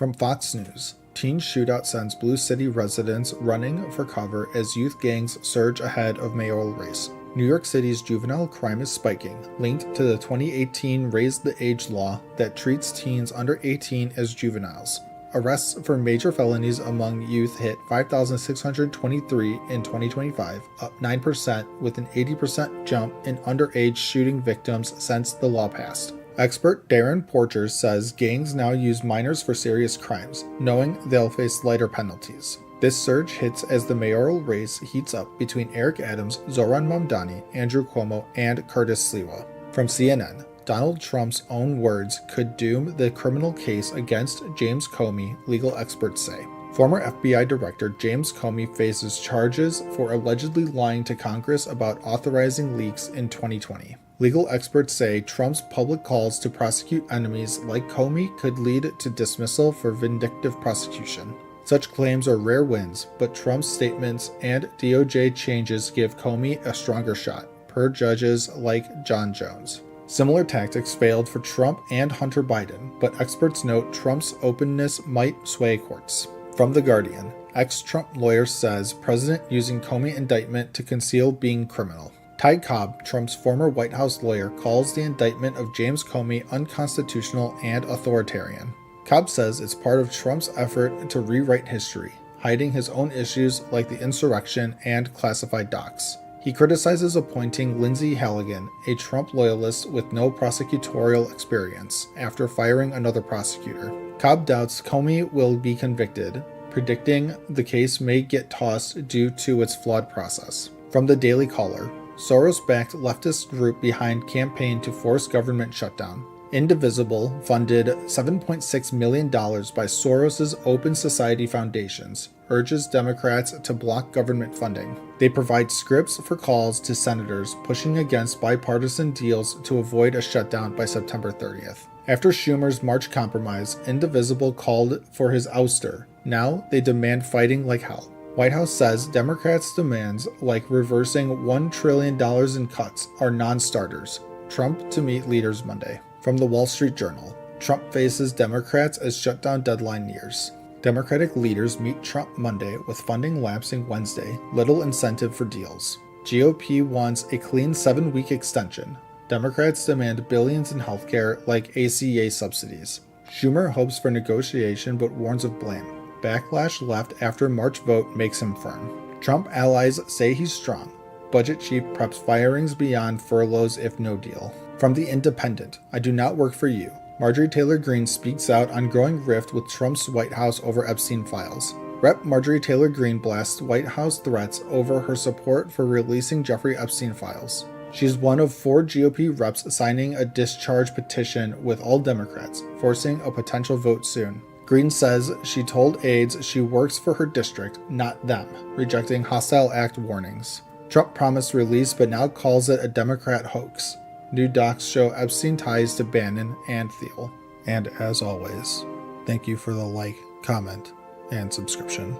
From Fox News, teen shootout sends Blue City residents running for cover as youth gangs surge ahead of mayoral race. New York City's juvenile crime is spiking, linked to the 2018 Raise the Age law that treats teens under 18 as juveniles. Arrests for major felonies among youth hit 5,623 in 2025, up 9%, with an 80% jump in underage shooting victims since the law passed. Expert Darren Porcher says gangs now use minors for serious crimes, knowing they'll face lighter penalties. This surge hits as the mayoral race heats up between Eric Adams, Zohran Mamdani, Andrew Cuomo, and Curtis Sliwa. From CNN, Donald Trump's own words could doom the criminal case against James Comey, legal experts say. Former FBI Director James Comey faces charges for allegedly lying to Congress about authorizing leaks in 2020. Legal experts say Trump's public calls to prosecute enemies like Comey could lead to dismissal for vindictive prosecution. Such claims are rare wins, but Trump's statements and DOJ changes give Comey a stronger shot, per judges like John Jones. Similar tactics failed for Trump and Hunter Biden, but experts note Trump's openness might sway courts. From The Guardian, ex-Trump lawyer says president using Comey indictment to conceal being criminal. Ty Cobb, Trump's former White House lawyer, calls the indictment of James Comey unconstitutional and authoritarian. Cobb says it's part of Trump's effort to rewrite history, hiding his own issues like the insurrection and classified docs. He criticizes appointing Lindsay Halligan, a Trump loyalist with no prosecutorial experience, after firing another prosecutor. Cobb doubts Comey will be convicted, predicting the case may get tossed due to its flawed process. From the Daily Caller, Soros-backed leftist group behind campaign to force government shutdown. Indivisible funded $7.6 million by Soros's Open Society Foundations, urges Democrats to block government funding. They provide scripts for calls to senators pushing against bipartisan deals to avoid a shutdown by September 30th. After Schumer's March compromise, Indivisible called for his ouster. Now they demand fighting like hell. White House says Democrats' demands, like reversing $1 trillion in cuts, are non-starters. Trump to meet leaders Monday. From the Wall Street Journal, Trump faces Democrats as shutdown deadline nears. Democratic leaders meet Trump Monday with funding lapsing Wednesday, little incentive for deals. GOP wants a clean 7-week extension. Democrats demand billions in healthcare like ACA subsidies. Schumer hopes for negotiation but warns of blame. Backlash left after March vote makes him firm. Trump allies say he's strong. Budget chief preps firings beyond furloughs if no deal. From The Independent, I do not work for you. Marjorie Taylor Greene speaks out on growing rift with Trump's White House over Epstein files. Rep. Marjorie Taylor Greene blasts White House threats over her support for releasing Jeffrey Epstein files. She's one of 4 GOP reps signing a discharge petition with all Democrats, forcing a potential vote soon. Greene says she told aides she works for her district, not them, rejecting hostile act warnings. Trump promised release but now calls it a Democrat hoax. New docs show Epstein ties to Bannon and Thiel. And as always, thank you for the like, comment, and subscription.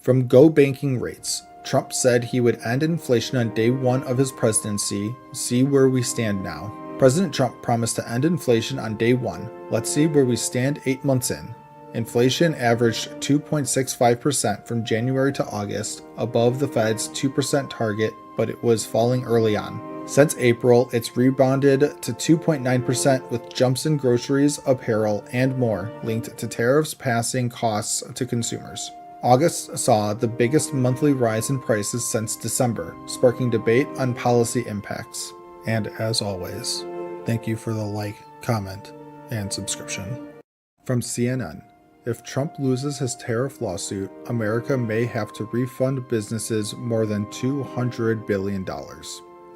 From Go Banking Rates, Trump said he would end inflation on day 1 of his presidency. See where we stand now. President Trump promised to end inflation on day 1. Let's see where we stand 8 months in. Inflation averaged 2.65% from January to August, above the Fed's 2% target, but it was falling early on. Since April, it's rebounded to 2.9% with jumps in groceries, apparel, and more, linked to tariffs passing costs to consumers. August saw the biggest monthly rise in prices since December, sparking debate on policy impacts. And as always, thank you for the like, comment, and subscription. From CNN, if Trump loses his tariff lawsuit, America may have to refund businesses more than $200 billion.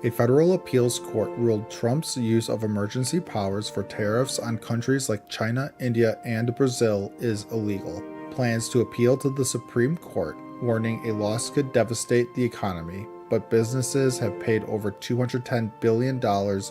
A federal appeals court ruled Trump's use of emergency powers for tariffs on countries like China, India, and Brazil is illegal. Plans to appeal to the Supreme Court, warning a loss could devastate the economy, but businesses have paid over $210 billion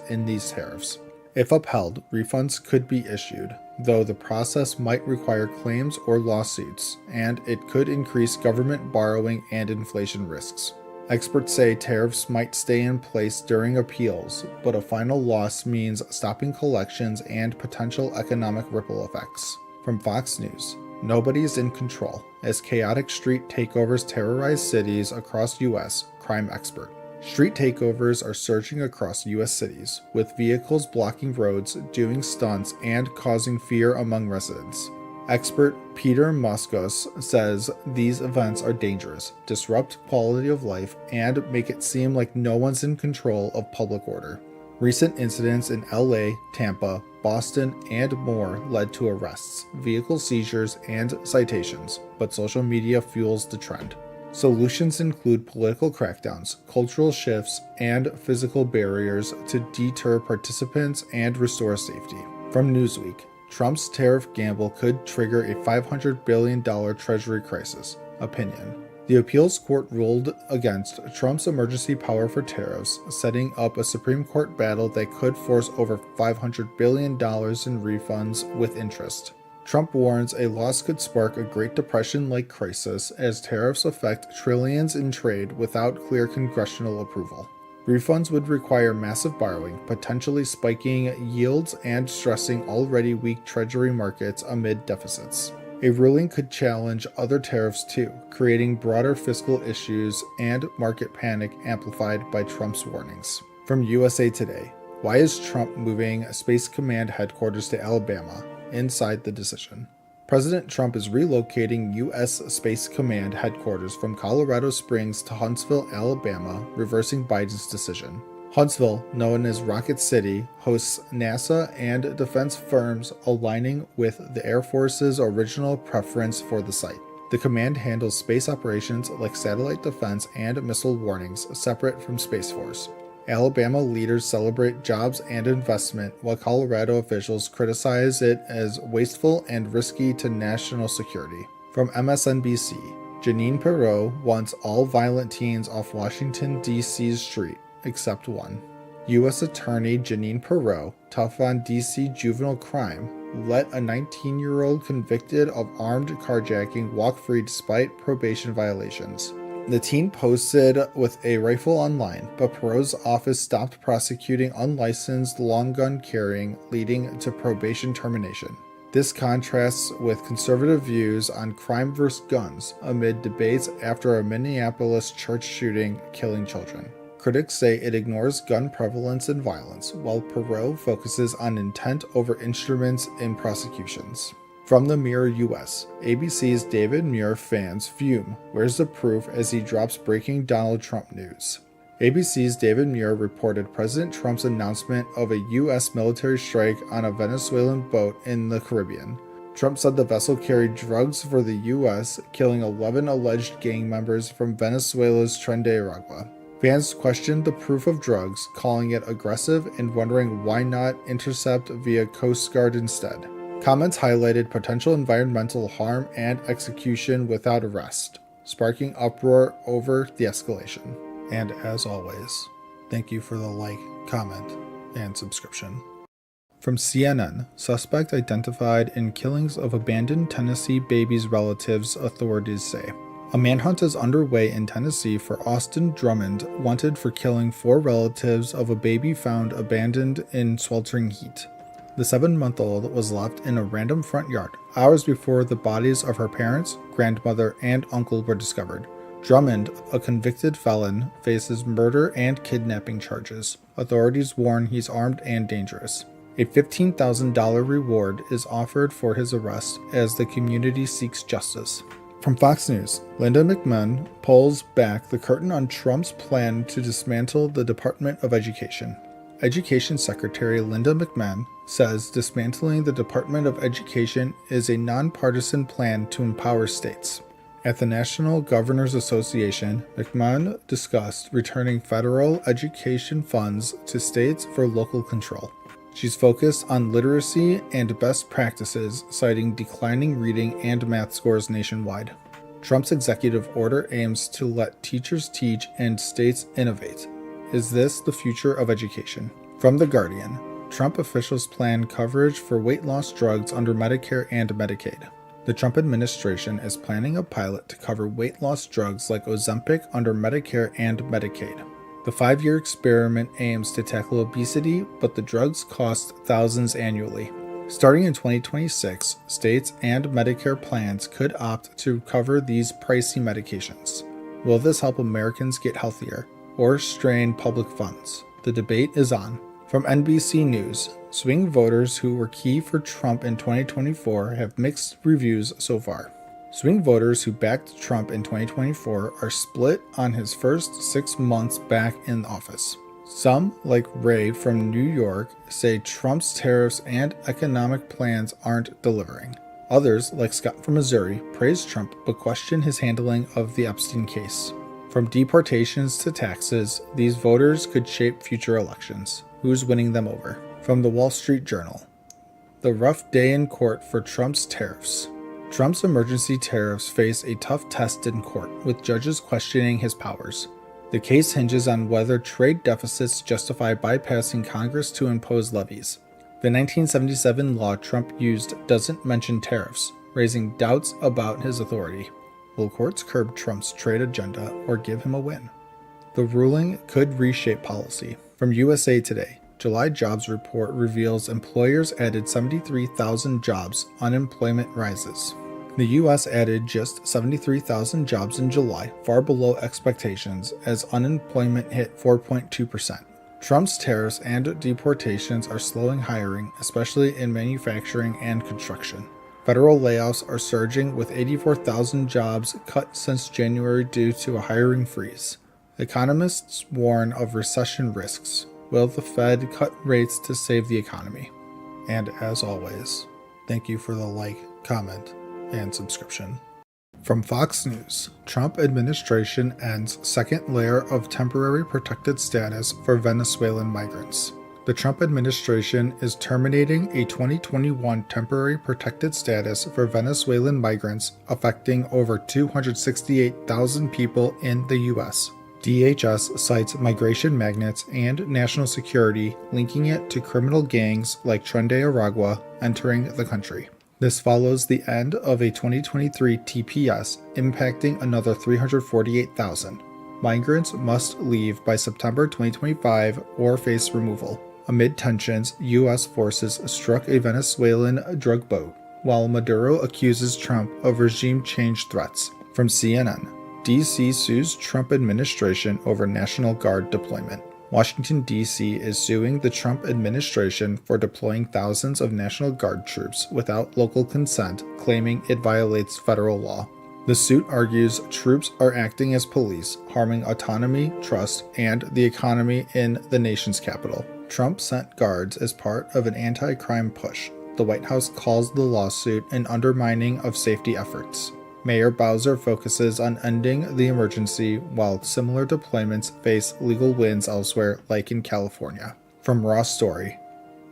in these tariffs. If upheld, refunds could be issued, though the process might require claims or lawsuits, and it could increase government borrowing and inflation risks. Experts say tariffs might stay in place during appeals, but a final loss means stopping collections and potential economic ripple effects. From Fox News, Nobody's in control, as chaotic street takeovers terrorize cities across U.S., crime expert. Street takeovers are surging across U.S. cities, with vehicles blocking roads, doing stunts, and causing fear among residents. Expert Peter Moskos says these events are dangerous, disrupt quality of life, and make it seem like no one's in control of public order. Recent incidents in LA, Tampa, Boston, and more led to arrests, vehicle seizures, and citations, but social media fuels the trend. Solutions include political crackdowns, cultural shifts, and physical barriers to deter participants and restore safety. From Newsweek, Trump's tariff gamble could trigger a $500 billion Treasury crisis. Opinion. The appeals court ruled against Trump's emergency power for tariffs, setting up a Supreme Court battle that could force over $500 billion in refunds with interest. Trump warns a loss could spark a Great Depression-like crisis as tariffs affect trillions in trade without clear congressional approval. Refunds would require massive borrowing, potentially spiking yields and stressing already weak Treasury markets amid deficits. A ruling could challenge other tariffs too, creating broader fiscal issues and market panic amplified by Trump's warnings. From USA Today, why is Trump moving Space Command headquarters to Alabama? Inside the decision. President Trump is relocating U.S. Space Command headquarters from Colorado Springs to Huntsville, Alabama, reversing Biden's decision. Huntsville, known as Rocket City, hosts NASA and defense firms aligning with the Air Force's original preference for the site. The command handles space operations like satellite defense and missile warnings, separate from Space Force. Alabama leaders celebrate jobs and investment, while Colorado officials criticize it as wasteful and risky to national security. From MSNBC, Jeanine Pirro wants all violent teens off Washington, D.C.'s street, except one. U.S. Attorney Jeanine Pirro, tough on D.C. juvenile crime, let a 19-year-old convicted of armed carjacking walk free despite probation violations. The teen posted with a rifle online, but Pirro's office stopped prosecuting unlicensed long gun carrying, leading to probation termination. This contrasts with conservative views on crime versus guns amid debates after a Minneapolis church shooting killing children. Critics say it ignores gun prevalence and violence, while Pirro focuses on intent over instruments in prosecutions. From the Mirror US, ABC's David Muir fans fume. Where's the proof as he drops breaking Donald Trump news? ABC's David Muir reported President Trump's announcement of a U.S. military strike on a Venezuelan boat in the Caribbean. Trump said the vessel carried drugs for the U.S., killing 11 alleged gang members from Venezuela's Tren de Aragua. Fans questioned the proof of drugs, calling it aggressive and wondering why not intercept via Coast Guard instead. Comments highlighted potential environmental harm and execution without arrest, sparking uproar over the escalation. And as always, thank you for the like, comment, and subscription. From CNN, suspect identified in killings of abandoned Tennessee babies' relatives, authorities say. A manhunt is underway in Tennessee for Austin Drummond, wanted for killing 4 relatives of a baby found abandoned in sweltering heat. The 7-month-old was left in a random front yard hours before the bodies of her parents, grandmother, and uncle were discovered. Drummond, a convicted felon, faces murder and kidnapping charges. Authorities warn he's armed and dangerous. A $15,000 reward is offered for his arrest as the community seeks justice. From Fox News, Linda McMahon pulls back the curtain on Trump's plan to dismantle the Department of Education. Education Secretary Linda McMahon says dismantling the Department of Education is a nonpartisan plan to empower states. At the National Governors Association, McMahon discussed returning federal education funds to states for local control. She's focused on literacy and best practices, citing declining reading and math scores nationwide. Trump's executive order aims to let teachers teach and states innovate. Is this the future of education? From The Guardian, Trump officials plan coverage for weight loss drugs under Medicare and Medicaid. The Trump administration is planning a pilot to cover weight loss drugs like Ozempic under Medicare and Medicaid. The 5-year experiment aims to tackle obesity, but the drugs cost thousands annually. Starting in 2026, states and Medicare plans could opt to cover these pricey medications. Will this help Americans get healthier or strain public funds? The debate is on. From NBC News, swing voters who were key for Trump in 2024 have mixed reviews so far. Swing voters who backed Trump in 2024 are split on his first 6 months back in office. Some, like Ray from New York, say Trump's tariffs and economic plans aren't delivering. Others, like Scott from Missouri, praise Trump but question his handling of the Epstein case. From deportations to taxes, these voters could shape future elections. Who's winning them over? From the Wall Street Journal. The rough day in court for Trump's tariffs. Trump's emergency tariffs face a tough test in court, with judges questioning his powers. The case hinges on whether trade deficits justify bypassing Congress to impose levies. The 1977 law Trump used doesn't mention tariffs, raising doubts about his authority. Will courts curb Trump's trade agenda or give him a win? The ruling could reshape policy. From USA Today, July jobs report reveals employers added 73,000 jobs, unemployment rises. The U.S. added just 73,000 jobs in July, far below expectations, as unemployment hit 4.2%. Trump's tariffs and deportations are slowing hiring, especially in manufacturing and construction. Federal layoffs are surging, with 84,000 jobs cut since January due to a hiring freeze. Economists warn of recession risks. Will the Fed cut rates to save the economy? And as always, thank you for the like, comment, and subscription. From Fox News, Trump administration ends second layer of temporary protected status for Venezuelan migrants. The Trump administration is terminating a 2021 temporary protected status for Venezuelan migrants affecting over 268,000 people in the U.S. DHS cites migration magnets and national security, linking it to criminal gangs like Tren de Aragua entering the country. This follows the end of a 2023 TPS impacting another 348,000. Migrants must leave by September 2025 or face removal. Amid tensions, U.S. forces struck a Venezuelan drug boat, while Maduro accuses Trump of regime change threats. From CNN, D.C. sues Trump administration over National Guard deployment. Washington, D.C. is suing the Trump administration for deploying thousands of National Guard troops without local consent, claiming it violates federal law. The suit argues troops are acting as police, harming autonomy, trust, and the economy in the nation's capital. Trump sent guards as part of an anti-crime push. The White House calls the lawsuit an undermining of safety efforts. Mayor Bowser focuses on ending the emergency, while similar deployments face legal wins elsewhere, like in California. From Raw Story,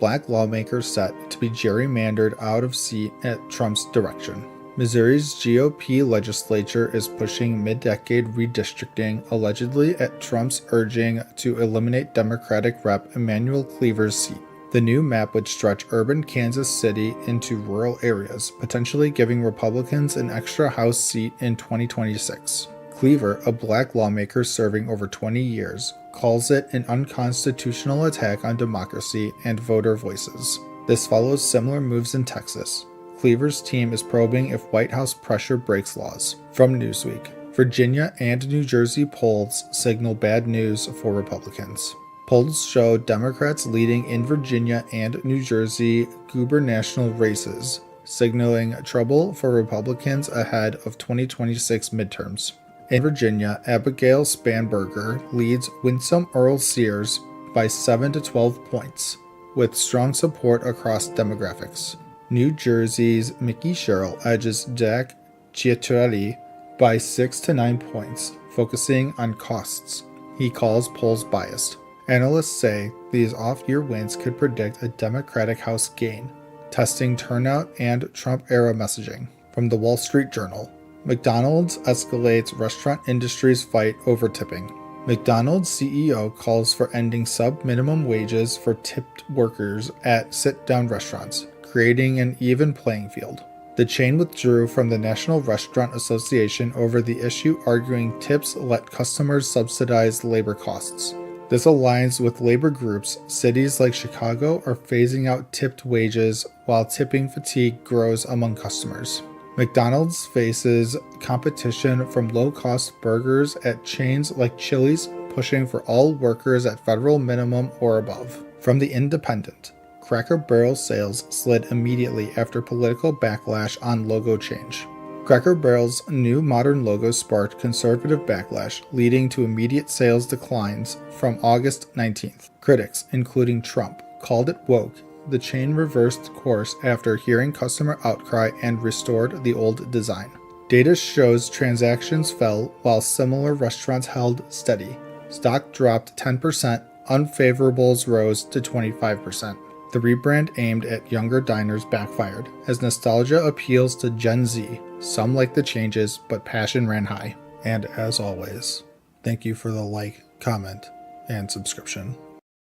Black lawmakers set to be gerrymandered out of seat at Trump's direction. Missouri's GOP legislature is pushing mid-decade redistricting, allegedly at Trump's urging, to eliminate Democratic Rep. Emanuel Cleaver's seat. The new map would stretch urban Kansas City into rural areas, potentially giving Republicans an extra House seat in 2026. Cleaver, a black lawmaker serving over 20 years, calls it an unconstitutional attack on democracy and voter voices. This follows similar moves in Texas. Cleaver's team is probing if White House pressure breaks laws. From Newsweek, Virginia and New Jersey polls signal bad news for Republicans. Polls show Democrats leading in Virginia and New Jersey gubernatorial races, signaling trouble for Republicans ahead of 2026 midterms. In Virginia, Abigail Spanberger leads Winsome Earl Sears by 7 to 12 points, with strong support across demographics. New Jersey's Mickey Sherrill edges Jack Ciattarelli by 6 to 9 points, focusing on costs. He calls polls biased. Analysts say these off-year wins could predict a Democratic House gain, testing turnout and Trump-era messaging. From the Wall Street Journal, McDonald's escalates restaurant industry's fight over tipping. McDonald's CEO calls for ending sub-minimum wages for tipped workers at sit-down restaurants, creating an even playing field. The chain withdrew from the National Restaurant Association over the issue, arguing tips let customers subsidize labor costs. This aligns with labor groups. Cities like Chicago are phasing out tipped wages while tipping fatigue grows among customers. McDonald's faces competition from low-cost burgers at chains like Chili's, pushing for all workers at federal minimum or above. From The Independent, Cracker Barrel sales slid immediately after political backlash on logo change. Cracker Barrel's new modern logo sparked conservative backlash, leading to immediate sales declines from August 19th. Critics, including Trump, called it woke. The chain reversed course after hearing customer outcry and restored the old design. Data shows transactions fell while similar restaurants held steady. Stock dropped 10%, unfavorables rose to 25%. The rebrand aimed at younger diners backfired, as nostalgia appeals to Gen Z. Some like the changes, but passion ran high. And as always, thank you for the like, comment, and subscription.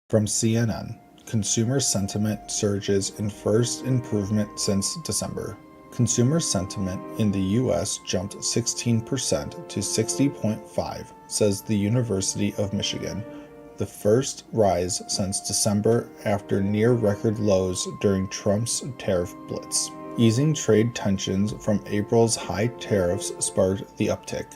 From CNN, consumer sentiment surges in first improvement since December. Consumer sentiment in the U.S. jumped 16% to 60.5, says the University of Michigan, the first rise since December after near-record lows during Trump's tariff blitz. Easing trade tensions from April's high tariffs sparked the uptick,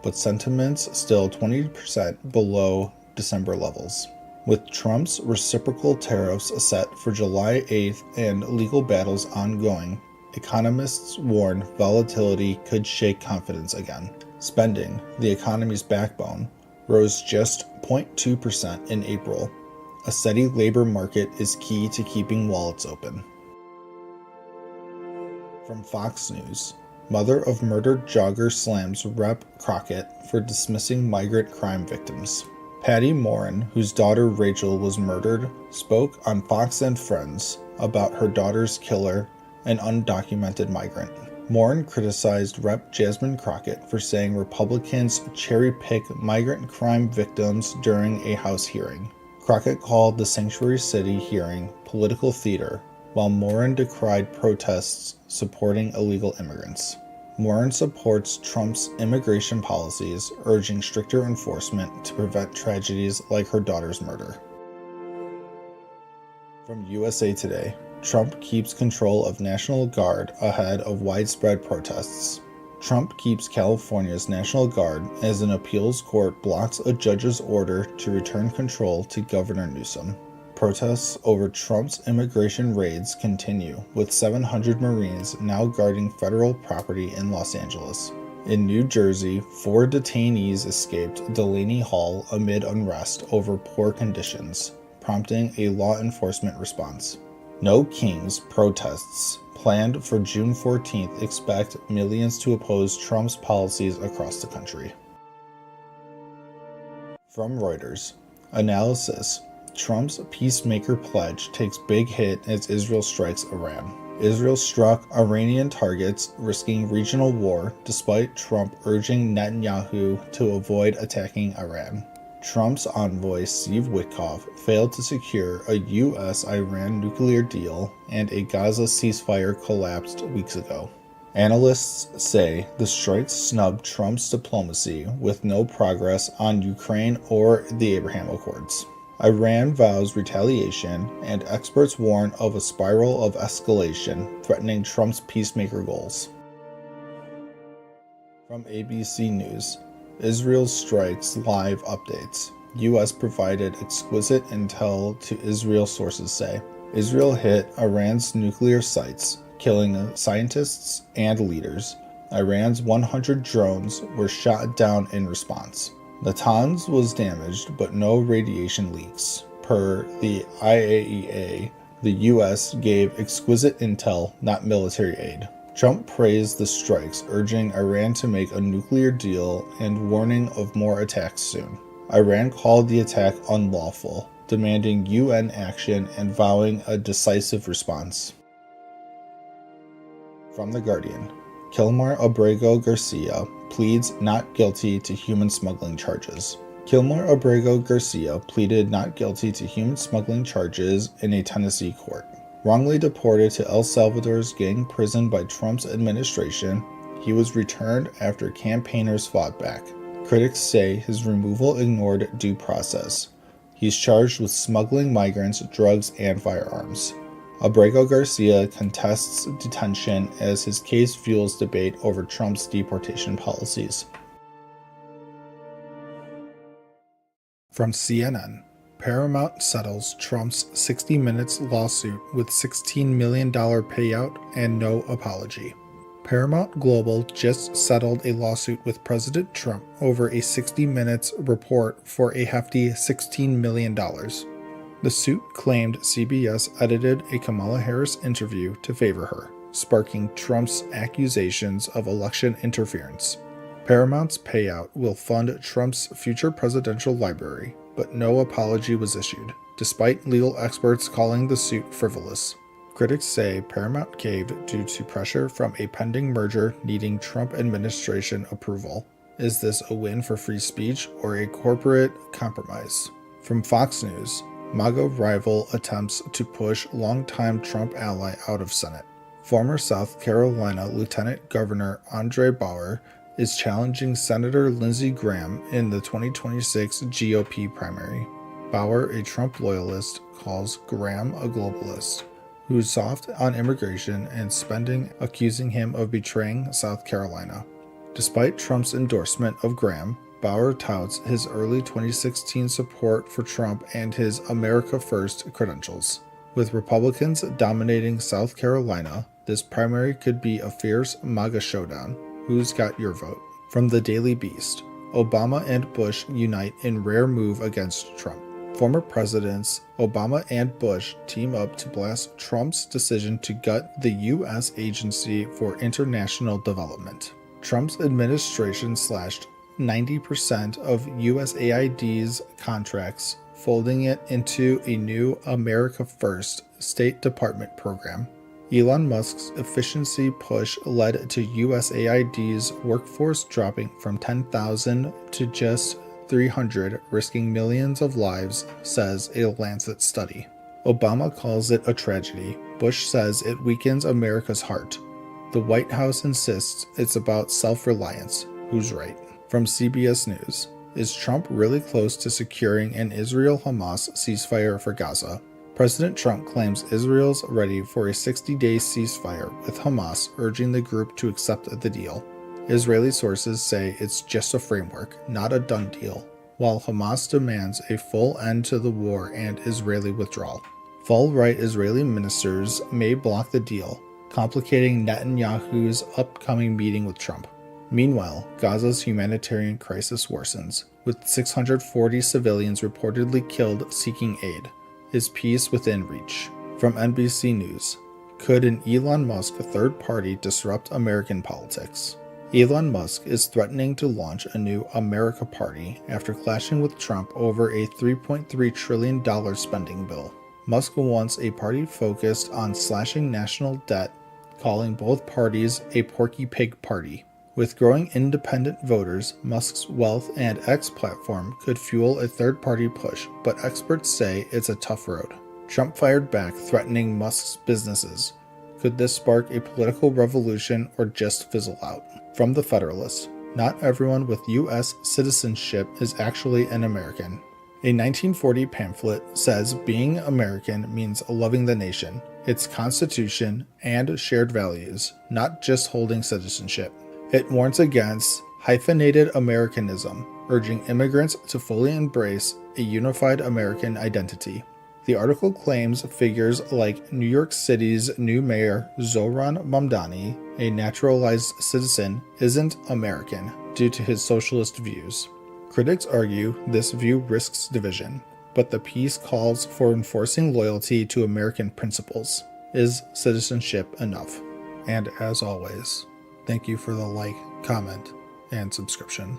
but sentiments still 20% below December levels. With Trump's reciprocal tariffs set for July 8th and legal battles ongoing, economists warn volatility could shake confidence again. Spending, the economy's backbone, rose just 0.2% in April. A steady labor market is key to keeping wallets open. From Fox News, mother of murdered jogger slams Rep. Crockett for dismissing migrant crime victims. Patty Morin, whose daughter Rachel was murdered, spoke on Fox and Friends about her daughter's killer, an undocumented migrant. Morin criticized Rep. Jasmine Crockett for saying Republicans cherry-pick migrant crime victims during a House hearing. Crockett called the Sanctuary City hearing political theater, while Morin decried protests supporting illegal immigrants. Morin supports Trump's immigration policies, urging stricter enforcement to prevent tragedies like her daughter's murder. From USA Today, Trump keeps control of National Guard ahead of widespread protests. Trump keeps California's National Guard as an appeals court blocks a judge's order to return control to Governor Newsom. Protests over Trump's immigration raids continue, with 700 Marines now guarding federal property in Los Angeles. In New Jersey, 4 detainees escaped Delaney Hall amid unrest over poor conditions, prompting a law enforcement response. No Kings protests planned for June 14th expect millions to oppose Trump's policies across the country. From Reuters, analysis. Trump's peacemaker pledge takes big hit as Israel strikes Iran. Israel struck Iranian targets, risking regional war, despite Trump urging Netanyahu to avoid attacking Iran. Trump's envoy Steve Witkoff failed to secure a U.S.-Iran nuclear deal, and a Gaza ceasefire collapsed weeks ago. Analysts say the strikes snubbed Trump's diplomacy, with no progress on Ukraine or the Abraham Accords. Iran vows retaliation, and experts warn of a spiral of escalation threatening Trump's peacemaker goals. From ABC News, Israel strikes live updates. U.S. provided exquisite intel to Israel, sources say. Israel hit Iran's nuclear sites, killing scientists and leaders. Iran's 100 drones were shot down in response. Natanz was damaged, but no radiation leaks. Per the IAEA, the U.S. gave exquisite intel, not military aid. Trump praised the strikes, urging Iran to make a nuclear deal and warning of more attacks soon. Iran called the attack unlawful, demanding UN action and vowing a decisive response. From The Guardian, Kilmar Abrego Garcia pleads not guilty to human smuggling charges. Kilmar Abrego Garcia pleaded not guilty to human smuggling charges in a Tennessee court. Wrongly deported to El Salvador's gang prison by Trump's administration, he was returned after campaigners fought back. Critics say his removal ignored due process. He's charged with smuggling migrants, drugs, and firearms. Abrego Garcia contests detention as his case fuels debate over Trump's deportation policies. From CNN, Paramount settles Trump's 60 Minutes lawsuit with $16 million payout and no apology. Paramount Global just settled a lawsuit with President Trump over a 60 Minutes report for a hefty $16 million. The suit claimed CBS edited a Kamala Harris interview to favor her, sparking Trump's accusations of election interference. Paramount's payout will fund Trump's future presidential library, but no apology was issued, despite legal experts calling the suit frivolous. Critics say Paramount caved due to pressure from a pending merger needing Trump administration approval. Is this a win for free speech or a corporate compromise? From Fox News, MAGA rival attempts to push longtime Trump ally out of Senate. Former South Carolina Lieutenant Governor Andre Bauer is challenging Senator Lindsey Graham in the 2026 GOP primary. Bauer, a Trump loyalist, calls Graham a globalist, who's soft on immigration and spending, accusing him of betraying South Carolina. Despite Trump's endorsement of Graham, Bauer touts his early 2016 support for Trump and his America First credentials. With Republicans dominating South Carolina, this primary could be a fierce MAGA showdown. Who's got your vote? From the Daily Beast, Obama and Bush unite in rare move against Trump. Former presidents Obama and Bush team up to blast Trump's decision to gut the U.S. Agency for International Development. Trump's administration slashed 90% of USAID's contracts, folding it into a new America First State Department program. Elon Musk's efficiency push led to USAID's workforce dropping from 10,000 to just 300, risking millions of lives, says a Lancet study. Obama calls it a tragedy. Bush says it weakens America's heart. The White House insists it's about self-reliance. Who's right? From CBS News, is Trump really close to securing an Israel-Hamas ceasefire for Gaza? President Trump claims Israel's ready for a 60-day ceasefire, with Hamas urging the group to accept the deal. Israeli sources say it's just a framework, not a done deal, while Hamas demands a full end to the war and Israeli withdrawal. Far-right Israeli ministers may block the deal, complicating Netanyahu's upcoming meeting with Trump. Meanwhile, Gaza's humanitarian crisis worsens, with 640 civilians reportedly killed seeking aid. Is peace within reach? From NBC News, could an Elon Musk third party disrupt American politics? Elon Musk is threatening to launch a new America Party after clashing with Trump over a $3.3 trillion spending bill. Musk wants a party focused on slashing national debt, calling both parties a Porky Pig party. With growing independent voters, Musk's Wealth and X platform could fuel a third-party push, but experts say it's a tough road. Trump fired back, threatening Musk's businesses. Could this spark a political revolution or just fizzle out? From The Federalist, not everyone with U.S. citizenship is actually an American. A 1940 pamphlet says being American means loving the nation, its constitution, and shared values, not just holding citizenship. It warns against hyphenated Americanism, urging immigrants to fully embrace a unified American identity. The article claims figures like New York City's new mayor Zohran Mamdani, a naturalized citizen, isn't American due to his socialist views. Critics argue this view risks division, but the piece calls for enforcing loyalty to American principles. Is citizenship enough? And as always, thank you for the like, comment, and subscription.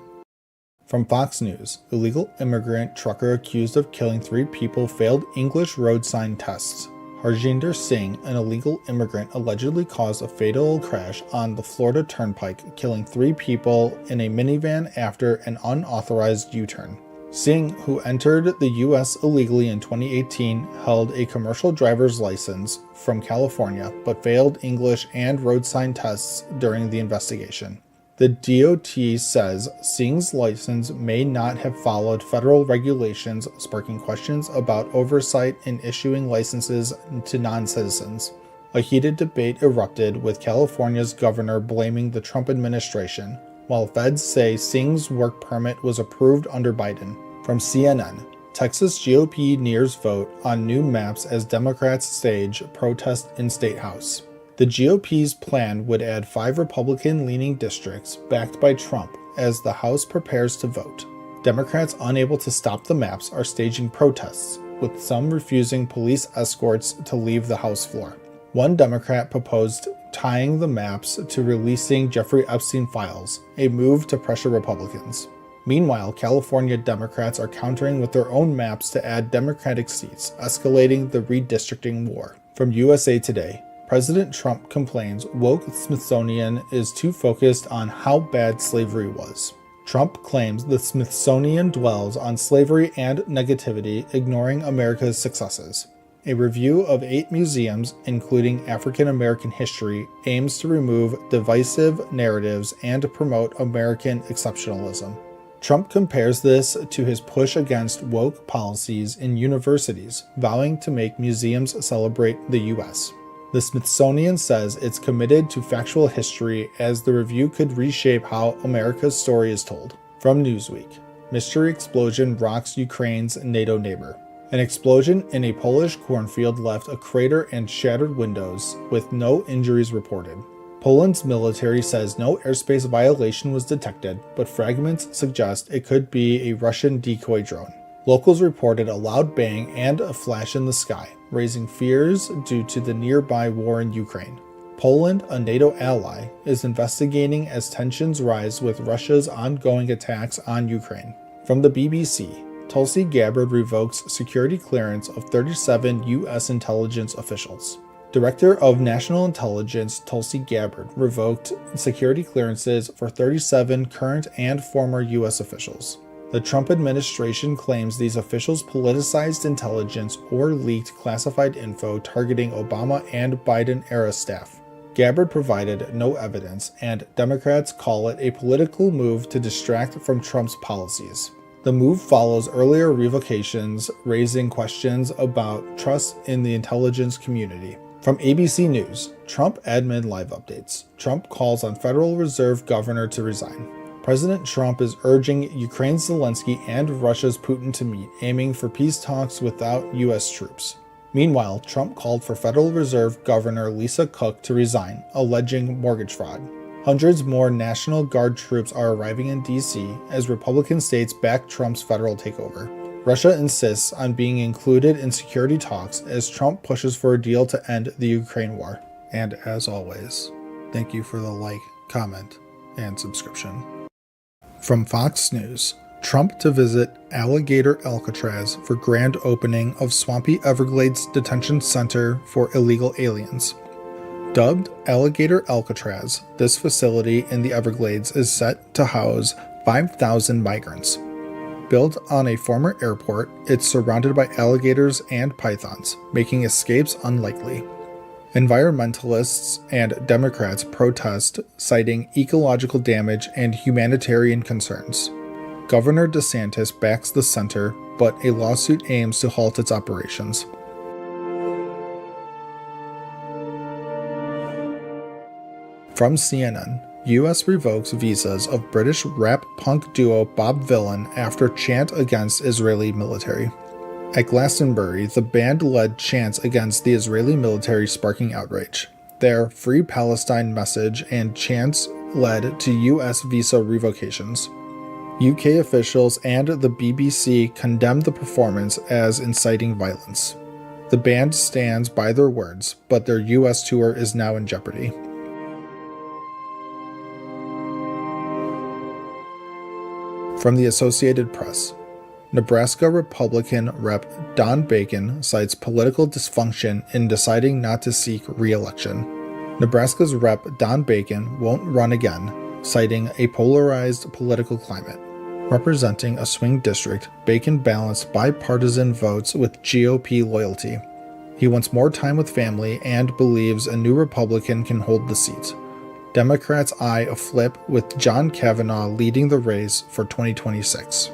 From Fox News, illegal immigrant trucker accused of killing 3 people failed English road sign tests. Harjinder Singh, an illegal immigrant, allegedly caused a fatal crash on the Florida Turnpike, killing 3 people in a minivan after an unauthorized U-turn. Singh, who entered the U.S. illegally in 2018, held a commercial driver's license from California, but failed English and road sign tests during the investigation. The DOT says Singh's license may not have followed federal regulations, sparking questions about oversight in issuing licenses to non-citizens. A heated debate erupted, with California's governor blaming the Trump administration, while feds say Singh's work permit was approved under Biden. From CNN, Texas GOP nears vote on new maps as Democrats stage protest in State House. The GOP's plan would add 5 Republican-leaning districts backed by Trump as the House prepares to vote. Democrats unable to stop the maps are staging protests, with some refusing police escorts to leave the House floor. One Democrat proposed tying the maps to releasing Jeffrey Epstein files, a move to pressure Republicans. Meanwhile, California Democrats are countering with their own maps to add Democratic seats, escalating the redistricting war. From USA Today, President Trump complains woke Smithsonian is too focused on how bad slavery was. Trump claims the Smithsonian dwells on slavery and negativity, ignoring America's successes. A review of 8 museums, including African American history, aims to remove divisive narratives and promote American exceptionalism. Trump compares this to his push against woke policies in universities, vowing to make museums celebrate the U.S. The Smithsonian says it's committed to factual history, as the review could reshape how America's story is told. From Newsweek, mystery explosion rocks Ukraine's NATO neighbor. An explosion in a Polish cornfield left a crater and shattered windows, with no injuries reported. Poland's military says no airspace violation was detected, but fragments suggest it could be a Russian decoy drone. Locals reported a loud bang and a flash in the sky, raising fears due to the nearby war in Ukraine. Poland, a NATO ally, is investigating as tensions rise with Russia's ongoing attacks on Ukraine. From the BBC, Tulsi Gabbard revokes security clearance of 37 U.S. intelligence officials. Director of National Intelligence Tulsi Gabbard revoked security clearances for 37 current and former U.S. officials. The Trump administration claims these officials politicized intelligence or leaked classified info targeting Obama and Biden-era staff. Gabbard provided no evidence, and Democrats call it a political move to distract from Trump's policies. The move follows earlier revocations, raising questions about trust in the intelligence community. From ABC News, Trump admin live updates. Trump calls on Federal Reserve Governor to resign. President Trump is urging Ukraine's Zelensky and Russia's Putin to meet, aiming for peace talks without U.S. troops. Meanwhile, Trump called for Federal Reserve Governor Lisa Cook to resign, alleging mortgage fraud. Hundreds more National Guard troops are arriving in D.C. as Republican states back Trump's federal takeover. Russia insists on being included in security talks as Trump pushes for a deal to end the Ukraine war. And as always, thank you for the like, comment, and subscription. From Fox News, Trump to visit Alligator Alcatraz for grand opening of Swampy Everglades Detention Center for Illegal Aliens. Dubbed Alligator Alcatraz, this facility in the Everglades is set to house 5,000 migrants. Built on a former airport, it's surrounded by alligators and pythons, making escapes unlikely. Environmentalists and Democrats protest, citing ecological damage and humanitarian concerns. Governor DeSantis backs the center, but a lawsuit aims to halt its operations. From CNN, U.S. revokes visas of British rap punk duo Bob Vylan after chant against Israeli military. At Glastonbury, the band led chants against the Israeli military, sparking outrage. Their Free Palestine message and chants led to U.S. visa revocations. UK officials and the BBC condemned the performance as inciting violence. The band stands by their words, but their U.S. tour is now in jeopardy. From the Associated Press, Nebraska Republican Rep. Don Bacon cites political dysfunction in deciding not to seek re-election. Nebraska's Rep. Don Bacon won't run again, citing a polarized political climate. Representing a swing district, Bacon balanced bipartisan votes with GOP loyalty. He wants more time with family and believes a new Republican can hold the seat. Democrats eye a flip with John Kavanaugh leading the race for 2026.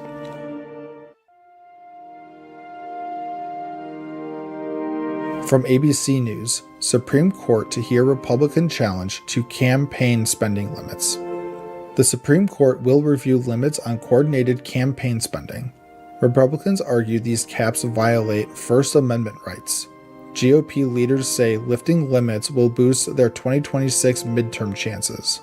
From ABC News, Supreme Court to hear Republican challenge to campaign spending limits. The Supreme Court will review limits on coordinated campaign spending. Republicans argue these caps violate First Amendment rights. GOP leaders say lifting limits will boost their 2026 midterm chances.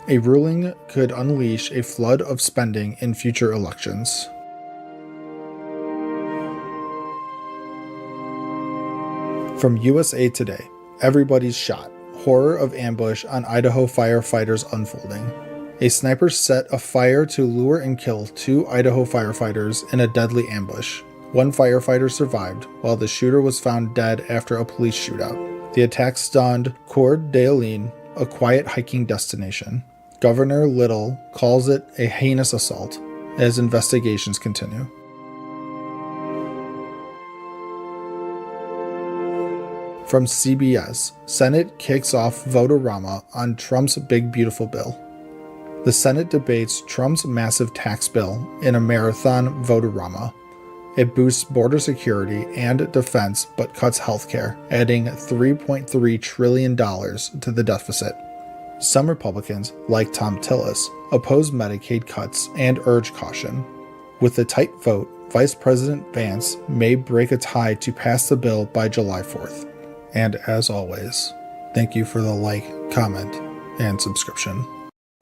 A ruling could unleash a flood of spending in future elections. From USA Today, everybody's shot. Horror of ambush on Idaho firefighters unfolding. A sniper set a fire to lure and kill 2 Idaho firefighters in a deadly ambush. 1 firefighter survived, while the shooter was found dead after a police shootout. The attack stunned Coeur d'Alene, a quiet hiking destination. Governor Little calls it a heinous assault as investigations continue. From CBS, Senate kicks off vote-a-rama on Trump's Big Beautiful Bill. The Senate debates Trump's massive tax bill in a marathon vote-a-rama. It boosts border security and defense but cuts healthcare, adding $3.3 trillion to the deficit. Some Republicans, like Tom Tillis, oppose Medicaid cuts and urge caution. With the tight vote, Vice President Vance may break a tie to pass the bill by July 4th. And as always, thank you for the like, comment, and subscription.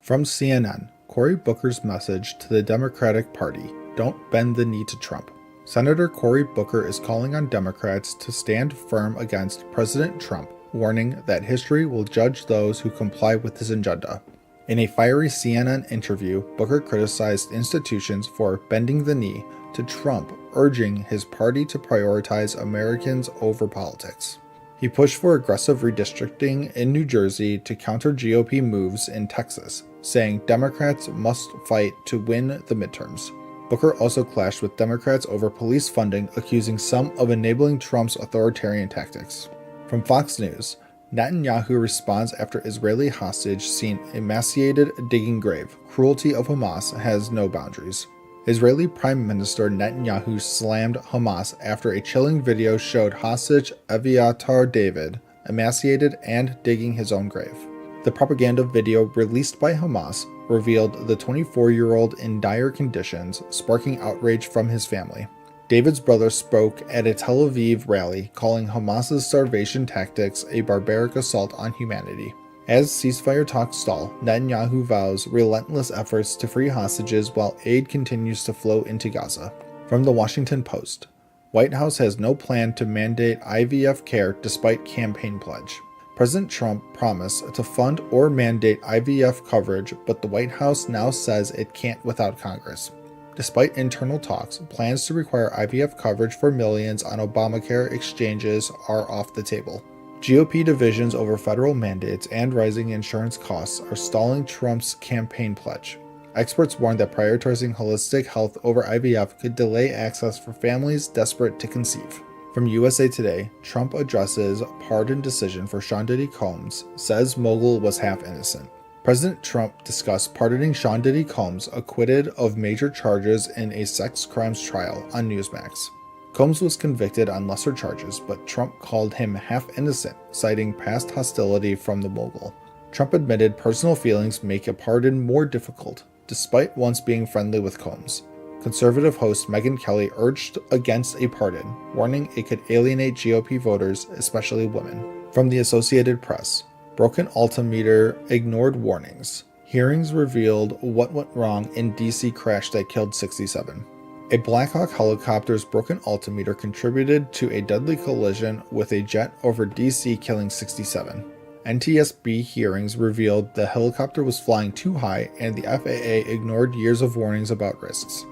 From CNN, Cory Booker's message to the Democratic Party: don't bend the knee to Trump. Senator Cory Booker is calling on Democrats to stand firm against President Trump, warning that history will judge those who comply with his agenda. In a fiery CNN interview, Booker criticized institutions for bending the knee to Trump, urging his party to prioritize Americans over politics. He pushed for aggressive redistricting in New Jersey to counter GOP moves in Texas, saying Democrats must fight to win the midterms. Booker also clashed with Democrats over police funding, accusing some of enabling Trump's authoritarian tactics. From Fox News, Netanyahu responds after Israeli hostage seen emaciated digging grave. Cruelty of Hamas has no boundaries. Israeli Prime Minister Netanyahu slammed Hamas after a chilling video showed hostage Aviatar David emaciated and digging his own grave. The propaganda video released by Hamas revealed the 24-year-old in dire conditions, sparking outrage from his family. David's brother spoke at a Tel Aviv rally, calling Hamas's starvation tactics a barbaric assault on humanity. As ceasefire talks stall, Netanyahu vows relentless efforts to free hostages while aid continues to flow into Gaza. From the Washington Post, White House has no plan to mandate IVF care despite campaign pledge. President Trump promised to fund or mandate IVF coverage, but the White House now says it can't without Congress. Despite internal talks, plans to require IVF coverage for millions on Obamacare exchanges are off the table. GOP divisions over federal mandates and rising insurance costs are stalling Trump's campaign pledge. Experts warn that prioritizing holistic health over IVF could delay access for families desperate to conceive. From USA Today, Trump addresses pardon decision for Sean Diddy Combs, says mogul was half innocent. President Trump discussed pardoning Sean Diddy Combs, acquitted of major charges in a sex crimes trial, on Newsmax. Combs was convicted on lesser charges, but Trump called him half innocent, citing past hostility from the mogul. Trump admitted personal feelings make a pardon more difficult, despite once being friendly with Combs. Conservative host Megyn Kelly urged against a pardon, warning it could alienate GOP voters, especially women. From the Associated Press, broken altimeter ignored warnings. Hearings revealed what went wrong in DC crash that killed 67. A Black Hawk helicopter's broken altimeter contributed to a deadly collision with a jet over DC, killing 67. NTSB hearings revealed the helicopter was flying too high and the FAA ignored years of warnings about risks.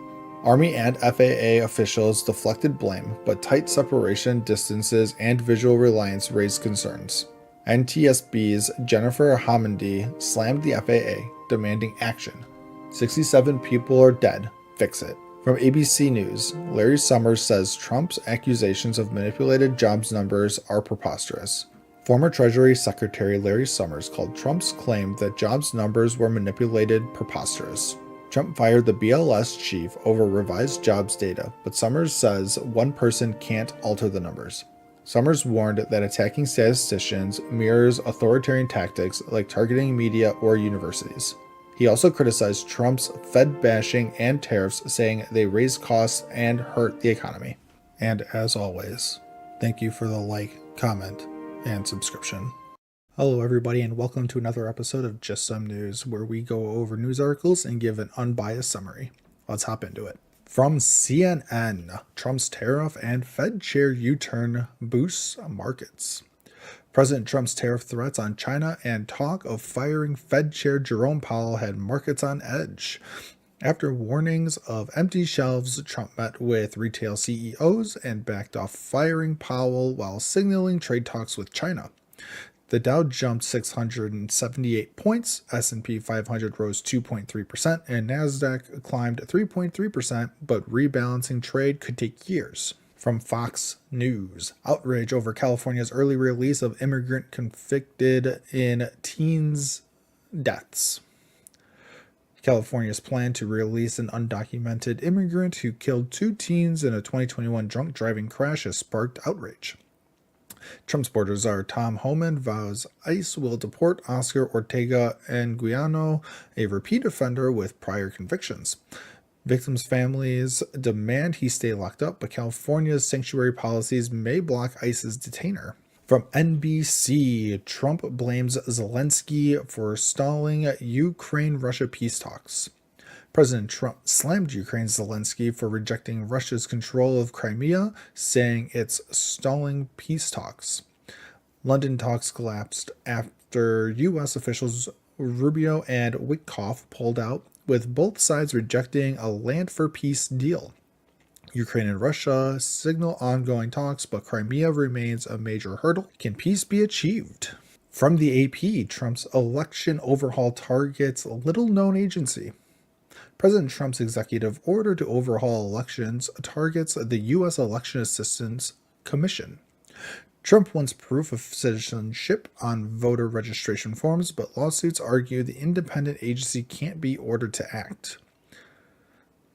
Army and FAA officials deflected blame, but tight separation distances and visual reliance raised concerns. NTSB's Jennifer Homendy slammed the FAA, demanding action. 67 people are dead. Fix it. From ABC News, Larry Summers says Trump's accusations of manipulated jobs numbers are preposterous. Former Treasury Secretary Larry Summers called Trump's claim that jobs numbers were manipulated preposterous. Trump fired the BLS chief over revised jobs data, but Summers says one person can't alter the numbers. Summers warned that attacking statisticians mirrors authoritarian tactics like targeting media or universities. He also criticized Trump's Fed bashing and tariffs, saying they raise costs and hurt the economy. And as always, thank you for the like, comment, and subscription. Hello everybody, and welcome to another episode of Just Some News, where we go over news articles and give an unbiased summary. Let's hop into it. From CNN, Trump's tariff and Fed chair U-turn boosts markets. President Trump's tariff threats on China and talk of firing Fed Chair Jerome Powell had markets on edge. After warnings of empty shelves, Trump met with retail CEOs and backed off firing Powell while signaling trade talks with China. The Dow jumped 678 points, S&P 500 rose 2.3%, and Nasdaq climbed 3.3%, but rebalancing trade could take years. From Fox News, outrage over California's early release of immigrant convicted in teens' deaths. California's plan to release an undocumented immigrant who killed 2 teens in a 2021 drunk driving crash has sparked outrage. Trump's border czar Tom Homan vows ICE will deport Oscar Ortega Anguiano, a repeat offender with prior convictions. Victims' families demand he stay locked up, but California's sanctuary policies may block ICE's detainer. From NBC, Trump blames Zelensky for stalling Ukraine-Russia peace talks. President Trump slammed Ukraine's Zelensky for rejecting Russia's control of Crimea, saying it's stalling peace talks. London talks collapsed after U.S. officials Rubio and Witkoff pulled out, with both sides rejecting a land for peace deal. Ukraine and Russia signal ongoing talks, but Crimea remains a major hurdle. Can peace be achieved? From the AP, Trump's election overhaul targets little-known agency. President Trump's executive order to overhaul elections targets the U.S. Election Assistance Commission. Trump wants proof of citizenship on voter registration forms, but lawsuits argue the independent agency can't be ordered to act.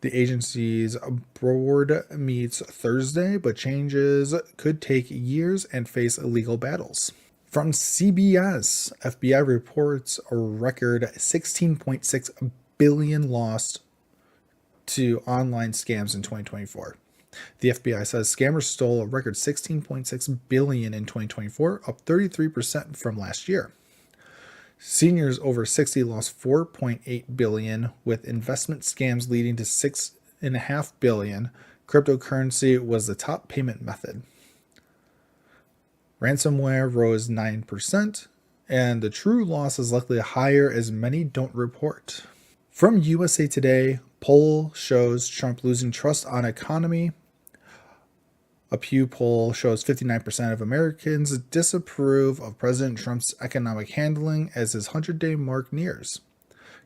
The agency's board meets Thursday, but changes could take years and face legal battles. From CBS, FBI reports a record $16.6 billion lost to online scams in 2024. The FBI says scammers stole a record $16.6 billion in 2024, up 33% from last year. Seniors over 60 lost $4.8 billion, with investment scams leading to $6.5 billion. Cryptocurrency was the top payment method. Ransomware rose 9%, and the true loss is likely higher as many don't report. From USA Today, poll shows Trump losing trust on economy. A Pew poll shows 59% of Americans disapprove of President Trump's economic handling as his 100-day mark nears.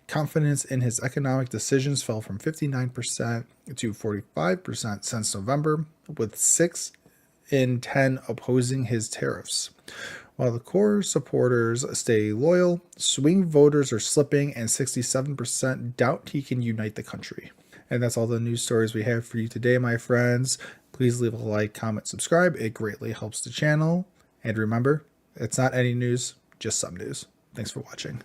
Confidence in his economic decisions fell from 59% to 45% since November, with 6 in 10 opposing his tariffs. While the core supporters stay loyal, swing voters are slipping and 67% doubt he can unite the country. And that's all the news stories we have for you today, my friends. Please leave a like, comment, subscribe. It greatly helps the channel. And remember, it's not any news, just some news. Thanks for watching.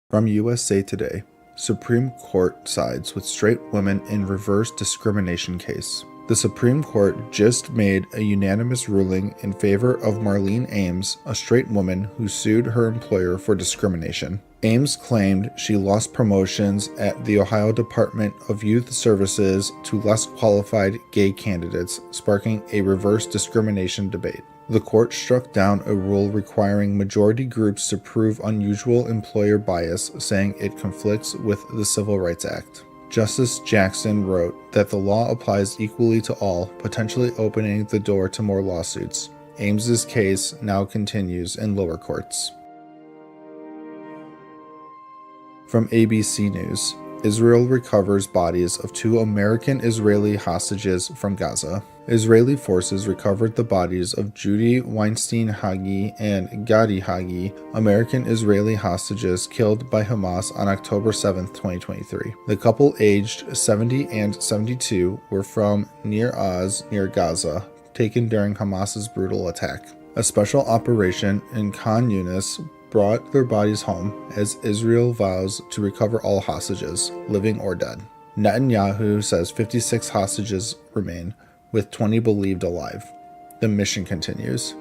From USA Today, Supreme Court sides with straight women in reverse discrimination case. The Supreme Court just made a unanimous ruling in favor of Marlene Ames, a straight woman who sued her employer for discrimination. Ames claimed she lost promotions at the Ohio Department of Youth Services to less qualified gay candidates, sparking a reverse discrimination debate. The court struck down a rule requiring majority groups to prove unusual employer bias, saying it conflicts with the Civil Rights Act. Justice Jackson wrote that the law applies equally to all, potentially opening the door to more lawsuits. Ames's case now continues in lower courts. From ABC News, Israel recovers bodies of 2 American-Israeli hostages from Gaza. Israeli forces recovered the bodies of Judy Weinstein-Hagi and Gadi Hagi, American-Israeli hostages killed by Hamas on October 7, 2023. The couple, aged 70 and 72, were from Nir Oz near Gaza, taken during Hamas's brutal attack. A special operation in Khan Yunis brought their bodies home as Israel vows to recover all hostages, living or dead. Netanyahu says 56 hostages remain, with 20 believed alive. The mission continues.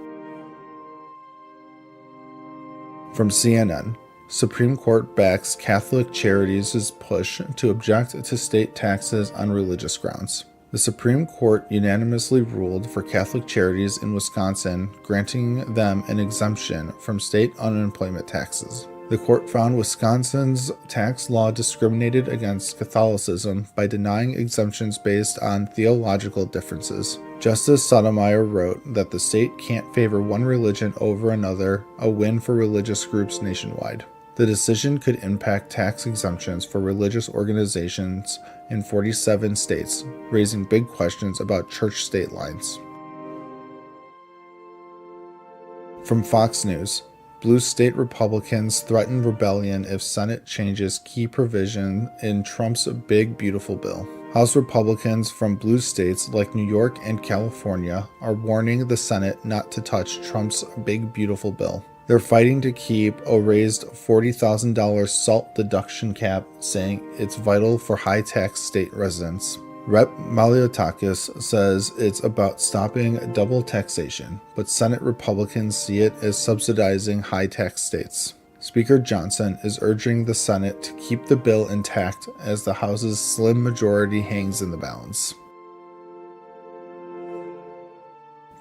From CNN, Supreme Court backs Catholic Charities' push to object to state taxes on religious grounds. The Supreme Court unanimously ruled for Catholic Charities in Wisconsin, granting them an exemption from state unemployment taxes. The court found Wisconsin's tax law discriminated against Catholicism by denying exemptions based on theological differences. Justice Sotomayor wrote that the state can't favor one religion over another, a win for religious groups nationwide. The decision could impact tax exemptions for religious organizations in 47 states, raising big questions about church-state lines. From Fox News, Blue state Republicans threaten rebellion if Senate changes key provision in Trump's Big Beautiful Bill. House Republicans from blue states like New York and California are warning the Senate not to touch Trump's Big Beautiful Bill. They're fighting to keep a raised $40,000 SALT deduction cap, saying it's vital for high-tax state residents. Rep. Maliotakis says it's about stopping double taxation, but Senate Republicans see it as subsidizing high-tax states. Speaker Johnson is urging the Senate to keep the bill intact as the House's slim majority hangs in the balance.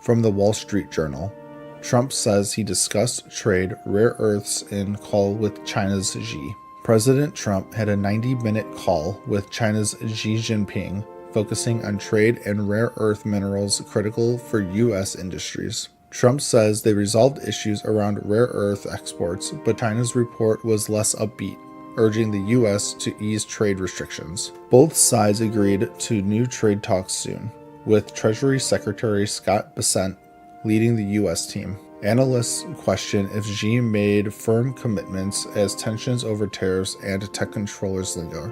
From the Wall Street Journal, Trump says he discussed trade rare earths in call with China's Xi. President Trump had a 90-minute call with China's Xi Jinping, focusing on trade and rare earth minerals critical for U.S. industries. Trump says they resolved issues around rare earth exports, but China's report was less upbeat, urging the U.S. to ease trade restrictions. Both sides agreed to new trade talks soon, with Treasury Secretary Scott Bessent leading the U.S. team. Analysts question if Xi made firm commitments as tensions over tariffs and tech controllers linger.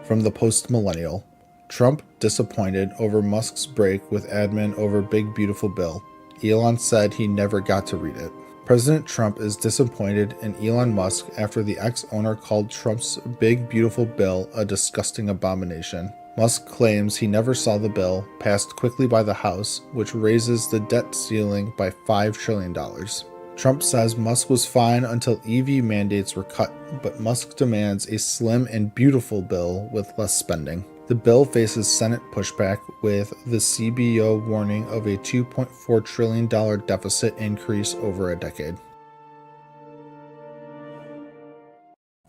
From the Post-Millennial, Trump disappointed over Musk's break with admin over Big Beautiful Bill. Elon said he never got to read it. President Trump is disappointed in Elon Musk after the ex-owner called Trump's Big Beautiful Bill a disgusting abomination. Musk claims he never saw the bill, passed quickly by the House, which raises the debt ceiling by $5 trillion. Trump says Musk was fine until EV mandates were cut, but Musk demands a slim and beautiful bill with less spending. The bill faces Senate pushback, with the CBO warning of a $2.4 trillion deficit increase over a decade.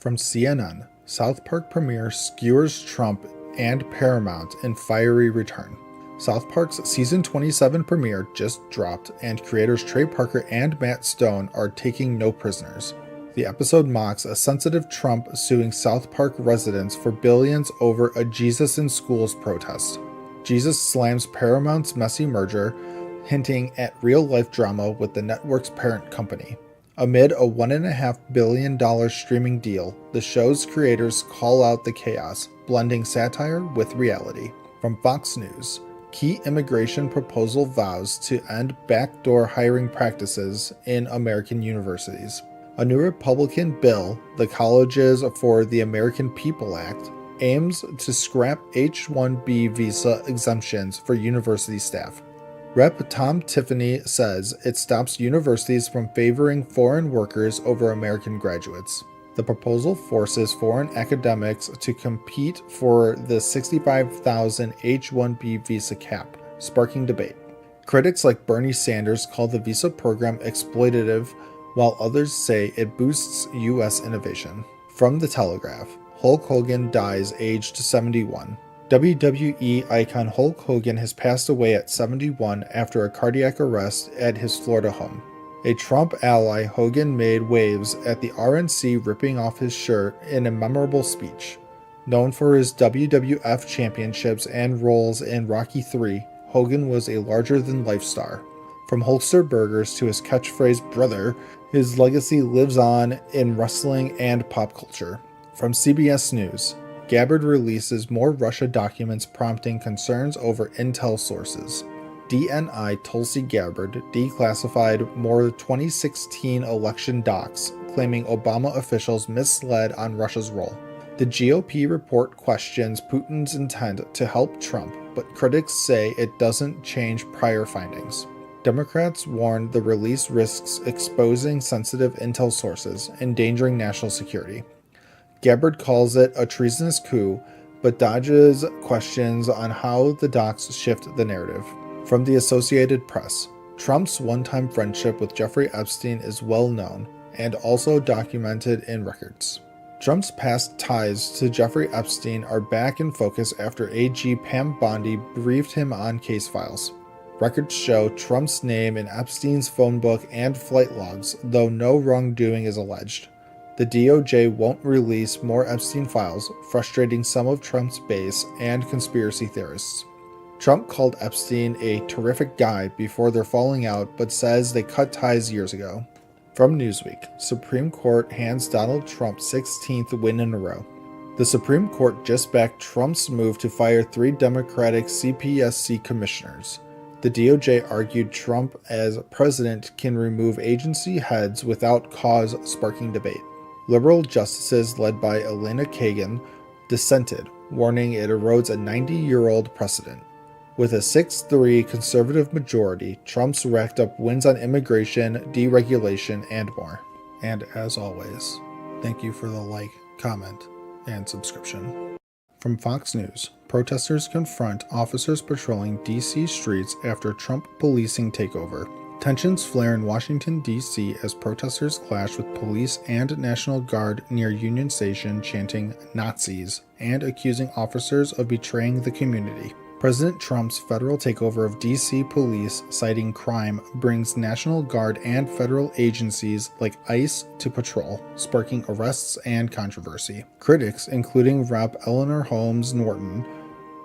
From CNN, South Park premiere skewers Trump and Paramount in fiery return. South Park's season 27 premiere just dropped, and creators Trey Parker and Matt Stone are taking no prisoners. The episode mocks a sensitive Trump suing South Park residents for billions over a Jesus in Schools protest. Jesus slams Paramount's messy merger, hinting at real-life drama with the network's parent company. Amid a $1.5 billion streaming deal, the show's creators call out the chaos, blending satire with reality. From Fox News, key immigration proposal vows to end backdoor hiring practices in American universities. A new Republican bill, the Colleges for the American People Act, aims to scrap H-1B visa exemptions for university staff. Rep. Tom Tiffany says it stops universities from favoring foreign workers over American graduates. The proposal forces foreign academics to compete for the $65,000 H-1B visa cap, sparking debate. Critics like Bernie Sanders call the visa program exploitative, while others say it boosts U.S. innovation. From The Telegraph, Hulk Hogan dies aged 71. WWE icon Hulk Hogan has passed away at 71 after a cardiac arrest at his Florida home. A Trump ally, Hogan made waves at the RNC, ripping off his shirt in a memorable speech. Known for his WWF championships and roles in Rocky III, Hogan was a larger-than-life star. From holster burgers to his catchphrase, "Brother," his legacy lives on in wrestling and pop culture. From CBS News, Gabbard releases more Russia documents prompting concerns over intel sources. DNI Tulsi Gabbard declassified more 2016 election docs, claiming Obama officials misled on Russia's role. The GOP report questions Putin's intent to help Trump, but critics say it doesn't change prior findings. Democrats warn the release risks exposing sensitive intel sources, endangering national security. Gabbard calls it a treasonous coup, but dodges questions on how the docs shift the narrative. From the Associated Press, Trump's one-time friendship with Jeffrey Epstein is well known and also documented in records. Trump's past ties to Jeffrey Epstein are back in focus after AG Pam Bondi briefed him on case files. Records show Trump's name in Epstein's phone book and flight logs, though no wrongdoing is alleged. The DOJ won't release more Epstein files, frustrating some of Trump's base and conspiracy theorists. Trump called Epstein a terrific guy before their falling out, but says they cut ties years ago. From Newsweek, Supreme Court hands Donald Trump 16th win in a row. The Supreme Court just backed Trump's move to fire 3 Democratic CPSC commissioners. The DOJ argued Trump as president can remove agency heads without cause, sparking debate. Liberal justices led by Elena Kagan dissented, warning it erodes a 90-year-old precedent. With a 6-3 conservative majority, Trump's racked up wins on immigration, deregulation, and more. And as always, thank you for the like, comment, and subscription. From Fox News, protesters confront officers patrolling D.C. streets after Trump policing takeover. Tensions flare in Washington, D.C. as protesters clash with police and National Guard near Union Station, chanting "Nazis" and accusing officers of betraying the community. President Trump's federal takeover of D.C. police, citing crime, brings National Guard and federal agencies like ICE to patrol, sparking arrests and controversy. Critics, including Rep. Eleanor Holmes Norton,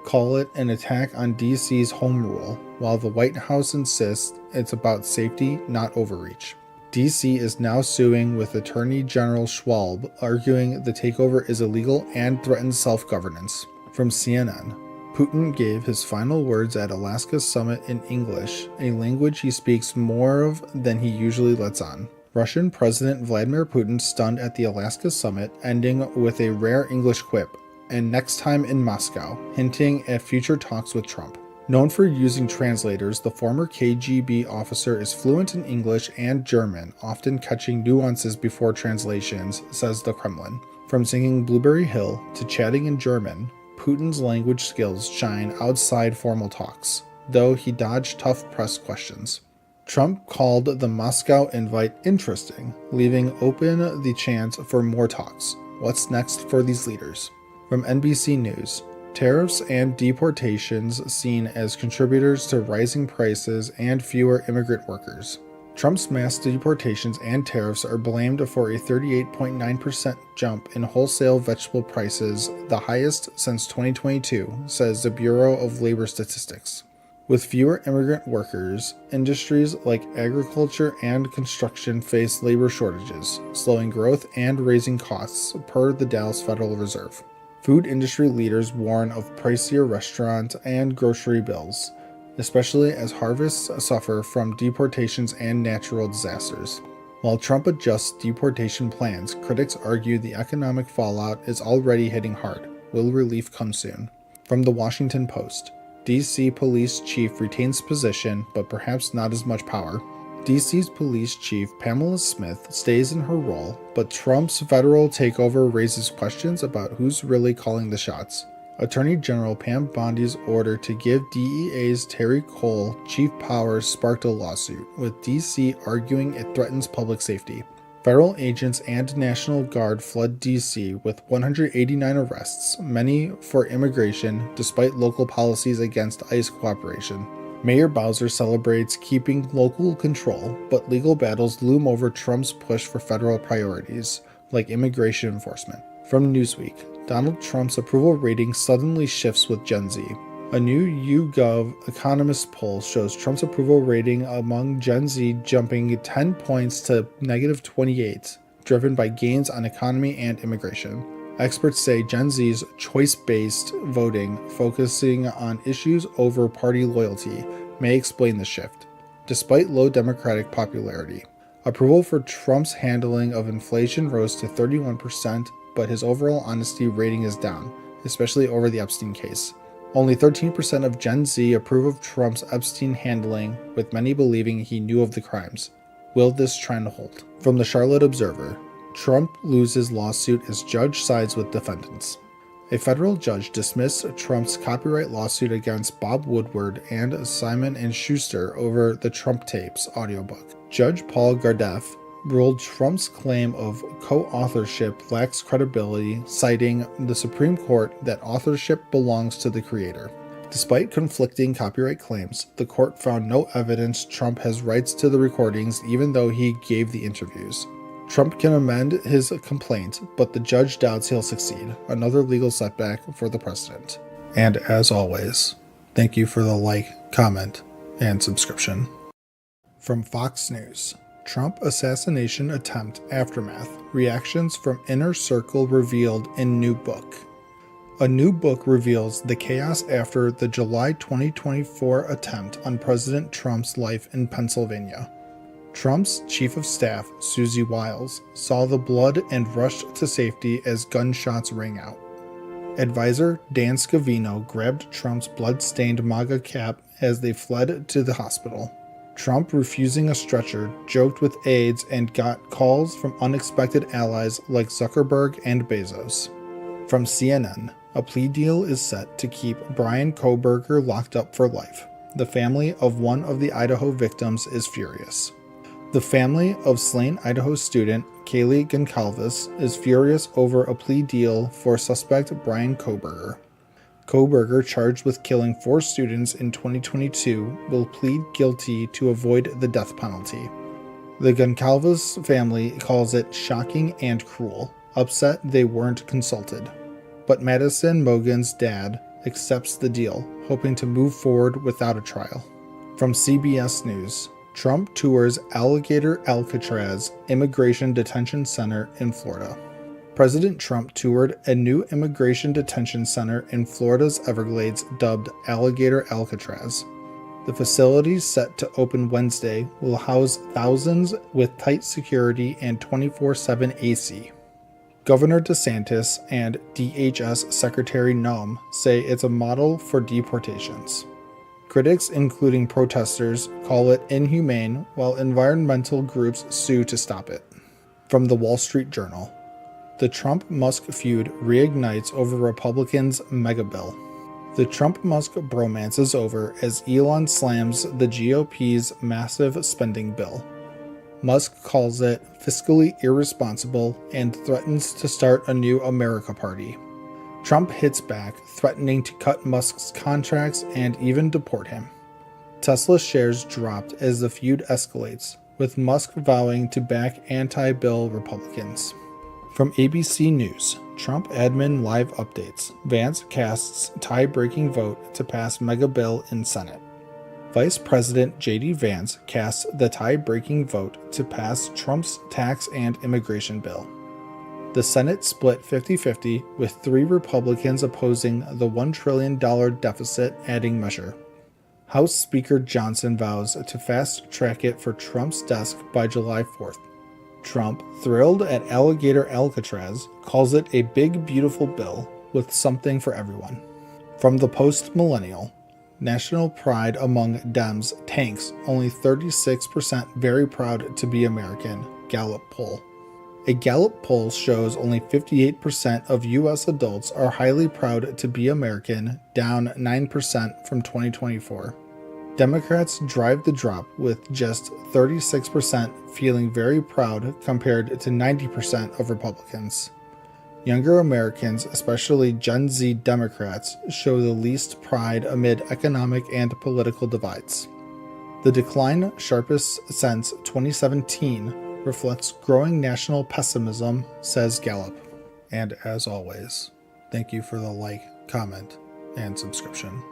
call it an attack on D.C.'s home rule, while the White House insists it's about safety, not overreach. D.C. is now suing with Attorney General Schwab, arguing the takeover is illegal and threatens self-governance. From CNN, Putin gave his final words at Alaska's summit in English, a language he speaks more of than he usually lets on. Russian President Vladimir Putin stunned at the Alaska summit, ending with a rare English quip, "and next time in Moscow," hinting at future talks with Trump. Known for using translators, the former KGB officer is fluent in English and German, often catching nuances before translations, says the Kremlin. From singing Blueberry Hill to chatting in German, Putin's language skills shine outside formal talks, though he dodged tough press questions. Trump called the Moscow invite interesting, leaving open the chance for more talks. What's next for these leaders? From NBC News, tariffs and deportations seen as contributors to rising prices and fewer immigrant workers. Trump's mass deportations and tariffs are blamed for a 38.9% jump in wholesale vegetable prices, the highest since 2022, says the Bureau of Labor Statistics. With fewer immigrant workers, industries like agriculture and construction face labor shortages, slowing growth and raising costs, per the Dallas Federal Reserve. Food industry leaders warn of pricier restaurant and grocery bills, especially as harvests suffer from deportations and natural disasters. While Trump adjusts deportation plans, critics argue the economic fallout is already hitting hard. Will relief come soon? From the Washington Post, D.C. police chief retains position, but perhaps not as much power. D.C.'s police chief Pamela Smith stays in her role, but Trump's federal takeover raises questions about who's really calling the shots. Attorney General Pam Bondi's order to give DEA's Terry Cole chief powers sparked a lawsuit, with D.C. arguing it threatens public safety. Federal agents and National Guard flood D.C. with 189 arrests, many for immigration, despite local policies against ICE cooperation. Mayor Bowser celebrates keeping local control, but legal battles loom over Trump's push for federal priorities, like immigration enforcement. From Newsweek, Donald Trump's approval rating suddenly shifts with Gen Z. A new YouGov Economist poll shows Trump's approval rating among Gen Z jumping 10 points to -28, driven by gains on economy and immigration. Experts say Gen Z's choice-based voting, focusing on issues over party loyalty, may explain the shift. Despite low Democratic popularity, approval for Trump's handling of inflation rose to 31%, but his overall honesty rating is down, especially over the Epstein case. Only 13% of Gen Z approve of Trump's Epstein handling, with many believing he knew of the crimes. Will this trend hold? From the Charlotte Observer, Trump loses lawsuit as judge sides with defendants. A federal judge dismissed Trump's copyright lawsuit against Bob Woodward and Simon & Schuster over the Trump Tapes audiobook. Judge Paul Gardef ruled Trump's claim of co-authorship lacks credibility, citing the Supreme Court that authorship belongs to the creator. Despite conflicting copyright claims, the court found no evidence Trump has rights to the recordings even though he gave the interviews. Trump can amend his complaint, but the judge doubts he'll succeed. Another legal setback for the president. And as always, thank you for the like, comment, and subscription. From Fox News, Trump assassination attempt aftermath. Reactions from Inner Circle revealed in new book. A new book reveals the chaos after the July 2024 attempt on President Trump's life in Pennsylvania. Trump's chief of staff, Susie Wiles, saw the blood and rushed to safety as gunshots rang out. Advisor Dan Scavino grabbed Trump's blood-stained MAGA cap as they fled to the hospital. Trump, refusing a stretcher, joked with aides and got calls from unexpected allies like Zuckerberg and Bezos. From CNN, a plea deal is set to keep Bryan Kohberger locked up for life. The family of one of the Idaho victims is furious. The family of slain Idaho student Kaylee Goncalves is furious over a plea deal for suspect Bryan Kohberger. Kohberger, charged with killing 4 students in 2022, will plead guilty to avoid the death penalty. The Goncalves family calls it shocking and cruel, upset they weren't consulted. But Madison Mogen's dad accepts the deal, hoping to move forward without a trial. From CBS News, Trump tours Alligator Alcatraz Immigration Detention Center in Florida. President Trump toured a new immigration detention center in Florida's Everglades dubbed Alligator Alcatraz. The facility, set to open Wednesday, will house thousands with tight security and 24/7 AC. Governor DeSantis and DHS Secretary Noem say it's a model for deportations. Critics, including protesters, call it inhumane, while environmental groups sue to stop it. From the Wall Street Journal, the Trump-Musk feud reignites over Republicans' mega bill. The Trump-Musk bromance is over as Elon slams the GOP's massive spending bill. Musk calls it fiscally irresponsible and threatens to start a new America party. Trump hits back, threatening to cut Musk's contracts and even deport him. Tesla shares dropped as the feud escalates, with Musk vowing to back anti-bill Republicans. From ABC News, Trump admin live updates. Vance casts tie-breaking vote to pass mega bill in Senate. Vice President J.D. Vance casts the tie-breaking vote to pass Trump's tax and immigration bill. The Senate split 50-50, with 3 Republicans opposing the $1 trillion deficit-adding measure. House Speaker Johnson vows to fast-track it for Trump's desk by July 4th. Trump, thrilled at Alligator Alcatraz, calls it a big, beautiful bill with something for everyone. From the Post-Millennial, national pride among Dems tanks, only 36% very proud to be American, Gallup poll. A Gallup poll shows only 58% of U.S. adults are highly proud to be American, down 9% from 2024. Democrats drive the drop, with just 36% feeling very proud compared to 90% of Republicans. Younger Americans, especially Gen Z Democrats, show the least pride amid economic and political divides. The decline, sharpest since 2017, reflects growing national pessimism, says Gallup. And as always, thank you for the like, comment, and subscription.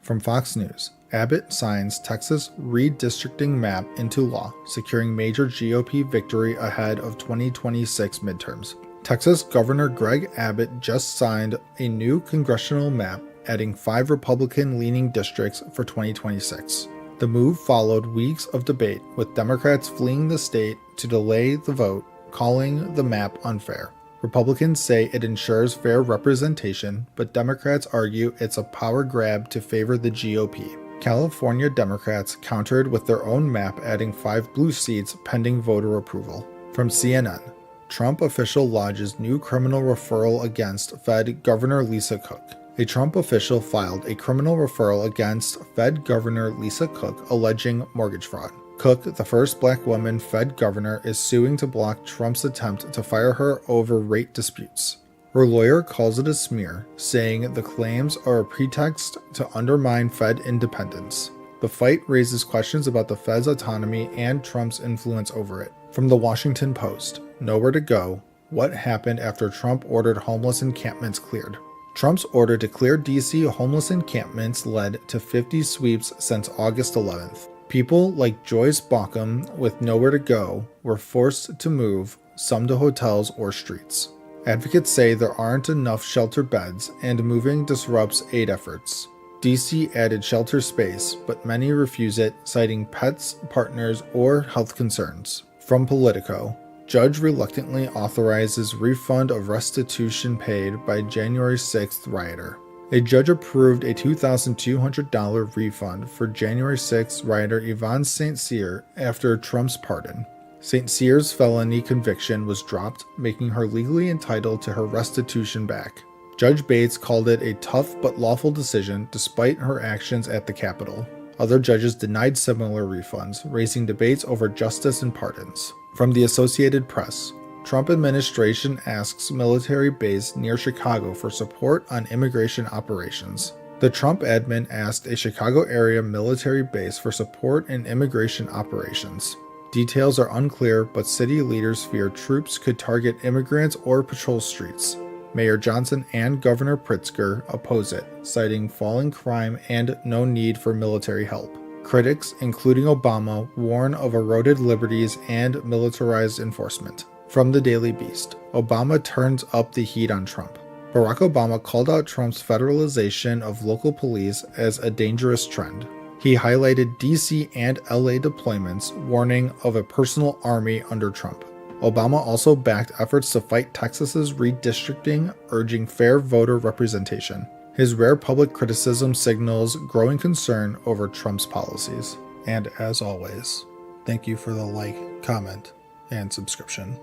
From Fox News, Abbott signs Texas redistricting map into law, securing major GOP victory ahead of 2026 midterms. Texas Governor Greg Abbott just signed a new congressional map, adding 5 Republican-leaning districts for 2026. The move followed weeks of debate, with Democrats fleeing the state to delay the vote, calling the map unfair. Republicans say it ensures fair representation, but Democrats argue it's a power grab to favor the GOP. California Democrats countered with their own map, adding 5 blue seats pending voter approval. From CNN, Trump official lodges new criminal referral against Fed Governor Lisa Cook. A Trump official filed a criminal referral against Fed Governor Lisa Cook alleging mortgage fraud. Cook, the first black woman Fed governor, is suing to block Trump's attempt to fire her over rate disputes. Her lawyer calls it a smear, saying the claims are a pretext to undermine Fed independence. The fight raises questions about the Fed's autonomy and Trump's influence over it. From the Washington Post, nowhere to go. What happened after Trump ordered homeless encampments cleared? Trump's order to clear D.C. homeless encampments led to 50 sweeps since August 11th. People like Joyce Bauckham, with nowhere to go, were forced to move, some to hotels or streets. Advocates say there aren't enough shelter beds and moving disrupts aid efforts. D.C. added shelter space, but many refuse it, citing pets, partners, or health concerns. From Politico, judge reluctantly authorizes refund of restitution paid by January 6th rioter. A judge approved a $2,200 refund for January 6 rioter Yvonne St. Cyr after Trump's pardon. St. Cyr's felony conviction was dropped, making her legally entitled to her restitution back. Judge Bates called it a tough but lawful decision despite her actions at the Capitol. Other judges denied similar refunds, raising debates over justice and pardons. From the Associated Press, Trump administration asks military base near Chicago for support on immigration operations. The Trump admin asked a Chicago area military base for support in immigration operations. Details are unclear, but city leaders fear troops could target immigrants or patrol streets. Mayor Johnson and Governor Pritzker oppose it, citing falling crime and no need for military help. Critics, including Obama, warn of eroded liberties and militarized enforcement. From the Daily Beast, Obama turns up the heat on Trump. Barack Obama called out Trump's federalization of local police as a dangerous trend. He highlighted D.C. and L.A. deployments, warning of a personal army under Trump. Obama also backed efforts to fight Texas's redistricting, urging fair voter representation. His rare public criticism signals growing concern over Trump's policies. And as always, thank you for the like, comment, and subscription.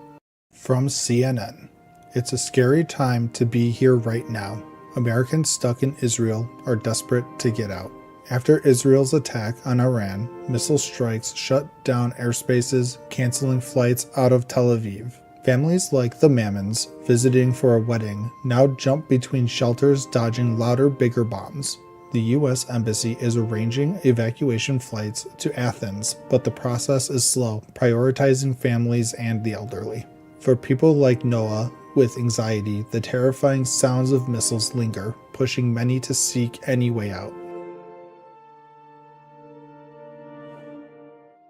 From CNN, it's a scary time to be here right now. Americans stuck in Israel are desperate to get out. After Israel's attack on Iran, missile strikes shut down airspaces, canceling flights out of Tel Aviv. Families like the Mammons, visiting for a wedding, now jump between shelters dodging louder, bigger bombs. The U.S. Embassy is arranging evacuation flights to Athens, but the process is slow, prioritizing families and the elderly. For people like Noah with anxiety, the terrifying sounds of missiles linger, pushing many to seek any way out.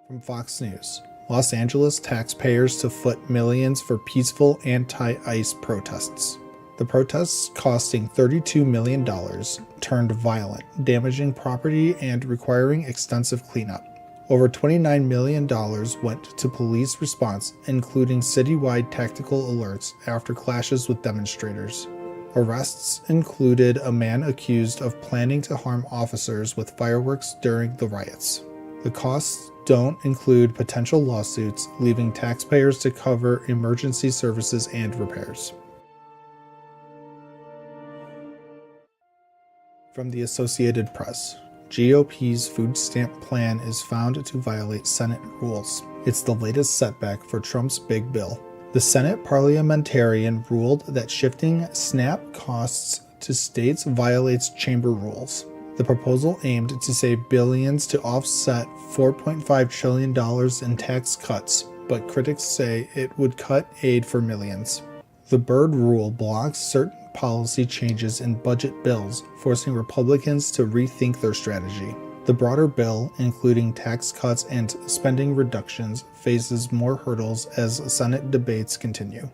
From Fox News, Los Angeles taxpayers to foot millions for peaceful anti-ICE protests. The protests, costing $32 million, turned violent, damaging property and requiring extensive cleanup. Over $29 million went to police response, including citywide tactical alerts after clashes with demonstrators. Arrests included a man accused of planning to harm officers with fireworks during the riots. The costs don't include potential lawsuits, leaving taxpayers to cover emergency services and repairs. From the Associated Press, GOP's food stamp plan is found to violate Senate rules. It's the latest setback for Trump's big bill. The Senate parliamentarian ruled that shifting SNAP costs to states violates chamber rules. The proposal aimed to save billions to offset $4.5 trillion in tax cuts, but critics say it would cut aid for millions. The Byrd rule blocks certain policy changes in budget bills, forcing Republicans to rethink their strategy. The broader bill, including tax cuts and spending reductions, faces more hurdles as Senate debates continue.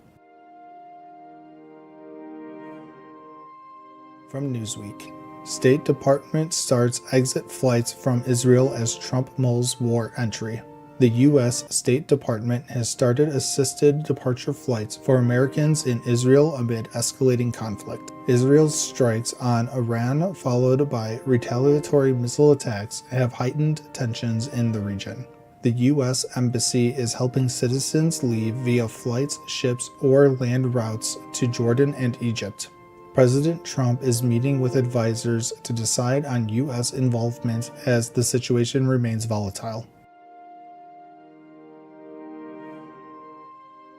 From Newsweek, State Department starts exit flights from Israel as Trump mulls war entry. The U.S. State Department has started assisted departure flights for Americans in Israel amid escalating conflict. Israel's strikes on Iran, followed by retaliatory missile attacks, have heightened tensions in the region. The U.S. Embassy is helping citizens leave via flights, ships, or land routes to Jordan and Egypt. President Trump is meeting with advisors to decide on U.S. involvement as the situation remains volatile.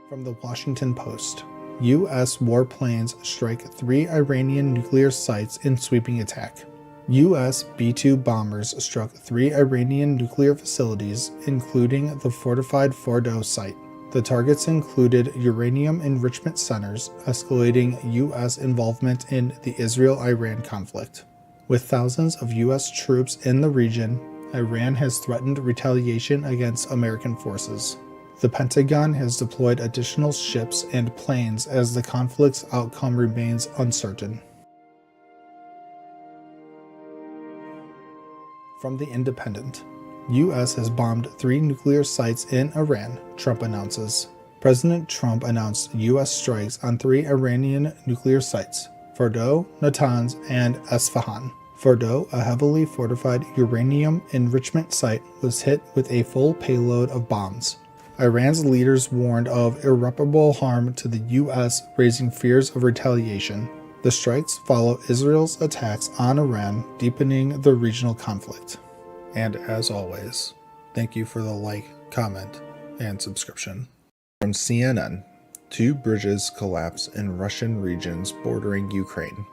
From the Washington Post, U.S. warplanes strike 3 Iranian nuclear sites in sweeping attack. U.S. B-2 bombers struck 3 Iranian nuclear facilities, including the fortified Fordow site. The targets included uranium enrichment centers, escalating U.S. involvement in the Israel-Iran conflict. With thousands of U.S. troops in the region, Iran has threatened retaliation against American forces. The Pentagon has deployed additional ships and planes as the conflict's outcome remains uncertain. From The Independent, U.S. has bombed 3 nuclear sites in Iran, Trump announces. President Trump announced U.S. strikes on 3 Iranian nuclear sites, Fordow, Natanz, and Esfahan. Fordow, a heavily fortified uranium enrichment site, was hit with a full payload of bombs. Iran's leaders warned of irreparable harm to the U.S., raising fears of retaliation. The strikes follow Israel's attacks on Iran, deepening the regional conflict. And as always, thank you for the like, comment, and subscription. From CNN, 2 bridges collapse in Russian regions bordering Ukraine,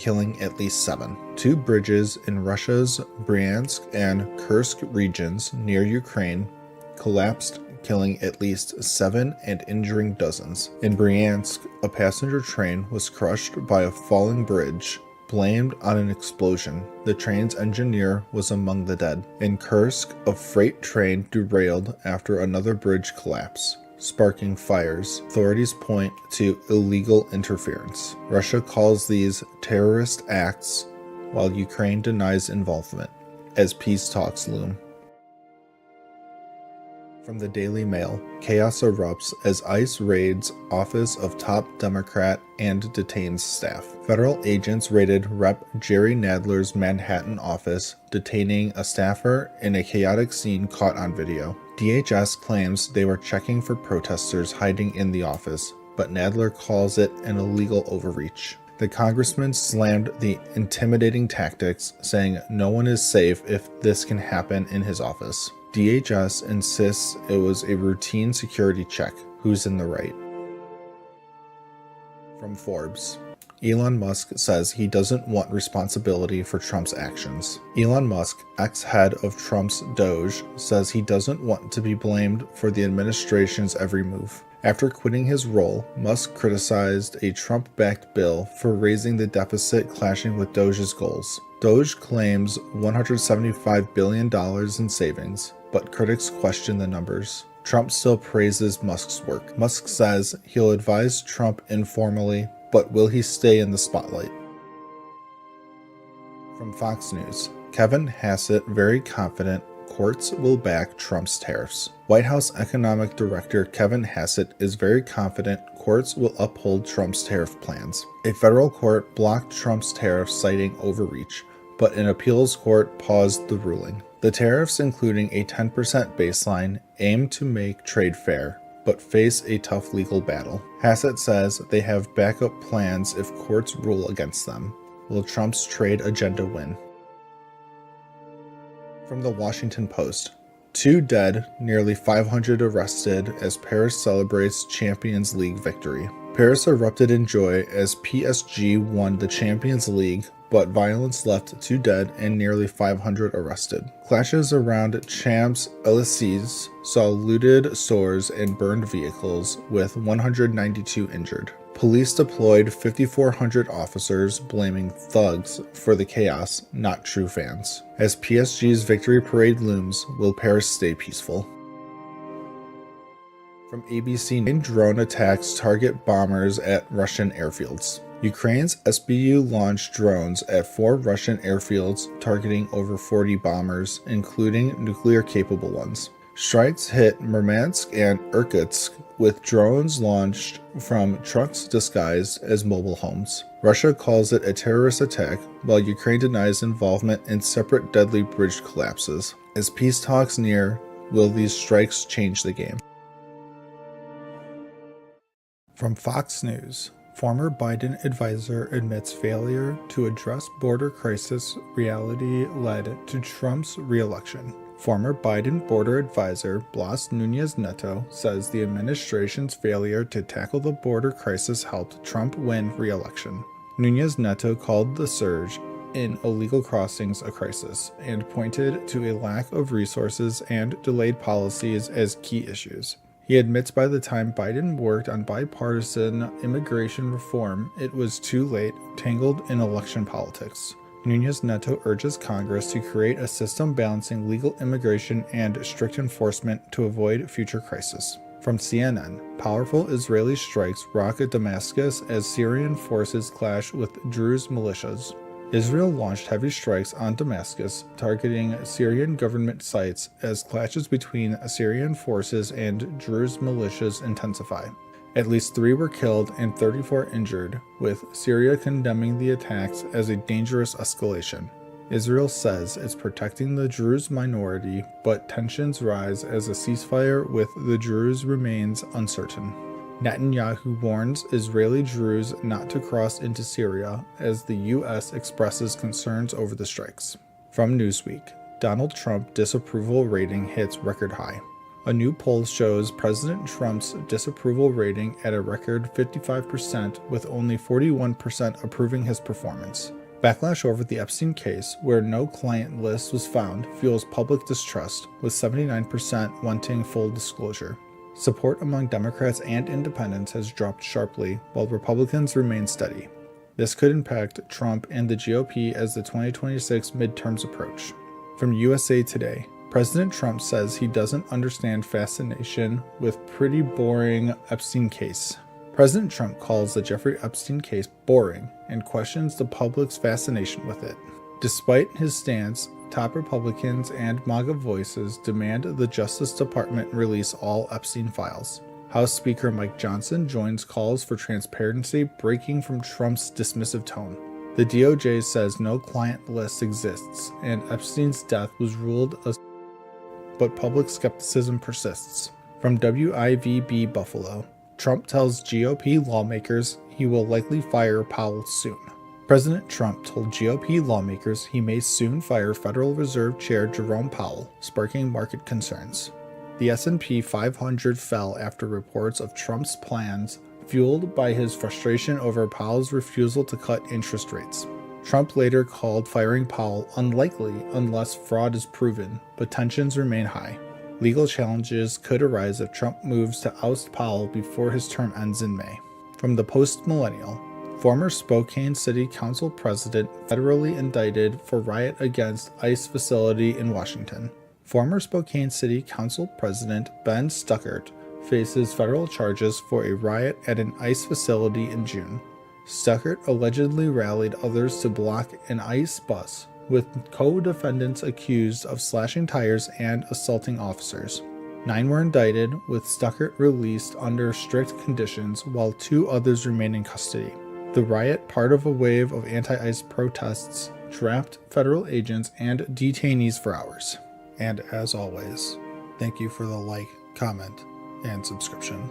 killing at least 7. 2 bridges in Russia's Bryansk and Kursk regions near Ukraine collapsed, killing at least 7 and injuring dozens. In Bryansk, a passenger train was crushed by a falling bridge, blamed on an explosion. The train's engineer was among the dead. In Kursk, a freight train derailed after another bridge collapsed, sparking fires. Authorities point to illegal interference. Russia calls these terrorist acts, while Ukraine denies involvement, as peace talks loom. From the Daily Mail, chaos erupts as ICE raids office of top Democrat and detains staff. Federal agents raided Rep. Jerry Nadler's Manhattan office, detaining a staffer in a chaotic scene caught on video. DHS claims they were checking for protesters hiding in the office, but Nadler calls it an illegal overreach. The congressman slammed the intimidating tactics, saying no one is safe if this can happen in his office. DHS insists it was a routine security check. Who's in the right? From Forbes, Elon Musk says he doesn't want responsibility for Trump's actions. Elon Musk, ex-head of Trump's Doge, says he doesn't want to be blamed for the administration's every move. After quitting his role, Musk criticized a Trump-backed bill for raising the deficit, clashing with Doge's goals. Doge claims $175 billion in savings, but critics question the numbers. Trump still praises Musk's work. Musk says he'll advise Trump informally, but will he stay in the spotlight? From Fox News, Kevin Hassett very confident courts will back Trump's tariffs. White House Economic Director Kevin Hassett is very confident courts will uphold Trump's tariff plans. A federal court blocked Trump's tariffs, citing overreach, but an appeals court paused the ruling. The tariffs, including a 10% baseline, aim to make trade fair, but face a tough legal battle. Hassett says they have backup plans if courts rule against them. Will Trump's trade agenda win? From the Washington Post, 2 dead, nearly 500 arrested as Paris celebrates Champions League victory. Paris erupted in joy as PSG won the Champions League, but violence left 2 dead and nearly 500 arrested. Clashes around Champs-Élysées saw looted stores and burned vehicles, with 192 injured. Police deployed 5,400 officers, blaming thugs for the chaos, not true fans. As PSG's victory parade looms, will Paris stay peaceful? From ABC, drone attacks target bombers at Russian airfields. Ukraine's SBU launched drones at 4 Russian airfields, targeting over 40 bombers, including nuclear-capable ones. Strikes hit Murmansk and Irkutsk with drones launched from trucks disguised as mobile homes. Russia calls it a terrorist attack, while Ukraine denies involvement in separate deadly bridge collapses. As peace talks near, will these strikes change the game? From Fox News, former Biden advisor admits failure to address border crisis reality led to Trump's re-election. Former Biden border advisor Blas Núñez Neto says the administration's failure to tackle the border crisis helped Trump win re-election. Núñez Neto called the surge in illegal crossings a crisis and pointed to a lack of resources and delayed policies as key issues. He admits by the time Biden worked on bipartisan immigration reform, it was too late, tangled in election politics. Núñez Neto urges Congress to create a system balancing legal immigration and strict enforcement to avoid future crises. From CNN, powerful Israeli strikes rock Damascus as Syrian forces clash with Druze militias. Israel launched heavy strikes on Damascus, targeting Syrian government sites as clashes between Syrian forces and Druze militias intensify. At least 3 were killed and 34 injured, with Syria condemning the attacks as a dangerous escalation. Israel says it's protecting the Druze minority, but tensions rise as a ceasefire with the Druze remains uncertain. Netanyahu warns Israeli Druze not to cross into Syria as the U.S. expresses concerns over the strikes. From Newsweek, Donald Trump disapproval rating hits record high. A new poll shows President Trump's disapproval rating at a record 55%, with only 41% approving his performance. Backlash over the Epstein case, where no client list was found, fuels public distrust, with 79% wanting full disclosure. Support among Democrats and independents has dropped sharply, while Republicans remain steady. This could impact Trump and the GOP as the 2026 midterms approach. From USA Today, President Trump says he doesn't understand fascination with pretty boring Epstein case. President Trump calls the Jeffrey Epstein case boring and questions the public's fascination with it. Despite his stance, top Republicans and MAGA voices demand the Justice Department release all Epstein files. House Speaker Mike Johnson joins calls for transparency, breaking from Trump's dismissive tone. The DOJ says no client list exists, and Epstein's death was ruled a but public skepticism persists. From WIVB Buffalo, Trump tells GOP lawmakers he will likely fire Powell soon. President Trump told GOP lawmakers he may soon fire Federal Reserve Chair Jerome Powell, sparking market concerns. The S&P 500 fell after reports of Trump's plans, fueled by his frustration over Powell's refusal to cut interest rates. Trump later called firing Powell unlikely unless fraud is proven, but tensions remain high. Legal challenges could arise if Trump moves to oust Powell before his term ends in May. From the Post-Millennial, former Spokane City Council president federally indicted for riot against ICE facility in Washington. Former Spokane City Council President Ben Stuckert faces federal charges for a riot at an ICE facility in June. Stuckert allegedly rallied others to block an ICE bus, with co-defendants accused of slashing tires and assaulting officers. 9 were indicted, with Stuckert released under strict conditions, while 2 others remain in custody. The riot, part of a wave of anti-ICE protests, trapped federal agents and detainees for hours. And as always, thank you for the like, comment, and subscription.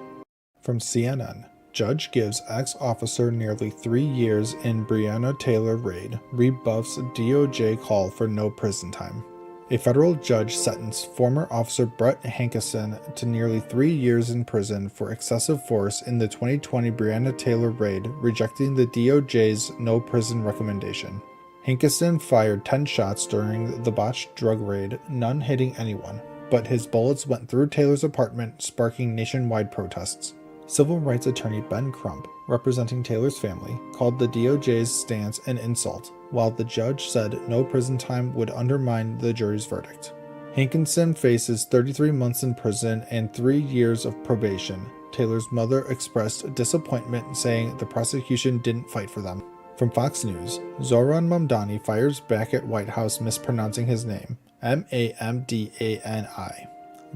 From CNN, Judge gives ex-officer nearly 3 years in Breonna Taylor raid, rebuffs DOJ call for no prison time. A federal judge sentenced former officer Brett Hankison to nearly 3 years in prison for excessive force in the 2020 Breonna Taylor raid, rejecting the DOJ's no prison recommendation. Hankison fired 10 shots during the botched drug raid, none hitting anyone, but his bullets went through Taylor's apartment, sparking nationwide protests. Civil rights attorney Ben Crump, representing Taylor's family, called the DOJ's stance an insult, while the judge said no prison time would undermine the jury's verdict. Hankinson faces 33 months in prison and 3 years of probation. Taylor's mother expressed disappointment, saying the prosecution didn't fight for them. From Fox News, Zohran Mamdani fires back at White House mispronouncing his name, Mamdani.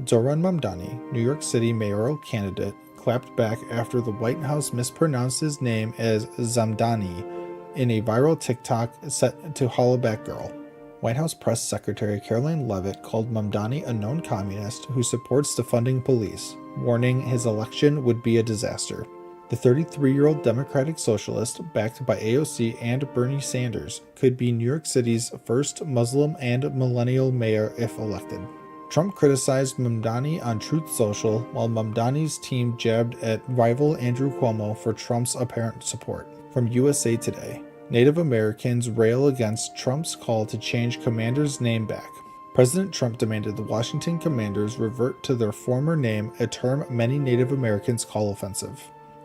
Zohran Mamdani, New York City mayoral candidate, clapped back after the White House mispronounced his name as Zamdani in a viral TikTok set to Hollaback Girl. White House Press Secretary Caroline Leavitt called Mamdani a known communist who supports defunding police, warning his election would be a disaster. The 33-year-old Democratic Socialist, backed by AOC and Bernie Sanders, could be New York City's first Muslim and millennial mayor if elected. Trump criticized Mamdani on Truth Social, while Mamdani's team jabbed at rival Andrew Cuomo for Trump's apparent support. From USA Today, Native Americans rail against Trump's call to change Commander's name back. President Trump demanded the Washington Commanders revert to their former name, a term many Native Americans call offensive,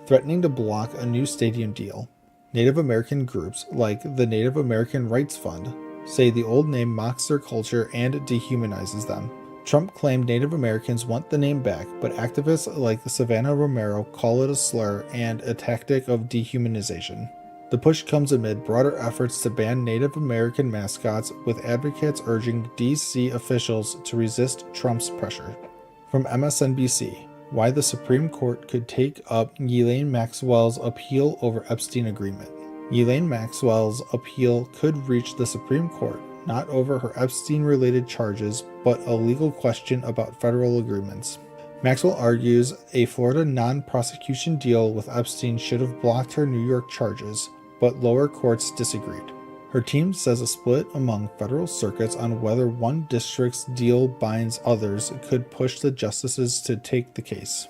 threatening to block a new stadium deal. Native American groups, like the Native American Rights Fund, say the old name mocks their culture and dehumanizes them. Trump claimed Native Americans want the name back, but activists like Savannah Romero call it a slur and a tactic of dehumanization. The push comes amid broader efforts to ban Native American mascots, with advocates urging D.C. officials to resist Trump's pressure. From MSNBC, why the Supreme Court could take up Ghislaine Maxwell's appeal over Epstein agreement. Ghislaine Maxwell's appeal could reach the Supreme Court, not over her Epstein-related charges, but a legal question about federal agreements. Maxwell argues a Florida non-prosecution deal with Epstein should have blocked her New York charges, but lower courts disagreed. Her team says a split among federal circuits on whether one district's deal binds others could push the justices to take the case.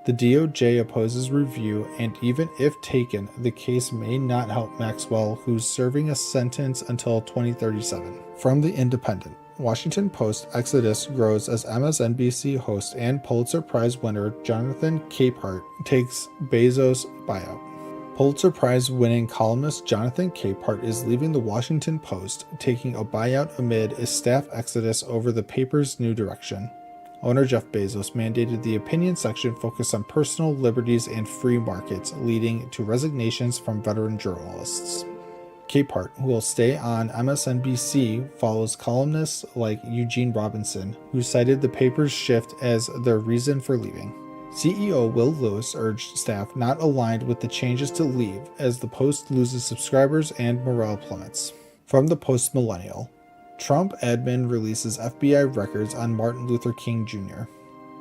The DOJ opposes review, and even if taken, the case may not help Maxwell, who's serving a sentence until 2037. From The Independent, Washington Post exodus grows as MSNBC host and Pulitzer Prize winner Jonathan Capehart takes Bezos' buyout. Pulitzer Prize-winning columnist Jonathan Capehart is leaving the Washington Post, taking a buyout amid a staff exodus over the paper's new direction. Owner Jeff Bezos mandated the opinion section focus on personal liberties and free markets, leading to resignations from veteran journalists. Capehart, who will stay on MSNBC, follows columnists like Eugene Robinson, who cited the paper's shift as their reason for leaving. CEO Will Lewis urged staff not aligned with the changes to leave, as the Post loses subscribers and morale plummets. From the Post Millennial, Trump admin releases FBI records on Martin Luther King Jr.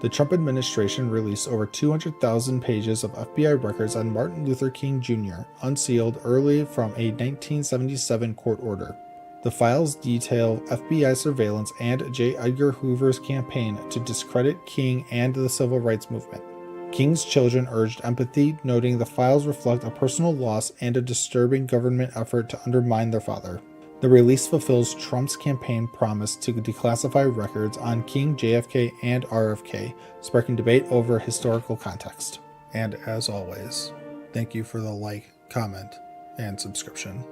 The Trump administration released over 200,000 pages of FBI records on Martin Luther King Jr., unsealed early from a 1977 court order. The files detail FBI surveillance and J. Edgar Hoover's campaign to discredit King and the civil rights movement. King's children urged empathy, noting the files reflect a personal loss and a disturbing government effort to undermine their father. The release fulfills Trump's campaign promise to declassify records on King, JFK, and RFK, sparking debate over historical context. And as always, thank you for the like, comment, and subscription.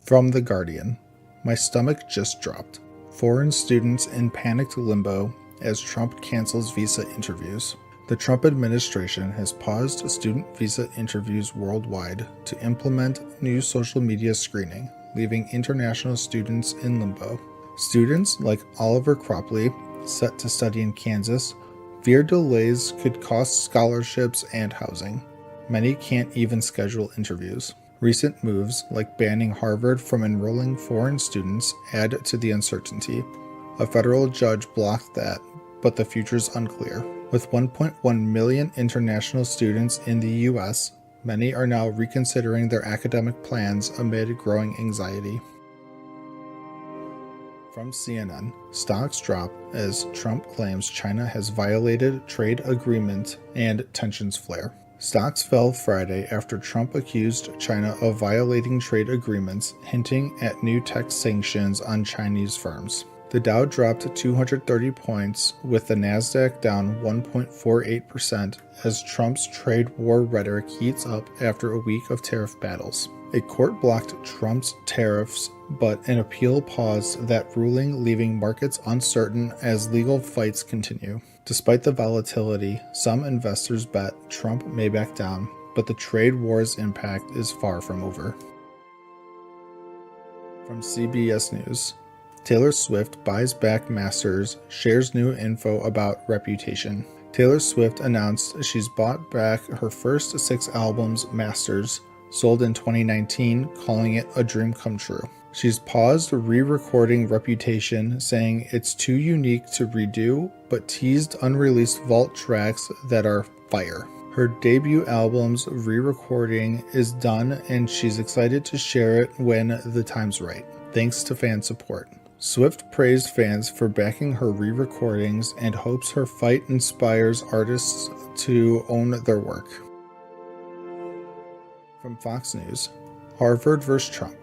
From The Guardian, my stomach just dropped. Foreign students in panicked limbo as Trump cancels visa interviews. The Trump administration has paused student visa interviews worldwide to implement new social media screening, leaving international students in limbo. Students like Oliver Cropley, set to study in Kansas, fear delays could cost scholarships and housing. Many can't even schedule interviews. Recent moves, like banning Harvard from enrolling foreign students, add to the uncertainty. A federal judge blocked that, but the future's unclear. With 1.1 million international students in the U.S., many are now reconsidering their academic plans amid growing anxiety. From CNN, stocks drop as Trump claims China has violated trade agreement and tensions flare. Stocks fell Friday after Trump accused China of violating trade agreements, hinting at new tax sanctions on Chinese firms. The Dow dropped 230 points, with the Nasdaq down 1.48% as Trump's trade war rhetoric heats up after a week of tariff battles. A court blocked Trump's tariffs, but an appeal paused that ruling, leaving markets uncertain as legal fights continue. Despite the volatility, some investors bet Trump may back down, but the trade war's impact is far from over. From CBS News, Taylor Swift buys back Masters, shares new info about Reputation. Taylor Swift announced she's bought back her first 6 albums, Masters, sold in 2019, calling it a dream come true. She's paused re-recording Reputation, saying it's too unique to redo, but teased unreleased vault tracks that are fire. Her debut album's re-recording is done and she's excited to share it when the time's right, thanks to fan support. Swift praised fans for backing her re-recordings and hopes her fight inspires artists to own their work. From Fox News, Harvard vs. Trump.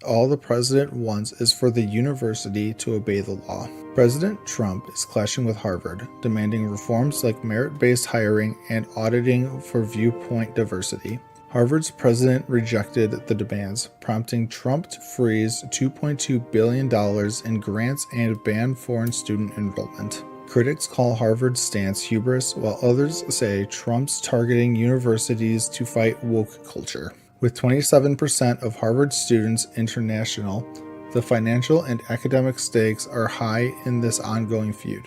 All the president wants is for the university to obey the law. President Trump is clashing with Harvard, demanding reforms like merit-based hiring and auditing for viewpoint diversity. Harvard's president rejected the demands, prompting Trump to freeze $2.2 billion in grants and ban foreign student enrollment. Critics call Harvard's stance hubris, while others say Trump's targeting universities to fight woke culture. With 27% of Harvard students international, the financial and academic stakes are high in this ongoing feud.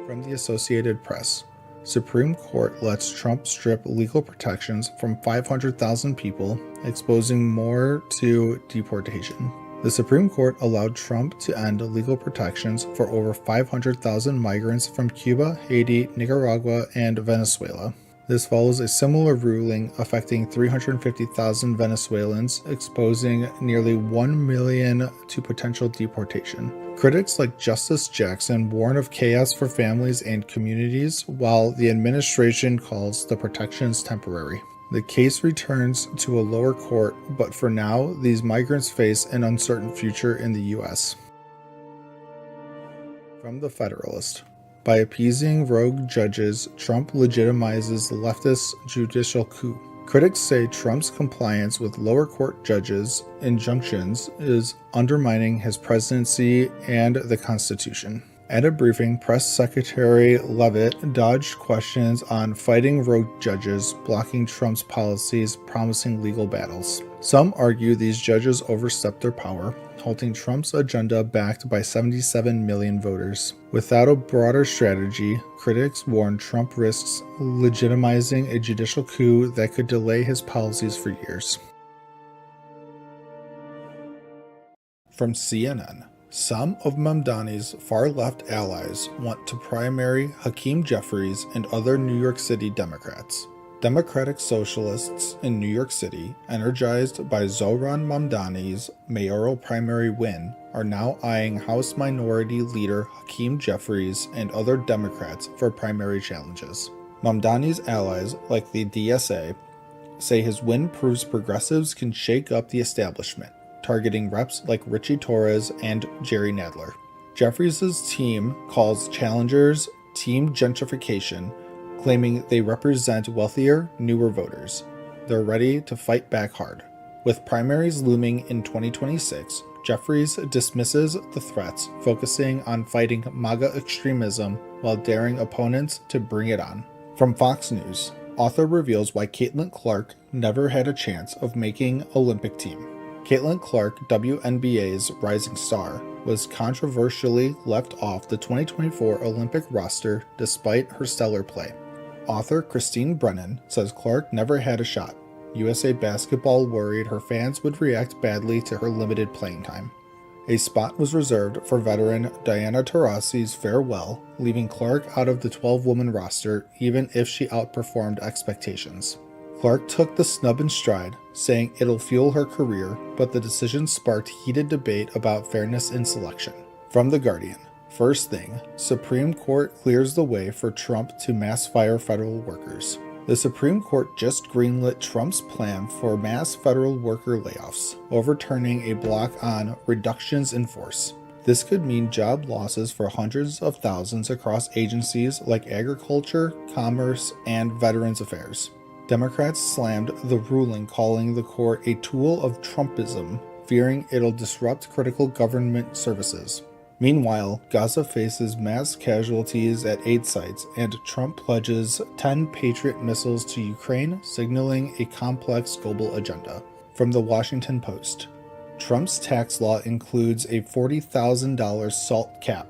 From the Associated Press, Supreme Court lets Trump strip legal protections from 500,000 people, exposing more to deportation. The Supreme Court allowed Trump to end legal protections for over 500,000 migrants from Cuba, Haiti, Nicaragua, and Venezuela. This follows a similar ruling affecting 350,000 Venezuelans, exposing nearly 1 million to potential deportation. Critics like Justice Jackson warn of chaos for families and communities, while the administration calls the protections temporary. The case returns to a lower court, but for now, these migrants face an uncertain future in the U.S. From The Federalist. By appeasing rogue judges, Trump legitimizes leftist judicial coup. Critics say Trump's compliance with lower court judges' injunctions is undermining his presidency and the Constitution. At a briefing, Press Secretary Leavitt dodged questions on fighting rogue judges, blocking Trump's policies, promising legal battles. Some argue these judges overstepped their power, halting Trump's agenda backed by 77 million voters. Without a broader strategy, critics warn Trump risks legitimizing a judicial coup that could delay his policies for years. From CNN. Some of Mamdani's far-left allies want to primary Hakeem Jeffries and other New York City Democrats. Democratic Socialists in New York City, energized by Zohran Mamdani's mayoral primary win, are now eyeing House Minority Leader Hakeem Jeffries and other Democrats for primary challenges. Mamdani's allies, like the DSA, say his win proves progressives can shake up the establishment, targeting reps like Richie Torres and Jerry Nadler. Jeffries' team calls challengers team gentrification, claiming they represent wealthier, newer voters. They're ready to fight back hard. With primaries looming in 2026, Jeffries dismisses the threats, focusing on fighting MAGA extremism while daring opponents to bring it on. From Fox News, author reveals why Caitlin Clark never had a chance of making Olympic team. Caitlin Clark, WNBA's rising star, was controversially left off the 2024 Olympic roster despite her stellar play. Author Christine Brennan says Clark never had a shot. USA Basketball worried her fans would react badly to her limited playing time. A spot was reserved for veteran Diana Taurasi's farewell, leaving Clark out of the 12-woman roster even if she outperformed expectations. Clark took the snub in stride, saying it'll fuel her career, but the decision sparked heated debate about fairness in selection. From The Guardian, first thing, Supreme Court clears the way for Trump to mass fire federal workers. The Supreme Court just greenlit Trump's plan for mass federal worker layoffs, overturning a block on reductions in force. This could mean job losses for hundreds of thousands across agencies like Agriculture, Commerce, and Veterans Affairs. Democrats slammed the ruling, calling the court a tool of Trumpism, fearing it'll disrupt critical government services. Meanwhile, Gaza faces mass casualties at aid sites, and Trump pledges 10 Patriot missiles to Ukraine, signaling a complex global agenda. From The Washington Post, Trump's tax law includes a $40,000 SALT cap.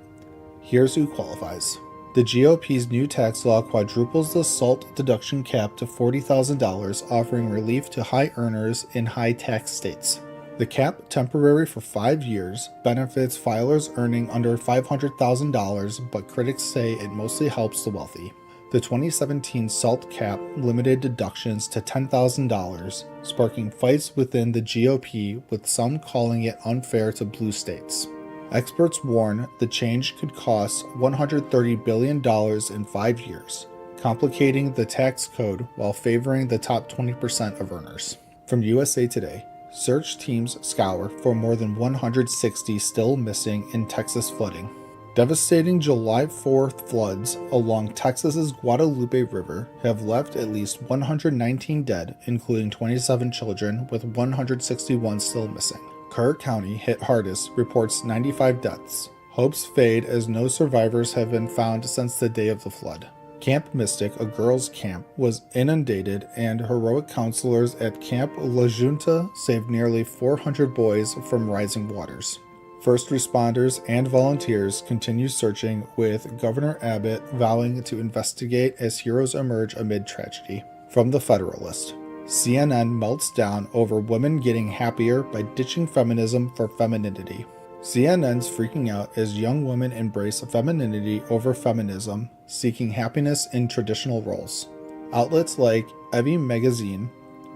Here's who qualifies. The GOP's new tax law quadruples the SALT deduction cap to $40,000, offering relief to high earners in high-tax states. The cap, temporary for 5 years, benefits filers earning under $500,000, but critics say it mostly helps the wealthy. The 2017 SALT cap limited deductions to $10,000, sparking fights within the GOP, with some calling it unfair to blue states. Experts warn the change could cost $130 billion in 5 years, complicating the tax code while favoring the top 20% of earners. From USA Today, search teams scour for more than 160 still missing in Texas flooding. Devastating July 4th floods along Texas's Guadalupe River have left at least 119 dead, including 27 children, with 161 still missing. Kerr County, hit hardest, reports 95 deaths. Hopes fade as no survivors have been found since the day of the flood. Camp Mystic, a girls' camp, was inundated, and heroic counselors at Camp La Junta saved nearly 400 boys from rising waters. First responders and volunteers continue searching, with Governor Abbott vowing to investigate as heroes emerge amid tragedy. From The Federalist, CNN melts down over women getting happier by ditching feminism for femininity. CNN's freaking out as young women embrace femininity over feminism, seeking happiness in traditional roles. Outlets like Evie Magazine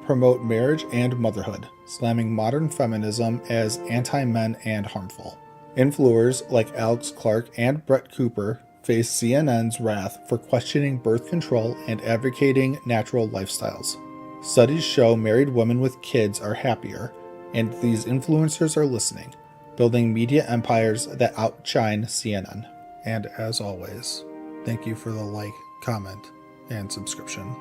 promote marriage and motherhood, slamming modern feminism as anti-men and harmful. Influencers like Alex Clark and Brett Cooper face CNN's wrath for questioning birth control and advocating natural lifestyles. Studies show married women with kids are happier, and these influencers are listening, building media empires that outshine CNN. And as always, thank you for the like, comment, and subscription.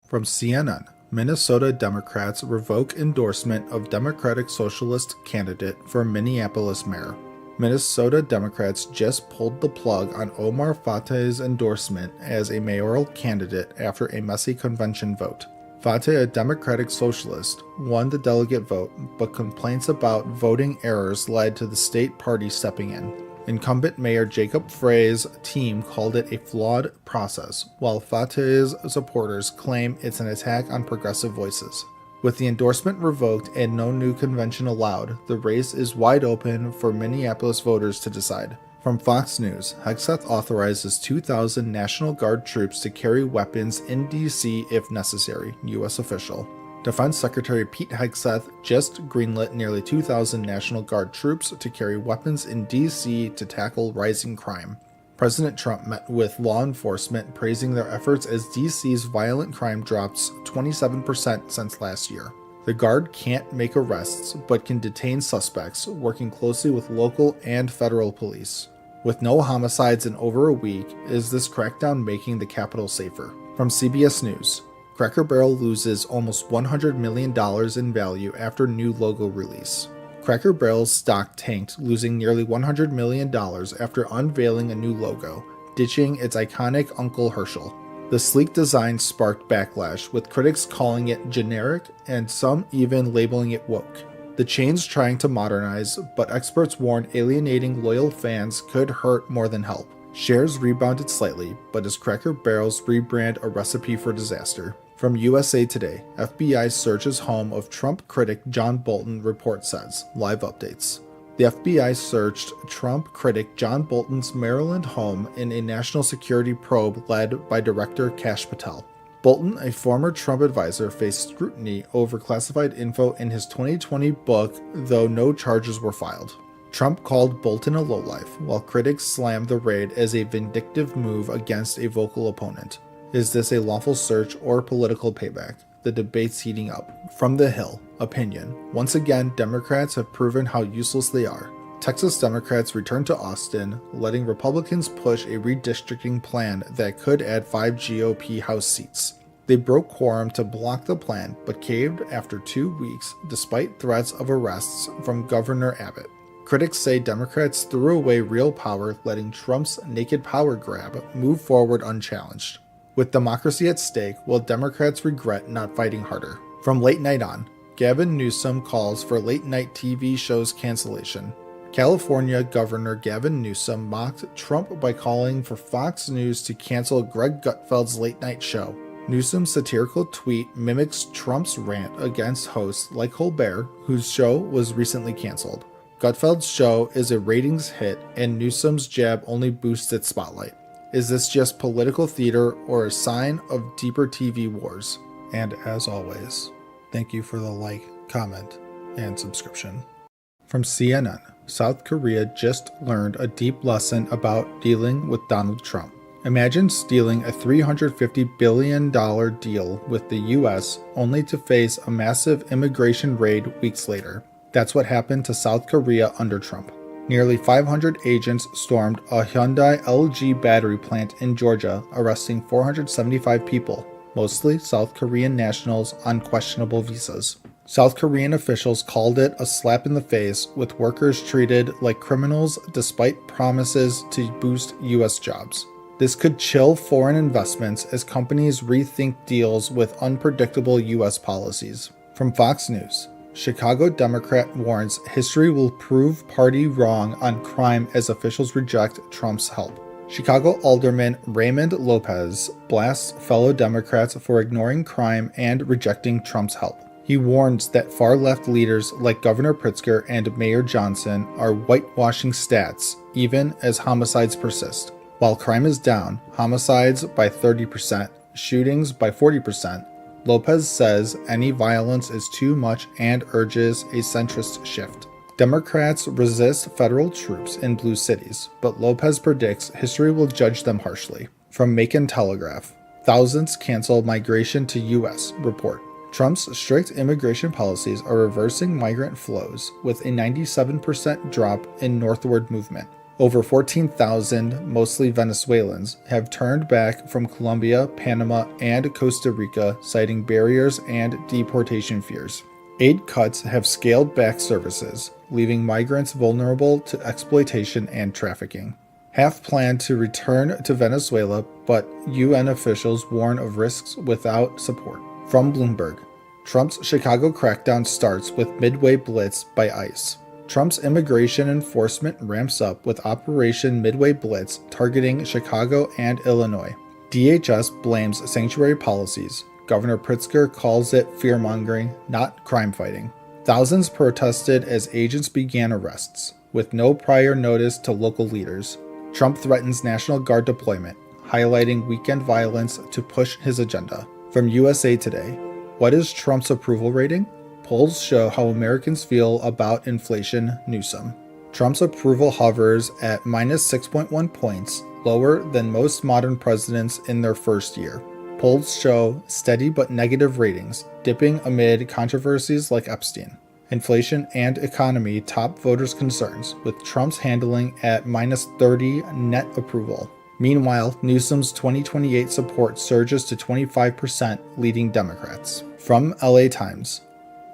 From CNN, Minnesota Democrats revoke endorsement of Democratic Socialist candidate for Minneapolis mayor. Minnesota Democrats just pulled the plug on Omar Fateh's endorsement as a mayoral candidate after a messy convention vote. Fateh, a Democratic Socialist, won the delegate vote, but complaints about voting errors led to the state party stepping in. Incumbent Mayor Jacob Frey's team called it a flawed process, while Fateh's supporters claim it's an attack on progressive voices. With the endorsement revoked and no new convention allowed, the race is wide open for Minneapolis voters to decide. From Fox News, Hegseth authorizes 2,000 National Guard troops to carry weapons in D.C. if necessary, U.S. official. Defense Secretary Pete Hegseth just greenlit nearly 2,000 National Guard troops to carry weapons in D.C. to tackle rising crime. President Trump met with law enforcement, praising their efforts as D.C.'s violent crime drops 27% since last year. The Guard can't make arrests, but can detain suspects, working closely with local and federal police. With no homicides in over a week, is this crackdown making the Capitol safer? From CBS News, Cracker Barrel loses almost $100 million in value after new logo release. Cracker Barrel's stock tanked, losing nearly $100 million after unveiling a new logo, ditching its iconic Uncle Herschel. The sleek design sparked backlash, with critics calling it generic and some even labeling it woke. The chain's trying to modernize, but experts warn alienating loyal fans could hurt more than help. Shares rebounded slightly, but is Cracker Barrel's rebrand a recipe for disaster? From USA Today, FBI searches home of Trump critic John Bolton, report says. Live updates. The FBI searched Trump critic John Bolton's Maryland home in a national security probe led by Director Kash Patel. Bolton, a former Trump advisor, faced scrutiny over classified info in his 2020 book, though no charges were filed. Trump called Bolton a lowlife, while critics slammed the raid as a vindictive move against a vocal opponent. Is this a lawful search or political payback? The debate's heating up. From the Hill, opinion. Once again, Democrats have proven how useless they are. Texas Democrats returned to Austin, letting Republicans push a redistricting plan that could add 5 GOP House seats. They broke quorum to block the plan, but caved after 2 weeks despite threats of arrests from Governor Abbott. Critics say Democrats threw away real power, letting Trump's naked power grab move forward unchallenged. With democracy at stake, will Democrats regret not fighting harder? From late night on, Gavin Newsom calls for late-night TV shows cancellation. California Governor Gavin Newsom mocked Trump by calling for Fox News to cancel Greg Gutfeld's late-night show. Newsom's satirical tweet mimics Trump's rant against hosts like Colbert, whose show was recently canceled. Gutfeld's show is a ratings hit, and Newsom's jab only boosts its spotlight. Is this just political theater or a sign of deeper TV wars? And as always, thank you for the like, comment, and subscription. From CNN, South Korea just learned a deep lesson about dealing with Donald Trump. Imagine stealing a $350 billion deal with the US only to face a massive immigration raid weeks later. That's what happened to South Korea under Trump. Nearly 500 agents stormed a Hyundai LG battery plant in Georgia, arresting 475 people, mostly South Korean nationals on questionable visas. South Korean officials called it a slap in the face, with workers treated like criminals despite promises to boost U.S. jobs. This could chill foreign investments as companies rethink deals with unpredictable U.S. policies. From Fox News, Chicago Democrat warns history will prove party wrong on crime as officials reject Trump's help. Chicago Alderman Raymond Lopez blasts fellow Democrats for ignoring crime and rejecting Trump's help. He warns that far-left leaders like Governor Pritzker and Mayor Johnson are whitewashing stats, even as homicides persist. While crime is down, homicides by 30%, shootings by 40%, Lopez says any violence is too much and urges a centrist shift. Democrats resist federal troops in blue cities, but Lopez predicts history will judge them harshly. From Macon Telegraph, thousands cancel migration to U.S. report. Trump's strict immigration policies are reversing migrant flows, with a 97% drop in northward movement. Over 14,000, mostly Venezuelans, have turned back from Colombia, Panama, and Costa Rica, citing barriers and deportation fears. Aid cuts have scaled back services, leaving migrants vulnerable to exploitation and trafficking. Half plan to return to Venezuela, but UN officials warn of risks without support. From Bloomberg, Trump's Chicago crackdown starts with Midway Blitz by ICE. Trump's immigration enforcement ramps up with Operation Midway Blitz targeting Chicago and Illinois. DHS blames sanctuary policies. Governor Pritzker calls it fear-mongering, not crime-fighting. Thousands protested as agents began arrests, with no prior notice to local leaders. Trump threatens National Guard deployment, highlighting weekend violence to push his agenda. From USA Today, what is Trump's approval rating? Polls show how Americans feel about inflation. Newsom. Trump's approval hovers at minus 6.1 points, lower than most modern presidents in their first year. Polls show steady but negative ratings, dipping amid controversies like Epstein. Inflation and economy top voters' concerns, with Trump's handling at minus 30 net approval. Meanwhile, Newsom's 2028 support surges to 25%, leading Democrats. From LA Times,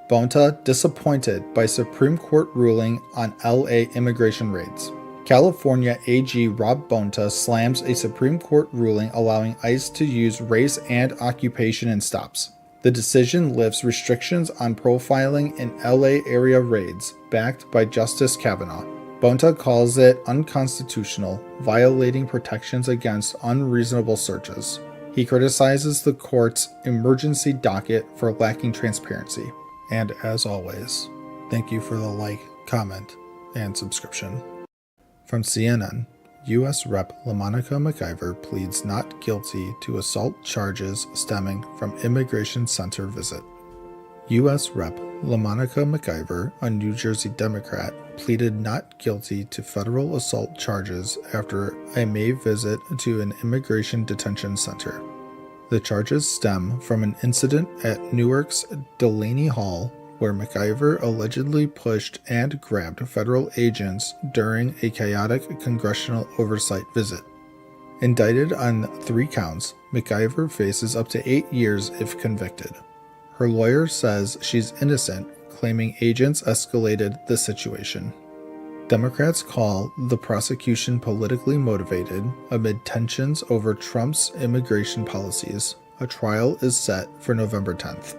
Bonta disappointed by Supreme Court ruling on LA immigration raids. California AG Rob Bonta slams a Supreme Court ruling allowing ICE to use race and occupation in stops. The decision lifts restrictions on profiling in LA area raids, backed by Justice Kavanaugh. Bonta calls it unconstitutional, violating protections against unreasonable searches. He criticizes the court's emergency docket for lacking transparency. And as always, thank you for the like, comment, and subscription. From CNN, U.S. Rep. LaMonica McIver pleads not guilty to assault charges stemming from immigration center visit. U.S. Rep. LaMonica McIver, a New Jersey Democrat, pleaded not guilty to federal assault charges after a May visit to an immigration detention center. The charges stem from an incident at Newark's Delaney Hall where McIver allegedly pushed and grabbed federal agents during a chaotic congressional oversight visit. Indicted on 3 counts, McIver faces up to 8 years if convicted. Her lawyer says she's innocent, claiming agents escalated the situation. Democrats call the prosecution politically motivated amid tensions over Trump's immigration policies. A trial is set for November 10th.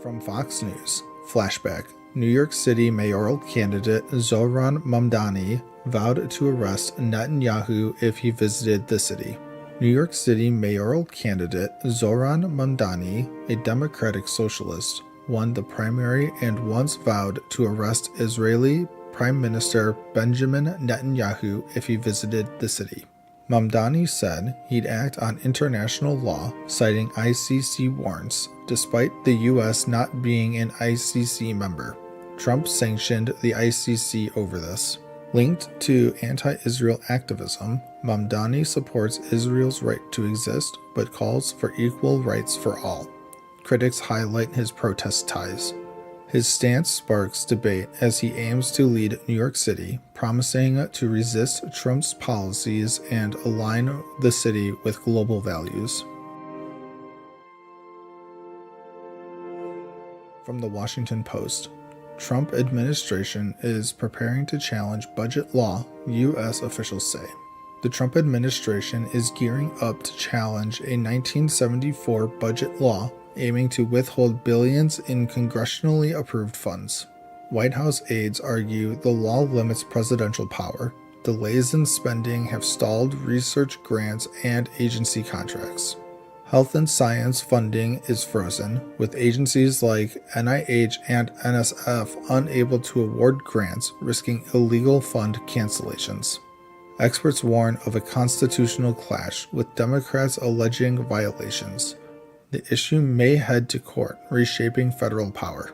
From Fox News, flashback. New York City mayoral candidate Zohran Mamdani vowed to arrest Netanyahu if he visited the city. New York City mayoral candidate Zohran Mamdani, a Democratic socialist, won the primary and once vowed to arrest Israeli Prime Minister Benjamin Netanyahu if he visited the city. Mamdani said he'd act on international law, citing ICC warrants, despite the U.S. not being an ICC member. Trump sanctioned the ICC over this. Linked to anti-Israel activism, Mamdani supports Israel's right to exist, but calls for equal rights for all. Critics highlight his protest ties. His stance sparks debate as he aims to lead New York City, promising to resist Trump's policies and align the city with global values. From the Washington Post, Trump administration is preparing to challenge budget law, U.S. officials say. The Trump administration is gearing up to challenge a 1974 budget law aiming to withhold billions in congressionally approved funds. White House aides argue the law limits presidential power. Delays in spending have stalled research grants and agency contracts. Health and science funding is frozen, with agencies like NIH and NSF unable to award grants, risking illegal fund cancellations. Experts warn of a constitutional clash, with Democrats alleging violations. The issue may head to court, reshaping federal power.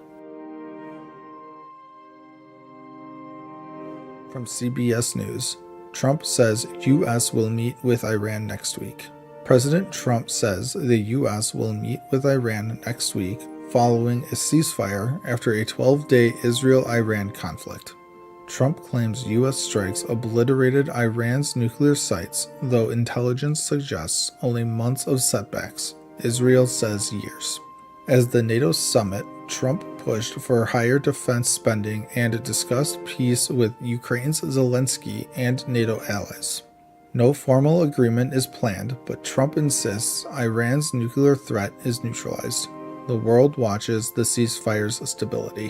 From CBS News, Trump says U.S. will meet with Iran next week. President Trump says the U.S. will meet with Iran next week following a ceasefire after a 12-day Israel-Iran conflict. Trump claims U.S. strikes obliterated Iran's nuclear sites, though intelligence suggests only months of setbacks. Israel says years. As the NATO summit, Trump pushed for higher defense spending and discussed peace with Ukraine's Zelensky and NATO allies. No formal agreement is planned, but Trump insists Iran's nuclear threat is neutralized. The world watches the ceasefire's stability.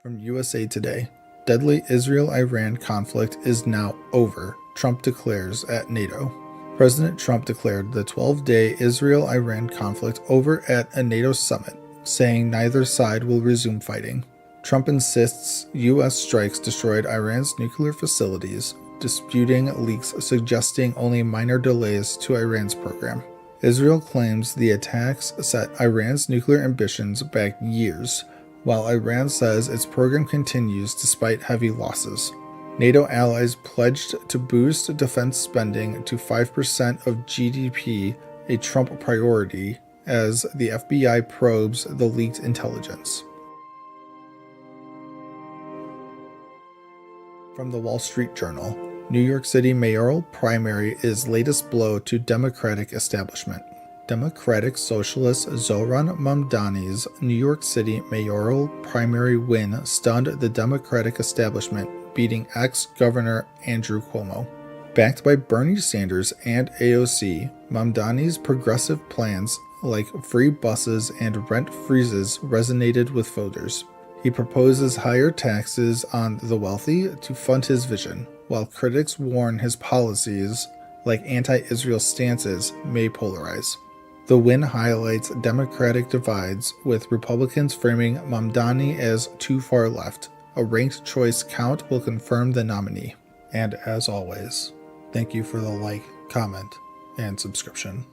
From USA Today, deadly Israel-Iran conflict is now over, Trump declares at NATO. President Trump declared the 12-day Israel-Iran conflict over at a NATO summit, saying neither side will resume fighting. Trump insists U.S. strikes destroyed Iran's nuclear facilities, disputing leaks suggesting only minor delays to Iran's program. Israel claims the attacks set Iran's nuclear ambitions back years, while Iran says its program continues despite heavy losses. NATO allies pledged to boost defense spending to 5% of GDP, a Trump priority, as the FBI probes the leaked intelligence. From the Wall Street Journal, New York City mayoral primary is latest blow to Democratic establishment. Democratic Socialist Zohran Mamdani's New York City mayoral primary win stunned the Democratic establishment, beating ex-Governor Andrew Cuomo. Backed by Bernie Sanders and AOC, Mamdani's progressive plans like free buses and rent freezes resonated with voters. He proposes higher taxes on the wealthy to fund his vision, while critics warn his policies, like anti-Israel stances, may polarize. The win highlights Democratic divides, with Republicans framing Mamdani as too far left. A ranked choice count will confirm the nominee. And as always, thank you for the like, comment, and subscription.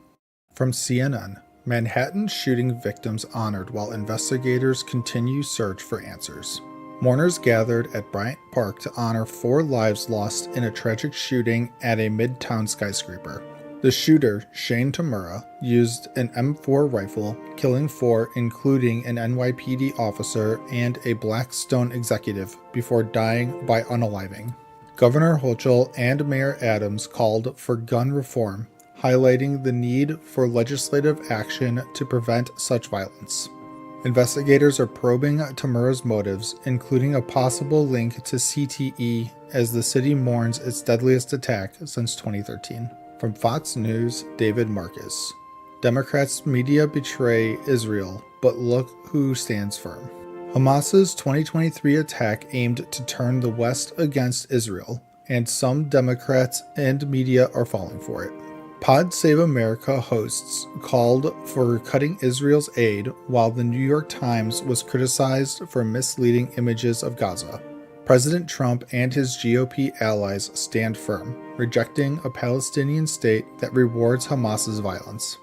From CNN, Manhattan shooting victims honored while investigators continue search for answers. Mourners gathered at Bryant Park to honor 4 lives lost in a tragic shooting at a midtown skyscraper. The shooter, Shane Tamura, used an M4 rifle, killing 4, including an NYPD officer and a Blackstone executive, before dying by unaliving. Governor Hochul and Mayor Adams called for gun reform, highlighting the need for legislative action to prevent such violence. Investigators are probing Tamura's motives, including a possible link to CTE, as the city mourns its deadliest attack since 2013. From Fox News, David Marcus. Democrats' media betray Israel, but look who stands firm. Hamas's 2023 attack aimed to turn the West against Israel, and some Democrats and media are falling for it. Pod Save America hosts called for cutting Israel's aid, while the New York Times was criticized for misleading images of Gaza. President Trump and his GOP allies stand firm, rejecting a Palestinian state that rewards Hamas's violence.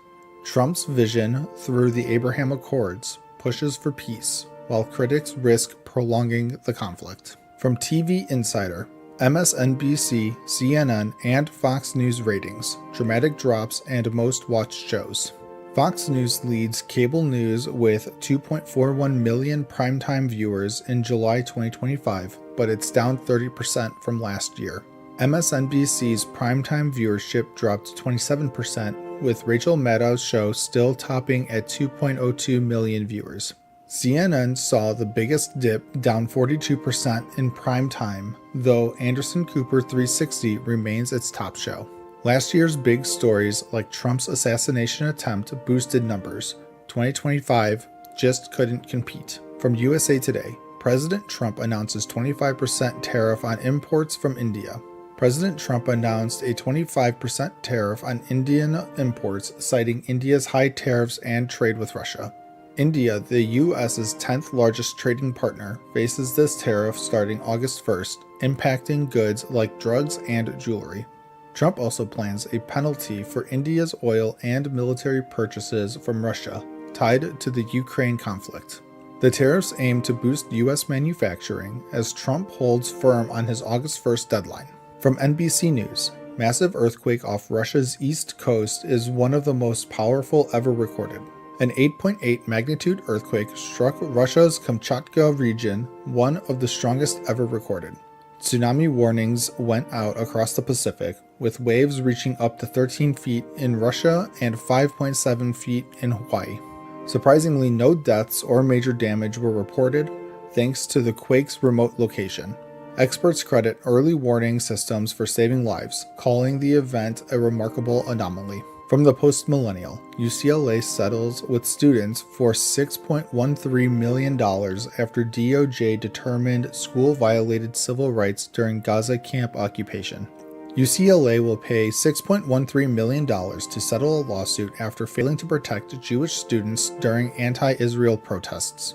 Trump's vision through the Abraham Accords pushes for peace, while critics risk prolonging the conflict. From TV Insider, MSNBC, CNN, and Fox News ratings, dramatic drops and most watched shows. Fox News leads cable news with 2.41 million primetime viewers in July 2025, but it's down 30% from last year. MSNBC's primetime viewership dropped 27%, with Rachel Maddow's show still topping at 2.02 million viewers. CNN saw the biggest dip, down 42% in prime time, though Anderson Cooper 360 remains its top show. Last year's big stories like Trump's assassination attempt boosted numbers. 2025 just couldn't compete. From USA Today, President Trump announces 25% tariff on imports from India. President Trump announced a 25% tariff on Indian imports, citing India's high tariffs and trade with Russia. India, the U.S.'s 10th largest trading partner, faces this tariff starting August 1st, impacting goods like drugs and jewelry. Trump also plans a penalty for India's oil and military purchases from Russia, tied to the Ukraine conflict. The tariffs aim to boost U.S. manufacturing, as Trump holds firm on his August 1st deadline. From NBC News, massive earthquake off Russia's east coast is one of the most powerful ever recorded. An 8.8 magnitude earthquake struck Russia's Kamchatka region, one of the strongest ever recorded. Tsunami warnings went out across the Pacific, with waves reaching up to 13 feet in Russia and 5.7 feet in Hawaii. Surprisingly, no deaths or major damage were reported, thanks to the quake's remote location. Experts credit early warning systems for saving lives, calling the event a remarkable anomaly. From the Post-Millennial, UCLA settles with students for $6.13 million after DOJ determined school violated civil rights during Gaza camp occupation. UCLA will pay $6.13 million to settle a lawsuit after failing to protect Jewish students during anti-Israel protests.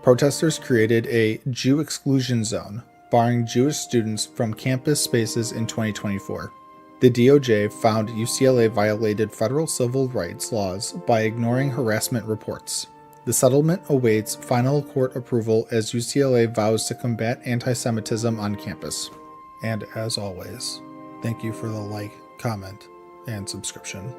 Protesters created a Jew exclusion zone, barring Jewish students from campus spaces in 2024. The DOJ found UCLA violated federal civil rights laws by ignoring harassment reports. The settlement awaits final court approval as UCLA vows to combat anti-Semitism on campus. And as always, thank you for the like, comment, and subscription.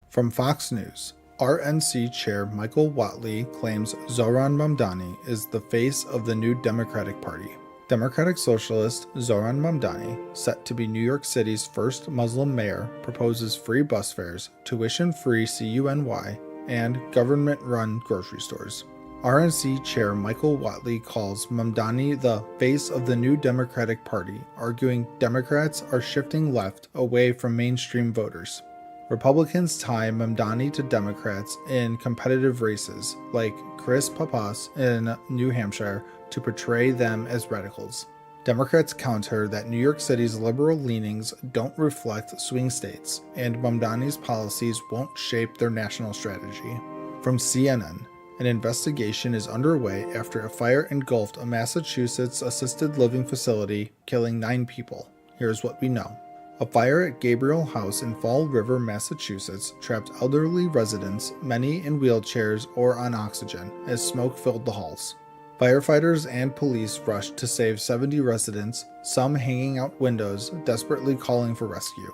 From Fox News, RNC Chair Michael Whatley claims Zohran Mamdani is the face of the new Democratic Party. Democratic Socialist Zohran Mamdani, set to be New York City's first Muslim mayor, proposes free bus fares, tuition-free CUNY, and government-run grocery stores. RNC Chair Michael Whatley calls Mamdani the face of the new Democratic Party, arguing Democrats are shifting left away from mainstream voters. Republicans tie Mamdani to Democrats in competitive races, like Chris Pappas in New Hampshire, to portray them as radicals. Democrats counter that New York City's liberal leanings don't reflect swing states, and Mamdani's policies won't shape their national strategy. From CNN, an investigation is underway after a fire engulfed a Massachusetts assisted living facility, killing 9 people. Here's what we know. A fire at Gabriel House in Fall River, Massachusetts, trapped elderly residents, many in wheelchairs or on oxygen, as smoke filled the halls. Firefighters and police rushed to save 70 residents, some hanging out windows, desperately calling for rescue.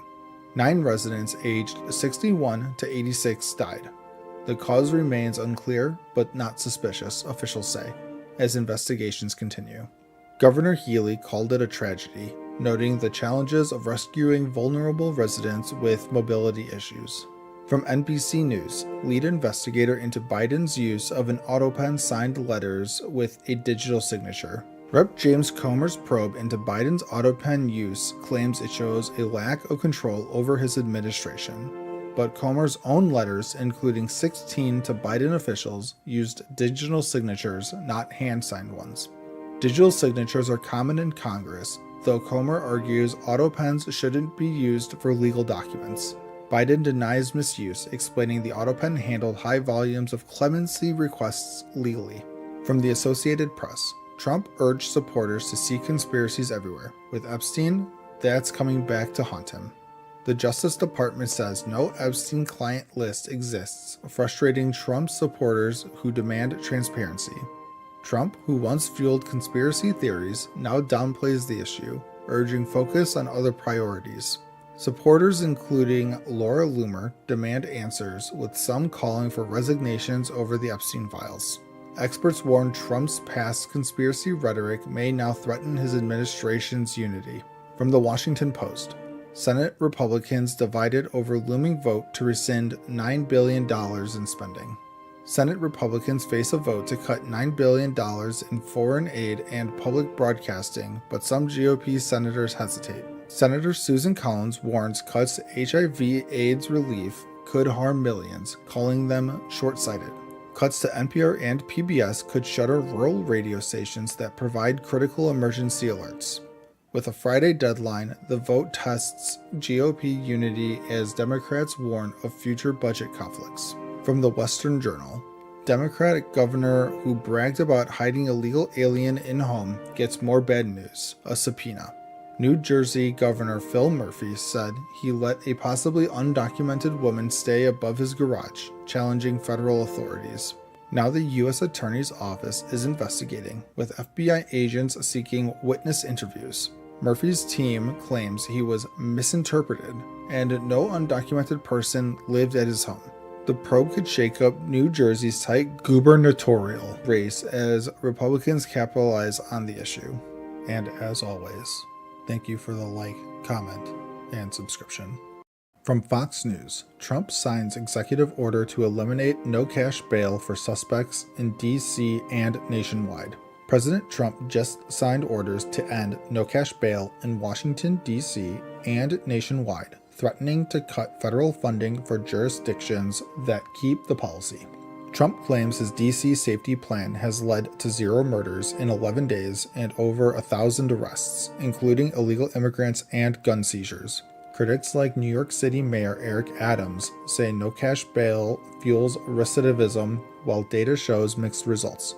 9 residents aged 61 to 86 died. The cause remains unclear, but not suspicious, officials say, as investigations continue. Governor Healy called it a tragedy, noting the challenges of rescuing vulnerable residents with mobility issues. From NBC News, lead investigator into Biden's use of an AutoPen signed letters with a digital signature. Rep. James Comer's probe into Biden's AutoPen use claims it shows a lack of control over his administration. But Comer's own letters, including 16 to Biden officials, used digital signatures, not hand-signed ones. Digital signatures are common in Congress, though Comer argues AutoPens shouldn't be used for legal documents. Biden denies misuse, explaining the AutoPen handled high volumes of clemency requests legally. From the Associated Press, Trump urged supporters to see conspiracies everywhere. With Epstein, that's coming back to haunt him. The Justice Department says no Epstein client list exists, frustrating Trump's supporters who demand transparency. Trump, who once fueled conspiracy theories, now downplays the issue, urging focus on other priorities. Supporters, including Laura Loomer, demand answers, with some calling for resignations over the Epstein files. Experts warn Trump's past conspiracy rhetoric may now threaten his administration's unity. From the Washington Post, Senate Republicans divided over looming vote to rescind $9 billion in spending. Senate Republicans face a vote to cut $9 billion in foreign aid and public broadcasting, but some GOP senators hesitate. Senator Susan Collins warns cuts to HIV/AIDS relief could harm millions, calling them short-sighted. Cuts to NPR and PBS could shutter rural radio stations that provide critical emergency alerts. With a Friday deadline, the vote tests GOP unity as Democrats warn of future budget conflicts. From the Western Journal, Democratic governor who bragged about hiding illegal alien in home gets more bad news, a subpoena. New Jersey Governor Phil Murphy said he let a possibly undocumented woman stay above his garage, challenging federal authorities. Now the U.S. Attorney's Office is investigating, with FBI agents seeking witness interviews. Murphy's team claims he was misinterpreted, and no undocumented person lived at his home. The probe could shake up New Jersey's tight gubernatorial race as Republicans capitalize on the issue. And as always, thank you for the like, comment, and subscription. From Fox News, Trump signs executive order to eliminate no cash bail for suspects in D.C. and nationwide. President Trump just signed orders to end no cash bail in Washington, D.C. and nationwide, threatening to cut federal funding for jurisdictions that keep the policy. Trump claims his D.C. safety plan has led to 0 murders in 11 days and over 1,000 arrests, including illegal immigrants and gun seizures. Critics like New York City Mayor Eric Adams say no cash bail fuels recidivism, while data shows mixed results.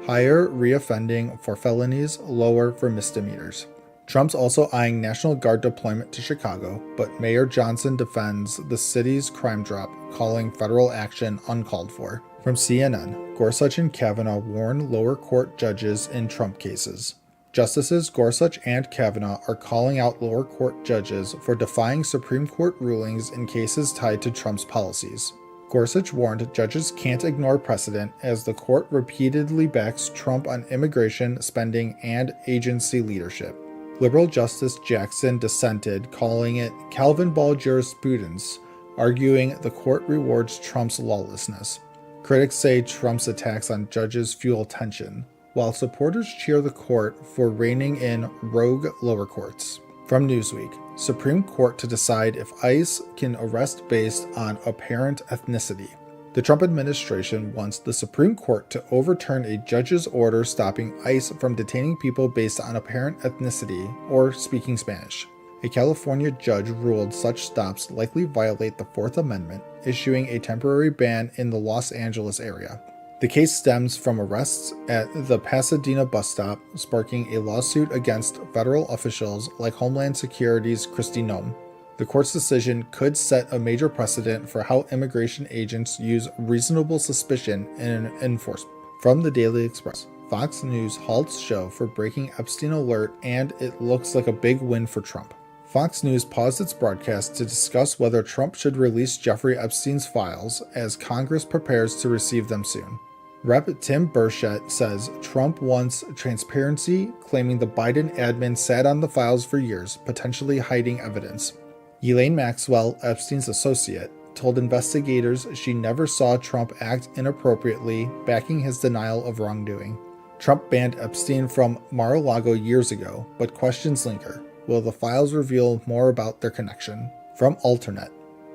Higher reoffending for felonies, lower for misdemeanors. Trump's also eyeing National Guard deployment to Chicago, but Mayor Johnson defends the city's crime drop, calling federal action uncalled for. From CNN, Gorsuch and Kavanaugh warn lower court judges in Trump cases. Justices Gorsuch and Kavanaugh are calling out lower court judges for defying Supreme Court rulings in cases tied to Trump's policies. Gorsuch warned judges can't ignore precedent as the court repeatedly backs Trump on immigration, spending, and agency leadership. Liberal Justice Jackson dissented, calling it Calvin Ball jurisprudence, arguing the court rewards Trump's lawlessness. Critics say Trump's attacks on judges fuel tension, while supporters cheer the court for reining in rogue lower courts. From Newsweek, Supreme Court to decide if ICE can arrest based on apparent ethnicity. The Trump administration wants the Supreme Court to overturn a judge's order stopping ICE from detaining people based on apparent ethnicity or speaking Spanish. A California judge ruled such stops likely violate the Fourth Amendment, issuing a temporary ban in the Los Angeles area. The case stems from arrests at the Pasadena bus stop, sparking a lawsuit against federal officials like Homeland Security's Kristi Noem. The court's decision could set a major precedent for how immigration agents use reasonable suspicion in enforcement. From the Daily Express, Fox News halts show for breaking Epstein alert, and it looks like a big win for Trump. Fox News paused its broadcast to discuss whether Trump should release Jeffrey Epstein's files as Congress prepares to receive them soon. Rep. Tim Burchett says Trump wants transparency, claiming the Biden admin sat on the files for years, potentially hiding evidence. Ghislaine Maxwell, Epstein's associate, told investigators she never saw Trump act inappropriately, backing his denial of wrongdoing. Trump banned Epstein from Mar-a-Lago years ago, but questions linger. Will the files reveal more about their connection? From Alternate,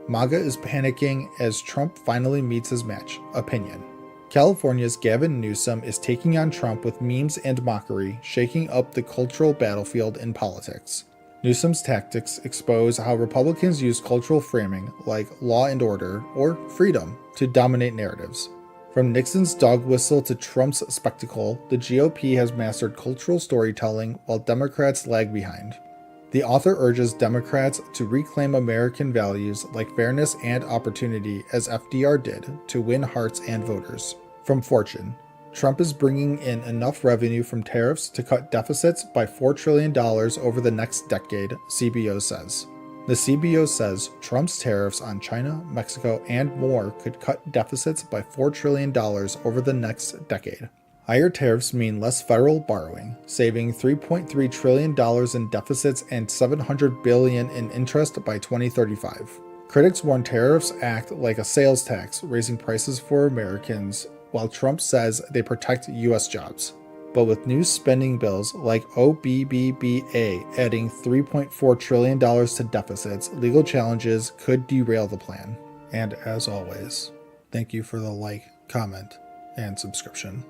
MAGA is panicking as Trump finally meets his match. Opinion. California's Gavin Newsom is taking on Trump with memes and mockery, shaking up the cultural battlefield in politics. Newsom's tactics expose how Republicans use cultural framing, like law and order or freedom, to dominate narratives. From Nixon's dog whistle to Trump's spectacle, the GOP has mastered cultural storytelling while Democrats lag behind. The author urges Democrats to reclaim American values like fairness and opportunity, as FDR did, to win hearts and voters. From Fortune, Trump is bringing in enough revenue from tariffs to cut deficits by $4 trillion over the next decade, CBO says. The CBO says Trump's tariffs on China, Mexico, and more could cut deficits by $4 trillion over the next decade. Higher tariffs mean less federal borrowing, saving $3.3 trillion in deficits and $700 billion in interest by 2035. Critics warn tariffs act like a sales tax, raising prices for Americans, while Trump says they protect U.S. jobs. But with new spending bills like OBBBA adding $3.4 trillion to deficits, legal challenges could derail the plan. And as always, thank you for the like, comment, and subscription.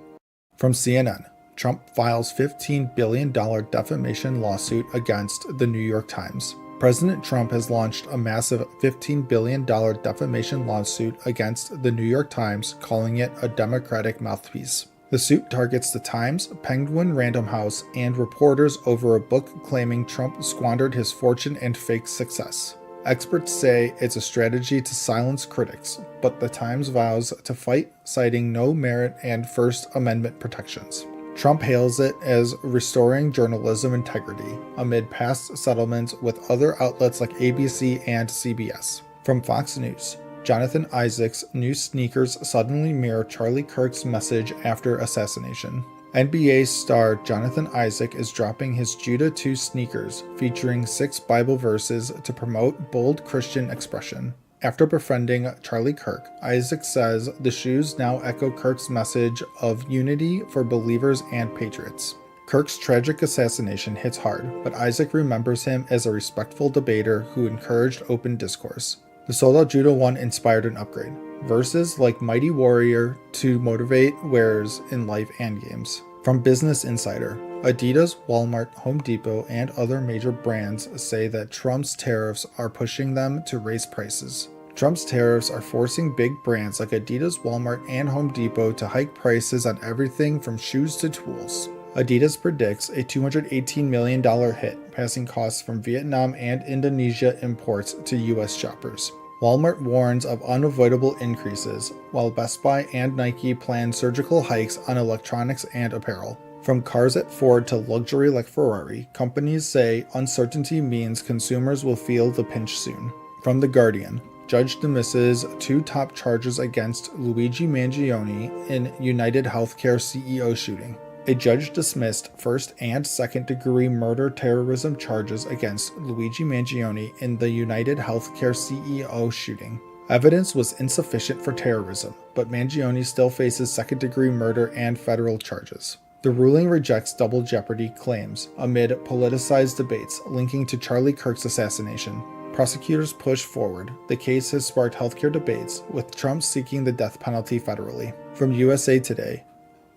From CNN, Trump files $15 billion defamation lawsuit against the New York Times. President Trump has launched a massive $15 billion defamation lawsuit against the New York Times, calling it a Democratic mouthpiece. The suit targets the Times, Penguin Random House, and reporters over a book claiming Trump squandered his fortune and fake success. Experts say it's a strategy to silence critics, but the Times vows to fight, citing no merit and First Amendment protections. Trump hails it as restoring journalism integrity amid past settlements with other outlets like ABC and CBS. From Fox News, Jonathan Isaac's new sneakers suddenly mirror Charlie Kirk's message after assassination. NBA star Jonathan Isaac is dropping his Judah 2 sneakers, featuring 6 Bible verses to promote bold Christian expression. After befriending Charlie Kirk, Isaac says the shoes now echo Kirk's message of unity for believers and patriots. Kirk's tragic assassination hits hard, but Isaac remembers him as a respectful debater who encouraged open discourse. The sold-out Judah 1 inspired an upgrade. Verses like Mighty Warrior to motivate wearers in life and games. From Business Insider, Adidas, Walmart, Home Depot, and other major brands say that Trump's tariffs are pushing them to raise prices. Trump's tariffs are forcing big brands like Adidas, Walmart, and Home Depot to hike prices on everything from shoes to tools. Adidas predicts a $218 million hit, passing costs from Vietnam and Indonesia imports to U.S. shoppers. Walmart warns of unavoidable increases, while Best Buy and Nike plan surgical hikes on electronics and apparel. From cars at Ford to luxury like Ferrari, companies say uncertainty means consumers will feel the pinch soon. From The Guardian, judge dismisses 2 top charges against Luigi Mangione in United Healthcare CEO shooting. A judge dismissed first and second-degree murder terrorism charges against Luigi Mangione in the United Healthcare CEO shooting. Evidence was insufficient for terrorism, but Mangione still faces second-degree murder and federal charges. The ruling rejects double jeopardy claims amid politicized debates linking to Charlie Kirk's assassination. prosecutors push forward. The case has sparked healthcare debates, with Trump seeking the death penalty federally. From USA Today,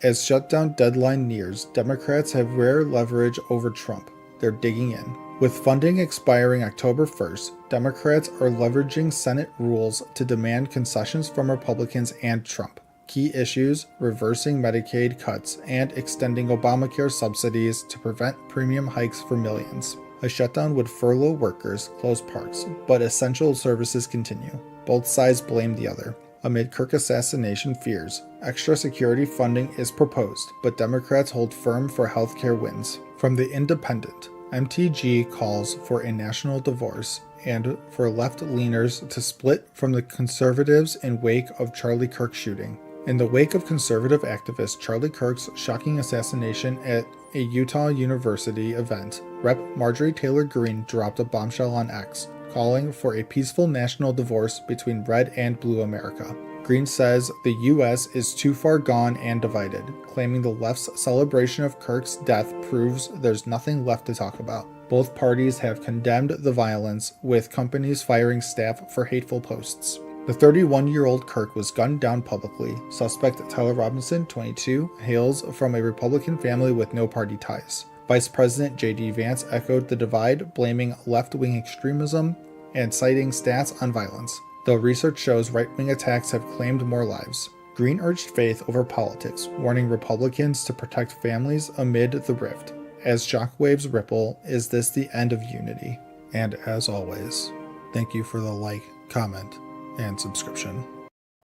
as shutdown deadline nears, Democrats have rare leverage over Trump. They're digging in. With funding expiring October 1st, Democrats are leveraging Senate rules to demand concessions from Republicans and Trump. Key issues: reversing Medicaid cuts and extending Obamacare subsidies to prevent premium hikes for millions. A shutdown would furlough workers, close parks, but essential services continue. Both sides blame the other. Amid Kirk assassination fears, extra security funding is proposed, but Democrats hold firm for healthcare wins. From The Independent, MTG calls for a national divorce and for left-leaners to split from the conservatives in wake of Charlie Kirk shooting. In the wake of conservative activist Charlie Kirk's shocking assassination at a Utah University event, Rep. Marjorie Taylor Greene dropped a bombshell on X, calling for a peaceful national divorce between red and blue America. Greene says the U.S. is too far gone and divided, claiming the left's celebration of Kirk's death proves there's nothing left to talk about. Both parties have condemned the violence, with companies firing staff for hateful posts. The 31-year-old Kirk was gunned down publicly. Suspect Tyler Robinson, 22, hails from a Republican family with no party ties. Vice President J.D. Vance echoed the divide, blaming left-wing extremism and citing stats on violence, though research shows right-wing attacks have claimed more lives. Greene urged faith over politics, warning Republicans to protect families amid the rift. As shockwaves ripple, is this the end of unity? And as always, thank you for the like, comment, and subscription.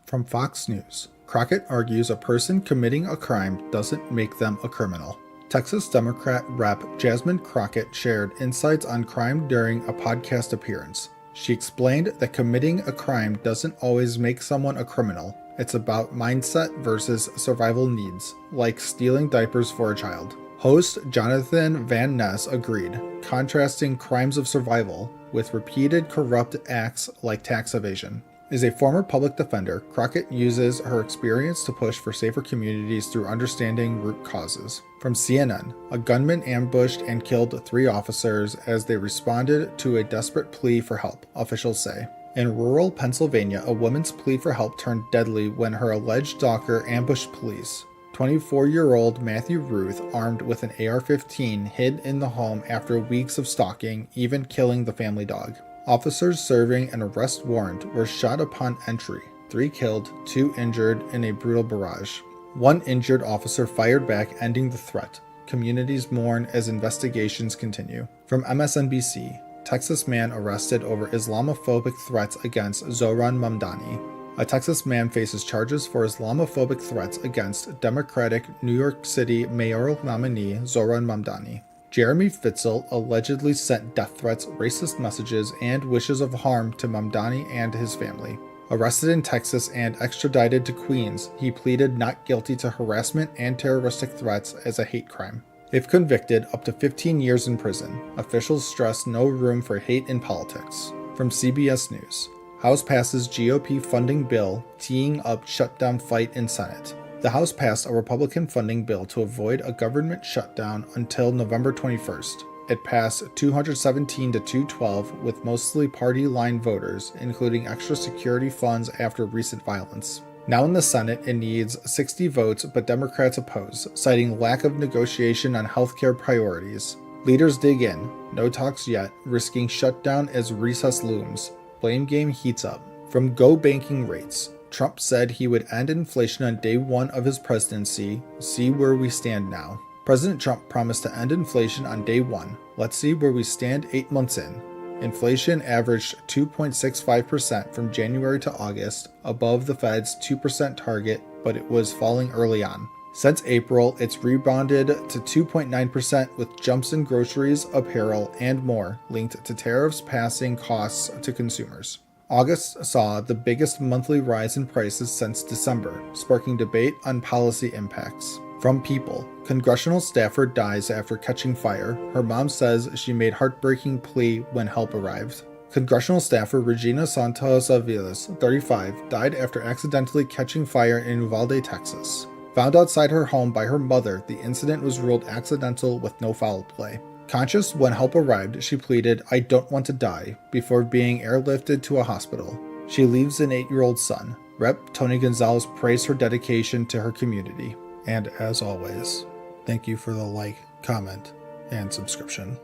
From Fox News, Crockett argues a person committing a crime doesn't make them a criminal. Texas Democrat Rep. Jasmine Crockett shared insights on crime during a podcast appearance. She explained that committing a crime doesn't always make someone a criminal. It's about mindset versus survival needs, like stealing diapers for a child. Host Jonathan Van Ness agreed, contrasting crimes of survival with repeated corrupt acts like tax evasion. As a former public defender, Crockett uses her experience to push for safer communities through understanding root causes. From CNN, a gunman ambushed and killed 3 officers as they responded to a desperate plea for help, officials say. In rural Pennsylvania, a woman's plea for help turned deadly when her alleged stalker ambushed police. 24-year-old Matthew Ruth, armed with an AR-15, hid in the home after weeks of stalking, even killing the family dog. Officers serving an arrest warrant were shot upon entry, 3 killed, 2 injured in a brutal barrage. 1 injured officer fired back, ending the threat. Communities mourn as investigations continue. From MSNBC, Texas man arrested over Islamophobic threats against Zohran Mamdani. A Texas man faces charges for Islamophobic threats against Democratic New York City mayoral nominee Zohran Mamdani. Jeremy Fitzel allegedly sent death threats, racist messages, and wishes of harm to Mamdani and his family. Arrested in Texas and extradited to Queens, he pleaded not guilty to harassment and terroristic threats as a hate crime. If convicted, up to 15 years in prison. Officials stress no room for hate in politics. From CBS News, House passes GOP funding bill, teeing up shutdown fight in Senate. The House passed a Republican funding bill to avoid a government shutdown until November 21st. It passed 217 to 212 with mostly party-line voters, including extra security funds after recent violence. Now in the Senate, it needs 60 votes, but Democrats oppose, citing lack of negotiation on healthcare priorities. Leaders dig in, no talks yet, risking shutdown as recess looms. Blame game heats up. From Go Banking Rates, Trump said he would end inflation on day 1 of his presidency. See where we stand now. President Trump promised to end inflation on day 1. Let's see where we stand 8 months in. Inflation averaged 2.65% from January to August, above the Fed's 2% target, but it was falling early on. Since April, it's rebounded to 2.9% with jumps in groceries, apparel, and more, linked to tariffs passing costs to consumers. August saw the biggest monthly rise in prices since December, sparking debate on policy impacts. From People, congressional staffer dies after catching fire. Her mom says she made heartbreaking plea when help arrived. Congressional staffer Regina Santos Aviles, 35, died after accidentally catching fire in Uvalde, Texas. Found outside her home by her mother, the incident was ruled accidental with no foul play. Conscious when help arrived, she pleaded, "I don't want to die," before being airlifted to a hospital. She leaves an 8-year-old son. Rep. Tony Gonzalez praised her dedication to her community. And as always, thank you for the like, comment, and subscription.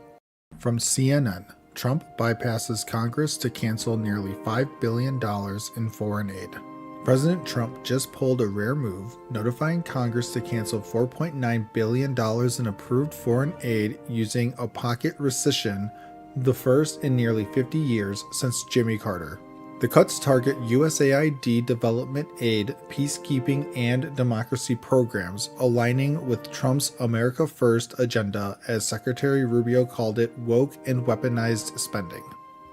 From CNN, Trump bypasses Congress to cancel nearly $5 billion in foreign aid. President Trump just pulled a rare move, notifying Congress to cancel $4.9 billion in approved foreign aid using a pocket rescission, the first in nearly 50 years since Jimmy Carter. The cuts target USAID development aid, peacekeeping, and democracy programs, aligning with Trump's America First agenda, as Secretary Rubio called it, woke and weaponized spending.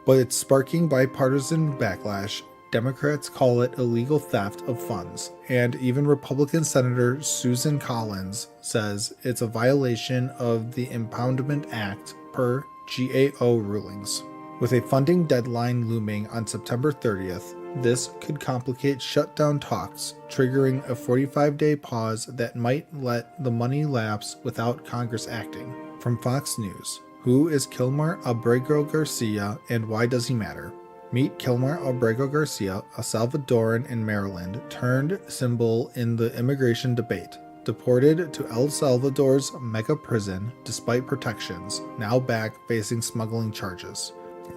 But it's sparking bipartisan backlash. Democrats call it illegal theft of funds, and even Republican Senator Susan Collins says it's a violation of the Impoundment Act per GAO rulings. With a funding deadline looming on September 30th, this could complicate shutdown talks, triggering a 45-day pause that might let the money lapse without Congress acting. From Fox News, who is Kilmar Abrego Garcia and why does he matter? Meet Kilmar Abrego Garcia, a Salvadoran in Maryland turned symbol in the immigration debate. Deported to El Salvador's mega prison despite protections, now back facing smuggling charges.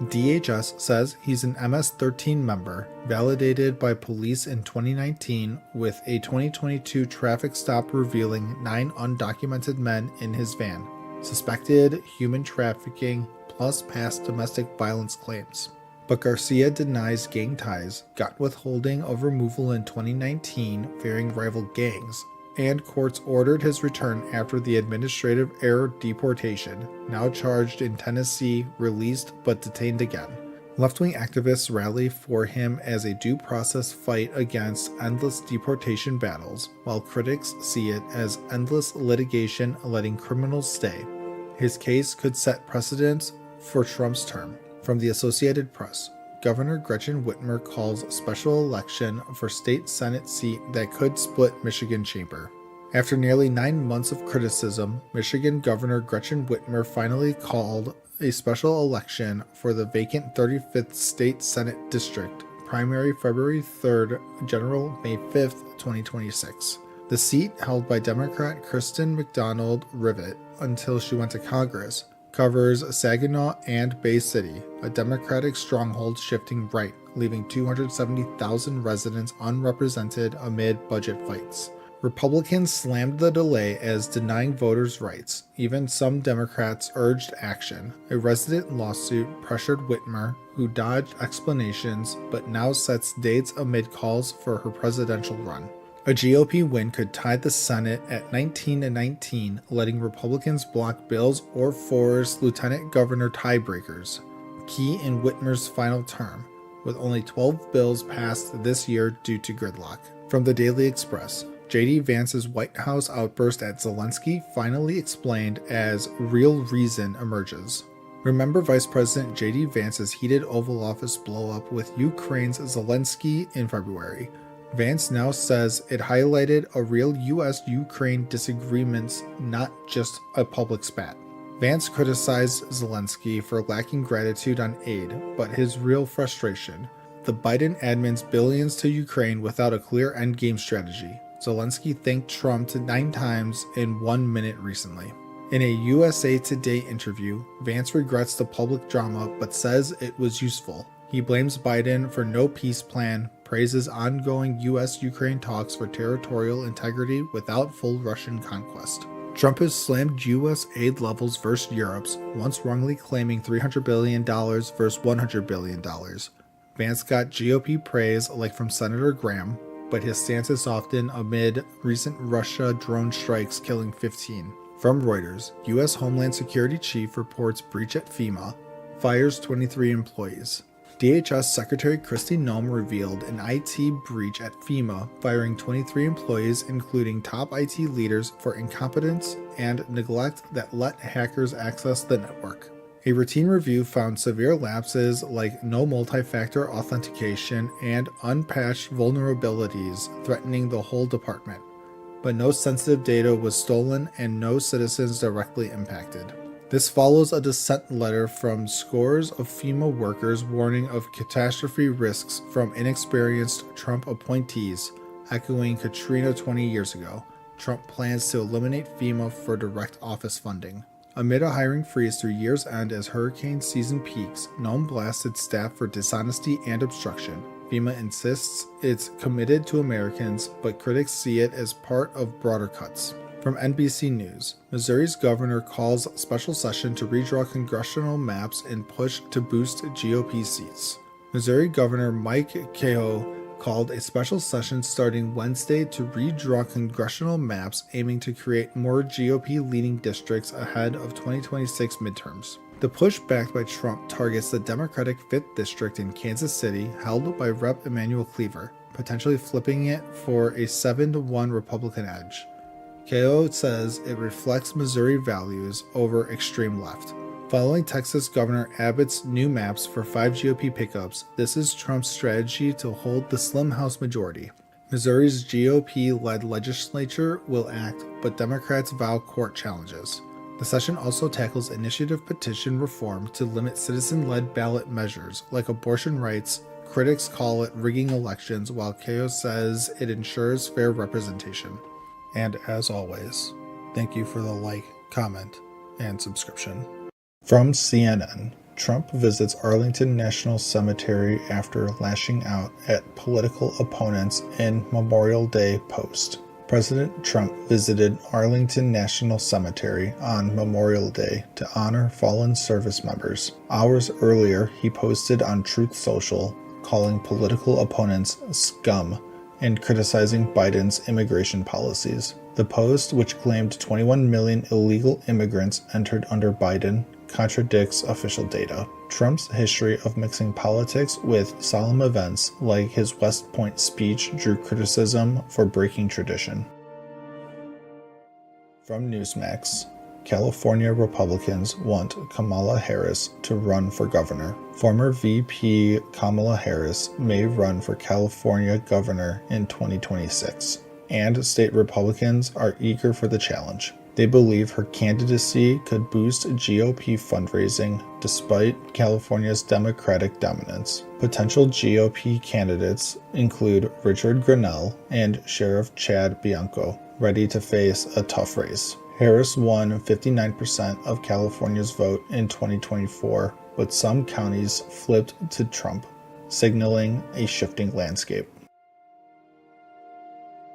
DHS says he's an MS-13 member, validated by police in 2019 with a 2022 traffic stop revealing 9 undocumented men in his van, suspected human trafficking plus past domestic violence claims. But Garcia denies gang ties, got withholding of removal in 2019 fearing rival gangs, and courts ordered his return after the administrative error deportation, now charged in Tennessee, released but detained again. Left-wing activists rally for him as a due process fight against endless deportation battles, while critics see it as endless litigation letting criminals stay. His case could set precedents for Trump's term. From the Associated Press, Governor Gretchen Whitmer calls special election for state Senate seat that could split Michigan chamber. After nearly 9 months of criticism, Michigan Governor Gretchen Whitmer finally called a special election for the vacant 35th State Senate District, primary February 3rd, general May 5th, 2026. The seat, held by Democrat Kristen McDonald Rivet until she went to Congress, covers Saginaw and Bay City, a Democratic stronghold shifting right, leaving 270,000 residents unrepresented amid budget fights. Republicans slammed the delay as denying voters' rights. Even some Democrats urged action. A resident lawsuit pressured Whitmer, who dodged explanations but now sets dates amid calls for her presidential run. A GOP win could tie the Senate at 19-19, letting Republicans block bills or force lieutenant governor tiebreakers, key in Whitmer's final term, with only 12 bills passed this year due to gridlock. From the Daily Express, J.D. Vance's White House outburst at Zelensky finally explained as real reason emerges. Remember Vice President J.D. Vance's heated Oval Office blow-up with Ukraine's Zelensky in February. Vance now says it highlighted a real U.S.-Ukraine disagreements, not just a public spat. Vance criticized Zelensky for lacking gratitude on aid, but his real frustration: the Biden admin's billions to Ukraine without a clear endgame strategy. Zelensky thanked Trump 9 times in 1 minute recently. In a USA Today interview, Vance regrets the public drama but says it was useful. He blames Biden for no peace plan, praises ongoing U.S.-Ukraine talks for territorial integrity without full Russian conquest. Trump has slammed U.S. aid levels versus Europe's, once wrongly claiming $300 billion versus $100 billion. Vance got GOP praise like from Senator Graham, but his stance is often amid recent Russia drone strikes killing 15. From Reuters, U.S. Homeland Security Chief reports breach at FEMA, fires 23 employees. DHS Secretary Kristi Noem revealed an IT breach at FEMA, firing 23 employees, including top IT leaders, for incompetence and neglect that let hackers access the network. A routine review found severe lapses like no multi-factor authentication and unpatched vulnerabilities threatening the whole department. But no sensitive data was stolen and no citizens directly impacted. This follows a dissent letter from scores of FEMA workers warning of catastrophe risks from inexperienced Trump appointees, echoing Katrina 20 years ago. Trump plans to eliminate FEMA for direct office funding. Amid a hiring freeze through year's end as hurricane season peaks, Nome blasted staff for dishonesty and obstruction. FEMA insists it's committed to Americans, but critics see it as part of broader cuts. From NBC News, Missouri's governor calls special session to redraw congressional maps and push to boost GOP seats. Missouri Governor Mike Kehoe called a special session starting Wednesday to redraw congressional maps aiming to create more GOP-leaning districts ahead of 2026 midterms. The push backed by Trump targets the Democratic 5th District in Kansas City, held by Rep. Emmanuel Cleaver, potentially flipping it for a 7-1 Republican edge. Kehoe says it reflects Missouri values over extreme left. Following Texas Governor Abbott's new maps for 5 GOP pickups, this is Trump's strategy to hold the slim House majority. Missouri's GOP-led legislature will act, but Democrats vow court challenges. The session also tackles initiative petition reform to limit citizen-led ballot measures like abortion rights. Critics call it rigging elections, while Kehoe says it ensures fair representation. And as always, thank you for the like, comment, and subscription. From CNN, Trump visits Arlington National Cemetery after lashing out at political opponents in Memorial Day post. President Trump visited Arlington National Cemetery on Memorial Day to honor fallen service members. Hours earlier, he posted on Truth Social, calling political opponents scum and criticizing Biden's immigration policies. The post, which claimed 21 million illegal immigrants entered under Biden, contradicts official data. Trump's history of mixing politics with solemn events like his West Point speech drew criticism for breaking tradition. From Newsmax, California Republicans want Kamala Harris to run for governor. Former VP Kamala Harris may run for California governor in 2026, and state Republicans are eager for the challenge. They believe her candidacy could boost GOP fundraising despite California's Democratic dominance. Potential GOP candidates include Richard Grenell and Sheriff Chad Bianco, ready to face a tough race. Harris won 59% of California's vote in 2024, but some counties flipped to Trump, signaling a shifting landscape.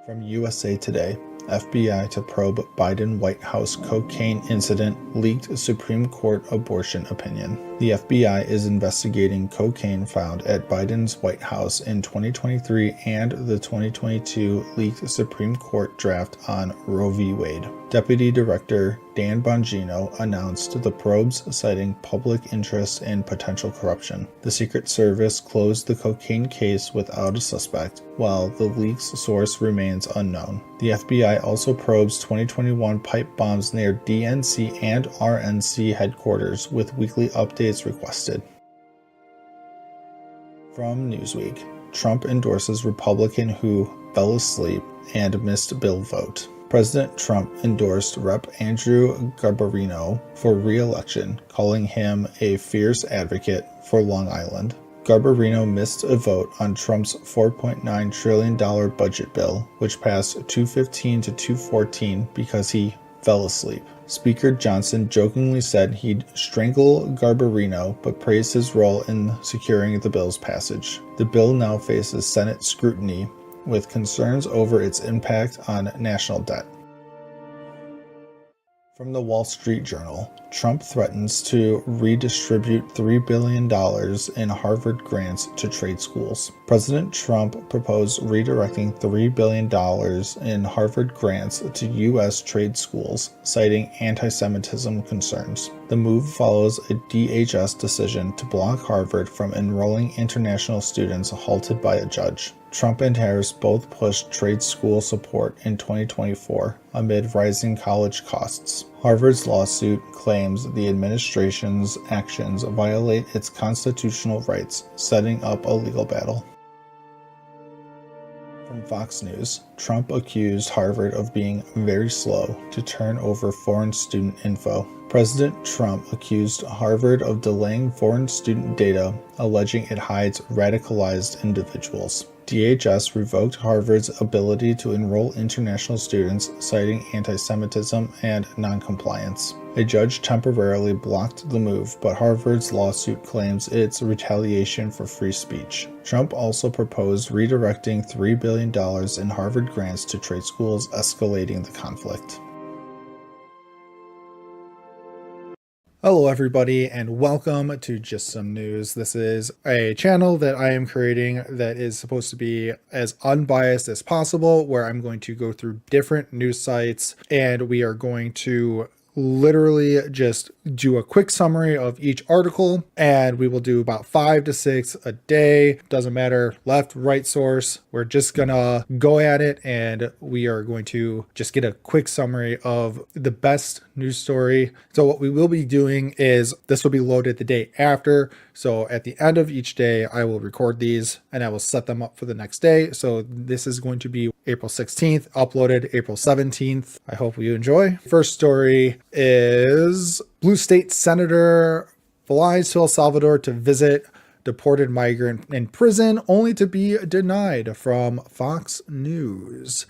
From USA Today, FBI to probe Biden White House cocaine incident, leaked Supreme Court abortion opinion. The FBI is investigating cocaine found at Biden's White House in 2023 and the 2022 leaked Supreme Court draft on Roe v. Wade. Deputy Director Dan Bongino announced the probes, citing public interest and potential corruption. The Secret Service closed the cocaine case without a suspect, while the leak's source remains unknown. The FBI also probes 2021 pipe bombs near DNC and RNC headquarters, with weekly updates requested. From Newsweek, Trump endorses Republican who fell asleep and missed bill vote. President Trump endorsed Rep. Andrew Garbarino for re-election, calling him a fierce advocate for Long Island. Garbarino missed a vote on Trump's $4.9 trillion budget bill, which passed 215 to 214 because he fell asleep. Speaker Johnson jokingly said he'd strangle Garbarino, but praised his role in securing the bill's passage. The bill now faces Senate scrutiny, with concerns over its impact on national debt. From the Wall Street Journal, Trump threatens to redistribute $3 billion in Harvard grants to trade schools. President Trump proposed redirecting $3 billion in Harvard grants to U.S. trade schools, citing anti-Semitism concerns. The move follows a DHS decision to block Harvard from enrolling international students halted by a judge. Trump and Harris both pushed trade school support in 2024 amid rising college costs. Harvard's lawsuit claims the administration's actions violate its constitutional rights, setting up a legal battle. From Fox News, Trump accused Harvard of being very slow to turn over foreign student info. President Trump accused Harvard of delaying foreign student data, alleging it hides radicalized individuals. DHS revoked Harvard's ability to enroll international students, citing anti-Semitism and noncompliance. A judge temporarily blocked the move, but Harvard's lawsuit claims it's retaliation for free speech. Trump also proposed redirecting $3 billion in Harvard grants to trade schools, escalating the conflict. Hello everybody and welcome to Just Some News. This is a channel that I am creating that is supposed to be as unbiased as possible, where I'm going to go through different news sites and we are going to literally just do a quick summary of each article, and we will do about 5 to 6 a day. Doesn't matter left, right source. We're just gonna go at it and we are going to just get a quick summary of the best news story. So what we will be doing is this will be loaded the day after. So at the end of each day, I will record these and I will set them up for the next day. So this is going to be April 16th, uploaded April 17th. I hope you enjoy. First story is Blue State Senator flies to El Salvador to visit deported migrant in prison, only to be denied, from Fox News.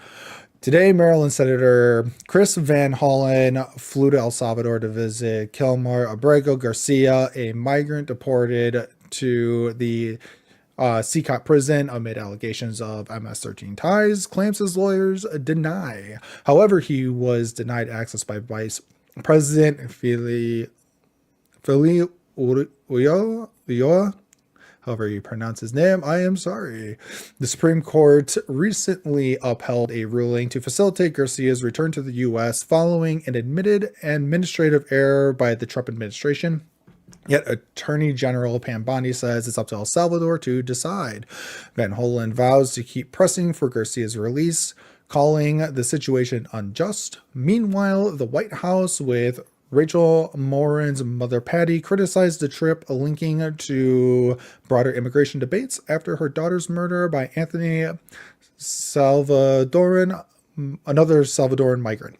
Today, Maryland Senator Chris Van Hollen flew to El Salvador to visit Kilmar Abrego Garcia, a migrant deported to the CCOT prison amid allegations of MS-13 ties, claims his lawyers deny. However, he was denied access by Vice President Fili Ulloa, however you pronounce his name, I am sorry. The Supreme Court recently upheld a ruling to facilitate Garcia's return to the U.S. following an admitted administrative error by the Trump administration. Yet Attorney General Pam Bondi says it's up to El Salvador to decide. Van Hollen vows to keep pressing for Garcia's release, calling the situation unjust. Meanwhile, the White House, with Rachel Morin's mother Patty, criticized the trip, linking to broader immigration debates after her daughter's murder by Anthony Salvadoran, another Salvadoran migrant.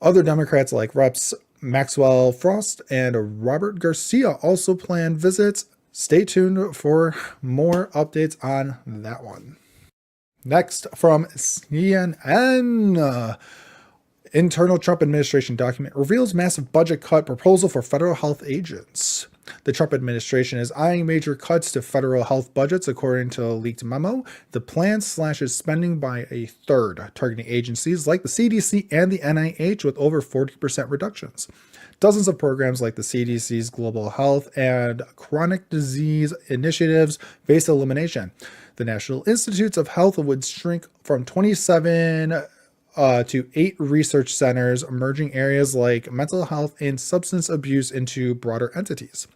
Other Democrats like Reps Maxwell Frost and Robert Garcia also plan visits. Stay tuned for more updates on that one. Next, from CNN. Internal Trump administration document reveals massive budget cut proposal for federal health agents. The Trump administration is eyeing major cuts to federal health budgets, according to a leaked memo. The plan slashes spending by a third, targeting agencies like the CDC and the NIH with over 40% reductions. Dozens of programs like the CDC's Global Health and Chronic Disease Initiatives face elimination. The National Institutes of Health would shrink from 27 to 8 research centers, merging areas like mental health and substance abuse into broader entities.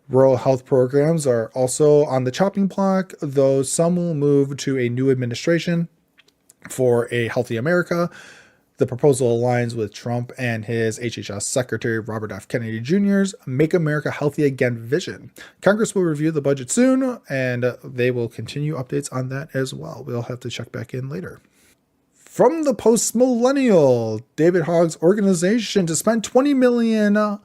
Rural health programs are also on the chopping block, though some will move to a new administration. For a Healthy America, the proposal aligns with Trump and his HHS Secretary Robert F. Kennedy Jr.'s Make America Healthy Again vision. Congress will review the budget soon, and they will continue updates on that as well. We'll have to check back in later. From the Post-Millennial, David Hogg's organization to spend $20 million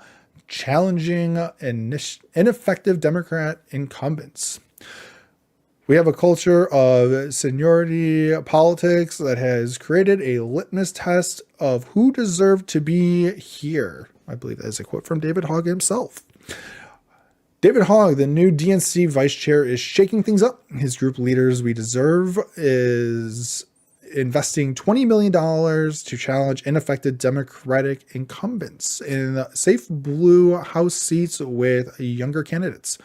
challenging ineffective Democrat incumbents. We have a culture of seniority politics that has created a litmus test of who deserved to be here. I believe that is a quote from David Hogg himself. David Hogg, the new DNC vice chair, is shaking things up. His group Leaders We Deserve is investing $20 million to challenge ineffective Democratic incumbents in safe blue House seats with younger candidates.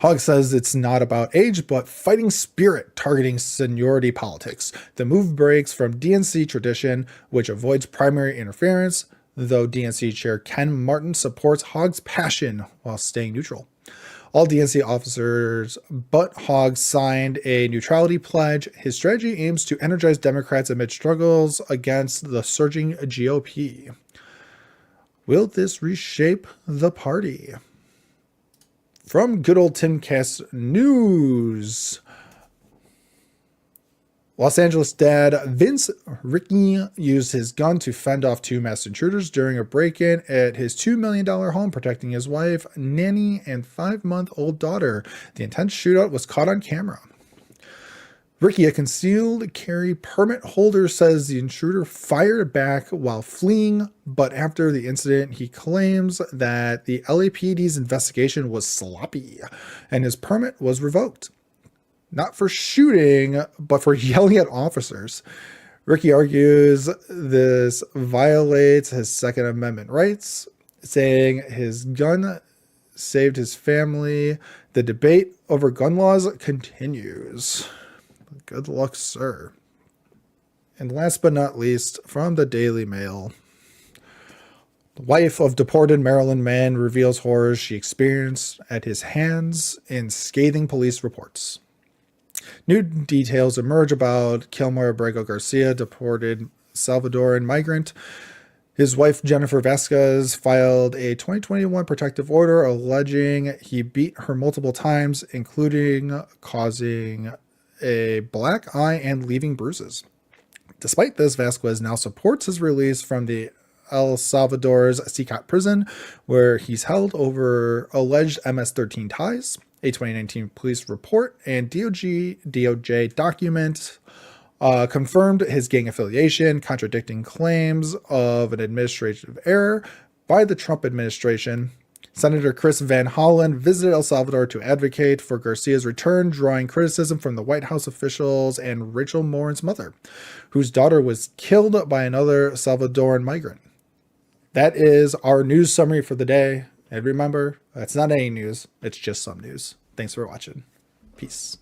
Hogg says it's not about age, but fighting spirit, targeting seniority politics. The move breaks from DNC tradition, which avoids primary interference, though DNC Chair Ken Martin supports Hogg's passion while staying neutral. All DNC officers but Hogg signed a neutrality pledge. His strategy aims to energize Democrats amid struggles against the surging GOP. Will this reshape the party? From good old Timcast News. Los Angeles dad Vince Ricky used his gun to fend off two masked intruders during a break-in at his $2 million home, protecting his wife, nanny, and 5-month-old daughter. The intense shootout was caught on camera. Ricky, a concealed carry permit holder, says the intruder fired back while fleeing, but after the incident, he claims that the LAPD's investigation was sloppy and his permit was revoked. Not for shooting, but for yelling at officers. Ricky argues this violates his Second Amendment rights, saying his gun saved his family. The debate over gun laws continues. Good luck, sir. And last but not least, from the Daily Mail, the wife of deported Maryland man reveals horrors she experienced at his hands in scathing police reports. New details emerge about Kilmer Abrego Garcia, deported Salvadoran migrant. His wife, Jennifer Vasquez, filed a 2021 protective order alleging he beat her multiple times, including causing a black eye and leaving bruises. Despite this, Vasquez now supports his release from the El Salvador's Sicat prison, where he's held over alleged MS-13 ties. A 2019 police report and DOJ document confirmed his gang affiliation, contradicting claims of an administrative error by the Trump administration. Senator Chris Van Hollen visited El Salvador to advocate for Garcia's return, drawing criticism from the White House officials and Rachel Morin's mother, whose daughter was killed by another Salvadoran migrant. That is our news summary for the day. And remember, that's not any news, it's just some news. Thanks for watching. Peace.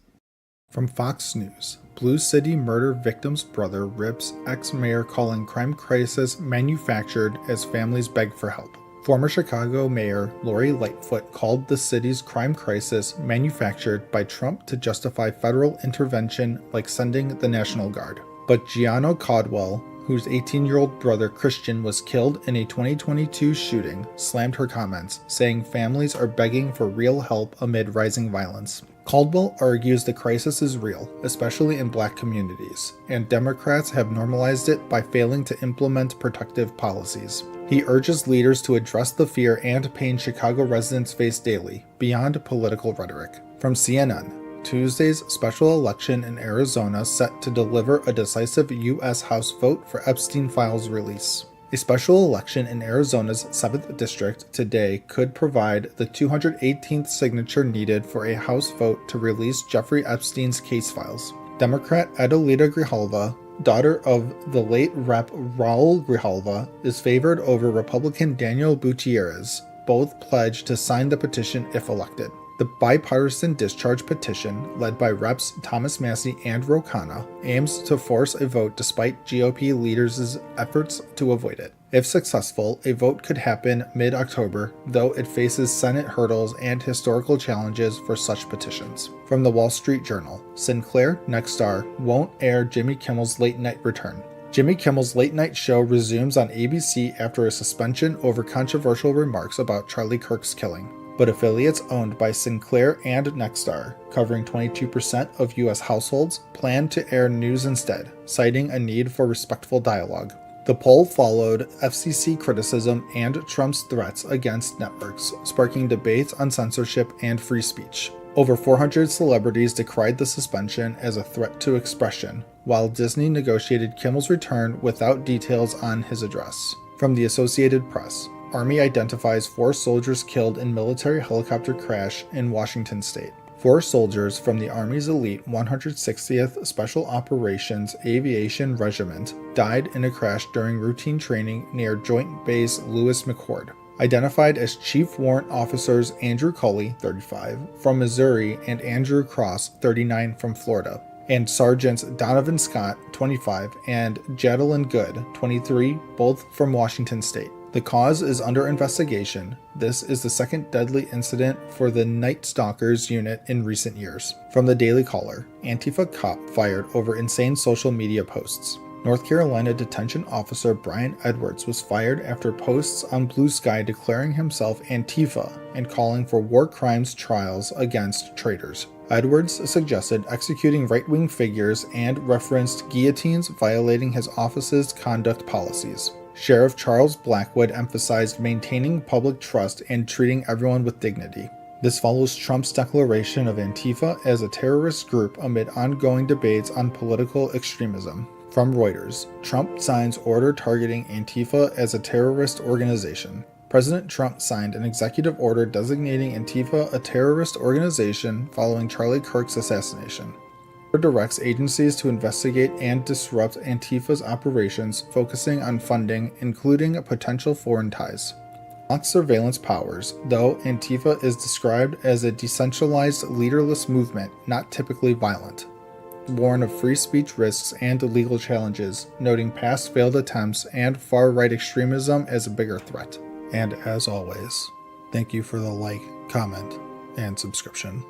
From Fox News, Blue City murder victim's brother rips ex-mayor calling crime crisis manufactured as families beg for help. Former Chicago Mayor Lori Lightfoot called the city's crime crisis manufactured by Trump to justify federal intervention like sending the National Guard. But Gianno Caldwell, whose 18-year-old brother Christian was killed in a 2022 shooting, slammed her comments, saying families are begging for real help amid rising violence. Caldwell argues the crisis is real, especially in Black communities, and Democrats have normalized it by failing to implement protective policies. He urges leaders to address the fear and pain Chicago residents face daily, beyond political rhetoric. From CNN, Tuesday's special election in Arizona set to deliver a decisive U.S. House vote for Epstein files release. A special election in Arizona's 7th district today could provide the 218th signature needed for a House vote to release Jeffrey Epstein's case files. Democrat Adelita Grijalva, daughter of the late Rep. Raul Grijalva, is favored over Republican Daniel Gutierrez. Both pledged to sign the petition if elected. The bipartisan discharge petition, led by Reps. Thomas Massie and Ro Khanna, aims to force a vote despite GOP leaders' efforts to avoid it. If successful, a vote could happen mid-October, though it faces Senate hurdles and historical challenges for such petitions. From the Wall Street Journal, Sinclair Nexstar won't air Jimmy Kimmel's Late Night return. Jimmy Kimmel's Late Night show resumes on ABC after a suspension over controversial remarks about Charlie Kirk's killing. But affiliates owned by Sinclair and Nexstar, covering 22% of U.S. households, plan to air news instead, citing a need for respectful dialogue. The poll followed FCC criticism and Trump's threats against networks, sparking debates on censorship and free speech. Over 400 celebrities decried the suspension as a threat to expression, while Disney negotiated Kimmel's return without details on his address. From the Associated Press, Army identifies 4 soldiers killed in military helicopter crash in Washington state. 4 soldiers from the Army's elite 160th Special Operations Aviation Regiment died in a crash during routine training near Joint Base Lewis McChord. Identified as Chief Warrant Officers Andrew Cully, 35, from Missouri, and Andrew Cross, 39, from Florida, and Sergeants Donovan Scott, 25, and Jadalyn Good, 23, both from Washington state. The cause is under investigation. This is the second deadly incident for the Night Stalkers unit in recent years. From the Daily Caller, Antifa cop fired over insane social media posts. North Carolina detention officer Brian Edwards was fired after posts on Blue Sky declaring himself Antifa and calling for war crimes trials against traitors. Edwards suggested executing right-wing figures and referenced guillotines violating his office's conduct policies. Sheriff Charles Blackwood emphasized maintaining public trust and treating everyone with dignity. This follows Trump's declaration of Antifa as a terrorist group amid ongoing debates on political extremism. From Reuters, Trump signs order targeting Antifa as a terrorist organization. President Trump signed an executive order designating Antifa a terrorist organization following Charlie Kirk's assassination. It directs agencies to investigate and disrupt Antifa's operations, focusing on funding, including potential foreign ties. Not surveillance powers, though Antifa is described as a decentralized, leaderless movement, not typically violent. Warn of free speech risks and legal challenges, noting past failed attempts and far-right extremism as a bigger threat. And as always, thank you for the like, comment, and subscription.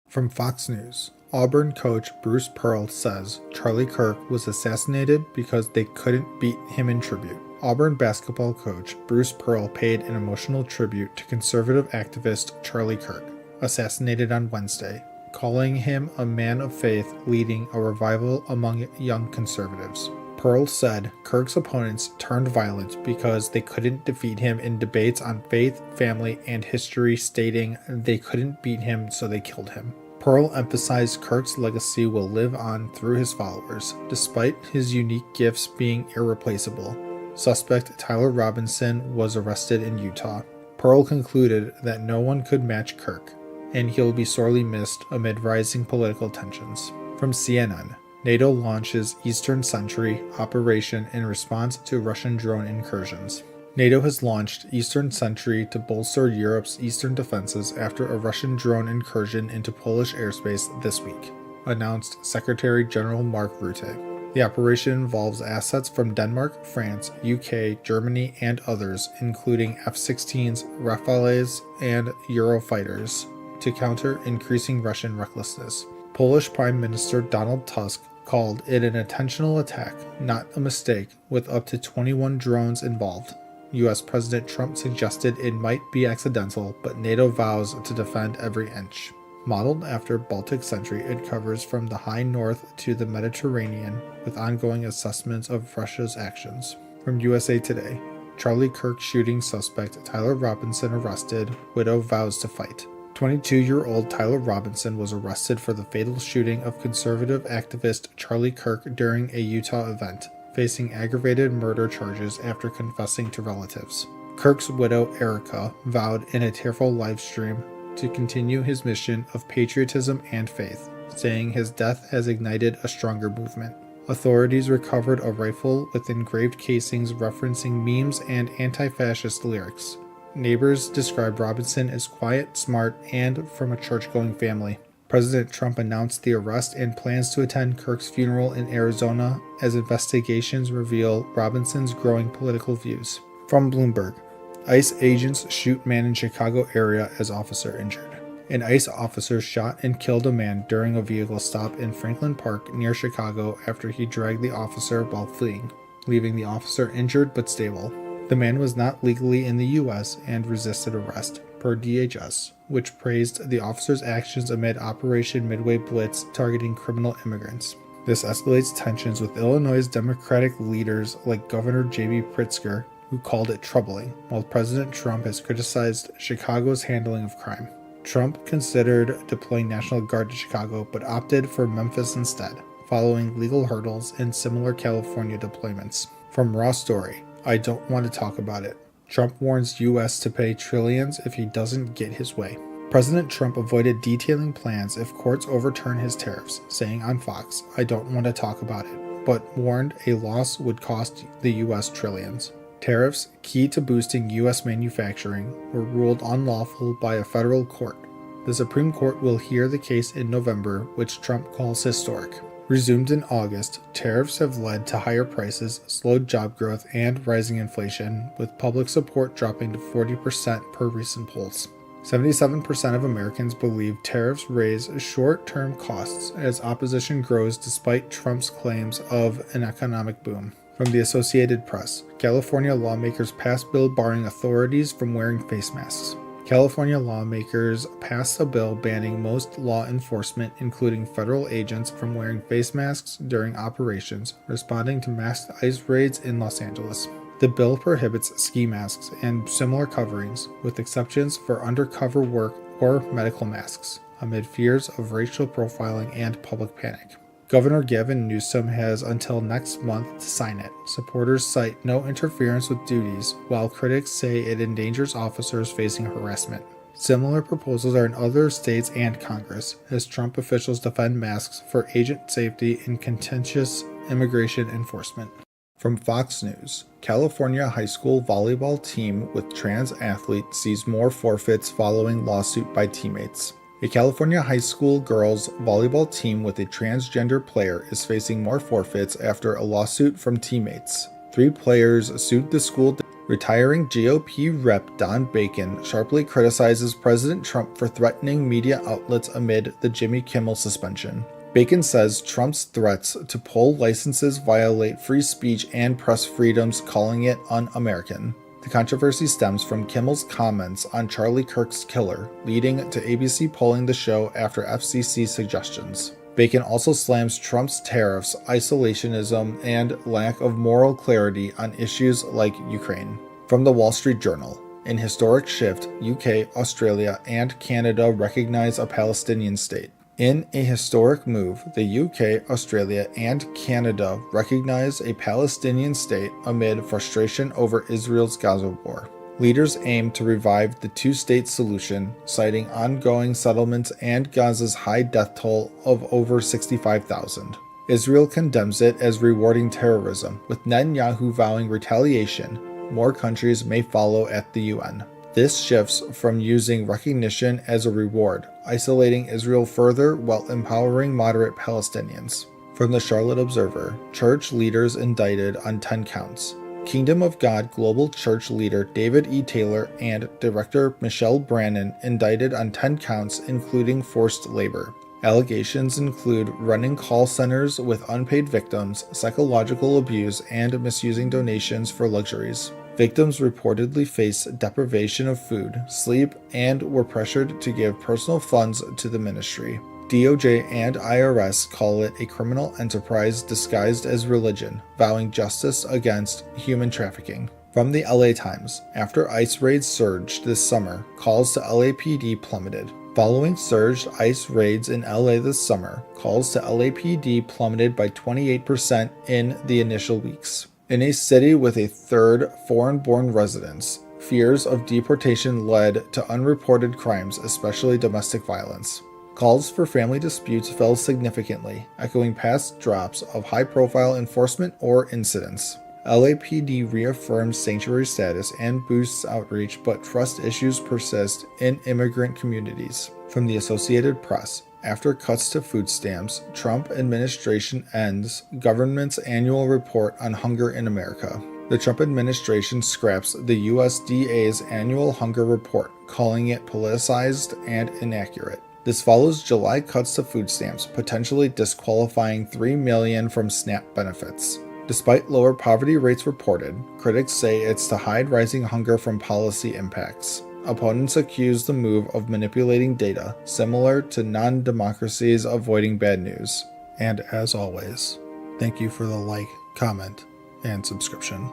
From Fox News, Auburn coach Bruce Pearl says Charlie Kirk was assassinated because they couldn't beat him in tribute. Auburn basketball coach Bruce Pearl paid an emotional tribute to conservative activist Charlie Kirk, assassinated on Wednesday, calling him a man of faith leading a revival among young conservatives. Pearl said Kirk's opponents turned violent because they couldn't defeat him in debates on faith, family, and history, stating they couldn't beat him, so they killed him. Pearl emphasized Kirk's legacy will live on through his followers, despite his unique gifts being irreplaceable. Suspect Tyler Robinson was arrested in Utah. Pearl concluded that no one could match Kirk, and he'll be sorely missed amid rising political tensions. From CNN, NATO launches Eastern Sentry operation in response to Russian drone incursions. NATO has launched Eastern Sentry to bolster Europe's eastern defenses after a Russian drone incursion into Polish airspace this week, announced Secretary General Mark Rutte. The operation involves assets from Denmark, France, UK, Germany, and others, including F-16s, Rafales, and Eurofighters, to counter increasing Russian recklessness. Polish Prime Minister Donald Tusk called it an intentional attack, not a mistake, with up to 21 drones involved. US President Trump suggested it might be accidental, but NATO vows to defend every inch. Modeled after Baltic Sentry, it covers from the high north to the Mediterranean, with ongoing assessments of Russia's actions. From USA Today, Charlie Kirk shooting suspect Tyler Robinson arrested, widow vows to fight. 22-year-old Tyler Robinson was arrested for the fatal shooting of conservative activist Charlie Kirk during a Utah event, facing aggravated murder charges after confessing to relatives. Kirk's widow Erica vowed in a tearful live stream to continue his mission of patriotism and faith, saying his death has ignited a stronger movement. Authorities recovered a rifle with engraved casings referencing memes and anti-fascist lyrics. Neighbors described Robinson as quiet, smart, and from a church-going family. President Trump announced the arrest and plans to attend Kirk's funeral in Arizona as investigations reveal Robinson's growing political views. From Bloomberg, ICE agents shoot man in Chicago area as officer injured. An ICE officer shot and killed a man during a vehicle stop in Franklin Park near Chicago after he dragged the officer while fleeing, leaving the officer injured but stable. The man was not legally in the U.S. and resisted arrest, per DHS, which praised the officer's actions amid Operation Midway Blitz targeting criminal immigrants. This escalates tensions with Illinois' Democratic leaders like Governor J.B. Pritzker, who called it troubling, while President Trump has criticized Chicago's handling of crime. Trump considered deploying National Guard to Chicago, but opted for Memphis instead, following legal hurdles and similar California deployments. From Raw Story, I don't want to talk about it. Trump warns U.S. to pay trillions if he doesn't get his way. President Trump avoided detailing plans if courts overturn his tariffs, saying on Fox, I don't want to talk about it, but warned a loss would cost the U.S. trillions. Tariffs, key to boosting U.S. manufacturing, were ruled unlawful by a federal court. The Supreme Court will hear the case in November, which Trump calls historic. Resumed in August, tariffs have led to higher prices, slowed job growth, and rising inflation, with public support dropping to 40% per recent polls. 77% of Americans believe tariffs raise short-term costs as opposition grows despite Trump's claims of an economic boom. From the Associated Press, California lawmakers passed bill barring authorities from wearing face masks. California lawmakers passed a bill banning most law enforcement, including federal agents, from wearing face masks during operations, responding to masked ICE raids in Los Angeles. The bill prohibits ski masks and similar coverings, with exceptions for undercover work or medical masks, amid fears of racial profiling and public panic. Governor Gavin Newsom has until next month to sign it. Supporters cite no interference with duties, while critics say it endangers officers facing harassment. Similar proposals are in other states and Congress, as Trump officials defend masks for agent safety in contentious immigration enforcement. From Fox News, California high school volleyball team with trans athlete sees more forfeits following lawsuit by teammates. A California high school girls volleyball team with a transgender player is facing more forfeits after a lawsuit from teammates. 3 players sued the school. Retiring GOP Rep Don Bacon sharply criticizes President Trump for threatening media outlets amid the Jimmy Kimmel suspension. Bacon says Trump's threats to pull licenses violate free speech and press freedoms, calling it un-American. The controversy stems from Kimmel's comments on Charlie Kirk's killer, leading to ABC pulling the show after FCC suggestions. Bacon also slams Trump's tariffs, isolationism, and lack of moral clarity on issues like Ukraine. From the Wall Street Journal, in historic shift, UK, Australia, and Canada recognize a Palestinian state. In a historic move, the UK, Australia, and Canada recognize a Palestinian state amid frustration over Israel's Gaza war. Leaders aim to revive the two-state solution, citing ongoing settlements and Gaza's high death toll of over 65,000. Israel condemns it as rewarding terrorism, with Netanyahu vowing retaliation. More countries may follow at the UN. This shifts from using recognition as a reward, isolating Israel further while empowering moderate Palestinians. From the Charlotte Observer, church leaders indicted on 10 counts. Kingdom of God Global Church leader David E. Taylor and director Michelle Brannon indicted on 10 counts, including forced labor. Allegations include running call centers with unpaid victims, psychological abuse, and misusing donations for luxuries. Victims reportedly face deprivation of food, sleep, and were pressured to give personal funds to the ministry. DOJ and IRS call it a criminal enterprise disguised as religion, vowing justice against human trafficking. From the LA Times, after ICE raids surged this summer, calls to LAPD plummeted. Following surged ICE raids in LA this summer, calls to LAPD plummeted by 28% in the initial weeks. In a city with a third foreign-born residents, fears of deportation led to unreported crimes, especially domestic violence. Calls for family disputes fell significantly, echoing past drops of high-profile enforcement or incidents. LAPD reaffirms sanctuary status and boosts outreach, but trust issues persist in immigrant communities. From the Associated Press, after cuts to food stamps, Trump administration ends government's annual report on hunger in America. The Trump administration scraps the USDA's annual hunger report, calling it politicized and inaccurate. This follows July cuts to food stamps, potentially disqualifying 3 million from SNAP benefits. Despite lower poverty rates reported, critics say it's to hide rising hunger from policy impacts. Opponents accuse the move of manipulating data, similar to non-democracies avoiding bad news. And as always, thank you for the like, comment, and subscription.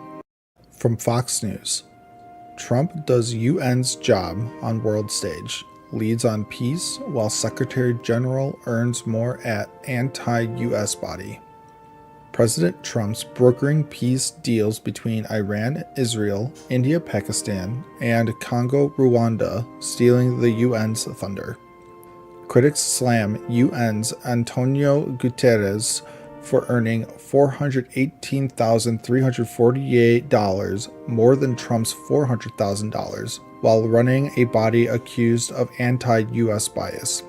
From Fox News, Trump does UN's job on world stage, leads on peace while Secretary General earns more at anti-US body. President Trump's brokering peace deals between Iran, Israel, India, Pakistan, and Congo, Rwanda, stealing the UN's thunder. Critics slam UN's Antonio Guterres for earning $418,348, more than Trump's $400,000, while running a body accused of anti-US bias.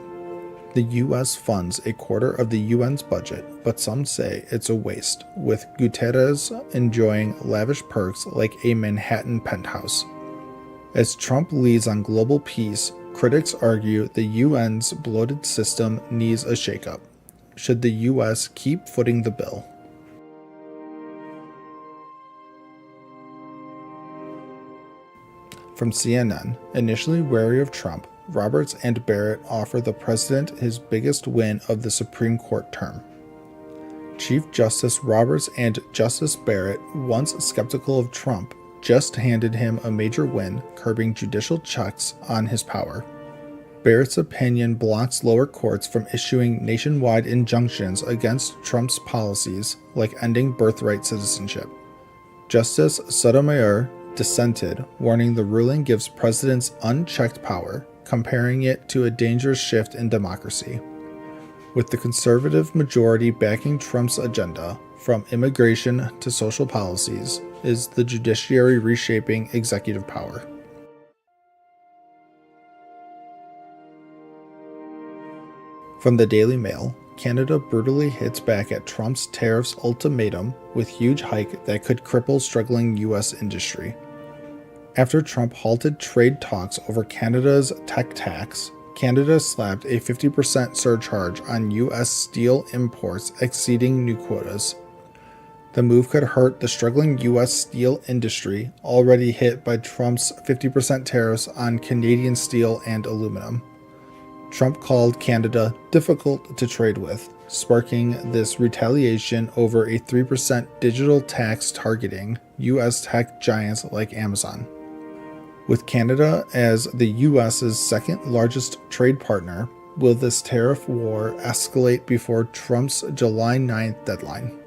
The U.S. funds a quarter of the UN's budget, but some say it's a waste, with Guterres enjoying lavish perks like a Manhattan penthouse. As Trump leads on global peace, critics argue the UN's bloated system needs a shakeup. Should the U.S. keep footing the bill? From CNN, initially wary of Trump, Roberts and Barrett offer the president his biggest win of the Supreme Court term. Chief Justice Roberts and Justice Barrett, once skeptical of Trump, just handed him a major win, curbing judicial checks on his power. Barrett's opinion blocks lower courts from issuing nationwide injunctions against Trump's policies, like ending birthright citizenship. Justice Sotomayor dissented, warning the ruling gives presidents unchecked power, comparing it to a dangerous shift in democracy. With the conservative majority backing Trump's agenda, from immigration to social policies, is the judiciary reshaping executive power. From the Daily Mail, Canada brutally hits back at Trump's tariffs ultimatum with huge hike that could cripple struggling U.S. industry. After Trump halted trade talks over Canada's tech tax, Canada slapped a 50% surcharge on U.S. steel imports exceeding new quotas. The move could hurt the struggling U.S. steel industry, already hit by Trump's 50% tariffs on Canadian steel and aluminum. Trump called Canada difficult to trade with, sparking this retaliation over a 3% digital tax targeting U.S. tech giants like Amazon. With Canada as the U.S.'s second largest trade partner, will this tariff war escalate before Trump's July 9th deadline?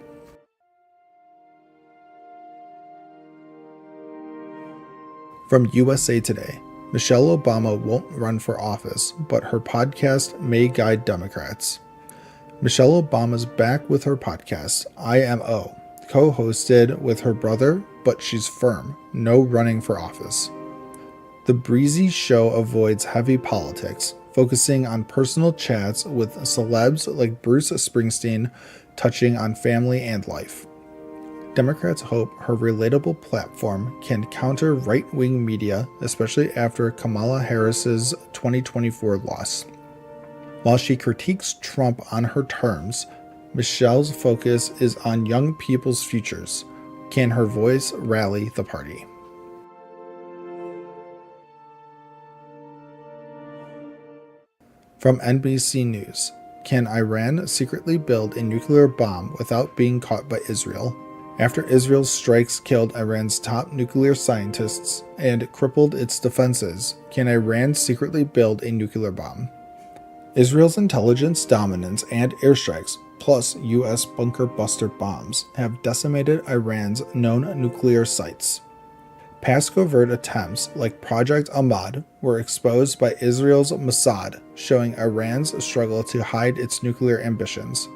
From USA Today, Michelle Obama won't run for office, but her podcast may guide Democrats. Michelle Obama's back with her podcast, IMO, co-hosted with her brother, but she's firm, no running for office. The breezy show avoids heavy politics, focusing on personal chats with celebs like Bruce Springsteen, touching on family and life. Democrats hope her relatable platform can counter right-wing media, especially after Kamala Harris's 2024 loss. While she critiques Trump on her terms, Michelle's focus is on young people's futures. Can her voice rally the party? From NBC News, can Iran secretly build a nuclear bomb without being caught by Israel? After Israel's strikes killed Iran's top nuclear scientists and crippled its defenses, can Iran secretly build a nuclear bomb? Israel's intelligence dominance and airstrikes, plus U.S. bunker buster bombs, have decimated Iran's known nuclear sites. Past covert attempts, like Project Ahmad, were exposed by Israel's Mossad, showing Iran's struggle to hide its nuclear ambitions.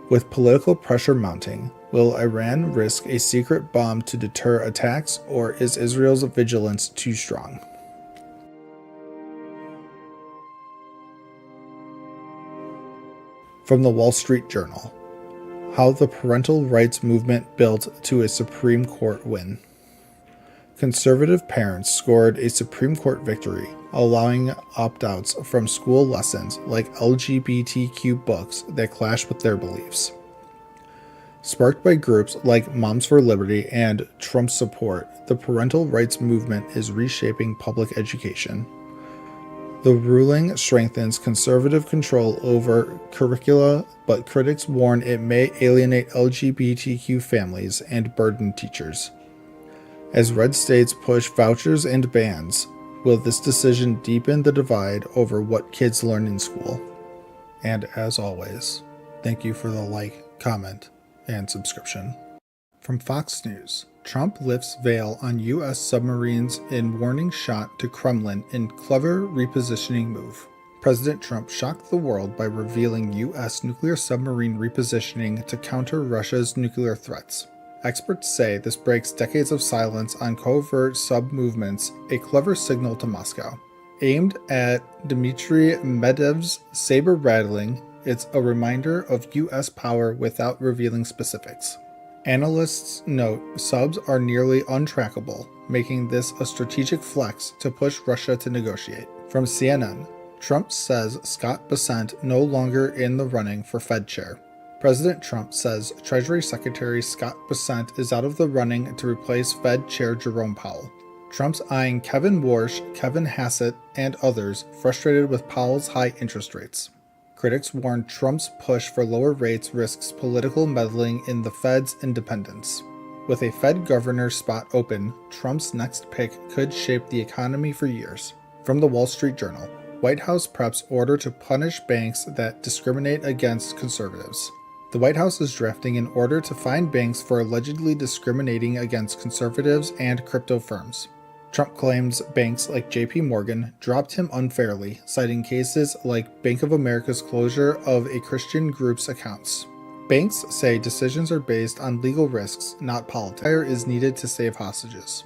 With political pressure mounting, will Iran risk a secret bomb to deter attacks, or is Israel's vigilance too strong? From the Wall Street Journal, how the parental rights movement built to a Supreme Court win. Conservative parents scored a Supreme Court victory, allowing opt-outs from school lessons like LGBTQ books that clash with their beliefs. Sparked by groups like Moms for Liberty and Trump's support, the parental rights movement is reshaping public education. The ruling strengthens conservative control over curricula, but critics warn it may alienate LGBTQ families and burden teachers. As red states push vouchers and bans, will this decision deepen the divide over what kids learn in school? And as always, thank you for the like, comment, and subscription. From Fox News, Trump lifts veil on U.S. submarines in warning shot to Kremlin in clever repositioning move. President Trump shocked the world by revealing U.S. nuclear submarine repositioning to counter Russia's nuclear threats. Experts say this breaks decades of silence on covert sub-movements, a clever signal to Moscow. Aimed at Dmitry Medvedev's saber-rattling, it's a reminder of U.S. power without revealing specifics. Analysts note subs are nearly untrackable, making this a strategic flex to push Russia to negotiate. From CNN, Trump says Scott Bessent no longer in the running for Fed chair. President Trump says Treasury Secretary Scott Bessent is out of the running to replace Fed Chair Jerome Powell. Trump's eyeing Kevin Warsh, Kevin Hassett, and others, frustrated with Powell's high interest rates. Critics warn Trump's push for lower rates risks political meddling in the Fed's independence. With a Fed governor spot open, Trump's next pick could shape the economy for years. From the Wall Street Journal, White House preps order to punish banks that discriminate against conservatives. The White House is drafting an order to fine banks for allegedly discriminating against conservatives and crypto firms. Trump claims banks like JP Morgan dropped him unfairly, citing cases like Bank of America's closure of a Christian group's accounts. Banks say decisions are based on legal risks, not politics. Fire is needed to save hostages.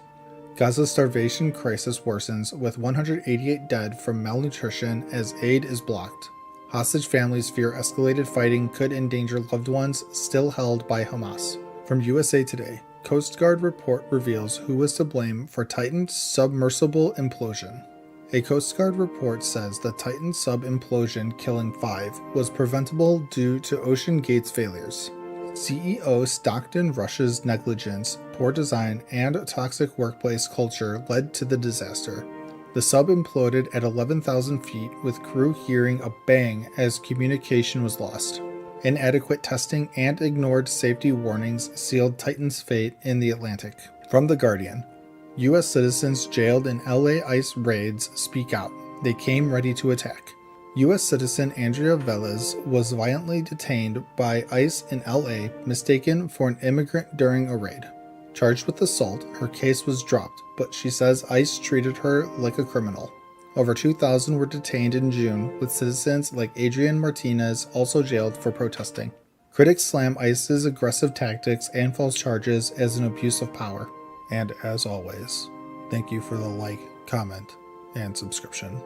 Gaza's starvation crisis worsens, with 188 dead from malnutrition as aid is blocked. Hostage families fear escalated fighting could endanger loved ones still held by Hamas. From USA Today, Coast Guard report reveals who was to blame for Titan's submersible implosion. A Coast Guard report says the Titan sub implosion killing 5 was preventable due to Ocean Gate's failures. CEO Stockton Rush's negligence, poor design, and toxic workplace culture led to the disaster. The sub imploded at 11,000 feet, with crew hearing a bang as communication was lost. Inadequate testing and ignored safety warnings sealed Titan's fate in the Atlantic. From The Guardian, U.S. citizens jailed in LA ICE raids speak out. They came ready to attack. U.S. citizen Andrea Velez was violently detained by ICE in LA, mistaken for an immigrant during a raid. Charged with assault, her case was dropped, but she says ICE treated her like a criminal. Over 2,000 were detained in June, with citizens like Adrian Martinez also jailed for protesting. Critics slam ICE's aggressive tactics and false charges as an abuse of power. And as always, thank you for the like, comment, and subscription.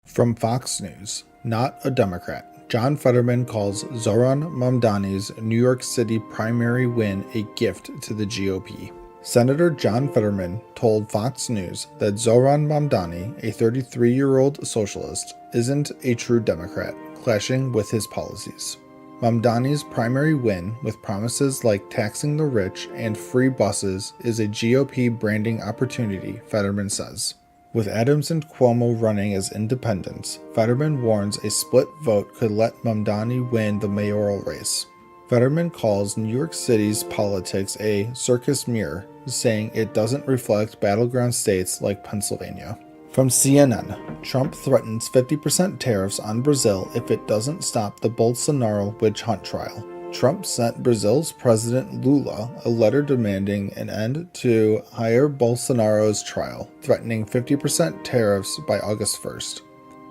From Fox News, not a Democrat, John Fetterman calls Zohran Mamdani's New York City primary win a gift to the GOP. Senator John Fetterman told Fox News that Zohran Mamdani, a 33-year-old socialist, isn't a true Democrat, clashing with his policies. Mamdani's primary win, with promises like taxing the rich and free buses, is a GOP branding opportunity, Fetterman says. With Adams and Cuomo running as independents, Fetterman warns a split vote could let Mamdani win the mayoral race. Fetterman calls New York City's politics a circus mirror, saying it doesn't reflect battleground states like Pennsylvania. From CNN, Trump threatens 50% tariffs on Brazil if it doesn't stop the Bolsonaro witch hunt trial. Trump sent Brazil's President Lula a letter demanding an end to Jair Bolsonaro's trial, threatening 50% tariffs by August 1st.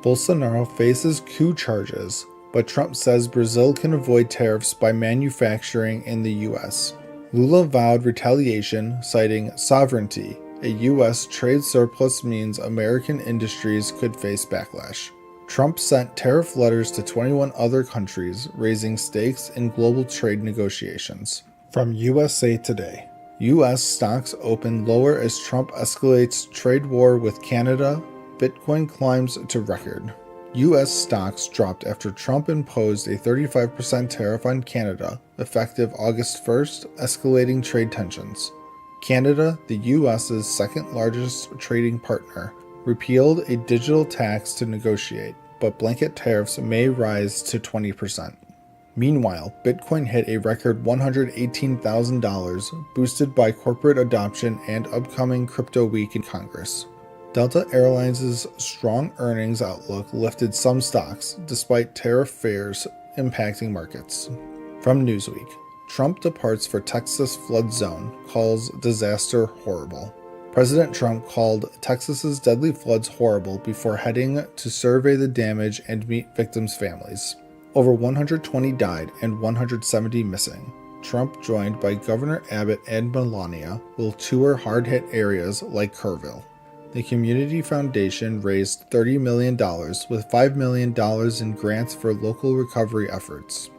Bolsonaro faces coup charges, but Trump says Brazil can avoid tariffs by manufacturing in the U.S. Lula vowed retaliation, citing sovereignty. A U.S. trade surplus means American industries could face backlash. Trump sent tariff letters to 21 other countries, raising stakes in global trade negotiations. From USA Today, U.S. stocks open lower as Trump escalates trade war with Canada. Bitcoin climbs to record. U.S. stocks dropped after Trump imposed a 35% tariff on Canada, effective August 1st, escalating trade tensions. Canada, the U.S.'s second-largest trading partner, repealed a digital tax to negotiate, but blanket tariffs may rise to 20%. Meanwhile, Bitcoin hit a record $118,000, boosted by corporate adoption and upcoming crypto week in Congress. Delta Airlines' strong earnings outlook lifted some stocks, despite tariff fears impacting markets. From Newsweek, Trump departs for Texas flood zone, calls disaster horrible. President Trump called Texas's deadly floods horrible before heading to survey the damage and meet victims' families. Over 120 died and 170 missing. Trump, joined by Governor Abbott and Melania, will tour hard-hit areas like Kerrville. The Community Foundation raised $30 million, with $5 million in grants for local recovery efforts.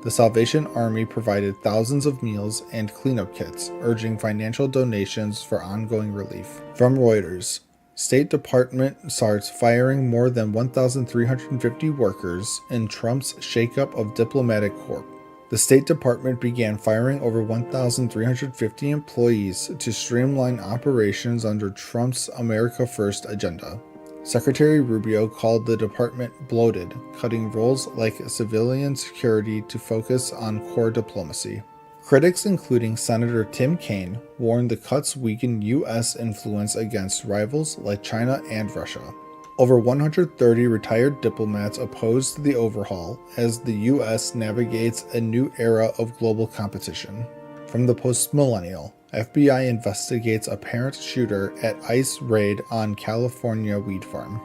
The Salvation Army provided thousands of meals and cleanup kits, urging financial donations for ongoing relief. From Reuters, State Department starts firing more than 1,350 workers in Trump's shakeup of diplomatic corps. The State Department began firing over 1,350 employees to streamline operations under Trump's America First agenda. Secretary Rubio called the department bloated, cutting roles like civilian security to focus on core diplomacy. Critics, including Senator Tim Kaine, warned the cuts weaken U.S. influence against rivals like China and Russia. Over 130 retired diplomats opposed the overhaul as the U.S. navigates a new era of global competition. From the post-millennial, FBI investigates apparent shooter at ICE raid on California weed farm.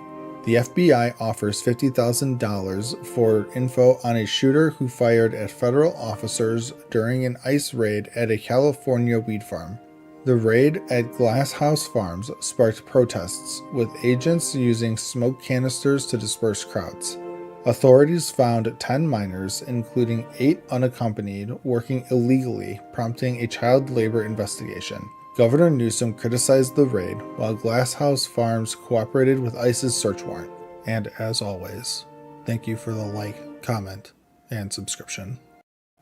The FBI offers $50,000 for info on a shooter who fired at federal officers during an ICE raid at a California weed farm. The raid at Glass House Farms sparked protests, with agents using smoke canisters to disperse crowds. Authorities found 10 minors, including 8 unaccompanied, working illegally, prompting a child labor investigation. Governor Newsom criticized the raid, while Glass House Farms cooperated with ICE's search warrant. And as always, thank you for the like, comment, and subscription.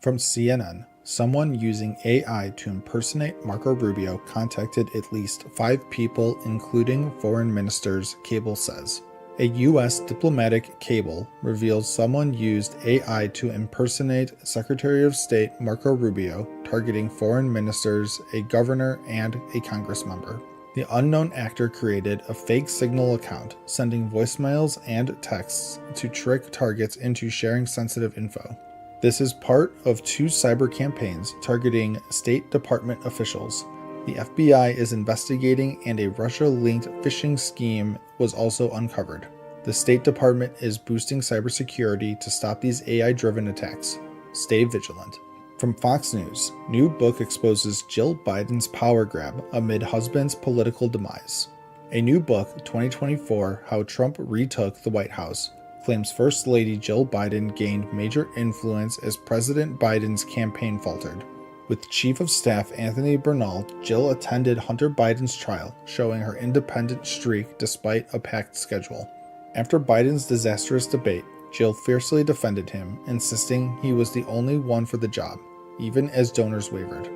From CNN, someone using AI to impersonate Marco Rubio contacted at least 5 people, including foreign ministers, cable says. A U.S. diplomatic cable reveals someone used AI to impersonate Secretary of State Marco Rubio, targeting foreign ministers, a governor, and a Congress member. The unknown actor created a fake Signal account, sending voicemails and texts to trick targets into sharing sensitive info. This is part of 2 cyber campaigns targeting State Department officials. The FBI is investigating, and a Russia-linked phishing scheme was also uncovered. The State Department is boosting cybersecurity to stop these AI-driven attacks. Stay vigilant. From Fox News, new book exposes Jill Biden's power grab amid husband's political demise. A new book, 2024, How Trump Retook the White House, claims First Lady Jill Biden gained major influence as President Biden's campaign faltered. With Chief of Staff Anthony Bernal, Jill attended Hunter Biden's trial, showing her independent streak despite a packed schedule. After Biden's disastrous debate, Jill fiercely defended him, insisting he was the only one for the job, even as donors wavered.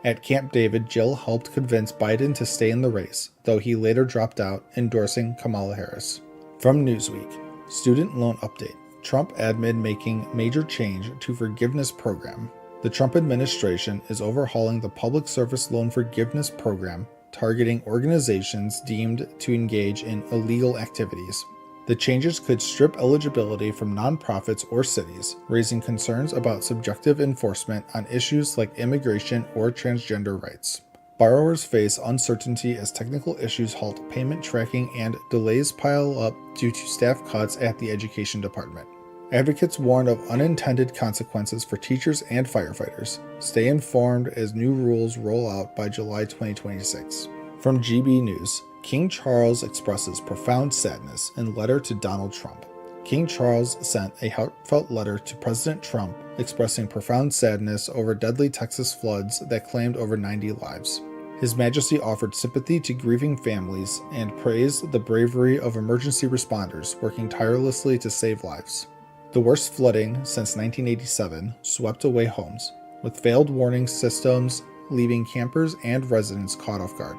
At Camp David, Jill helped convince Biden to stay in the race, though he later dropped out, endorsing Kamala Harris. From Newsweek, Student Loan Update. Trump admin making major change to forgiveness program. The Trump administration is overhauling the Public Service Loan Forgiveness Program, targeting organizations deemed to engage in illegal activities. The changes could strip eligibility from nonprofits or cities, raising concerns about subjective enforcement on issues like immigration or transgender rights. Borrowers face uncertainty as technical issues halt payment tracking and delays pile up due to staff cuts at the Education Department. Advocates warn of unintended consequences for teachers and firefighters. Stay informed as new rules roll out by July 2026. From GB News, King Charles expresses profound sadness in letter to Donald Trump. King Charles sent a heartfelt letter to President Trump expressing profound sadness over deadly Texas floods that claimed over 90 lives. His Majesty offered sympathy to grieving families and praised the bravery of emergency responders working tirelessly to save lives. The worst flooding since 1987 swept away homes, with failed warning systems leaving campers and residents caught off guard.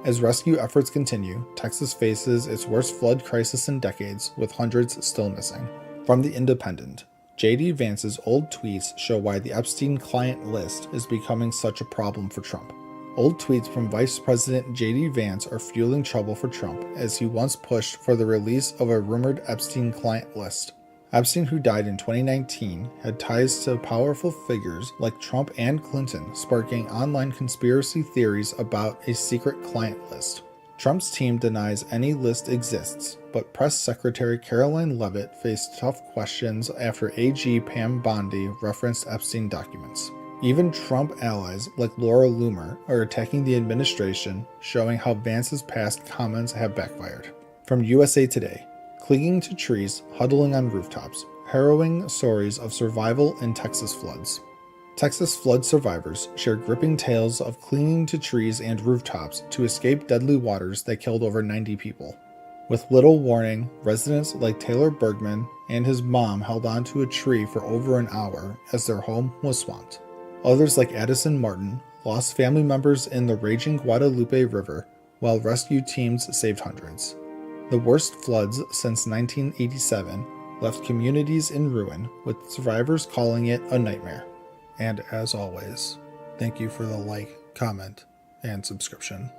As rescue efforts continue, Texas faces its worst flood crisis in decades, with hundreds still missing. From The Independent, J.D. Vance's old tweets show why the Epstein client list is becoming such a problem for Trump. Old tweets from Vice President J.D. Vance are fueling trouble for Trump, as he once pushed for the release of a rumored Epstein client list. Epstein, who died in 2019, had ties to powerful figures like Trump and Clinton, sparking online conspiracy theories about a secret client list. Trump's team denies any list exists, but Press Secretary Caroline Leavitt faced tough questions after AG Pam Bondi referenced Epstein documents. Even Trump allies like Laura Loomer are attacking the administration, showing how Vance's past comments have backfired. From USA Today, clinging to trees, huddling on rooftops, harrowing stories of survival in Texas floods. Texas flood survivors share gripping tales of clinging to trees and rooftops to escape deadly waters that killed over 90 people. With little warning, residents like Taylor Bergman and his mom held onto a tree for over an hour as their home was swamped. Others like Addison Martin lost family members in the raging Guadalupe River, while rescue teams saved hundreds. The worst floods since 1987 left communities in ruin, with survivors calling it a nightmare. And as always, thank you for the like, comment, and subscription.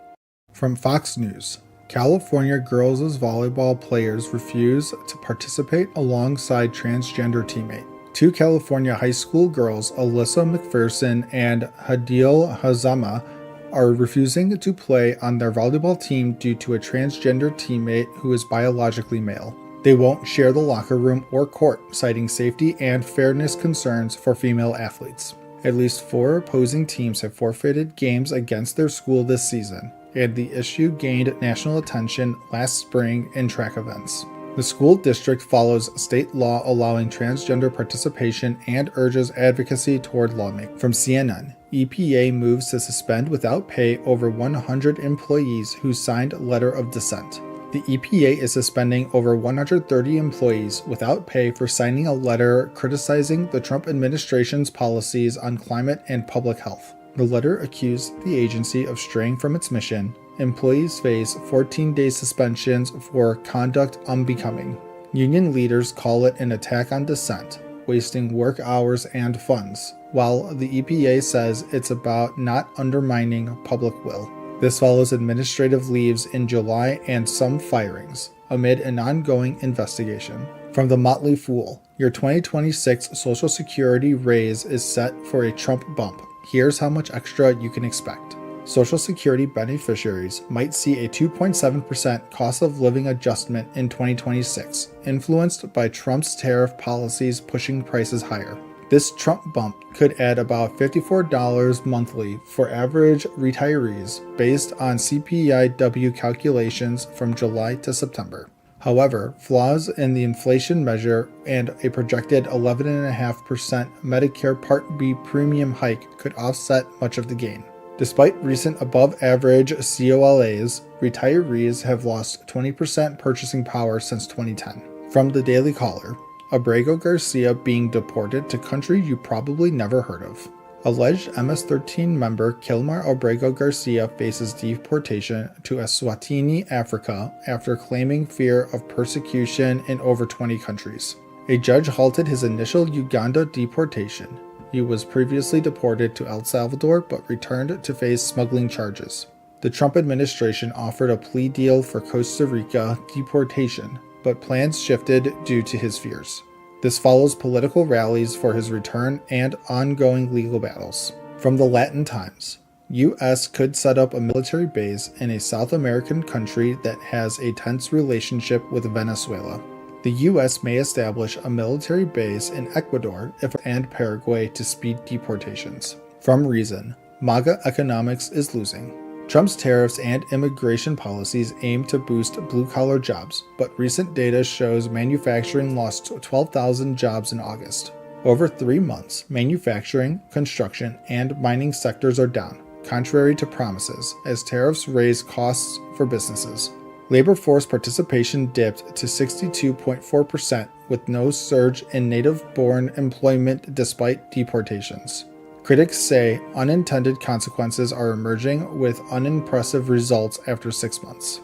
From Fox News, California girls' volleyball players refuse to participate alongside transgender teammate. Two California high school girls, Alyssa McPherson and Hadil Hazama, are refusing to play on their volleyball team due to a transgender teammate who is biologically male. They won't share the locker room or court, citing safety and fairness concerns for female athletes. At least 4 opposing teams have forfeited games against their school this season, and the issue gained national attention last spring in track events. The school district follows state law allowing transgender participation and urges advocacy toward lawmaking. From CNN, EPA moves to suspend without pay over 100 employees who signed a letter of dissent. The EPA is suspending over 130 employees without pay for signing a letter criticizing the Trump administration's policies on climate and public health. The letter accused the agency of straying from its mission. Employees face 14-day suspensions for conduct unbecoming. Union leaders call it an attack on dissent, wasting work hours and funds, while the EPA says it's about not undermining public will. This follows administrative leaves in July and some firings, amid an ongoing investigation. From The Motley Fool, your 2026 Social Security raise is set for a Trump bump. Here's how much extra you can expect. Social Security beneficiaries might see a 2.7% cost of living adjustment in 2026, influenced by Trump's tariff policies pushing prices higher. This Trump bump could add about $54 monthly for average retirees based on CPIW calculations from July to September. However, flaws in the inflation measure and a projected 11.5% Medicare Part B premium hike could offset much of the gain. Despite recent above-average COLAs, retirees have lost 20% purchasing power since 2010. From the Daily Caller, Abrego Garcia being deported to country you probably never heard of. Alleged MS-13 member Kilmar Abrego Garcia faces deportation to Eswatini, Africa, after claiming fear of persecution in over 20 countries. A judge halted his initial Uganda deportation. He was previously deported to El Salvador but returned to face smuggling charges. The Trump administration offered a plea deal for Costa Rica deportation, but plans shifted due to his fears. This follows political rallies for his return and ongoing legal battles. From the Latin Times, U.S. could set up a military base in a South American country that has a tense relationship with Venezuela. The U.S. may establish a military base in Ecuador and Paraguay to speed deportations. From Reason, MAGA economics is losing. Trump's tariffs and immigration policies aim to boost blue-collar jobs, but recent data shows manufacturing lost 12,000 jobs in August. Over 3 months, manufacturing, construction, and mining sectors are down, contrary to promises, as tariffs raise costs for businesses. Labor force participation dipped to 62.4%, with no surge in native-born employment despite deportations. Critics say unintended consequences are emerging with unimpressive results after 6 months.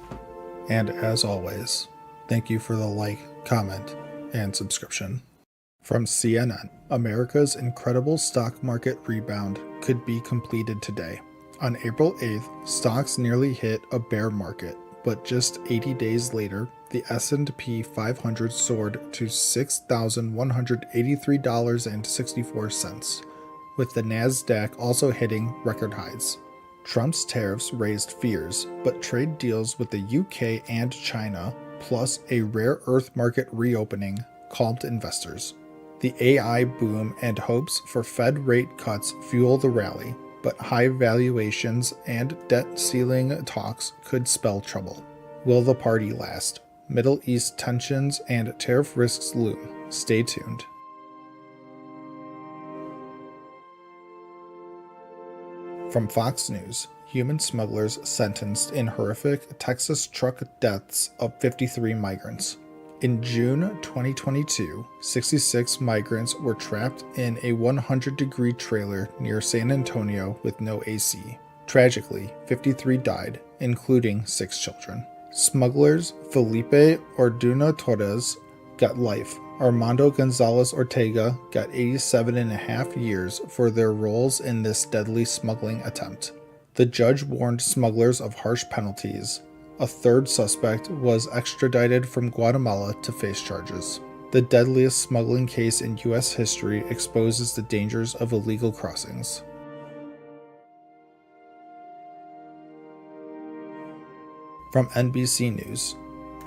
And as always, thank you for the like, comment, and subscription. From CNN, America's incredible stock market rebound could be completed today. On April 8th, stocks nearly hit a bear market, but just 80 days later, the S&P 500 soared to $6,183.64. with the Nasdaq also hitting record highs. Trump's tariffs raised fears, but trade deals with the UK and China, plus a rare earth market reopening, calmed investors. The AI boom and hopes for Fed rate cuts fuel the rally, but high valuations and debt ceiling talks could spell trouble. Will the party last? Middle East tensions and tariff risks loom. Stay tuned. From Fox News, human smugglers sentenced in horrific Texas truck deaths of 53 migrants. In June 2022, 66 migrants were trapped in a 100-degree trailer near San Antonio with no AC. Tragically, 53 died, including 6 children. Smugglers Felipe Orduna Torres got life. Armando Gonzalez Ortega got 87.5 years for their roles in this deadly smuggling attempt. The judge warned smugglers of harsh penalties. A third suspect was extradited from Guatemala to face charges. The deadliest smuggling case in U.S. history exposes the dangers of illegal crossings. From NBC News,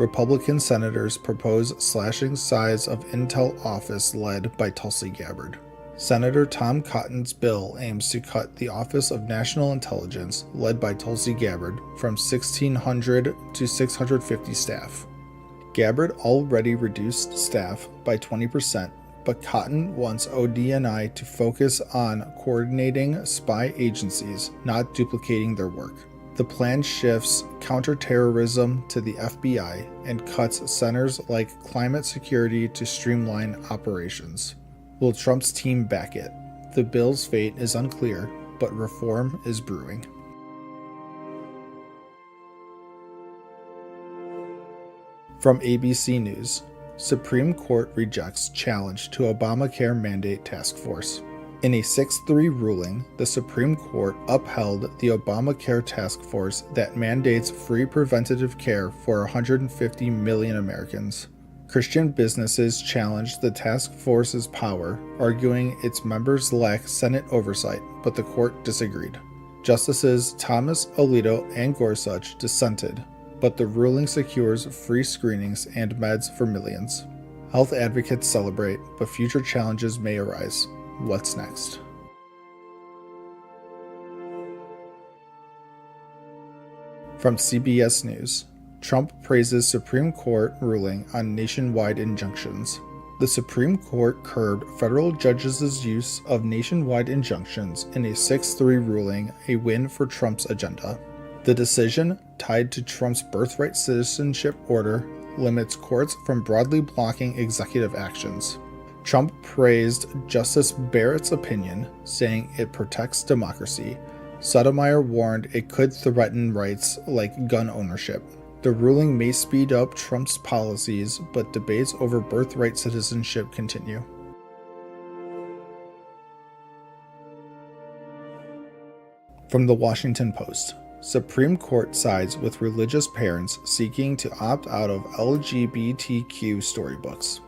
Republican senators propose slashing size of Intel office led by Tulsi Gabbard. Senator Tom Cotton's bill aims to cut the Office of National Intelligence, led by Tulsi Gabbard, from 1,600 to 650 staff. Gabbard already reduced staff by 20%, but Cotton wants ODNI to focus on coordinating spy agencies, not duplicating their work. The plan shifts counterterrorism to the FBI and cuts centers like climate security to streamline operations. Will Trump's team back it? The bill's fate is unclear, but reform is brewing. From ABC News, Supreme Court rejects challenge to Obamacare mandate task force. In a 6-3 ruling, the Supreme Court upheld the Obamacare task force that mandates free preventative care for 150 million Americans. Christian businesses challenged the task force's power, arguing its members lack Senate oversight, but the court disagreed. Justices Thomas Alito and Gorsuch dissented, but the ruling secures free screenings and meds for millions. Health advocates celebrate, but future challenges may arise. What's next? From CBS News, Trump praises Supreme Court ruling on nationwide injunctions. The Supreme Court curbed federal judges' use of nationwide injunctions in a 6-3 ruling, a win for Trump's agenda. The decision, tied to Trump's birthright citizenship order, limits courts from broadly blocking executive actions. Trump praised Justice Barrett's opinion, saying it protects democracy. Sotomayor warned it could threaten rights like gun ownership. The ruling may speed up Trump's policies, but debates over birthright citizenship continue. From the Washington Post, Supreme Court sides with religious parents seeking to opt out of LGBTQ storybooks.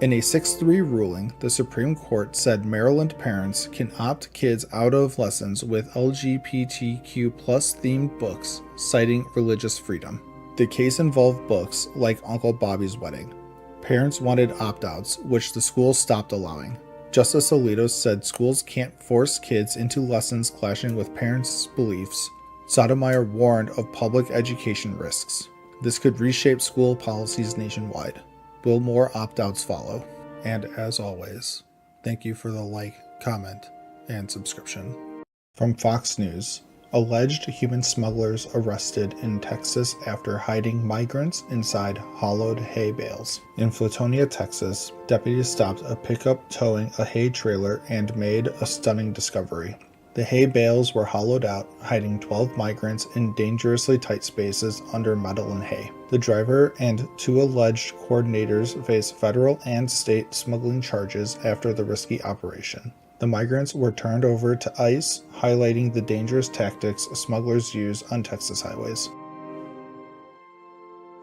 In a 6-3 ruling, the Supreme Court said Maryland parents can opt kids out of lessons with LGBTQ+ themed books, citing religious freedom. The case involved books like Uncle Bobby's Wedding. Parents wanted opt-outs, which the schools stopped allowing. Justice Alito said schools can't force kids into lessons clashing with parents' beliefs. Sotomayor warned of public education risks. This could reshape school policies nationwide. Will more opt-outs follow? And as always, thank you for the like, comment, and subscription. From Fox News, alleged human smugglers arrested in Texas after hiding migrants inside hollowed hay bales. In Flatonia, Texas, deputies stopped a pickup towing a hay trailer and made a stunning discovery. The hay bales were hollowed out, hiding 12 migrants in dangerously tight spaces under metal and hay. The driver and 2 alleged coordinators face federal and state smuggling charges after the risky operation. The migrants were turned over to ICE, highlighting the dangerous tactics smugglers use on Texas highways.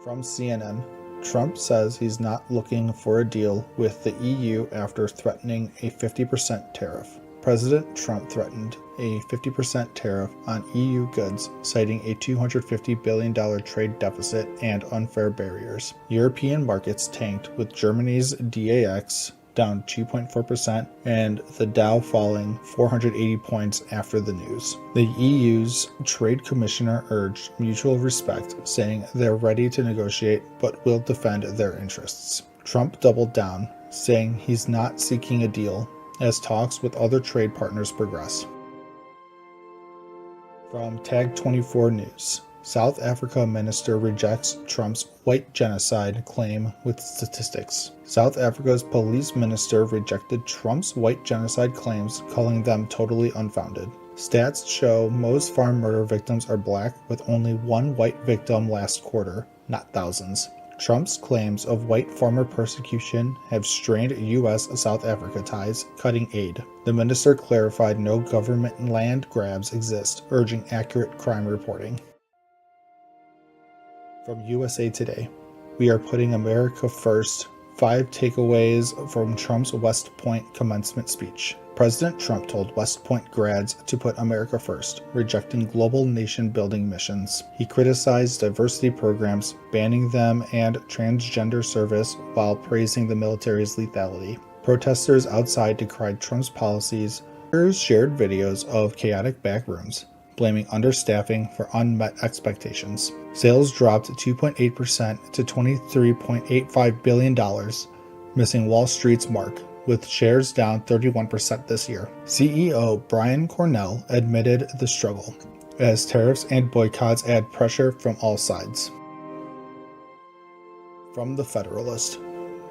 From CNN, Trump says he's not looking for a deal with the EU after threatening a 50% tariff. President Trump threatened a 50% tariff on EU goods, citing a $250 billion trade deficit and unfair barriers. European markets tanked, with Germany's DAX down 2.4% and the Dow falling 480 points after the news. The EU's trade commissioner urged mutual respect, saying they're ready to negotiate but will defend their interests. Trump doubled down, saying he's not seeking a deal as talks with other trade partners progress. From Tag 24 News, South Africa minister rejects Trump's white genocide claim with statistics. South Africa's police minister rejected Trump's white genocide claims, calling them totally unfounded. Stats show most farm murder victims are black, with only one white victim last quarter, not thousands. Trump's claims of white farmer persecution have strained U.S.-South Africa ties, cutting aid. The minister clarified no government land grabs exist, urging accurate crime reporting. From USA Today, we are putting America first. 5 takeaways from Trump's West Point commencement speech. President Trump told West Point grads to put America first, rejecting global nation-building missions. He criticized diversity programs, banning them, and transgender service while praising the military's lethality. Protesters outside decried Trump's policies. Others shared videos of chaotic backrooms, blaming understaffing for unmet expectations. Sales dropped 2.8% to $23.85 billion, missing Wall Street's mark, with shares down 31% this year. CEO Brian Cornell admitted the struggle, as tariffs and boycotts add pressure from all sides. From The Federalist,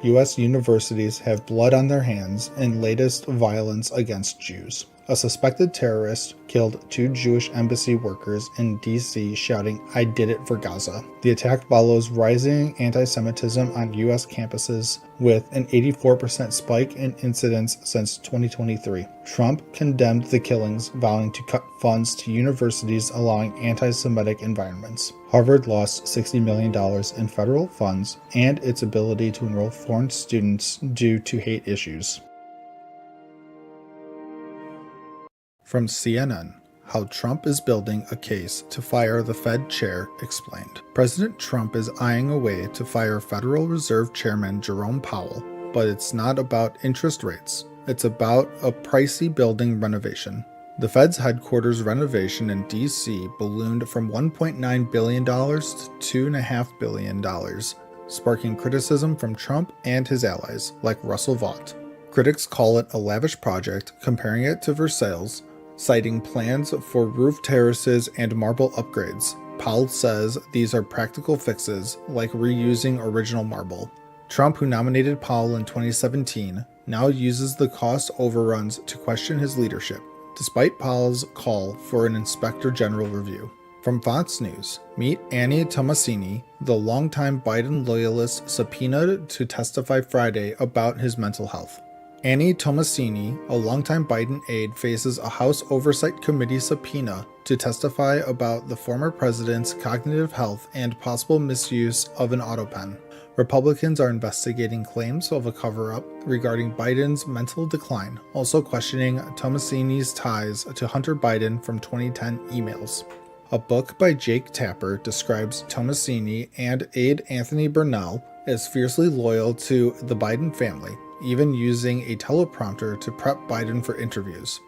U.S. universities have blood on their hands in latest violence against Jews. A suspected terrorist killed 2 Jewish embassy workers in D.C. shouting, "I did it for Gaza." The attack follows rising anti-Semitism on U.S. campuses, with an 84% spike in incidents since 2023. Trump condemned the killings, vowing to cut funds to universities allowing anti-Semitic environments. Harvard lost $60 million in federal funds and its ability to enroll foreign students due to hate issues. From CNN, how Trump is building a case to fire the Fed chair explained. President Trump is eyeing a way to fire Federal Reserve Chairman Jerome Powell, but it's not about interest rates. It's about a pricey building renovation. The Fed's headquarters renovation in D.C. ballooned from $1.9 billion to $2.5 billion, sparking criticism from Trump and his allies, like Russell Vought. Critics call it a lavish project, comparing it to Versailles, citing plans for roof terraces and marble upgrades. Powell says these are practical fixes, like reusing original marble. Trump, who nominated Powell in 2017, now uses the cost overruns to question his leadership, despite Powell's call for an inspector general review. From Fox News, meet Annie Tomasini, the longtime Biden loyalist subpoenaed to testify Friday about his mental health. Annie Tomasini, a longtime Biden aide, faces a House Oversight Committee subpoena to testify about the former president's cognitive health and possible misuse of an autopen. Republicans are investigating claims of a cover-up regarding Biden's mental decline, also questioning Tomasini's ties to Hunter Biden from 2010 emails. A book by Jake Tapper describes Tomasini and aide Anthony Burnell as fiercely loyal to the Biden family, even using a teleprompter to prep Biden for interviews.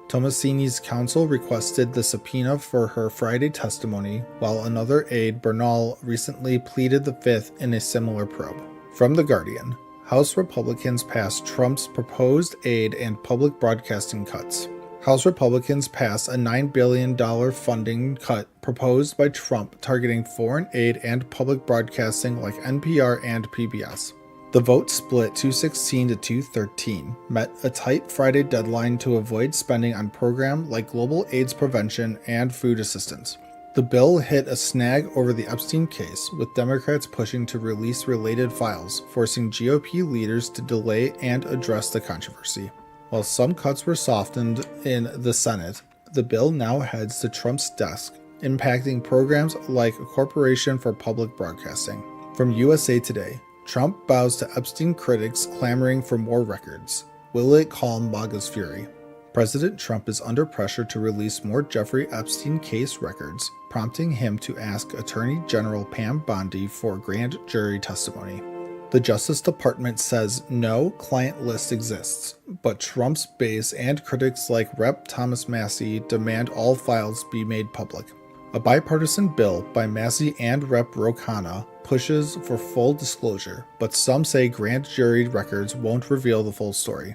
Tomasini's counsel requested the subpoena for her Friday testimony, while another aide, Bernal, recently pleaded the fifth in a similar probe. From The Guardian, House Republicans passed Trump's proposed aid and public broadcasting cuts. House Republicans passed a $9 billion funding cut proposed by Trump targeting foreign aid and public broadcasting like NPR and PBS. The vote split 216 to 213, met a tight Friday deadline to avoid spending on programs like global AIDS prevention and food assistance. The bill hit a snag over the Epstein case, with Democrats pushing to release related files, forcing GOP leaders to delay and address the controversy. While some cuts were softened in the Senate, the bill now heads to Trump's desk, impacting programs like Corporation for Public Broadcasting. From USA Today, Trump bows to Epstein critics clamoring for more records. Will it calm MAGA's fury? President Trump is under pressure to release more Jeffrey Epstein case records, prompting him to ask Attorney General Pam Bondi for grand jury testimony. The Justice Department says no client list exists, but Trump's base and critics like Rep. Thomas Massie demand all files be made public. A bipartisan bill by Massie and Rep. Ro Khanna pushes for full disclosure, but some say grand jury records won't reveal the full story.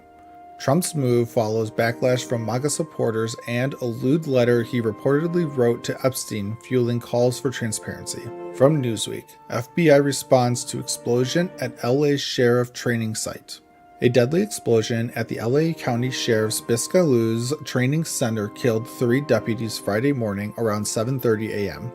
Trump's move follows backlash from MAGA supporters and a lewd letter he reportedly wrote to Epstein, fueling calls for transparency. From Newsweek, FBI responds to explosion at LA Sheriff Training Site. A deadly explosion at the LA County Sheriff's Biscayne's training center killed 3 deputies Friday morning around 7:30 a.m.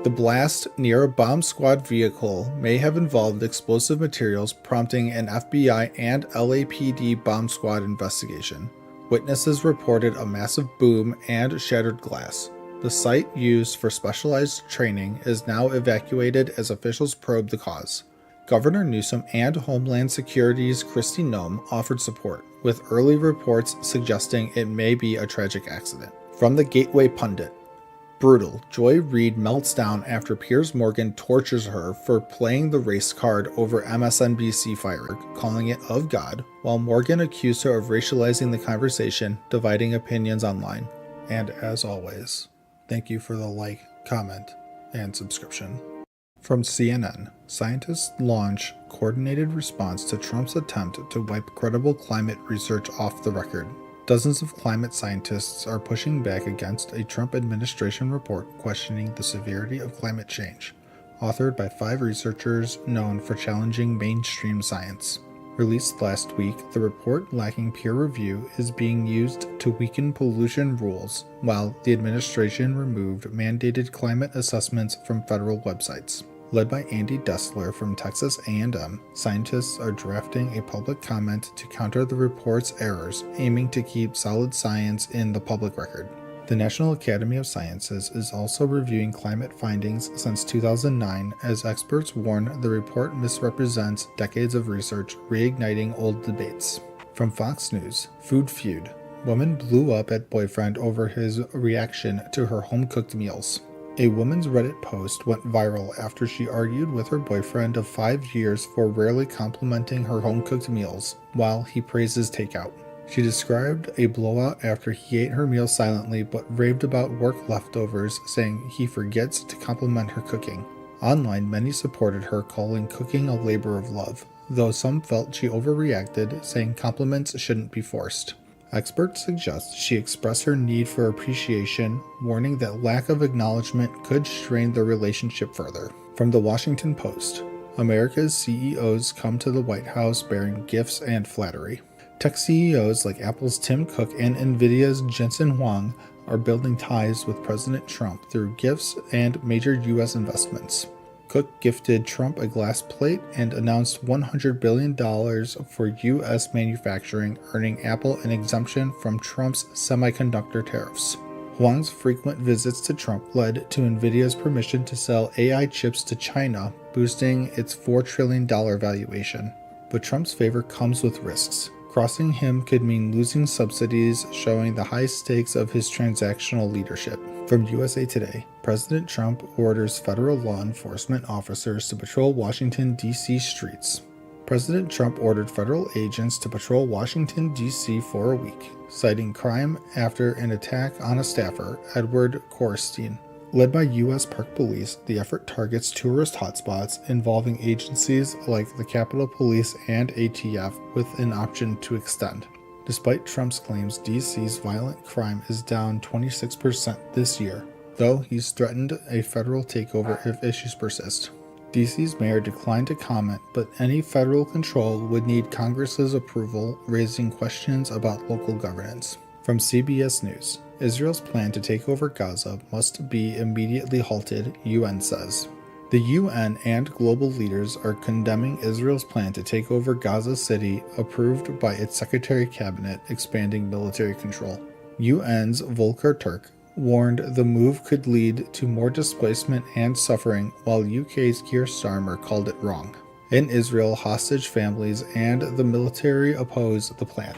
The blast near a bomb squad vehicle may have involved explosive materials, prompting an FBI and LAPD bomb squad investigation. Witnesses reported a massive boom and shattered glass. The site used for specialized training is now evacuated as officials probe the cause. Governor Newsom and Homeland Security's Kristi Noem offered support, with early reports suggesting it may be a tragic accident. From the Gateway Pundit, brutal. Joy Reid melts down after Piers Morgan tortures her for playing the race card over MSNBC firing, calling it of God, while Morgan accused her of racializing the conversation, dividing opinions online. And as always, thank you for the like, comment, and subscription. From CNN, scientists launch coordinated response to Trump's attempt to wipe credible climate research off the record. Dozens of climate scientists are pushing back against a Trump administration report questioning the severity of climate change, authored by 5 researchers known for challenging mainstream science. Released last week, the report, lacking peer review, is being used to weaken pollution rules, while the administration removed mandated climate assessments from federal websites. Led by Andy Dessler from Texas A&M, scientists are drafting a public comment to counter the report's errors, aiming to keep solid science in the public record. The National Academy of Sciences is also reviewing climate findings since 2009, as experts warn the report misrepresents decades of research, reigniting old debates. From Fox News, Food Feud. Woman blew up at boyfriend over his reaction to her home-cooked meals. A woman's Reddit post went viral after she argued with her boyfriend of 5 years for rarely complimenting her home-cooked meals, while he praises takeout. She described a blowout after he ate her meal silently but raved about work leftovers, saying he forgets to compliment her cooking. Online, many supported her, calling cooking a labor of love, though some felt she overreacted, saying compliments shouldn't be forced. Experts suggest she express her need for appreciation, warning that lack of acknowledgement could strain the relationship further. From the Washington Post, America's CEOs come to the White House bearing gifts and flattery. Tech CEOs like Apple's Tim Cook and Nvidia's Jensen Huang are building ties with President Trump through gifts and major U.S. investments. Cook gifted Trump a glass plate and announced $100 billion for U.S. manufacturing, earning Apple an exemption from Trump's semiconductor tariffs. Huang's frequent visits to Trump led to Nvidia's permission to sell AI chips to China, boosting its $4 trillion valuation. But Trump's favor comes with risks. Crossing him could mean losing subsidies, showing the high stakes of his transactional leadership. From USA Today, President Trump orders federal law enforcement officers to patrol Washington, D.C. streets. President Trump ordered federal agents to patrol Washington, D.C. for a week, citing crime after an attack on a staffer, Edward Korstein. Led by U.S. Park Police, the effort targets tourist hotspots involving agencies like the Capitol Police and ATF, with an option to extend. Despite Trump's claims, D.C.'s violent crime is down 26% this year, though he's threatened a federal takeover if issues persist. D.C.'s mayor declined to comment, but any federal control would need Congress's approval, raising questions about local governance. From CBS News, Israel's plan to take over Gaza must be immediately halted, UN says. The UN and global leaders are condemning Israel's plan to take over Gaza City, approved by its Secretary Cabinet, expanding military control. UN's Volker Turk warned the move could lead to more displacement and suffering, while UK's Keir Starmer called it wrong. In Israel, hostage families and the military oppose the plan,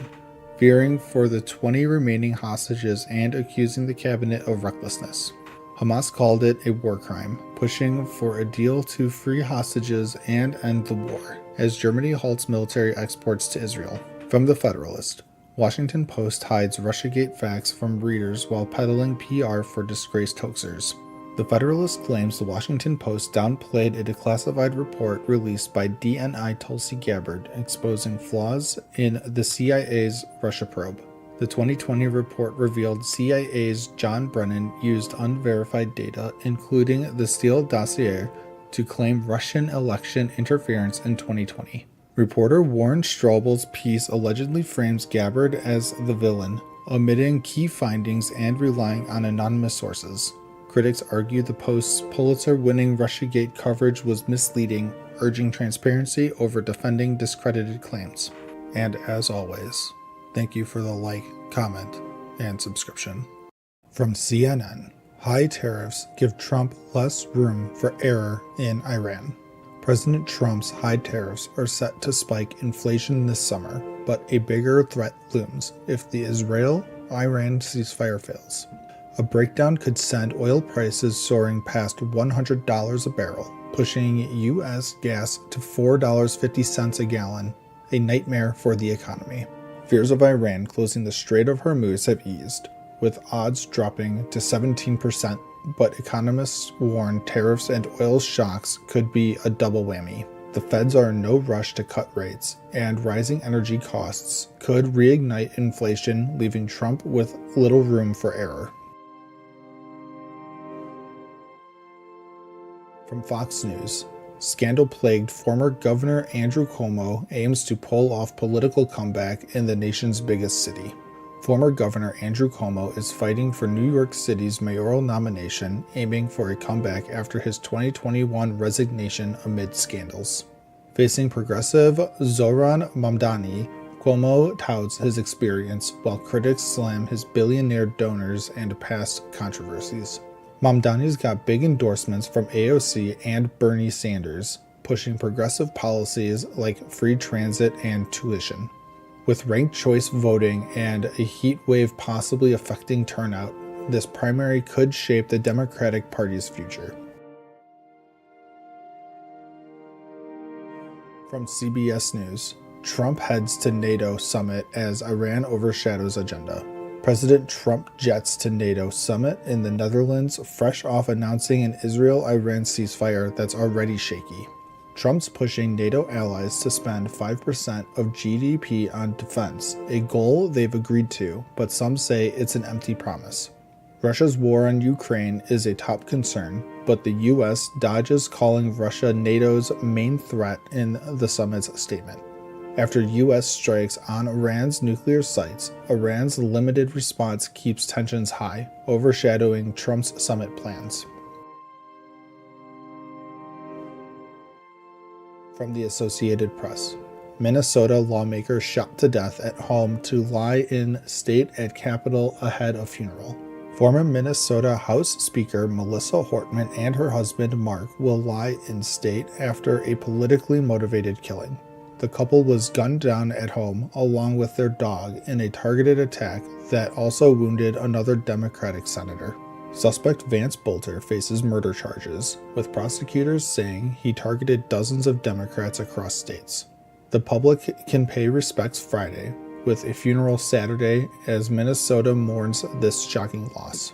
fearing for the 20 remaining hostages and accusing the cabinet of recklessness. Hamas called it a war crime, pushing for a deal to free hostages and end the war, as Germany halts military exports to Israel. From The Federalist, Washington Post hides Russiagate facts from readers while peddling PR for disgraced hoaxers. The Federalist claims the Washington Post downplayed a declassified report released by DNI Tulsi Gabbard exposing flaws in the CIA's Russia probe. The 2020 report revealed CIA's John Brennan used unverified data, including the Steele dossier, to claim Russian election interference in 2020. Reporter Warren Strobel's piece allegedly frames Gabbard as the villain, omitting key findings and relying on anonymous sources. Critics argue the Post's Pulitzer-winning Russiagate coverage was misleading, urging transparency over defending discredited claims. And as always, thank you for the like, comment, and subscription. From CNN, high tariffs give Trump less room for error in Iran. President Trump's high tariffs are set to spike inflation this summer, but a bigger threat looms if the Israel-Iran ceasefire fails. A breakdown could send oil prices soaring past $100 a barrel, pushing U.S. gas to $4.50 a gallon, a nightmare for the economy. Fears of Iran closing the Strait of Hormuz have eased, with odds dropping to 17%, but economists warn tariffs and oil shocks could be a double whammy. The Feds are in no rush to cut rates, and rising energy costs could reignite inflation, leaving Trump with little room for error. From Fox News, scandal-plagued former Governor Andrew Cuomo aims to pull off political comeback in the nation's biggest city. Former Governor Andrew Cuomo is fighting for New York City's mayoral nomination, aiming for a comeback after his 2021 resignation amid scandals. Facing progressive Zohran Mamdani, Cuomo touts his experience, while critics slam his billionaire donors and past controversies. Mamdani's got big endorsements from AOC and Bernie Sanders, pushing progressive policies like free transit and tuition. With ranked choice voting and a heat wave possibly affecting turnout, this primary could shape the Democratic Party's future. From CBS News, Trump heads to NATO summit as Iran overshadows agenda. President Trump jets to NATO summit in the Netherlands, fresh off announcing an Israel-Iran ceasefire that's already shaky. Trump's pushing NATO allies to spend 5% of GDP on defense, a goal they've agreed to, but some say it's an empty promise. Russia's war on Ukraine is a top concern, but the U.S. dodges calling Russia NATO's main threat in the summit's statement. After U.S. strikes on Iran's nuclear sites, Iran's limited response keeps tensions high, overshadowing Trump's summit plans. From the Associated Press, Minnesota lawmaker shot to death at home to lie in state at Capitol ahead of funeral. Former Minnesota House Speaker Melissa Hortman and her husband Mark will lie in state after a politically motivated killing. The couple was gunned down at home along with their dog in a targeted attack that also wounded another Democratic senator. Suspect Vance Bolter faces murder charges, with prosecutors saying he targeted dozens of Democrats across states. The public can pay respects Friday, with a funeral Saturday as Minnesota mourns this shocking loss.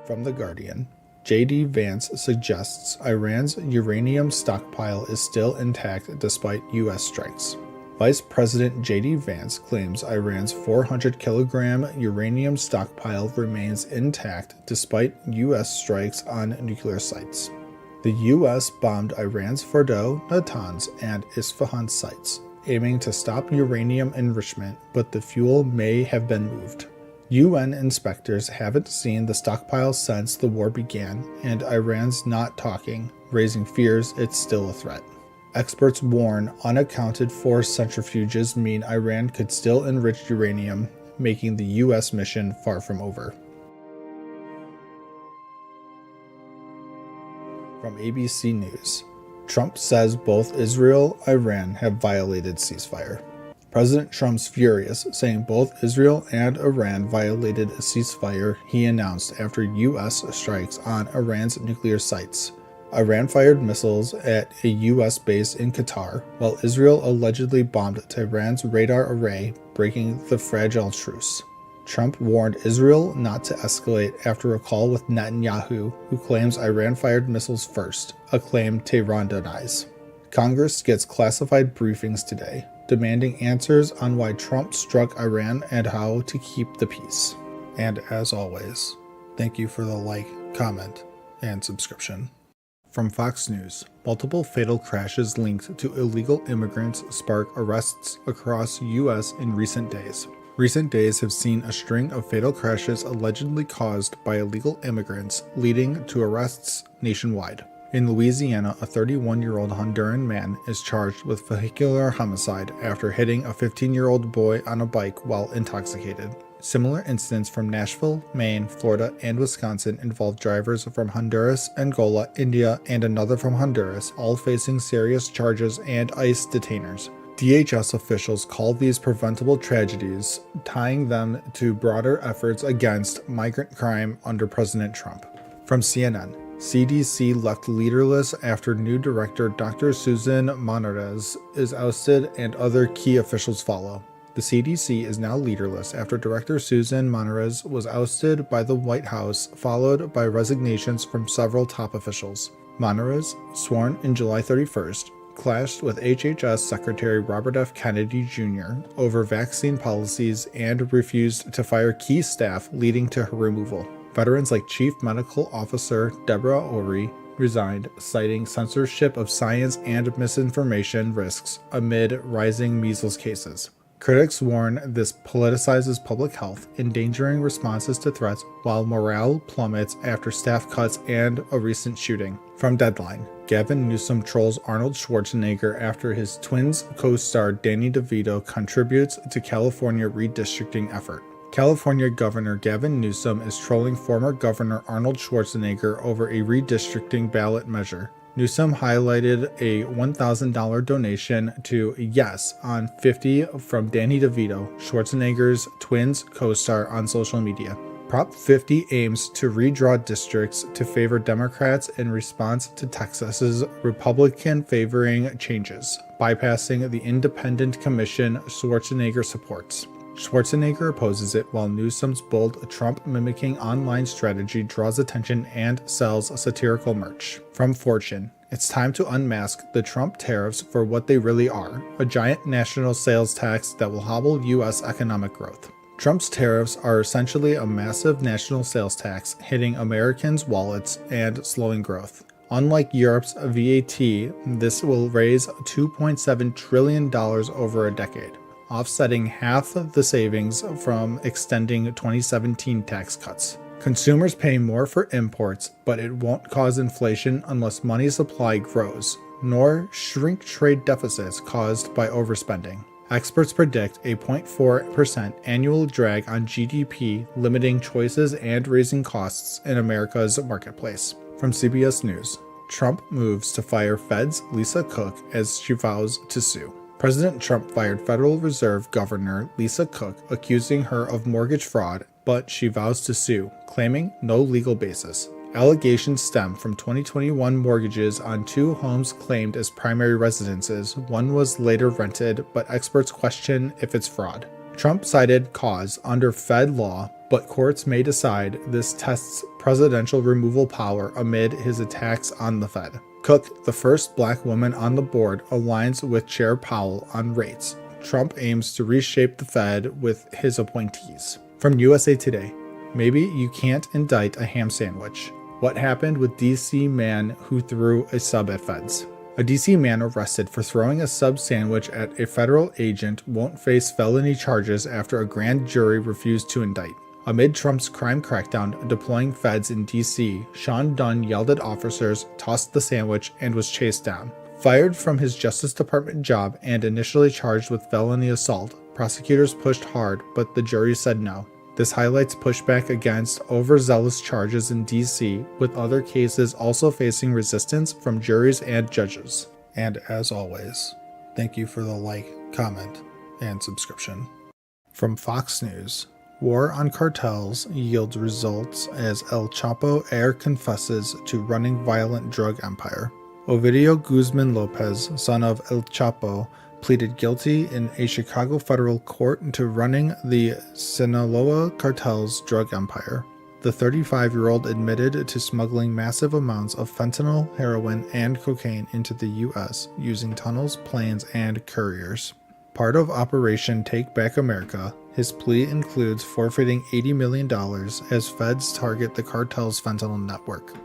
From The Guardian, J.D. Vance suggests Iran's uranium stockpile is still intact despite U.S. strikes. Vice President J.D. Vance claims Iran's 400-kilogram uranium stockpile remains intact despite U.S. strikes on nuclear sites. The U.S. bombed Iran's Fordow, Natanz, and Isfahan sites, aiming to stop uranium enrichment, but the fuel may have been moved. UN inspectors haven't seen the stockpile since the war began, and Iran's not talking, raising fears it's still a threat. Experts warn unaccounted-for centrifuges mean Iran could still enrich uranium, making the U.S. mission far from over. From ABC News, Trump says both Israel and Iran have violated ceasefire. President Trump's furious, saying both Israel and Iran violated a ceasefire he announced after U.S. strikes on Iran's nuclear sites. Iran fired missiles at a U.S. base in Qatar, while Israel allegedly bombed Tehran's radar array, breaking the fragile truce. Trump warned Israel not to escalate after a call with Netanyahu, who claims Iran fired missiles first, a claim Tehran denies. Congress gets classified briefings today, demanding answers on why Trump struck Iran and how to keep the peace. And as always, thank you for the like, comment, and subscription. From Fox News, multiple fatal crashes linked to illegal immigrants spark arrests across U.S. in recent days. Recent days have seen a string of fatal crashes allegedly caused by illegal immigrants, leading to arrests nationwide. In Louisiana, a 31-year-old Honduran man is charged with vehicular homicide after hitting a 15-year-old boy on a bike while intoxicated. Similar incidents from Nashville, Maine, Florida, and Wisconsin involve drivers from Honduras, Angola, India, and another from Honduras, all facing serious charges and ICE detainers. DHS officials call these preventable tragedies, tying them to broader efforts against migrant crime under President Trump. From CNN, CDC left leaderless after new director Dr. Susan Monarez is ousted and other key officials follow. The CDC is now leaderless after Director Susan Monarez was ousted by the White House, followed by resignations from several top officials. Monarez, sworn in July 31st, clashed with HHS Secretary Robert F. Kennedy Jr. over vaccine policies and refused to fire key staff, leading to her removal. Veterans like Chief Medical Officer Deborah Ori resigned, citing censorship of science and misinformation risks amid rising measles cases. Critics warn this politicizes public health, endangering responses to threats, while morale plummets after staff cuts and a recent shooting. From Deadline, Gavin Newsom trolls Arnold Schwarzenegger after his Twins co-star Danny DeVito contributes to California redistricting effort. California Governor Gavin Newsom is trolling former Governor Arnold Schwarzenegger over a redistricting ballot measure. Newsom highlighted a $1,000 donation to Yes on 50 from Danny DeVito, Schwarzenegger's Twins co-star, on social media. Prop 50 aims to redraw districts to favor Democrats in response to Texas's Republican-favoring changes, bypassing the independent commission Schwarzenegger supports. Schwarzenegger opposes it, while Newsom's bold Trump-mimicking online strategy draws attention and sells satirical merch. From Fortune, it's time to unmask the Trump tariffs for what they really are, a giant national sales tax that will hobble U.S. economic growth. Trump's tariffs are essentially a massive national sales tax hitting Americans' wallets and slowing growth. Unlike Europe's VAT, this will raise $2.7 trillion over a decade, offsetting half of the savings from extending 2017 tax cuts. Consumers pay more for imports, but it won't cause inflation unless money supply grows, nor shrink trade deficits caused by overspending. Experts predict a 0.4% annual drag on GDP, limiting choices and raising costs in America's marketplace. From CBS News, Trump moves to fire Fed's Lisa Cook as she vows to sue. President Trump fired Federal Reserve Governor Lisa Cook, accusing her of mortgage fraud, but she vows to sue, claiming no legal basis. Allegations stem from 2021 mortgages on two homes claimed as primary residences. One was later rented, but experts question if it's fraud. Trump cited cause under Fed law, but courts may decide this tests presidential removal power amid his attacks on the Fed. Cook, the first black woman on the board, aligns with Chair Powell on rates. Trump aims to reshape the Fed with his appointees. From USA Today, maybe you can't indict a ham sandwich. What happened with DC man who threw a sub at feds? A DC man arrested for throwing a sub sandwich at a federal agent won't face felony charges after a grand jury refused to indict. Amid Trump's crime crackdown deploying feds in DC, Sean Dunn yelled at officers, tossed the sandwich, and was chased down. Fired from his Justice Department job and initially charged with felony assault, prosecutors pushed hard, but the jury said no. This highlights pushback against overzealous charges in DC, with other cases also facing resistance from juries and judges. And as always, thank you for the like, comment, and subscription. From Fox News, war on cartels yields results as El Chapo heir confesses to running violent drug empire. Ovidio Guzman Lopez, son of El Chapo, pleaded guilty in a Chicago federal court to running the Sinaloa cartel's drug empire. The 35-year-old admitted to smuggling massive amounts of fentanyl, heroin, and cocaine into the U.S. using tunnels, planes, and couriers. Part of Operation Take Back America, his plea includes forfeiting $80 million as feds target the cartel's fentanyl network.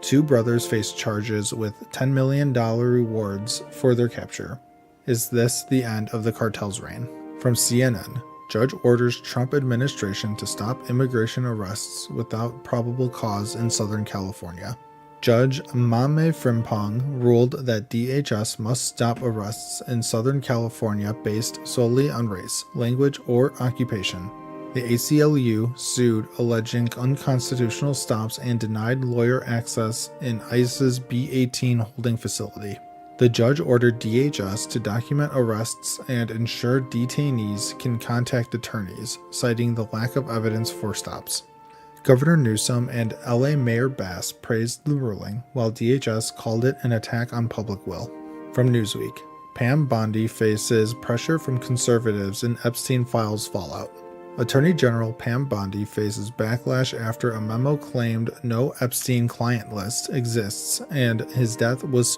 Two brothers face charges with $10 million rewards for their capture. Is this the end of the cartel's reign? From CNN, judge orders Trump administration to stop immigration arrests without probable cause in Southern California. Judge Mame Frimpong ruled that DHS must stop arrests in Southern California based solely on race, language, or occupation. The ACLU sued, alleging unconstitutional stops and denied lawyer access in ICE's B-18 holding facility. The judge ordered DHS to document arrests and ensure detainees can contact attorneys, citing the lack of evidence for stops. Governor Newsom and LA Mayor Bass praised the ruling, while DHS called it an attack on public will. From Newsweek, Pam Bondi faces pressure from conservatives in Epstein files fallout. Attorney General Pam Bondi faces backlash after a memo claimed no Epstein client list exists and his death was.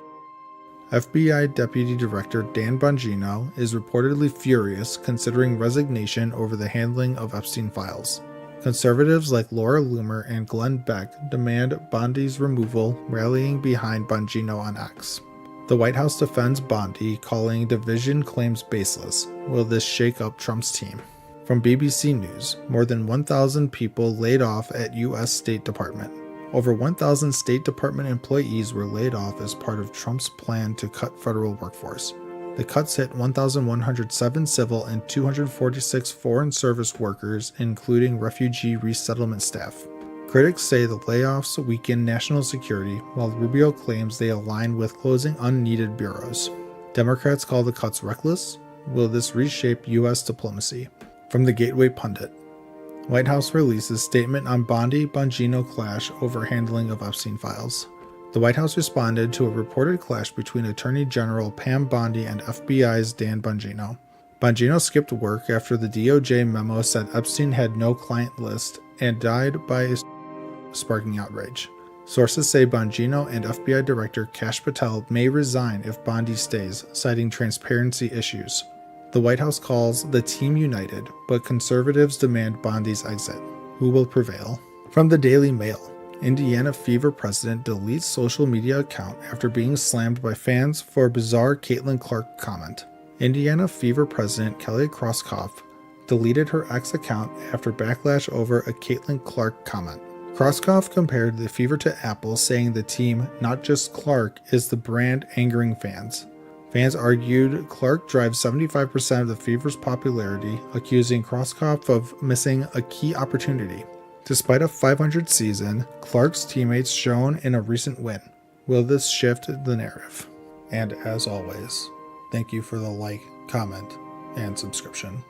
FBI Deputy Director Dan Bongino is reportedly furious considering resignation over the handling of Epstein files. Conservatives like Laura Loomer and Glenn Beck demand Bondi's removal, rallying behind Bongino on X. The White House defends Bondi, calling division claims baseless. Will this shake up Trump's team? From BBC News, more than 1,000 people laid off at U.S. State Department. Over 1,000 State Department employees were laid off as part of Trump's plan to cut federal workforce. The cuts hit 1,107 civil and 246 foreign service workers, including refugee resettlement staff. Critics say the layoffs weaken national security, while Rubio claims they align with closing unneeded bureaus. Democrats call the cuts reckless. Will this reshape U.S. diplomacy? From the Gateway Pundit, White House releases statement on Bondi-Bongino clash over handling of Epstein files. The White House responded to a reported clash between Attorney General Pam Bondi and FBI's Dan Bongino. Bongino skipped work after the DOJ memo said Epstein had no client list and died by sparking outrage. Sources say Bongino and FBI Director Kash Patel may resign if Bondi stays, citing transparency issues. The White House calls the team united, but conservatives demand Bondi's exit. Who will prevail? From the Daily Mail, Indiana Fever president deletes social media account after being slammed by fans for a bizarre Caitlin Clark comment. Indiana Fever president Kelly Krauskopf deleted her X account after backlash over a Caitlin Clark comment. Krauskopf compared the Fever to Apple, saying the team, not just Clark, is the brand angering fans. Fans argued Clark drives 75% of the Fever's popularity, accusing Krauskopf of missing a key opportunity. Despite a .500 season, Clark's teammates shone in a recent win. Will this shift the narrative? And as always, thank you for the like, comment, and subscription.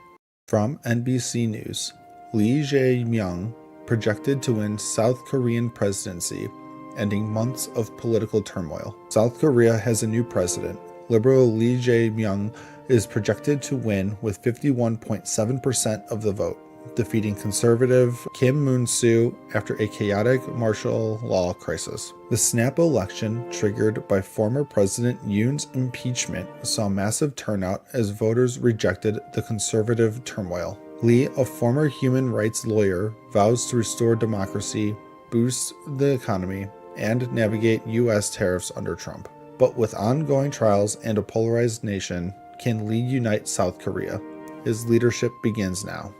From NBC News, Lee Jae-myung projected to win South Korean presidency, ending months of political turmoil. South Korea has a new president. Liberal Lee Jae-myung is projected to win with 51.7% of the vote, defeating conservative Kim Moon-soo after a chaotic martial law crisis. The snap election, triggered by former President Yoon's impeachment, saw massive turnout as voters rejected the conservative turmoil. Lee, a former human rights lawyer, vows to restore democracy, boost the economy, and navigate U.S. tariffs under Trump. But with ongoing trials and a polarized nation, can Lee unite South Korea? His leadership begins now.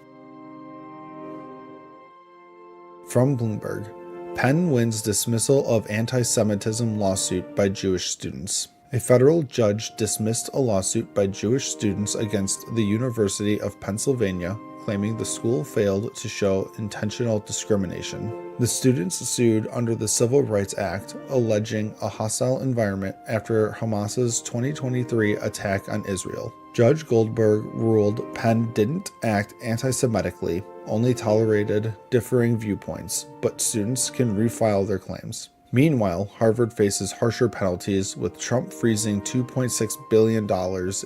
From Bloomberg, Penn wins dismissal of anti-Semitism lawsuit by Jewish students. A federal judge dismissed a lawsuit by Jewish students against the University of Pennsylvania, claiming the school failed to show intentional discrimination. The students sued under the Civil Rights Act, alleging a hostile environment after Hamas's 2023 attack on Israel. Judge Goldberg ruled Penn didn't act anti-Semitically, only tolerated differing viewpoints, but students can refile their claims. Meanwhile, Harvard faces harsher penalties, with Trump freezing $2.6 billion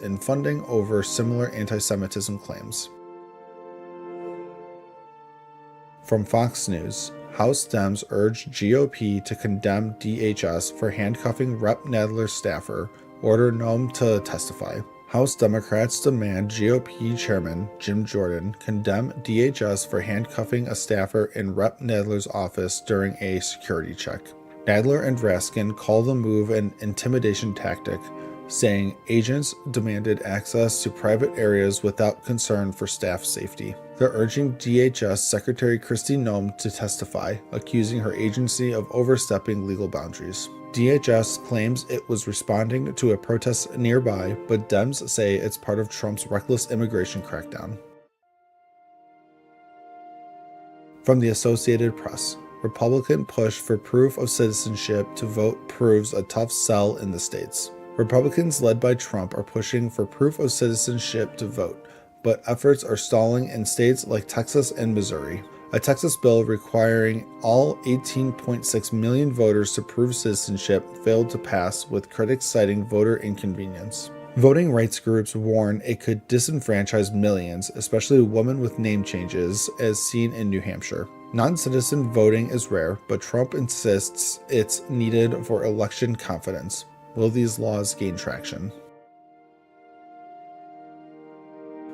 in funding over similar anti-Semitism claims. From Fox News, House Dems urge GOP to condemn DHS for handcuffing Rep. Nadler staffer, order Noem to testify. House Democrats demand GOP Chairman Jim Jordan condemn DHS for handcuffing a staffer in Rep. Nadler's office during a security check. Nadler and Raskin call the move an intimidation tactic, saying agents demanded access to private areas without concern for staff safety. They're urging DHS Secretary Kristi Noem to testify, accusing her agency of overstepping legal boundaries. DHS claims it was responding to a protest nearby, but Dems say it's part of Trump's reckless immigration crackdown. From the Associated Press, Republican push for proof of citizenship to vote proves a tough sell in the states. Republicans led by Trump are pushing for proof of citizenship to vote, but efforts are stalling in states like Texas and Missouri. A Texas bill requiring all 18.6 million voters to prove citizenship failed to pass, with critics citing voter inconvenience. Voting rights groups warn it could disenfranchise millions, especially women with name changes, as seen in New Hampshire. Non-citizen voting is rare, but Trump insists it's needed for election confidence. Will these laws gain traction?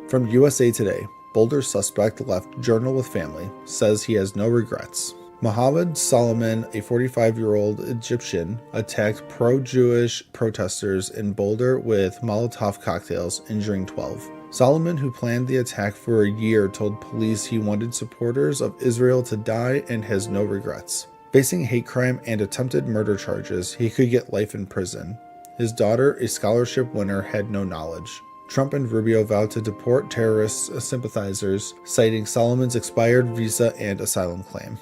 From USA Today, Boulder suspect left journal with family, says he has no regrets. Mohammed Solomon, a 45-year-old Egyptian, attacked pro-Jewish protesters in Boulder with Molotov cocktails, injuring 12. Solomon, who planned the attack for a year, told police he wanted supporters of Israel to die and has no regrets. Facing hate crime and attempted murder charges, he could get life in prison. His daughter, a scholarship winner, had no knowledge. Trump and Rubio vowed to deport terrorist sympathizers, citing Solomon's expired visa and asylum claim.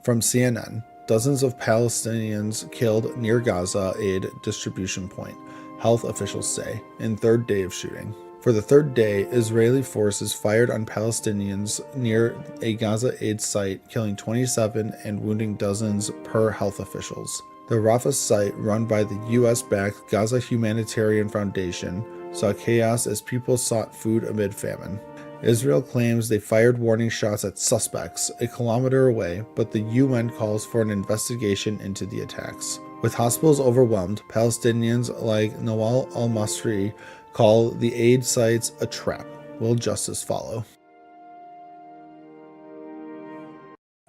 From CNN, dozens of Palestinians killed near Gaza aid distribution point, health officials say, in third day of shooting. For the third day, Israeli forces fired on Palestinians near a Gaza aid site, killing 27 and wounding dozens per health officials. The Rafah site, run by the U.S.-backed Gaza Humanitarian Foundation, saw chaos as people sought food amid famine. Israel claims they fired warning shots at suspects a kilometer away, but the UN calls for an investigation into the attacks. With hospitals overwhelmed, Palestinians like Nawal al-Masri call the aid sites a trap. Will justice follow?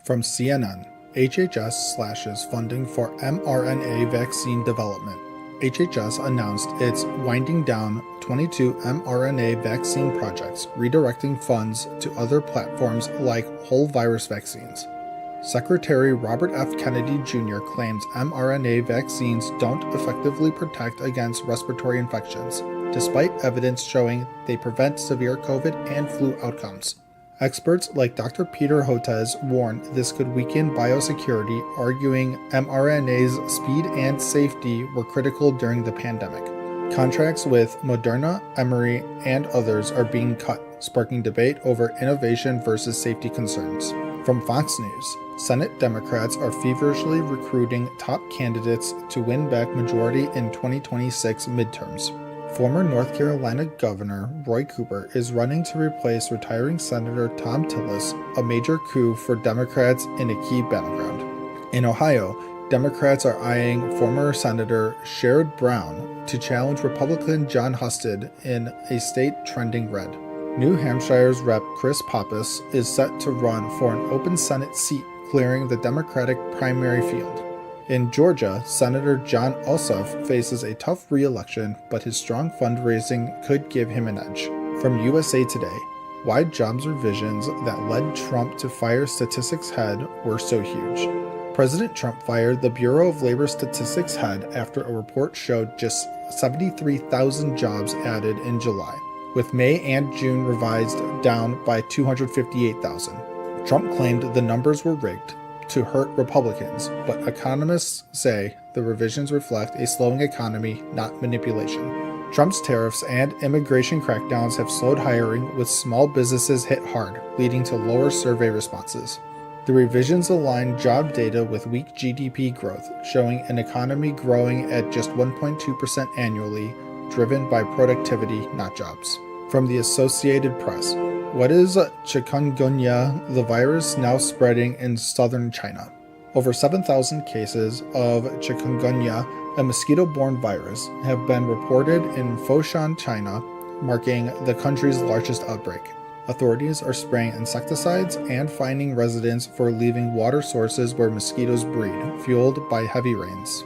From CNN, HHS slashes funding for mRNA vaccine development. HHS announced it's winding down 22 mRNA vaccine projects, redirecting funds to other platforms like whole virus vaccines. Secretary Robert F. Kennedy Jr. claims mRNA vaccines don't effectively protect against respiratory infections, despite evidence showing they prevent severe COVID and flu outcomes. Experts like Dr. Peter Hotez warn this could weaken biosecurity, arguing mRNA's speed and safety were critical during the pandemic. Contracts with Moderna, Emory, and others are being cut, sparking debate over innovation versus safety concerns. From Fox News, Senate Democrats are feverishly recruiting top candidates to win back majority in 2026 midterms. Former North Carolina Governor Roy Cooper is running to replace retiring Senator Thom Tillis, a major coup for Democrats in a key battleground. In Ohio, Democrats are eyeing former Senator Sherrod Brown to challenge Republican John Husted in a state trending red. New Hampshire's Rep. Chris Pappas is set to run for an open Senate seat, clearing the Democratic primary field. In Georgia, Senator John Ossoff faces a tough re-election, but his strong fundraising could give him an edge. From USA Today, why jobs revisions that led Trump to fire statistics head were so huge. President Trump fired the Bureau of Labor Statistics head after a report showed just 73,000 jobs added in July, with May and June revised down by 258,000. Trump claimed the numbers were rigged to hurt Republicans, but economists say the revisions reflect a slowing economy, not manipulation. Trump's tariffs and immigration crackdowns have slowed hiring, with small businesses hit hard, leading to lower survey responses. The revisions align job data with weak GDP growth, showing an economy growing at just 1.2% annually, driven by productivity, not jobs. From the Associated Press, what is chikungunya, the virus now spreading in southern China? Over 7,000 cases of chikungunya, a mosquito-borne virus, have been reported in Foshan, China, marking the country's largest outbreak. Authorities are spraying insecticides and fining residents for leaving water sources where mosquitoes breed, fueled by heavy rains.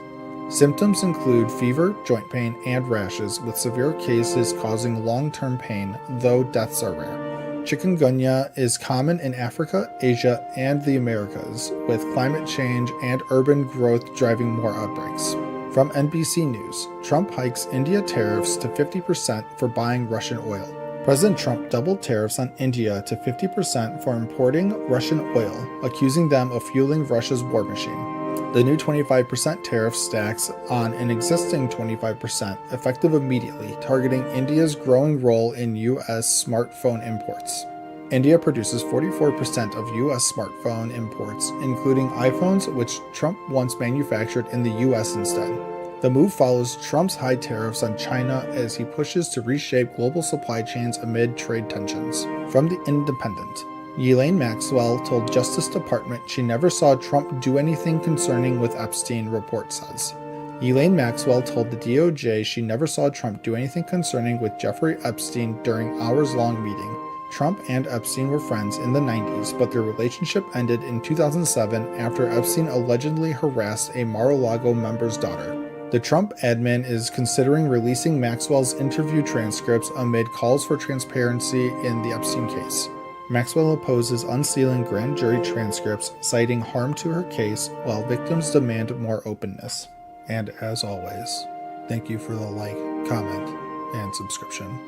Symptoms include fever, joint pain, and rashes, with severe cases causing long-term pain, though deaths are rare. Chikungunya is common in Africa, Asia, and the Americas, with climate change and urban growth driving more outbreaks. From NBC News, Trump hikes India tariffs to 50% for buying Russian oil. President Trump doubled tariffs on India to 50% for importing Russian oil, accusing them of fueling Russia's war machine. The new 25% tariff stacks on an existing 25%, effective immediately, targeting India's growing role in U.S. smartphone imports. India produces 44% of U.S. smartphone imports, including iPhones, which Trump once manufactured in the U.S. instead. The move follows Trump's high tariffs on China as he pushes to reshape global supply chains amid trade tensions. From The Independent, Ghislaine Maxwell told Justice Department she never saw Trump do anything concerning with Epstein, report says. Ghislaine Maxwell told the DOJ she never saw Trump do anything concerning with Jeffrey Epstein during hours-long meeting. Trump and Epstein were friends in the 90s, but their relationship ended in 2007 after Epstein allegedly harassed a Mar-a-Lago member's daughter. The Trump admin is considering releasing Maxwell's interview transcripts amid calls for transparency in the Epstein case. Maxwell opposes unsealing grand jury transcripts, citing harm to her case, while victims demand more openness. And as always, thank you for the like, comment, and subscription.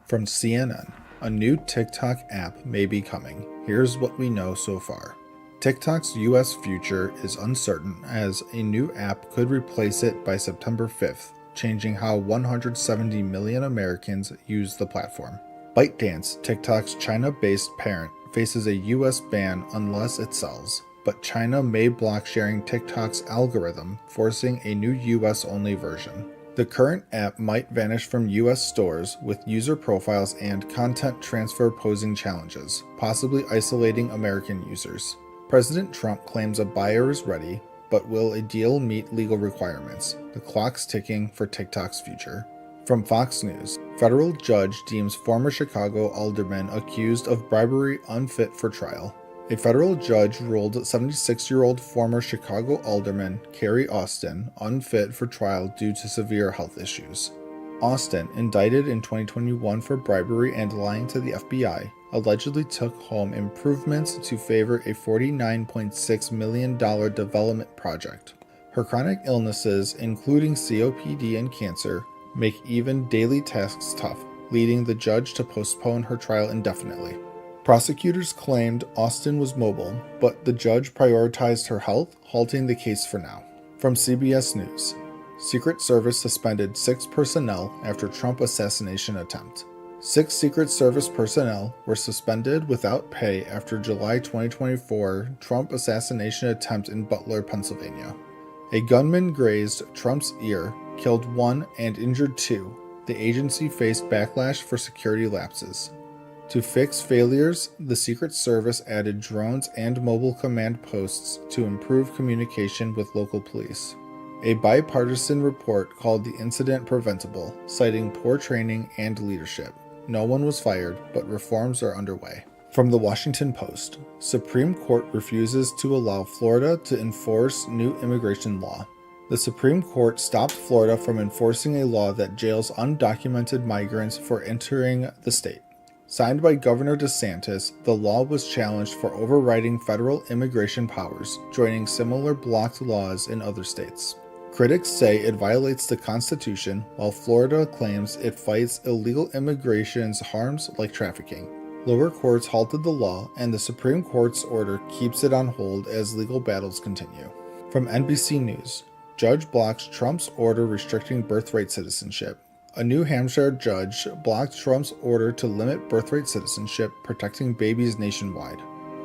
From CNN, a new TikTok app may be coming. Here's what we know so far. TikTok's US future is uncertain, as a new app could replace it by September 5th, changing how 170 million Americans use the platform. ByteDance, TikTok's China-based parent, faces a US ban unless it sells, but China may block sharing TikTok's algorithm, forcing a new US-only version. The current app might vanish from US stores, with user profiles and content transfer posing challenges, possibly isolating American users. President Trump claims a buyer is ready, but will a deal meet legal requirements? The clock's ticking for TikTok's future. From Fox News, federal judge deems former Chicago alderman accused of bribery unfit for trial. A federal judge ruled 76-year-old former Chicago alderman Carrie Austin unfit for trial due to severe health issues. Austin, indicted in 2021 for bribery and lying to the FBI, allegedly took home improvements to favor a $49.6 million development project. Her chronic illnesses, including COPD and cancer, make even daily tasks tough, leading the judge to postpone her trial indefinitely. Prosecutors claimed Austin was mobile, but the judge prioritized her health, halting the case for now. From CBS News, Secret Service suspended 6 personnel after Trump assassination attempt. 6 Secret Service personnel were suspended without pay after July 2024 Trump assassination attempt in Butler, Pennsylvania. A gunman grazed Trump's ear, killed 1 and injured 2. The agency faced backlash for security lapses. To fix failures, the Secret Service added drones and mobile command posts to improve communication with local police. A bipartisan report called the incident preventable, citing poor training and leadership. No one was fired, but reforms are underway. From the Washington Post, Supreme Court refuses to allow Florida to enforce new immigration law. The Supreme Court stopped Florida from enforcing a law that jails undocumented migrants for entering the state. Signed by Governor DeSantis, the law was challenged for overriding federal immigration powers, joining similar blocked laws in other states. Critics say it violates the Constitution, while Florida claims it fights illegal immigration's harms like trafficking. Lower courts halted the law, and the Supreme Court's order keeps it on hold as legal battles continue. From NBC News, judge blocks Trump's order restricting birthright citizenship. A New Hampshire judge blocked Trump's order to limit birthright citizenship, protecting babies nationwide.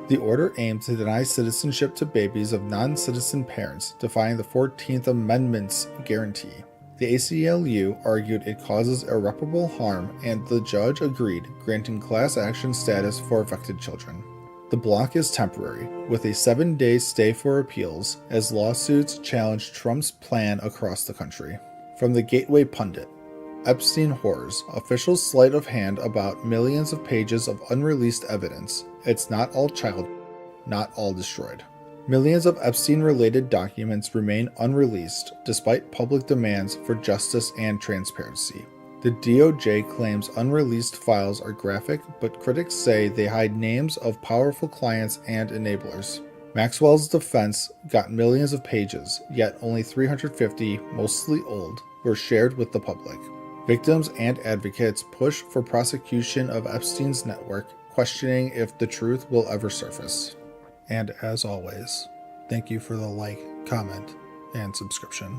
The order aimed to deny citizenship to babies of non-citizen parents, defying the 14th Amendment's guarantee. The ACLU argued it causes irreparable harm, and the judge agreed, granting class action status for affected children. The block is temporary, with a 7-day stay for appeals, as lawsuits challenge Trump's plan across the country. From the Gateway Pundit: Epstein horrors, officials sleight of hand about millions of pages of unreleased evidence. It's not all not all destroyed. Millions of Epstein-related documents remain unreleased, despite public demands for justice and transparency. The DOJ claims unreleased files are graphic, but critics say they hide names of powerful clients and enablers. Maxwell's defense got millions of pages, yet only 350, mostly old, were shared with the public. Victims and advocates push for prosecution of Epstein's network, questioning if the truth will ever surface. And as always, thank you for the like, comment, and subscription.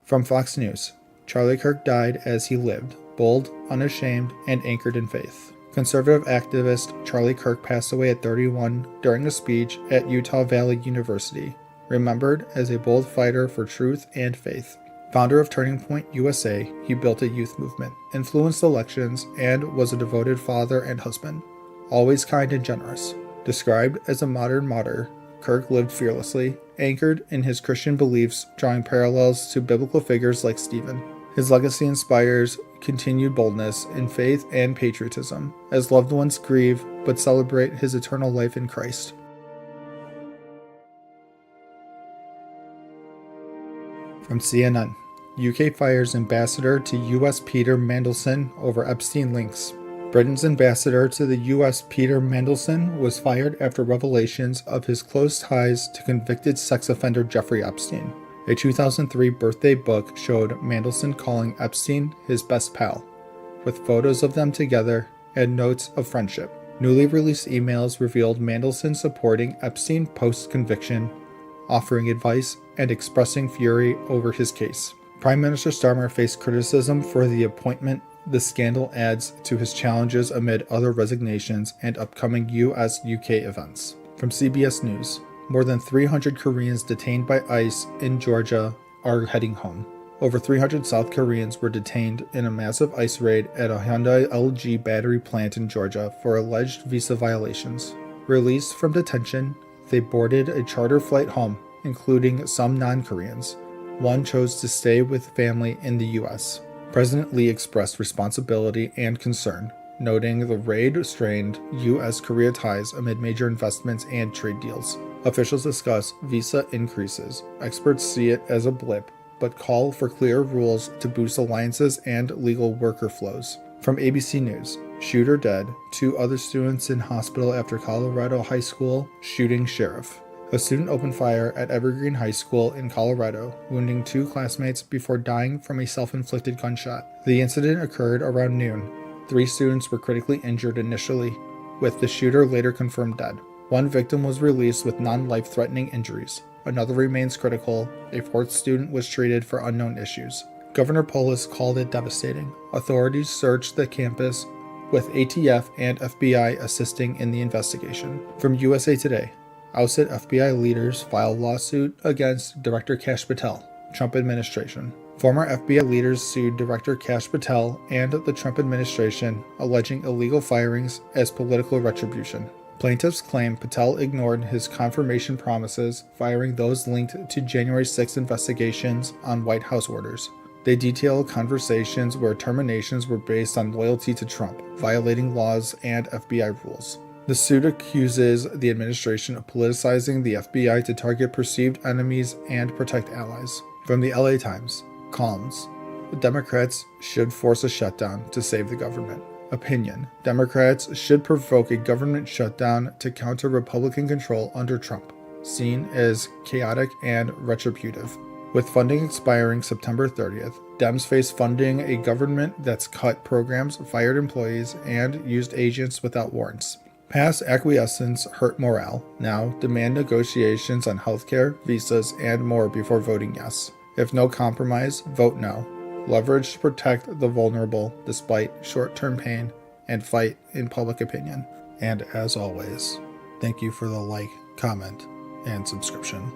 From Fox News: Charlie Kirk died as he lived, bold, unashamed, and anchored in faith. Conservative activist Charlie Kirk passed away at 31 during a speech at Utah Valley University, remembered as a bold fighter for truth and faith. Founder of Turning Point USA, he built a youth movement, influenced elections, and was a devoted father and husband. Always kind and generous. Described as a modern martyr, Kirk lived fearlessly, anchored in his Christian beliefs, drawing parallels to biblical figures like Stephen. His legacy inspires continued boldness in faith and patriotism, as loved ones grieve but celebrate his eternal life in Christ. From CNN: UK fires ambassador to US Peter Mandelson over Epstein links. Britain's ambassador to the US, Peter Mandelson, was fired after revelations of his close ties to convicted sex offender Jeffrey Epstein. A 2003 birthday book showed Mandelson calling Epstein his best pal, with photos of them together and notes of friendship. Newly released emails revealed Mandelson supporting Epstein post-conviction, offering advice, and expressing fury over his case. Prime Minister Starmer faced criticism for the appointment. The scandal adds to his challenges amid other resignations and upcoming US-UK events. From CBS News: more than 300 Koreans detained by ICE in Georgia are heading home. Over 300 South Koreans were detained in a massive ICE raid at a Hyundai LG battery plant in Georgia for alleged visa violations. Released from detention, they boarded a charter flight home, including some non-Koreans. One chose to stay with family in the U.S. President Lee expressed responsibility and concern, noting the raid strained U.S.-Korea ties amid major investments and trade deals. Officials discuss visa increases. Experts see it as a blip, but call for clear rules to boost alliances and legal worker flows. From ABC News: shooter dead, 2 other students in hospital after Colorado high school shooting sheriff. A student opened fire at Evergreen High School in Colorado, wounding 2 classmates before dying from a self-inflicted gunshot. The incident occurred around noon. 3 students were critically injured initially, with the shooter later confirmed dead. 1 victim was released with non-life-threatening injuries. Another remains critical. A 4th student was treated for unknown issues. Governor Polis called it devastating. Authorities searched the campus, with ATF and FBI assisting in the investigation. From USA Today: ousted FBI leaders file lawsuit against Director Kash Patel, Trump administration. Former FBI leaders sued Director Kash Patel and the Trump administration, alleging illegal firings as political retribution. Plaintiffs claim Patel ignored his confirmation promises, firing those linked to January 6 investigations on White House orders. They detail conversations where terminations were based on loyalty to Trump, violating laws and FBI rules. The suit accuses the administration of politicizing the FBI to target perceived enemies and protect allies. From the LA Times: calms. The Democrats should force a shutdown to save the government. Opinion: Democrats should provoke a government shutdown to counter Republican control under Trump, seen as chaotic and retributive. With funding expiring September 30th, Dems face funding a government that's cut programs, fired employees, and used agents without warrants. Past acquiescence hurt morale. Now demand negotiations on healthcare, visas, and more before voting yes. If no compromise, vote no. Leverage to protect the vulnerable despite short-term pain, and fight in public opinion. And as always, Thank you for the like, comment, and subscription.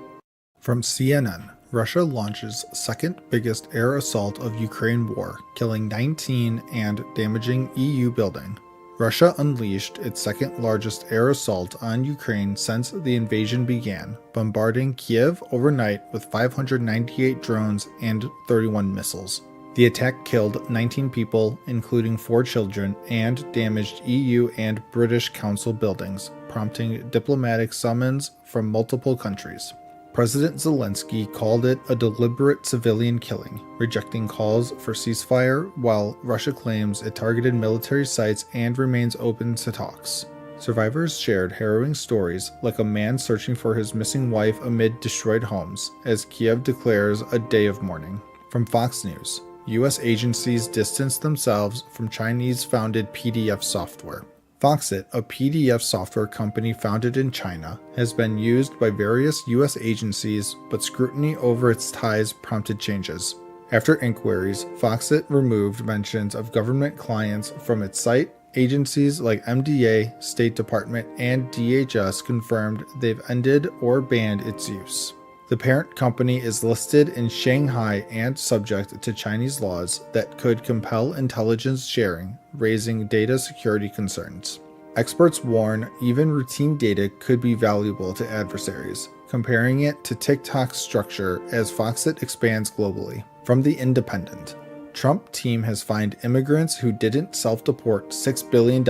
From CNN, Russia launches second biggest air assault of Ukraine war, killing 19 and damaging EU building. Russia unleashed its second largest air assault on Ukraine since the invasion began, bombarding Kiev overnight with 598 drones and 31 missiles. The attack killed 19 people, including 4 children, and damaged EU and British Council buildings, prompting diplomatic summons from multiple countries. President Zelensky called it a deliberate civilian killing, rejecting calls for ceasefire, while Russia claims it targeted military sites and remains open to talks. Survivors shared harrowing stories, like a man searching for his missing wife amid destroyed homes, as Kiev declares a day of mourning. From Fox News, U.S. agencies distance themselves from Chinese-founded PDF software. Foxit, a PDF software company founded in China, has been used by various U.S. agencies, but scrutiny over its ties prompted changes. After inquiries, Foxit removed mentions of government clients from its site. Agencies like MDA, State Department, and DHS confirmed they've ended or banned its use. The parent company is listed in Shanghai and subject to Chinese laws that could compel intelligence sharing, raising data security concerns. Experts warn even routine data could be valuable to adversaries, comparing it to TikTok's structure as Foxit expands globally. From The Independent, Trump team has fined immigrants who didn't self-deport $6 billion,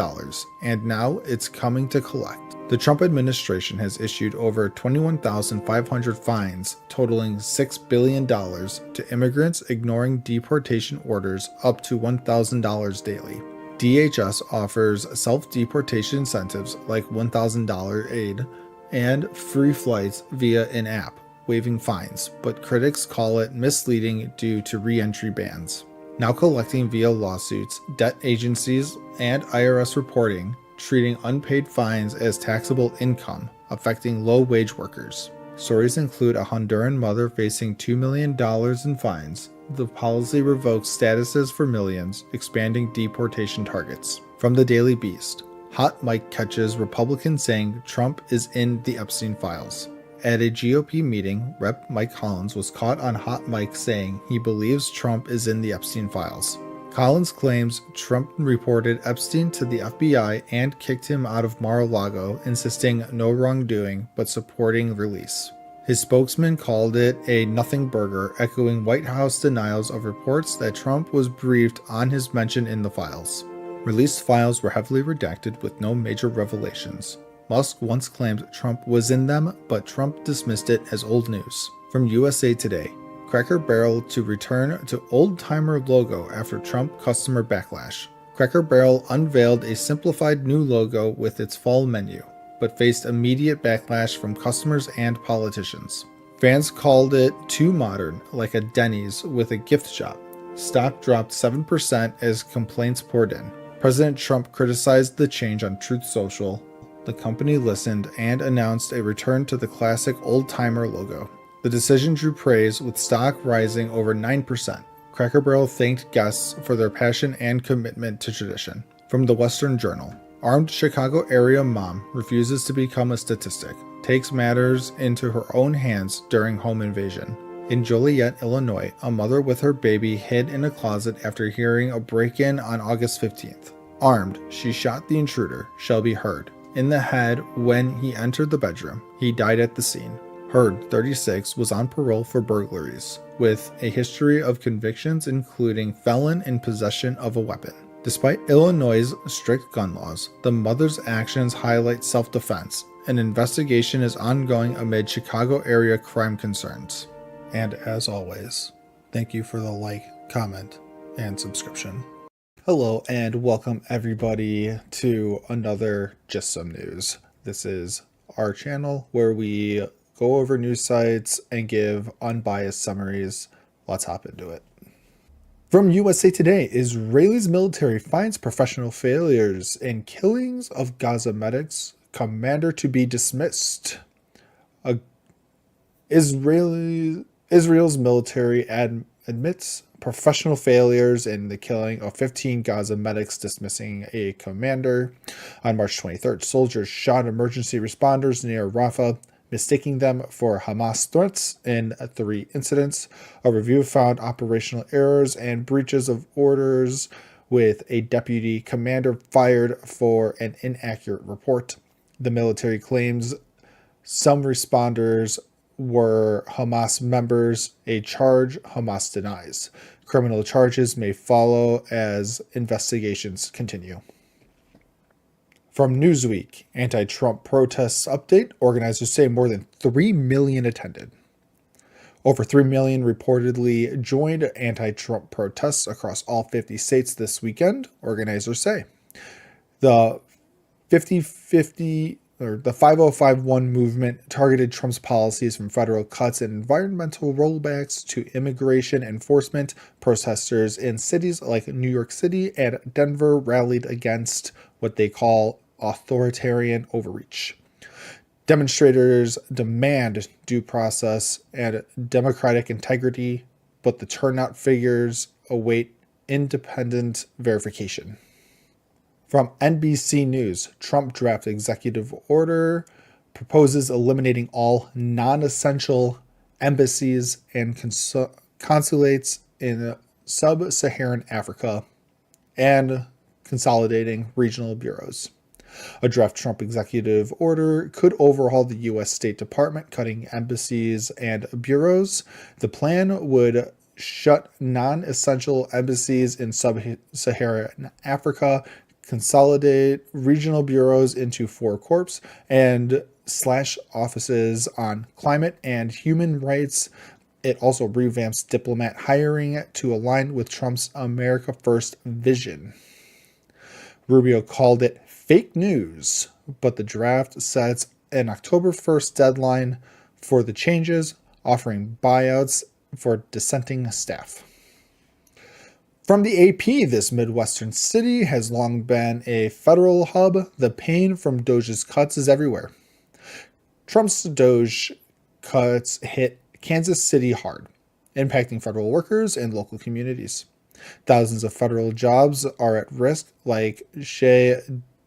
and now it's coming to collect. The Trump administration has issued over 21,500 fines totaling $6 billion to immigrants ignoring deportation orders up to $1,000 daily. DHS offers self-deportation incentives like $1,000 aid and free flights via an app, waiving fines, but critics call it misleading due to re-entry bans. Now collecting via lawsuits, debt agencies, and IRS reporting, treating unpaid fines as taxable income, affecting low-wage workers. Stories include a Honduran mother facing $2 million in fines. The policy revokes statuses for millions, expanding deportation targets. From the Daily Beast, hot mic catches Republicans saying Trump is in the Epstein files. At a GOP meeting, Rep. Mike Collins was caught on hot mic saying he believes Trump is in the Epstein files. Collins claims Trump reported Epstein to the FBI and kicked him out of Mar-a-Lago, insisting no wrongdoing but supporting release. His spokesman called it a nothing burger, echoing White House denials of reports that Trump was briefed on his mention in the files. Released files were heavily redacted with no major revelations. Musk once claimed Trump was in them, but Trump dismissed it as old news. From USA Today, Cracker Barrel to return to old-timer logo after Trump customer backlash. Cracker Barrel unveiled a simplified new logo with its fall menu, but faced immediate backlash from customers and politicians. Fans called it too modern, like a Denny's with a gift shop. Stock dropped 7% as complaints poured in. President Trump criticized the change on Truth Social. The company listened and announced a return to the classic old-timer logo. The decision drew praise, with stock rising over 9%. Cracker Barrel thanked guests for their passion and commitment to tradition. From the Western Journal, armed Chicago area mom refuses to become a statistic, takes matters into her own hands during home invasion. In Joliet, Illinois, a mother with her baby hid in a closet after hearing a break-in on August 15th. Armed, she shot the intruder, Shelby Hurd, in the head when he entered the bedroom. He died at the scene. Hurd, 36, was on parole for burglaries, with a history of convictions including felon in possession of a weapon. Despite Illinois' strict gun laws, the mother's actions highlight self-defense. An investigation is ongoing amid Chicago area crime concerns. And as always, thank you for the like, comment, and subscription. Hello and welcome everybody to another Just Some News. This is our channel where we go over news sites and give unbiased summaries. Let's hop into it. From USA Today, Israel's military finds professional failures in killings of Gaza medics, commander to be dismissed. Israel's military admits professional failures in the killing of 15 Gaza medics, dismissing a commander. On March 23rd, soldiers shot emergency responders near Rafah, mistaking them for Hamas threats in 3 incidents. A review found operational errors and breaches of orders, with a deputy commander fired for an inaccurate report. The military claims some responders were Hamas members, a charge Hamas denies. Criminal charges may follow as investigations continue. From Newsweek, anti-Trump protests update. Organizers say more than 3 million attended. Over 3 million reportedly joined anti-Trump protests across all 50 states this weekend, organizers say. The 5051 movement targeted Trump's policies, from federal cuts and environmental rollbacks to immigration enforcement. Protesters in cities like New York City and Denver rallied against what they call authoritarian overreach. Demonstrators demand due process and democratic integrity, but the turnout figures await independent verification. From NBC News, Trump draft executive order proposes eliminating all non-essential embassies and consulates in sub-Saharan Africa and consolidating regional bureaus. A draft Trump executive order could overhaul the U.S. State Department, cutting embassies and bureaus. The plan would shut non-essential embassies in sub-Saharan Africa, consolidate regional bureaus into 4 corps, and slash offices on climate and human rights. It also revamps diplomat hiring to align with Trump's America First vision. Rubio called it fake news, but the draft sets an October 1st deadline for the changes, offering buyouts for dissenting staff. From the AP, this Midwestern city has long been a federal hub. The pain from Doge's cuts is everywhere. Trump's Doge cuts hit Kansas City hard, impacting federal workers and local communities. Thousands of federal jobs are at risk, like Shea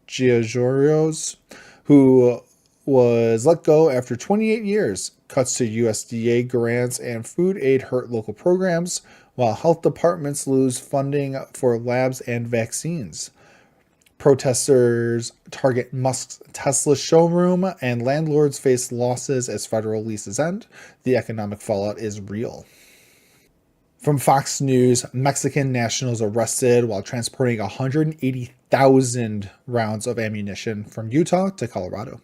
Giorgio's, who was let go after 28 years. Cuts to USDA grants and food aid hurt local programs, while health departments lose funding for labs and vaccines. Protesters target Musk's Tesla showroom, and landlords face losses as federal leases end. The economic fallout is real. From Fox News, Mexican nationals arrested while transporting 180,000 rounds of ammunition from Utah to Colorado.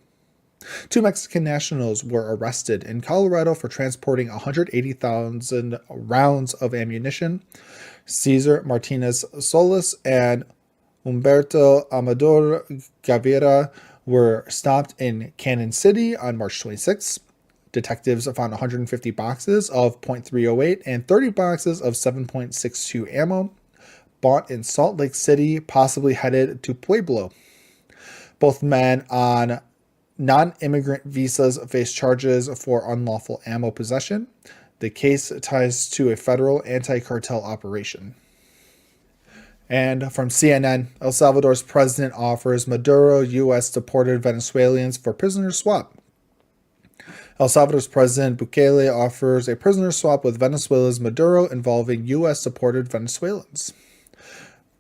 2 Mexican nationals were arrested in Colorado for transporting 180,000 rounds of ammunition. Cesar Martinez Solis and Humberto Amador Gaviria were stopped in Cannon City on March 26. Detectives found 150 boxes of .308 and 30 boxes of 7.62 ammo, bought in Salt Lake City, possibly headed to Pueblo. Both men on non-immigrant visas face charges for unlawful ammo possession. The case ties to a federal anti-cartel operation. And from CNN, El Salvador's president offers Maduro U.S. deported Venezuelans for prisoner swap. El Salvador's President Bukele offers a prisoner swap with Venezuela's Maduro involving U.S. deported Venezuelans.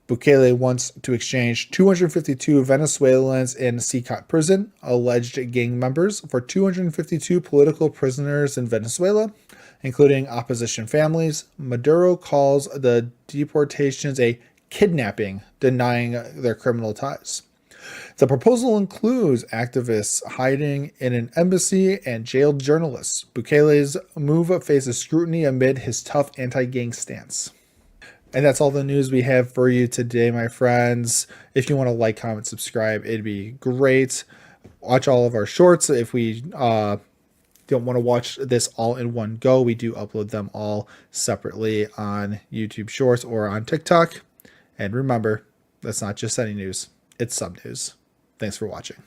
Bukele wants to exchange 252 Venezuelans in Secot prison, alleged gang members, for 252 political prisoners in Venezuela, including opposition families. Maduro calls the deportations a kidnapping, denying their criminal ties. The proposal includes activists hiding in an embassy and jailed journalists. Bukele's move faces scrutiny amid his tough anti-gang stance. And that's all the news we have for you today, my friends. If you want to like, comment, subscribe, it'd be great. Watch all of our shorts. If we don't want to watch this all in one go, we do upload them all separately on YouTube Shorts or on TikTok. And remember, that's not just any news, it's sub news. Thanks for watching.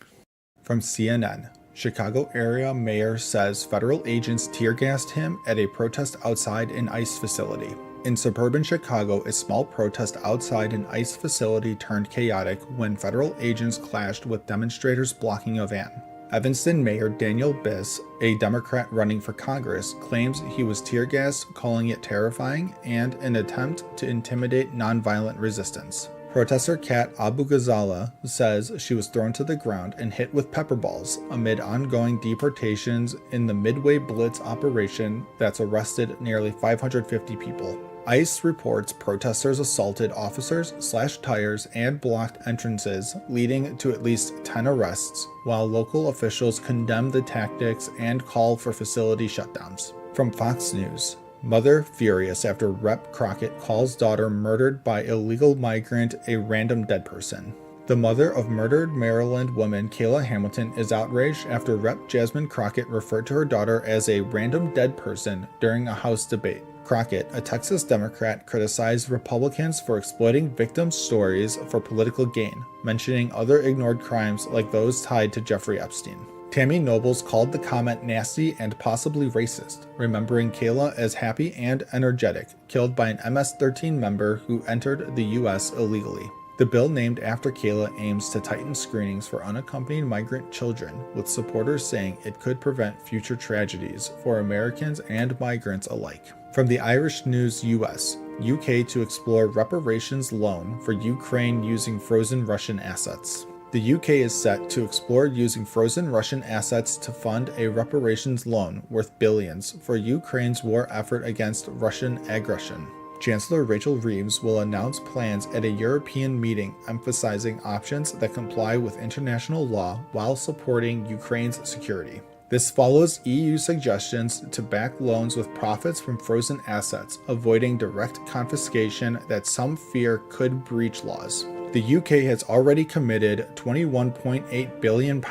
From CNN, Chicago area mayor says federal agents tear gassed him at a protest outside an ICE facility. In suburban Chicago, a small protest outside an ICE facility turned chaotic when federal agents clashed with demonstrators blocking a van. Evanston Mayor Daniel Biss, a Democrat running for Congress, claims he was tear gassed, calling it terrifying and an attempt to intimidate nonviolent resistance. Protester Kat Abu-Ghazala says she was thrown to the ground and hit with pepper balls amid ongoing deportations in the Midway Blitz operation that's arrested nearly 550 people. ICE reports protesters assaulted officers, slashed tires, and blocked entrances, leading to at least 10 arrests, while local officials condemn the tactics and call for facility shutdowns. From Fox News, mother furious after Rep. Crockett calls daughter murdered by illegal migrant a random dead person. The mother of murdered Maryland woman Kayla Hamilton is outraged after Rep. Jasmine Crockett referred to her daughter as a random dead person during a House debate. Crockett, a Texas Democrat, criticized Republicans for exploiting victims' stories for political gain, mentioning other ignored crimes like those tied to Jeffrey Epstein. Tammy Nobles called the comment nasty and possibly racist, remembering Kayla as happy and energetic, killed by an MS-13 member who entered the U.S. illegally. The bill named after Kayla aims to tighten screenings for unaccompanied migrant children, with supporters saying it could prevent future tragedies for Americans and migrants alike. From the Irish News US, UK to explore reparations loan for Ukraine using frozen Russian assets. The UK is set to explore using frozen Russian assets to fund a reparations loan worth billions for Ukraine's war effort against Russian aggression. Chancellor Rachel Reeves will announce plans at a European meeting emphasizing options that comply with international law while supporting Ukraine's security. This follows EU suggestions to back loans with profits from frozen assets, avoiding direct confiscation that some fear could breach laws. The UK has already committed £21.8 billion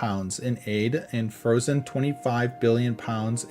in aid and frozen £25 billion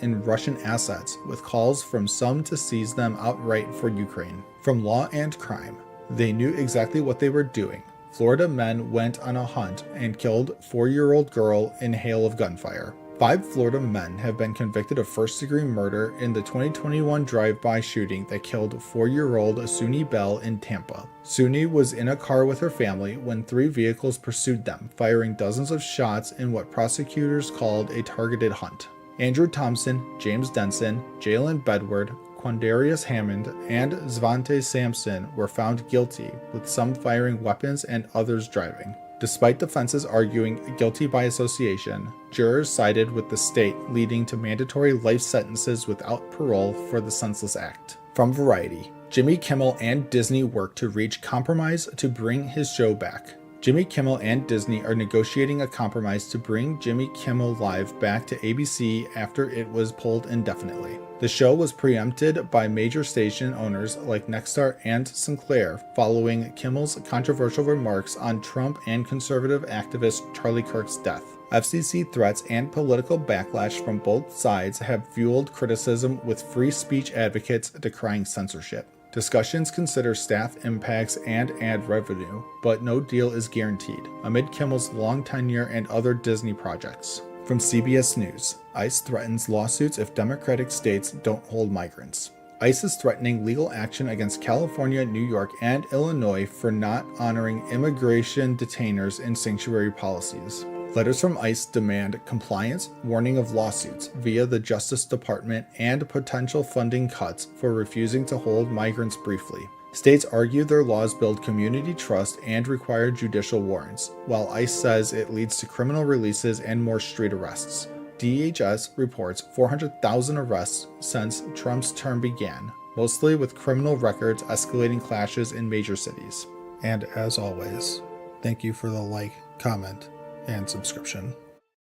in Russian assets, with calls from some to seize them outright for Ukraine. From Law and Crime, they knew exactly what they were doing. Florida men went on a hunt and killed 4-year-old girl in hail of gunfire. 5 Florida men have been convicted of first-degree murder in the 2021 drive-by shooting that killed 4-year-old Suni Bell in Tampa. Suni was in a car with her family when 3 vehicles pursued them, firing dozens of shots in what prosecutors called a targeted hunt. Andrew Thompson, James Denson, Jalen Bedward, Quandarius Hammond, and Zvante Sampson were found guilty, with some firing weapons and others driving. Despite defenses arguing guilty by association, jurors sided with the state, leading to mandatory life sentences without parole for the senseless act. From Variety, Jimmy Kimmel and Disney work to reach compromise to bring his show back. Jimmy Kimmel and Disney are negotiating a compromise to bring Jimmy Kimmel Live back to ABC after it was pulled indefinitely. The show was preempted by major station owners like Nexstar and Sinclair following Kimmel's controversial remarks on Trump and conservative activist Charlie Kirk's death. FCC threats and political backlash from both sides have fueled criticism, with free speech advocates decrying censorship. Discussions consider staff impacts and ad revenue, but no deal is guaranteed, amid Kimmel's long tenure and other Disney projects. From CBS News, ICE threatens lawsuits if Democratic states don't hold migrants. ICE is threatening legal action against California, New York, and Illinois for not honoring immigration detainers in sanctuary policies. Letters from ICE demand compliance, warning of lawsuits via the Justice Department, and potential funding cuts for refusing to hold migrants briefly. States argue their laws build community trust and require judicial warrants, while ICE says it leads to criminal releases and more street arrests. DHS reports 400,000 arrests since Trump's term began, mostly with criminal records escalating clashes in major cities. And as always, thank you for the like, comment, and subscription.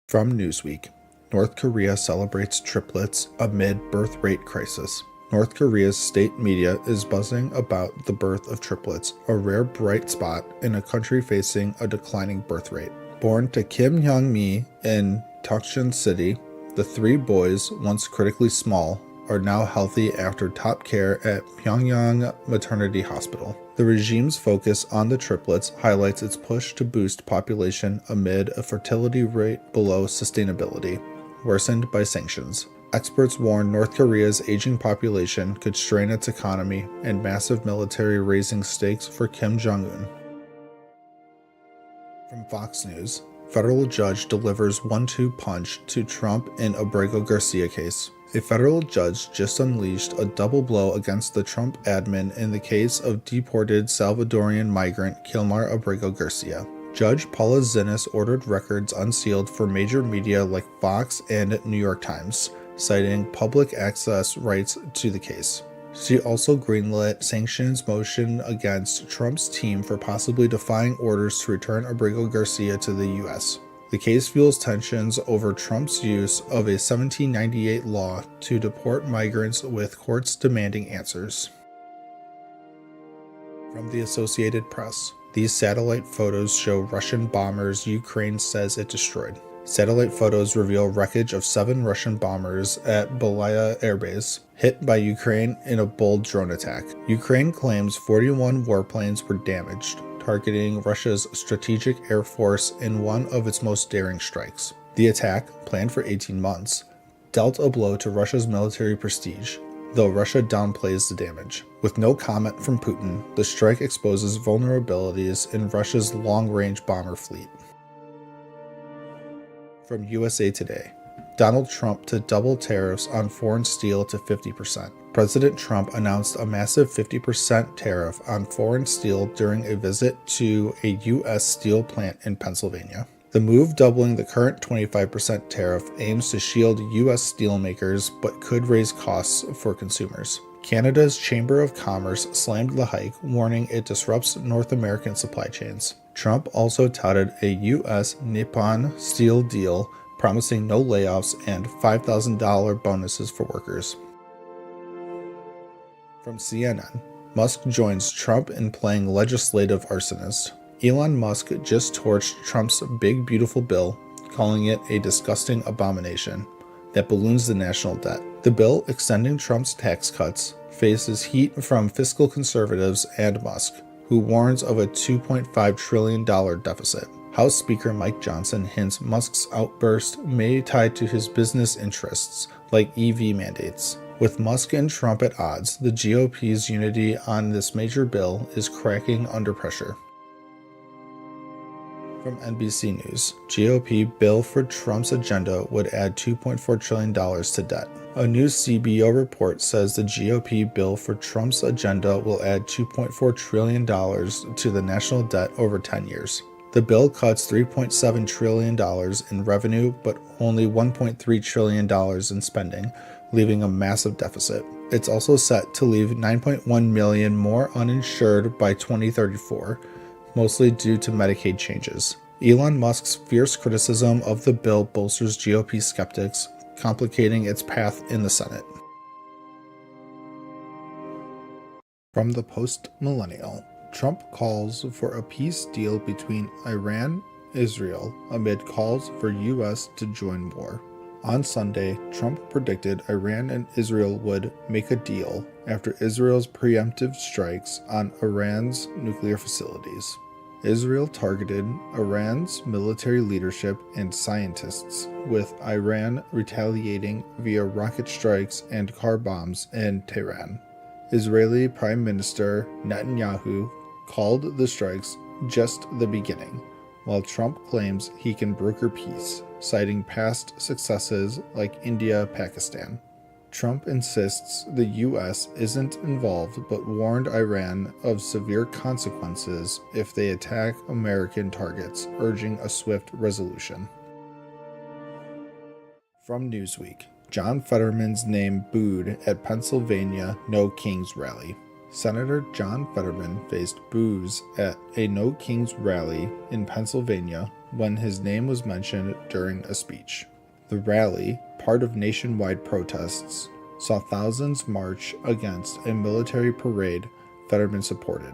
From Newsweek, North Korea celebrates triplets amid birth rate crisis. North Korea's state media is buzzing about the birth of triplets, a rare bright spot in a country facing a declining birth rate. Born to Kim Hyung-mi in Tuksan City, the 3 boys, once critically small, are now healthy after top care at Pyongyang Maternity Hospital. The regime's focus on the triplets highlights its push to boost population amid a fertility rate below sustainability, worsened by sanctions. Experts warn North Korea's aging population could strain its economy and massive military raising stakes for Kim Jong-un. From Fox News, federal judge delivers 1-2 punch to Trump in Abrego Garcia case. A federal judge just unleashed a double blow against the Trump admin in the case of deported Salvadorian migrant Kilmar Abrego Garcia. Judge Paula Zinnes ordered records unsealed for major media like Fox and New York Times, citing public access rights to the case. She also greenlit sanctions motion against Trump's team for possibly defying orders to return Abrego Garcia to the U.S. The case fuels tensions over Trump's use of a 1798 law to deport migrants, with courts demanding answers. From the Associated Press, these satellite photos show Russian bombers Ukraine says it destroyed. Satellite photos reveal wreckage of 7 Russian bombers at Belaya airbase, hit by Ukraine in a bold drone attack. Ukraine claims 41 warplanes were damaged, targeting Russia's strategic air force in one of its most daring strikes. The attack, planned for 18 months, dealt a blow to Russia's military prestige, though Russia downplays the damage. With no comment from Putin, the strike exposes vulnerabilities in Russia's long-range bomber fleet. From USA Today, Donald Trump to double tariffs on foreign steel to 50%. President Trump announced a massive 50% tariff on foreign steel during a visit to a U.S. steel plant in Pennsylvania. The move, doubling the current 25% tariff, aims to shield U.S. steelmakers but could raise costs for consumers. Canada's Chamber of Commerce slammed the hike, warning it disrupts North American supply chains. Trump also touted a U.S. Nippon Steel deal, promising no layoffs and $5,000 bonuses for workers. From CNN, Musk joins Trump in playing legislative arsonist. Elon Musk just torched Trump's Big Beautiful Bill, calling it a disgusting abomination that balloons the national debt. The bill, extending Trump's tax cuts, faces heat from fiscal conservatives and Musk, who warns of a $2.5 trillion deficit. House Speaker Mike Johnson hints Musk's outburst may tie to his business interests, like EV mandates. With Musk and Trump at odds, the GOP's unity on this major bill is cracking under pressure. From NBC News, GOP bill for Trump's agenda would add $2.4 trillion to debt. A new CBO report says the GOP bill for Trump's agenda will add $2.4 trillion to the national debt over 10 years. The bill cuts $3.7 trillion in revenue, but only $1.3 trillion in spending, leaving a massive deficit. It's also set to leave 9.1 million more uninsured by 2034. Mostly due to Medicaid changes. Elon Musk's fierce criticism of the bill bolsters GOP skeptics, complicating its path in the Senate. From the Post-Millennial, Trump calls for a peace deal between Iran and Israel amid calls for U.S. to join war. On Sunday, Trump predicted Iran and Israel would make a deal after Israel's preemptive strikes on Iran's nuclear facilities. Israel targeted Iran's military leadership and scientists, with Iran retaliating via rocket strikes and car bombs in Tehran. Israeli Prime Minister Netanyahu called the strikes just the beginning, while Trump claims he can broker peace, citing past successes like India-Pakistan. Trump insists the U.S. isn't involved but warned Iran of severe consequences if they attack American targets, urging a swift resolution. From Newsweek, John Fetterman's name booed at Pennsylvania No Kings rally. Senator John Fetterman faced boos at a No Kings rally in Pennsylvania when his name was mentioned during a speech. The rally, part of nationwide protests, saw thousands march against a military parade Fetterman supported,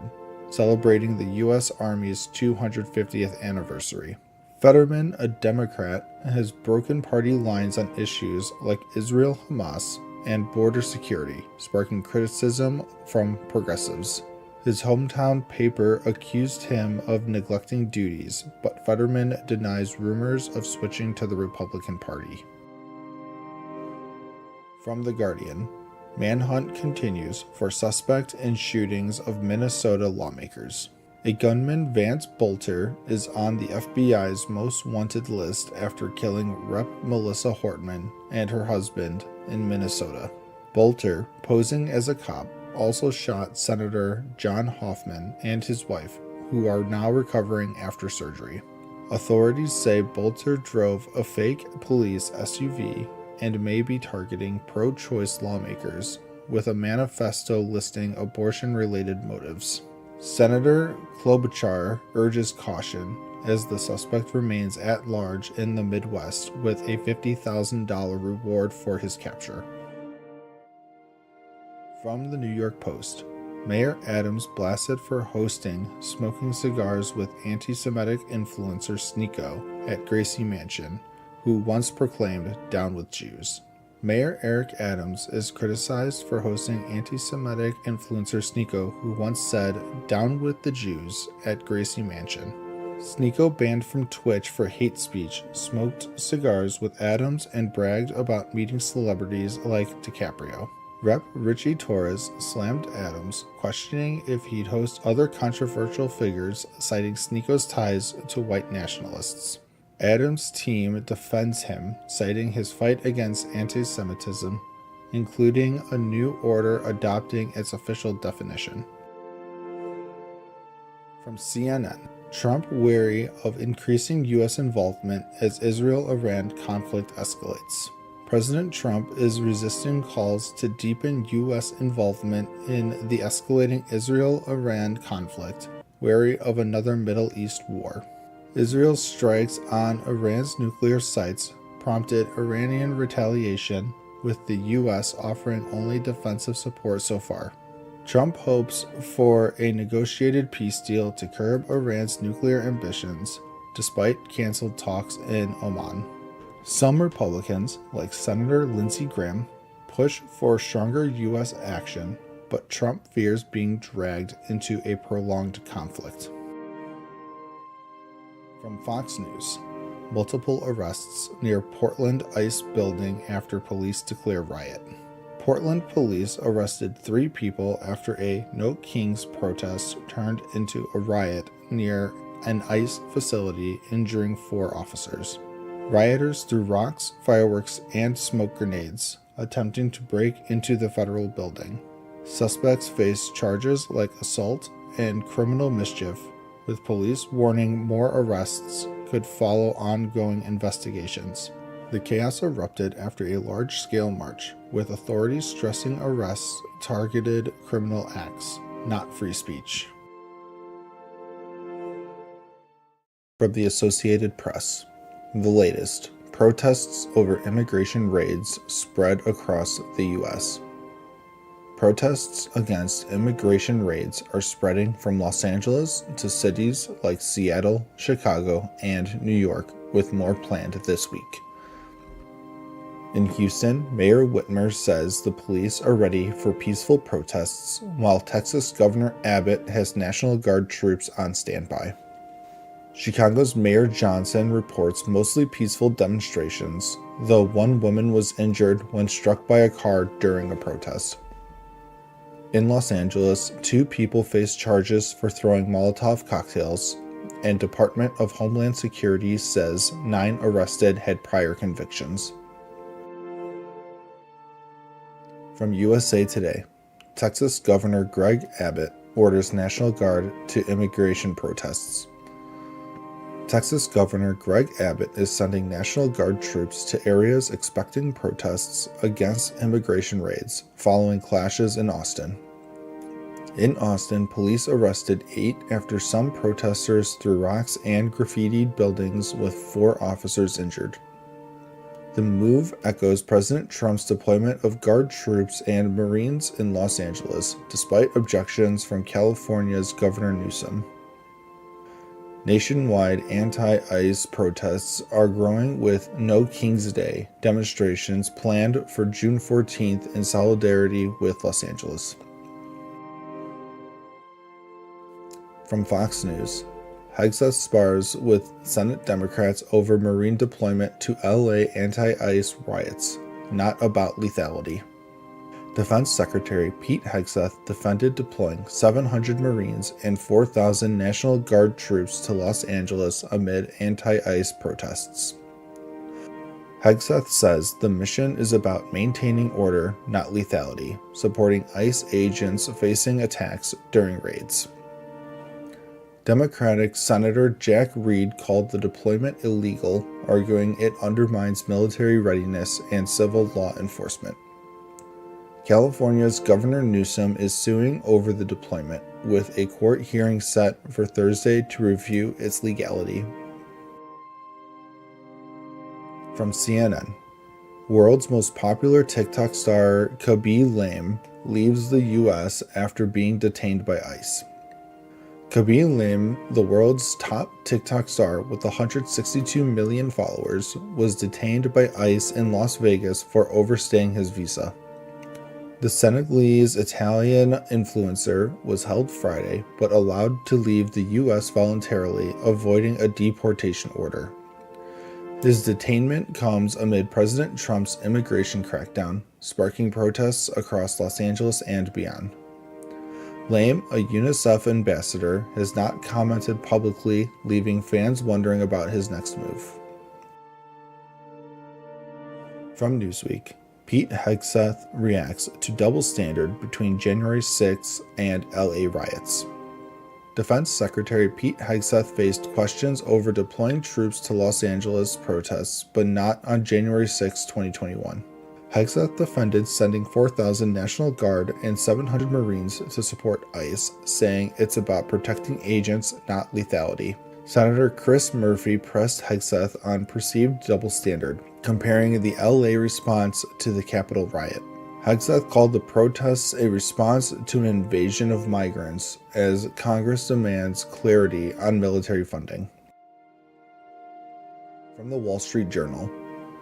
celebrating the U.S. Army's 250th anniversary. Fetterman, a Democrat, has broken party lines on issues like Israel-Hamas and border security, sparking criticism from progressives. His hometown paper accused him of neglecting duties, but Fetterman denies rumors of switching to the Republican Party. From The Guardian, manhunt continues for suspect in shootings of Minnesota lawmakers. A gunman, Vance Bolter, is on the FBI's most wanted list after killing Rep. Melissa Hortman and her husband in Minnesota. Bolter, posing as a cop, also shot Senator John Hoffman and his wife, who are now recovering after surgery. Authorities say Bolter drove a fake police SUV and may be targeting pro-choice lawmakers with a manifesto listing abortion-related motives. Senator Klobuchar urges caution as the suspect remains at large in the Midwest with a $50,000 reward for his capture. From the New York Post, Mayor Adams blasted for hosting smoking cigars with anti-Semitic influencer Sneeko at Gracie Mansion, who once proclaimed "Down with Jews." Mayor Eric Adams is criticized for hosting anti-Semitic influencer Sneeko, who once said "Down with the Jews" at Gracie Mansion. Sneeko, banned from Twitch for hate speech, smoked cigars with Adams and bragged about meeting celebrities like DiCaprio. Rep. Richie Torres slammed Adams, questioning if he'd host other controversial figures, citing Sneeko's ties to white nationalists. Adams' team defends him, citing his fight against anti-Semitism, including a new order adopting its official definition. From CNN, Trump wary of increasing U.S. involvement as Israel-Iran conflict escalates. President Trump is resisting calls to deepen U.S. involvement in the escalating Israel-Iran conflict, wary of another Middle East war. Israel's strikes on Iran's nuclear sites prompted Iranian retaliation, with the U.S. offering only defensive support so far. Trump hopes for a negotiated peace deal to curb Iran's nuclear ambitions, despite canceled talks in Oman. Some Republicans, like Senator Lindsey Graham, push for stronger U.S. action, but Trump fears being dragged into a prolonged conflict. From Fox News, multiple arrests near Portland ICE building after police declare riot. Portland police arrested 3 people after a No Kings protest turned into a riot near an ICE facility, injuring 4 officers. Rioters threw rocks, fireworks, and smoke grenades, attempting to break into the federal building. Suspects face charges like assault and criminal mischief, with police warning more arrests could follow ongoing investigations. The chaos erupted after a large-scale march, with authorities stressing arrests targeted criminal acts, not free speech. From the Associated Press, the latest: protests over immigration raids spread across the U.S. Protests against immigration raids are spreading from Los Angeles to cities like Seattle, Chicago, and New York, with more planned this week. In Houston, Mayor Whitmer says the police are ready for peaceful protests, while Texas Governor Abbott has National Guard troops on standby. Chicago's Mayor Johnson reports mostly peaceful demonstrations, though 1 woman was injured when struck by a car during a protest. In Los Angeles, 2 people face charges for throwing Molotov cocktails, and Department of Homeland Security says 9 arrested had prior convictions. From USA Today, Texas Governor Greg Abbott orders National Guard to immigration protests. Texas Governor Greg Abbott is sending National Guard troops to areas expecting protests against immigration raids following clashes in Austin. In Austin, police arrested 8 after some protesters threw rocks and graffitied buildings, with 4 officers injured. The move echoes President Trump's deployment of Guard troops and Marines in Los Angeles, despite objections from California's Governor Newsom. Nationwide anti-ICE protests are growing, with No Kings Day demonstrations planned for June 14th in solidarity with Los Angeles. From Fox News, Hegseth spars with Senate Democrats over Marine deployment to LA anti-ICE riots. not about lethality. Defense Secretary Pete Hegseth defended deploying 700 Marines and 4,000 National Guard troops to Los Angeles amid anti-ICE protests. Hegseth says the mission is about maintaining order, not lethality, supporting ICE agents facing attacks during raids. Democratic Senator Jack Reed called the deployment illegal, arguing it undermines military readiness and civil law enforcement. California's Governor Newsom is suing over the deployment, with a court hearing set for Thursday to review its legality. From CNN, world's most popular TikTok star Khaby Lame leaves the U.S. after being detained by ICE. Khaby Lame, the world's top TikTok star with 162 million followers, was detained by ICE in Las Vegas for overstaying his visa. The Senegalese Italian influencer was held Friday, but allowed to leave the U.S. voluntarily, avoiding a deportation order. His detainment comes amid President Trump's immigration crackdown, sparking protests across Los Angeles and beyond. Lame, a UNICEF ambassador, has not commented publicly, leaving fans wondering about his next move. From Newsweek, Pete Hegseth reacts to double standard between January 6 and LA riots. Defense Secretary Pete Hegseth faced questions over deploying troops to Los Angeles protests, but not on January 6, 2021. Hegseth defended sending 4,000 National Guard and 700 Marines to support ICE, saying it's about protecting agents, not lethality. Senator Chris Murphy pressed Hegseth on perceived double standard, comparing the LA response to the Capitol riot. Hegseth called the protests a response to an invasion of migrants, as Congress demands clarity on military funding. From the Wall Street Journal,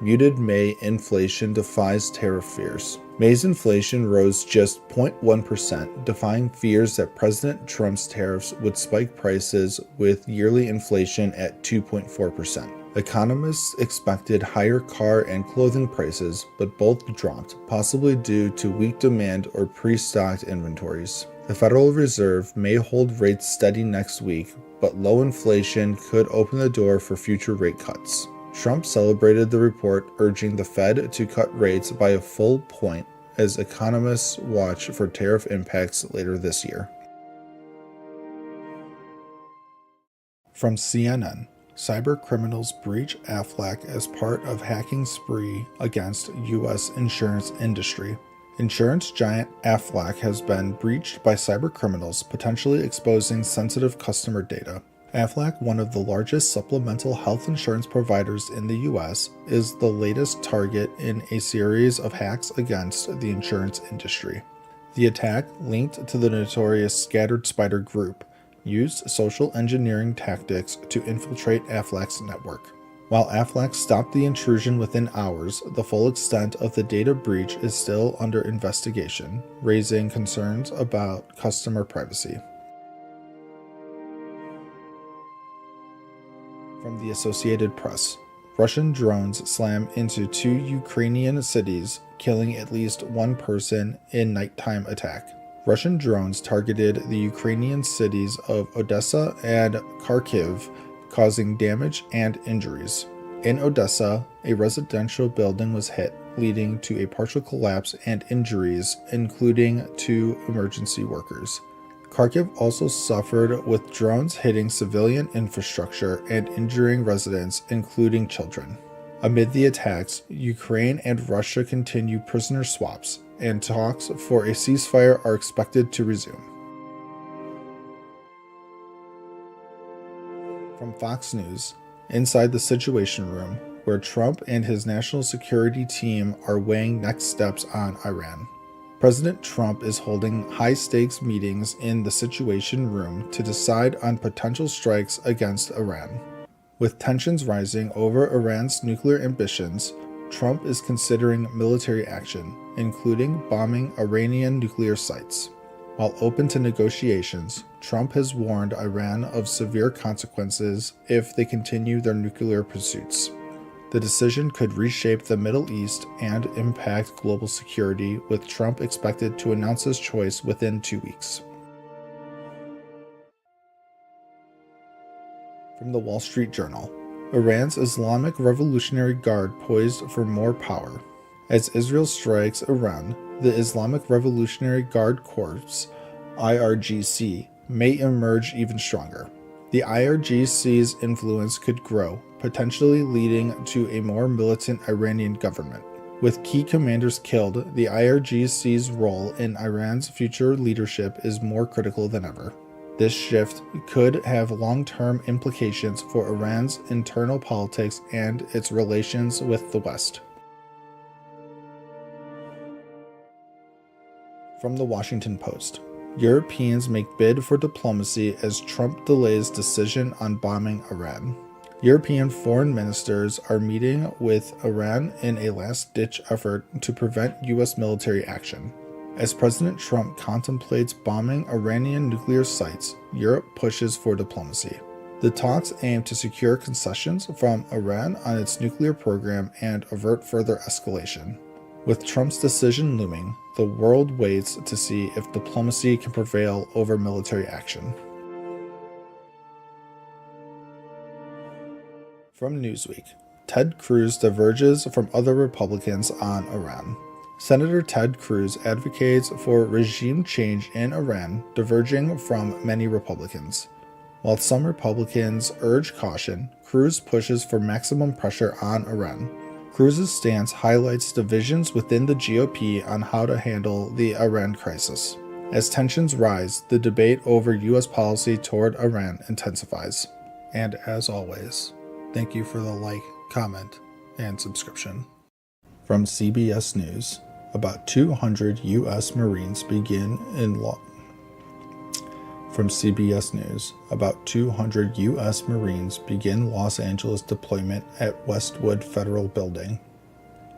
muted May inflation defies tariff fears. May's inflation rose just 0.1%, defying fears that President Trump's tariffs would spike prices, with yearly inflation at 2.4%. Economists expected higher car and clothing prices, but both dropped, possibly due to weak demand or pre-stocked inventories. The Federal Reserve may hold rates steady next week, but low inflation could open the door for future rate cuts. Trump celebrated the report, urging the Fed to cut rates by a full point as economists watch for tariff impacts later this year. From CNN, cybercriminals breach Aflac as part of hacking spree against U.S. insurance industry. Insurance giant Aflac has been breached by cybercriminals, potentially exposing sensitive customer data. Aflac, one of the largest supplemental health insurance providers in the U.S., is the latest target in a series of hacks against the insurance industry. The attack, linked to the notorious Scattered Spider Group, used social engineering tactics to infiltrate Aflac's network. While Aflac stopped the intrusion within hours, the full extent of the data breach is still under investigation, raising concerns about customer privacy. From the Associated Press, Russian drones slam into 2 Ukrainian cities, killing at least 1 person in nighttime attack. Russian drones targeted the Ukrainian cities of Odessa and Kharkiv, causing damage and injuries. In Odessa, a residential building was hit, leading to a partial collapse and injuries, including 2 emergency workers. Kharkiv also suffered, with drones hitting civilian infrastructure and injuring residents, including children. Amid the attacks, Ukraine and Russia continue prisoner swaps, and talks for a ceasefire are expected to resume. From Fox News, inside the Situation Room, where Trump and his national security team are weighing next steps on Iran. President Trump is holding high-stakes meetings in the Situation Room to decide on potential strikes against Iran. With tensions rising over Iran's nuclear ambitions, Trump is considering military action, including bombing Iranian nuclear sites. While open to negotiations, Trump has warned Iran of severe consequences if they continue their nuclear pursuits. The decision could reshape the Middle East and impact global security, with Trump expected to announce his choice within 2 weeks. From the Wall Street Journal, Iran's Islamic Revolutionary Guard poised for more power. As Israel strikes Iran, the Islamic Revolutionary Guard Corps, IRGC, may emerge even stronger. The IRGC's influence could grow, potentially leading to a more militant Iranian government. With key commanders killed, the IRGC's role in Iran's future leadership is more critical than ever. This shift could have long-term implications for Iran's internal politics and its relations with the West. From the Washington Post, Europeans make bid for diplomacy as Trump delays decision on bombing Iran. European foreign ministers are meeting with Iran in a last-ditch effort to prevent U.S. military action. As President Trump contemplates bombing Iranian nuclear sites, Europe pushes for diplomacy. The talks aim to secure concessions from Iran on its nuclear program and avert further escalation. With Trump's decision looming, the world waits to see if diplomacy can prevail over military action. From Newsweek, Ted Cruz diverges from other Republicans on Iran. Senator Ted Cruz advocates for regime change in Iran, diverging from many Republicans. While some Republicans urge caution, Cruz pushes for maximum pressure on Iran. Cruz's stance highlights divisions within the GOP on how to handle the Iran crisis. As tensions rise, the debate over U.S. policy toward Iran intensifies. And as always, thank you for the like, comment, and subscription. From CBS News, about 200 U.S. Marines begin From CBS News, about 200 U.S. Marines begin Los Angeles deployment at Westwood Federal Building.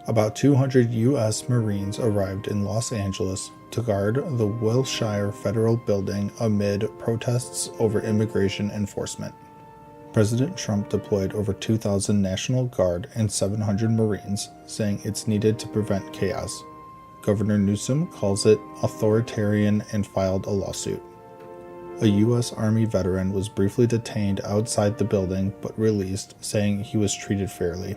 About 200 U.S. Marines arrived in Los Angeles to guard the Wilshire Federal Building amid protests over immigration enforcement. President Trump deployed over 2,000 National Guard and 700 Marines, saying it's needed to prevent chaos. Governor Newsom calls it authoritarian and filed a lawsuit. A U.S. Army veteran was briefly detained outside the building but released, saying he was treated fairly.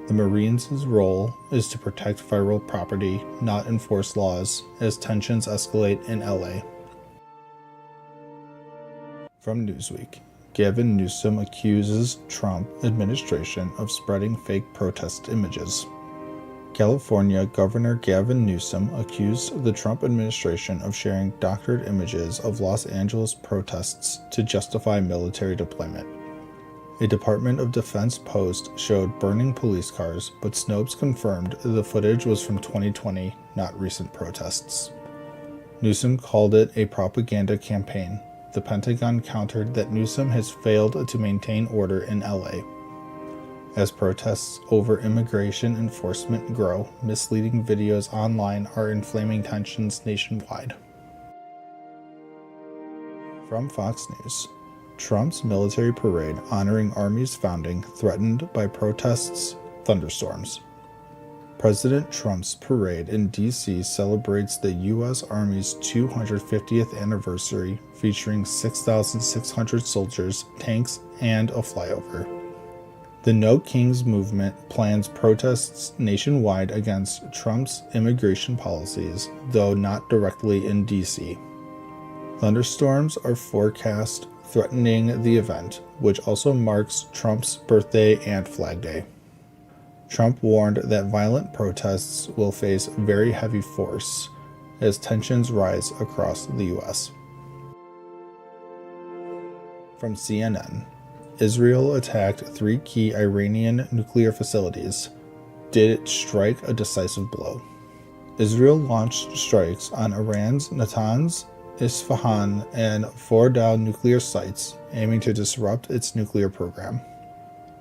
The Marines' role is to protect federal property, not enforce laws, as tensions escalate in LA. From Newsweek, Gavin Newsom accuses Trump administration of spreading fake protest images. California Governor Gavin Newsom accused the Trump administration of sharing doctored images of Los Angeles protests to justify military deployment. A Department of Defense post showed burning police cars, but Snopes confirmed the footage was from 2020, not recent protests. Newsom called it a propaganda campaign. The Pentagon countered that Newsom has failed to maintain order in LA. As protests over immigration enforcement grow, misleading videos online are inflaming tensions nationwide. From Fox News, Trump's military parade honoring Army's founding threatened by protests, thunderstorms. President Trump's parade in D.C. celebrates the U.S. Army's 250th anniversary, featuring 6,600 soldiers, tanks, and a flyover. The No Kings movement plans protests nationwide against Trump's immigration policies, though not directly in D.C. Thunderstorms are forecast, threatening the event, which also marks Trump's birthday and Flag Day. Trump warned that violent protests will face very heavy force as tensions rise across the U.S. From CNN, Israel attacked 3 key Iranian nuclear facilities. Did it strike a decisive blow? Israel launched strikes on Iran's Natanz, Isfahan, and Fordow nuclear sites, aiming to disrupt its nuclear program.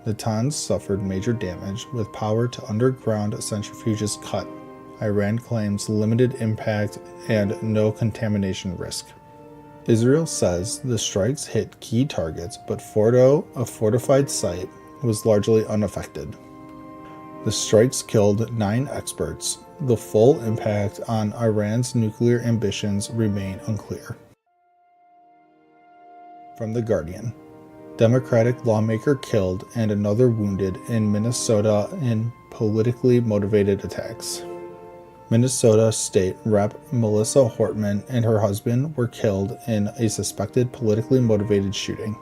Natanz suffered major damage, with power to underground centrifuges cut. Iran claims limited impact and no contamination risk. Israel says the strikes hit key targets, but Fordow, a fortified site, was largely unaffected. The strikes killed 9 experts. The full impact on Iran's nuclear ambitions remain unclear. From The Guardian. Democratic lawmaker killed and another wounded in Minnesota in politically motivated attacks. Minnesota State Rep. Melissa Hortman and her husband were killed in a suspected politically motivated shooting.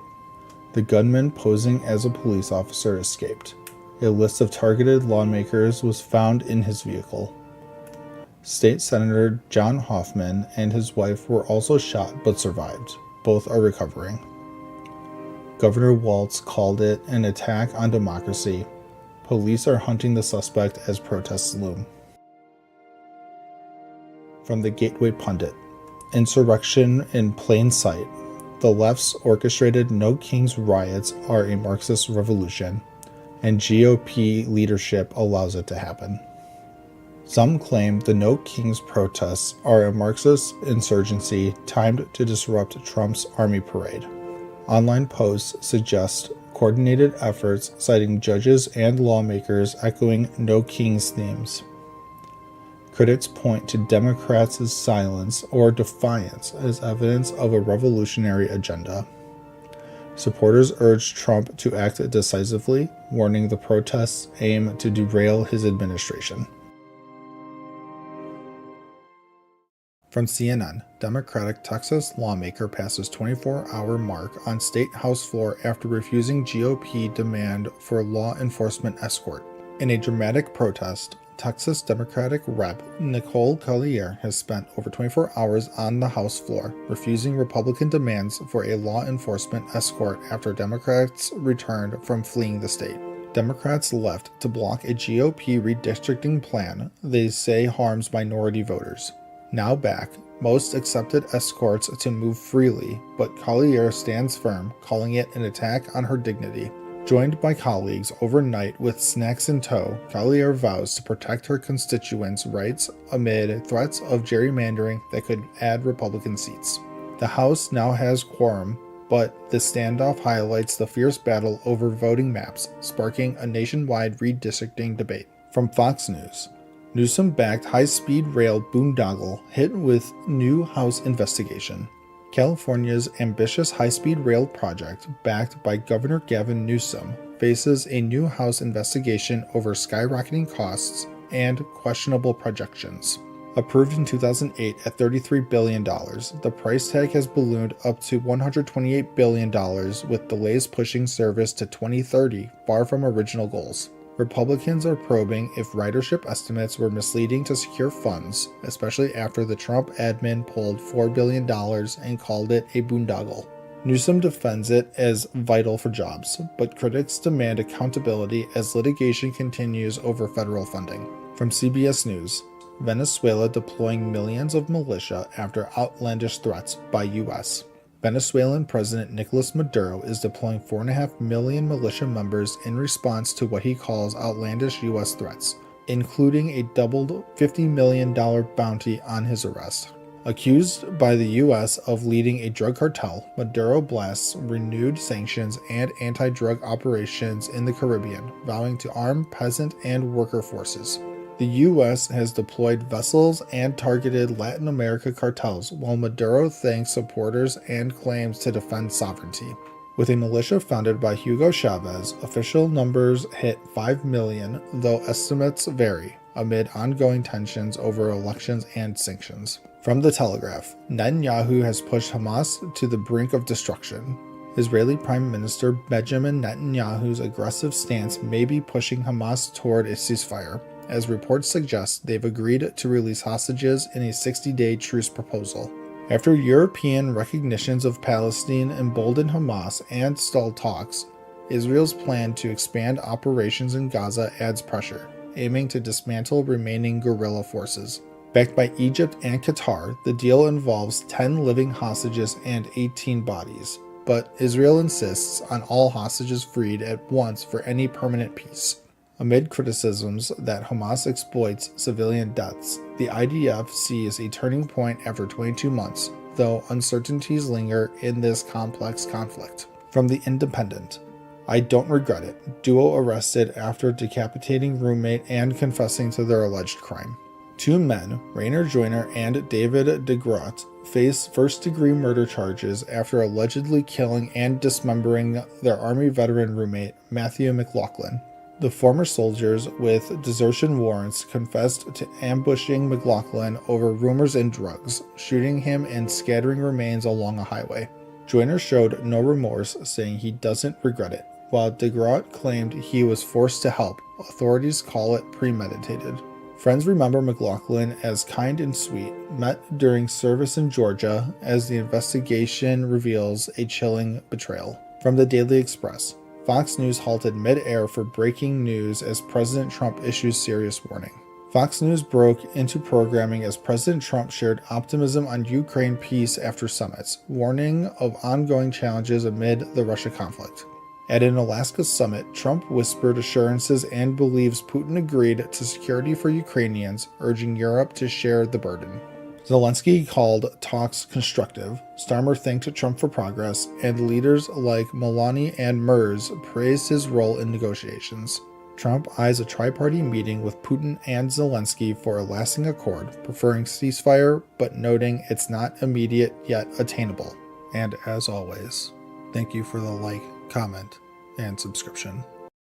The gunman posing as a police officer escaped. A list of targeted lawmakers was found in his vehicle. State Senator John Hoffman and his wife were also shot but survived. Both are recovering. Governor Walz called it an attack on democracy. Police are hunting the suspect as protests loom. From the Gateway Pundit. Insurrection in plain sight. The left's orchestrated No Kings riots are a Marxist revolution, and GOP leadership allows it to happen. Some claim the No Kings protests are a Marxist insurgency timed to disrupt Trump's army parade. Online posts suggest coordinated efforts citing judges and lawmakers echoing No Kings themes. Critics point to Democrats' silence or defiance as evidence of a revolutionary agenda. Supporters urge Trump to act decisively, warning the protests aim to derail his administration. From CNN, Democratic Texas lawmaker passes 24-hour mark on state House floor after refusing GOP demand for law enforcement escort. In a dramatic protest, Texas Democratic Rep. Nicole Collier has spent over 24 hours on the House floor, refusing Republican demands for a law enforcement escort after Democrats returned from fleeing the state. Democrats left to block a GOP redistricting plan they say harms minority voters. Now back, most accepted escorts to move freely, but Collier stands firm, calling it an attack on her dignity. Joined by colleagues overnight with snacks in tow, Collier vows to protect her constituents' rights amid threats of gerrymandering that could add Republican seats. The House now has quorum, but the standoff highlights the fierce battle over voting maps, sparking a nationwide redistricting debate. From Fox News. Newsom-backed high-speed rail boondoggle hit with new House investigation. California's ambitious high-speed rail project, backed by Governor Gavin Newsom, faces a new House investigation over skyrocketing costs and questionable projections. Approved in 2008 at $33 billion, the price tag has ballooned up to $128 billion, with delays pushing service to 2030, far from original goals. Republicans are probing if ridership estimates were misleading to secure funds, especially after the Trump admin pulled $4 billion and called it a boondoggle. Newsom defends it as vital for jobs, but critics demand accountability as litigation continues over federal funding. From CBS News, Venezuela deploying millions of militia after outlandish threats by U.S. Venezuelan President Nicolas Maduro is deploying 4.5 million militia members in response to what he calls outlandish U.S. threats, including a doubled $50 million bounty on his arrest. Accused by the U.S. of leading a drug cartel, Maduro blasts renewed sanctions and anti-drug operations in the Caribbean, vowing to arm peasant and worker forces. The U.S. has deployed vessels and targeted Latin America cartels, while Maduro thanks supporters and claims to defend sovereignty. With a militia founded by Hugo Chavez, official numbers hit 5 million, though estimates vary, amid ongoing tensions over elections and sanctions. From The Telegraph, Netanyahu has pushed Hamas to the brink of destruction. Israeli Prime Minister Benjamin Netanyahu's aggressive stance may be pushing Hamas toward a ceasefire, as reports suggest they've agreed to release hostages in a 60-day truce proposal. After European recognitions of Palestine emboldened Hamas and stalled talks, Israel's plan to expand operations in Gaza adds pressure, aiming to dismantle remaining guerrilla forces. Backed by Egypt and Qatar, the deal involves 10 living hostages and 18 bodies, but Israel insists on all hostages freed at once for any permanent peace. Amid criticisms that Hamas exploits civilian deaths, the IDF sees a turning point after 22 months, though uncertainties linger in this complex conflict. From The Independent, I don't regret it. Duo arrested after decapitating roommate and confessing to their alleged crime. Two men, Rainer Joyner and David DeGroat, face first-degree murder charges after allegedly killing and dismembering their Army veteran roommate, Matthew McLaughlin. The former soldiers with desertion warrants confessed to ambushing McLaughlin over rumors and drugs, shooting him and scattering remains along a highway. Joyner showed no remorse, saying he doesn't regret it, while DeGroat claimed he was forced to help. Authorities call it premeditated. Friends remember McLaughlin as kind and sweet, met during service in Georgia, as the investigation reveals a chilling betrayal. From the Daily Express, Fox News halted mid-air for breaking news as President Trump issues serious warning. Fox News broke into programming as President Trump shared optimism on Ukraine peace after summits, warning of ongoing challenges amid the Russia conflict. At an Alaska summit, Trump whispered assurances and believes Putin agreed to security for Ukrainians, urging Europe to share the burden. Zelensky called talks constructive. Starmer thanked Trump for progress, and leaders like Melania and Merz praised his role in negotiations. Trump eyes a tri-party meeting with Putin and Zelensky for a lasting accord, preferring ceasefire but noting it's not immediate yet attainable. And as always, thank you for the like, comment, and subscription.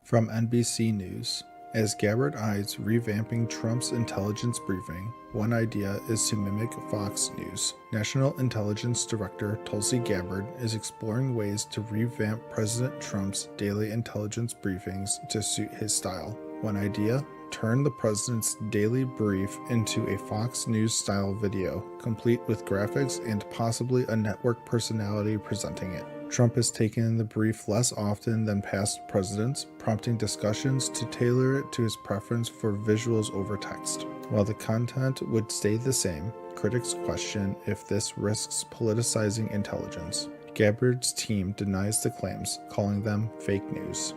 From NBC News, as Gabbard eyes revamping Trump's intelligence briefing, one idea is to mimic Fox News. National Intelligence Director Tulsi Gabbard is exploring ways to revamp President Trump's daily intelligence briefings to suit his style. One idea? Turn the president's daily brief into a Fox News-style video, complete with graphics and possibly a network personality presenting it. Trump has taken the brief less often than past presidents, prompting discussions to tailor it to his preference for visuals over text. While the content would stay the same, critics question if this risks politicizing intelligence. Gabbard's team denies the claims, calling them fake news.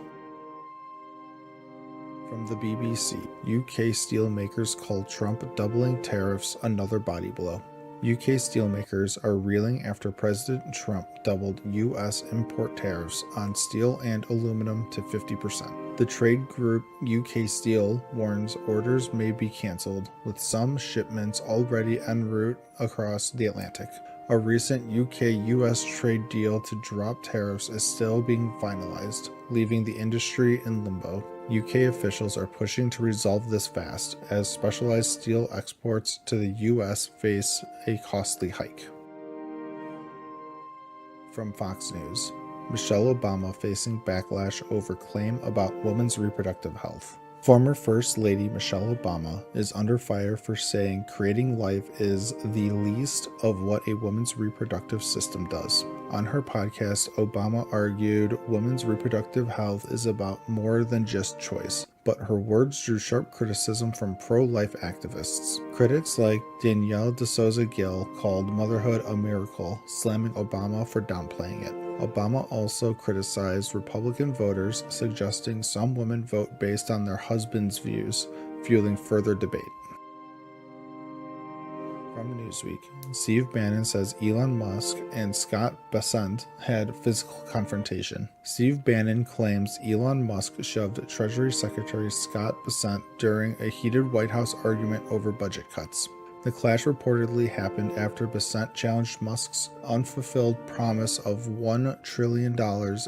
From the BBC, UK steelmakers call Trump doubling tariffs another body blow. UK steelmakers are reeling after President Trump doubled U.S. import tariffs on steel and aluminum to 50%. The trade group UK Steel warns orders may be cancelled, with some shipments already en route across the Atlantic. A recent UK-US trade deal to drop tariffs is still being finalized, leaving the industry in limbo. UK officials are pushing to resolve this fast, as specialized steel exports to the US face a costly hike. From Fox News, Michelle Obama facing backlash over claim about women's reproductive health. Former First Lady Michelle Obama is under fire for saying creating life is the least of what a woman's reproductive system does. On her podcast, Obama argued women's reproductive health is about more than just choice, but her words drew sharp criticism from pro-life activists. Critics like Danielle DeSouza-Gill called motherhood a miracle, slamming Obama for downplaying it. Obama also criticized Republican voters, suggesting some women vote based on their husband's views, fueling further debate. From Newsweek, Steve Bannon says Elon Musk and Scott Bessent had physical confrontation. Steve Bannon claims Elon Musk shoved Treasury Secretary Scott Bessent during a heated White House argument over budget cuts. The clash reportedly happened after Bessent challenged Musk's unfulfilled promise of $1 trillion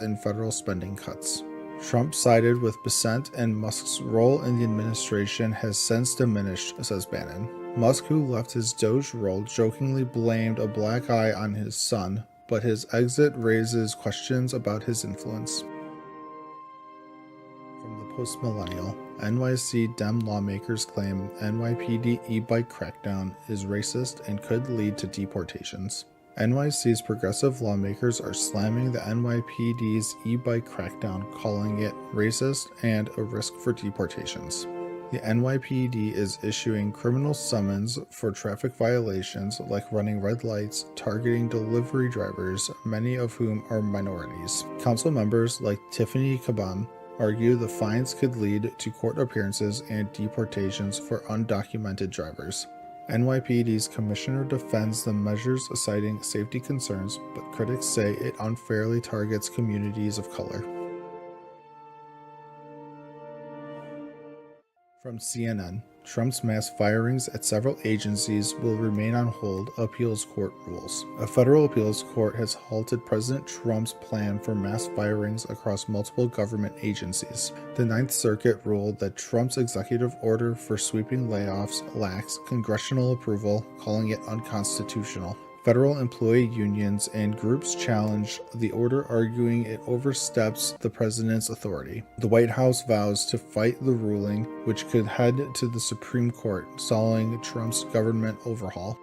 in federal spending cuts. Trump sided with Bessent, and Musk's role in the administration has since diminished, says Bannon. Musk, who left his Doge role, jokingly blamed a black eye on his son, but his exit raises questions about his influence. From the Post-Millennial, NYC Dem lawmakers claim NYPD e-bike crackdown is racist and could lead to deportations. NYC's progressive lawmakers are slamming the NYPD's e-bike crackdown, calling it racist and a risk for deportations. The NYPD is issuing criminal summons for traffic violations like running red lights, targeting delivery drivers, many of whom are minorities. Council members like Tiffany Caban argue the fines could lead to court appearances and deportations for undocumented drivers. NYPD's commissioner defends the measures, citing safety concerns, but critics say it unfairly targets communities of color. From CNN, Trump's mass firings at several agencies will remain on hold, appeals court rules. A federal appeals court has halted President Trump's plan for mass firings across multiple government agencies. The Ninth Circuit ruled that Trump's executive order for sweeping layoffs lacks congressional approval, calling it unconstitutional. Federal employee unions and groups challenged the order, arguing it oversteps the president's authority. The White House vows to fight the ruling, which could head to the Supreme Court, stalling Trump's government overhaul.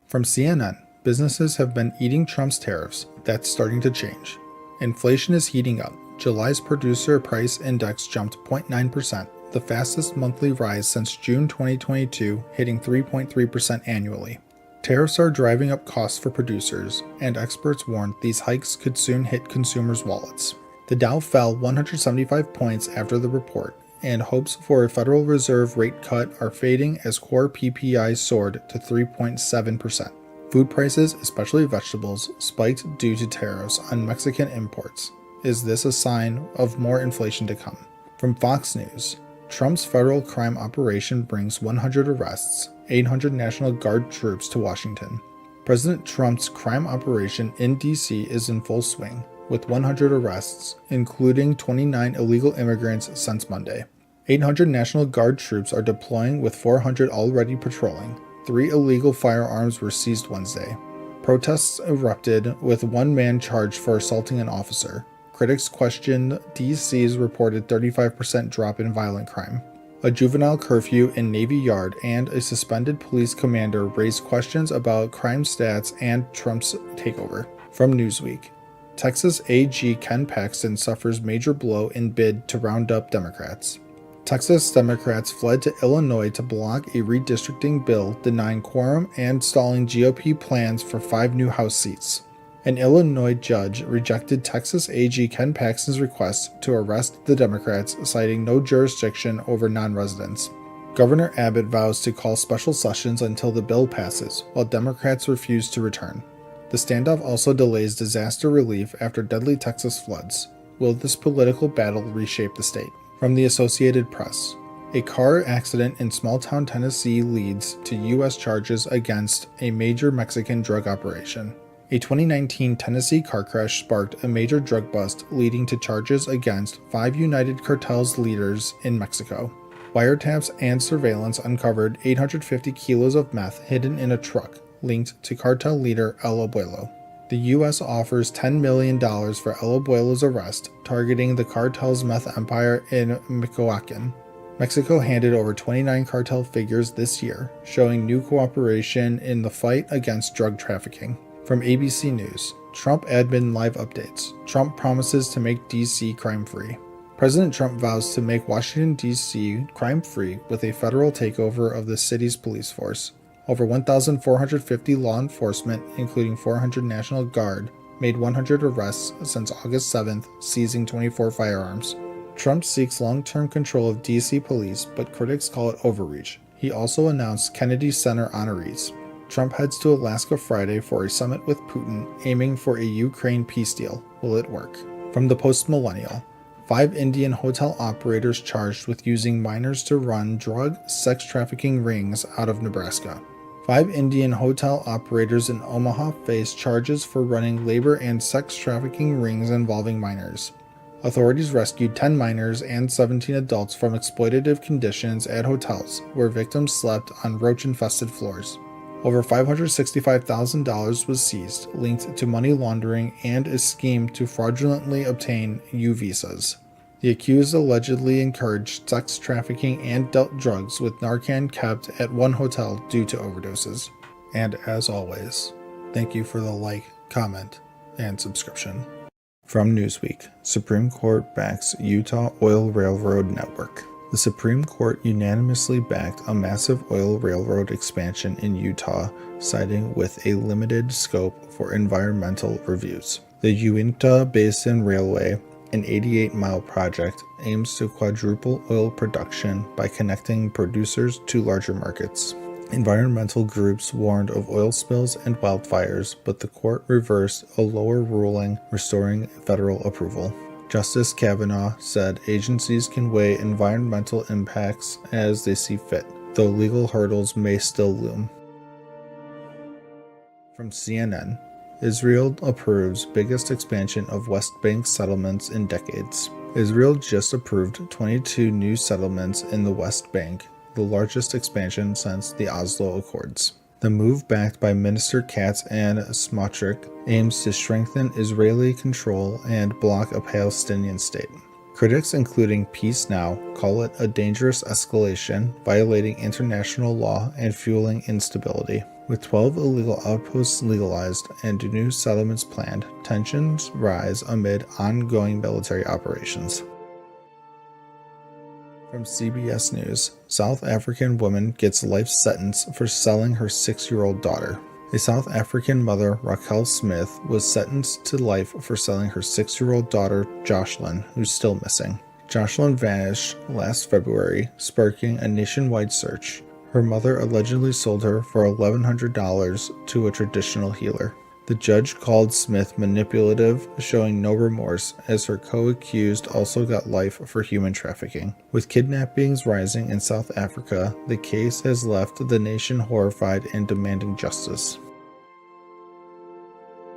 From CNN, businesses have been eating Trump's tariffs. That's starting to change. Inflation is heating up. July's producer price index jumped 0.9%. The fastest monthly rise since June 2022, hitting 3.3% annually. Tariffs are driving up costs for producers, and experts warned these hikes could soon hit consumers' wallets. The Dow fell 175 points after the report, and hopes for a Federal Reserve rate cut are fading as core PPI soared to 3.7%. Food prices, especially vegetables, spiked due to tariffs on Mexican imports. Is this a sign of more inflation to come? From Fox News, Trump's federal crime operation brings 100 arrests, 800 National Guard troops to Washington. President Trump's crime operation in D.C. is in full swing, with 100 arrests, including 29 illegal immigrants since Monday. 800 National Guard troops are deploying, with 400 already patrolling. 3 illegal firearms were seized Wednesday. Protests erupted, with one man charged for assaulting an officer. Critics questioned D.C.'s reported 35% drop in violent crime. A juvenile curfew in Navy Yard and a suspended police commander raised questions about crime stats and Trump's takeover. From Newsweek, Texas AG Ken Paxton suffers major blow in bid to round up Democrats. Texas Democrats fled to Illinois to block a redistricting bill denying quorum and stalling GOP plans for 5 new House seats. An Illinois judge rejected Texas AG Ken Paxton's request to arrest the Democrats, citing no jurisdiction over non-residents. Governor Abbott vows to call special sessions until the bill passes, while Democrats refuse to return. The standoff also delays disaster relief after deadly Texas floods. Will this political battle reshape the state? From the Associated Press, a car accident in small-town Tennessee leads to U.S. charges against a major Mexican drug operation. A 2019 Tennessee car crash sparked a major drug bust, leading to charges against 5 United Cartel's leaders in Mexico. Wiretaps and surveillance uncovered 850 kilos of meth hidden in a truck, linked to cartel leader El Abuelo. The U.S. offers $10 million for El Abuelo's arrest, targeting the cartel's meth empire in Michoacan. Mexico handed over 29 cartel figures this year, showing new cooperation in the fight against drug trafficking. From ABC News, Trump admin live updates. Trump promises to make D.C. crime-free. President Trump vows to make Washington, D.C. crime-free with a federal takeover of the city's police force. Over 1,450 law enforcement, including 400 National Guard, made 100 arrests since August 7th, seizing 24 firearms. Trump seeks long-term control of D.C. police, but critics call it overreach. He also announced Kennedy Center honorees. Trump heads to Alaska Friday for a summit with Putin, aiming for a Ukraine peace deal. Will it work? From the Post-Millennial, 5 Indian hotel operators charged with using minors to run drug, sex trafficking rings out of Nebraska. 5 Indian hotel operators in Omaha face charges for running labor and sex trafficking rings involving minors. Authorities rescued 10 minors and 17 adults from exploitative conditions at hotels, where victims slept on roach-infested floors. Over $565,000 was seized, linked to money laundering and a scheme to fraudulently obtain U visas. The accused allegedly encouraged sex trafficking and dealt drugs, with Narcan kept at one hotel due to overdoses. And as always, thank you for the like, comment, and subscription. From Newsweek, Supreme Court backs Utah Oil Railroad Network. The Supreme Court unanimously backed a massive oil railroad expansion in Utah, siding with a limited scope for environmental reviews. The Uinta Basin Railway, an 88-mile project, aims to quadruple oil production by connecting producers to larger markets. Environmental groups warned of oil spills and wildfires, but the court reversed a lower ruling, restoring federal approval. Justice Kavanaugh said agencies can weigh environmental impacts as they see fit, though legal hurdles may still loom. From CNN, Israel approves biggest expansion of West Bank settlements in decades. Israel just approved 22 new settlements in the West Bank, the largest expansion since the Oslo Accords. The move, backed by Minister Katz and Smotrich, aims to strengthen Israeli control and block a Palestinian state. Critics, including Peace Now, call it a dangerous escalation, violating international law and fueling instability. With 12 illegal outposts legalized and new settlements planned, tensions rise amid ongoing military operations. From CBS News, South African woman gets life sentence for selling her 6-year-old daughter. A South African mother, Raquel Smith, was sentenced to life for selling her 6-year-old daughter, Jocelyn, who's still missing. Jocelyn vanished last February, sparking a nationwide search. Her mother allegedly sold her for $1,100 to a traditional healer. The judge called Smith manipulative, showing no remorse, as her co-accused also got life for human trafficking. With kidnappings rising in South Africa, the case has left the nation horrified and demanding justice.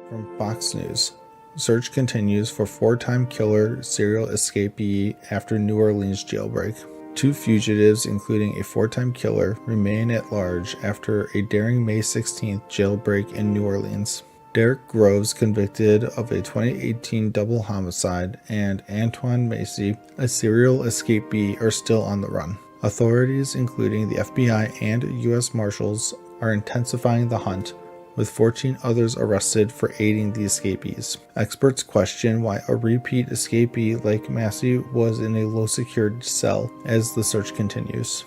From Fox News, search continues for 4-time killer serial escapee after New Orleans jailbreak. 2 fugitives, including a 4-time killer, remain at large after a daring May 16th jailbreak in New Orleans. Derek Groves, convicted of a 2018 double homicide, and Antoine Macy, a serial escapee, are still on the run. Authorities, including the FBI and U.S. Marshals, are intensifying the hunt, with 14 others arrested for aiding the escapees. Experts question why a repeat escapee like Massey was in a low-secured cell as the search continues.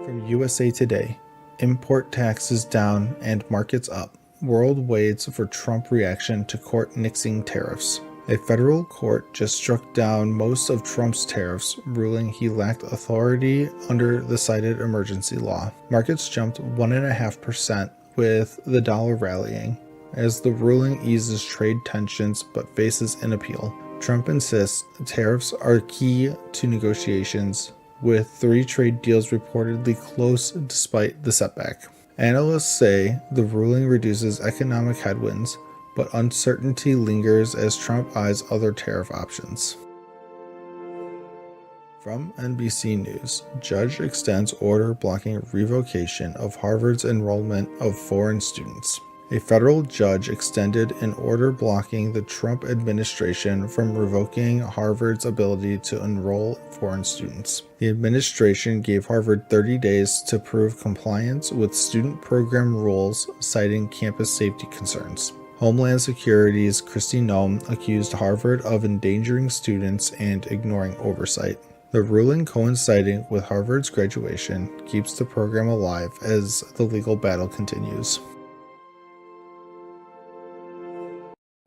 From USA Today, import taxes down and markets up. World waits for Trump reaction to court nixing tariffs. A federal court just struck down most of Trump's tariffs, ruling he lacked authority under the cited emergency law. Markets jumped 1.5%, with the dollar rallying, as the ruling eases trade tensions but faces an appeal. Trump insists tariffs are key to negotiations, with 3 trade deals reportedly close despite the setback. Analysts say the ruling reduces economic headwinds, but uncertainty lingers as Trump eyes other tariff options. From NBC News, judge extends order blocking revocation of Harvard's enrollment of foreign students. A federal judge extended an order blocking the Trump administration from revoking Harvard's ability to enroll foreign students. The administration gave Harvard 30 days to prove compliance with student program rules, citing campus safety concerns. Homeland Security's Kristi Noem accused Harvard of endangering students and ignoring oversight. The ruling, coinciding with Harvard's graduation, keeps the program alive as the legal battle continues.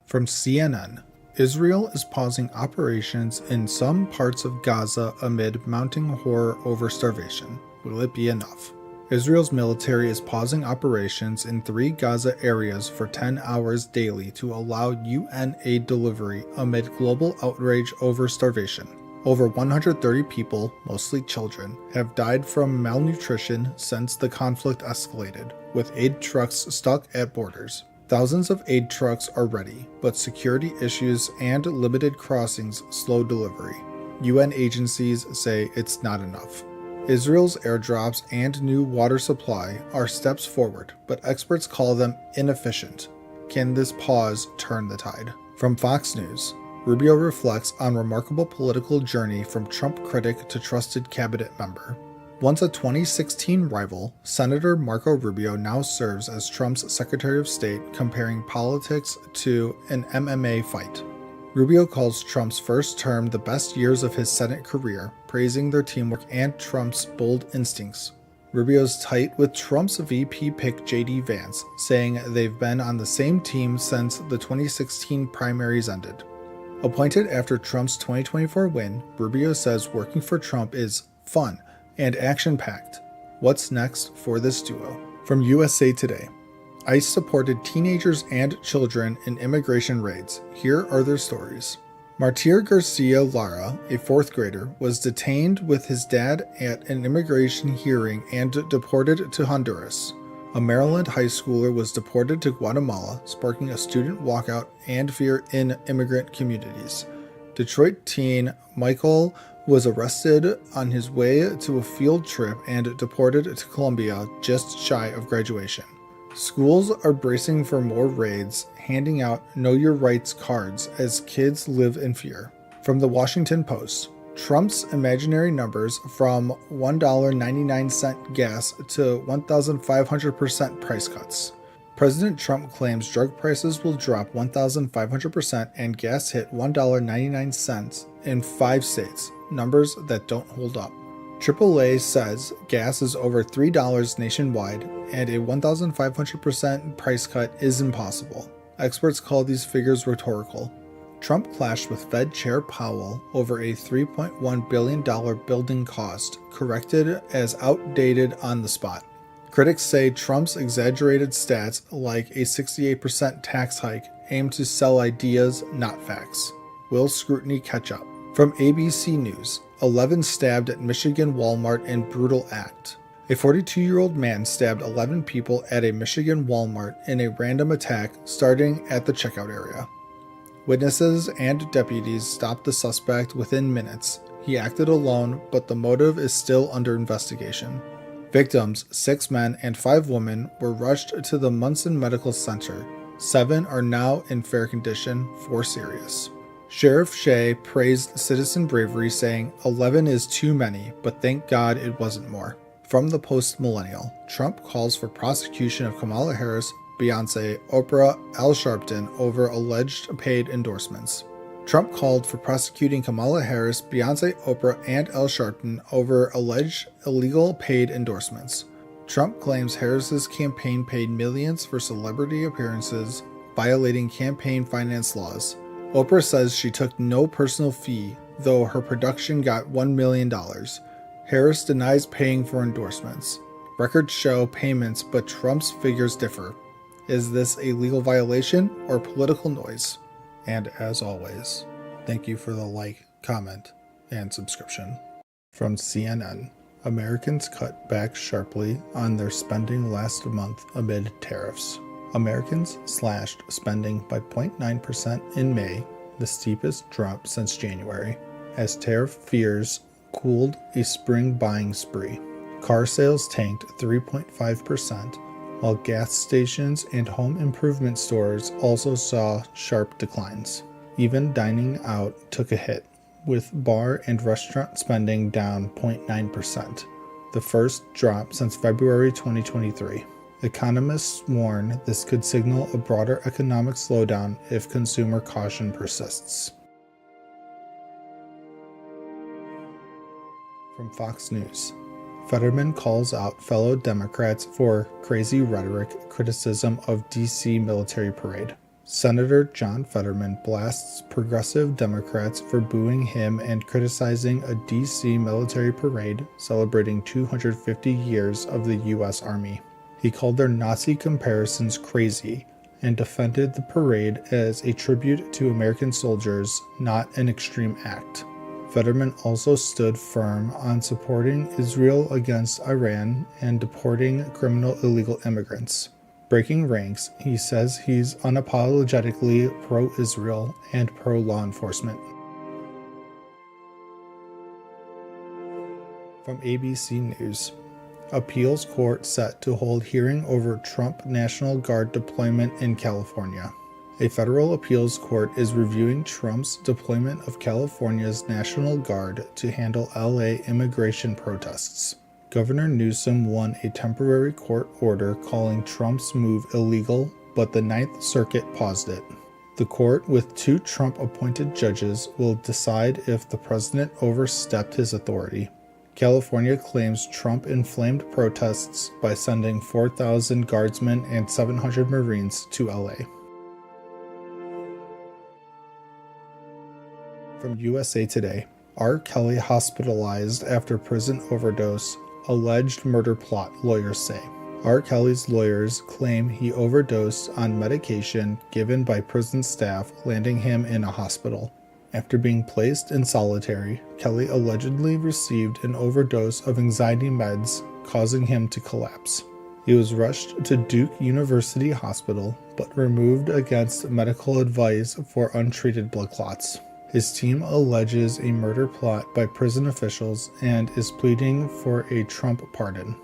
From CNN, Israel is pausing operations in some parts of Gaza amid mounting horror over starvation. Will it be enough? Israel's military is pausing operations in 3 Gaza areas for 10 hours daily to allow UN aid delivery amid global outrage over starvation. Over 130 people, mostly children, have died from malnutrition since the conflict escalated, with aid trucks stuck at borders. Thousands of aid trucks are ready, but security issues and limited crossings slow delivery. UN agencies say it's not enough. Israel's airdrops and new water supply are steps forward, but experts call them inefficient. Can this pause turn the tide? From Fox News, Rubio reflects on remarkable political journey from Trump critic to trusted cabinet member. Once a 2016 rival, Senator Marco Rubio now serves as Trump's Secretary of State, comparing politics to an MMA fight. Rubio calls Trump's first term the best years of his Senate career, praising their teamwork and Trump's bold instincts. Rubio's tight with Trump's VP pick J.D. Vance, saying they've been on the same team since the 2016 primaries ended. Appointed after Trump's 2024 win, Rubio says working for Trump is fun and action-packed. What's next for this duo? From USA Today, ICE supported teenagers and children in immigration raids. Here are their stories. Martir Garcia Lara, a fourth grader, was detained with his dad at an immigration hearing and deported to Honduras. A Maryland high schooler was deported to Guatemala, sparking a student walkout and fear in immigrant communities. Detroit teen Michael was arrested on his way to a field trip and deported to Colombia just shy of graduation. Schools are bracing for more raids, handing out Know Your Rights cards as kids live in fear. From the Washington Post, Trump's imaginary numbers from $1.99 gas to 1,500% price cuts. President Trump claims drug prices will drop 1,500% and gas hit $1.99 in 5 states, numbers that don't hold up. AAA says gas is over $3 nationwide and a 1,500% price cut is impossible. Experts call these figures rhetorical. Trump clashed with Fed Chair Powell over a $3.1 billion building cost, corrected as outdated on the spot. Critics say Trump's exaggerated stats, like a 68% tax hike, aim to sell ideas, not facts. Will scrutiny catch up? From ABC News, 11 stabbed at Michigan Walmart in brutal act. A 42-year-old man stabbed 11 people at a Michigan Walmart in a random attack starting at the checkout area. Witnesses and deputies stopped the suspect within minutes. He acted alone, but the motive is still under investigation. Victims, 6 men and 5 women, were rushed to the Munson Medical Center. 7 are now in fair condition, 4 serious. Sheriff Shea praised citizen bravery, saying, 11 is too many, but thank God it wasn't more. From the Post-Millennial, Trump calls for prosecution of Kamala Harris, Beyonce, Oprah, Al Sharpton over alleged paid endorsements. Trump called for prosecuting Kamala Harris, Beyonce, Oprah, and Al Sharpton over alleged illegal paid endorsements. Trump claims Harris's campaign paid millions for celebrity appearances, violating campaign finance laws. Oprah says she took no personal fee, though her production got $1 million. Harris denies paying for endorsements. Records show payments, but Trump's figures differ. Is this a legal violation or political noise? And as always, thank you for the like, comment, and subscription. From CNN, Americans cut back sharply on their spending last month amid tariffs. Americans slashed spending by 0.9% in May, the steepest drop since January, as tariff fears cooled a spring buying spree. Car sales tanked 3.5%, while gas stations and home improvement stores also saw sharp declines. Even dining out took a hit, with bar and restaurant spending down 0.9%, the first drop since February 2023. Economists warn this could signal a broader economic slowdown if consumer caution persists. From Fox News, Fetterman calls out fellow Democrats for crazy rhetoric criticism of D.C. military parade. Senator John Fetterman blasts progressive Democrats for booing him and criticizing a D.C. military parade celebrating 250 years of the U.S. Army. He called their Nazi comparisons crazy and defended the parade as a tribute to American soldiers, not an extreme act. Fetterman also stood firm on supporting Israel against Iran and deporting criminal illegal immigrants. Breaking ranks, he says he's unapologetically pro-Israel and pro-law enforcement. From ABC News, Appeals Court set to hold hearing over Trump National Guard deployment in California. A federal appeals court is reviewing Trump's deployment of California's National Guard to handle LA immigration protests. Governor Newsom won a temporary court order calling Trump's move illegal, but the Ninth Circuit paused it. The court, with 2 Trump-appointed judges, will decide if the president overstepped his authority. California claims Trump inflamed protests by sending 4,000 guardsmen and 700 Marines to LA. From USA Today, R. Kelly hospitalized after prison overdose, alleged murder plot, lawyers say. R. Kelly's lawyers claim he overdosed on medication given by prison staff, landing him in a hospital. After being placed in solitary, Kelly allegedly received an overdose of anxiety meds, causing him to collapse. He was rushed to Duke University Hospital, but removed against medical advice for untreated blood clots. His team alleges a murder plot by prison officials and is pleading for a Trump pardon.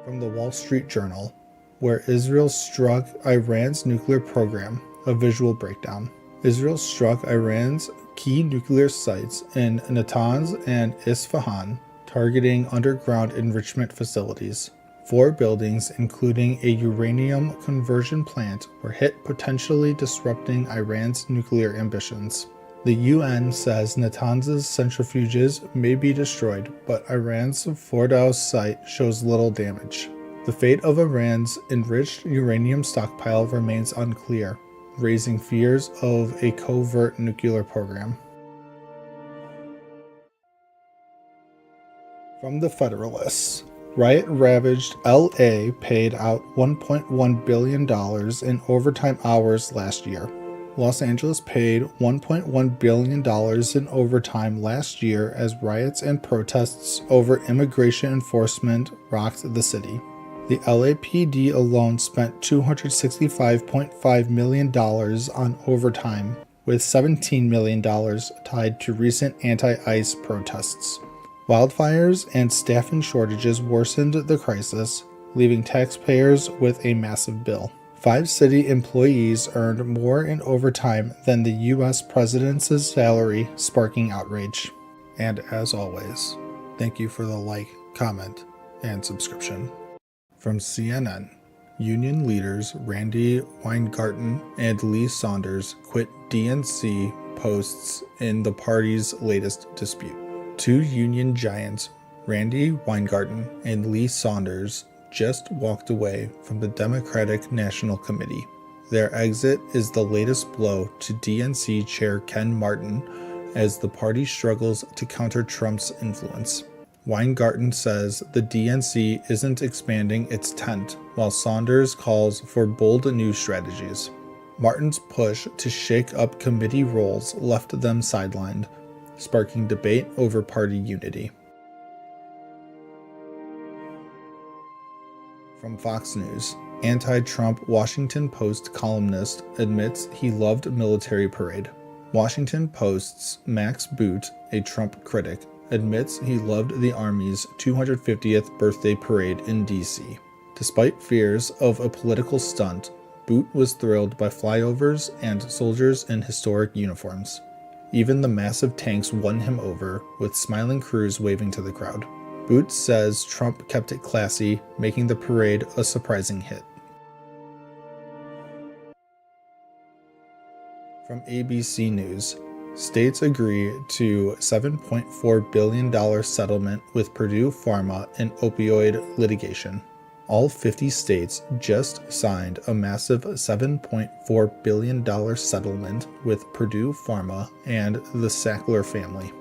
From the Wall Street Journal, where Israel struck Iran's nuclear program, a visual breakdown. Israel struck Iran's key nuclear sites in Natanz and Isfahan, targeting underground enrichment facilities. 4 buildings, including a uranium conversion plant, were hit, potentially disrupting Iran's nuclear ambitions. The UN says Natanz's centrifuges may be destroyed, but Iran's Fordow site shows little damage. The fate of Iran's enriched uranium stockpile remains unclear, raising fears of a covert nuclear program. From the Federalists, riot-ravaged LA paid out $1.1 billion in overtime hours last year. Los Angeles paid $1.1 billion in overtime last year as riots and protests over immigration enforcement rocked the city. The LAPD alone spent $265.5 million on overtime, with $17 million tied to recent anti-ICE protests. Wildfires and staffing shortages worsened the crisis, leaving taxpayers with a massive bill. 5 city employees earned more in overtime than the U.S. president's salary, sparking outrage. And as always, thank you for the like, comment, and subscription. From CNN, union leaders Randi Weingarten and Lee Saunders quit DNC posts in the party's latest dispute. 2 union giants, Randi Weingarten and Lee Saunders, just walked away from the Democratic National Committee. Their exit is the latest blow to DNC Chair Ken Martin as the party struggles to counter Trump's influence. Weingarten says the DNC isn't expanding its tent, while Saunders calls for bold new strategies. Martin's push to shake up committee roles left them sidelined, sparking debate over party unity. From Fox News, anti-Trump Washington Post columnist admits he loved military parade. Washington Post's Max Boot, a Trump critic, admits he loved the Army's 250th birthday parade in D.C. Despite fears of a political stunt, Boot was thrilled by flyovers and soldiers in historic uniforms. Even the massive tanks won him over, with smiling crews waving to the crowd. Boot says Trump kept it classy, making the parade a surprising hit. From ABC News, states agree to $7.4 billion settlement with Purdue Pharma in opioid litigation. All 50 states just signed a massive $7.4 billion settlement with Purdue Pharma and the Sackler family.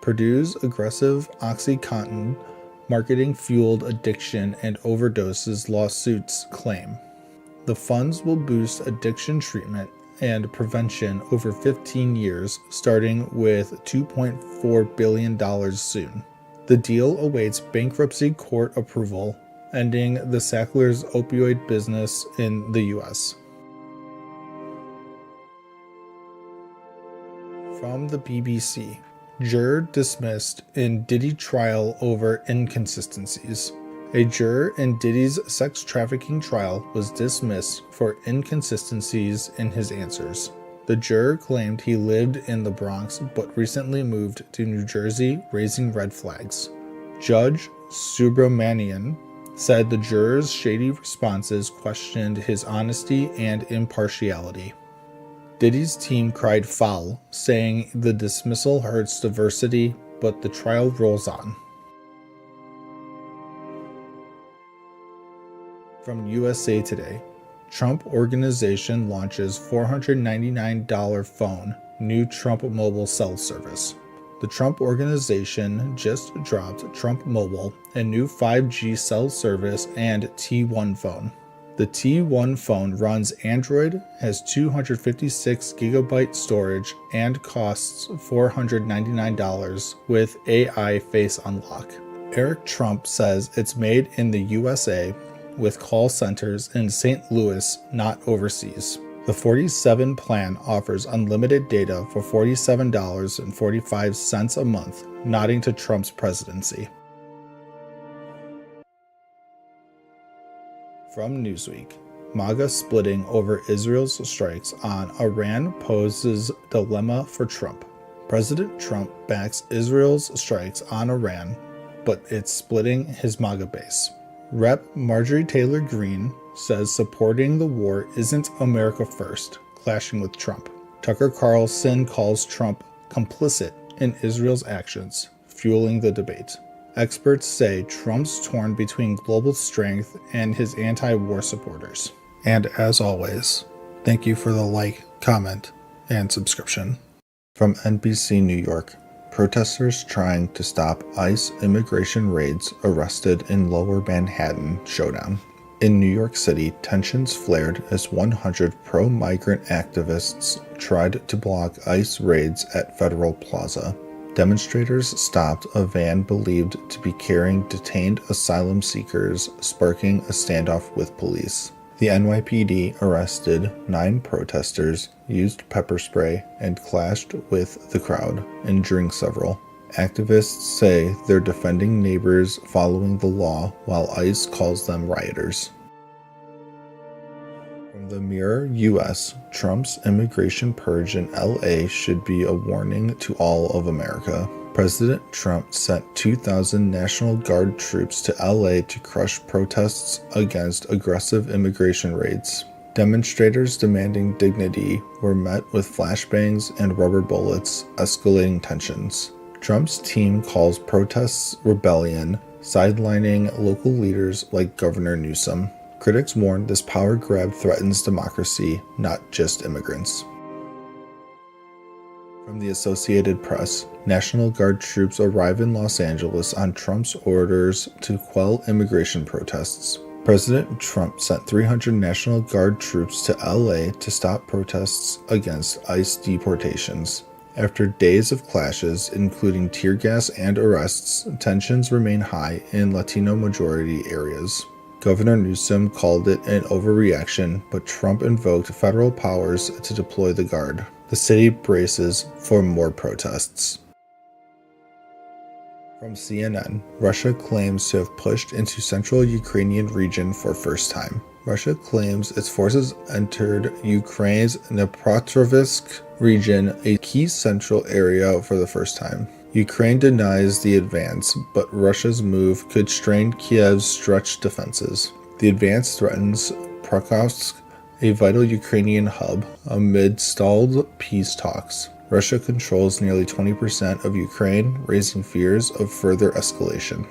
Purdue's aggressive OxyContin marketing-fueled addiction and overdoses lawsuits claim the funds will boost addiction treatment and prevention over 15 years, starting with $2.4 billion soon. The deal awaits bankruptcy court approval, ending the Sacklers' opioid business in the U.S. From the BBC, juror dismissed in Diddy trial over inconsistencies. A juror in Diddy's sex trafficking trial was dismissed for inconsistencies in his answers. The juror claimed he lived in the Bronx but recently moved to New Jersey, raising red flags. Judge Subramanian said the juror's shady responses questioned his honesty and impartiality. Diddy's team cried foul, saying the dismissal hurts diversity, but the trial rolls on. From USA Today, Trump Organization launches $499 phone, new Trump mobile cell service. The Trump Organization just dropped Trump Mobile, a new 5G cell service and T1 phone. The T1 phone runs Android, has 256 gigabyte storage, and costs $499 with AI face unlock. Eric Trump says it's made in the USA with call centers in St. Louis, not overseas. The 47 plan offers unlimited data for $47.45 a month, nodding to Trump's presidency. From Newsweek, MAGA splitting over Israel's strikes on Iran poses dilemma for Trump. President Trump backs Israel's strikes on Iran, but it's splitting his MAGA base. Rep. Marjorie Taylor Greene says supporting the war isn't America first, clashing with Trump. Tucker Carlson calls Trump complicit in Israel's actions, fueling the debate. Experts say Trump's torn between global strength and his anti-war supporters. And as always, thank you for the like, comment, and subscription. From NBC New York, protesters trying to stop ICE immigration raids arrested in Lower Manhattan showdown. In New York City, tensions flared as 100 pro-migrant activists tried to block ICE raids at Federal Plaza. Demonstrators stopped a van believed to be carrying detained asylum seekers, sparking a standoff with police. The NYPD arrested 9 protesters, used pepper spray, and clashed with the crowd, injuring several. Activists say they're defending neighbors following the law, while ICE calls them rioters. From the Mirror, U.S., Trump's immigration purge in L.A. should be a warning to all of America. President Trump sent 2,000 National Guard troops to L.A. to crush protests against aggressive immigration raids. Demonstrators demanding dignity were met with flashbangs and rubber bullets, escalating tensions. Trump's team calls protests rebellion, sidelining local leaders like Governor Newsom. Critics warn this power grab threatens democracy, not just immigrants. From the Associated Press, National Guard troops arrive in Los Angeles on Trump's orders to quell immigration protests. President Trump sent 300 National Guard troops to LA to stop protests against ICE deportations. After days of clashes, including tear gas and arrests, tensions remain high in Latino-majority areas. Governor Newsom called it an overreaction, but Trump invoked federal powers to deploy the Guard. The city braces for more protests. From CNN, Russia claims to have pushed into central Ukrainian region for first time. Russia claims its forces entered Ukraine's Dnipropetrovsk region, a key central area, for the first time. Ukraine denies the advance, but Russia's move could strain Kiev's stretched defenses. The advance threatens Pokrovsk, a vital Ukrainian hub, amid stalled peace talks. Russia controls nearly 20% of Ukraine, raising fears of further escalation.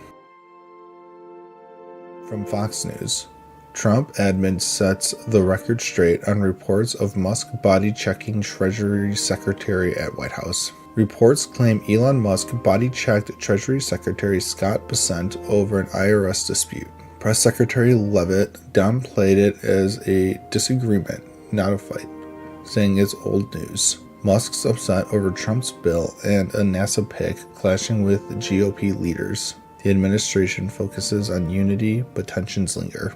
From Fox News, Trump admin sets the record straight on reports of Musk body-checking Treasury Secretary at White House. Reports claim Elon Musk body-checked Treasury Secretary Scott Bessent over an IRS dispute. Press Secretary Leavitt downplayed it as a disagreement, not a fight, saying it's old news. Musk's upset over Trump's bill and a NASA pick clashing with GOP leaders. The administration focuses on unity, but tensions linger.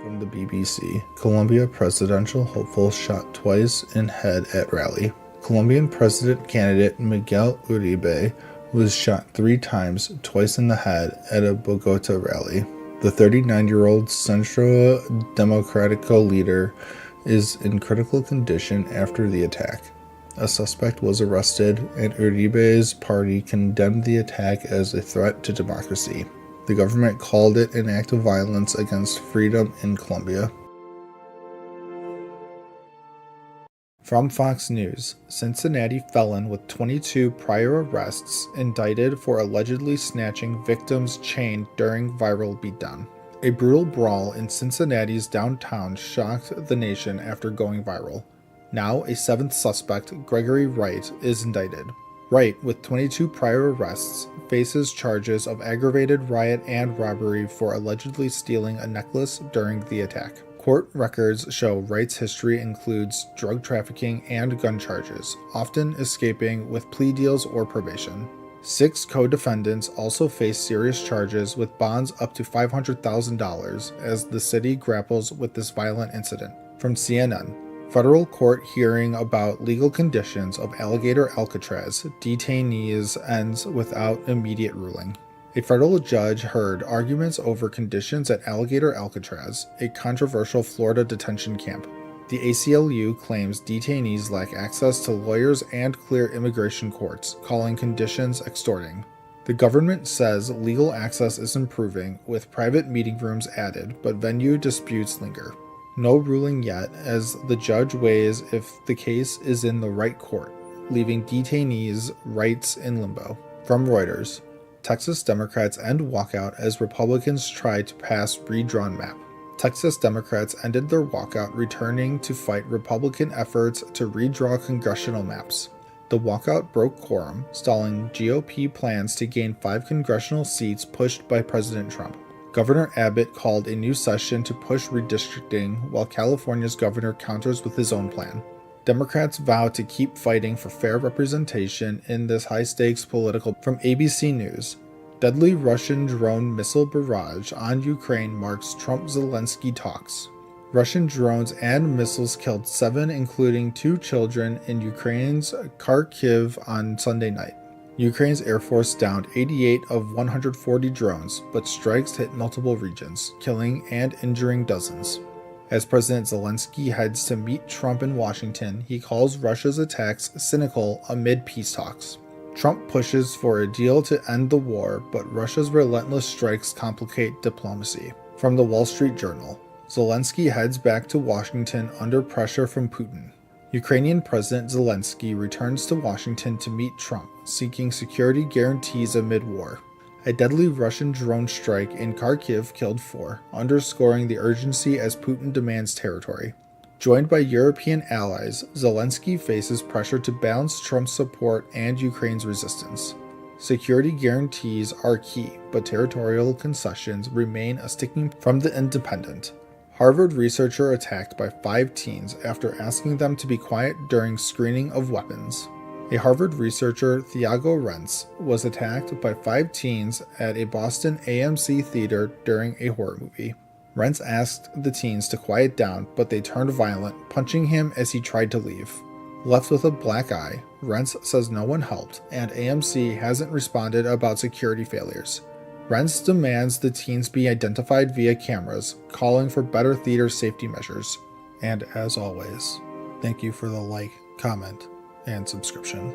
From the BBC, Colombia presidential hopeful shot twice in head at rally. Colombian president candidate Miguel Uribe was shot 3 times, twice in the head, at a Bogota rally. The 39-year-old Centro Democratico leader is in critical condition after the attack. A suspect was arrested, and Uribe's party condemned the attack as a threat to democracy. The government called it an act of violence against freedom in Colombia. From Fox News, Cincinnati felon with 22 prior arrests indicted for allegedly snatching victim's chain during viral beatdown. A brutal brawl in Cincinnati's downtown shocked the nation after going viral. Now a seventh suspect, Gregory Wright, is indicted. Wright, with 22 prior arrests, faces charges of aggravated riot and robbery for allegedly stealing a necklace during the attack. Court records show Wright's history includes drug trafficking and gun charges, often escaping with plea deals or probation. 6 co-defendants also face serious charges with bonds up to $500,000 as the city grapples with this violent incident. From CNN, federal court hearing about legal conditions of Alligator Alcatraz detainees ends without immediate ruling. A federal judge heard arguments over conditions at Alligator Alcatraz, a controversial Florida detention camp. The ACLU claims detainees lack access to lawyers and clear immigration courts, calling conditions extorting. The government says legal access is improving, with private meeting rooms added, but venue disputes linger. No ruling yet, as the judge weighs if the case is in the right court, leaving detainees' rights in limbo. From Reuters, Texas Democrats end walkout as Republicans try to pass redrawn map. Texas Democrats ended their walkout, returning to fight Republican efforts to redraw congressional maps. The walkout broke quorum, stalling GOP plans to gain 5 congressional seats pushed by President Trump. Governor Abbott called a new session to push redistricting, while California's governor counters with his own plan. Democrats vow to keep fighting for fair representation in this high-stakes political. From ABC News, deadly Russian drone missile barrage on Ukraine marks Trump-Zelensky talks. Russian drones and missiles killed 7, including 2 children, in Ukraine's Kharkiv on Sunday night. Ukraine's Air Force downed 88 of 140 drones, but strikes hit multiple regions, killing and injuring dozens. As President Zelensky heads to meet Trump in Washington, he calls Russia's attacks cynical amid peace talks. Trump pushes for a deal to end the war, but Russia's relentless strikes complicate diplomacy. From the Wall Street Journal, Zelensky heads back to Washington under pressure from Putin. Ukrainian President Zelensky returns to Washington to meet Trump, seeking security guarantees amid war. A deadly Russian drone strike in Kharkiv killed 4, underscoring the urgency as Putin demands territory. Joined by European allies, Zelensky faces pressure to balance Trump's support and Ukraine's resistance. Security guarantees are key, but territorial concessions remain a sticking point. From The Independent, Harvard researcher attacked by 5 teens after asking them to be quiet during screening of weapons. A Harvard researcher, Thiago Rentz, was attacked by 5 teens at a Boston AMC theater during a horror movie. Rentz asked the teens to quiet down, but they turned violent, punching him as he tried to leave. Left with a black eye, Rentz says no one helped, and AMC hasn't responded about security failures. Rentz demands the teens be identified via cameras, calling for better theater safety measures. And as always, thank you for the like, comment, and subscription.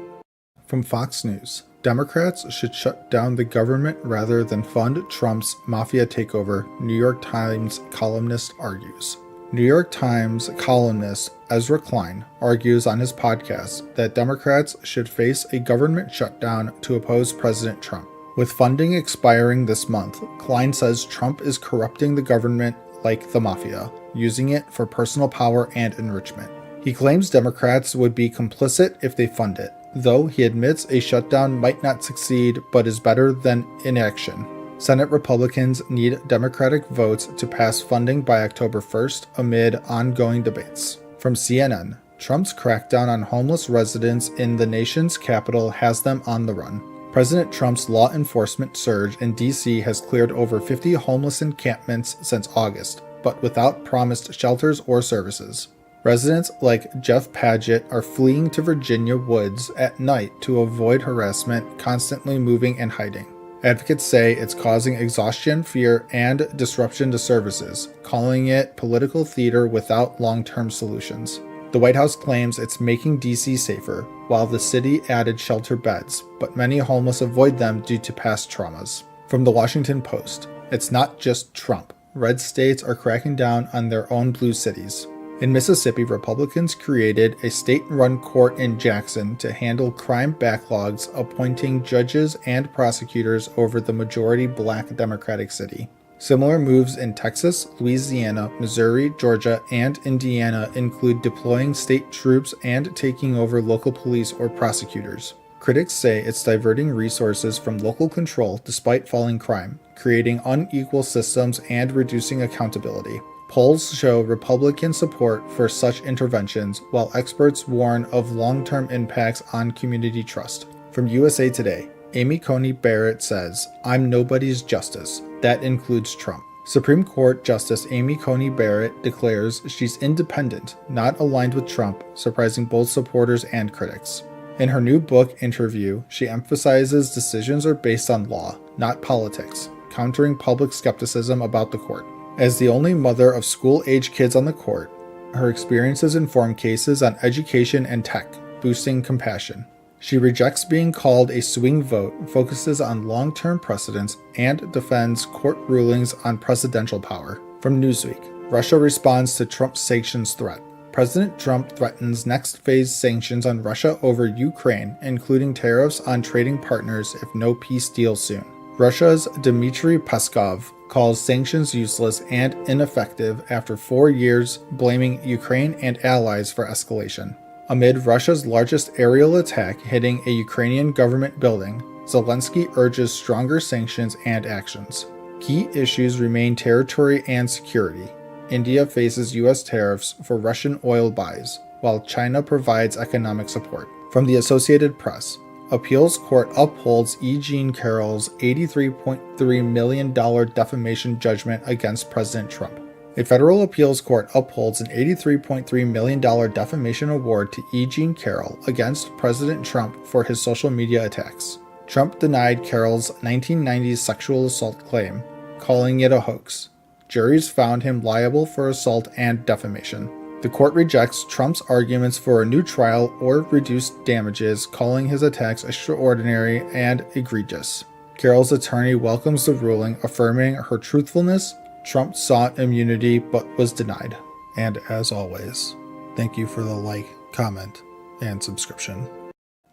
From Fox News, Democrats should shut down the government rather than fund Trump's mafia takeover, New York Times columnist argues. New York Times columnist Ezra Klein argues on his podcast that Democrats should face a government shutdown to oppose President Trump. With funding expiring this month, Klein says Trump is corrupting the government like the mafia, using it for personal power and enrichment. He claims Democrats would be complicit if they fund it, though he admits a shutdown might not succeed but is better than inaction. Senate Republicans need Democratic votes to pass funding by October 1st amid ongoing debates. From CNN, Trump's crackdown on homeless residents in the nation's capital has them on the run. President Trump's law enforcement surge in D.C. has cleared over 50 homeless encampments since August, but without promised shelters or services. Residents like Jeff Paget are fleeing to Virginia woods at night to avoid harassment, constantly moving and hiding. Advocates say it's causing exhaustion, fear, and disruption to services, calling it political theater without long-term solutions. The White House claims it's making D.C. safer, while the city added shelter beds, but many homeless avoid them due to past traumas. From the Washington Post, it's not just Trump. Red states are cracking down on their own blue cities. In Mississippi, Republicans created a state-run court in Jackson to handle crime backlogs, appointing judges and prosecutors over the majority black Democratic city. Similar moves in Texas, Louisiana, Missouri, Georgia, and Indiana include deploying state troops and taking over local police or prosecutors. Critics say it's diverting resources from local control despite falling crime, creating unequal systems and reducing accountability. Polls show Republican support for such interventions, while experts warn of long-term impacts on community trust. From USA Today, Amy Coney Barrett says, "I'm nobody's justice." That includes Trump. Supreme Court Justice Amy Coney Barrett declares she's independent, not aligned with Trump, surprising both supporters and critics. In her new book, Interview, she emphasizes decisions are based on law, not politics, countering public skepticism about the court. As the only mother of school-age kids on the court, her experiences inform cases on education and tech, boosting compassion. She rejects being called a swing vote, focuses on long-term precedents, and defends court rulings on presidential power. From Newsweek, Russia responds to Trump's sanctions threat. President Trump threatens next phase sanctions on Russia over Ukraine, including tariffs on trading partners if no peace deal soon. Russia's Dmitry Peskov calls sanctions useless and ineffective after 4 years, blaming Ukraine and allies for escalation. Amid Russia's largest aerial attack hitting a Ukrainian government building, Zelensky urges stronger sanctions and actions. Key issues remain territory and security. India faces U.S. tariffs for Russian oil buys, while China provides economic support. From the Associated Press, Appeals Court upholds E. Jean Carroll's $83.3 million defamation judgment against President Trump. A federal appeals court upholds an $83.3 million defamation award to E. Jean Carroll against President Trump for his social media attacks. Trump denied Carroll's 1990s sexual assault claim, calling it a hoax. Juries found him liable for assault and defamation. The court rejects Trump's arguments for a new trial or reduced damages, calling his attacks extraordinary and egregious. Carroll's attorney welcomes the ruling, affirming her truthfulness. Trump sought immunity but was denied. And as always, thank you for the like, comment, and subscription.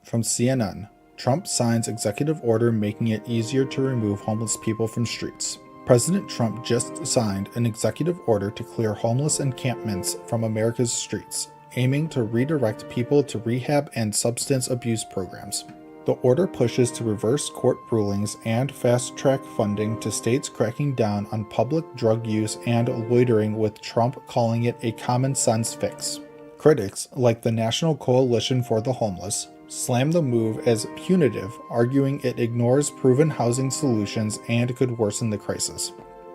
From CNN, Trump signs executive order making it easier to remove homeless people from streets. President Trump just signed an executive order to clear homeless encampments from America's streets, aiming to redirect people to rehab and substance abuse programs. The order pushes to reverse court rulings and fast-track funding to states cracking down on public drug use and loitering, with Trump calling it a common-sense fix. Critics, like the National Coalition for the Homeless, slam the move as punitive, arguing it ignores proven housing solutions and could worsen the crisis.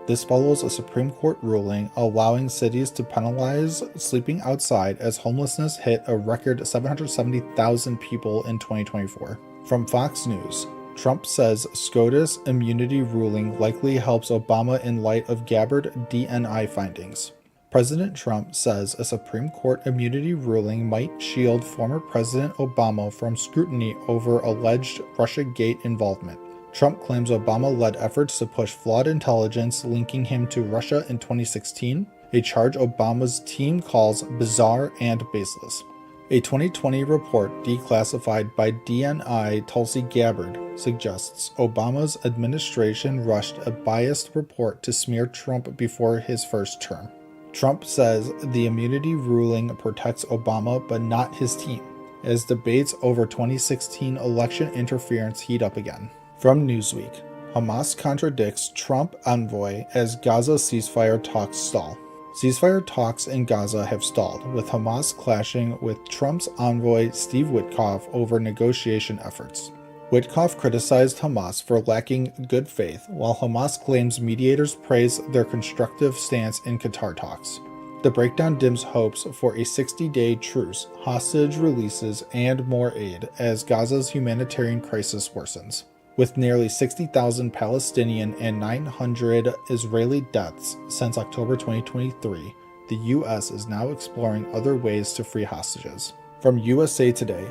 This follows a Supreme Court ruling allowing cities to penalize sleeping outside as homelessness hit a record 770,000 people in 2024. From Fox News, Trump says SCOTUS immunity ruling likely helps Obama in light of Gabbard DNI findings. President Trump says a Supreme Court immunity ruling might shield former President Obama from scrutiny over alleged Russiagate involvement. Trump claims Obama led efforts to push flawed intelligence linking him to Russia in 2016, a charge Obama's team calls bizarre and baseless. A 2020 report declassified by DNI Tulsi Gabbard suggests Obama's administration rushed a biased report to smear Trump before his first term. Trump says the immunity ruling protects Obama but not his team, as debates over 2016 election interference heat up again. From Newsweek, Hamas contradicts Trump envoy as Gaza ceasefire talks stall. Ceasefire talks in Gaza have stalled, with Hamas clashing with Trump's envoy Steve Witkoff over negotiation efforts. Witkoff criticized Hamas for lacking good faith, while Hamas claims mediators praise their constructive stance in Qatar talks. The breakdown dims hopes for a 60-day truce, hostage releases, and more aid as Gaza's humanitarian crisis worsens. With nearly 60,000 Palestinian and 900 Israeli deaths since October 2023, the U.S. is now exploring other ways to free hostages. From USA Today,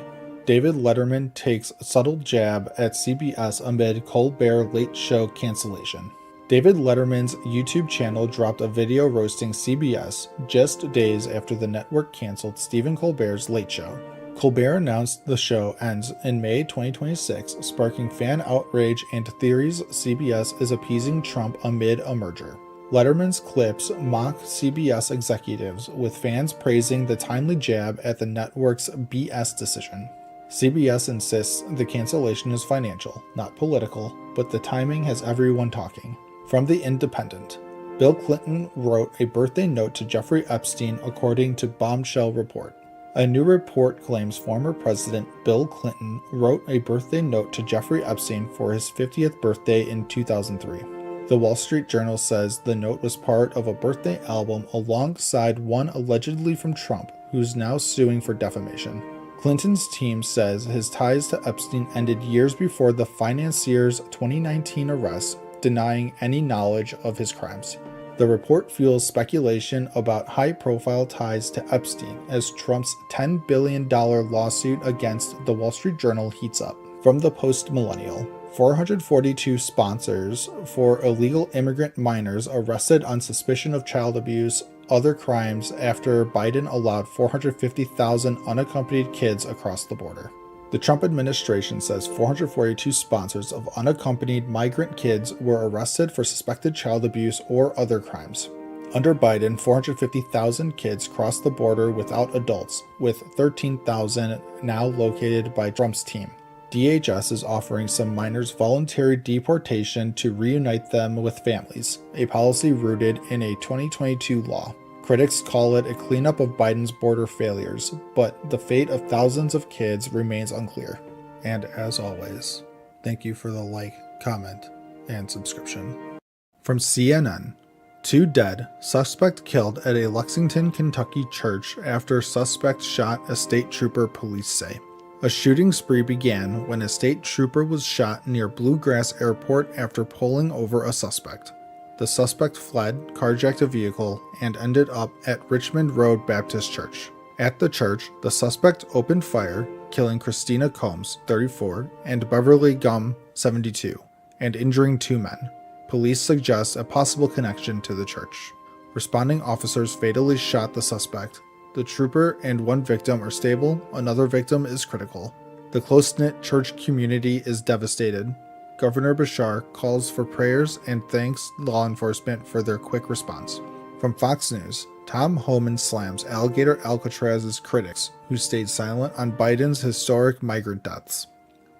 David Letterman takes subtle jab at CBS amid Colbert Late Show cancellation. David Letterman's YouTube channel dropped a video roasting CBS just days after the network canceled Stephen Colbert's Late Show. Colbert announced the show ends in May 2026, sparking fan outrage and theories CBS is appeasing Trump amid a merger. Letterman's clips mock CBS executives, with fans praising the timely jab at the network's BS decision. CBS insists the cancellation is financial, not political, but the timing has everyone talking. From The Independent, Bill Clinton wrote a birthday note to Jeffrey Epstein, according to Bombshell Report. A new report claims former President Bill Clinton wrote a birthday note to Jeffrey Epstein for his 50th birthday in 2003. The Wall Street Journal says the note was part of a birthday album alongside one allegedly from Trump, who's now suing for defamation. Clinton's team says his ties to Epstein ended years before the financier's 2019 arrest, denying any knowledge of his crimes. The report fuels speculation about high-profile ties to Epstein as Trump's $10 billion lawsuit against the Wall Street Journal heats up. From the Post-Millennial, 442 sponsors for illegal immigrant minors arrested on suspicion of child abuse, other crimes after Biden allowed 450,000 unaccompanied kids across the border. The Trump administration says 442 sponsors of unaccompanied migrant kids were arrested for suspected child abuse or other crimes. Under Biden, 450,000 kids crossed the border without adults, with 13,000 now located by Trump's team. DHS is offering some minors voluntary deportation to reunite them with families, a policy rooted in a 2022 law. Critics call it a cleanup of Biden's border failures, but the fate of thousands of kids remains unclear. And as always, thank you for the like, comment, and subscription. From CNN, 2 dead, suspect killed at a Lexington, Kentucky church after suspect shot a state trooper, police say. A shooting spree began when a state trooper was shot near Bluegrass Airport after pulling over a suspect. The suspect fled, carjacked a vehicle, and ended up at Richmond Road Baptist Church. At the church, the suspect opened fire, killing Christina Combs, 34, and Beverly Gum, 72, and injuring 2 men. Police suggest a possible connection to the church. Responding officers fatally shot the suspect. The trooper and 1 victim are stable, another victim is critical. The close-knit church community is devastated. Governor Bashar calls for prayers and thanks law enforcement for their quick response. From Fox News, Tom Homan slams Alligator Alcatraz's critics, who stayed silent on Biden's historic migrant deaths.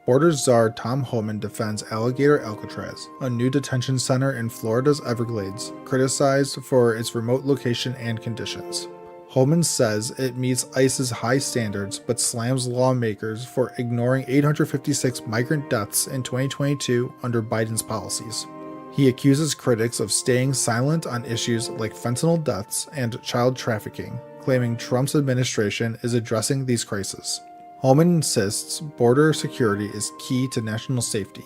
Borders czar Tom Homan defends Alligator Alcatraz, a new detention center in Florida's Everglades, criticized for its remote location and conditions. Homan says it meets ICE's high standards, but slams lawmakers for ignoring 856 migrant deaths in 2022 under Biden's policies. He accuses critics of staying silent on issues like fentanyl deaths and child trafficking, claiming Trump's administration is addressing these crises. Homan insists border security is key to national safety,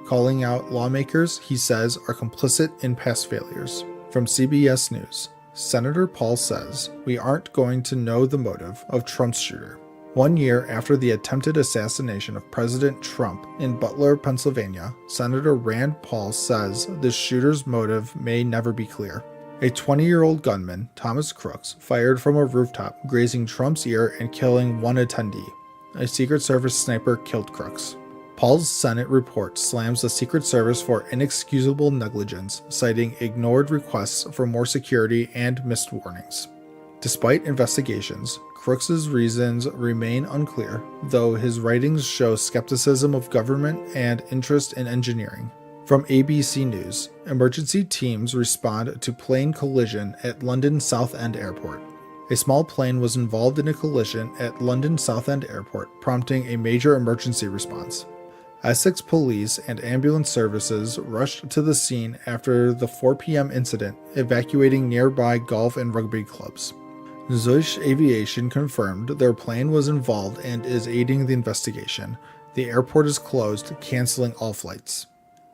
calling out lawmakers he says are complicit in past failures. From CBS News, Senator Paul says, "We aren't going to know the motive of Trump's shooter." 1 year after the attempted assassination of President Trump in Butler, Pennsylvania, Senator Rand Paul says the shooter's motive may never be clear. A 20-year-old gunman, Thomas Crooks, fired from a rooftop, grazing Trump's ear and killing 1 attendee. A Secret Service sniper killed Crooks. Paul's Senate report slams the Secret Service for inexcusable negligence, citing ignored requests for more security and missed warnings. Despite investigations, Crooks's reasons remain unclear, though his writings show skepticism of government and interest in engineering. From ABC News, emergency teams respond to plane collision at London Southend Airport. A small plane was involved in a collision at London Southend Airport, prompting a major emergency response. Essex police and ambulance services rushed to the scene after the 4 p.m. incident, evacuating nearby golf and rugby clubs. Zurich Aviation confirmed their plane was involved and is aiding the investigation. The airport is closed, canceling all flights.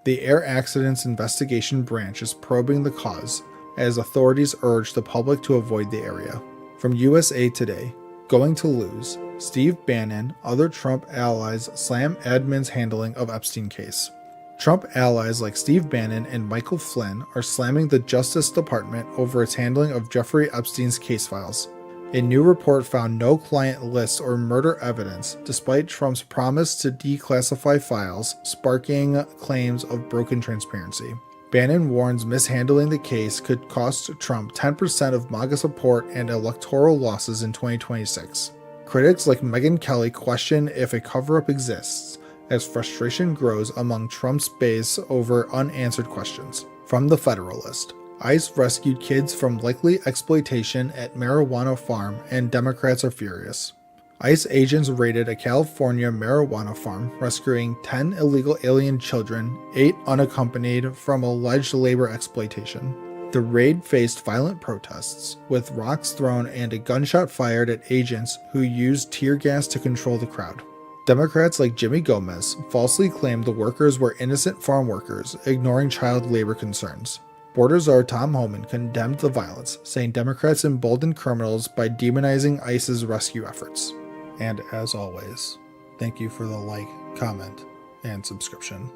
The Air Accidents Investigation Branch is probing the cause, as authorities urge the public to avoid the area. From USA Today, going to lose. Steve Bannon, other Trump allies slam admin's handling of Epstein case. Trump allies like Steve Bannon and Michael Flynn are slamming the Justice Department over its handling of Jeffrey Epstein's case files. A new report found no client lists or murder evidence, despite Trump's promise to declassify files, sparking claims of broken transparency. Bannon warns mishandling the case could cost Trump 10% of MAGA support and electoral losses in 2026. Critics like Megyn Kelly question if a cover-up exists, as frustration grows among Trump's base over unanswered questions. From The Federalist, ICE rescued kids from likely exploitation at marijuana farm and Democrats are furious. ICE agents raided a California marijuana farm, rescuing 10 illegal alien children, 8 unaccompanied, from alleged labor exploitation. The raid faced violent protests, with rocks thrown and a gunshot fired at agents who used tear gas to control the crowd. Democrats like Jimmy Gomez falsely claimed the workers were innocent farm workers, ignoring child labor concerns. Border czar Tom Homan condemned the violence, saying Democrats emboldened criminals by demonizing ICE's rescue efforts. And as always, thank you for the like, comment, and subscription.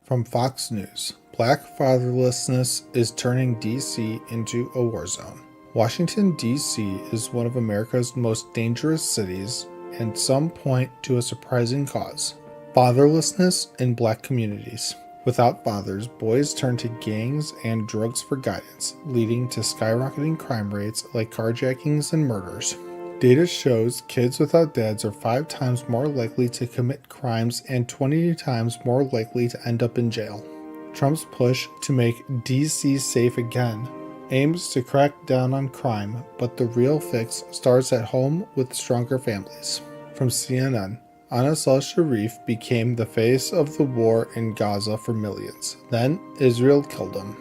From Fox News, Black fatherlessness is turning D.C. into a war zone. Washington, D.C. is one of America's most dangerous cities, and some point to a surprising cause: fatherlessness in Black communities. Without fathers, boys turn to gangs and drugs for guidance, leading to skyrocketing crime rates like carjackings and murders. Data shows kids without dads are 5 times more likely to commit crimes and 20 times more likely to end up in jail. Trump's push to make DC safe again aims to crack down on crime, but the real fix starts at home with stronger families. From CNN, Anas al-Sharif became the face of the war in Gaza for millions. Then Israel killed him.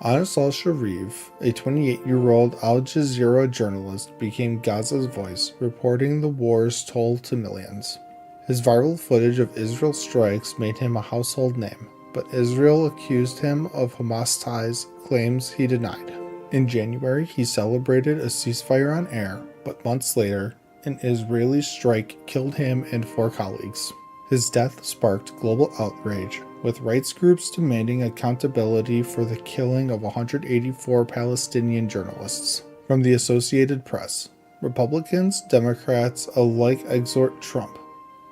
Anas al-Sharif, a 28-year-old Al Jazeera journalist, became Gaza's voice, reporting the war's toll to millions. His viral footage of Israel's strikes made him a household name, but Israel accused him of Hamas ties, claims he denied. In January, he celebrated a ceasefire on air, but months later, an Israeli strike killed him and 4 colleagues. His death sparked global outrage, with rights groups demanding accountability for the killing of 184 Palestinian journalists. From the Associated Press, Republicans, Democrats alike exhort Trump: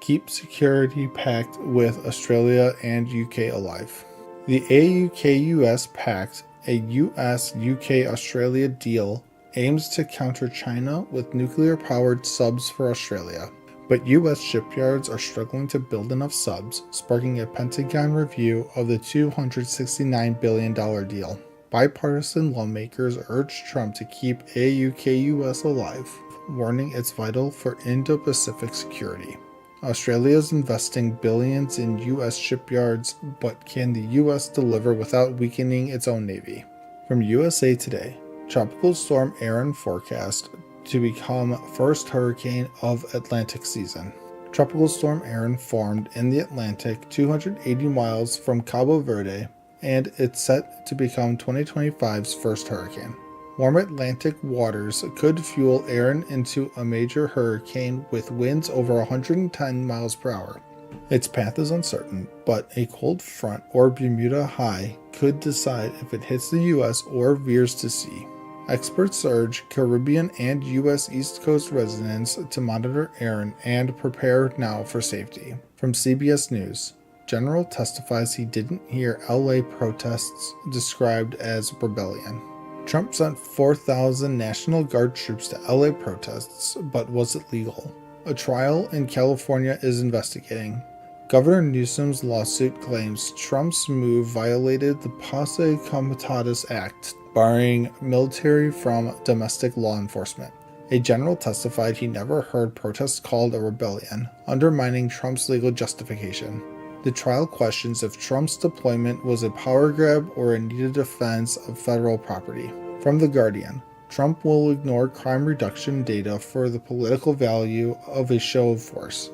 keep security pact with Australia and UK alive. The AUKUS pact, a US-UK-Australia deal, aims to counter China with nuclear-powered subs for Australia. But U.S. shipyards are struggling to build enough subs, sparking a Pentagon review of the $269 billion deal. Bipartisan lawmakers urge Trump to keep AUKUS alive, warning it's vital for Indo-Pacific security. Australia is investing billions in U.S. shipyards, but can the U.S. deliver without weakening its own navy? From USA Today, Tropical Storm Erin forecast to become first hurricane of Atlantic season. Tropical Storm Erin formed in the Atlantic 280 miles from Cabo Verde, and it's set to become 2025's first hurricane. Warm Atlantic waters could fuel Erin into a major hurricane with winds over 110 miles per hour. Its path is uncertain, but a cold front or Bermuda high could decide if it hits the U.S. or veers to sea. Experts urge Caribbean and U.S. East Coast residents to monitor Erin and prepare now for safety. From CBS News, General testifies he didn't hear LA protests described as rebellion. Trump sent 4,000 National Guard troops to LA protests, but was it legal? A trial in California is investigating. Governor Newsom's lawsuit claims Trump's move violated the Posse Comitatus Act, barring military from domestic law enforcement. A general testified he never heard protests called a rebellion, undermining Trump's legal justification. The trial questions if Trump's deployment was a power grab or a needed defense of federal property. From The Guardian, Trump will ignore crime reduction data for the political value of a show of force.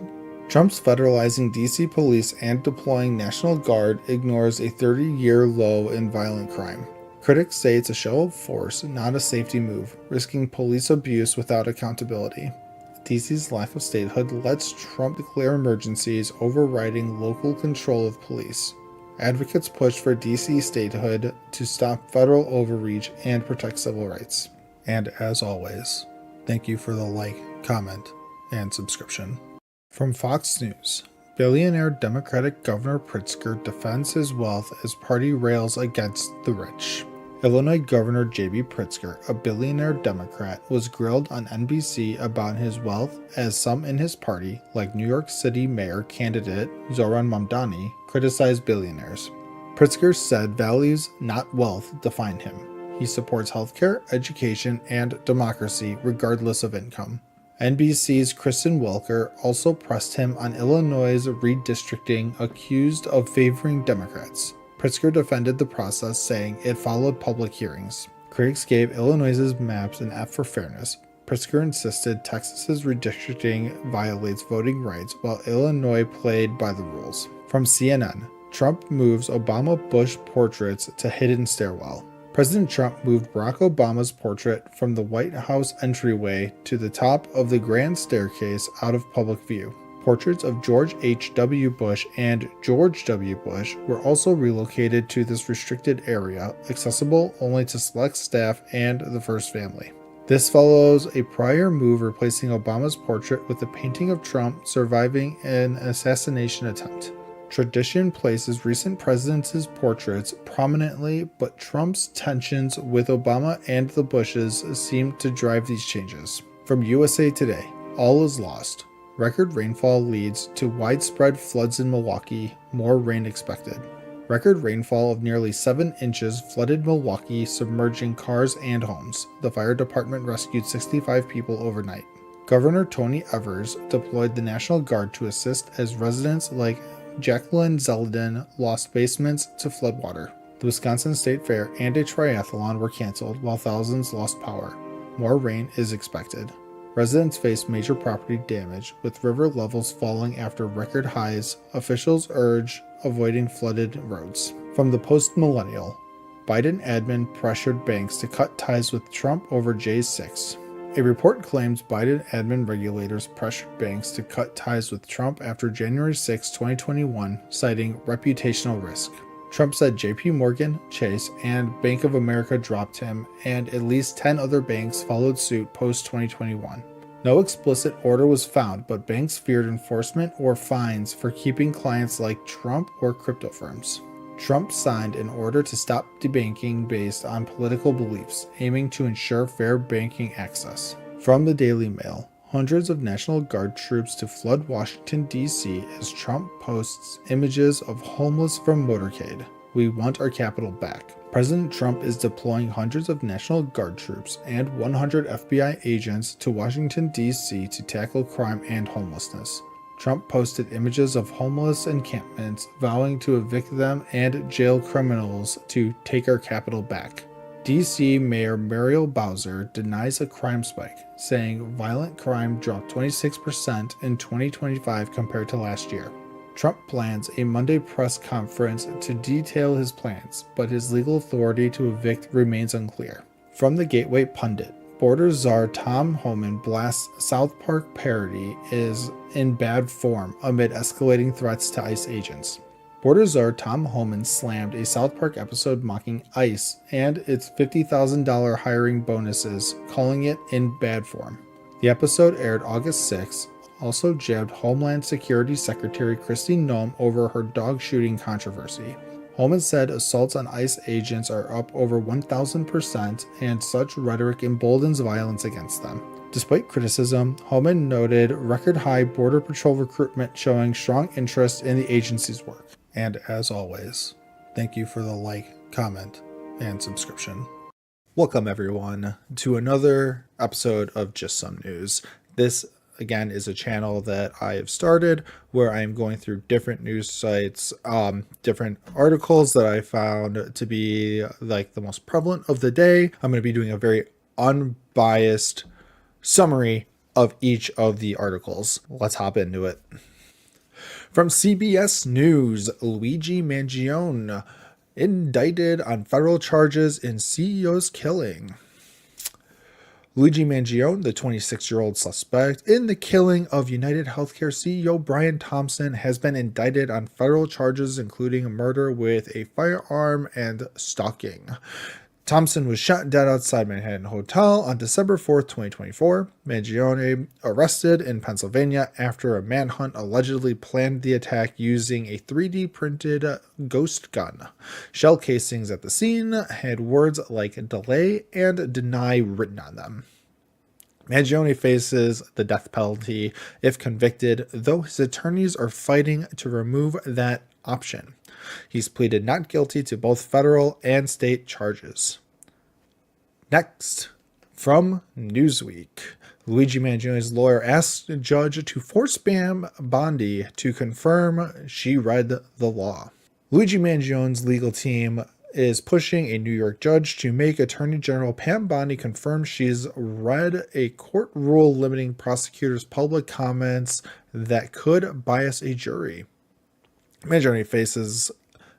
Trump's federalizing DC police and deploying National Guard ignores a 30-year low in violent crime. Critics say it's a show of force, not a safety move, risking police abuse without accountability. DC's lack of statehood lets Trump declare emergencies, overriding local control of police. Advocates push for DC statehood to stop federal overreach and protect civil rights. And as always, Thank you for the like, comment, and subscription. From Fox News, billionaire Democratic Governor Pritzker defends his wealth as party rails against the rich. Illinois Governor J.B. Pritzker, a billionaire Democrat, was grilled on NBC about his wealth as some in his party, like New York City mayor candidate Zohran Mamdani, criticized billionaires. Pritzker said values, not wealth, define him. He supports healthcare, education, and democracy regardless of income. NBC's Kristen Welker also pressed him on Illinois' redistricting, accused of favoring Democrats. Pritzker defended the process, saying it followed public hearings. Critics gave Illinois' maps an F for fairness. Pritzker insisted Texas's redistricting violates voting rights, while Illinois played by the rules. From CNN, Trump moves Obama-Bush portraits to hidden stairwell. President Trump moved Barack Obama's portrait from the White House entryway to the top of the grand staircase out of public view. Portraits of George H.W. Bush and George W. Bush were also relocated to this restricted area, accessible only to select staff and the first family. This follows a prior move replacing Obama's portrait with a painting of Trump surviving an assassination attempt. Tradition places recent presidents' portraits prominently, but Trump's tensions with Obama and the Bushes seem to drive these changes. From USA Today, all is lost. Record rainfall leads to widespread floods in Milwaukee, more rain expected. Record rainfall of nearly 7 inches flooded Milwaukee, submerging cars and homes. The fire department rescued 65 people overnight. Governor Tony Evers deployed the National Guard to assist as residents like Jacqueline Zeldin lost basements to floodwater. The Wisconsin State Fair and a triathlon were canceled while thousands lost power. More rain is expected. Residents face major property damage, with river levels falling after record highs. Officials urge avoiding flooded roads. From the Post-Millennial, Biden admin pressured banks to cut ties with Trump over J6. A report claims Biden admin regulators pressured banks to cut ties with Trump after January 6, 2021, citing reputational risk. Trump said JP Morgan, Chase, and Bank of America dropped him, and at least 10 other banks followed suit post-2021. No explicit order was found, but banks feared enforcement or fines for keeping clients like Trump or crypto firms. Trump signed an order to stop debanking based on political beliefs, aiming to ensure fair banking access. From the Daily Mail, hundreds of National Guard troops to flood Washington, D.C. as Trump posts images of homeless from motorcade. We want our capital back. President Trump is deploying hundreds of National Guard troops and 100 FBI agents to Washington, D.C. to tackle crime and homelessness. Trump posted images of homeless encampments, vowing to evict them and jail criminals to take our capital back. D.C. Mayor Muriel Bowser denies a crime spike, saying violent crime dropped 26% in 2025 compared to last year. Trump plans a Monday press conference to detail his plans, but his legal authority to evict remains unclear. From the Gateway Pundit, Border czar Tom Homan blasts South Park parody is in bad form amid escalating threats to ICE agents. Border czar Tom Homan slammed a South Park episode mocking ICE and its $50,000 hiring bonuses, calling it in bad form. The episode aired August 6, also jabbed Homeland Security Secretary Kristi Noem over her dog shooting controversy. Homan said assaults on ICE agents are up over 1,000%, and such rhetoric emboldens violence against them. Despite criticism, Homan noted record-high Border Patrol recruitment showing strong interest in the agency's work. And as always, thank you for the like, comment, and subscription. Welcome everyone to another episode of Just Some News. This again is a channel that I have started where I am going through different news sites, different articles that I found to be like the most prevalent of the day. I'm going to be doing a very unbiased summary of each of the articles. Let's hop into it. From CBS News, Luigi Mangione indicted on federal charges in CEO's killing. Luigi Mangione, the 26-year-old suspect in the killing of United Healthcare CEO Brian Thompson, has been indicted on federal charges including murder with a firearm and stalking. Thompson was shot dead outside Manhattan Hotel on December 4th, 2024. Mangione arrested in Pennsylvania after a manhunt allegedly planned the attack using a 3D printed ghost gun. Shell casings at the scene had words like delay and deny written on them. Mangione faces the death penalty if convicted, though his attorneys are fighting to remove that option. He's pleaded not guilty to both federal and state charges. Next, from Newsweek, Luigi Mangione's lawyer asked a judge to force Pam Bondi to confirm she read the law. Luigi Mangione's legal team is pushing a New York judge to make Attorney General Pam Bondi confirm she's read a court rule limiting prosecutors' public comments that could bias a jury. Mangione faces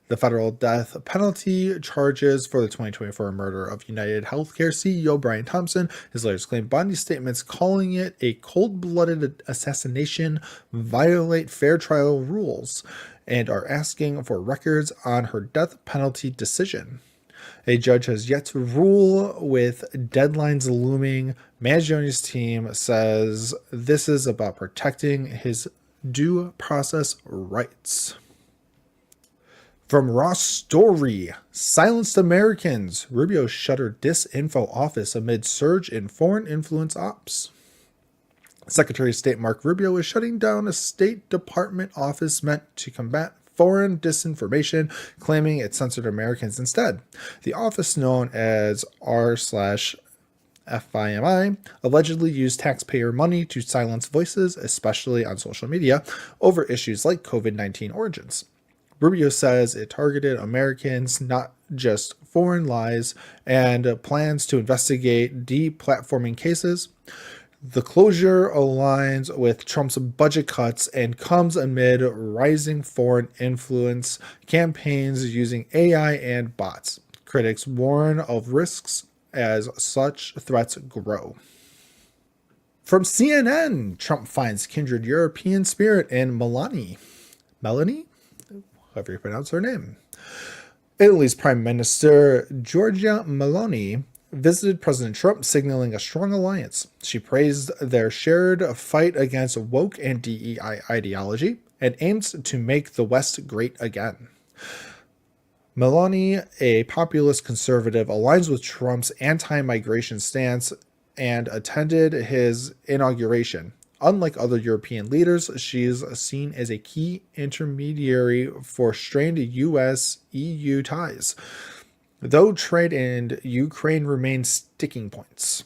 the federal death penalty charges for the 2024 murder of United Healthcare CEO Brian Thompson. His lawyers claim Bondi's statements calling it a cold-blooded assassination violate fair trial rules and are asking for records on her death penalty decision. A judge has yet to rule, with deadlines looming. Mangione's team says this is about protecting his due process rights. From Raw Story, Silenced Americans. Rubio shuttered disinfo office amid surge in foreign influence ops. Secretary of State Mark Rubio is shutting down a State Department office meant to combat foreign disinformation, claiming it censored Americans instead. The office, known as R/FIMI, allegedly used taxpayer money to silence voices, especially on social media, over issues like COVID-19 origins. Rubio says it targeted Americans, not just foreign lies, and plans to investigate deplatforming cases. The closure aligns with Trump's budget cuts and comes amid rising foreign influence campaigns using AI and bots. Critics warn of risks as such threats grow. From CNN, Trump finds kindred European spirit in Melanie, however you pronounce her name. Italy's Prime Minister Giorgia Meloni visited President Trump, signaling a strong alliance. She praised their shared fight against woke and DEI ideology and aims to make the West great again. Meloni, a populist conservative, aligns with Trump's anti-migration stance and attended his inauguration. Unlike other European leaders, she is seen as a key intermediary for strained US-EU ties, though trade and Ukraine remain sticking points.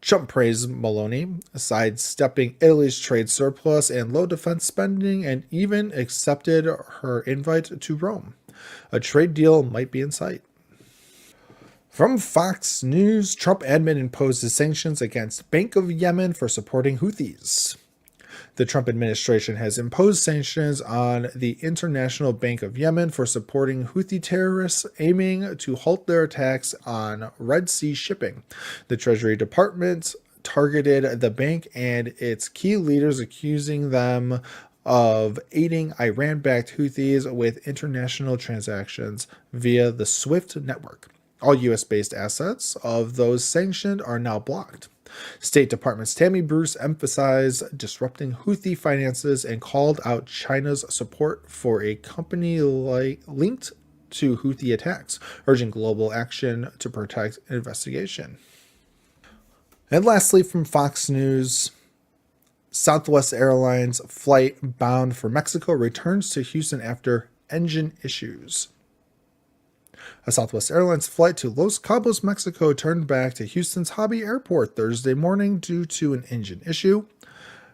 Trump praised Meloni, sidestepping Italy's trade surplus and low defense spending, and even accepted her invite to Rome. A trade deal might be in sight. From Fox News, Trump admin imposes sanctions against Bank of Yemen for supporting Houthis. The Trump administration has imposed sanctions on the International Bank of Yemen for supporting Houthi terrorists, aiming to halt their attacks on Red Sea shipping. The Treasury Department targeted the bank and its key leaders, accusing them of aiding Iran-backed Houthis with international transactions via the SWIFT network. All U.S.-based assets of those sanctioned are now blocked. State Department's Tammy Bruce emphasized disrupting Houthi finances and called out China's support for a company linked to Houthi attacks, urging global action to protect investigation. And lastly, from Fox News, Southwest Airlines flight bound for Mexico returns to Houston after engine issues. A Southwest Airlines flight to Los Cabos, Mexico turned back to Houston's Hobby Airport Thursday morning due to an engine issue.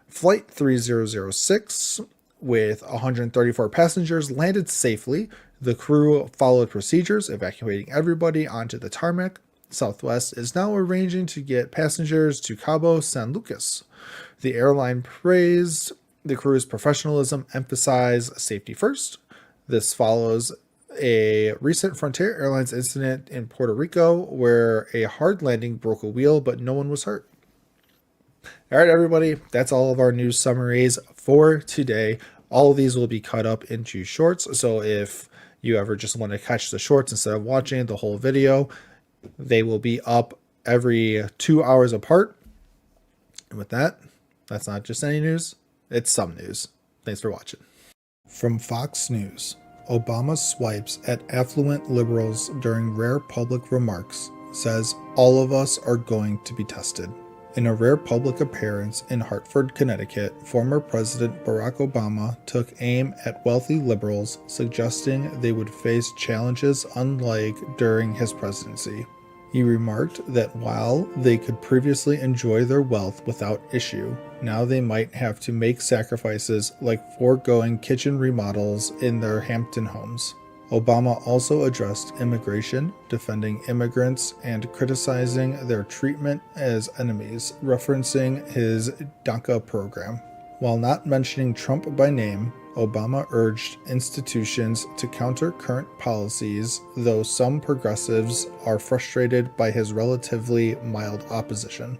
Flight 3006, with 134 passengers, landed safely. The crew followed procedures, evacuating everybody onto the tarmac. Southwest is now arranging to get passengers to Cabo San Lucas. The airline praised the crew's professionalism, emphasized safety first. This follows a recent Frontier Airlines incident in Puerto Rico where a hard landing broke a wheel, but no one was hurt. All right, everybody, that's all of our news summaries for today. All of these will be cut up into shorts, so if you ever just want to catch the shorts instead of watching the whole video, They will be up every 2 hours apart. And with that, that's not just any news, it's some news. Thanks for watching. From Fox News, Obama swipes at affluent liberals during rare public remarks, says all of us are going to be tested. In a rare public appearance in Hartford, Connecticut, former President Barack Obama took aim at wealthy liberals, suggesting they would face challenges unlike during his presidency. He remarked that while they could previously enjoy their wealth without issue, now they might have to make sacrifices like foregoing kitchen remodels in their Hampton homes. Obama also addressed immigration, defending immigrants, and criticizing their treatment as enemies, referencing his DACA program. While not mentioning Trump by name, Obama urged institutions to counter current policies, though some progressives are frustrated by his relatively mild opposition.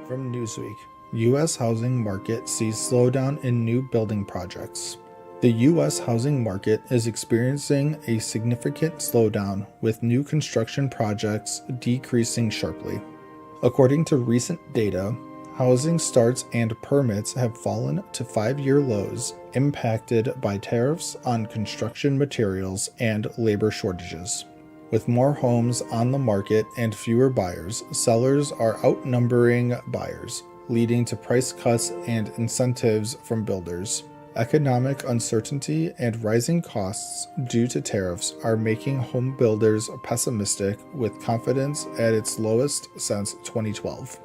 From Newsweek, U.S. housing market sees slowdown in new building projects. The U.S. housing market is experiencing a significant slowdown, with new construction projects decreasing sharply. According to recent data, housing starts and permits have fallen to 5-year lows, impacted by tariffs on construction materials and labor shortages. With more homes on the market and fewer buyers, sellers are outnumbering buyers, leading to price cuts and incentives from builders. Economic uncertainty and rising costs due to tariffs are making home builders pessimistic, with confidence at its lowest since 2012.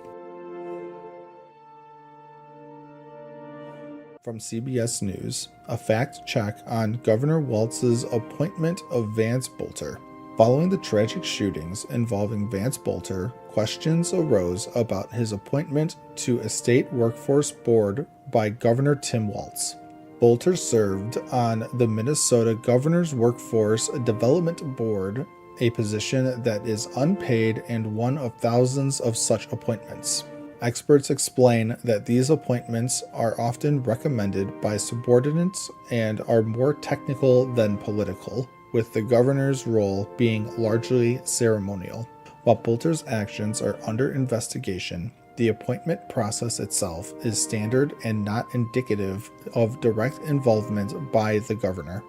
From CBS News, a fact check on Governor Walz's appointment of Vance Bolter. Following the tragic shootings involving Vance Bolter, questions arose about his appointment to a state workforce board by Governor Tim Walz. Bolter served on the Minnesota Governor's Workforce Development Board, a position that is unpaid and one of thousands of such appointments. Experts explain that these appointments are often recommended by subordinates and are more technical than political, with the governor's role being largely ceremonial. While Bolter's actions are under investigation, the appointment process itself is standard and not indicative of direct involvement by the governor.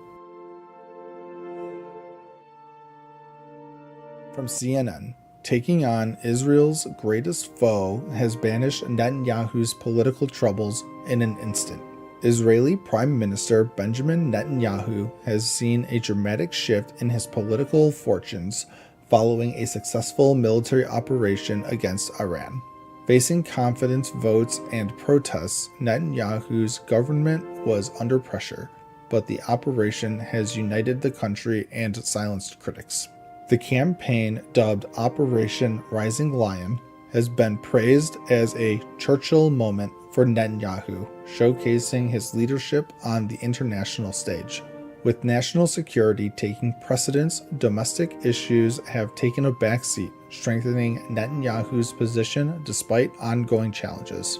From CNN, taking on Israel's greatest foe has banished Netanyahu's political troubles in an instant. Israeli Prime Minister Benjamin Netanyahu has seen a dramatic shift in his political fortunes following a successful military operation against Iran. Facing confidence votes and protests, Netanyahu's government was under pressure, but the operation has united the country and silenced critics. The campaign, dubbed Operation Rising Lion, has been praised as a Churchill moment for Netanyahu, showcasing his leadership on the international stage. With national security taking precedence, domestic issues have taken a backseat, strengthening Netanyahu's position despite ongoing challenges.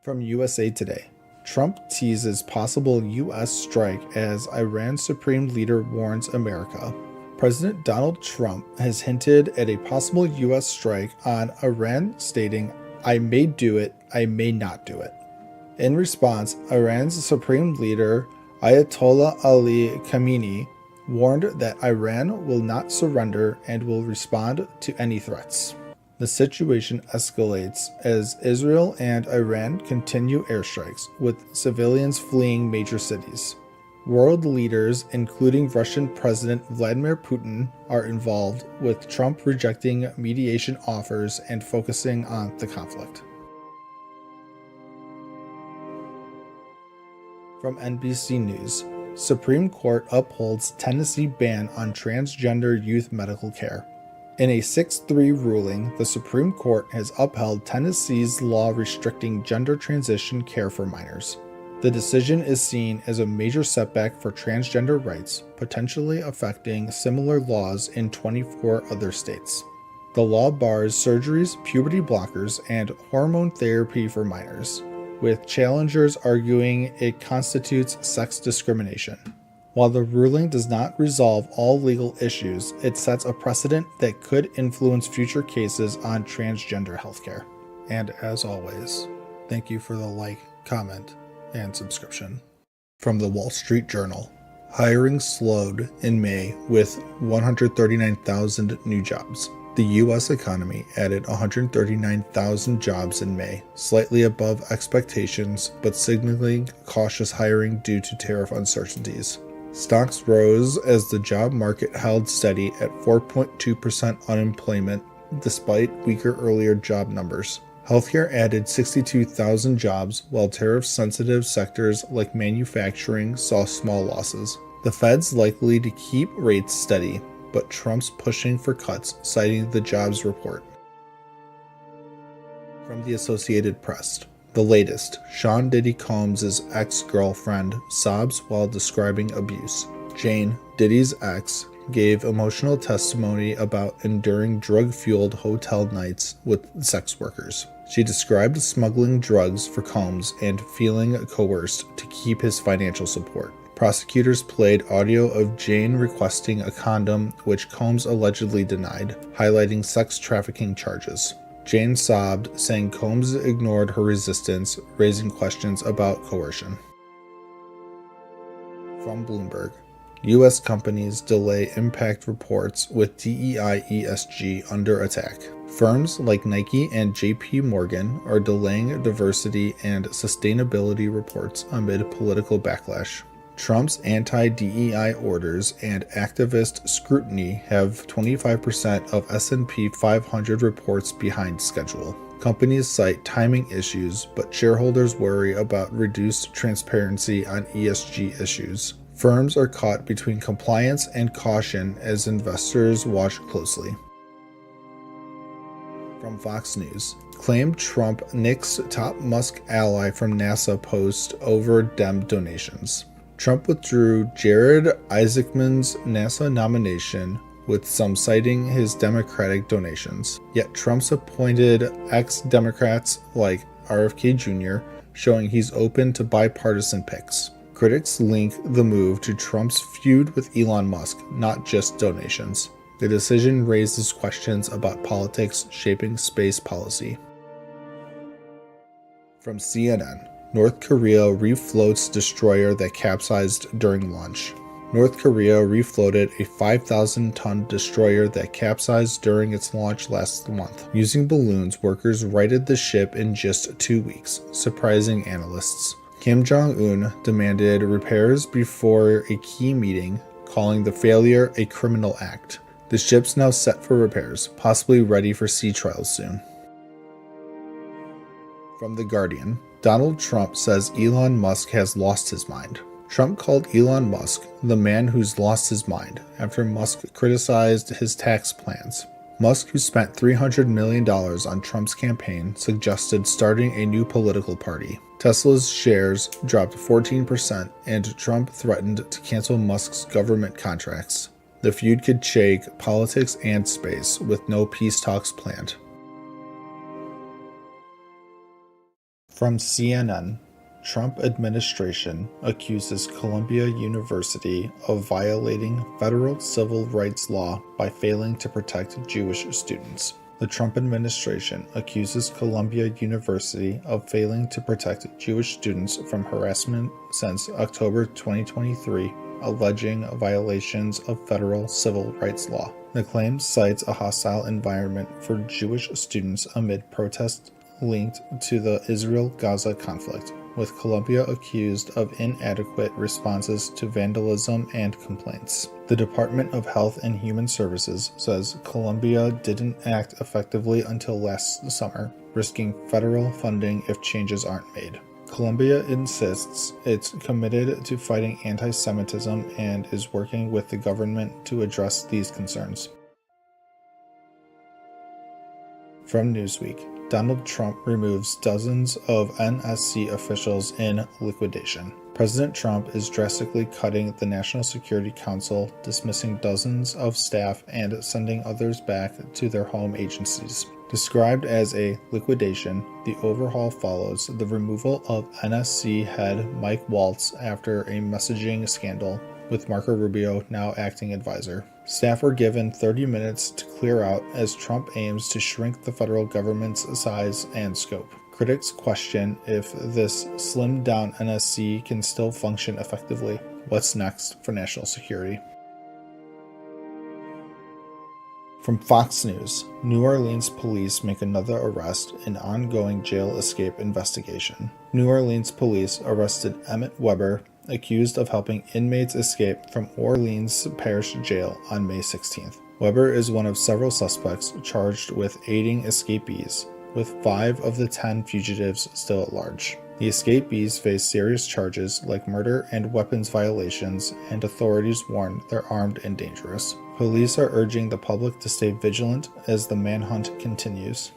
From USA Today, Trump teases possible U.S. strike as Iran's supreme leader warns America. President Donald Trump has hinted at a possible U.S. strike on Iran, stating, "I may do it, I may not do it." In response, Iran's supreme leader, Ayatollah Ali Khamenei, warned that Iran will not surrender and will respond to any threats. The situation escalates as Israel and Iran continue airstrikes, with civilians fleeing major cities. World leaders, including Russian President Vladimir Putin, are involved, with Trump rejecting mediation offers and focusing on the conflict. From NBC News, Supreme Court upholds Tennessee ban on transgender youth medical care. In a 6-3 ruling, the Supreme Court has upheld Tennessee's law restricting gender transition care for minors. The decision is seen as a major setback for transgender rights, potentially affecting similar laws in 24 other states. The law bars surgeries, puberty blockers, and hormone therapy for minors. with challengers arguing it constitutes sex discrimination. While the ruling does not resolve all legal issues, it sets a precedent that could influence future cases on transgender healthcare. And as always, thank you for the like, comment, and subscription. From the Wall Street Journal, hiring slowed in May with 139,000 new jobs. The U.S. economy added 139,000 jobs in May, slightly above expectations, but signaling cautious hiring due to tariff uncertainties. Stocks rose as the job market held steady at 4.2% unemployment, despite weaker earlier job numbers. Healthcare added 62,000 jobs, while tariff-sensitive sectors like manufacturing saw small losses. The Fed's likely to keep rates steady, but Trump's pushing for cuts, citing the jobs report. From the Associated Press, the latest, Sean Diddy Combs' ex-girlfriend sobs while describing abuse. Jane, Diddy's ex, gave emotional testimony about enduring drug-fueled hotel nights with sex workers. She described smuggling drugs for Combs and feeling coerced to keep his financial support. Prosecutors played audio of Jane requesting a condom, which Combs allegedly denied, highlighting sex trafficking charges. Jane sobbed, saying Combs ignored her resistance, raising questions about coercion. From Bloomberg, U.S. companies delay impact reports with DEI ESG under attack. Firms like Nike and JP Morgan are delaying diversity and sustainability reports amid political backlash. Trump's anti-DEI orders and activist scrutiny have 25% of S&P 500 reports behind schedule. Companies cite timing issues, but shareholders worry about reduced transparency on ESG issues. Firms are caught between compliance and caution as investors watch closely. From Fox News, claimed Trump nicks top Musk ally from NASA post over Dem donations. Trump withdrew Jared Isaacman's NASA nomination, with some citing his Democratic donations. Yet Trump's appointed ex-Democrats like RFK Jr., showing he's open to bipartisan picks. Critics link the move to Trump's feud with Elon Musk, not just donations. The decision raises questions about politics shaping space policy. From CNN, North Korea refloats destroyer that capsized during launch. North Korea refloated a 5,000-ton destroyer that capsized during its launch last month. Using balloons, workers righted the ship in just 2 weeks, surprising analysts. Kim Jong-un demanded repairs before a key meeting, calling the failure a criminal act. The ship's now set for repairs, possibly ready for sea trials soon. From The Guardian, Donald Trump says Elon Musk has lost his mind. Trump called Elon Musk the man who's lost his mind after Musk criticized his tax plans. Musk, who spent $300 million on Trump's campaign, suggested starting a new political party. Tesla's shares dropped 14%, and Trump threatened to cancel Musk's government contracts. The feud could shake politics and space, with no peace talks planned. From CNN, Trump administration accuses Columbia University of violating federal civil rights law by failing to protect Jewish students. The Trump administration accuses Columbia University of failing to protect Jewish students from harassment since October 2023, alleging violations of federal civil rights law. The claim cites a hostile environment for Jewish students amid protests linked to the Israel-Gaza conflict, with Columbia accused of inadequate responses to vandalism and complaints. The Department of Health and Human Services says Columbia didn't act effectively until last summer, risking federal funding if changes aren't made. Columbia insists it's committed to fighting anti-Semitism and is working with the government to address these concerns. From Newsweek, Donald Trump removes dozens of NSC officials in liquidation. President Trump is drastically cutting the National Security Council, dismissing dozens of staff and sending others back to their home agencies. Described as a liquidation, the overhaul follows the removal of NSC head Mike Waltz after a messaging scandal, with Marco Rubio now acting advisor. Staff were given 30 minutes to clear out as Trump aims to shrink the federal government's size and scope. Critics question if this slimmed-down NSC can still function effectively. What's next for national security? From Fox News, New Orleans police make another arrest in ongoing jail escape investigation. New Orleans police arrested Emmett Weber, accused of helping inmates escape from Orleans Parish Jail on May 16th. Weber is one of several suspects charged with aiding escapees, with 5 of the 10 fugitives still at large. The escapees face serious charges like murder and weapons violations, and authorities warn they're armed and dangerous. Police are urging the public to stay vigilant as the manhunt continues.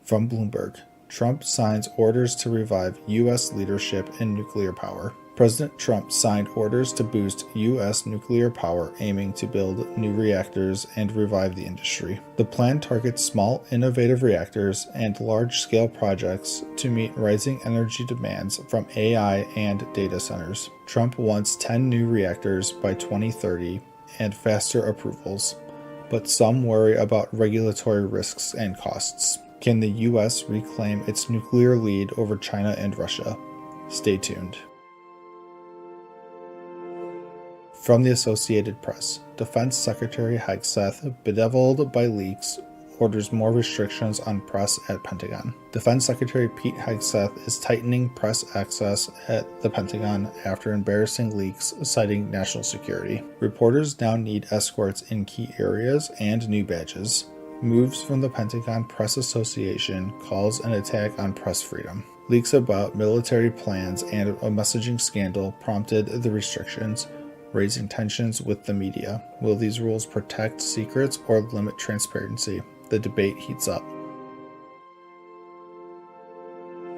From Bloomberg, Trump signs orders to revive U.S. leadership in nuclear power. President Trump signed orders to boost U.S. nuclear power, aiming to build new reactors and revive the industry. The plan targets small, innovative reactors and large-scale projects to meet rising energy demands from AI and data centers. Trump wants 10 new reactors by 2030 and faster approvals, but some worry about regulatory risks and costs. Can the U.S. reclaim its nuclear lead over China and Russia? Stay tuned. From the Associated Press, Defense Secretary Hegseth, bedeviled by leaks, orders more restrictions on press at Pentagon. Defense Secretary Pete Hegseth is tightening press access at the Pentagon after embarrassing leaks citing national security. Reporters now need escorts in key areas and new badges. Moves from the Pentagon Press Association calls an attack on press freedom. Leaks about military plans and a messaging scandal prompted the restrictions, raising tensions with the media. Will these rules protect secrets or limit transparency? The debate heats up.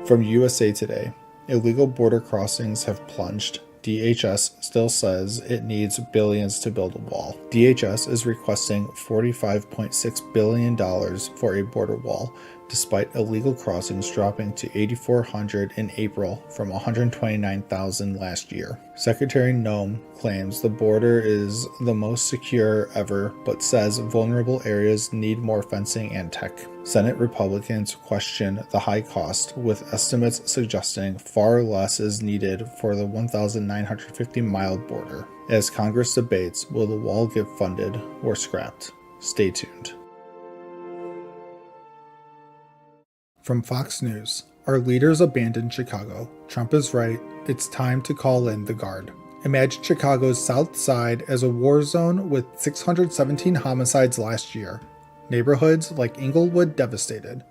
From USA Today, illegal border crossings have plunged. DHS still says it needs billions to build a wall. DHS is requesting $45.6 billion for a border wall, despite illegal crossings dropping to 8,400 in April from 129,000 last year. Secretary Noem claims the border is the most secure ever, but says vulnerable areas need more fencing and tech. Senate Republicans question the high cost, with estimates suggesting far less is needed for the 1,950-mile border. As Congress debates, will the wall get funded or scrapped? Stay tuned. From Fox News, our leaders abandoned Chicago. Trump is right. It's time to call in the Guard. Imagine Chicago's South Side as a war zone with 617 homicides last year. Neighborhoods like Inglewood devastated.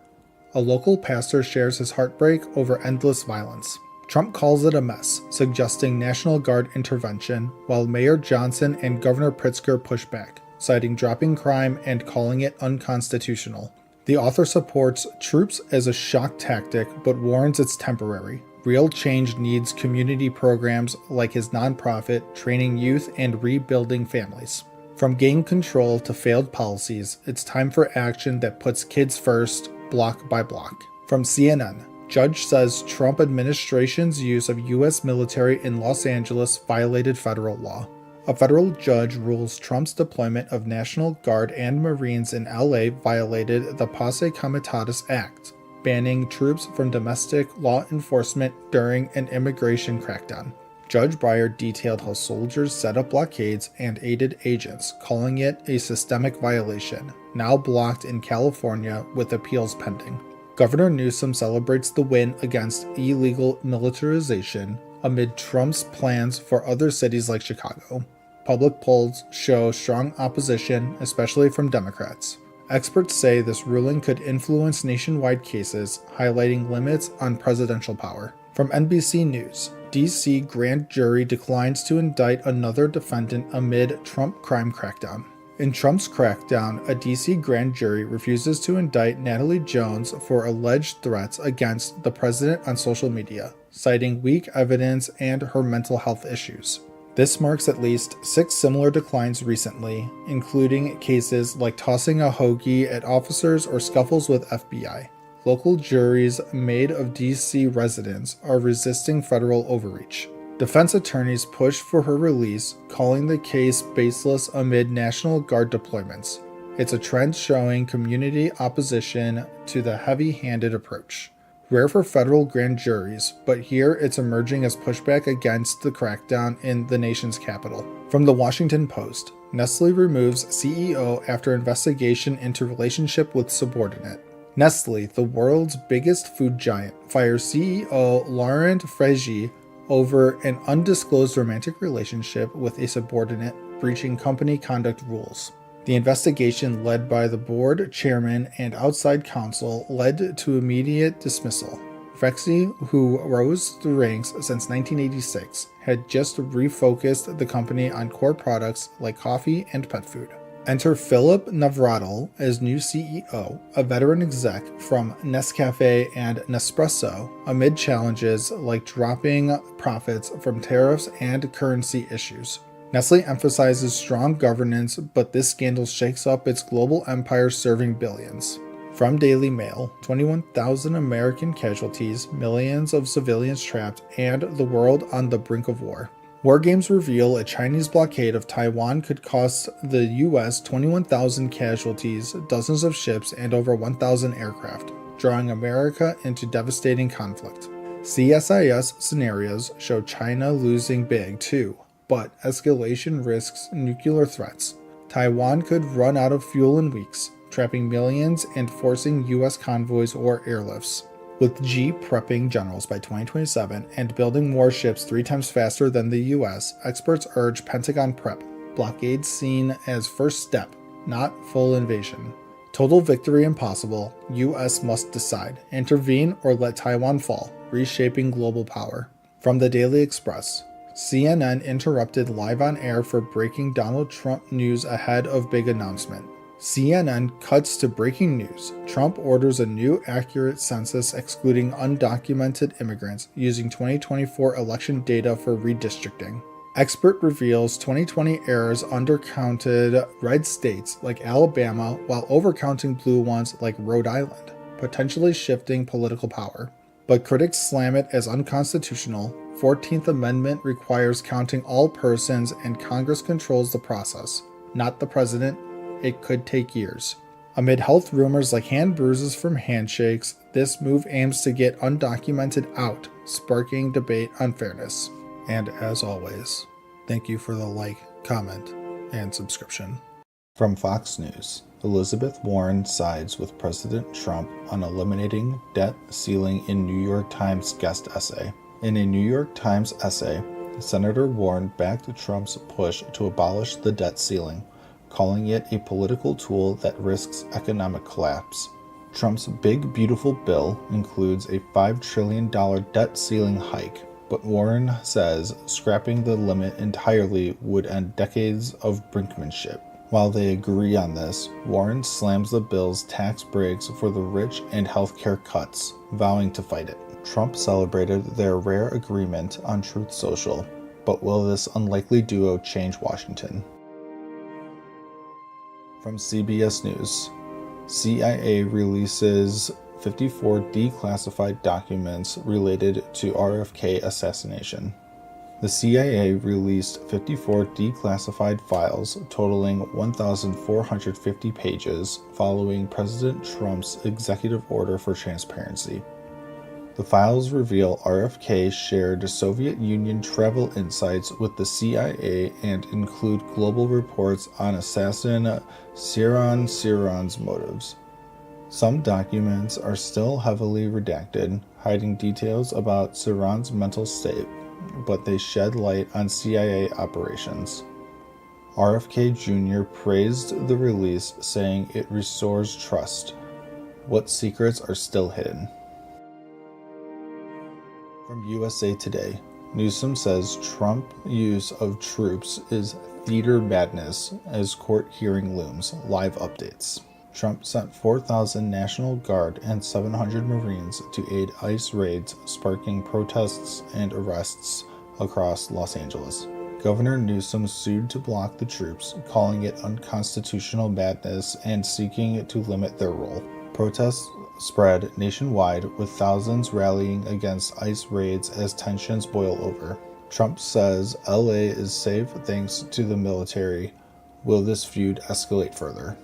A local pastor shares his heartbreak over endless violence. Trump calls it a mess, suggesting National Guard intervention, while Mayor Johnson and Governor Pritzker push back, citing dropping crime and calling it unconstitutional. The author supports troops as a shock tactic, but warns it's temporary. Real change needs community programs like his nonprofit, training youth and rebuilding families. From gang control to failed policies, it's time for action that puts kids first, block by block. From CNN, judge says Trump administration's use of U.S. military in Los Angeles violated federal law. A federal judge rules Trump's deployment of National Guard and Marines in LA violated the Posse Comitatus Act, banning troops from domestic law enforcement during an immigration crackdown. Judge Breyer detailed how soldiers set up blockades and aided agents, calling it a systemic violation, now blocked in California with appeals pending. Governor Newsom celebrates the win against illegal militarization amid Trump's plans for other cities like Chicago. Public polls show strong opposition, especially from Democrats. Experts say this ruling could influence nationwide cases, highlighting limits on presidential power. From NBC News, D.C. grand jury declines to indict another defendant amid Trump crime crackdown. In Trump's crackdown, a D.C. grand jury refuses to indict Natalie Jones for alleged threats against the president on social media, citing weak evidence and her mental health issues. This marks at least 6 similar declines recently, including cases like tossing a hoagie at officers or scuffles with FBI. Local juries made of D.C. residents are resisting federal overreach. Defense attorneys push for her release, calling the case baseless amid National Guard deployments. It's a trend showing community opposition to the heavy-handed approach. Rare for federal grand juries, but here it's emerging as pushback against the crackdown in the nation's capital. From the Washington Post, Nestle removes CEO after investigation into relationship with subordinate. Nestle, the world's biggest food giant, fires CEO Laurent Frégy over an undisclosed romantic relationship with a subordinate, breaching company conduct rules. The investigation, led by the board chairman and outside counsel, led to immediate dismissal. Frégy, who rose through ranks since 1986, had just refocused the company on core products like coffee and pet food. Enter Philip Navratil as new CEO, a veteran exec from Nescafé and Nespresso, amid challenges like dropping profits from tariffs and currency issues. Nestle emphasizes strong governance, but this scandal shakes up its global empire serving billions. From Daily Mail, 21,000 American casualties, millions of civilians trapped, and the world on the brink of war. War games reveal a Chinese blockade of Taiwan could cost the U.S. 21,000 casualties, dozens of ships, and over 1,000 aircraft, drawing America into devastating conflict. CSIS scenarios show China losing big too, but escalation risks nuclear threats. Taiwan could run out of fuel in weeks, trapping millions and forcing U.S. convoys or airlifts. With G prepping generals by 2027 and building warships 3 times faster than the U.S., experts urge Pentagon prep, blockade seen as first step, not full invasion. Total victory impossible, U.S. must decide, intervene or let Taiwan fall, reshaping global power. From the Daily Express, CNN interrupted live on air for breaking Donald Trump news ahead of big announcement. CNN cuts to breaking news. Trump orders a new accurate census excluding undocumented immigrants using 2024 election data for redistricting. Expert reveals 2020 errors undercounted red states like Alabama while overcounting blue ones like Rhode Island, potentially shifting political power. But critics slam it as unconstitutional. 14th Amendment requires counting all persons and Congress controls the process, not the president. It could take years. Amid health rumors like hand bruises from handshakes, this move aims to get undocumented out, sparking debate on fairness. And as always, thank you for the like, comment, and subscription. From Fox News, Elizabeth Warren sides with President Trump on eliminating debt ceiling in New York Times guest essay. In a New York Times essay, Senator Warren backed Trump's push to abolish the debt ceiling, calling it a political tool that risks economic collapse. Trump's big beautiful bill includes a $5 trillion debt ceiling hike, but Warren says scrapping the limit entirely would end decades of brinkmanship. While they agree on this, Warren slams the bill's tax breaks for the rich and healthcare cuts, vowing to fight it. Trump celebrated their rare agreement on Truth Social, but will this unlikely duo change Washington? From CBS News, CIA releases 54 declassified documents related to RFK assassination. The CIA released 54 declassified files totaling 1,450 pages following President Trump's executive order for transparency. The files reveal RFK shared Soviet Union travel insights with the CIA and include global reports on assassin Sirhan's motives. Some documents are still heavily redacted, hiding details about Sirhan's mental state, but they shed light on CIA operations. RFK Jr. praised the release, saying it restores trust. What secrets are still hidden? From USA Today, Newsom says Trump use of troops is theater madness as court hearing looms. Live updates. Trump sent 4,000 National Guard and 700 Marines to aid ICE raids, sparking protests and arrests across Los Angeles. Governor Newsom sued to block the troops, calling it unconstitutional madness and seeking to limit their role. Protests spread nationwide, with thousands rallying against ICE raids as tensions boil over. Trump says LA is safe thanks to the military. Will this feud escalate further?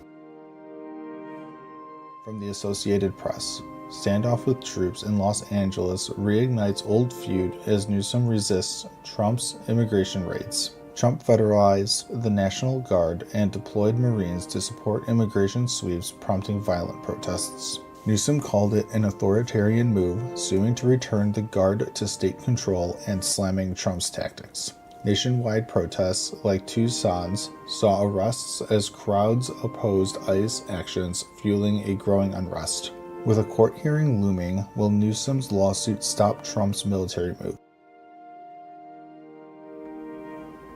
From the Associated Press. Standoff with troops in Los Angeles reignites old feud as Newsom resists Trump's immigration raids. Trump federalized the National Guard and deployed Marines to support immigration sweeps, prompting violent protests. Newsom called it an authoritarian move, suing to return the Guard to state control and slamming Trump's tactics. Nationwide protests like Tucson's saw arrests as crowds opposed ICE actions, fueling a growing unrest. With a court hearing looming, will Newsom's lawsuit stop Trump's military move?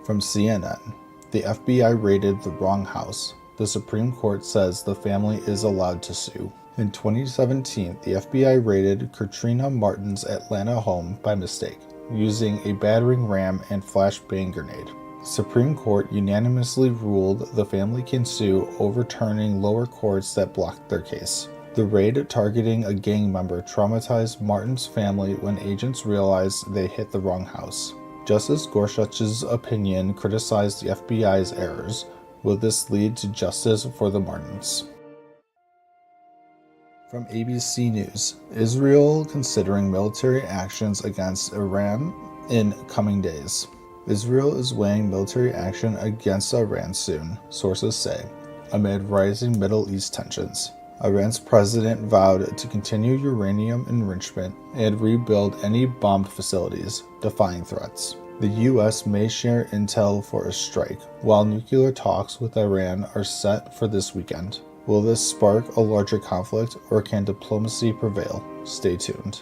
From CNN. The FBI raided the wrong house. The Supreme Court says the family is allowed to sue. In 2017, the FBI raided Katrina Martin's Atlanta home by mistake, using a battering ram and flashbang grenade. The Supreme Court unanimously ruled the family can sue, overturning lower courts that blocked their case. The raid targeting a gang member traumatized Martin's family when agents realized they hit the wrong house. Justice Gorsuch's opinion criticized the FBI's errors. Will this lead to justice for the Martins? From ABC News. Israel considering military actions against Iran in coming days. Israel is weighing military action against Iran soon, sources say, amid rising Middle East tensions. Iran's president vowed to continue uranium enrichment and rebuild any bombed facilities, defying threats. The U.S. may share intel for a strike, while nuclear talks with Iran are set for this weekend. Will this spark a larger conflict, or can diplomacy prevail? Stay tuned.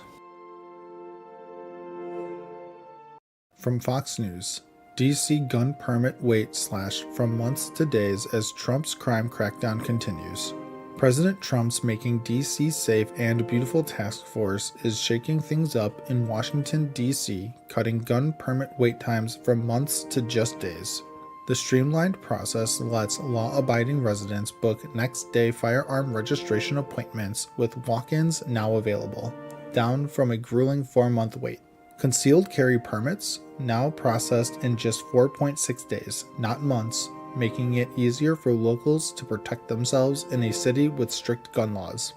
From Fox News. D.C. gun permit wait slashed from months to days as Trump's crime crackdown continues. President Trump's Making D.C. Safe and Beautiful task force is shaking things up in Washington, D.C., cutting gun permit wait times from months to just days. The streamlined process lets law-abiding residents book next-day firearm registration appointments with walk-ins now available, down from a grueling 4-month wait. Concealed carry permits, now processed in just 4.6 days, not months, making it easier for locals to protect themselves in a city with strict gun laws.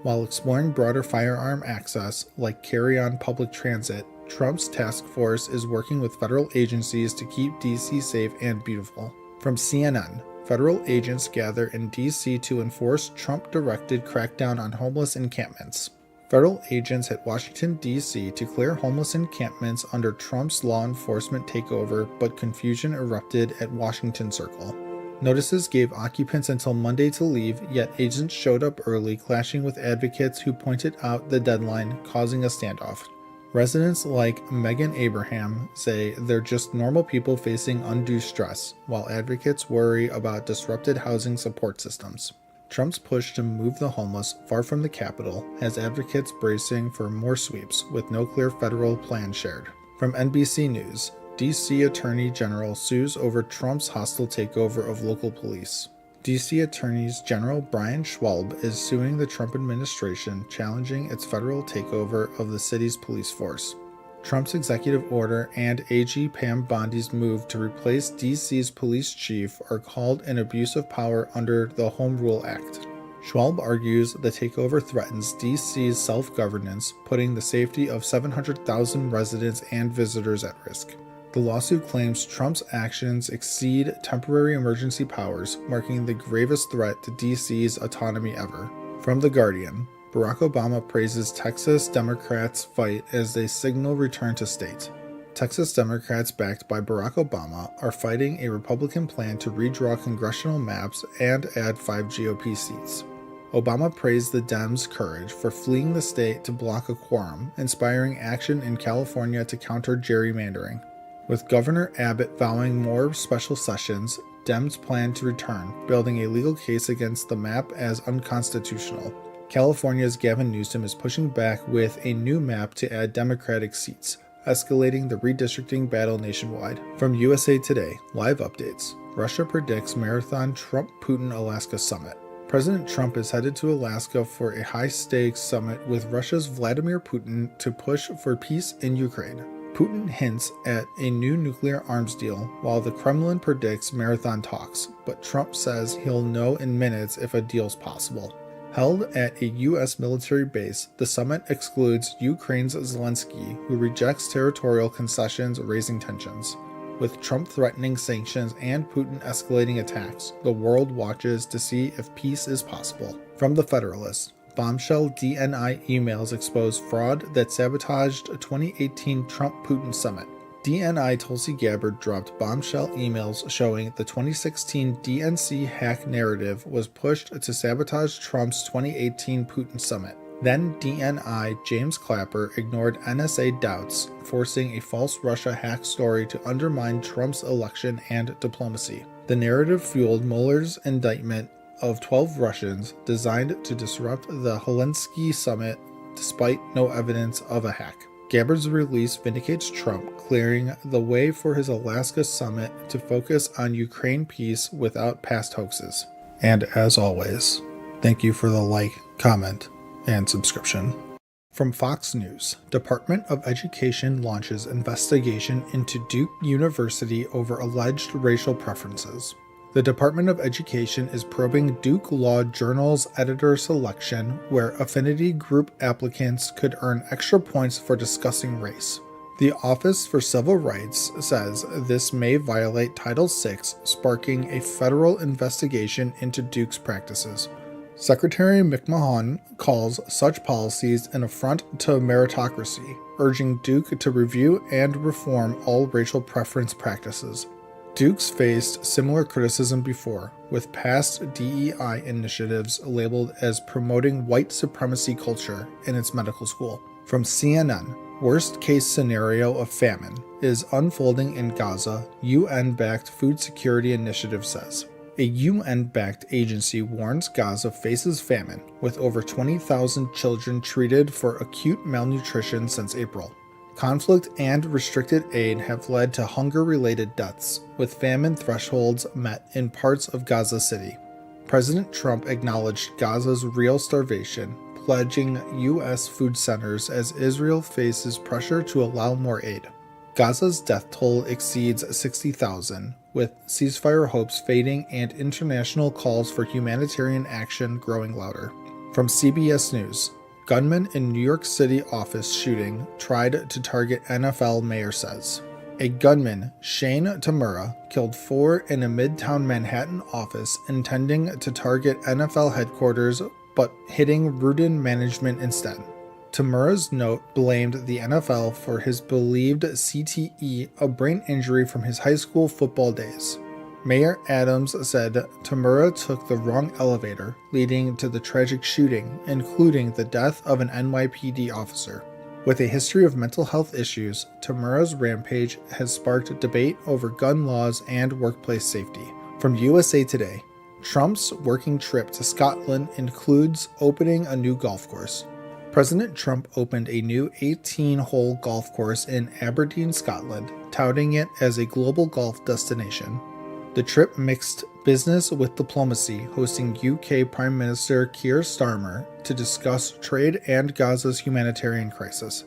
While exploring broader firearm access, like carry on public transit, Trump's task force is working with federal agencies to keep D.C. safe and beautiful. From CNN, federal agents gather in D.C. to enforce Trump-directed crackdown on homeless encampments. Federal agents hit Washington, D.C. to clear homeless encampments under Trump's law enforcement takeover, but confusion erupted at Washington Circle. Notices gave occupants until Monday to leave, yet agents showed up early, clashing with advocates who pointed out the deadline, causing a standoff. Residents like Megan Abraham say they're just normal people facing undue stress, while advocates worry about disrupted housing support systems. Trump's push to move the homeless far from the Capitol has advocates bracing for more sweeps with no clear federal plan shared. From NBC News, D.C. Attorney General sues over Trump's hostile takeover of local police. D.C. Attorney General Brian Schwalb is suing the Trump administration, challenging its federal takeover of the city's police force. Trump's executive order and AG Pam Bondi's move to replace D.C.'s police chief are called an abuse of power under the Home Rule Act. Schwalb argues the takeover threatens D.C.'s self-governance, putting the safety of 700,000 residents and visitors at risk. The lawsuit claims Trump's actions exceed temporary emergency powers, marking the gravest threat to D.C.'s autonomy ever. From The Guardian, Barack Obama praises Texas Democrats' fight as they signal return to state. Texas Democrats backed by Barack Obama are fighting a Republican plan to redraw congressional maps and add 5 GOP seats. Obama praised the Dems' courage for fleeing the state to block a quorum, inspiring action in California to counter gerrymandering. With Governor Abbott vowing more special sessions, Dems plan to return, building a legal case against the map as unconstitutional. California's Gavin Newsom is pushing back with a new map to add Democratic seats, escalating the redistricting battle nationwide. From USA Today, live updates. Russia predicts marathon Trump-Putin Alaska summit. President Trump is headed to Alaska for a high-stakes summit with Russia's Vladimir Putin to push for peace in Ukraine. Putin hints at a new nuclear arms deal, while the Kremlin predicts marathon talks, but Trump says he'll know in minutes if a deal's possible. Held at a U.S. military base, the summit excludes Ukraine's Zelensky, who rejects territorial concessions, raising tensions. With Trump threatening sanctions and Putin escalating attacks, the world watches to see if peace is possible. From The Federalist, bombshell DNI emails expose fraud that sabotaged a 2018 Trump-Putin summit. DNI Tulsi Gabbard dropped bombshell emails showing the 2016 DNC hack narrative was pushed to sabotage Trump's 2018 Putin summit. Then DNI James Clapper ignored NSA doubts, forcing a false Russia hack story to undermine Trump's election and diplomacy. The narrative fueled Mueller's indictment of 12 Russians designed to disrupt the Helsinki summit despite no evidence of a hack. Gabbard's release vindicates Trump, clearing the way for his Alaska summit to focus on Ukraine peace without past hoaxes. And as always, thank you for the like, comment, and subscription. From Fox News, Department of Education launches investigation into Duke University over alleged racial preferences. The Department of Education is probing Duke Law Journal's editor selection, where affinity group applicants could earn extra points for discussing race. The Office for Civil Rights says this may violate Title VI, sparking a federal investigation into Duke's practices. Secretary McMahon calls such policies an affront to meritocracy, urging Duke to review and reform all racial preference practices. Duke's faced similar criticism before, with past DEI initiatives labeled as promoting white supremacy culture in its medical school. From CNN, worst case scenario of famine is unfolding in Gaza, UN-backed food security initiative says. A UN-backed agency warns Gaza faces famine, with over 20,000 children treated for acute malnutrition since April. Conflict and restricted aid have led to hunger-related deaths, with famine thresholds met in parts of Gaza City. President Trump acknowledged Gaza's real starvation, pledging U.S. food centers as Israel faces pressure to allow more aid. Gaza's death toll exceeds 60,000, with ceasefire hopes fading and international calls for humanitarian action growing louder. From CBS News, gunman in New York City office shooting tried to target NFL mayor says. A gunman, Shane Tamura, killed 4 in a Midtown Manhattan office intending to target NFL headquarters but hitting Rudin management instead. Tamura's note blamed the NFL for his believed CTE, a brain injury from his high school football days. Mayor Adams said Tamura took the wrong elevator, leading to the tragic shooting, including the death of an NYPD officer. With a history of mental health issues, Tamura's rampage has sparked debate over gun laws and workplace safety. From USA Today, Trump's working trip to Scotland includes opening a new golf course. President Trump opened a new 18-hole golf course in Aberdeen, Scotland, touting it as a global golf destination. The trip mixed business with diplomacy, hosting UK Prime Minister Keir Starmer to discuss trade and Gaza's humanitarian crisis.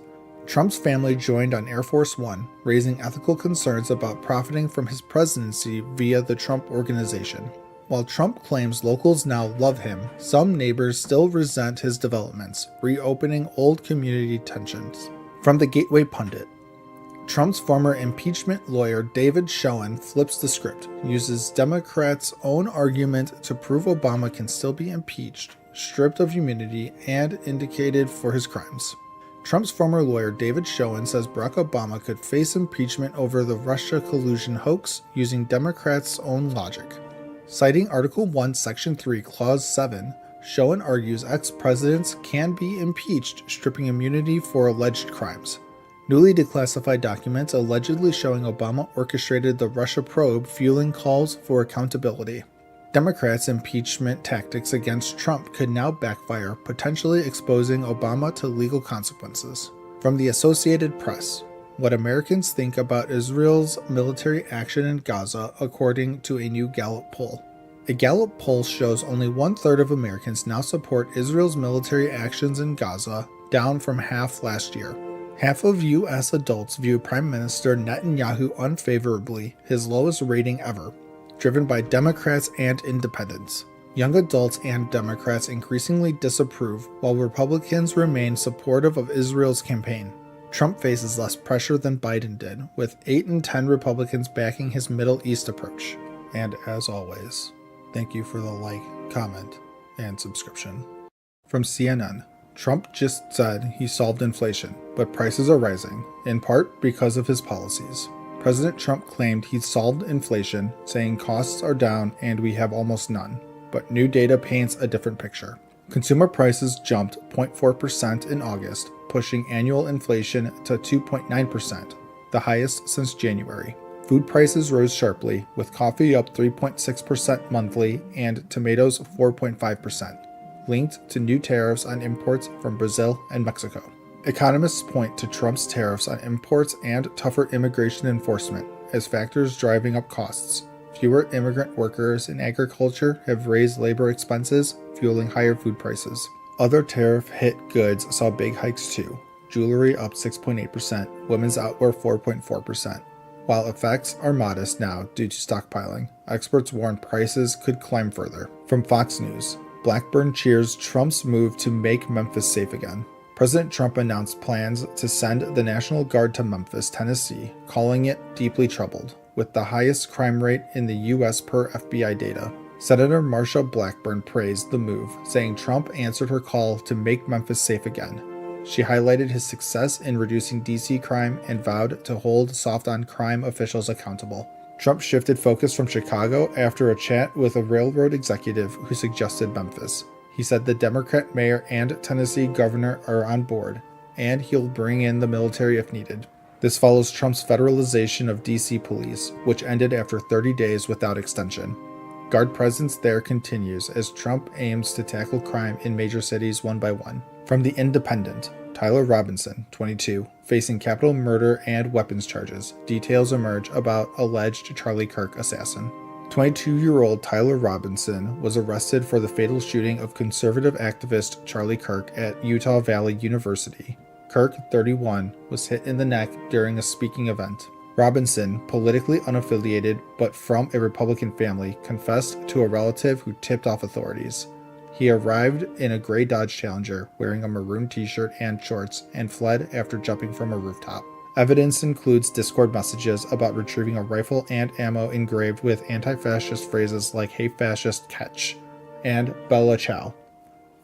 Trump's family joined on Air Force One, raising ethical concerns about profiting from his presidency via the Trump Organization. While Trump claims locals now love him, some neighbors still resent his developments, reopening old community tensions. From the Gateway Pundit, Trump's former impeachment lawyer David Schoen flips the script, uses Democrats' own argument to prove Obama can still be impeached, stripped of immunity, and indicted for his crimes. Trump's former lawyer David Schoen says Barack Obama could face impeachment over the Russia collusion hoax using Democrats' own logic. Citing Article 1, Section 3, Clause 7, Schoen argues ex-presidents can be impeached, stripping immunity for alleged crimes. Newly declassified documents allegedly showing Obama orchestrated the Russia probe, fueling calls for accountability. Democrats' impeachment tactics against Trump could now backfire, potentially exposing Obama to legal consequences. From the Associated Press, What Americans Think About Israel's Military Action in Gaza, according to a new Gallup poll. A Gallup poll shows only 1/3 of Americans now support Israel's military actions in Gaza, down from half last year. Half of U.S. adults view Prime Minister Netanyahu unfavorably, his lowest rating ever, driven by Democrats and independents. Young adults and Democrats increasingly disapprove, while Republicans remain supportive of Israel's campaign. Trump faces less pressure than Biden did, with 8 in 10 Republicans backing his Middle East approach. And as always, thank you for the like, comment, and subscription. From CNN, Trump just said he solved inflation, but prices are rising, in part because of his policies. President Trump claimed he'd solved inflation, saying costs are down and we have almost none. But new data paints a different picture. Consumer prices jumped 0.4% in August, pushing annual inflation to 2.9%, the highest since January. Food prices rose sharply, with coffee up 3.6% monthly and tomatoes 4.5%, linked to new tariffs on imports from Brazil and Mexico. Economists point to Trump's tariffs on imports and tougher immigration enforcement as factors driving up costs. Fewer immigrant workers in agriculture have raised labor expenses, fueling higher food prices. Other tariff-hit goods saw big hikes too. Jewelry up 6.8%, women's outwear 4.4%. While effects are modest now due to stockpiling, experts warn prices could climb further. From Fox News, Blackburn cheers Trump's move to make Memphis safe again. President Trump announced plans to send the National Guard to Memphis, Tennessee, calling it deeply troubled, with the highest crime rate in the U.S. per FBI data. Senator Marsha Blackburn praised the move, saying Trump answered her call to make Memphis safe again. She highlighted his success in reducing D.C. crime and vowed to hold soft-on-crime officials accountable. Trump shifted focus from Chicago after a chat with a railroad executive who suggested Memphis. He said the Democrat mayor and Tennessee governor are on board, and he'll bring in the military if needed. This follows Trump's federalization of D.C. police, which ended after 30 days without extension. Guard presence there continues as Trump aims to tackle crime in major cities one by one. From The Independent, Tyler Robinson, 22, facing capital murder and weapons charges. Details emerge about alleged Charlie Kirk assassin. 22-year-old Tyler Robinson was arrested for the fatal shooting of conservative activist Charlie Kirk at Utah Valley University. Kirk, 31, was hit in the neck during a speaking event. Robinson, politically unaffiliated but from a Republican family, confessed to a relative who tipped off authorities. He arrived in a gray Dodge Challenger, wearing a maroon t-shirt and shorts, and fled after jumping from a rooftop. Evidence includes Discord messages about retrieving a rifle and ammo engraved with anti-fascist phrases like "Hey fascist, catch" and "Bella Ciao."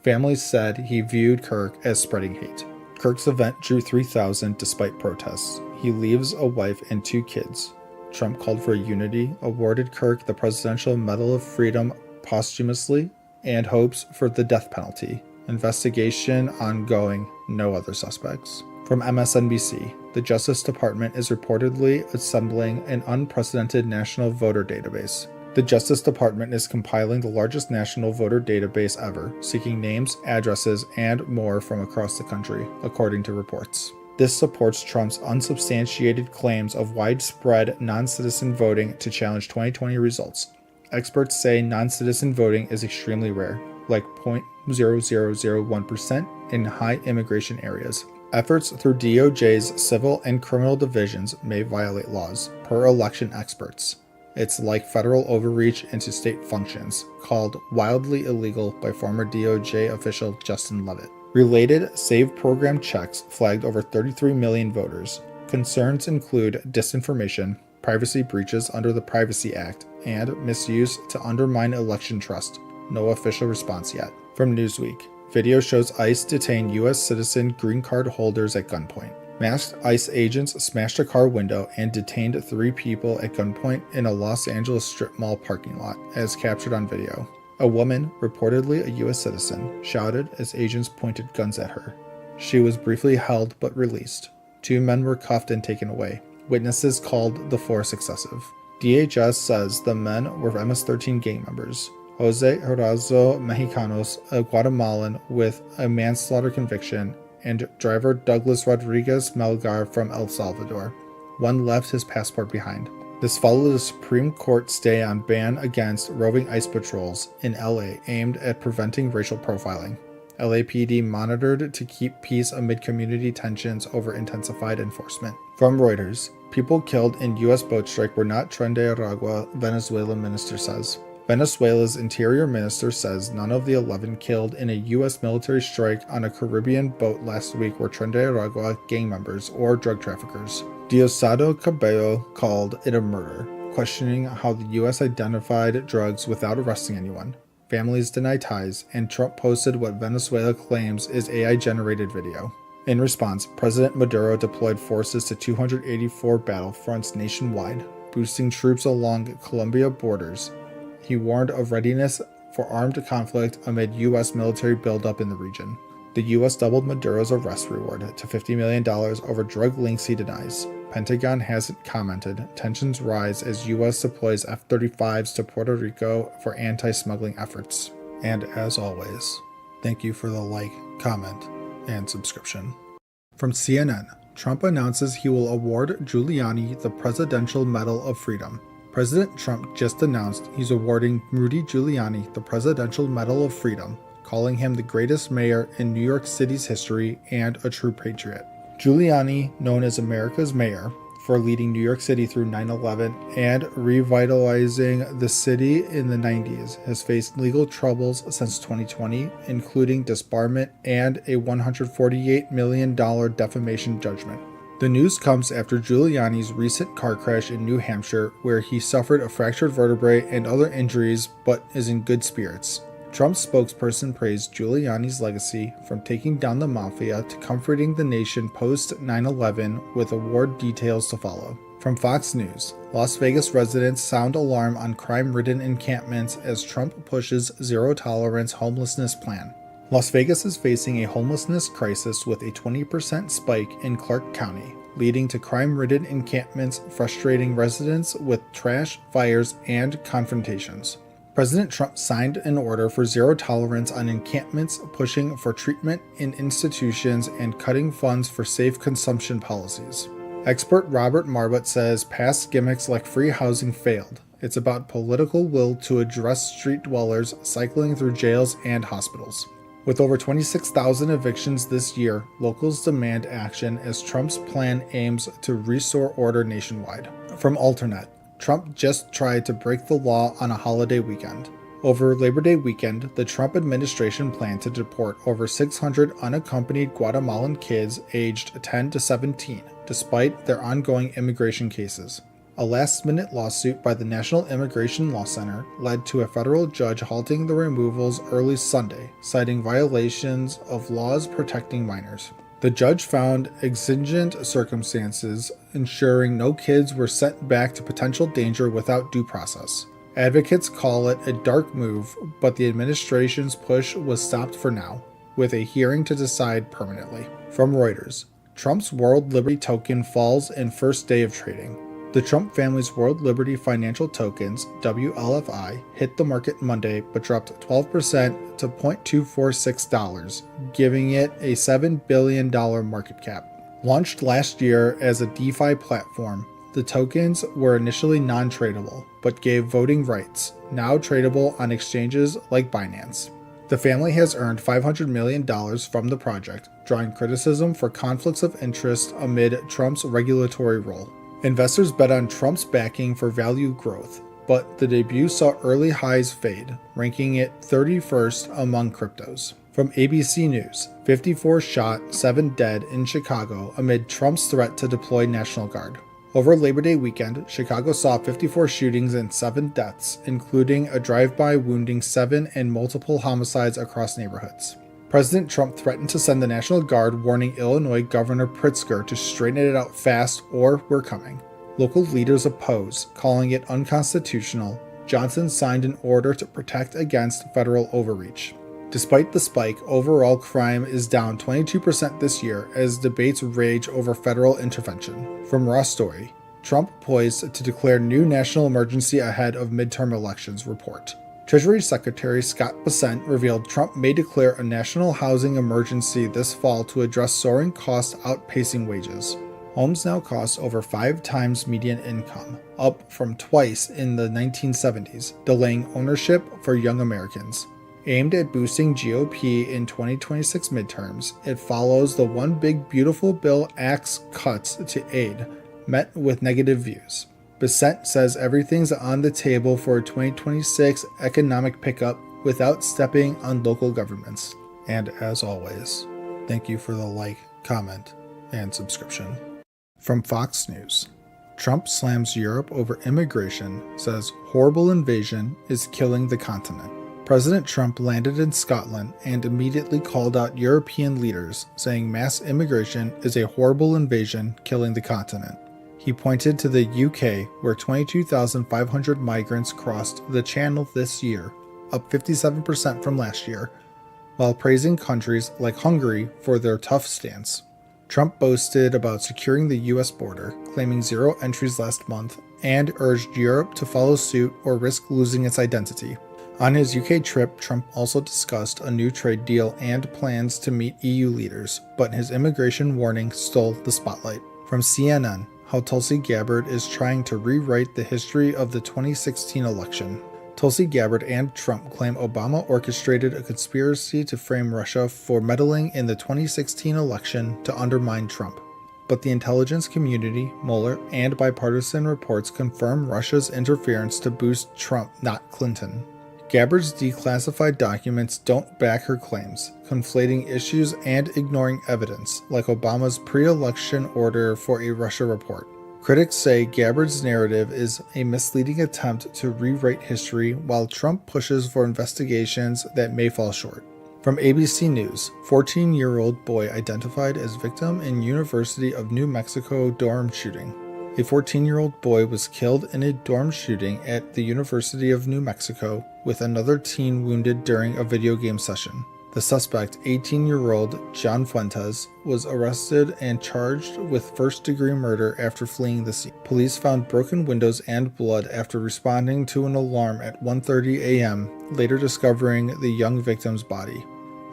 Families said he viewed Kirk as spreading hate. Kirk's event drew 3,000 despite protests. He leaves a wife and 2 kids. Trump called for unity, awarded Kirk the Presidential Medal of Freedom posthumously, and hopes for the death penalty. Investigation ongoing, no other suspects. From MSNBC, the Justice Department is reportedly assembling an unprecedented national voter database. The Justice Department is compiling the largest national voter database ever, seeking names, addresses, and more from across the country, according to reports. This supports Trump's unsubstantiated claims of widespread non-citizen voting to challenge 2020 results. Experts say non-citizen voting is extremely rare, like 0.0001% in high immigration areas. Efforts through DOJ's civil and criminal divisions may violate laws, per election experts. It's like federal overreach into state functions, called wildly illegal by former DOJ official Justin Levitt. Related SAVE program checks flagged over 33 million voters. Concerns include disinformation, privacy breaches under the Privacy Act, and misuse to undermine election trust. No official response yet. From Newsweek, video shows ICE detain U.S. citizen green card holders at gunpoint. Masked ICE agents smashed a car window and detained 3 people at gunpoint in a Los Angeles strip mall parking lot, as captured on video. A woman, reportedly a U.S. citizen, shouted as agents pointed guns at her. She was briefly held but released. 2 men were cuffed and taken away. Witnesses called the force excessive. DHS says the men were MS-13 gang members. Jose Horacio Mexicanos, a Guatemalan with a manslaughter conviction, and driver Douglas Rodriguez Melgar from El Salvador. One left his passport behind. This followed a Supreme Court stay on ban against roving ICE patrols in LA aimed at preventing racial profiling. LAPD monitored to keep peace amid community tensions over intensified enforcement. From Reuters, people killed in U.S. boat strike were not Tren de Aragua, Venezuela minister says. Venezuela's interior minister says none of the 11 killed in a U.S. military strike on a Caribbean boat last week were Tren de Aragua gang members or drug traffickers. Diosdado Cabello called it a murder, questioning how the U.S. identified drugs without arresting anyone. Families deny ties, and Trump posted what Venezuela claims is AI-generated video. In response, President Maduro deployed forces to 284 battlefronts nationwide, boosting troops along Colombia borders. He warned of readiness for armed conflict amid U.S. military buildup in the region. The U.S. doubled Maduro's arrest reward to $50 million over drug links he denies. Pentagon hasn't commented. Tensions rise as U.S. deploys F-35s to Puerto Rico for anti-smuggling efforts. And as always, thank you for the like, comment, and subscription. From CNN, Trump announces he will award Giuliani the Presidential Medal of Freedom. President Trump just announced he's awarding Rudy Giuliani the Presidential Medal of Freedom, calling him the greatest mayor in New York City's history and a true patriot. Giuliani, known as America's mayor for leading New York City through 9/11 and revitalizing the city in the 90s, has faced legal troubles since 2020, including disbarment and a $148 million defamation judgment. The news comes after Giuliani's recent car crash in New Hampshire, where he suffered a fractured vertebrae and other injuries but is in good spirits. Trump's spokesperson praised Giuliani's legacy, from taking down the mafia to comforting the nation post 9/11, with award details to follow. From Fox News, Las Vegas residents sound alarm on crime-ridden encampments as Trump pushes zero-tolerance homelessness plan. Las Vegas is facing a homelessness crisis with a 20% spike in Clark County, leading to crime-ridden encampments, frustrating residents with trash, fires, and confrontations. President Trump signed an order for zero tolerance on encampments, pushing for treatment in institutions and cutting funds for safe consumption policies. Expert Robert Marbut says past gimmicks like free housing failed. It's about political will to address street dwellers cycling through jails and hospitals. With over 26,000 evictions this year, locals demand action as Trump's plan aims to restore order nationwide. From Alternet, Trump just tried to break the law on a holiday weekend. Over Labor Day weekend, the Trump administration planned to deport over 600 unaccompanied Guatemalan kids aged 10 to 17, despite their ongoing immigration cases. A last-minute lawsuit by the National Immigration Law Center led to a federal judge halting the removals early Sunday, citing violations of laws protecting minors. The judge found exigent circumstances, ensuring no kids were sent back to potential danger without due process. Advocates call it a dark move, but the administration's push was stopped for now, with a hearing to decide permanently. From Reuters, Trump's World Liberty token falls in first day of trading. The Trump family's World Liberty financial tokens, WLFI, hit the market Monday but dropped 12% to $0.246, giving it a $7 billion market cap. Launched last year as a DeFi platform, the tokens were initially non-tradable but gave voting rights, now tradable on exchanges like Binance. The family has earned $500 million from the project, drawing criticism for conflicts of interest amid Trump's regulatory role. Investors bet on Trump's backing for value growth, but the debut saw early highs fade, ranking it 31st among cryptos. From ABC News, 54 shot, 7 dead in Chicago amid Trump's threat to deploy National Guard. Over Labor Day weekend, Chicago saw 54 shootings and 7 deaths, including a drive-by wounding 7 and multiple homicides across neighborhoods. President Trump threatened to send the National Guard, warning Illinois Governor Pritzker to straighten it out fast or we're coming. Local leaders oppose, calling it unconstitutional. Johnson signed an order to protect against federal overreach. Despite the spike, overall crime is down 22% this year as debates rage over federal intervention. From Raw Story, Trump poised to declare new national emergency ahead of midterm elections report. Treasury Secretary Scott Bessent revealed Trump may declare a national housing emergency this fall to address soaring costs outpacing wages. Homes now cost over 5 times median income, up from twice in the 1970s, delaying ownership for young Americans. Aimed at boosting GOP in 2026 midterms, it follows the One Big Beautiful Bill Act's cuts to aid, met with negative views. Bessent says everything's on the table for a 2026 economic pickup without stepping on local governments. And as always, thank you for the like, comment, and subscription. From Fox News, Trump slams Europe over immigration, says horrible invasion is killing the continent. President Trump landed in Scotland and immediately called out European leaders, saying mass immigration is a horrible invasion killing the continent. He pointed to the UK, where 22,500 migrants crossed the channel this year, up 57% from last year, while praising countries like Hungary for their tough stance. Trump boasted about securing the US border, claiming 0 entries last month, and urged Europe to follow suit or risk losing its identity. On his UK trip, Trump also discussed a new trade deal and plans to meet EU leaders, but his immigration warning stole the spotlight. From CNN, how Tulsi Gabbard is trying to rewrite the history of the 2016 election. Tulsi Gabbard and Trump claim Obama orchestrated a conspiracy to frame Russia for meddling in the 2016 election to undermine Trump. But the intelligence community, Mueller, and bipartisan reports confirm Russia's interference to boost Trump, not Clinton. Gabbard's declassified documents don't back her claims, conflating issues and ignoring evidence, like Obama's pre-election order for a Russia report. Critics say Gabbard's narrative is a misleading attempt to rewrite history, while Trump pushes for investigations that may fall short. From ABC News, 14-year-old boy identified as victim in University of New Mexico dorm shooting. A 14-year-old boy was killed in a dorm shooting at the University of New Mexico, with another teen wounded during a video game session. The suspect, 18-year-old John Fuentes, was arrested and charged with first-degree murder after fleeing the scene. Police found broken windows and blood after responding to an alarm at 1:30 a.m., later discovering the young victim's body.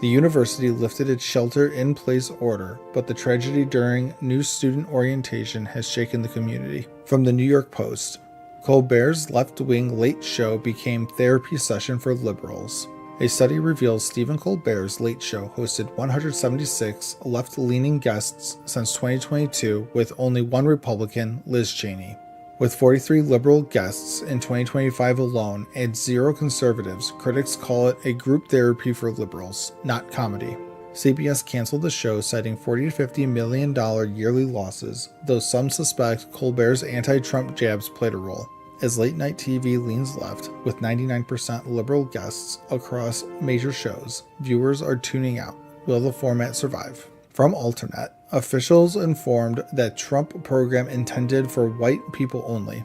The university lifted its shelter-in-place order, but the tragedy during new student orientation has shaken the community. From the New York Post, Colbert's left-wing Late Show became therapy session for liberals. A study reveals Stephen Colbert's Late Show hosted 176 left-leaning guests since 2022, with only one Republican, Liz Cheney. With 43 liberal guests in 2025 alone and 0 conservatives, critics call it a group therapy for liberals, not comedy. CBS canceled the show, citing $40 to $50 million yearly losses, though some suspect Colbert's anti-Trump jabs played a role. As late-night TV leans left, with 99% liberal guests across major shows, viewers are tuning out. Will the format survive? From Alternet, officials informed that Trump program intended for white people only.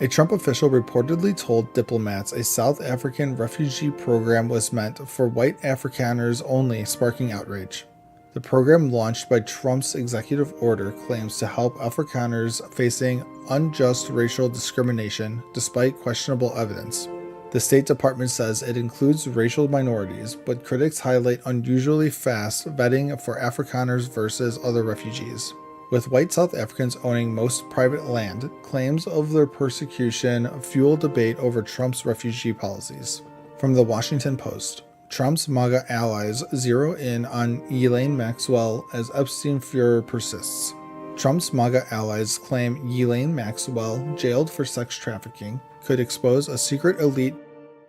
A Trump official reportedly told diplomats a South African refugee program was meant for white Afrikaners only, sparking outrage. The program, launched by Trump's executive order, claims to help Afrikaners facing unjust racial discrimination despite questionable evidence. The State Department says it includes racial minorities, but critics highlight unusually fast vetting for Afrikaners versus other refugees. With white South Africans owning most private land, claims of their persecution fuel debate over Trump's refugee policies. From the Washington Post, Trump's MAGA allies zero in on Ghislaine Maxwell as Epstein furor persists. Trump's MAGA allies claim Ghislaine Maxwell, jailed for sex trafficking, could expose a secret elite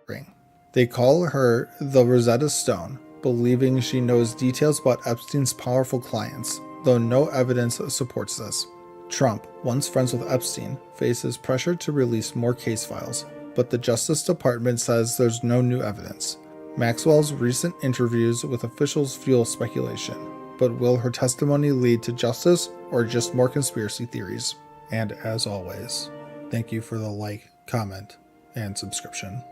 ring. They call her the Rosetta Stone, believing she knows details about Epstein's powerful clients, though no evidence supports this. Trump, once friends with Epstein, faces pressure to release more case files, but the Justice Department says there's no new evidence. Maxwell's recent interviews with officials fuel speculation, but will her testimony lead to justice or just more conspiracy theories? And as always, thank you for the like, comment, and subscription.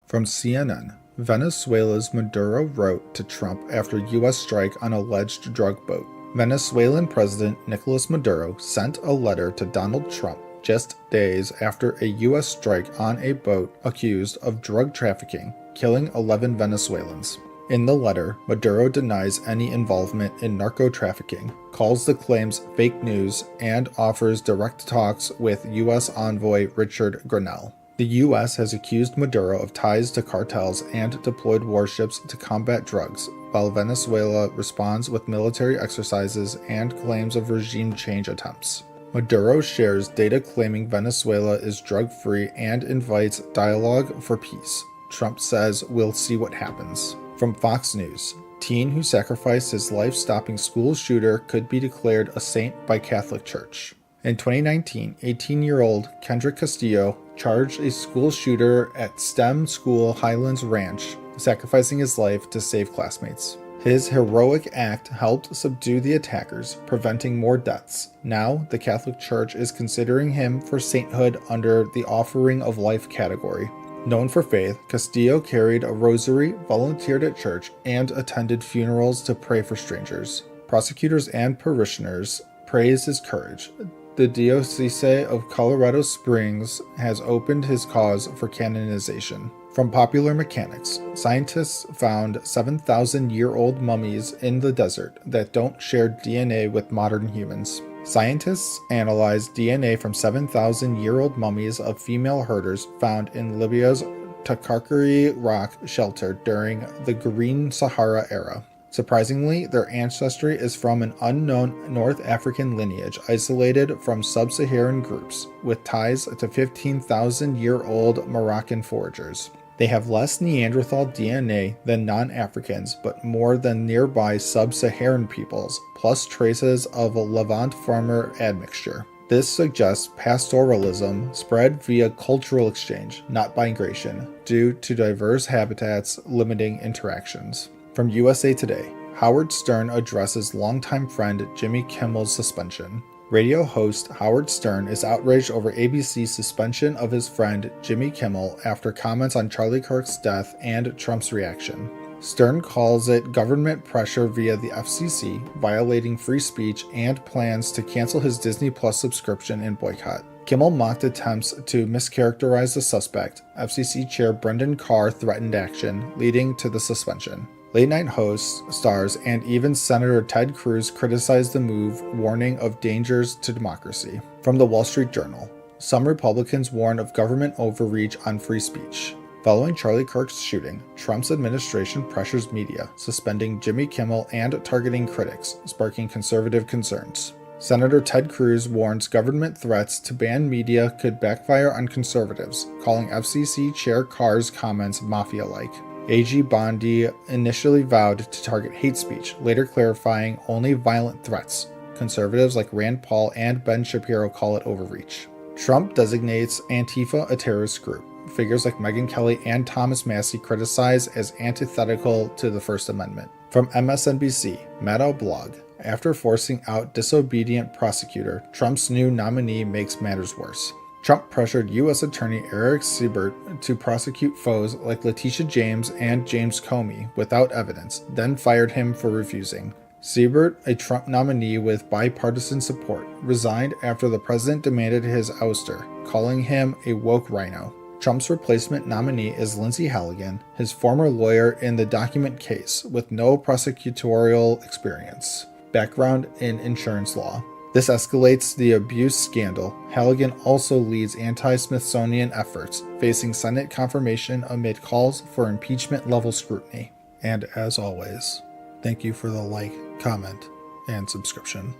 From CNN, Venezuela's Maduro wrote to Trump after U.S. strike on alleged drug boat. Venezuelan President Nicolas Maduro sent a letter to Donald Trump just days after a U.S. strike on a boat accused of drug trafficking, killing 11 Venezuelans. In the letter, Maduro denies any involvement in narco-trafficking, calls the claims fake news, and offers direct talks with U.S. envoy Richard Grenell. The U.S. has accused Maduro of ties to cartels and deployed warships to combat drugs, while Venezuela responds with military exercises and claims of regime change attempts. Maduro shares data claiming Venezuela is drug-free and invites dialogue for peace. Trump says, "We'll see what happens." From Fox News, teen who sacrificed his life stopping school shooter could be declared a saint by Catholic Church. In 2019, 18-year-old Kendrick Castillo charged a school shooter at STEM school Highlands Ranch, sacrificing his life to save classmates. His heroic act helped subdue the attackers, preventing more deaths. Now, the Catholic Church is considering him for sainthood under the Offering of Life category. Known for faith, Castillo carried a rosary, volunteered at church, and attended funerals to pray for strangers. Prosecutors and parishioners praised his courage. The Diocese of Colorado Springs has opened his cause for canonization. From Popular Mechanics, scientists found 7,000-year-old mummies in the desert that don't share DNA with modern humans. Scientists analyzed DNA from 7,000-year-old mummies of female herders found in Libya's Takarkari rock shelter during the Green Sahara era. Surprisingly, their ancestry is from an unknown North African lineage isolated from sub-Saharan groups, with ties to 15,000-year-old Moroccan foragers. They have less Neanderthal DNA than non-Africans, but more than nearby sub-Saharan peoples, plus traces of a Levant farmer admixture. This suggests pastoralism spread via cultural exchange, not migration, due to diverse habitats limiting interactions. From USA Today, Howard Stern addresses longtime friend Jimmy Kimmel's suspension. Radio host Howard Stern is outraged over ABC's suspension of his friend Jimmy Kimmel after comments on Charlie Kirk's death and Trump's reaction. Stern calls it government pressure via the FCC, violating free speech, and plans to cancel his Disney Plus subscription and boycott. Kimmel mocked attempts to mischaracterize the suspect. FCC Chair Brendan Carr threatened action, leading to the suspension. Late-night hosts, stars, and even Senator Ted Cruz criticized the move, warning of dangers to democracy. From the Wall Street Journal, some Republicans warn of government overreach on free speech. Following Charlie Kirk's shooting, Trump's administration pressures media, suspending Jimmy Kimmel and targeting critics, sparking conservative concerns. Senator Ted Cruz warns government threats to ban media could backfire on conservatives, calling FCC Chair Carr's comments mafia-like. AG Bondi initially vowed to target hate speech, later clarifying only violent threats. Conservatives like Rand Paul and Ben Shapiro call it overreach. Trump designates Antifa a terrorist group. Figures like Megyn Kelly and Thomas Massie criticize as antithetical to the First Amendment. From MSNBC, Maddow blog. After forcing out disobedient prosecutor, Trump's new nominee makes matters worse. Trump pressured U.S. Attorney Eric Siebert to prosecute foes like Letitia James and James Comey without evidence, then fired him for refusing. Siebert, a Trump nominee with bipartisan support, resigned after the president demanded his ouster, calling him a woke rhino. Trump's replacement nominee is Lindsey Halligan, his former lawyer in the document case, with no prosecutorial experience. Background in insurance law. This escalates the abuse scandal. Halligan also leads anti-Smithsonian efforts, facing Senate confirmation amid calls for impeachment-level scrutiny. And as always, thank you for the like, comment, and subscription.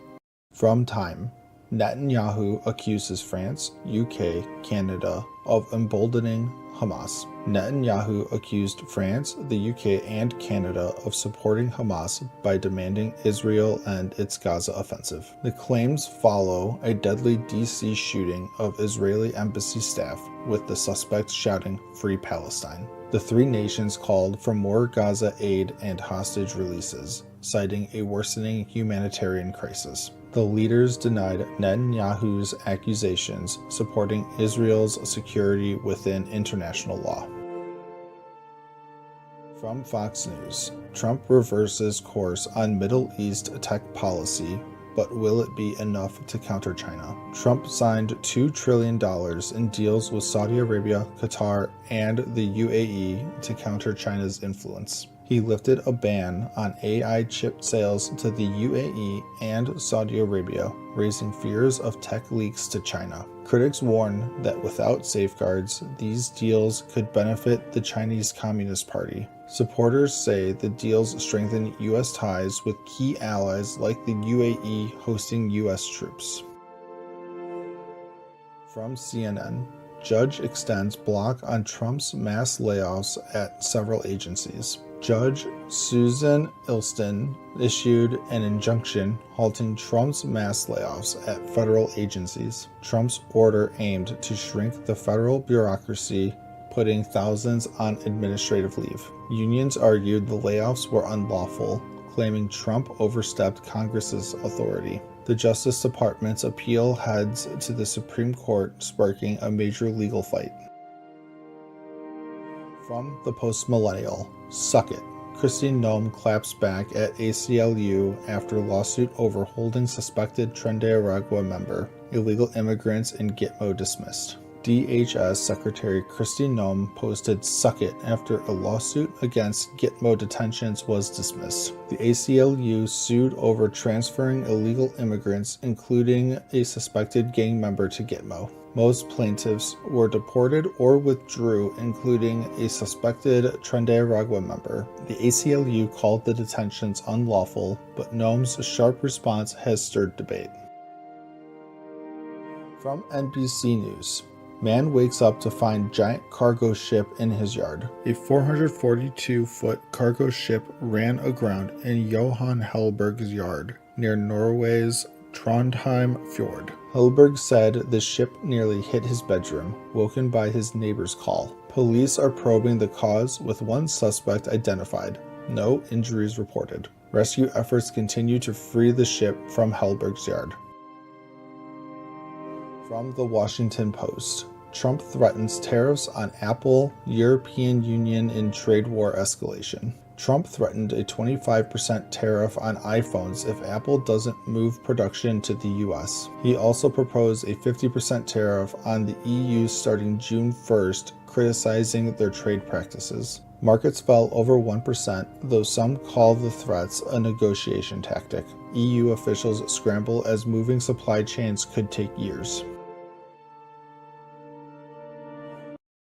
From Time, Netanyahu accuses France, UK, Canada of emboldening Hamas. Netanyahu accused France, the UK, and Canada of supporting Hamas by demanding Israel end its Gaza offensive. The claims follow a deadly DC shooting of Israeli embassy staff, with the suspects shouting, "Free Palestine." The three nations called for more Gaza aid and hostage releases, citing a worsening humanitarian crisis. The leaders denied Netanyahu's accusations, supporting Israel's security within international law. From Fox News, Trump reverses course on Middle East tech policy, but will it be enough to counter China? Trump signed $2 trillion in deals with Saudi Arabia, Qatar, and the UAE to counter China's influence. He lifted a ban on AI chip sales to the UAE and Saudi Arabia, raising fears of tech leaks to China. Critics warn that without safeguards, these deals could benefit the Chinese Communist Party. Supporters say the deals strengthen U.S. ties with key allies like the UAE hosting U.S. troops. From CNN, Judge extends block on Trump's mass layoffs at several agencies. Judge Susan Ilston issued an injunction halting Trump's mass layoffs at federal agencies. Trump's order aimed to shrink the federal bureaucracy, putting thousands on administrative leave. Unions argued the layoffs were unlawful, claiming Trump overstepped Congress's authority. The Justice Department's appeal heads to the Supreme Court, sparking a major legal fight. From the Post-Millennial, Suck It. Kristi Noem claps back at ACLU after lawsuit over holding suspected Tren de Aragua member. Illegal immigrants in Gitmo dismissed. DHS Secretary Kristi Noem posted "Suck It" after a lawsuit against Gitmo detentions was dismissed. The ACLU sued over transferring illegal immigrants, including a suspected gang member, to Gitmo. Most plaintiffs were deported or withdrew, including a suspected Tren de Aragua member. The ACLU called the detentions unlawful, but Noem's sharp response has stirred debate. From NBC News, man wakes up to find giant cargo ship in his yard. A 442-foot cargo ship ran aground in Johan Hellberg's yard near Norway's Trondheim Fjord. Hellberg said the ship nearly hit his bedroom, woken by his neighbor's call. Police are probing the cause, with one suspect identified. No injuries reported. Rescue efforts continue to free the ship from Hellberg's yard. From the Washington Post, Trump threatens tariffs on Apple, European Union in trade war escalation. Trump threatened a 25% tariff on iPhones if Apple doesn't move production to the US. He also proposed a 50% tariff on the EU starting June 1st, criticizing their trade practices. Markets fell over 1%, though some call the threats a negotiation tactic. EU officials scramble as moving supply chains could take years.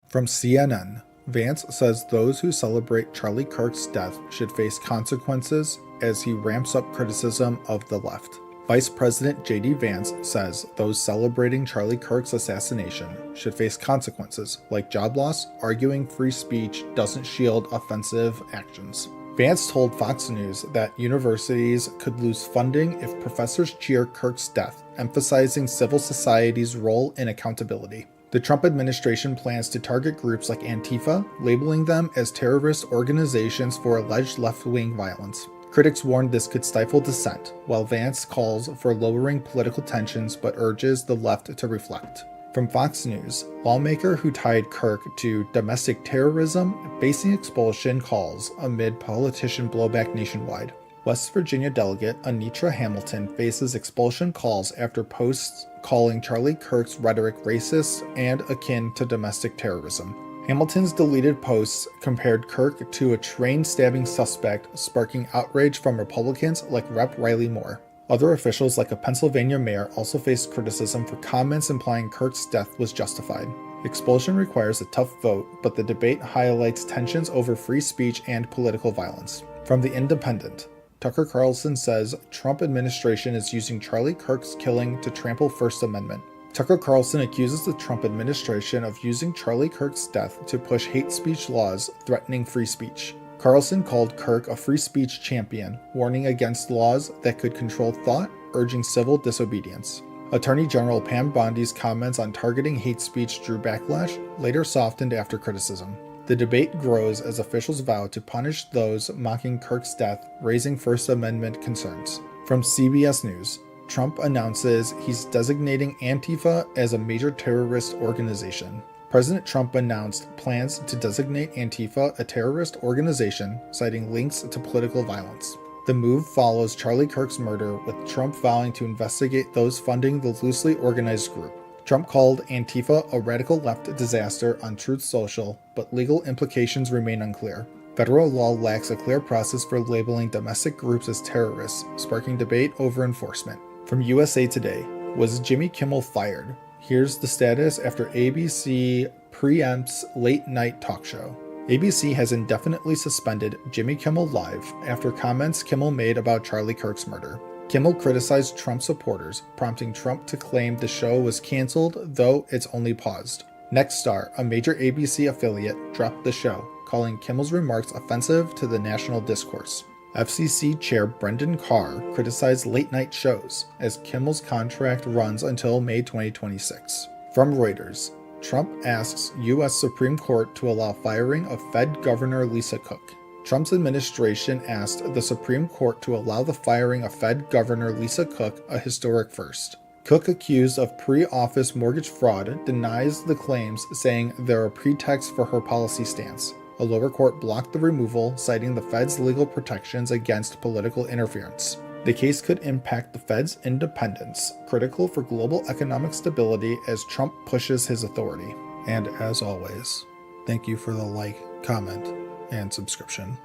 From CNN, Vance says those who celebrate Charlie Kirk's death should face consequences as he ramps up criticism of the left. Vice President J.D. Vance says those celebrating Charlie Kirk's assassination should face consequences like job loss, arguing free speech doesn't shield offensive actions. Vance told Fox News that universities could lose funding if professors cheer Kirk's death, emphasizing civil society's role in accountability. The Trump administration plans to target groups like Antifa, labeling them as terrorist organizations for alleged left-wing violence. Critics warned this could stifle dissent, while Vance calls for lowering political tensions but urges the left to reflect. From Fox News, lawmaker who tied Kirk to domestic terrorism facing expulsion calls amid politician blowback nationwide. West Virginia delegate Anitra Hamilton faces expulsion calls after posts calling Charlie Kirk's rhetoric racist and akin to domestic terrorism. Hamilton's deleted posts compared Kirk to a train-stabbing suspect, sparking outrage from Republicans like Rep. Riley Moore. Other officials like a Pennsylvania mayor also faced criticism for comments implying Kirk's death was justified. Expulsion requires a tough vote, but the debate highlights tensions over free speech and political violence. From The Independent, Tucker Carlson says Trump administration is using Charlie Kirk's killing to trample First Amendment. Tucker Carlson accuses the Trump administration of using Charlie Kirk's death to push hate speech laws threatening free speech. Carlson called Kirk a free speech champion, warning against laws that could control thought, urging civil disobedience. Attorney General Pam Bondi's comments on targeting hate speech drew backlash, later softened after criticism. The debate grows as officials vow to punish those mocking Kirk's death, raising First Amendment concerns. From CBS News, Trump announces he's designating Antifa as a major terrorist organization. President Trump announced plans to designate Antifa a terrorist organization, citing links to political violence. The move follows Charlie Kirk's murder, with Trump vowing to investigate those funding the loosely organized group. Trump called Antifa a radical left disaster on Truth Social, but legal implications remain unclear. Federal law lacks a clear process for labeling domestic groups as terrorists, sparking debate over enforcement. From USA Today, was Jimmy Kimmel fired? Here's the status after ABC preempts late-night talk show. ABC has indefinitely suspended Jimmy Kimmel Live after comments Kimmel made about Charlie Kirk's murder. Kimmel criticized Trump supporters, prompting Trump to claim the show was canceled, though it's only paused. Nexstar, a major ABC affiliate, dropped the show, calling Kimmel's remarks offensive to the national discourse. FCC Chair Brendan Carr criticized late-night shows, as Kimmel's contract runs until May 2026. From Reuters, Trump asks U.S. Supreme Court to allow firing of Fed Governor Lisa Cook. Trump's administration asked the Supreme Court to allow the firing of Fed Governor Lisa Cook, a historic first. Cook, accused of pre-office mortgage fraud, denies the claims, saying they're a pretext for her policy stance. A lower court blocked the removal, citing the Fed's legal protections against political interference. The case could impact the Fed's independence, critical for global economic stability as Trump pushes his authority. And as always, thank you for the like, comment, and subscription.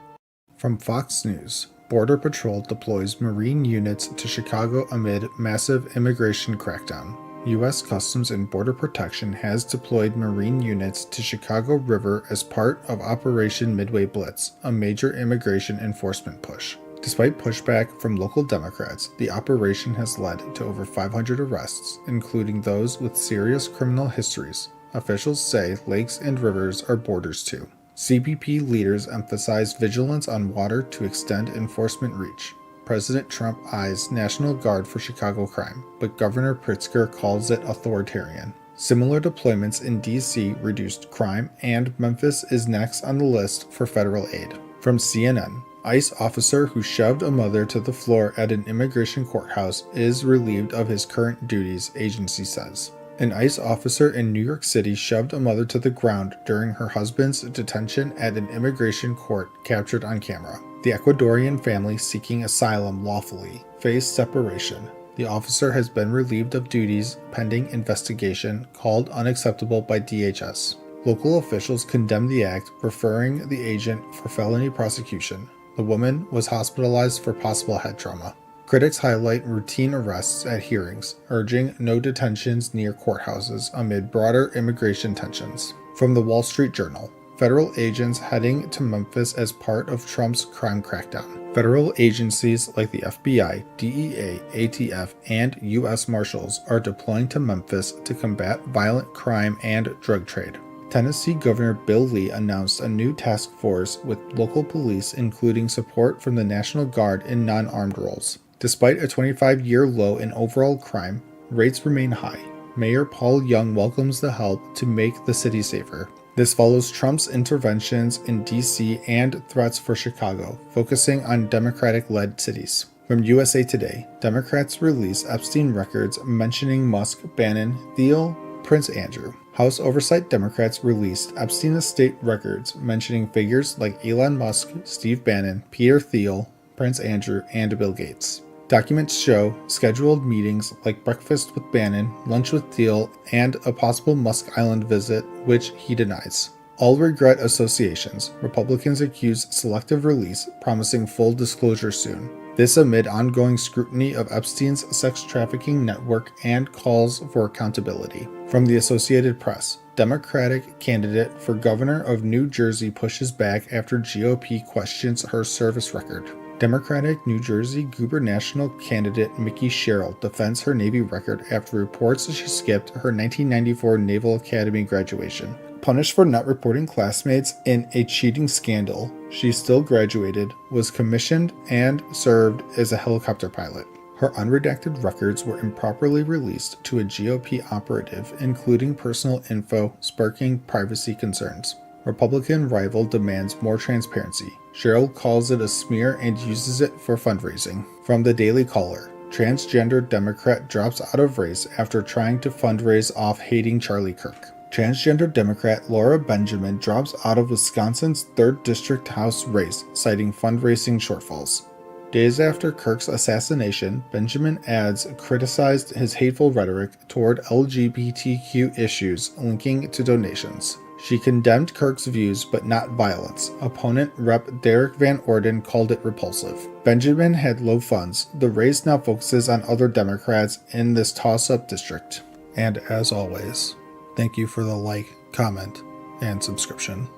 From Fox News, Border Patrol deploys Marine units to Chicago amid massive immigration crackdown. U.S. Customs and Border Protection has deployed Marine units to Chicago River as part of Operation Midway Blitz, a major immigration enforcement push. Despite pushback from local Democrats, the operation has led to over 500 arrests, including those with serious criminal histories. Officials say lakes and rivers are borders too. CBP leaders emphasize vigilance on water to extend enforcement reach. President Trump eyes National Guard for Chicago crime, but Governor Pritzker calls it authoritarian. Similar deployments in D.C. reduced crime, and Memphis is next on the list for federal aid. From CNN, ICE officer who shoved a mother to the floor at an immigration courthouse is relieved of his current duties, agency says. An ICE officer in New York City shoved a mother to the ground during her husband's detention at an immigration court captured on camera. The Ecuadorian family seeking asylum lawfully faced separation. The officer has been relieved of duties pending investigation, called unacceptable by DHS. Local officials condemned the act, referring the agent for felony prosecution. The woman was hospitalized for possible head trauma. Critics highlight routine arrests at hearings, urging no detentions near courthouses amid broader immigration tensions. From the Wall Street Journal, federal agents heading to Memphis as part of Trump's crime crackdown. Federal agencies like the FBI, DEA, ATF, and U.S. Marshals are deploying to Memphis to combat violent crime and drug trade. Tennessee Governor Bill Lee announced a new task force with local police, including support from the National Guard in non-armed roles. Despite a 25-year low in overall crime, rates remain high. Mayor Paul Young welcomes the help to make the city safer. This follows Trump's interventions in D.C. and threats for Chicago, focusing on Democratic-led cities. From USA Today, Democrats release Epstein records mentioning Musk, Bannon, Thiel, Prince Andrew. House Oversight Democrats released Epstein estate records mentioning figures like Elon Musk, Steve Bannon, Peter Thiel, Prince Andrew, and Bill Gates. Documents show scheduled meetings like breakfast with Bannon, lunch with Thiel, and a possible Musk Island visit, which he denies. All regret associations. Republicans accuse selective release, promising full disclosure soon. This amid ongoing scrutiny of Epstein's sex trafficking network and calls for accountability. From the Associated Press, Democratic candidate for governor of New Jersey pushes back after GOP questions her service record. Democratic New Jersey gubernatorial candidate Mickey Sherrill defends her Navy record after reports she skipped her 1994 Naval Academy graduation. Punished for not reporting classmates in a cheating scandal, she still graduated, was commissioned, and served as a helicopter pilot. Her unredacted records were improperly released to a GOP operative, including personal info, sparking privacy concerns. Republican rival demands more transparency. Cheryl calls it a smear and uses it for fundraising. From the Daily Caller, transgender Democrat drops out of race after trying to fundraise off hating Charlie Kirk. Transgender Democrat Laura Benjamin drops out of Wisconsin's 3rd District House race, citing fundraising shortfalls. Days after Kirk's assassination, Benjamin Ads criticized his hateful rhetoric toward LGBTQ issues linking to donations. She condemned Kirk's views but not violence. Opponent Rep. Derek Van Orden called it repulsive. Benjamin had low funds. The race now focuses on other Democrats in this toss-up district. And as always, thank you for the like, comment, and subscription.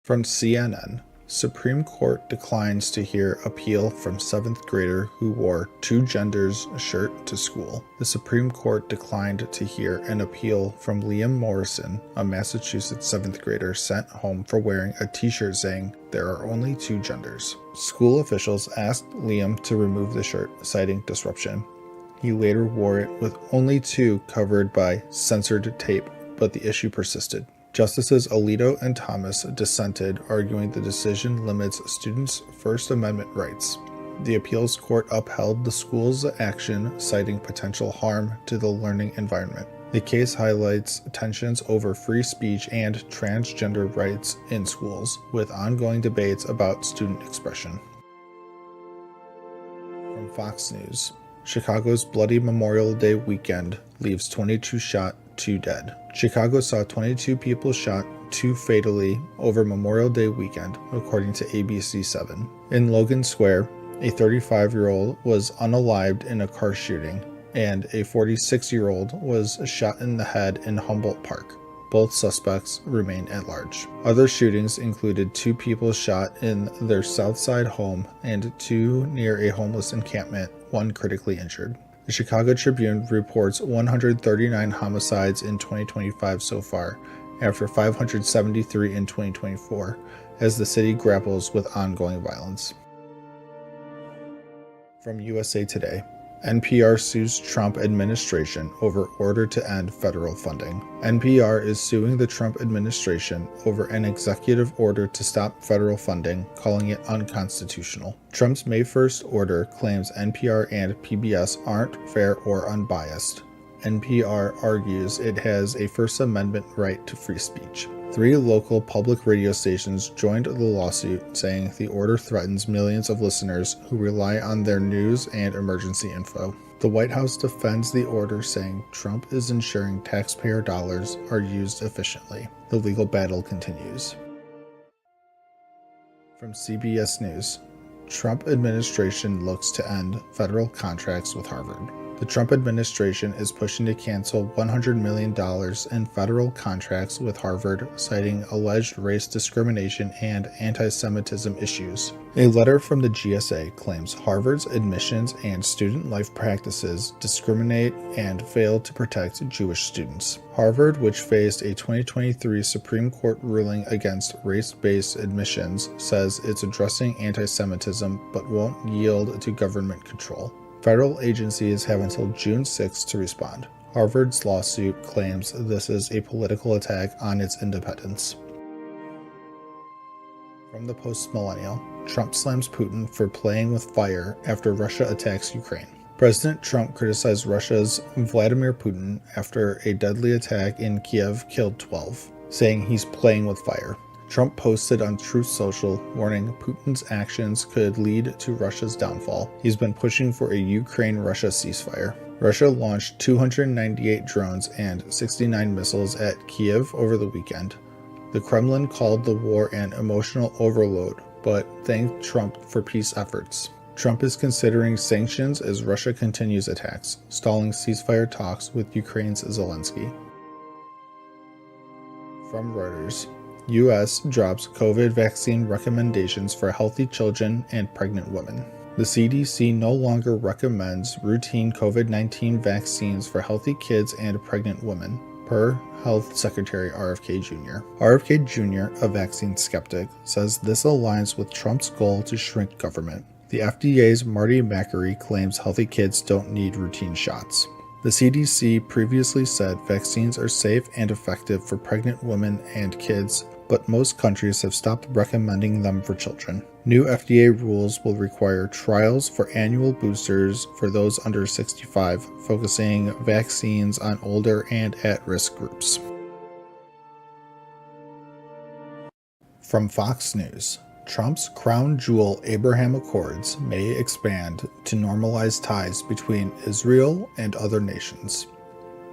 From CNN, Supreme Court declines to hear appeal from 7th grader who wore two genders shirt to school. The Supreme Court declined to hear an appeal from Liam Morrison, a Massachusetts 7th grader sent home for wearing a t-shirt saying, "There are only two genders." School officials asked Liam to remove the shirt, citing disruption. He later wore it with only two covered by censored tape, but the issue persisted. Justices Alito and Thomas dissented, arguing the decision limits students' First Amendment rights. The appeals court upheld the school's action, citing potential harm to the learning environment. The case highlights tensions over free speech and transgender rights in schools, with ongoing debates about student expression. From Fox News, Chicago's Bloody Memorial Day weekend leaves 22 shot, 2 dead. Chicago saw 22 people shot, 2 fatally, over Memorial Day weekend, according to ABC7. In Logan Square, a 35-year-old was unalived in a car shooting, and a 46-year-old was shot in the head in Humboldt Park. Both suspects remain at large. Other shootings included 2 people shot in their Southside home and 2 near a homeless encampment, 1 critically injured. The Chicago Tribune reports 139 homicides in 2025 so far, after 573 in 2024, as the city grapples with ongoing violence. From USA Today, NPR sues Trump administration over order to end federal funding. NPR is suing the Trump administration over an executive order to stop federal funding, calling it unconstitutional. Trump's May 1st order claims NPR and PBS aren't fair or unbiased. NPR argues it has a First Amendment right to free speech. 3 local public radio stations joined the lawsuit, saying the order threatens millions of listeners who rely on their news and emergency info. The White House defends the order, saying Trump is ensuring taxpayer dollars are used efficiently. The legal battle continues. From CBS News, Trump administration looks to end federal contracts with Harvard. The Trump administration is pushing to cancel $100 million in federal contracts with Harvard, citing alleged race discrimination and anti-Semitism issues. A letter from the GSA claims Harvard's admissions and student life practices discriminate and fail to protect Jewish students. Harvard, which faced a 2023 Supreme Court ruling against race-based admissions, says it's addressing anti-Semitism but won't yield to government control. Federal agencies have until June 6 to respond. Harvard's lawsuit claims this is a political attack on its independence. From the Post-Millennial, Trump slams Putin for playing with fire after Russia attacks Ukraine. President Trump criticized Russia's Vladimir Putin after a deadly attack in Kiev killed 12, saying he's playing with fire. Trump posted on Truth Social, warning Putin's actions could lead to Russia's downfall. He's been pushing for a Ukraine-Russia ceasefire. Russia launched 298 drones and 69 missiles at Kiev over the weekend. The Kremlin called the war an emotional overload, but thanked Trump for peace efforts. Trump is considering sanctions as Russia continues attacks, stalling ceasefire talks with Ukraine's Zelensky. From Reuters, U.S. drops COVID vaccine recommendations for healthy children and pregnant women. The CDC no longer recommends routine COVID-19 vaccines for healthy kids and pregnant women, per Health Secretary RFK Jr. RFK Jr., a vaccine skeptic, says this aligns with Trump's goal to shrink government. The FDA's Marty Makary claims healthy kids don't need routine shots. The CDC previously said vaccines are safe and effective for pregnant women and kids, but most countries have stopped recommending them for children. New FDA rules will require trials for annual boosters for those under 65, focusing vaccines on older and at-risk groups. From Fox News, Trump's crown jewel Abraham Accords may expand to normalize ties between Israel and other nations.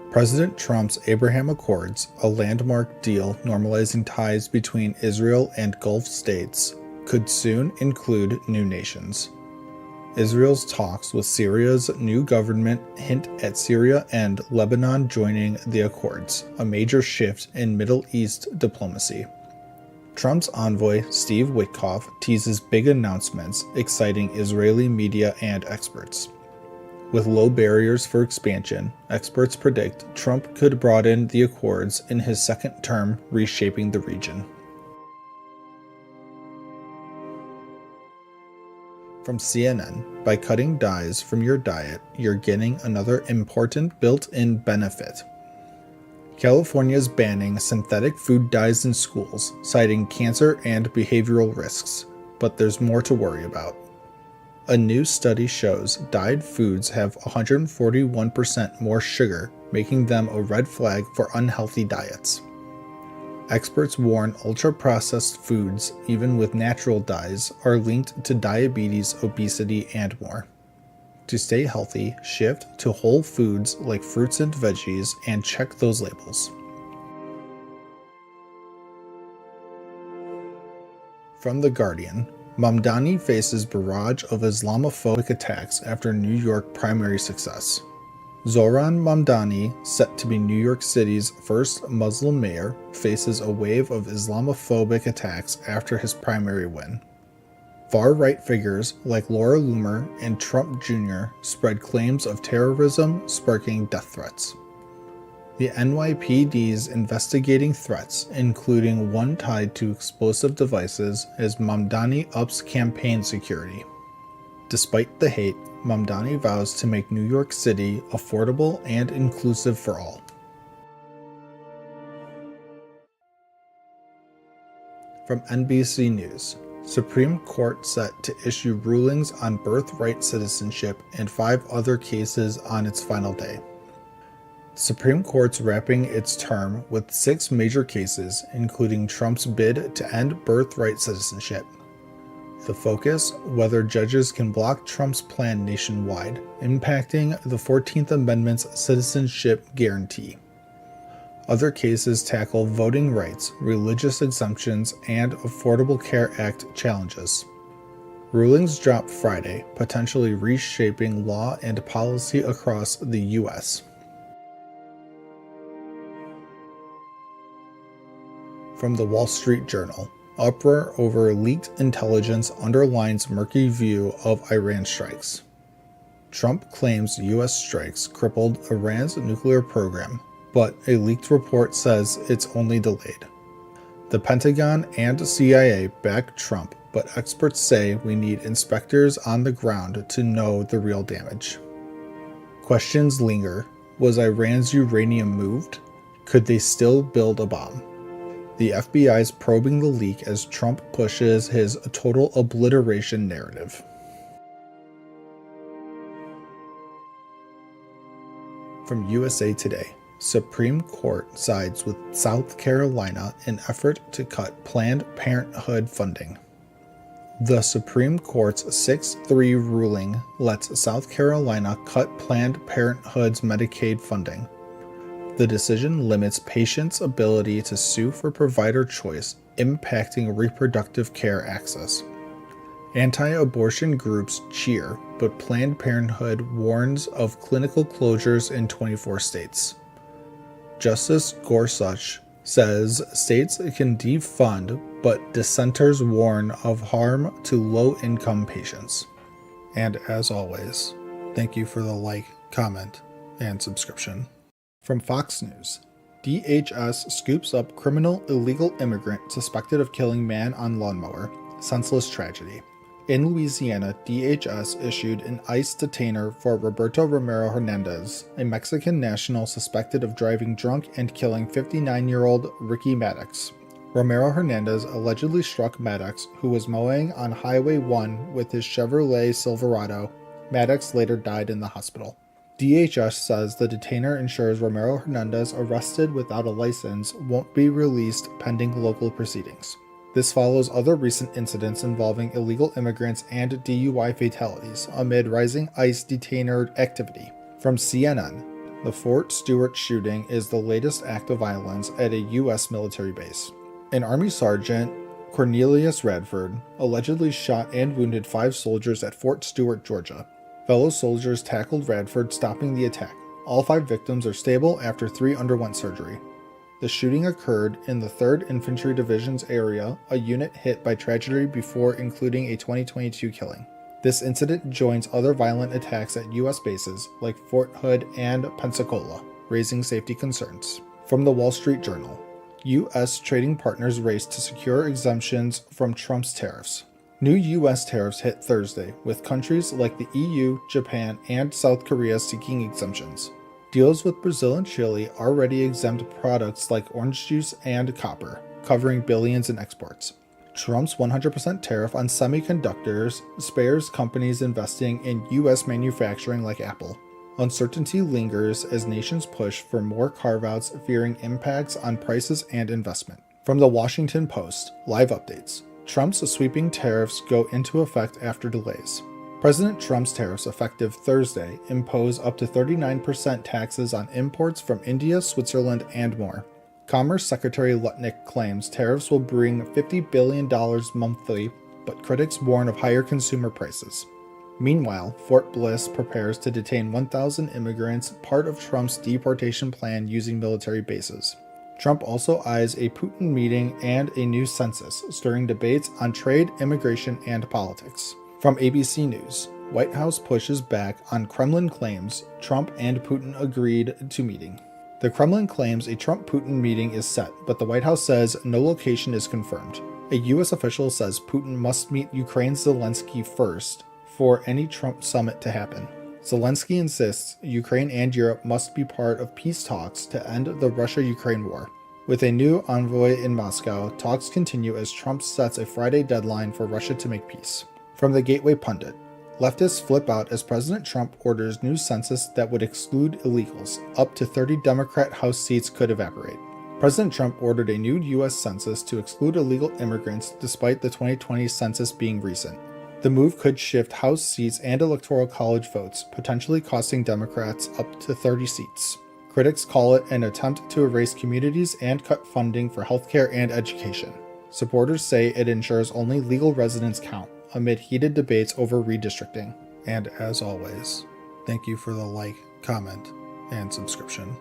President Trump's Abraham Accords, a landmark deal normalizing ties between Israel and Gulf states, could soon include new nations. Israel's talks with Syria's new government hint at Syria and Lebanon joining the accords, a major shift in Middle East diplomacy. Trump's envoy, Steve Witkoff, teases big announcements, exciting Israeli media and experts. With low barriers for expansion, experts predict Trump could broaden the accords in his second term, reshaping the region. From CNN, by cutting dyes from your diet, you're getting another important built-in benefit. California is banning synthetic food dyes in schools, citing cancer and behavioral risks, but there's more to worry about. A new study shows dyed foods have 141% more sugar, making them a red flag for unhealthy diets. Experts warn ultra-processed foods, even with natural dyes, are linked to diabetes, obesity, and more. To stay healthy, shift to whole foods like fruits and veggies and check those labels. From The Guardian, Mamdani faces barrage of Islamophobic attacks after New York primary success. Zohran Mamdani, set to be New York City's first Muslim mayor, faces a wave of Islamophobic attacks after his primary win. Far-right figures like Laura Loomer and Trump Jr. spread claims of terrorism, sparking death threats. The NYPD's investigating threats, including one tied to explosive devices, as Mamdani ups campaign security. Despite the hate, Mamdani vows to make New York City affordable and inclusive for all. From NBC News, Supreme Court set to issue rulings on birthright citizenship and 5 other cases on its final day. Supreme Court's wrapping its term with 6 major cases, including Trump's bid to end birthright citizenship. The focus, whether judges can block Trump's plan nationwide, impacting the 14th Amendment's citizenship guarantee. Other cases tackle voting rights, religious exemptions, and Affordable Care Act challenges. Rulings drop Friday, potentially reshaping law and policy across the U.S. From the Wall Street Journal, uproar over leaked intelligence underlines murky view of Iran strikes. Trump claims U.S. strikes crippled Iran's nuclear program, but a leaked report says it's only delayed. The Pentagon and CIA back Trump, but experts say we need inspectors on the ground to know the real damage. Questions linger. Was Iran's uranium moved? Could they still build a bomb? The FBI is probing the leak as Trump pushes his total obliteration narrative. From USA Today, Supreme Court sides with South Carolina in effort to cut Planned Parenthood funding. The Supreme Court's 6-3 ruling lets South Carolina cut Planned Parenthood's Medicaid funding. The decision limits patients' ability to sue for provider choice, impacting reproductive care access. Anti-abortion groups cheer, but Planned Parenthood warns of clinical closures in 24 states. Justice Gorsuch says states can defund, but dissenters warn of harm to low-income patients. And as always, thank you for the like, comment, and subscription. From Fox News, DHS scoops up criminal illegal immigrant suspected of killing man on lawnmower. Senseless tragedy. In Louisiana, DHS issued an ICE detainer for Roberto Romero Hernandez, a Mexican national suspected of driving drunk and killing 59-year-old Ricky Maddox. Romero Hernandez allegedly struck Maddox, who was mowing on Highway 1 with his Chevrolet Silverado. Maddox later died in the hospital. DHS says the detainer ensures Romero Hernandez, arrested without a license, won't be released pending local proceedings. This follows other recent incidents involving illegal immigrants and DUI fatalities amid rising ICE detainer activity. From CNN, the Fort Stewart shooting is the latest act of violence at a U.S. military base. An Army Sergeant, Cornelius Radford, allegedly shot and wounded 5 soldiers at Fort Stewart, Georgia. Fellow soldiers tackled Radford, stopping the attack. All 5 victims are stable after 3 underwent surgery. The shooting occurred in the 3rd Infantry Division's area, a unit hit by tragedy before including a 2022 killing. This incident joins other violent attacks at U.S. bases like Fort Hood and Pensacola, raising safety concerns. From the Wall Street Journal, U.S. trading partners race to secure exemptions from Trump's tariffs. New U.S. tariffs hit Thursday, with countries like the EU, Japan, and South Korea seeking exemptions. Deals with Brazil and Chile already exempt products like orange juice and copper, covering billions in exports. Trump's 100% tariff on semiconductors spares companies investing in U.S. manufacturing like Apple. Uncertainty lingers as nations push for more carve-outs, fearing impacts on prices and investment. From the Washington Post, live updates. Trump's sweeping tariffs go into effect after delays. President Trump's tariffs, effective Thursday, impose up to 39% taxes on imports from India, Switzerland, and more. Commerce Secretary Lutnick claims tariffs will bring $50 billion monthly, but critics warn of higher consumer prices. Meanwhile, Fort Bliss prepares to detain 1,000 immigrants, part of Trump's deportation plan using military bases. Trump also eyes a Putin meeting and a new census, stirring debates on trade, immigration, and politics. From ABC News, White House pushes back on Kremlin claims Trump and Putin agreed to meeting. The Kremlin claims a Trump-Putin meeting is set, but the White House says no location is confirmed. A U.S. official says Putin must meet Ukraine's Zelensky first for any Trump summit to happen. Zelensky insists Ukraine and Europe must be part of peace talks to end the Russia-Ukraine war. With a new envoy in Moscow, talks continue as Trump sets a Friday deadline for Russia to make peace. From the Gateway Pundit, leftists flip out as President Trump orders new census that would exclude illegals. Up to 30 Democrat House seats could evaporate. President Trump ordered a new U.S. census to exclude illegal immigrants despite the 2020 census being recent. The move could shift House seats and Electoral College votes, potentially costing Democrats up to 30 seats. Critics call it an attempt to erase communities and cut funding for healthcare and education. Supporters say it ensures only legal residents count, amid heated debates over redistricting. And as always, thank you for the like, comment, and subscription.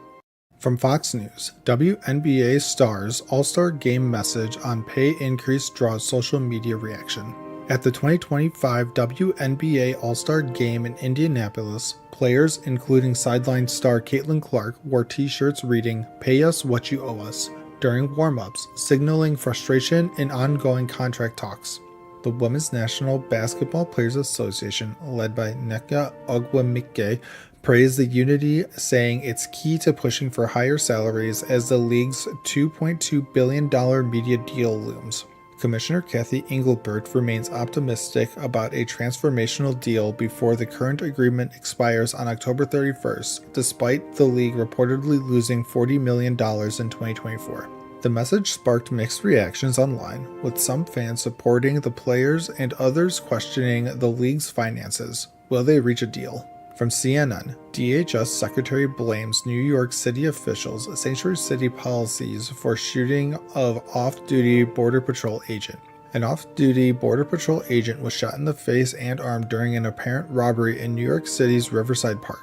From Fox News, WNBA stars All-Star Game message on pay increase draws social media reaction. At the 2025 WNBA All-Star Game in Indianapolis, players including sideline star Caitlin Clark wore t-shirts reading, "Pay us what you owe us," during warm-ups, signaling frustration in ongoing contract talks. The Women's National Basketball Players Association, led by Nneka Ogwumike, praised the unity, saying it's key to pushing for higher salaries as the league's $2.2 billion media deal looms. Commissioner Kathy Engelbert remains optimistic about a transformational deal before the current agreement expires on October 31st, despite the league reportedly losing $40 million in 2024. The message sparked mixed reactions online, with some fans supporting the players and others questioning the league's finances. Will they reach a deal? From CNN, DHS Secretary blames New York City officials' sanctuary city policies for shooting of off-duty Border Patrol agent. An off-duty Border Patrol agent was shot in the face and arm during an apparent robbery in New York City's Riverside Park.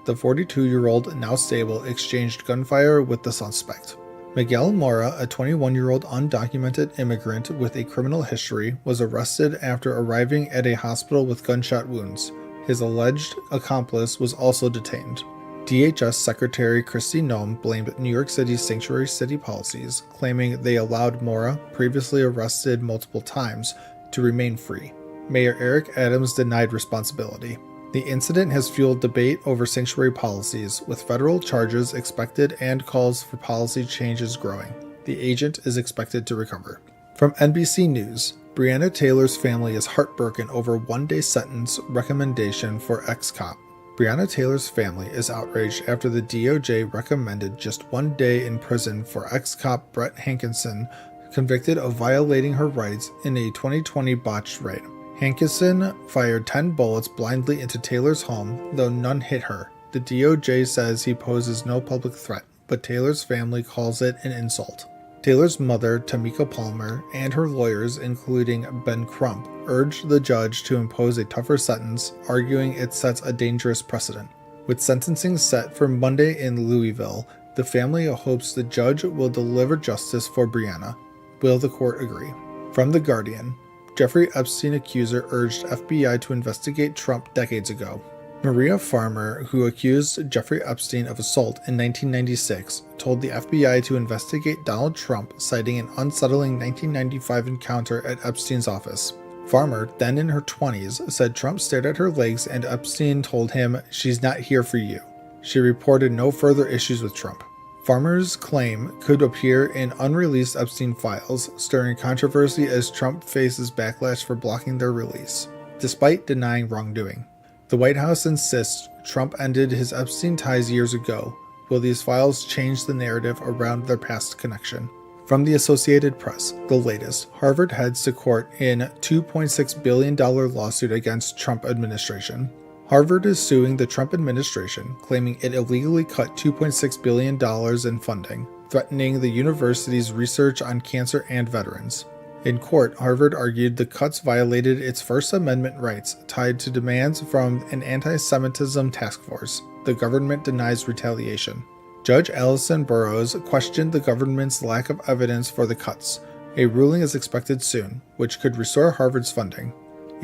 The 42-year-old, now stable, exchanged gunfire with the suspect. Miguel Mora, a 21-year-old undocumented immigrant with a criminal history, was arrested after arriving at a hospital with gunshot wounds. His alleged accomplice was also detained. DHS Secretary Kristi Noem blamed New York City's sanctuary city policies, claiming they allowed Mora, previously arrested multiple times, to remain free. Mayor Eric Adams denied responsibility. The incident has fueled debate over sanctuary policies, with federal charges expected and calls for policy changes growing. The agent is expected to recover. From NBC News, Breonna Taylor's family is heartbroken over one-day sentence recommendation for ex-cop. Breonna Taylor's family is outraged after the DOJ recommended just 1 day in prison for ex-cop Brett Hankinson, convicted of violating her rights in a 2020 botched raid. Hankinson fired 10 bullets blindly into Taylor's home, though none hit her. The DOJ says he poses no public threat, but Taylor's family calls it an insult. Taylor's mother, Tamika Palmer, and her lawyers, including Ben Crump, urged the judge to impose a tougher sentence, arguing it sets a dangerous precedent. With sentencing set for Monday in Louisville, the family hopes the judge will deliver justice for Breonna. Will the court agree? From The Guardian, Jeffrey Epstein accuser urged FBI to investigate Trump decades ago. Maria Farmer, who accused Jeffrey Epstein of assault in 1996, told the FBI to investigate Donald Trump, citing an unsettling 1995 encounter at Epstein's office. Farmer, then in her 20s, said Trump stared at her legs and Epstein told him, "She's not here for you." She reported no further issues with Trump. Farmer's claim could appear in unreleased Epstein files, stirring controversy as Trump faces backlash for blocking their release, despite denying wrongdoing. The White House insists Trump ended his Epstein ties years ago. Will these files change the narrative around their past connection? From the Associated Press, the latest, Harvard heads to court in $2.6 billion lawsuit against Trump administration. Harvard is suing the Trump administration, claiming it illegally cut $2.6 billion in funding, threatening the university's research on cancer and veterans. In court, Harvard argued the cuts violated its First Amendment rights tied to demands from an anti-Semitism task force. The government denies retaliation. Judge Allison Burroughs questioned the government's lack of evidence for the cuts. A ruling is expected soon, which could restore Harvard's funding.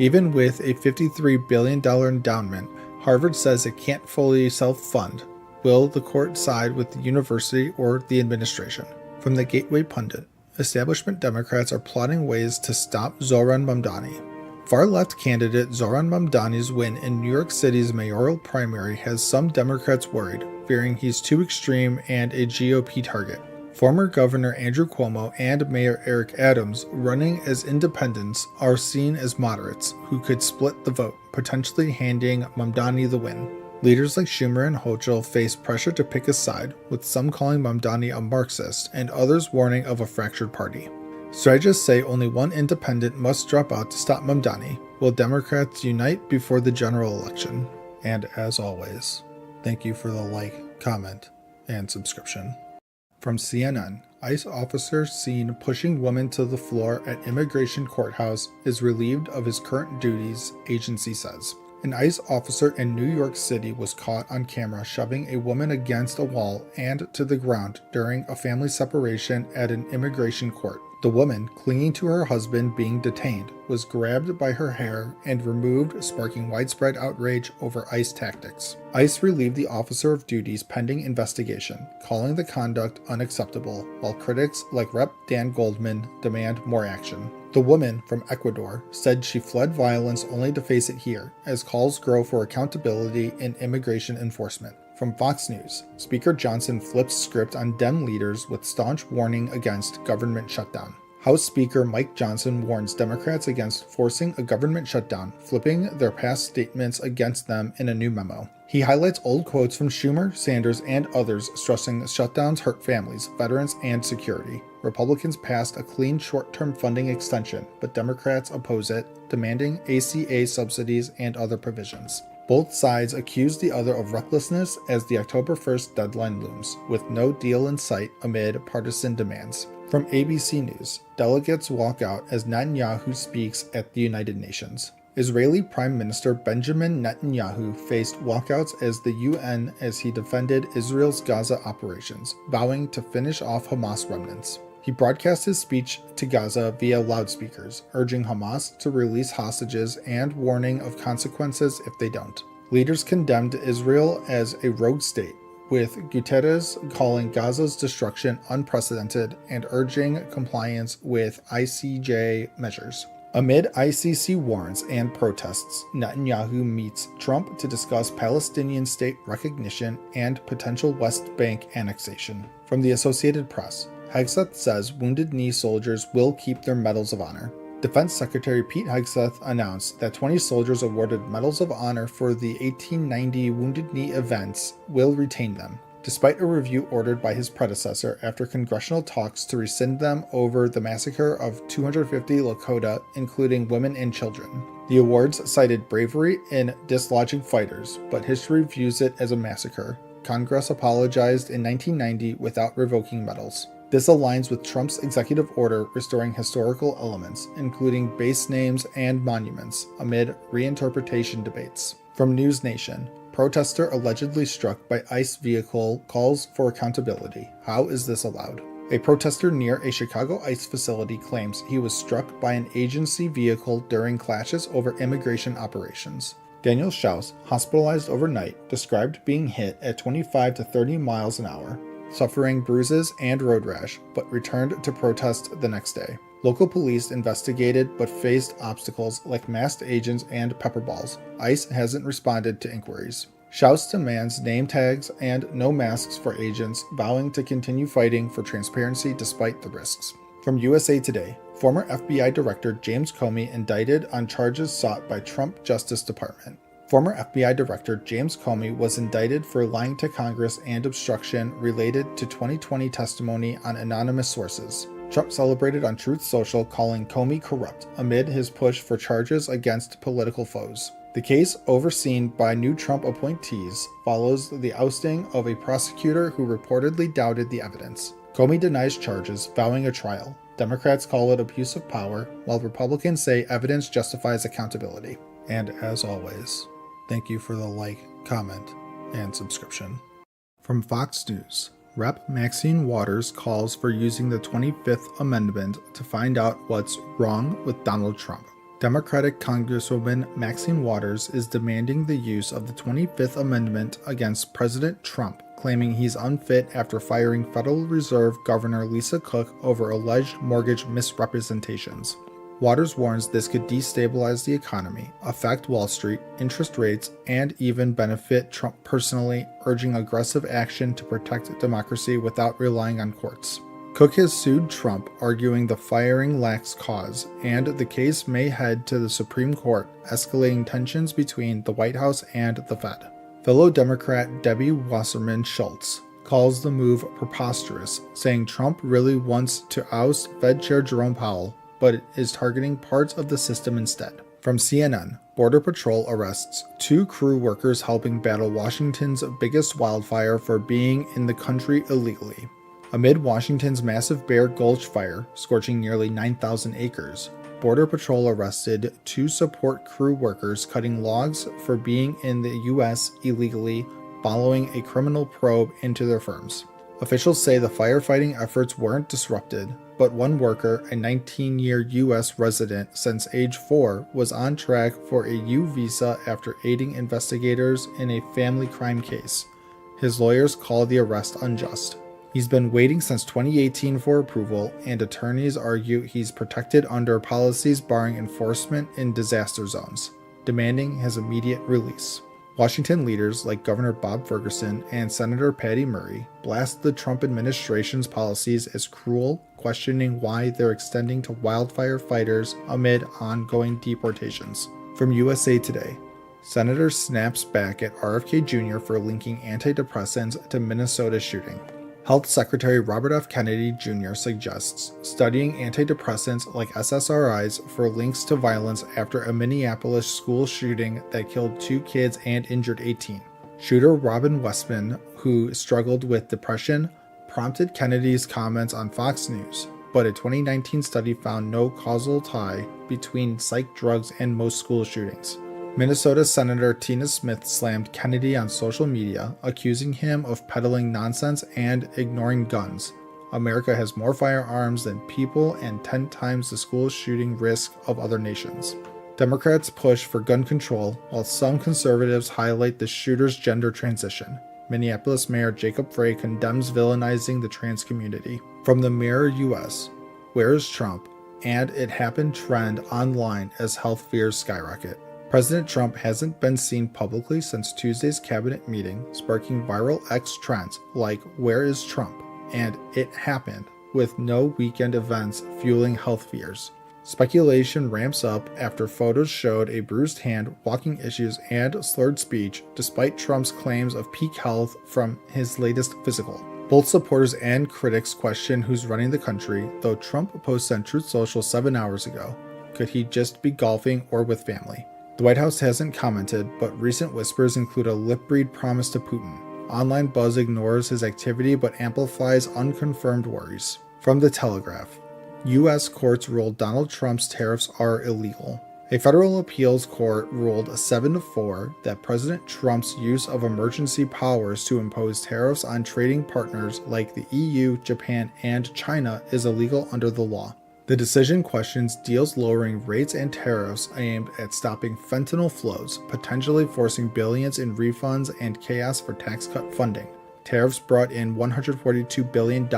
Even with a $53 billion endowment, Harvard says it can't fully self-fund. Will the court side with the university or the administration? From the Gateway Pundit, establishment Democrats are plotting ways to stop Zohran Mamdani. Far-left candidate Zohran Mamdani's win in New York City's mayoral primary has some Democrats worried, fearing he's too extreme and a GOP target. Former Governor Andrew Cuomo and Mayor Eric Adams, running as independents, are seen as moderates who could split the vote, potentially handing Mamdani the win. Leaders like Schumer and Hochul face pressure to pick a side, with some calling Mamdani a Marxist and others warning of a fractured party. Strategists say only one independent must drop out to stop Mamdani. Will Democrats unite before the general election? And as always, thank you for the like, comment, and subscription. From CNN, ICE officer seen pushing woman to the floor at immigration courthouse is relieved of his current duties, agency says. An ICE officer in New York City was caught on camera shoving a woman against a wall and to the ground during a family separation at an immigration court. The woman, clinging to her husband being detained, was grabbed by her hair and removed, sparking widespread outrage over ICE tactics. ICE relieved the officer of duties pending investigation, calling the conduct unacceptable, while critics like Rep. Dan Goldman demand more action. The woman, from Ecuador, said she fled violence only to face it here, as calls grow for accountability in immigration enforcement. From Fox News, Speaker Johnson flips script on Dem leaders with staunch warning against government shutdown. House Speaker Mike Johnson warns Democrats against forcing a government shutdown, flipping their past statements against them in a new memo. He highlights old quotes from Schumer, Sanders, and others stressing shutdowns hurt families, veterans, and security. Republicans passed a clean short-term funding extension, but Democrats oppose it, demanding ACA subsidies and other provisions. Both sides accuse the other of recklessness as the October 1st deadline looms, with no deal in sight amid partisan demands. From ABC News, delegates walk out as Netanyahu speaks at the United Nations. Israeli Prime Minister Benjamin Netanyahu faced walkouts as the UN as he defended Israel's Gaza operations, vowing to finish off Hamas remnants. He broadcast his speech to Gaza via loudspeakers, urging Hamas to release hostages and warning of consequences if they don't. Leaders condemned Israel as a rogue state, with Guterres calling Gaza's destruction unprecedented and urging compliance with ICJ measures. Amid ICC warrants and protests, Netanyahu meets Trump to discuss Palestinian state recognition and potential West Bank annexation. From the Associated Press, Hegseth says Wounded Knee soldiers will keep their Medals of Honor. Defense Secretary Pete Hegseth announced that 20 soldiers awarded Medals of Honor for the 1890 Wounded Knee events will retain them. despite a review ordered by his predecessor after congressional talks to rescind them over the massacre of 250 Lakota, including women and children. The awards cited bravery in dislodging fighters, but history views it as a massacre. Congress apologized in 1990 without revoking medals. This aligns with Trump's executive order restoring historical elements, including base names and monuments, amid reinterpretation debates. From News Nation, protester allegedly struck by ICE vehicle calls for accountability. How is this allowed? A protester near a Chicago ICE facility claims he was struck by an agency vehicle during clashes over immigration operations. Daniel Schaus, hospitalized overnight, described being hit at 25 to 30 miles an hour, suffering bruises and road rash, but returned to protest the next day. Local police investigated but faced obstacles like masked agents and pepper balls. ICE hasn't responded to inquiries. Schaus demands name tags and no masks for agents, vowing to continue fighting for transparency despite the risks. From USA Today, former FBI Director James Comey indicted on charges sought by Trump Justice Department. Former FBI Director James Comey was indicted for lying to Congress and obstruction related to 2020 testimony on anonymous sources. Trump celebrated on Truth Social, calling Comey corrupt amid his push for charges against political foes. The case, overseen by new Trump appointees, follows the ousting of a prosecutor who reportedly doubted the evidence. Comey denies charges, vowing a trial. Democrats call it abuse of power, while Republicans say evidence justifies accountability. And as always, thank you for the like, comment, and subscription. From Fox News, Rep. Maxine Waters calls for using the 25th Amendment to find out what's wrong with Donald Trump. Democratic Congresswoman Maxine Waters is demanding the use of the 25th Amendment against President Trump, claiming he's unfit after firing Federal Reserve Governor Lisa Cook over alleged mortgage misrepresentations. Waters warns this could destabilize the economy, affect Wall Street, interest rates, and even benefit Trump personally, urging aggressive action to protect democracy without relying on courts. Cook has sued Trump, arguing the firing lacks cause, and the case may head to the Supreme Court, escalating tensions between the White House and the Fed. Fellow Democrat Debbie Wasserman Schultz calls the move preposterous, saying Trump really wants to oust Fed Chair Jerome Powell, but is targeting parts of the system instead. From CNN, Border Patrol arrests 2 crew workers helping battle Washington's biggest wildfire for being in the country illegally. Amid Washington's massive Bear Gulch fire, scorching nearly 9,000 acres, Border Patrol arrested 2 support crew workers cutting logs for being in the U.S. illegally following a criminal probe into their firms. Officials say the firefighting efforts weren't disrupted, but one worker, a 19-year U.S. resident since age 4, was on track for a U visa after aiding investigators in a family crime case. His lawyers call the arrest unjust. He's been waiting since 2018 for approval, and attorneys argue he's protected under policies barring enforcement in disaster zones, demanding his immediate release. Washington leaders like Governor Bob Ferguson and Senator Patty Murray blast the Trump administration's policies as cruel, questioning why they're extending to wildfire fighters amid ongoing deportations. From USA Today, Senator snaps back at RFK Jr. for linking antidepressants to Minnesota shooting. Health Secretary Robert F. Kennedy Jr. suggests studying antidepressants like SSRIs for links to violence after a Minneapolis school shooting that killed 2 kids and injured 18. Shooter Robin Westman, who struggled with depression, prompted Kennedy's comments on Fox News, but a 2019 study found no causal tie between psych drugs and most school shootings. Minnesota Senator Tina Smith slammed Kennedy on social media, accusing him of peddling nonsense and ignoring guns. America has more firearms than people and 10 times the school shooting risk of other nations. Democrats push for gun control, while some conservatives highlight the shooter's gender transition. Minneapolis Mayor Jacob Frey condemns villainizing the trans community. From the Mirror US, where is Trump? And it happened trend online as health fears skyrocket. President Trump hasn't been seen publicly since Tuesday's cabinet meeting, sparking viral X trends like "Where is Trump?" and "It happened," with no weekend events fueling health fears. Speculation ramps up after photos showed a bruised hand, walking issues, and slurred speech, despite Trump's claims of peak health from his latest physical. Both supporters and critics question who's running the country, though Trump posted on Truth Social 7 hours ago. Could he just be golfing or with family? The White House hasn't commented, but recent whispers include a lip-read promise to Putin. Online buzz ignores his activity but amplifies unconfirmed worries. From The Telegraph, U.S. courts ruled Donald Trump's tariffs are illegal. A federal appeals court ruled 7-4 that President Trump's use of emergency powers to impose tariffs on trading partners like the EU, Japan, and China is illegal under the law. The decision questions deals lowering rates and tariffs aimed at stopping fentanyl flows, potentially forcing billions in refunds and chaos for tax cut funding. Tariffs brought in $142 billion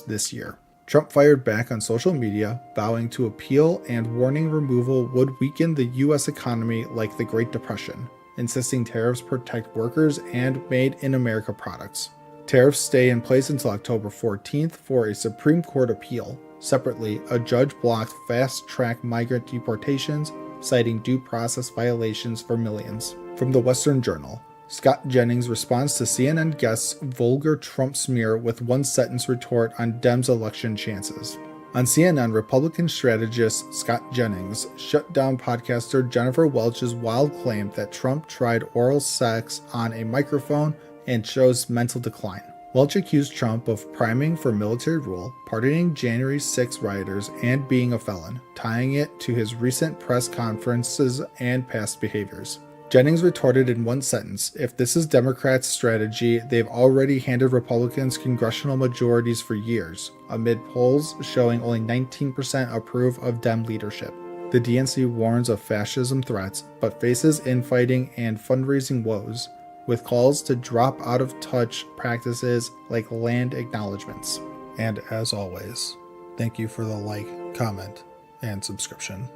this year. Trump fired back on social media, vowing to appeal and warning removal would weaken the U.S. economy like the Great Depression, insisting tariffs protect workers and made-in-America products. Tariffs stay in place until October 14th for a Supreme Court appeal. Separately, a judge blocked fast-track migrant deportations, citing due process violations for millions. From the Western Journal, Scott Jennings responds to CNN guest's vulgar Trump smear with one-sentence retort on Dems' election chances. On CNN, Republican strategist Scott Jennings shut down podcaster Jennifer Welch's wild claim that Trump tried oral sex on a microphone and shows mental decline. Welch accused Trump of priming for military rule, pardoning January 6 rioters, and being a felon, tying it to his recent press conferences and past behaviors. Jennings retorted in one sentence, "If this is Democrats' strategy, they've already handed Republicans congressional majorities for years," amid polls showing only 19% approve of Dem leadership. The DNC warns of fascism threats, but faces infighting and fundraising woes, with calls to drop out of touch practices like land acknowledgements. And as always, thank you for the like, comment, and subscription.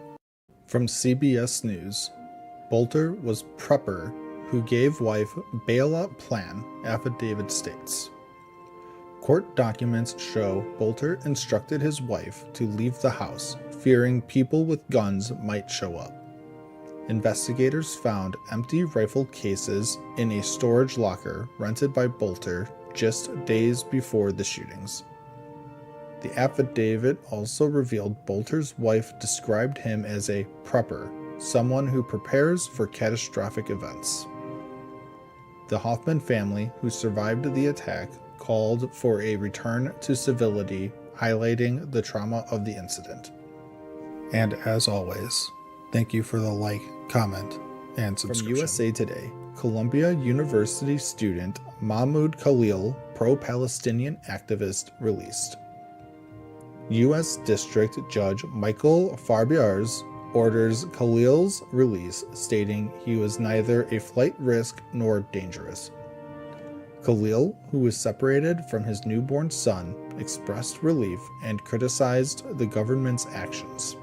From CBS News, Bolter was prepper who gave wife bailout plan, affidavit states. Court documents show Bolter instructed his wife to leave the house, fearing people with guns might show up. Investigators found empty rifle cases in a storage locker rented by Bolter just days before the shootings. The affidavit also revealed Bolter's wife described him as a prepper, someone who prepares for catastrophic events. The Hoffman family, who survived the attack, called for a return to civility, highlighting the trauma of the incident. And as always, thank you for the like, comment, and subscription. From USA Today, Columbia University student Mahmoud Khalil, pro-Palestinian activist, released. U.S. District Judge Michael Farbiarz orders Khalil's release, stating he was neither a flight risk nor dangerous. Khalil, who was separated from his newborn son, expressed relief and criticized the government's actions.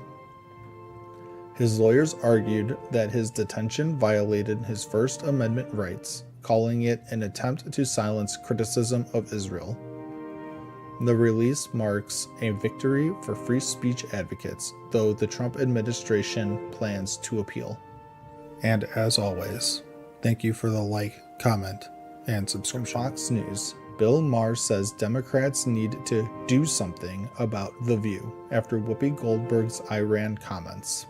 His lawyers argued that his detention violated his First Amendment rights, calling it an attempt to silence criticism of Israel. The release marks a victory for free speech advocates, though the Trump administration plans to appeal. And as always, thank you for the like, comment, and subscription. From Fox News, Bill Maher says Democrats need to do something about The View after Whoopi Goldberg's Iran comments.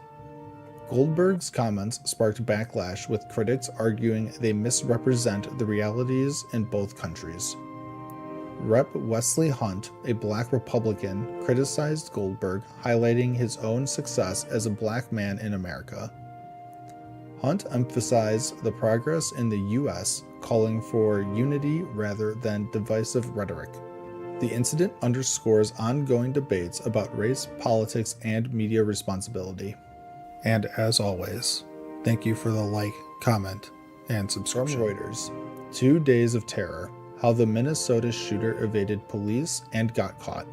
Goldberg's comments sparked backlash, with critics arguing they misrepresent the realities in both countries. Rep. Wesley Hunt, a black Republican, criticized Goldberg, highlighting his own success as a black man in America. Hunt emphasized the progress in the U.S., calling for unity rather than divisive rhetoric. The incident underscores ongoing debates about race, politics, and media responsibility. And as always, thank you for the like, comment, and subscription. From Reuters, 2 days of terror. How the Minnesota shooter evaded police and got caught.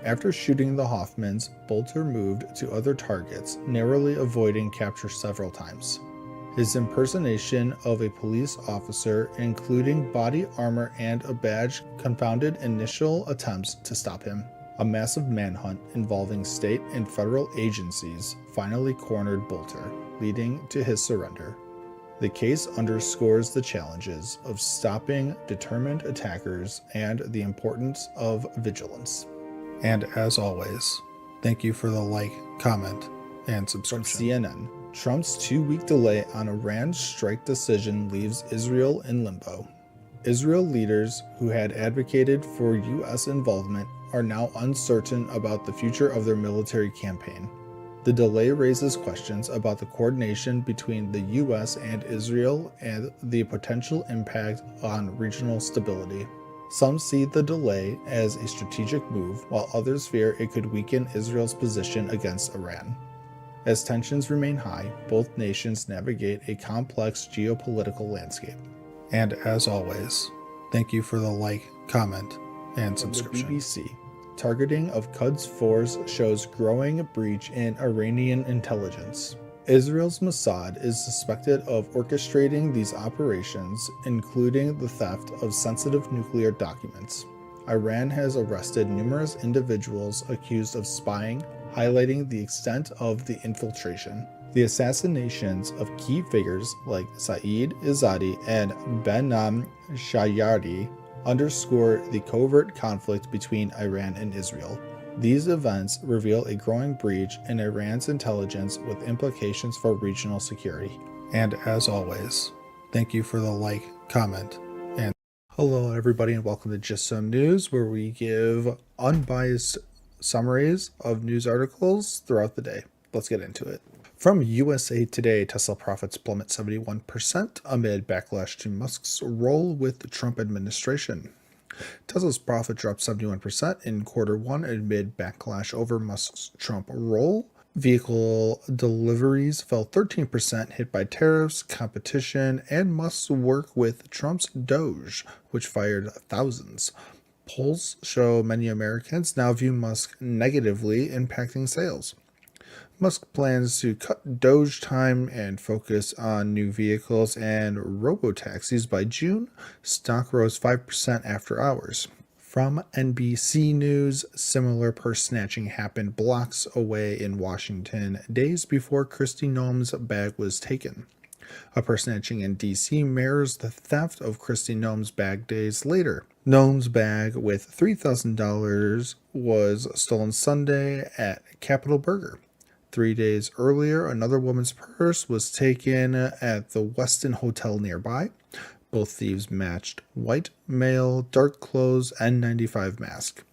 After shooting the Hoffmans, Bolter moved to other targets, narrowly avoiding capture several times. His impersonation of a police officer, including body armor and a badge, confounded initial attempts to stop him. A massive manhunt involving state and federal agencies finally cornered Bolter, leading to his surrender. The case underscores the challenges of stopping determined attackers and the importance of vigilance. And as always, thank you for the like, comment, and subscription. From CNN, Trump's 2-week delay on Iran's strike decision leaves Israel in limbo. Israel leaders who had advocated for U.S. involvement are now uncertain about the future of their military campaign. The delay raises questions about the coordination between the U.S. and Israel and the potential impact on regional stability. Some see the delay as a strategic move, while others fear it could weaken Israel's position against Iran. As tensions remain high, both nations navigate a complex geopolitical landscape. And as always, thank you for the like, comment, and subscription. The BBC, targeting of Quds force shows growing breach in Iranian intelligence. Israel's Mossad is suspected of orchestrating these operations, including the theft of sensitive nuclear documents. Iran has arrested numerous individuals accused of spying, highlighting the extent of the infiltration. The assassinations of key figures like Saeed Izzadi and Behnam Shayari underscore the covert conflict between Iran and Israel. These events reveal a growing breach in Iran's intelligence with implications for regional security. And as always, thank you for the like, comment, and hello everybody, and welcome to Just Some News, where we give unbiased summaries of news articles throughout the day. Let's get into it. From USA Today, Tesla profits plummet 71% amid backlash to Musk's role with the Trump administration. Tesla's profit dropped 71% in Q1 amid backlash over Musk's Trump role. Vehicle deliveries fell 13%, hit by tariffs, competition, and Musk's work with Trump's Doge, which fired thousands. Polls show many Americans now view Musk negatively, impacting sales. Musk plans to cut Doge time and focus on new vehicles and robotaxis by June. Stock rose 5% after hours. From NBC News, similar purse snatching happened blocks away in Washington, days before Kristi Noem's bag was taken. A purse snatching in D.C. mirrors the theft of Kristi Noem's bag days later. Noem's bag with $3,000 was stolen Sunday at Capitol Burger. 3 days earlier, another woman's purse was taken at the Westin Hotel nearby. Both thieves matched white, male, dark clothes, N95 mask.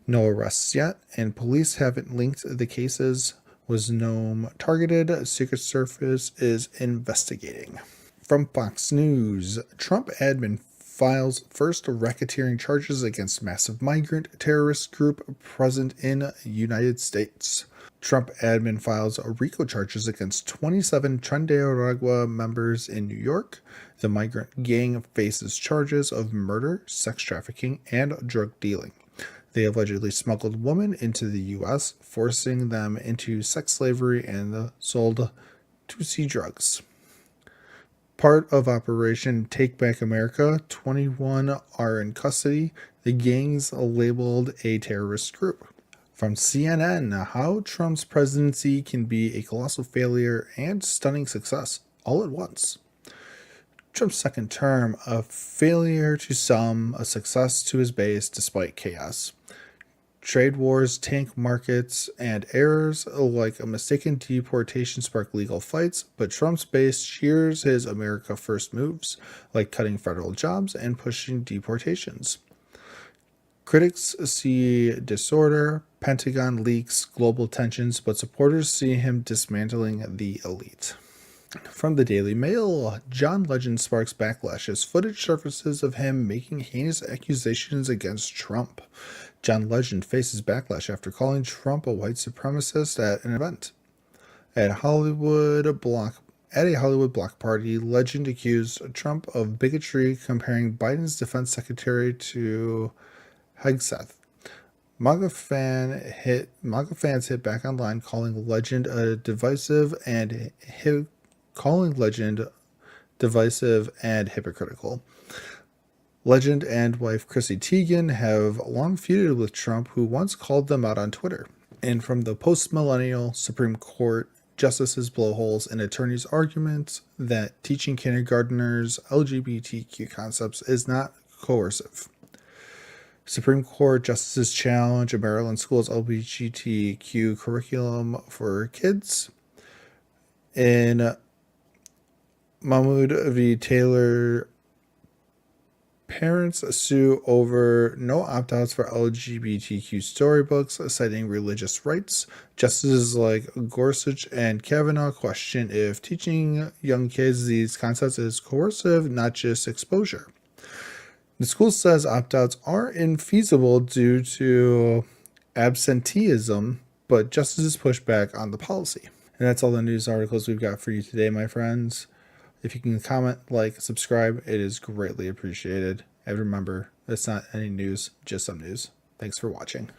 No arrests yet, and police haven't linked the cases. Was Noem targeted? Secret Service is investigating. From Fox News, Trump admin files first racketeering charges against massive migrant terrorist group present in United States. Trump admin files RICO charges against 27 Tren de Aragua members in New York. The migrant gang faces charges of murder, sex trafficking, and drug dealing. They allegedly smuggled women into the U.S., forcing them into sex slavery and sold Tutsi drugs. Part of Operation Take Back America, 21 are in custody. The gangs labeled a terrorist group. From CNN, how Trump's presidency can be a colossal failure and stunning success all at once. Trump's second term, a failure to some, a success to his base despite chaos. Trade wars, tank markets, and errors like a mistaken deportation spark legal fights, but Trump's base cheers his America First moves, like cutting federal jobs and pushing deportations. Critics see disorder, Pentagon leaks, global tensions, but supporters see him dismantling the elite. From the Daily Mail, John Legend sparks backlash as footage surfaces of him making heinous accusations against Trump. John Legend faces backlash after calling Trump a white supremacist at an event. At a Hollywood block party, Legend accused Trump of bigotry, comparing Biden's defense secretary to Hegseth. MAGA fans hit back online, calling Legend divisive and hypocritical. Legend and wife Chrissy Teigen have long feuded with Trump, who once called them out on Twitter. And from the post-millennial Supreme Court, justices blow holes in attorneys' arguments that teaching kindergartners LGBTQ concepts is not coercive. Supreme Court justices challenge a Maryland school's LGBTQ curriculum for kids. In Mahmoud v. Taylor, parents sue over no opt-outs for LGBTQ storybooks, citing religious rights. Justices like Gorsuch and Kavanaugh question if teaching young kids these concepts is coercive, not just exposure. The school says opt-outs are infeasible due to absenteeism, but justices push back on the policy. And that's all the news articles we've got for you today, my friends. If you can comment, like, subscribe, it is greatly appreciated. And remember, it's not any news, just some news. Thanks for watching.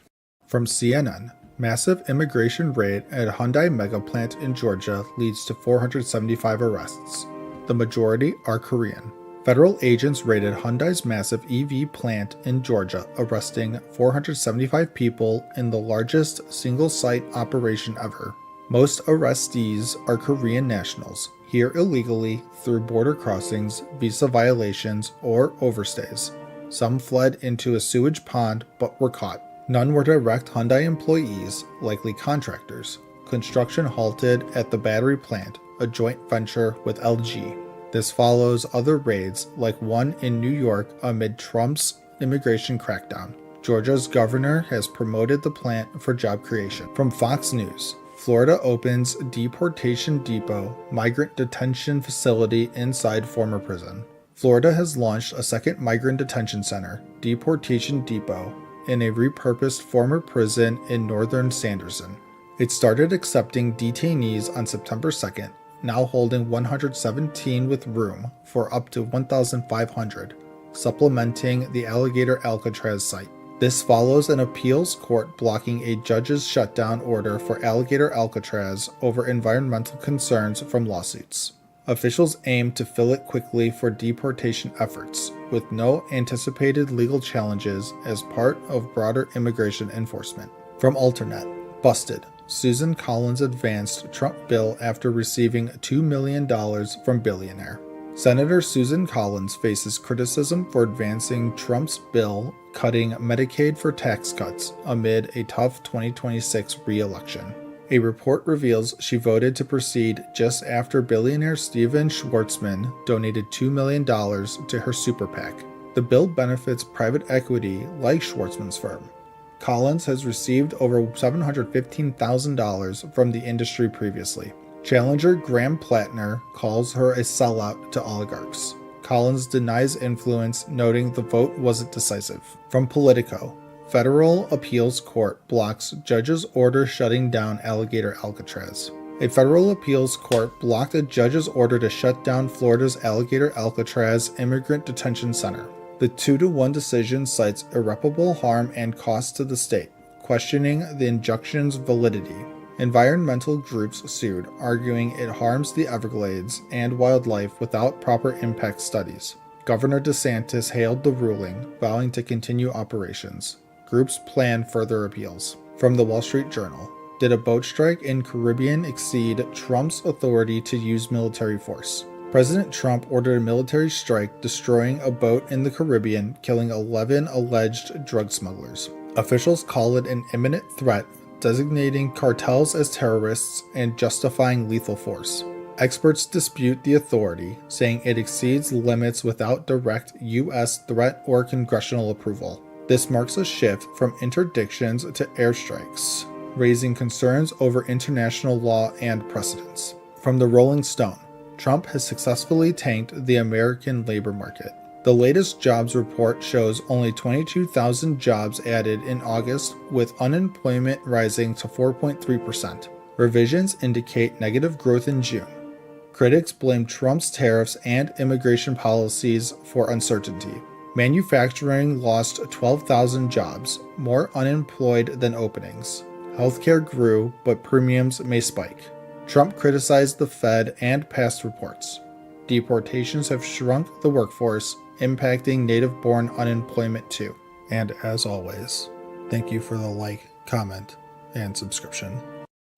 From CNN, massive immigration raid at Hyundai mega plant in Georgia leads to 475 arrests. The majority are Korean. Federal agents raided Hyundai's massive EV plant in Georgia, arresting 475 people in the largest single-site operation ever. Most arrestees are Korean nationals, here illegally through border crossings, visa violations, or overstays. Some fled into a sewage pond but were caught. None were direct Hyundai employees, likely contractors. Construction halted at the battery plant, a joint venture with LG. This follows other raids, like one in New York amid Trump's immigration crackdown. Georgia's governor has promoted the plant for job creation. From Fox News, Florida opens Deportation Depot, migrant detention facility inside former prison. Florida has launched a second migrant detention center, Deportation Depot, in a repurposed former prison in northern Sanderson. It started accepting detainees on September 2nd, now holding 117 with room for up to 1,500, supplementing the Alligator Alcatraz site. This follows an appeals court blocking a judge's shutdown order for Alligator Alcatraz over environmental concerns from lawsuits. Officials aim to fill it quickly for deportation efforts, with no anticipated legal challenges as part of broader immigration enforcement. From Alternet, busted. Susan Collins advanced Trump bill after receiving $2 million from billionaire. Senator Susan Collins faces criticism for advancing Trump's bill cutting Medicaid for tax cuts amid a tough 2026 re-election. A report reveals she voted to proceed just after billionaire Steven Schwartzman donated $2 million to her super PAC. The bill benefits private equity like Schwartzman's firm. Collins has received over $715,000 from the industry previously. Challenger Graham Plattner calls her a sellout to oligarchs. Collins denies influence, noting the vote wasn't decisive. From Politico, Federal Appeals Court blocks judge's order shutting down Alligator Alcatraz. A federal appeals court blocked a judge's order to shut down Florida's Alligator Alcatraz Immigrant Detention Center. The 2-1 decision cites irreparable harm and cost to the state, questioning the injunction's validity. Environmental groups sued, arguing it harms the Everglades and wildlife without proper impact studies. Governor DeSantis hailed the ruling, vowing to continue operations. Groups plan further appeals. From the Wall Street Journal, did a boat strike in Caribbean exceed Trump's authority to use military force? President Trump ordered a military strike, destroying a boat in the Caribbean, killing 11 alleged drug smugglers. Officials call it an imminent threat, designating cartels as terrorists and justifying lethal force. Experts dispute the authority, saying it exceeds limits without direct U.S. threat or congressional approval. This marks a shift from interdictions to airstrikes, raising concerns over international law and precedents. From the Rolling Stone, Trump has successfully tanked the American labor market. The latest jobs report shows only 22,000 jobs added in August, with unemployment rising to 4.3%. Revisions indicate negative growth in June. Critics blame Trump's tariffs and immigration policies for uncertainty. Manufacturing lost 12,000 jobs, more unemployed than openings. Healthcare grew, but premiums may spike. Trump criticized the Fed and past reports. Deportations have shrunk the workforce, impacting native-born unemployment too. And as always, thank you for the like, comment, and subscription.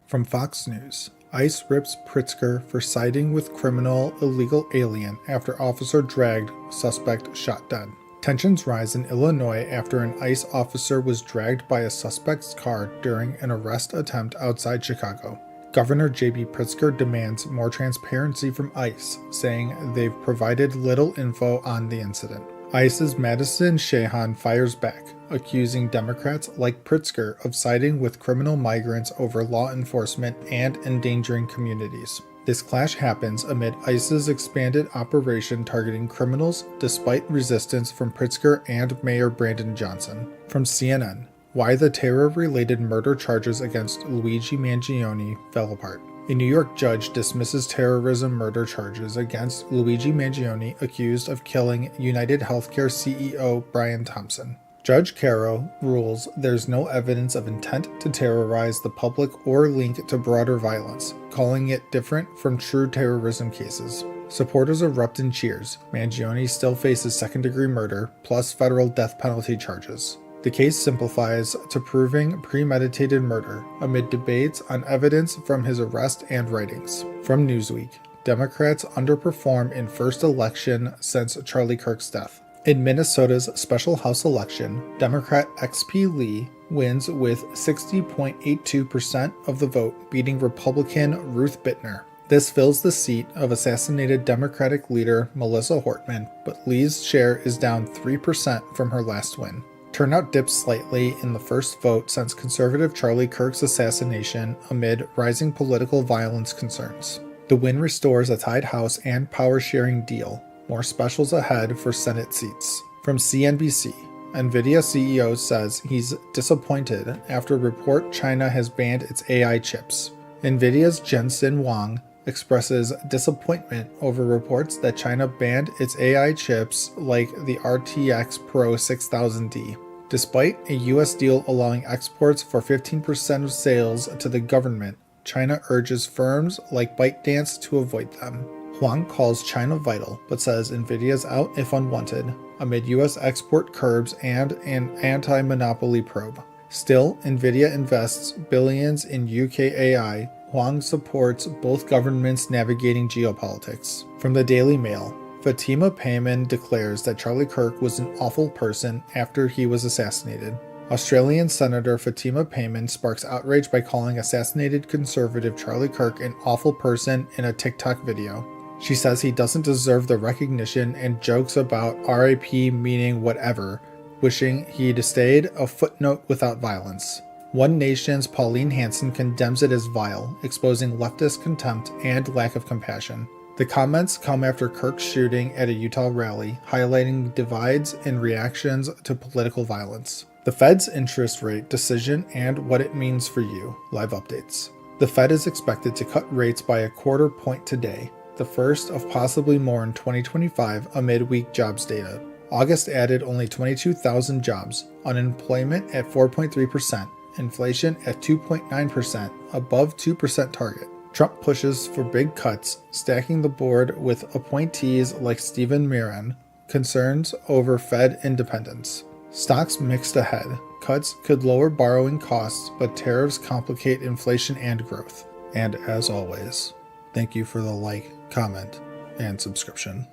From Fox News, ICE rips Pritzker for siding with criminal illegal alien after officer dragged suspect shot dead. Tensions rise in Illinois after an ICE officer was dragged by a suspect's car during an arrest attempt outside Chicago. Governor J.B. Pritzker demands more transparency from ICE, saying they've provided little info on the incident. ICE's Madison Shahan fires back, accusing Democrats like Pritzker of siding with criminal migrants over law enforcement and endangering communities. This clash happens amid ICE's expanded operation targeting criminals despite resistance from Pritzker and Mayor Brandon Johnson. From CNN, why the terror-related murder charges against Luigi Mangione fell apart. A New York judge dismisses terrorism murder charges against Luigi Mangione, accused of killing United Healthcare CEO Brian Thompson. Judge Caro rules there's no evidence of intent to terrorize the public or link to broader violence, calling it different from true terrorism cases. Supporters erupt in cheers. Mangione still faces second-degree murder, plus federal death penalty charges. The case simplifies to proving premeditated murder, amid debates on evidence from his arrest and writings. From Newsweek, Democrats underperform in first election since Charlie Kirk's death. In Minnesota's special House election, Democrat XP Lee wins with 60.82% of the vote, beating Republican Ruth Bittner. This fills the seat of assassinated Democratic leader Melissa Hortman, but Lee's share is down 3% from her last win. Turnout dips slightly in the first vote since conservative Charlie Kirk's assassination amid rising political violence concerns. The win restores a tied House and power-sharing deal. More specials ahead for Senate seats. From CNBC, NVIDIA CEO says he's disappointed after report China has banned its AI chips. NVIDIA's Jensen Huang expresses disappointment over reports that China banned its AI chips like the RTX Pro 6000D. Despite a U.S. deal allowing exports for 15% of sales to the government, China urges firms like ByteDance to avoid them. Huang calls China vital, but says NVIDIA's out if unwanted, amid U.S. export curbs and an anti-monopoly probe. Still, NVIDIA invests billions in UK AI. Huang supports both governments navigating geopolitics. From the Daily Mail, Fatima Payman declares that Charlie Kirk was an awful person after he was assassinated. Australian Senator Fatima Payman sparks outrage by calling assassinated conservative Charlie Kirk an awful person in a TikTok video. She says he doesn't deserve the recognition and jokes about RIP meaning whatever, wishing he'd stayed a footnote without violence. One Nation's Pauline Hanson condemns it as vile, exposing leftist contempt and lack of compassion. The comments come after Kirk's shooting at a Utah rally, highlighting divides in reactions to political violence. The Fed's interest rate decision and what it means for you. Live updates. The Fed is expected to cut rates by a quarter point today, the first of possibly more in 2025 amid weak jobs data. August added only 22,000 jobs, unemployment at 4.3%, inflation at 2.9%, above 2% target. Trump pushes for big cuts, stacking the board with appointees like Stephen Miran, concerns over Fed independence. Stocks mixed ahead. Cuts could lower borrowing costs, but tariffs complicate inflation and growth. And as always, thank you for the like, comment, and subscription.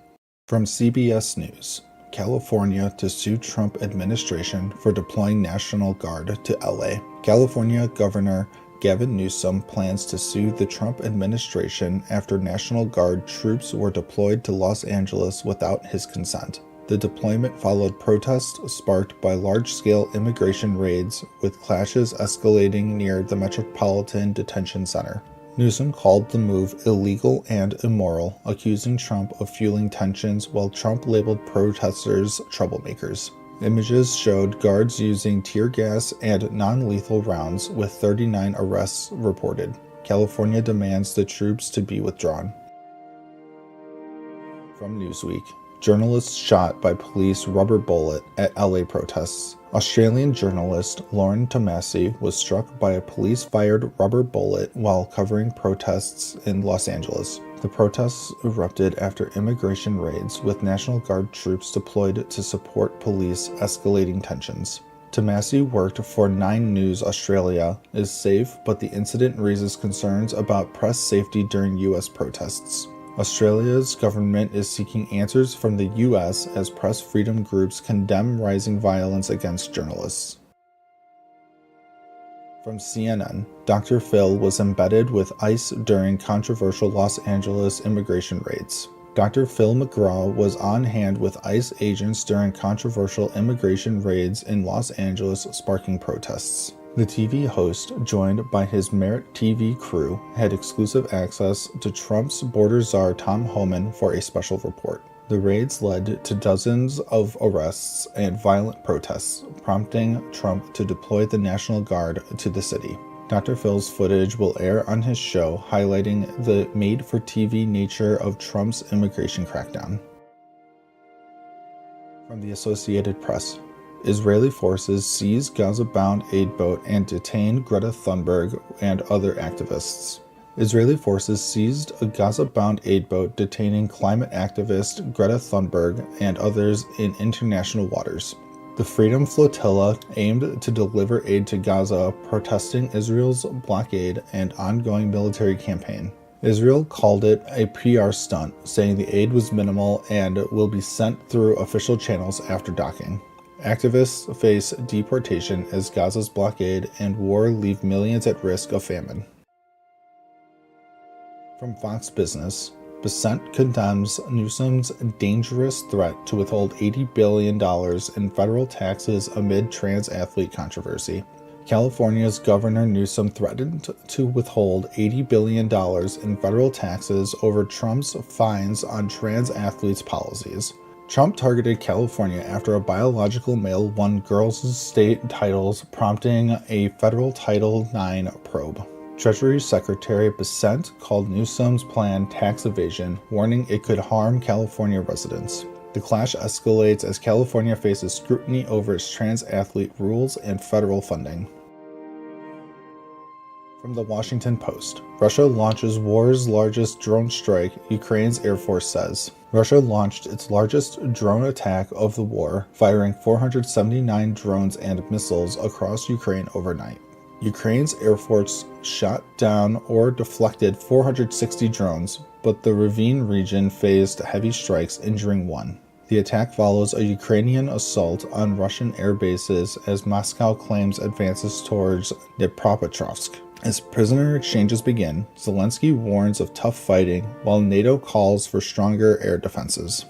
From CBS News, California to sue Trump administration for deploying National Guard to LA. California Governor Gavin Newsom plans to sue the Trump administration after National Guard troops were deployed to Los Angeles without his consent. The deployment followed protests sparked by large-scale immigration raids, with clashes escalating near the Metropolitan Detention Center. Newsom called the move illegal and immoral, accusing Trump of fueling tensions while Trump labeled protesters troublemakers. Images showed guards using tear gas and non-lethal rounds, with 39 arrests reported. California demands the troops to be withdrawn. From Newsweek, journalists shot by police rubber bullet at LA protests. Australian journalist Lauren Tomasi was struck by a police-fired rubber bullet while covering protests in Los Angeles. The protests erupted after immigration raids, with National Guard troops deployed to support police, escalating tensions. Tomasi worked for 9 News Australia, is safe, but the incident raises concerns about press safety during U.S. protests. Australia's government is seeking answers from the U.S. as press freedom groups condemn rising violence against journalists. From CNN, Dr. Phil was embedded with ICE during controversial Los Angeles immigration raids. Dr. Phil McGraw was on hand with ICE agents during controversial immigration raids in Los Angeles, sparking protests. The TV host, joined by his Merit TV crew, had exclusive access to Trump's border czar Tom Homan for a special report. The raids led to dozens of arrests and violent protests, prompting Trump to deploy the National Guard to the city. Dr. Phil's footage will air on his show, highlighting the made-for-TV nature of Trump's immigration crackdown. From the Associated Press, Israeli forces seize Gaza-bound aid boat and detain Greta Thunberg and other activists. Israeli forces seized a Gaza-bound aid boat detaining climate activist Greta Thunberg and others in international waters. The Freedom Flotilla aimed to deliver aid to Gaza, protesting Israel's blockade and ongoing military campaign. Israel called it a PR stunt, saying the aid was minimal and will be sent through official channels after docking. Activists face deportation as Gaza's blockade and war leave millions at risk of famine. From Fox Business, Besant condemns Newsom's dangerous threat to withhold $80 billion in federal taxes amid trans athlete controversy. California's Governor Newsom threatened to withhold $80 billion in federal taxes over Trump's fines on trans athletes' policies. Trump targeted California after a biological male won girls' state titles, prompting a federal Title IX probe. Treasury Secretary Besant called Newsom's plan tax evasion, warning it could harm California residents. The clash escalates as California faces scrutiny over its trans athlete rules and federal funding. From the Washington Post, Russia launches war's largest drone strike, Ukraine's Air Force says. Russia launched its largest drone attack of the war, firing 479 drones and missiles across Ukraine overnight. Ukraine's Air Force shot down or deflected 460 drones, but the Ravine region faced heavy strikes, injuring 1. The attack follows a Ukrainian assault on Russian air bases as Moscow claims advances towards Dnipropetrovsk. As prisoner exchanges begin, Zelensky warns of tough fighting, while NATO calls for stronger air defenses.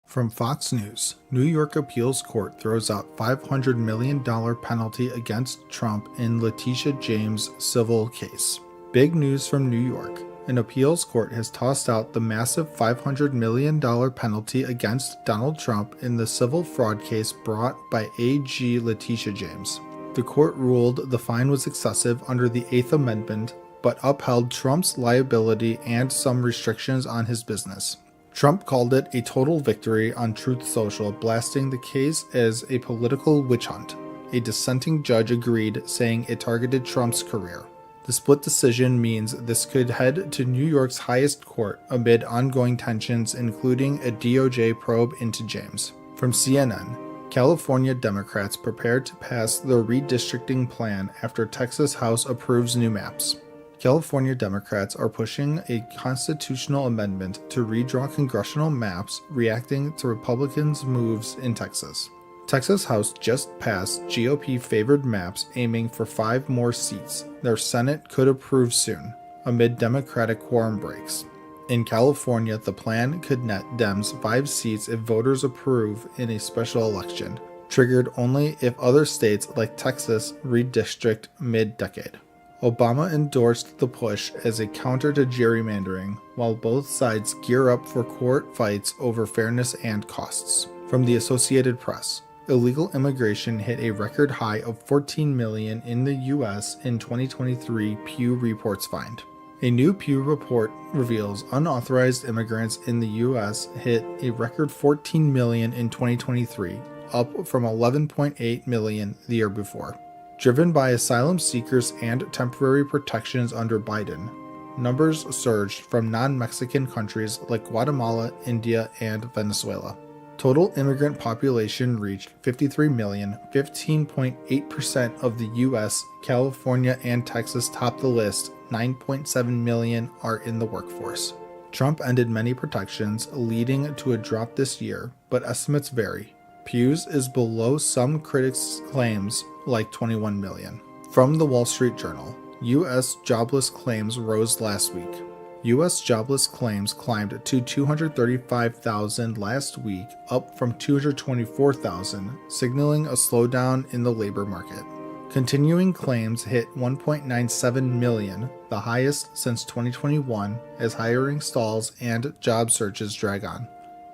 From Fox News, New York appeals court throws out $500 million penalty against Trump in Letitia James' civil case. Big news from New York. An appeals court has tossed out the massive $500 million penalty against Donald Trump in the civil fraud case brought by AG Letitia James. The court ruled the fine was excessive under the Eighth Amendment, but upheld Trump's liability and some restrictions on his business. Trump called it a total victory on Truth Social, blasting the case as a political witch hunt. A dissenting judge agreed, saying it targeted Trump's career. The split decision means this could head to New York's highest court amid ongoing tensions, including a DOJ probe into James. From CNN, California Democrats prepare to pass the redistricting plan after Texas House approves new maps. California Democrats are pushing a constitutional amendment to redraw congressional maps, reacting to Republicans' moves in Texas. Texas House just passed GOP-favored maps aiming for 5 more seats. Their Senate could approve soon, amid Democratic quorum breaks. In California, the plan could net Dems 5 seats if voters approve in a special election, triggered only if other states like Texas redistrict mid-decade. Obama endorsed the push as a counter to gerrymandering, while both sides gear up for court fights over fairness and costs. From the Associated Press, illegal immigration hit a record high of 14 million in the U.S. in 2023, Pew reports find. A new Pew report reveals unauthorized immigrants in the U.S. hit a record 14 million in 2023, up from 11.8 million the year before. Driven by asylum seekers and temporary protections under Biden, numbers surged from non-Mexican countries like Guatemala, India, and Venezuela. Total immigrant population reached 53 million, 15.8% of the U.S., California, and Texas topped the list. 9.7 million are in the workforce. Trump ended many protections, leading to a drop this year, but estimates vary. Pew's is below some critics' claims, like 21 million. From the Wall Street Journal, U.S. jobless claims rose last week. U.S. jobless claims climbed to 235,000 last week, up from 224,000, signaling a slowdown in the labor market. Continuing claims hit 1.97 million, the highest since 2021, as hiring stalls and job searches drag on.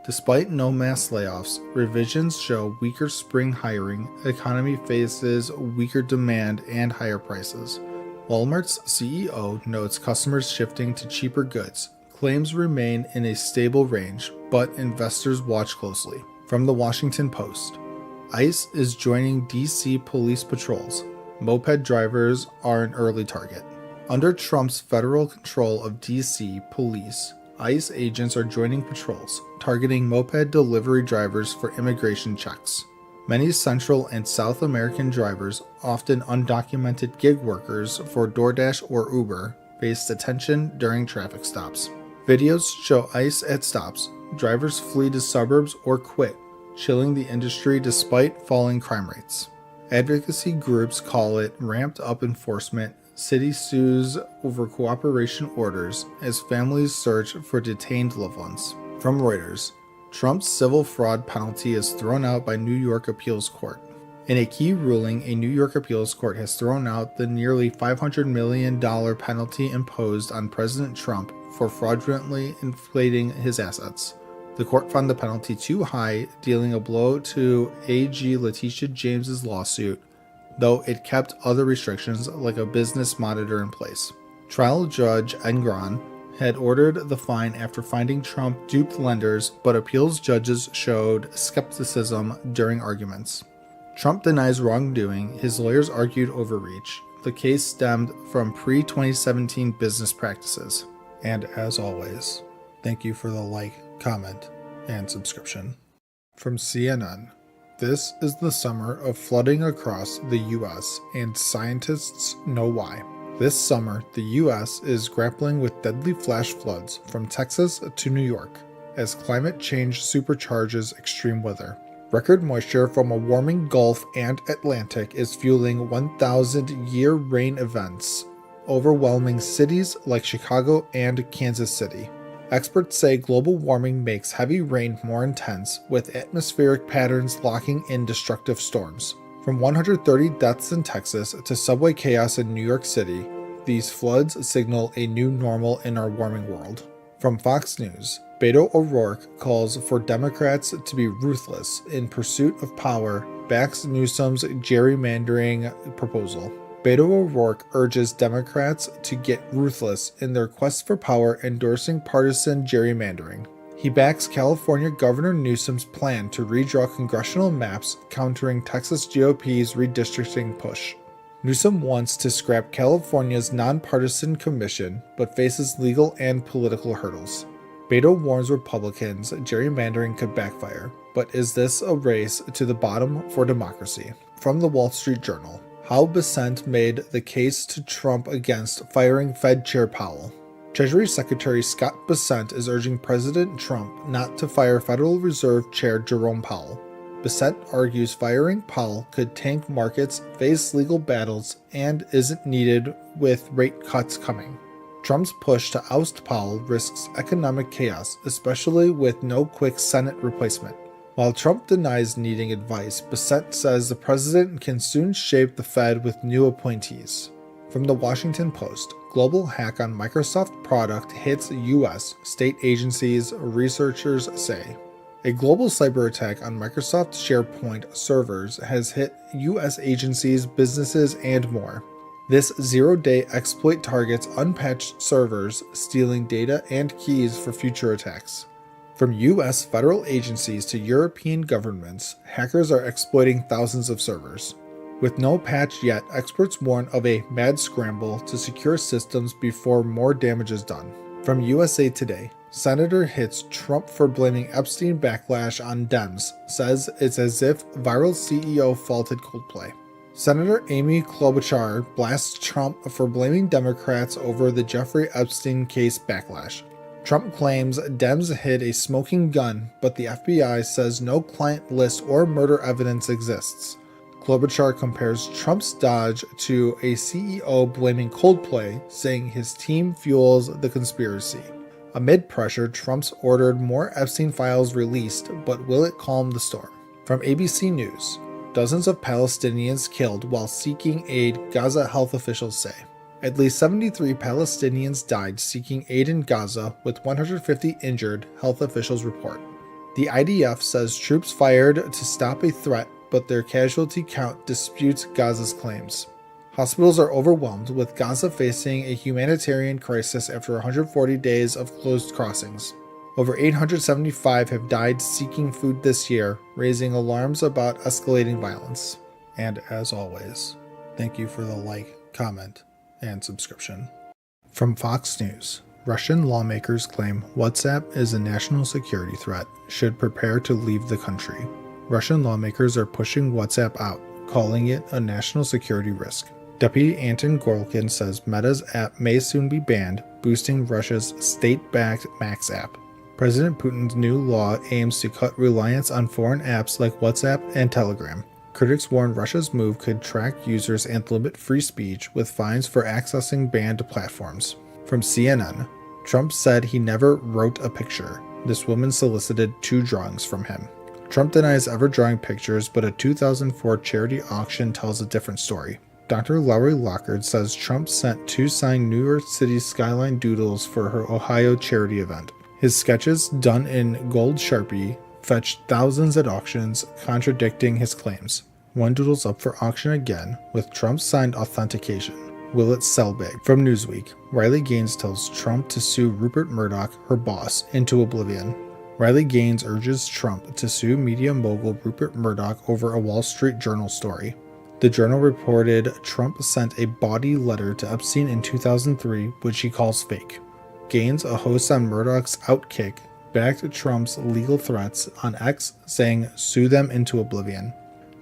Despite no mass layoffs, revisions show weaker spring hiring, economy faces weaker demand and higher prices. Walmart's CEO notes customers shifting to cheaper goods. Claims remain in a stable range, but investors watch closely. From the Washington Post, ICE is joining DC police patrols. Moped drivers are an early target. Under Trump's federal control of DC police, ICE agents are joining patrols, targeting moped delivery drivers for immigration checks. Many Central and South American drivers, often undocumented gig workers for DoorDash or Uber, face detention during traffic stops. Videos show ICE at stops. Drivers flee to suburbs or quit, chilling the industry despite falling crime rates. Advocacy groups call it ramped up enforcement. City sues over cooperation orders as families search for detained loved ones. From Reuters, Trump's civil fraud penalty is thrown out by New York appeals court. In a key ruling, a New York appeals court has thrown out the nearly $500 million penalty imposed on President Trump for fraudulently inflating his assets. The court found the penalty too high, dealing a blow to AG Letitia James's lawsuit, though it kept other restrictions like a business monitor in place. Trial Judge Engron had ordered the fine after finding Trump duped lenders, but appeals judges showed skepticism during arguments. Trump denies wrongdoing. His lawyers argued overreach. The case stemmed from pre-2017 business practices. And as always, thank you for the like, comment, and subscription. From CNN, this is the summer of flooding across the U.S., and scientists know why. This summer, the U.S. is grappling with deadly flash floods from Texas to New York as climate change supercharges extreme weather. Record moisture from a warming Gulf and Atlantic is fueling 1,000-year rain events, overwhelming cities like Chicago and Kansas City. Experts say global warming makes heavy rain more intense, with atmospheric patterns locking in destructive storms. From 130 deaths in Texas to subway chaos in New York City, these floods signal a new normal in our warming world. From Fox News, Beto O'Rourke calls for Democrats to be ruthless in pursuit of power, backs Newsom's gerrymandering proposal. Beto O'Rourke urges Democrats to get ruthless in their quest for power, endorsing partisan gerrymandering. He backs California Governor Newsom's plan to redraw congressional maps, countering Texas GOP's redistricting push. Newsom wants to scrap California's nonpartisan commission, but faces legal and political hurdles. Beto warns Republicans gerrymandering could backfire, but is this a race to the bottom for democracy? From the Wall Street Journal, how Bessent made the case to Trump against firing Fed Chair Powell. Treasury Secretary Scott Bessent is urging President Trump not to fire Federal Reserve Chair Jerome Powell. Bessent argues firing Powell could tank markets, face legal battles, and isn't needed with rate cuts coming. Trump's push to oust Powell risks economic chaos, especially with no quick Senate replacement. While Trump denies needing advice, Bessent says the president can soon shape the Fed with new appointees. From the Washington Post, global hack on Microsoft product hits U.S. state agencies, researchers say. A global cyber attack on Microsoft SharePoint servers has hit U.S. agencies, businesses, and more. This zero-day exploit targets unpatched servers, stealing data and keys for future attacks. From US federal agencies to European governments, hackers are exploiting thousands of servers. With no patch yet, experts warn of a mad scramble to secure systems before more damage is done. From USA Today, Senator hits Trump for blaming Epstein backlash on Dems, says it's as if viral CEO faulted Coldplay. Senator Amy Klobuchar blasts Trump for blaming Democrats over the Jeffrey Epstein case backlash. Trump claims Dems hid a smoking gun, but the FBI says no client list or murder evidence exists. Klobuchar compares Trump's dodge to a CEO blaming Coldplay, saying his team fuels the conspiracy. Amid pressure, Trump's ordered more Epstein files released, but will it calm the storm? From ABC News, dozens of Palestinians killed while seeking aid, Gaza health officials say. At least 73 Palestinians died seeking aid in Gaza, with 150 injured, health officials report. The IDF says troops fired to stop a threat, but their casualty count disputes Gaza's claims. Hospitals are overwhelmed, with Gaza facing a humanitarian crisis after 140 days of closed crossings. Over 875 have died seeking food this year, raising alarms about escalating violence. And as always, thank you for the like, comment, and subscription. From Fox News, Russian lawmakers claim WhatsApp is a national security threat, should prepare to leave the country. Russian lawmakers are pushing WhatsApp out, calling it a national security risk. Deputy Anton Gorlkin says Meta's app may soon be banned, boosting Russia's state-backed Max app. President Putin's new law aims to cut reliance on foreign apps like WhatsApp and Telegram. Critics warn Russia's move could track users and limit free speech, with fines for accessing banned platforms. From CNN, Trump said he never wrote a picture. This woman solicited 2 drawings from him. Trump denies ever drawing pictures, but a 2004 charity auction tells a different story. Dr. Lori Lockard says Trump sent 2 signed New York City skyline doodles for her Ohio charity event. His sketches, done in gold Sharpie, fetched thousands at auctions, contradicting his claims. One doodle's up for auction again, with Trump's signed authentication. Will it sell big? From Newsweek, Riley Gaines tells Trump to sue Rupert Murdoch, her boss, into oblivion. Riley Gaines urges Trump to sue media mogul Rupert Murdoch over a Wall Street Journal story. The Journal reported Trump sent a bawdy letter to Epstein in 2003, which he calls fake. Gaines, a host on Murdoch's Outkick, backed Trump's legal threats on X, saying, "Sue them into oblivion."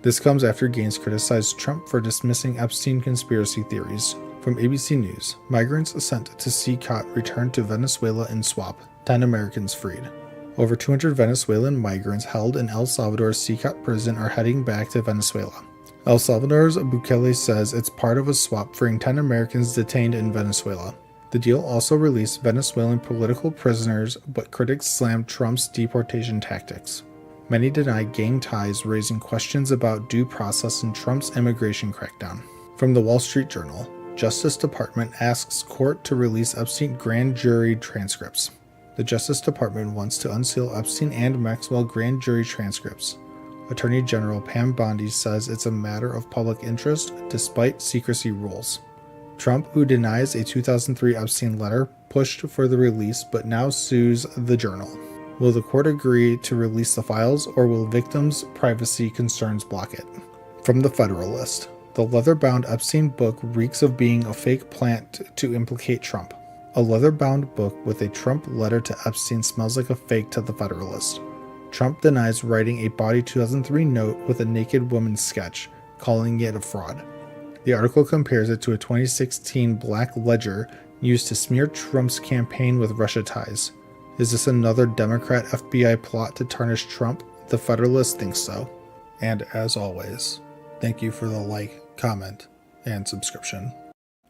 This comes after Gaines criticized Trump for dismissing Epstein conspiracy theories. From ABC News, migrants sent to CCOT returned to Venezuela in swap, 10 Americans freed. Over 200 Venezuelan migrants held in El Salvador's CCOT prison are heading back to Venezuela. El Salvador's Bukele says it's part of a swap freeing 10 Americans detained in Venezuela. The deal also released Venezuelan political prisoners, but critics slammed Trump's deportation tactics. Many deny gang ties, raising questions about due process in Trump's immigration crackdown. From the Wall Street Journal, Justice Department asks court to release Epstein grand jury transcripts. The Justice Department wants to unseal Epstein and Maxwell grand jury transcripts. Attorney General Pam Bondi says it's a matter of public interest despite secrecy rules. Trump, who denies a 2003 Epstein letter, pushed for the release but now sues the Journal. Will the court agree to release the files, or will victims' privacy concerns block it? From the Federalist, the leather-bound Epstein book reeks of being a fake plant to implicate Trump. A leather-bound book with a Trump letter to Epstein smells like a fake to the Federalist. Trump denies writing a body 2003 note with a naked woman's sketch, calling it a fraud. The article compares it to a 2016 black ledger used to smear Trump's campaign with Russia ties. Is this another Democrat FBI plot to tarnish Trump? The Federalist thinks so. And as always, thank you for the like, comment, and subscription.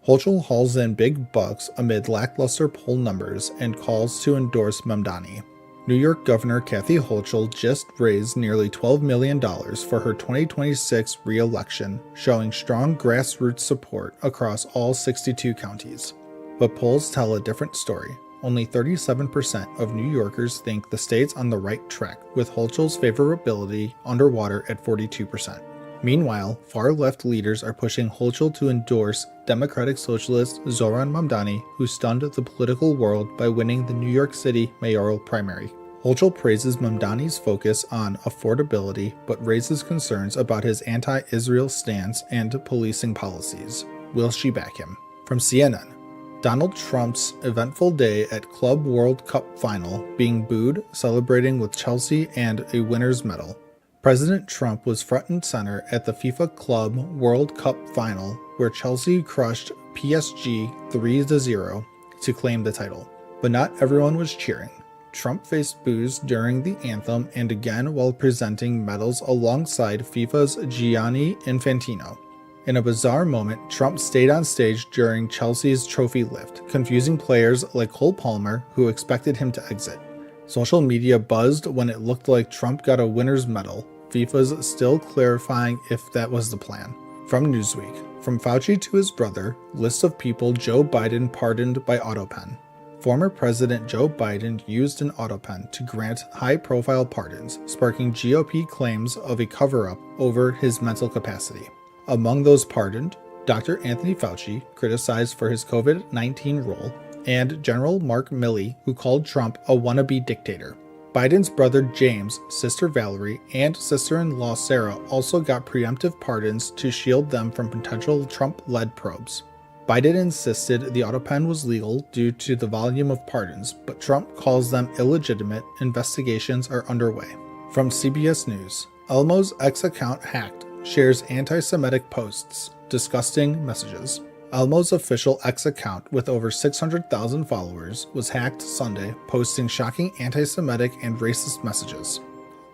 Hochul hauls in big bucks amid lackluster poll numbers and calls to endorse Mamdani. New York Governor Kathy Hochul just raised nearly $12 million for her 2026 re-election, showing strong grassroots support across all 62 counties. But polls tell a different story. Only 37% of New Yorkers think the state's on the right track, with Hochul's favorability underwater at 42%. Meanwhile, far-left leaders are pushing Hochul to endorse Democratic Socialist Zoran Mamdani, who stunned the political world by winning the New York City mayoral primary. Hochul praises Mamdani's focus on affordability but raises concerns about his anti-Israel stance and policing policies. Will she back him? From CNN. Donald Trump's eventful day at Club World Cup final being booed, celebrating with Chelsea and a winner's medal. President Trump was front and center at the FIFA Club World Cup final, where Chelsea crushed PSG 3-0 to claim the title. But not everyone was cheering. Trump faced boos during the anthem and again while presenting medals alongside FIFA's Gianni Infantino. In a bizarre moment, Trump stayed on stage during Chelsea's trophy lift, confusing players like Cole Palmer, who expected him to exit. Social media buzzed when it looked like Trump got a winner's medal. FIFA's still clarifying if that was the plan. From Newsweek. From Fauci to his brother, list of people Joe Biden pardoned by autopen. Former President Joe Biden used an autopen to grant high-profile pardons, sparking GOP claims of a cover-up over his mental capacity. Among those pardoned, Dr. Anthony Fauci, criticized for his COVID-19 role, and General Mark Milley, who called Trump a wannabe dictator. Biden's brother James, sister Valerie, and sister-in-law Sarah also got preemptive pardons to shield them from potential Trump-led probes. Biden insisted the autopen was legal due to the volume of pardons, but Trump calls them illegitimate. Investigations are underway. From CBS News. Elmo's X account hacked, shares anti-Semitic posts, disgusting messages. Elmo's official X account, with over 600,000 followers, was hacked Sunday, posting shocking anti-Semitic and racist messages.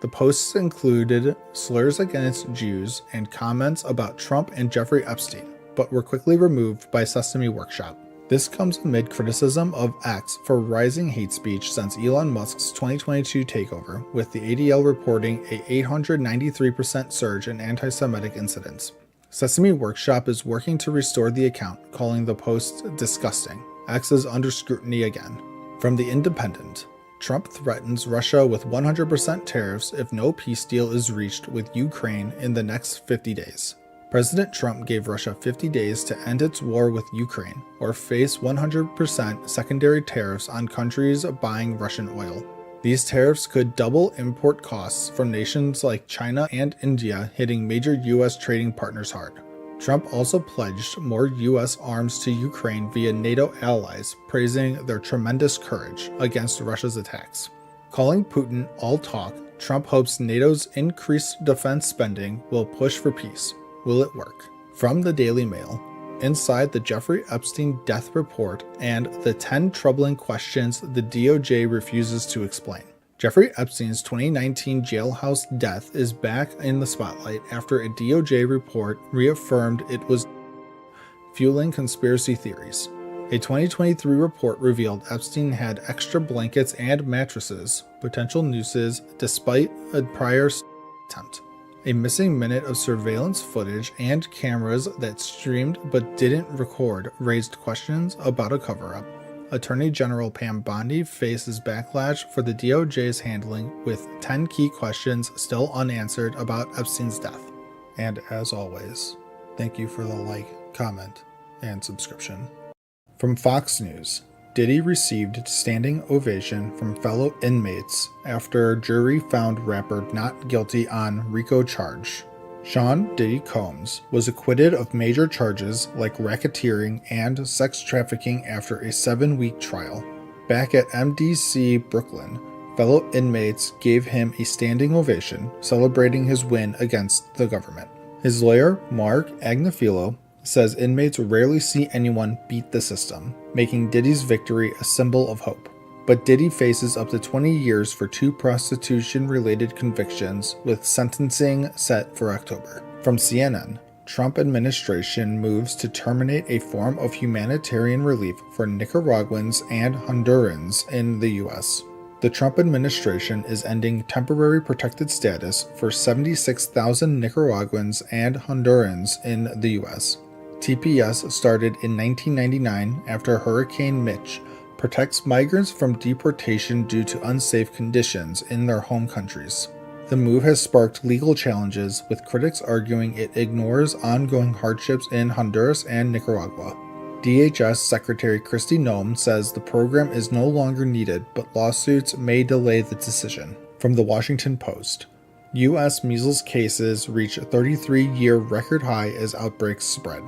The posts included slurs against Jews and comments about Trump and Jeffrey Epstein, but were quickly removed by Sesame Workshop. This comes amid criticism of X for rising hate speech since Elon Musk's 2022 takeover, with the ADL reporting a 893% surge in anti-Semitic incidents. Sesame Workshop is working to restore the account, calling the posts disgusting. X is under scrutiny again. From The Independent. Trump threatens Russia with 100% tariffs if no peace deal is reached with Ukraine in the next 50 days. President Trump gave Russia 50 days to end its war with Ukraine, or face 100% secondary tariffs on countries buying Russian oil. These tariffs could double import costs from nations like China and India, hitting major U.S. trading partners hard. Trump also pledged more U.S. arms to Ukraine via NATO allies, praising their tremendous courage against Russia's attacks. Calling Putin all talk, Trump hopes NATO's increased defense spending will push for peace. Will it work? From the Daily Mail. Inside the Jeffrey Epstein death report and the 10 troubling questions the DOJ refuses to explain. Jeffrey Epstein's 2019 jailhouse death is back in the spotlight after a DOJ report reaffirmed it was fueling conspiracy theories. A 2023 report revealed Epstein had extra blankets and mattresses, potential nooses, despite a prior attempt. A missing minute of surveillance footage and cameras that streamed but didn't record raised questions about a cover-up. Attorney General Pam Bondi faces backlash for the DOJ's handling, with 10 key questions still unanswered about Epstein's death. And as always, thank you for the like, comment, and subscription. From Fox News. Diddy received standing ovation from fellow inmates after jury found rapper not guilty on RICO charge. Sean Diddy Combs was acquitted of major charges like racketeering and sex trafficking after a 7-week trial. Back at MDC Brooklyn, fellow inmates gave him a standing ovation, celebrating his win against the government. His lawyer, Mark Agnifilo, says inmates rarely see anyone beat the system, making Diddy's victory a symbol of hope. But Diddy faces up to 20 years for 2 prostitution-related convictions, with sentencing set for October. From CNN, Trump administration moves to terminate a form of humanitarian relief for Nicaraguans and Hondurans in the U.S. The Trump administration is ending temporary protected status for 76,000 Nicaraguans and Hondurans in the U.S. TPS started in 1999 after Hurricane Mitch protects migrants from deportation due to unsafe conditions in their home countries. The move has sparked legal challenges, with critics arguing it ignores ongoing hardships in Honduras and Nicaragua. DHS Secretary Kristi Noem says the program is no longer needed, but lawsuits may delay the decision. From the Washington Post, U.S. measles cases reach a 33-year record high as outbreaks spread.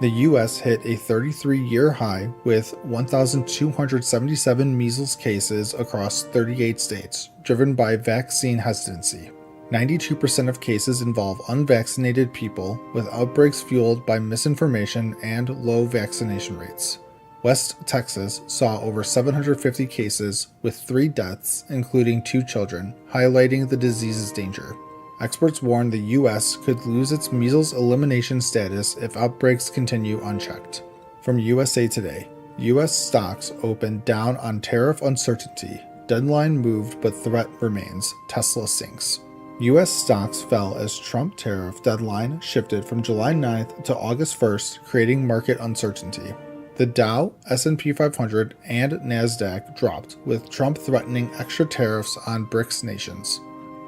The U.S. hit a 33-year high with 1,277 measles cases across 38 states, driven by vaccine hesitancy. 92% of cases involve unvaccinated people, with outbreaks fueled by misinformation and low vaccination rates. West Texas saw over 750 cases, with 3 deaths, including 2 children, highlighting the disease's danger. Experts warn the U.S. could lose its measles elimination status if outbreaks continue unchecked. From USA Today, U.S. stocks opened down on tariff uncertainty. Deadline moved but threat remains. Tesla sinks. U.S. stocks fell as Trump tariff deadline shifted from July 9th to August 1st, creating market uncertainty. The Dow, S&P 500, and NASDAQ dropped, with Trump threatening extra tariffs on BRICS nations.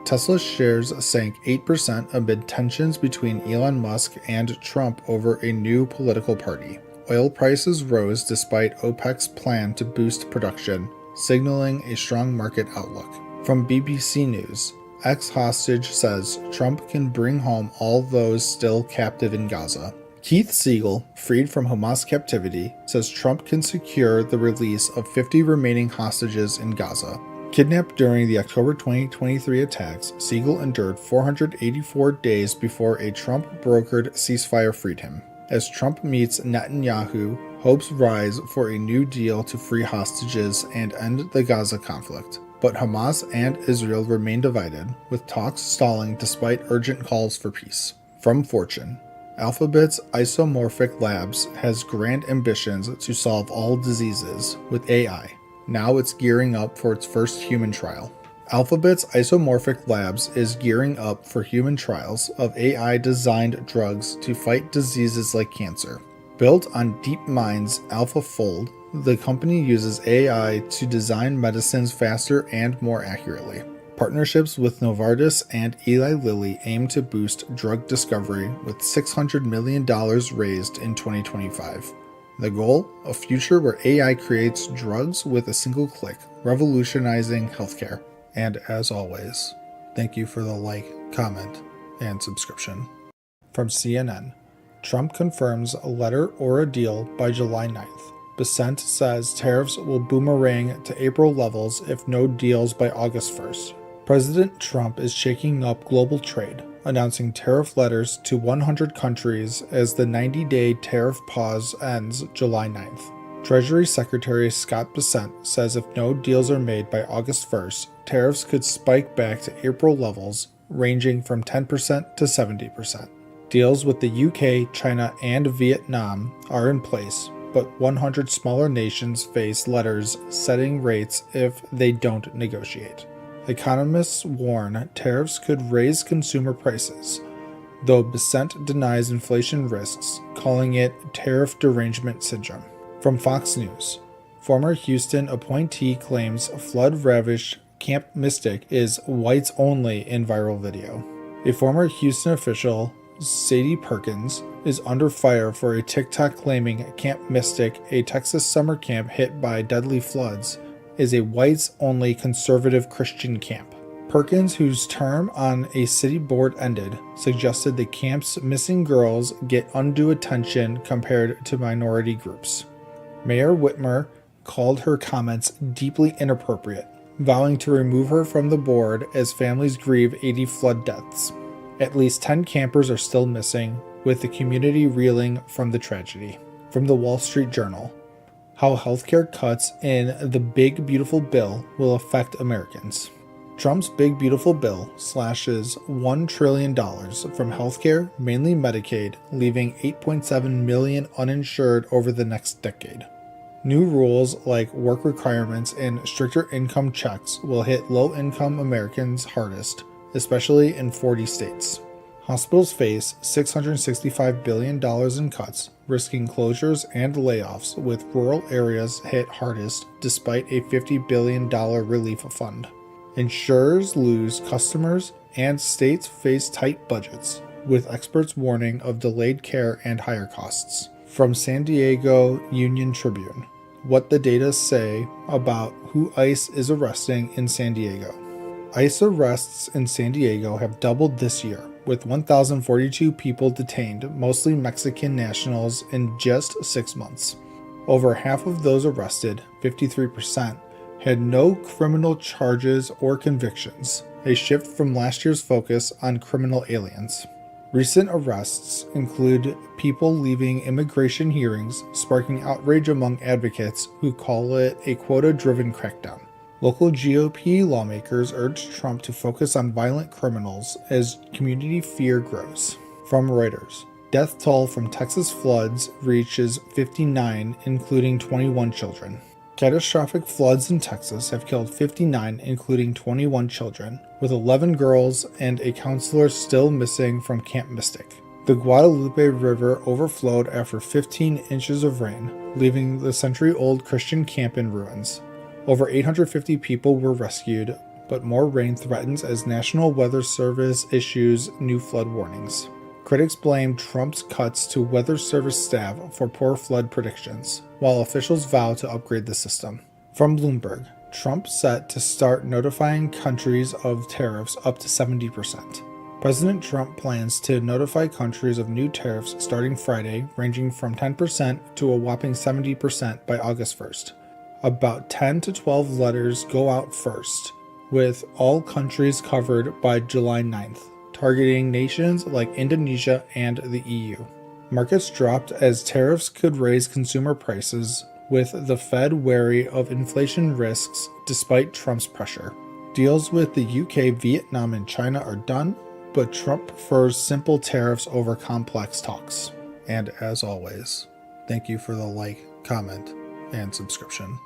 Tesla's shares sank 8% amid tensions between Elon Musk and Trump over a new political party. Oil prices rose despite OPEC's plan to boost production, signaling a strong market outlook. From BBC News, ex-hostage says Trump can bring home all those still captive in Gaza. Keith Siegel, freed from Hamas captivity, says Trump can secure the release of 50 remaining hostages in Gaza. Kidnapped during the October 2023 attacks, Siegel endured 484 days before a Trump-brokered ceasefire freed him. As Trump meets Netanyahu, hopes rise for a new deal to free hostages and end the Gaza conflict. But Hamas and Israel remain divided, with talks stalling despite urgent calls for peace. From Fortune, Alphabet's Isomorphic Labs has grand ambitions to solve all diseases with AI. Now it's gearing up for its first human trial. Alphabet's Isomorphic Labs is gearing up for human trials of AI-designed drugs to fight diseases like cancer. Built on DeepMind's AlphaFold, the company uses AI to design medicines faster and more accurately. Partnerships with Novartis and Eli Lilly aim to boost drug discovery, with $600 million raised in 2025. The goal? A future where AI creates drugs with a single click, revolutionizing healthcare. And as always, thank you for the like, comment, and subscription. From CNN, Trump confirms a letter or a deal by July 9th. Besant says tariffs will boomerang to April levels if no deals by August 1st. President Trump is shaking up global trade, announcing tariff letters to 100 countries as the 90-day tariff pause ends July 9th. Treasury Secretary Scott Bessent says if no deals are made by August 1st, tariffs could spike back to April levels, ranging from 10% to 70%. Deals with the UK, China, and Vietnam are in place, but 100 smaller nations face letters setting rates if they don't negotiate. Economists warn tariffs could raise consumer prices, though Bessent denies inflation risks, calling it tariff derangement syndrome. From Fox News, former Houston appointee claims flood-ravaged Camp Mystic is whites only in viral video. A former Houston official, Sadie Perkins, is under fire for a TikTok claiming Camp Mystic, a Texas summer camp hit by deadly floods, is a whites-only conservative Christian camp. Perkins, whose term on a city board ended, suggested the camp's missing girls get undue attention compared to minority groups. Mayor Whitmer called her comments deeply inappropriate, vowing to remove her from the board as families grieve 80 flood deaths. At least 10 campers are still missing, with the community reeling from the tragedy. From the Wall Street Journal, how healthcare cuts in the Big Beautiful Bill will affect Americans. Trump's Big Beautiful Bill slashes $1 trillion from healthcare, mainly Medicaid, leaving 8.7 million uninsured over the next decade. New rules like work requirements and stricter income checks will hit low-income Americans hardest, especially in 40 states. Hospitals face $665 billion in cuts, risking closures and layoffs, with rural areas hit hardest despite a $50 billion relief fund. Insurers lose customers and states face tight budgets, with experts warning of delayed care and higher costs. From San Diego Union Tribune, what the data say about who ICE is arresting in San Diego. ICE arrests in San Diego have doubled this year, with 1,042 people detained, mostly Mexican nationals, in just 6 months. Over half of those arrested, 53%, had no criminal charges or convictions, a shift from last year's focus on criminal aliens. Recent arrests include people leaving immigration hearings, sparking outrage among advocates who call it a quota-driven crackdown. Local GOP lawmakers urge Trump to focus on violent criminals as community fear grows. From Reuters, death toll from Texas floods reaches 59, including 21 children. Catastrophic floods in Texas have killed 59, including 21 children, with 11 girls and a counselor still missing from Camp Mystic. The Guadalupe River overflowed after 15 inches of rain, leaving the century-old Christian camp in ruins. Over 850 people were rescued, but more rain threatens as National Weather Service issues new flood warnings. Critics blame Trump's cuts to Weather Service staff for poor flood predictions, while officials vow to upgrade the system. From Bloomberg, Trump set to start notifying countries of tariffs up to 70%. President Trump plans to notify countries of new tariffs starting Friday, ranging from 10% to a whopping 70% by August 1st. About 10 to 12 letters go out first, with all countries covered by July 9th. Targeting nations like Indonesia and the EU. Markets dropped as tariffs could raise consumer prices, with the Fed wary of inflation risks despite Trump's pressure. Deals with the UK, Vietnam, and China are done, but Trump prefers simple tariffs over complex talks. And as always, thank you for the like, comment, and subscription.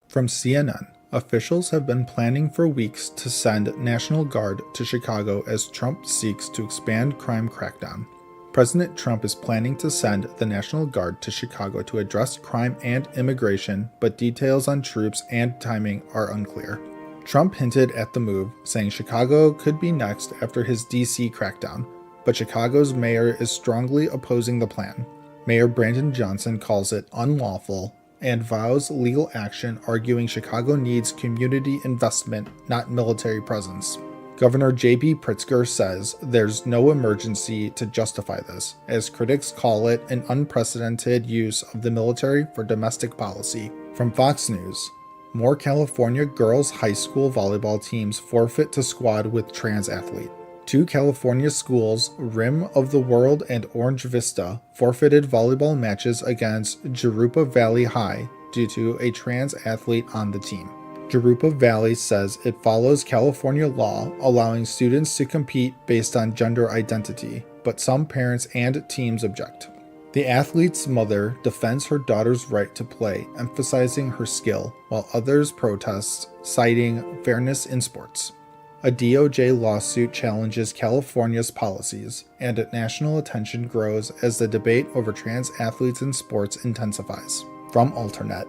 From CNN, officials have been planning for weeks to send National Guard to Chicago as Trump seeks to expand crime crackdown. President Trump is planning to send the National Guard to Chicago to address crime and immigration, but details on troops and timing are unclear. Trump hinted at the move, saying Chicago could be next after his D.C. crackdown, but Chicago's mayor is strongly opposing the plan. Mayor Brandon Johnson calls it unlawful and vows legal action, arguing Chicago needs community investment, not military presence. Governor J.B. Pritzker says there's no emergency to justify this, as critics call it an unprecedented use of the military for domestic policy. From Fox News, more California girls' high school volleyball teams forfeit to squad with trans athlete. 2 California schools, Rim of the World and Orange Vista, forfeited volleyball matches against Jurupa Valley High due to a trans athlete on the team. Jurupa Valley says it follows California law allowing students to compete based on gender identity, but some parents and teams object. The athlete's mother defends her daughter's right to play, emphasizing her skill, while others protest, citing fairness in sports. A DOJ lawsuit challenges California's policies, and national attention grows as the debate over trans athletes in sports intensifies. From Alternet,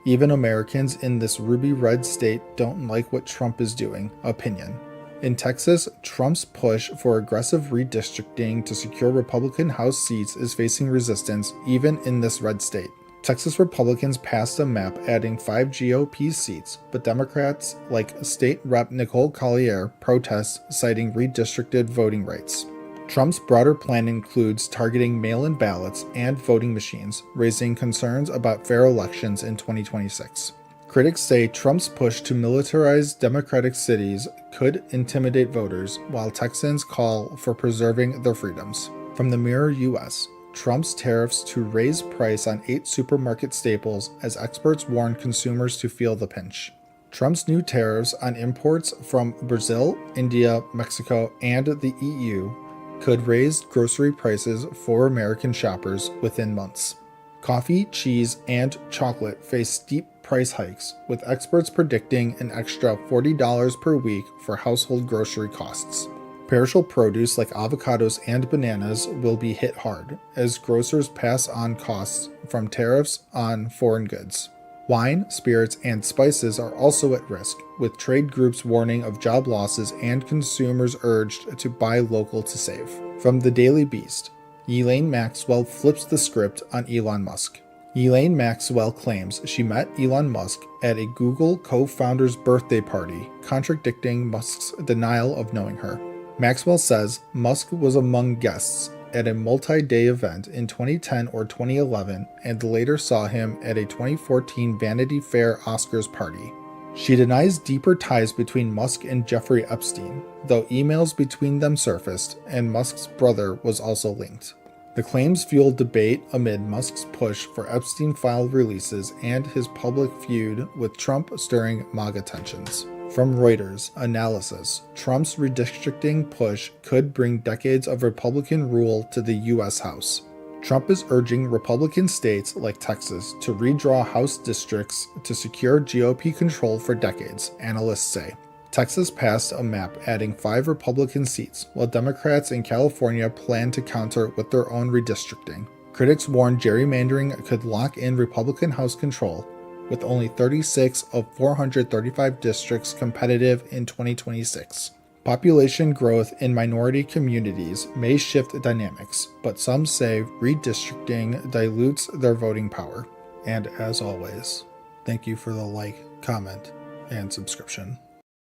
even Americans in this ruby red state don't like what Trump is doing. Opinion. In Texas, Trump's push for aggressive redistricting to secure Republican House seats is facing resistance even in this red state. Texas Republicans passed a map adding 5 GOP seats, but Democrats like State Rep Nicole Collier protest, citing redistricted voting rights. Trump's broader plan includes targeting mail-in ballots and voting machines, raising concerns about fair elections in 2026. Critics say Trump's push to militarize Democratic cities could intimidate voters, while Texans call for preserving their freedoms. From the Mirror US, Trump's tariffs to raise price on 8 supermarket staples as experts warn consumers to feel the pinch. Trump's new tariffs on imports from Brazil, India, Mexico, and the EU could raise grocery prices for American shoppers within months. Coffee, cheese, and chocolate face steep price hikes, with experts predicting an extra $40 per week for household grocery costs. Perishable produce like avocados and bananas will be hit hard as grocers pass on costs from tariffs on foreign goods. Wine, spirits, and spices are also at risk, with trade groups warning of job losses and consumers urged to buy local to save. From the Daily Beast, Ghislaine Maxwell flips the script on Elon Musk. Ghislaine Maxwell claims she met Elon Musk at a Google co-founder's birthday party, contradicting Musk's denial of knowing her. Maxwell says Musk was among guests at a multi-day event in 2010 or 2011 and later saw him at a 2014 Vanity Fair Oscars party. She denies deeper ties between Musk and Jeffrey Epstein, though emails between them surfaced and Musk's brother was also linked. The claims fueled debate amid Musk's push for Epstein file releases and his public feud with Trump stirring MAGA tensions. From Reuters, analysis: Trump's redistricting push could bring decades of Republican rule to the U.S. House. Trump is urging Republican states like Texas to redraw House districts to secure GOP control for decades, analysts say. Texas passed a map adding 5 Republican seats, while Democrats in California plan to counter with their own redistricting. Critics warn gerrymandering could lock in Republican House control, with only 36 of 435 districts competitive in 2026. Population growth in minority communities may shift dynamics, but some say redistricting dilutes their voting power. And as always, thank you for the like, comment, and subscription.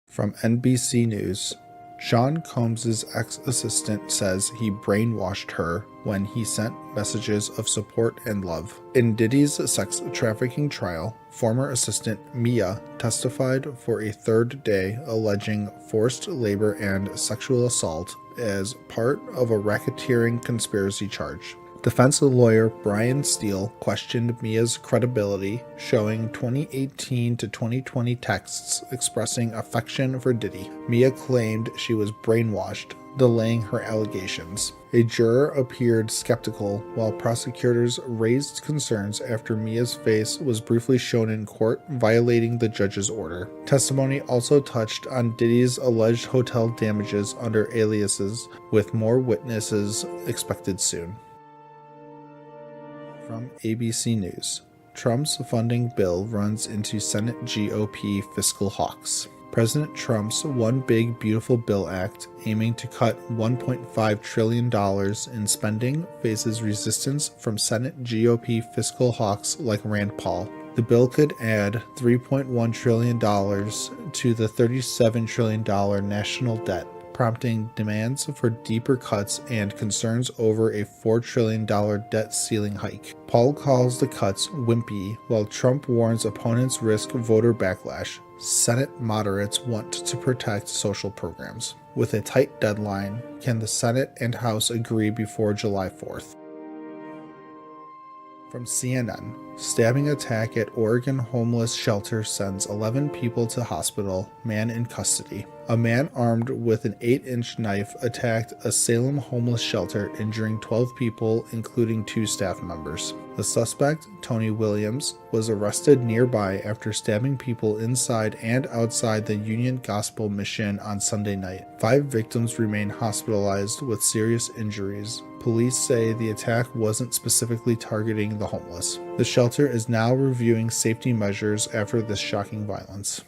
From NBC News, Sean Combs' ex-assistant says he brainwashed her when he sent messages of support and love. In Diddy's sex trafficking trial, former assistant Mia testified for a third day alleging forced labor and sexual assault as part of a racketeering conspiracy charge. Defense lawyer Brian Steele questioned Mia's credibility, showing 2018 to 2020 texts expressing affection for Diddy. Mia claimed she was brainwashed, delaying her allegations. A juror appeared skeptical, while prosecutors raised concerns after Mia's face was briefly shown in court, violating the judge's order. Testimony also touched on Diddy's alleged hotel damages under aliases, with more witnesses expected soon. From ABC News, Trump's funding bill runs into Senate GOP fiscal hawks. President Trump's One Big Beautiful Bill Act, aiming to cut $1.5 trillion in spending, faces resistance from Senate GOP fiscal hawks like Rand Paul. The bill could add $3.1 trillion to the $37 trillion national debt, prompting demands for deeper cuts and concerns over a $4 trillion debt ceiling hike. Paul calls the cuts wimpy, while Trump warns opponents risk voter backlash. Senate moderates want to protect social programs. With a tight deadline, can the Senate and House agree before July 4th? From CNN, stabbing attack at Oregon homeless shelter sends 11 people to hospital, man in custody. A man armed with an 8-inch knife attacked a Salem homeless shelter, injuring 12 people, including 2 staff members. The suspect, Tony Williams, was arrested nearby after stabbing people inside and outside the Union Gospel Mission on Sunday night. 5 victims remain hospitalized with serious injuries. Police say the attack wasn't specifically targeting the homeless. The shelter is now reviewing safety measures after this shocking violence.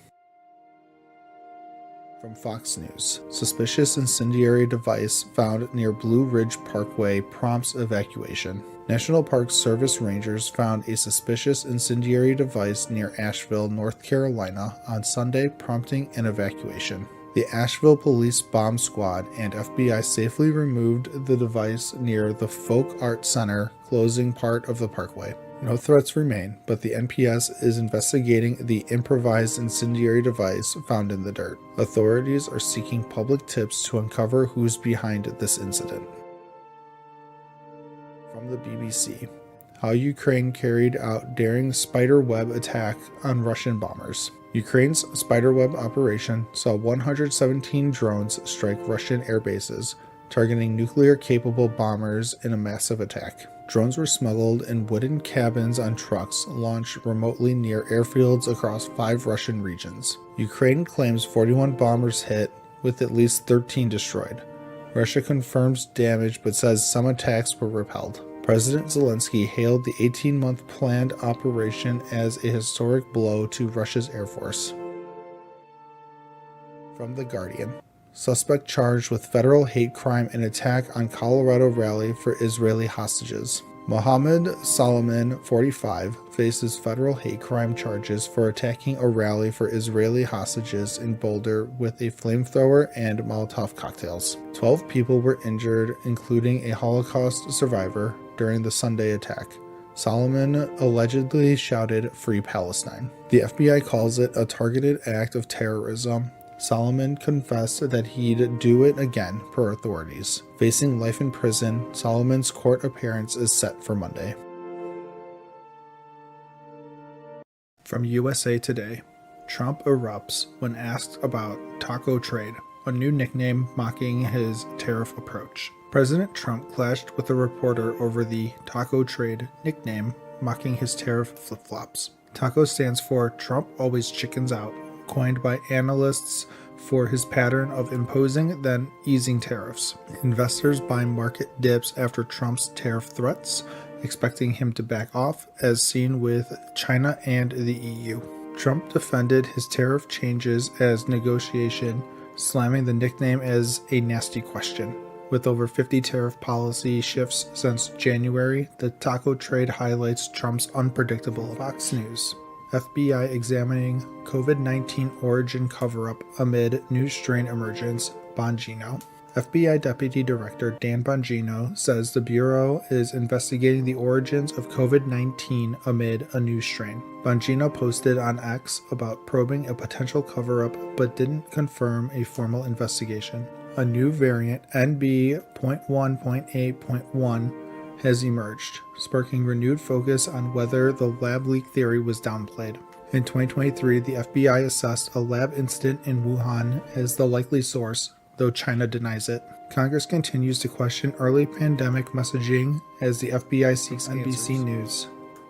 From Fox News, suspicious incendiary device found near Blue Ridge Parkway prompts evacuation. National Park Service rangers found a suspicious incendiary device near Asheville, North Carolina on Sunday, prompting an evacuation. The Asheville Police Bomb Squad and FBI safely removed the device near the Folk Art Center, closing part of the parkway. No threats remain, but the NPS is investigating the improvised incendiary device found in the dirt. Authorities are seeking public tips to uncover who's behind this incident. From the BBC, how Ukraine carried out daring spiderweb attack on Russian bombers. Ukraine's spiderweb operation saw 117 drones strike Russian air bases, targeting nuclear-capable bombers in a massive attack. Drones were smuggled in wooden cabins on trucks launched remotely near airfields across 5 Russian regions. Ukraine claims 41 bombers hit, with at least 13 destroyed. Russia confirms damage but says some attacks were repelled. President Zelensky hailed the 18-month planned operation as a historic blow to Russia's Air Force. From The Guardian. Suspect charged with federal hate crime and attack on Colorado rally for Israeli hostages. Mohammed Solomon, 45, faces federal hate crime charges for attacking a rally for Israeli hostages in Boulder with a flamethrower and Molotov cocktails. 12 people were injured, including a Holocaust survivor, during the Sunday attack. Solomon allegedly shouted, "Free Palestine." The FBI calls it a targeted act of terrorism. Solomon confessed that he'd do it again, per authorities. Facing life in prison, Solomon's court appearance is set for Monday. From USA Today. Trump erupts when asked about taco trade, a new nickname mocking his tariff approach. President Trump clashed with a reporter over the taco trade nickname, mocking his tariff flip-flops. Taco stands for Trump Always Chickens Out, coined by analysts for his pattern of imposing then easing tariffs. Investors buy market dips after Trump's tariff threats, expecting him to back off, as seen with China and the EU. Trump defended his tariff changes as negotiation, slamming the nickname as a nasty question. With over 50 tariff policy shifts since January, the taco trade highlights Trump's unpredictable. Fox News. FBI examining COVID-19 origin cover-up amid new strain emergence, Bongino. FBI Deputy Director Dan Bongino says the Bureau is investigating the origins of COVID-19 amid a new strain. Bongino posted on X about probing a potential cover-up but didn't confirm a formal investigation. A new variant, NB.1.8.1, has emerged, sparking renewed focus on whether the lab leak theory was downplayed. In 2023, the FBI assessed a lab incident in Wuhan as the likely source, though China denies it. Congress continues to question early pandemic messaging as the FBI seeks NBC News.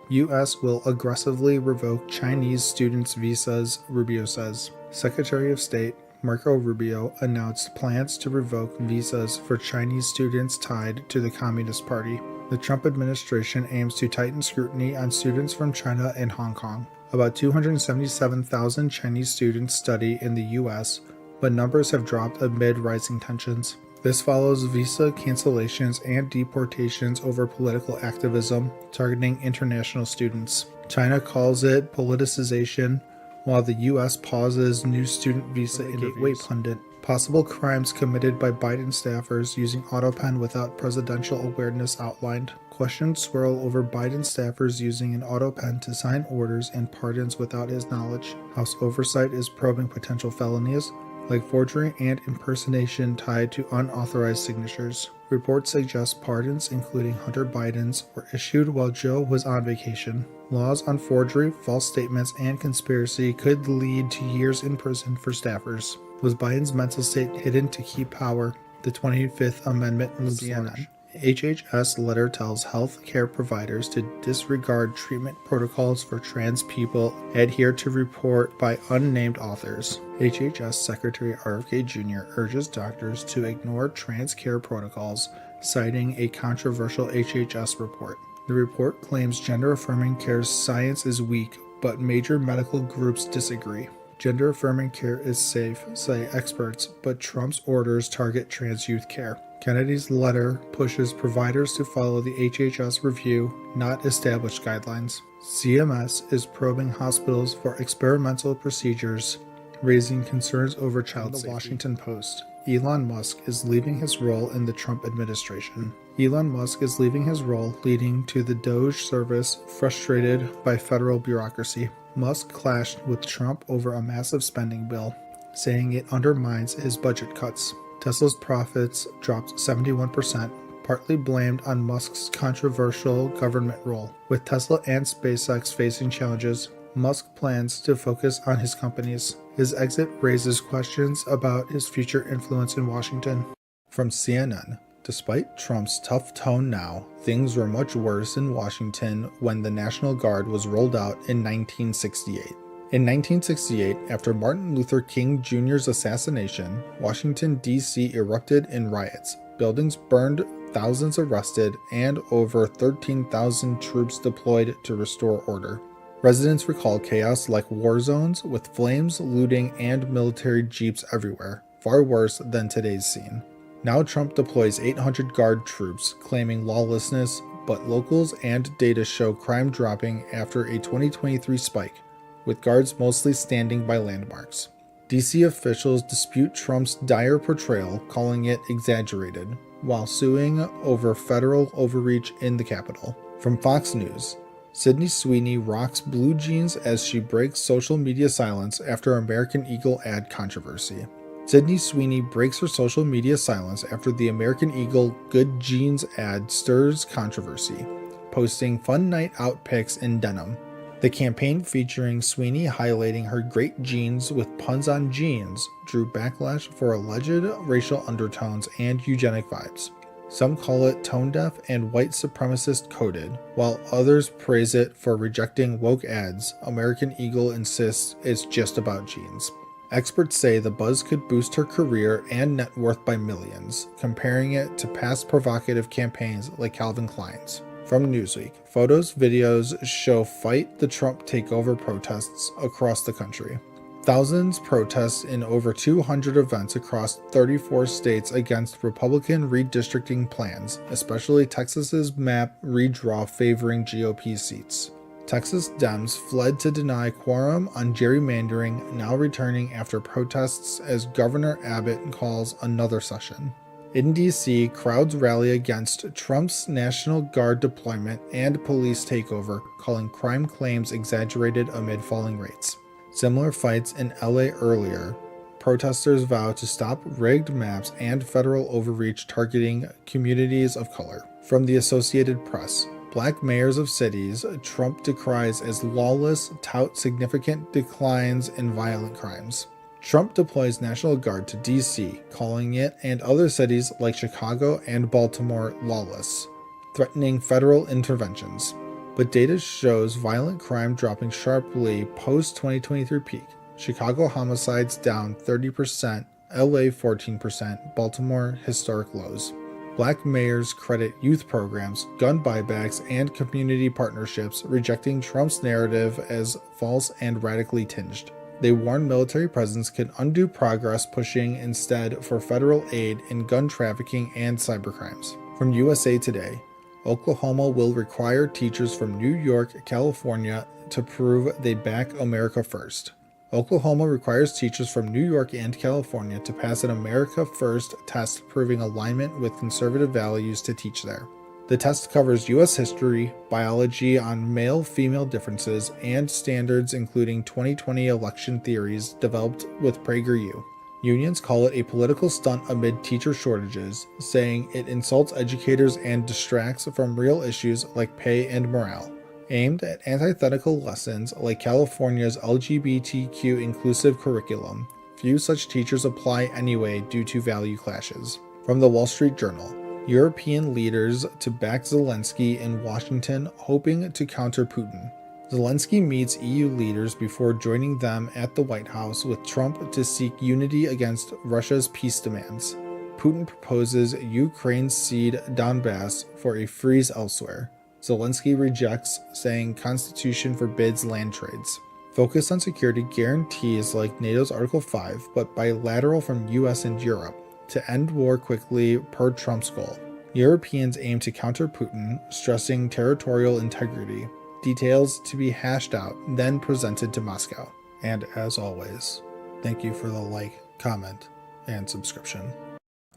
U.S. will aggressively revoke Chinese students' visas, Rubio says. Secretary of State Marco Rubio announced plans to revoke visas for Chinese students tied to the Communist Party. The Trump administration aims to tighten scrutiny on students from China and Hong Kong. About 277,000 Chinese students study in the U.S., but numbers have dropped amid rising tensions. This follows visa cancellations and deportations over political activism targeting international students. China calls it politicization, while the U.S. pauses new student visa interviews. Gateway pundit. Possible crimes committed by Biden staffers using AutoPen without presidential awareness outlined. Questions swirl over Biden staffers using an AutoPen to sign orders and pardons without his knowledge. House oversight is probing potential felonies, like forgery and impersonation tied to unauthorized signatures. Reports suggest pardons, including Hunter Biden's, were issued while Joe was on vacation. Laws on forgery, false statements, and conspiracy could lead to years in prison for staffers. Was Biden's mental state hidden to keep power? The 25th Amendment in CNN. HHS letter tells health care providers to disregard treatment protocols for trans people, adhere to report by unnamed authors. HHS Secretary RFK Jr. urges doctors to ignore trans care protocols, citing a controversial HHS report. The report claims gender-affirming care's science is weak, but major medical groups disagree. Gender-affirming care is safe, say experts, but Trump's orders target trans youth care. Kennedy's letter pushes providers to follow the HHS review, not established guidelines. CMS is probing hospitals for experimental procedures, raising concerns over child safety. The Washington Post. Elon Musk is leaving his role in the Trump administration. Elon Musk is leaving his role, leading to the Doge service frustrated by federal bureaucracy. Musk clashed with Trump over a massive spending bill, saying it undermines his budget cuts. Tesla's profits dropped 71%, partly blamed on Musk's controversial government role. With Tesla and SpaceX facing challenges, Musk plans to focus on his companies. His exit raises questions about his future influence in Washington. From CNN. Despite Trump's tough tone now, things were much worse in Washington when the National Guard was rolled out in 1968. In 1968, after Martin Luther King Jr.'s assassination, Washington, D.C. erupted in riots. Buildings burned thousands arrested, and over 13,000 troops deployed to restore order. Residents recall chaos like war zones, with flames, looting, and military jeeps everywhere, far worse than today's scene. Now Trump deploys 800 guard troops, claiming lawlessness, but locals and data show crime dropping after a 2023 spike, with guards mostly standing by landmarks. DC officials dispute Trump's dire portrayal, calling it exaggerated, while suing over federal overreach in the Capitol. From Fox News, Sydney Sweeney rocks blue jeans as she breaks social media silence after American Eagle ad controversy. Sydney Sweeney breaks her social media silence after the American Eagle Good Jeans ad stirs controversy, posting fun night out pics in denim. The campaign featuring Sweeney highlighting her great jeans with puns on jeans drew backlash for alleged racial undertones and eugenic vibes. Some call it tone-deaf and white supremacist coded, while others praise it for rejecting woke ads. American Eagle insists it's just about jeans. Experts say the buzz could boost her career and net worth by millions, comparing it to past provocative campaigns like Calvin Klein's. From Newsweek, videos show Fight the Trump Takeover protests across the country. Thousands protest in over 200 events across 34 states against Republican redistricting plans, especially Texas's map redraw favoring GOP seats. Texas Dems fled to deny quorum on gerrymandering, now returning after protests as Governor Abbott calls another session. In D.C., crowds rally against Trump's National Guard deployment and police takeover, calling crime claims exaggerated amid falling rates. Similar fights in LA earlier. Protesters vow to stop rigged maps and federal overreach targeting communities of color. From the Associated Press, Black mayors of cities Trump decries as lawless tout significant declines in violent crimes. Trump deploys National Guard to D.C., calling it and other cities like Chicago and Baltimore lawless, threatening federal interventions. But data shows violent crime dropping sharply post-2023 peak. Chicago homicides down 30%, LA 14%, Baltimore historic lows. Black mayors credit youth programs, gun buybacks, and community partnerships, rejecting Trump's narrative as false and radically tinged. They warn military presence can undo progress, pushing instead for federal aid in gun trafficking and cybercrimes. From USA Today, Oklahoma will require teachers from New York, California to prove they back America First. Oklahoma requires teachers from New York and California to pass an America First test proving alignment with conservative values to teach there. The test covers U.S. history, biology on male-female differences, and standards including 2020 election theories developed with PragerU. Unions call it a political stunt amid teacher shortages, saying it insults educators and distracts from real issues like pay and morale. Aimed at antithetical lessons like California's LGBTQ inclusive curriculum, few such teachers apply anyway due to value clashes. From the Wall Street Journal, European leaders to back Zelensky in Washington, hoping to counter Putin. Zelensky meets EU leaders before joining them at the White House, with Trump to seek unity against Russia's peace demands. Putin proposes Ukraine cede Donbass for a freeze elsewhere. Zelensky rejects, saying constitution forbids land trades. Focus on security guarantees like NATO's Article 5, but bilateral from US and Europe, to end war quickly per Trump's goal. Europeans aim to counter Putin, stressing territorial integrity. Details to be hashed out, then presented to Moscow. And as always, thank you for the like, comment, and subscription.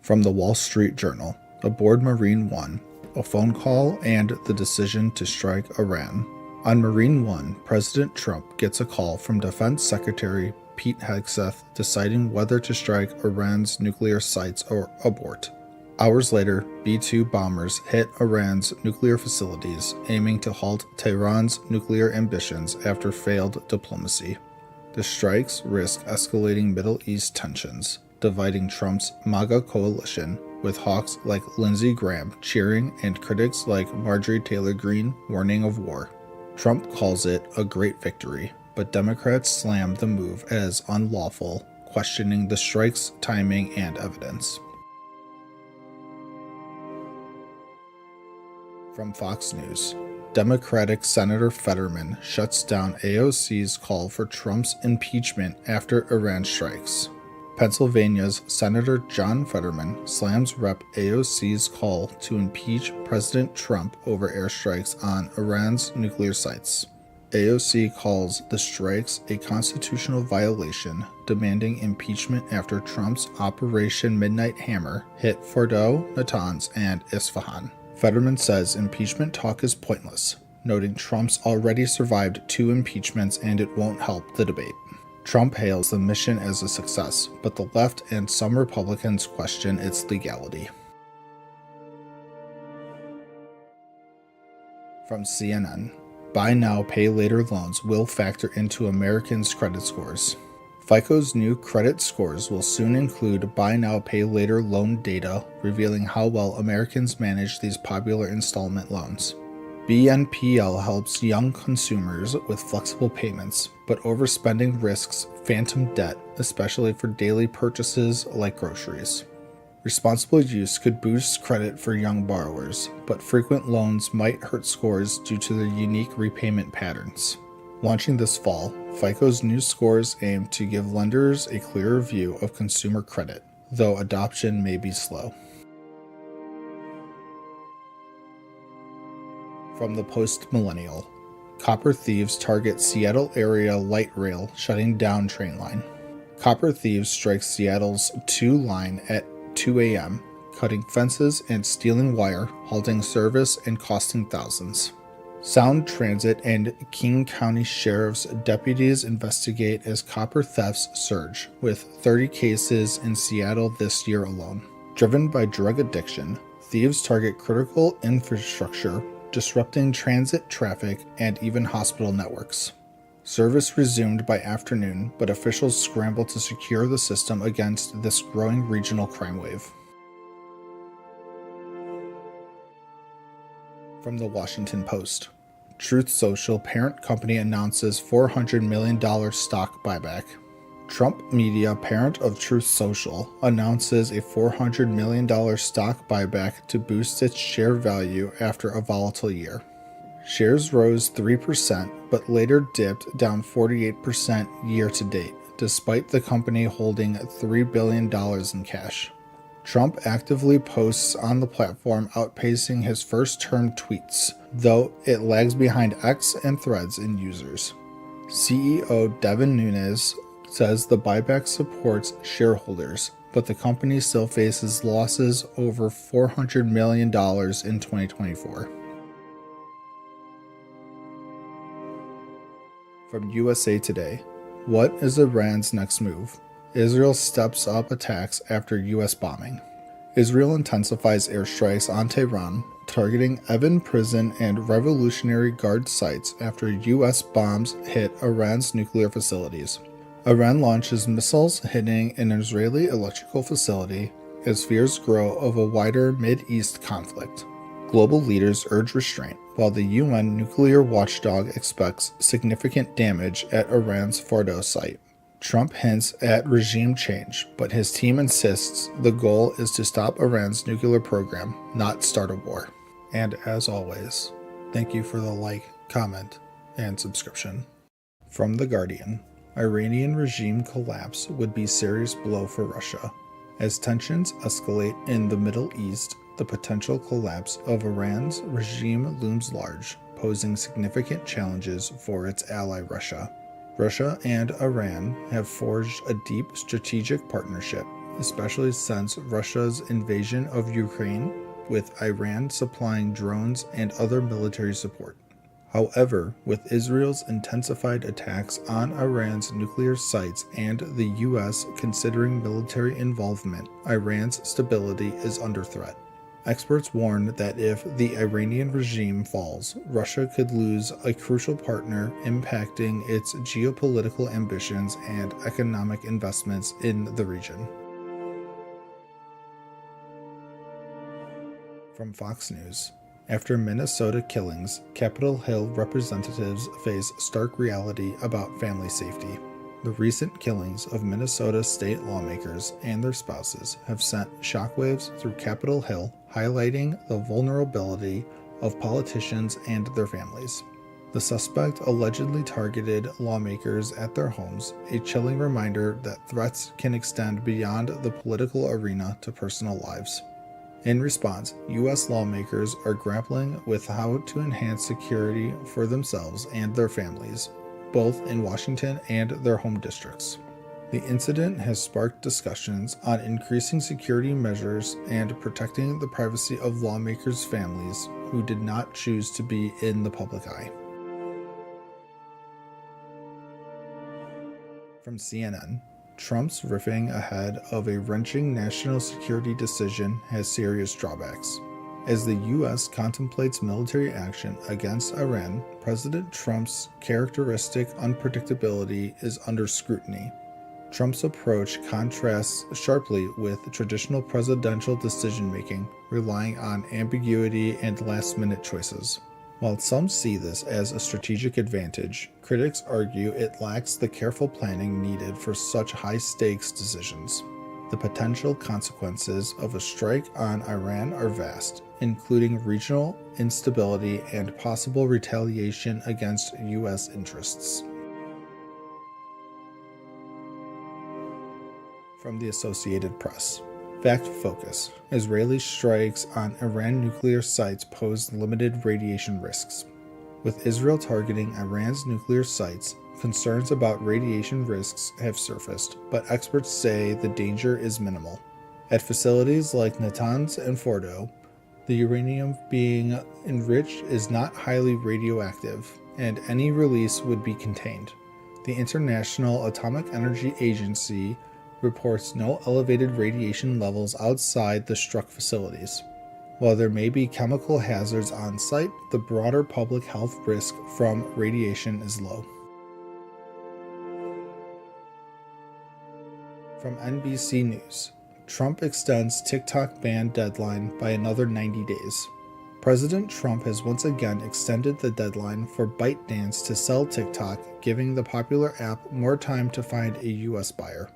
From the Wall Street Journal, aboard Marine One, a phone call and the decision to strike Iran. On Marine One, President Trump gets a call from Defense Secretary Pete Hegseth deciding whether to strike Iran's nuclear sites or abort. Hours later, B-2 bombers hit Iran's nuclear facilities, aiming to halt Tehran's nuclear ambitions after failed diplomacy. The strikes risk escalating Middle East tensions, dividing Trump's MAGA coalition, with hawks like Lindsey Graham cheering and critics like Marjorie Taylor Greene warning of war. Trump calls it a great victory, but Democrats slam the move as unlawful, questioning the strike's timing and evidence. From Fox News, Democratic Senator Fetterman shuts down AOC's call for Trump's impeachment after Iran strikes. Pennsylvania's Senator John Fetterman slams Rep. AOC's call to impeach President Trump over airstrikes on Iran's nuclear sites. AOC calls the strikes a constitutional violation, demanding impeachment after Trump's Operation Midnight Hammer hit Fordo, Natanz, and Isfahan. Fetterman says impeachment talk is pointless, noting Trump's already survived 2 impeachments and it won't help the debate. Trump hails the mission as a success, but the left and some Republicans question its legality. From CNN, buy now, pay later loans will factor into Americans' credit scores. FICO's new credit scores will soon include buy now, pay later loan data, revealing how well Americans manage these popular installment loans. BNPL helps young consumers with flexible payments, but overspending risks phantom debt, especially for daily purchases like groceries. Responsible use could boost credit for young borrowers, but frequent loans might hurt scores due to their unique repayment patterns. Launching this fall, FICO's new scores aim to give lenders a clearer view of consumer credit, though adoption may be slow. From the Post-Millennial, copper thieves target Seattle area light rail, shutting down train line. Copper thieves strike Seattle's 2 line at 2 a.m., cutting fences and stealing wire, halting service and costing thousands. Sound Transit and King County Sheriff's deputies investigate as copper thefts surge, with 30 cases in Seattle this year alone. Driven by drug addiction, thieves target critical infrastructure, disrupting transit traffic and even hospital networks. Service resumed by afternoon, but officials scramble to secure the system against this growing regional crime wave. From the Washington Post, Truth Social parent company announces $400 million stock buyback. Trump Media, parent of Truth Social, announces a $400 million stock buyback to boost its share value after a volatile year. Shares rose 3%, but later dipped down 48% year to date, despite the company holding $3 billion in cash. Trump actively posts on the platform, outpacing his first-term tweets, though it lags behind X and Threads in users. CEO Devin Nunes says the buyback supports shareholders, but the company still faces losses over $400 million in 2024. From USA Today, what is Iran's next move? Israel steps up attacks after U.S. bombing. Israel intensifies airstrikes on Tehran, targeting Evin prison and Revolutionary Guard sites after U.S. bombs hit Iran's nuclear facilities. Iran launches missiles hitting an Israeli electrical facility as fears grow of a wider Mid-East conflict. Global leaders urge restraint, while the UN nuclear watchdog expects significant damage at Iran's Fordo site. Trump hints at regime change, but his team insists the goal is to stop Iran's nuclear program, not start a war. And as always, thank you for the like, comment, and subscription. From The Guardian, Iranian regime collapse would be serious blow for Russia. As tensions escalate in the Middle East, the potential collapse of Iran's regime looms large, posing significant challenges for its ally Russia. Russia and Iran have forged a deep strategic partnership, especially since Russia's invasion of Ukraine, with Iran supplying drones and other military support. However, with Israel's intensified attacks on Iran's nuclear sites and the U.S. considering military involvement, Iran's stability is under threat. Experts warn that if the Iranian regime falls, Russia could lose a crucial partner, impacting its geopolitical ambitions and economic investments in the region. From Fox News, after Minnesota killings, Capitol Hill representatives face stark reality about family safety. The recent killings of Minnesota state lawmakers and their spouses have sent shockwaves through Capitol Hill, highlighting the vulnerability of politicians and their families. The suspect allegedly targeted lawmakers at their homes, a chilling reminder that threats can extend beyond the political arena to personal lives. In response, U.S. lawmakers are grappling with how to enhance security for themselves and their families, both in Washington and their home districts. The incident has sparked discussions on increasing security measures and protecting the privacy of lawmakers' families who did not choose to be in the public eye. From CNN, Trump's riffing ahead of a wrenching national security decision has serious drawbacks. As the U.S. contemplates military action against Iran, President Trump's characteristic unpredictability is under scrutiny. Trump's approach contrasts sharply with traditional presidential decision-making, relying on ambiguity and last-minute choices. While some see this as a strategic advantage, critics argue it lacks the careful planning needed for such high-stakes decisions. The potential consequences of a strike on Iran are vast, including regional instability and possible retaliation against U.S. interests. From the Associated Press. Fact Focus. Israeli strikes on Iran nuclear sites pose limited radiation risks. With Israel targeting Iran's nuclear sites, concerns about radiation risks have surfaced, but experts say the danger is minimal. At facilities like Natanz and Fordo, the uranium being enriched is not highly radioactive, and any release would be contained. The International Atomic Energy Agency reports no elevated radiation levels outside the struck facilities. While there may be chemical hazards on site, the broader public health risk from radiation is low. From NBC News, Trump extends TikTok ban deadline by another 90 days. President Trump has once again extended the deadline for ByteDance to sell TikTok, giving the popular app more time to find a U.S. buyer.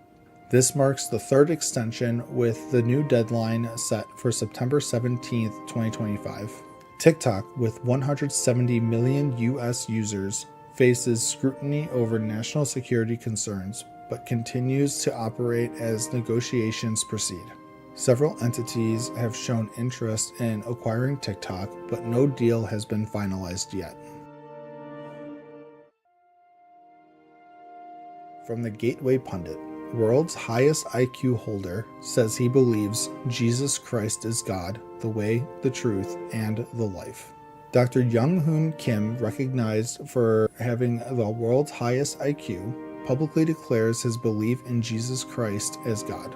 This marks the third extension, with the new deadline set for September 17, 2025. TikTok, with 170 million U.S. users, faces scrutiny over national security concerns, but continues to operate as negotiations proceed. Several entities have shown interest in acquiring TikTok, but no deal has been finalized yet. From the Gateway Pundit. World's highest IQ holder says he believes Jesus Christ is God, the way, the truth, and the life. Dr. Young-Hoon Kim, recognized for having the world's highest IQ, publicly declares his belief in Jesus Christ as God.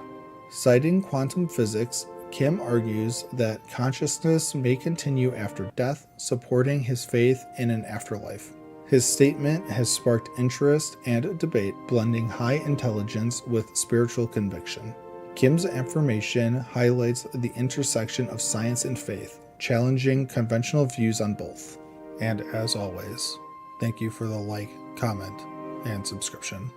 Citing quantum physics, Kim argues that consciousness may continue after death, supporting his faith in an afterlife. His statement has sparked interest and debate, blending high intelligence with spiritual conviction. Kim's affirmation highlights the intersection of science and faith, challenging conventional views on both. And as always, thank you for the like, comment, and subscription.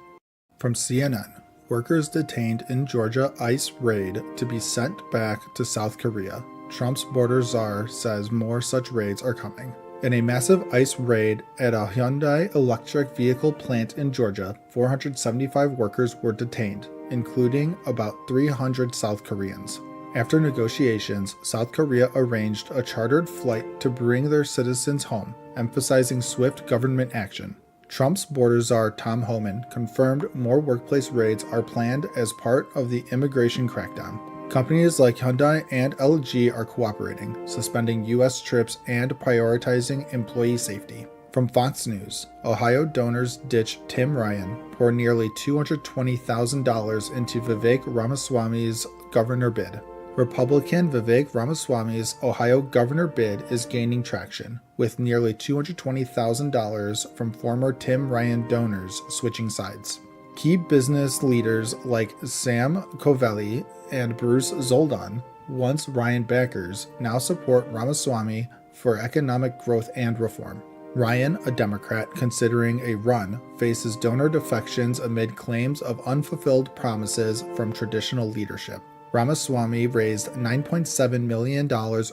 From CNN, workers detained in Georgia ICE raid to be sent back to South Korea. Trump's border czar says more such raids are coming. In a massive ICE raid at a Hyundai electric vehicle plant in Georgia, 475 workers were detained, including about 300 South Koreans. After negotiations, South Korea arranged a chartered flight to bring their citizens home, emphasizing swift government action. Trump's border czar Tom Homan confirmed more workplace raids are planned as part of the immigration crackdown. Companies like Hyundai and LG are cooperating, suspending U.S. trips and prioritizing employee safety. From Fox News, Ohio donors ditch Tim Ryan, pour nearly $220,000 into Vivek Ramaswamy's governor bid. Republican Vivek Ramaswamy's Ohio governor bid is gaining traction, with nearly $220,000 from former Tim Ryan donors switching sides. Key business leaders like Sam Covelli and Bruce Zoldan, once Ryan backers, now support Ramaswamy for economic growth and reform. Ryan, a Democrat considering a run, faces donor defections amid claims of unfulfilled promises from traditional leadership. Ramaswamy raised $9.7 million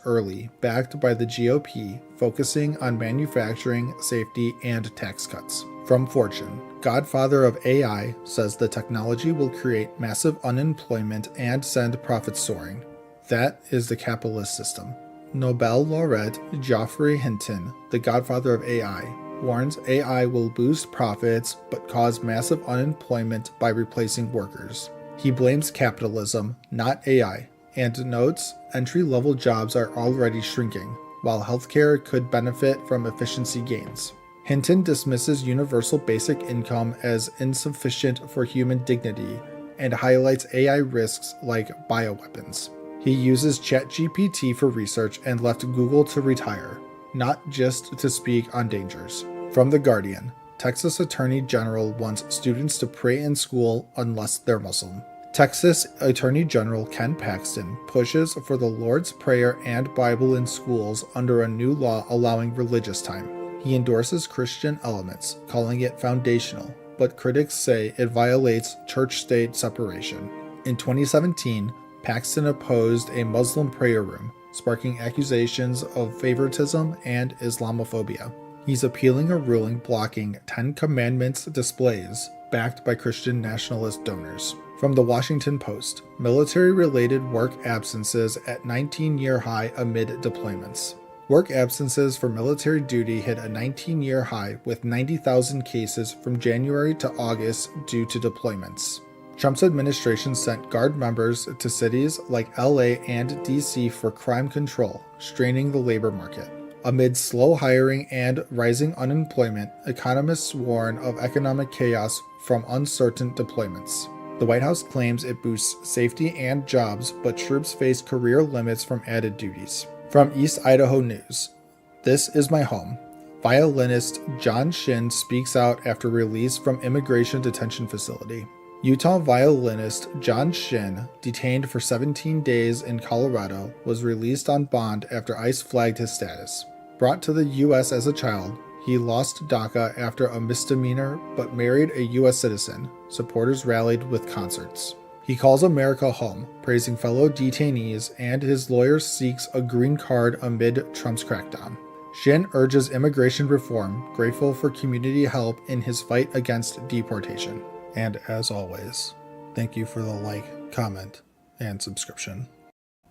early, backed by the GOP, focusing on manufacturing, safety, and tax cuts. From Fortune, Godfather of AI says the technology will create massive unemployment and send profits soaring. That is the capitalist system. Nobel laureate Geoffrey Hinton, the godfather of AI, warns AI will boost profits but cause massive unemployment by replacing workers. He blames capitalism, not AI, and notes entry-level jobs are already shrinking, while healthcare could benefit from efficiency gains. Hinton dismisses universal basic income as insufficient for human dignity and highlights AI risks like bioweapons. He uses ChatGPT for research and left Google to retire, not just to speak on dangers. From The Guardian, Texas Attorney General wants students to pray in school unless they're Muslim. Texas Attorney General Ken Paxton pushes for the Lord's Prayer and Bible in schools under a new law allowing religious time. He endorses Christian elements, calling it foundational, but critics say it violates church-state separation. In 2017, Paxton opposed a Muslim prayer room, sparking accusations of favoritism and Islamophobia. He's appealing a ruling blocking 10 Commandments displays backed by Christian nationalist donors. From the Washington Post, military-related work absences at 19-year high amid deployments. Work absences for military duty hit a 19-year high with 90,000 cases from January to August due to deployments. Trump's administration sent Guard members to cities like LA and DC for crime control, straining the labor market. Amid slow hiring and rising unemployment, economists warn of economic chaos from uncertain deployments. The White House claims it boosts safety and jobs, but troops face career limits from added duties. From East Idaho News, this is my home. Violinist John Shin speaks out after release from immigration detention facility. Utah violinist John Shin, detained for 17 days in Colorado, was released on bond after ICE flagged his status. Brought to the U.S. as a child, he lost DACA after a misdemeanor but married a U.S. citizen. Supporters rallied with concerts. He calls America home, praising fellow detainees, and his lawyer seeks a green card amid Trump's crackdown. Shin urges immigration reform, grateful for community help in his fight against deportation. And as always, thank you for the like, comment, and subscription.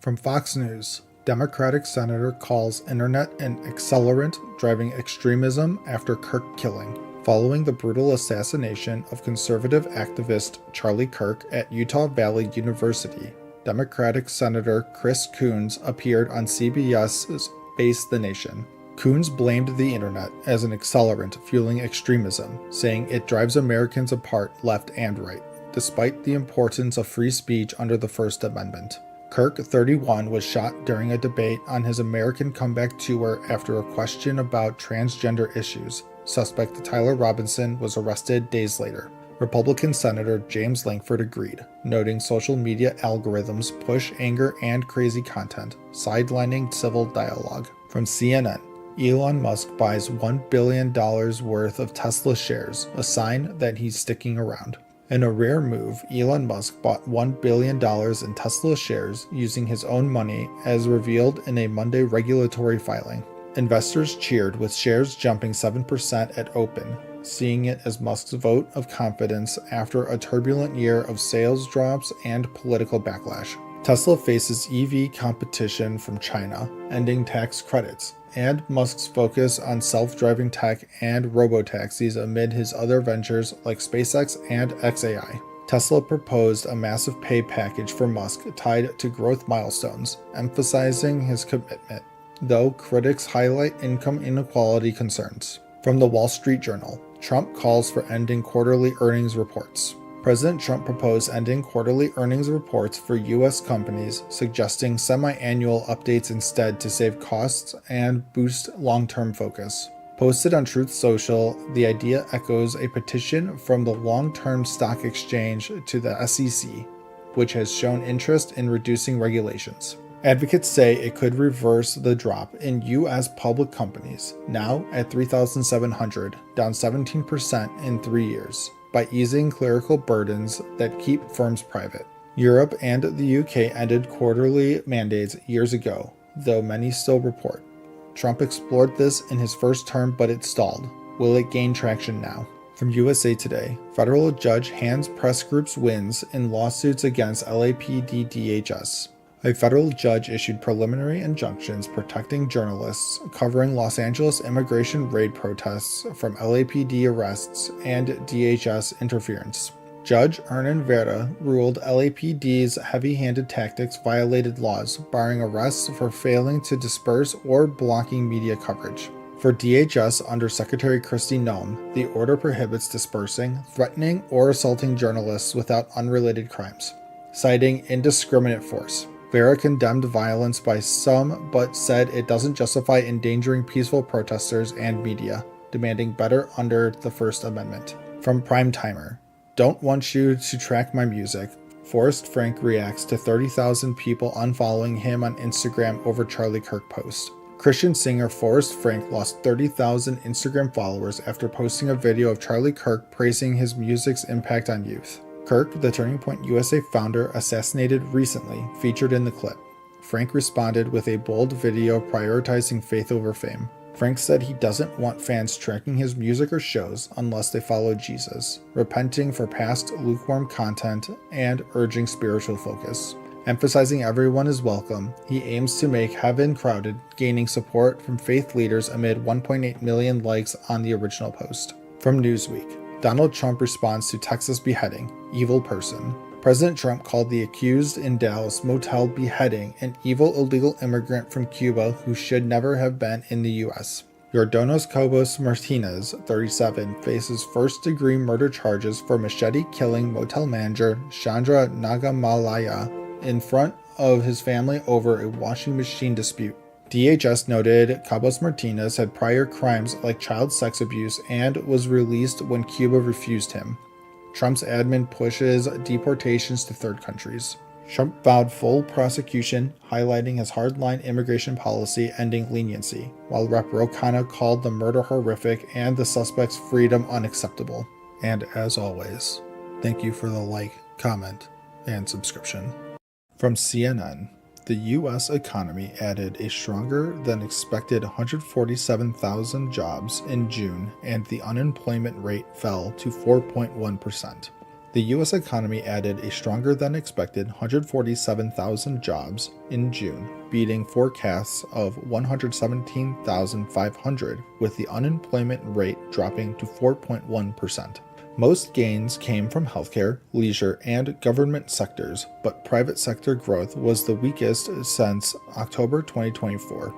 From Fox News, Democratic senator calls internet an accelerant driving extremism after Kirk killing. Following the brutal assassination of conservative activist Charlie Kirk at Utah Valley University, Democratic Senator Chris Coons appeared on CBS's Face the Nation. Coons blamed the internet as an accelerant fueling extremism, saying it drives Americans apart left and right, despite the importance of free speech under the First Amendment. Kirk, 31, was shot during a debate on his American Comeback Tour after a question about transgender issues. Suspect Tyler Robinson was arrested days later. Republican Senator James Lankford agreed, noting social media algorithms push anger and crazy content, sidelining civil dialogue. From CNN, Elon Musk buys $1 billion worth of Tesla shares, a sign that he's sticking around. In a rare move, Elon Musk bought $1 billion in Tesla shares using his own money, as revealed in a Monday regulatory filing. Investors cheered, with shares jumping 7% at open, seeing it as Musk's vote of confidence after a turbulent year of sales drops and political backlash. Tesla faces EV competition from China, ending tax credits, and Musk's focus on self-driving tech and robotaxis amid his other ventures like SpaceX and XAI. Tesla proposed a massive pay package for Musk tied to growth milestones, emphasizing his commitment, though critics highlight income inequality concerns. From the Wall Street Journal, Trump calls for ending quarterly earnings reports. President Trump proposed ending quarterly earnings reports for U.S. companies, suggesting semi-annual updates instead to save costs and boost long-term focus. Posted on Truth Social, the idea echoes a petition from the Long-Term Stock Exchange to the SEC, which has shown interest in reducing regulations. Advocates say it could reverse the drop in U.S. public companies, now at 3,700, down 17% in 3 years, by easing clerical burdens that keep firms private. Europe and the UK ended quarterly mandates years ago, though many still report. Trump explored this in his first term, but it stalled. Will it gain traction now? From USA Today, federal judge hands press groups wins in lawsuits against LAPD DHS. A federal judge issued preliminary injunctions protecting journalists covering Los Angeles immigration raid protests from LAPD arrests and DHS interference. Judge Hernan Vera ruled LAPD's heavy-handed tactics violated laws, barring arrests for failing to disperse or blocking media coverage. For DHS under Secretary Kristi Noem, the order prohibits dispersing, threatening, or assaulting journalists without unrelated crimes, citing indiscriminate force. Vera condemned violence by some, but said it doesn't justify endangering peaceful protesters and media, demanding better under the First Amendment. From Prime Timer, don't want you to track my music. Forrest Frank reacts to 30,000 people unfollowing him on Instagram over Charlie Kirk post. Christian singer Forrest Frank lost 30,000 Instagram followers after posting a video of Charlie Kirk praising his music's impact on youth. Kirk, the Turning Point USA founder, assassinated recently, featured in the clip. Frank responded with a bold video prioritizing faith over fame. Frank said he doesn't want fans tracking his music or shows unless they follow Jesus, repenting for past lukewarm content and urging spiritual focus. Emphasizing everyone is welcome, he aims to make heaven crowded, gaining support from faith leaders amid 1.8 million likes on the original post. From Newsweek, Donald Trump responds to Texas beheading, evil person. President Trump called the accused in Dallas motel beheading an evil illegal immigrant from Cuba who should never have been in the U.S. Yordanos Cobos Martinez, 37, faces first-degree murder charges for machete killing motel manager Chandra Nagamalaya in front of his family over a washing machine dispute. DHS noted Cobos Martinez had prior crimes like child sex abuse and was released when Cuba refused him. Trump's admin pushes deportations to third countries. Trump vowed full prosecution, highlighting his hardline immigration policy ending leniency, while Rep. Ro Khanna called the murder horrific and the suspect's freedom unacceptable. And as always, thank you for the like, comment, and subscription. From CNN, the U.S. economy added a stronger than expected 147,000 jobs in June, and the unemployment rate fell to 4.1%. The U.S. economy added a stronger than expected 147,000 jobs in June, beating forecasts of 117,500, with the unemployment rate dropping to 4.1%. Most gains came from healthcare, leisure, and government sectors, but private sector growth was the weakest since October 2024.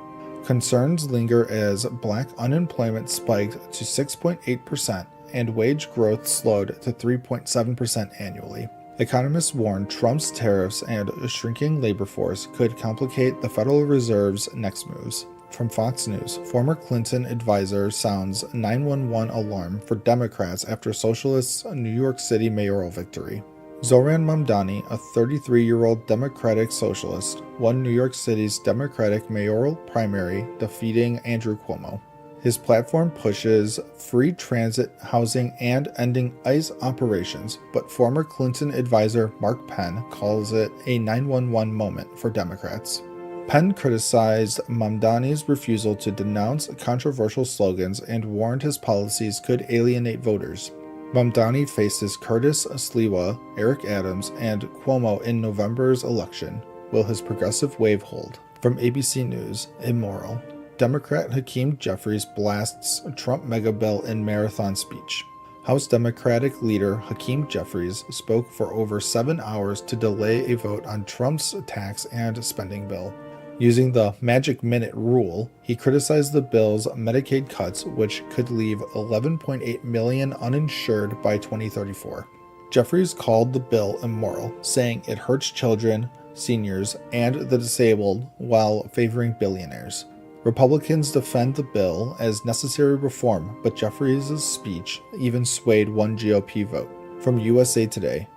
Concerns linger as Black unemployment spiked to 6.8% and wage growth slowed to 3.7% annually. Economists warn Trump's tariffs and a shrinking labor force could complicate the Federal Reserve's next moves. From Fox News, former Clinton advisor sounds 911 alarm for Democrats after Socialists' New York City mayoral victory. Zohran Mamdani, a 33-year-old Democratic socialist, won New York City's Democratic mayoral primary, defeating Andrew Cuomo. His platform pushes free transit, housing, and ending ICE operations, but former Clinton advisor Mark Penn calls it a 911 moment for Democrats. Penn criticized Mamdani's refusal to denounce controversial slogans and warned his policies could alienate voters. Mamdani faces Curtis Sliwa, Eric Adams, and Cuomo in November's election. Will his progressive wave hold? From ABC News, immoral. Democrat Hakeem Jeffries blasts Trump mega bill in marathon speech. House Democratic leader Hakeem Jeffries spoke for over 7 hours to delay a vote on Trump's tax and spending bill. Using the magic minute rule, he criticized the bill's Medicaid cuts, which could leave 11.8 million uninsured by 2034. Jeffries called the bill immoral, saying it hurts children, seniors, and the disabled while favoring billionaires. Republicans defend the bill as necessary reform, but Jeffries' speech even swayed one GOP vote. From USA Today,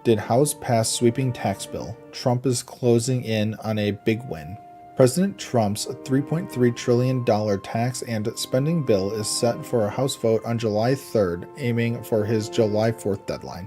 did House pass sweeping tax bill? Trump is closing in on a big win. President Trump's $3.3 trillion tax and spending bill is set for a House vote on July 3rd, aiming for his July 4th deadline.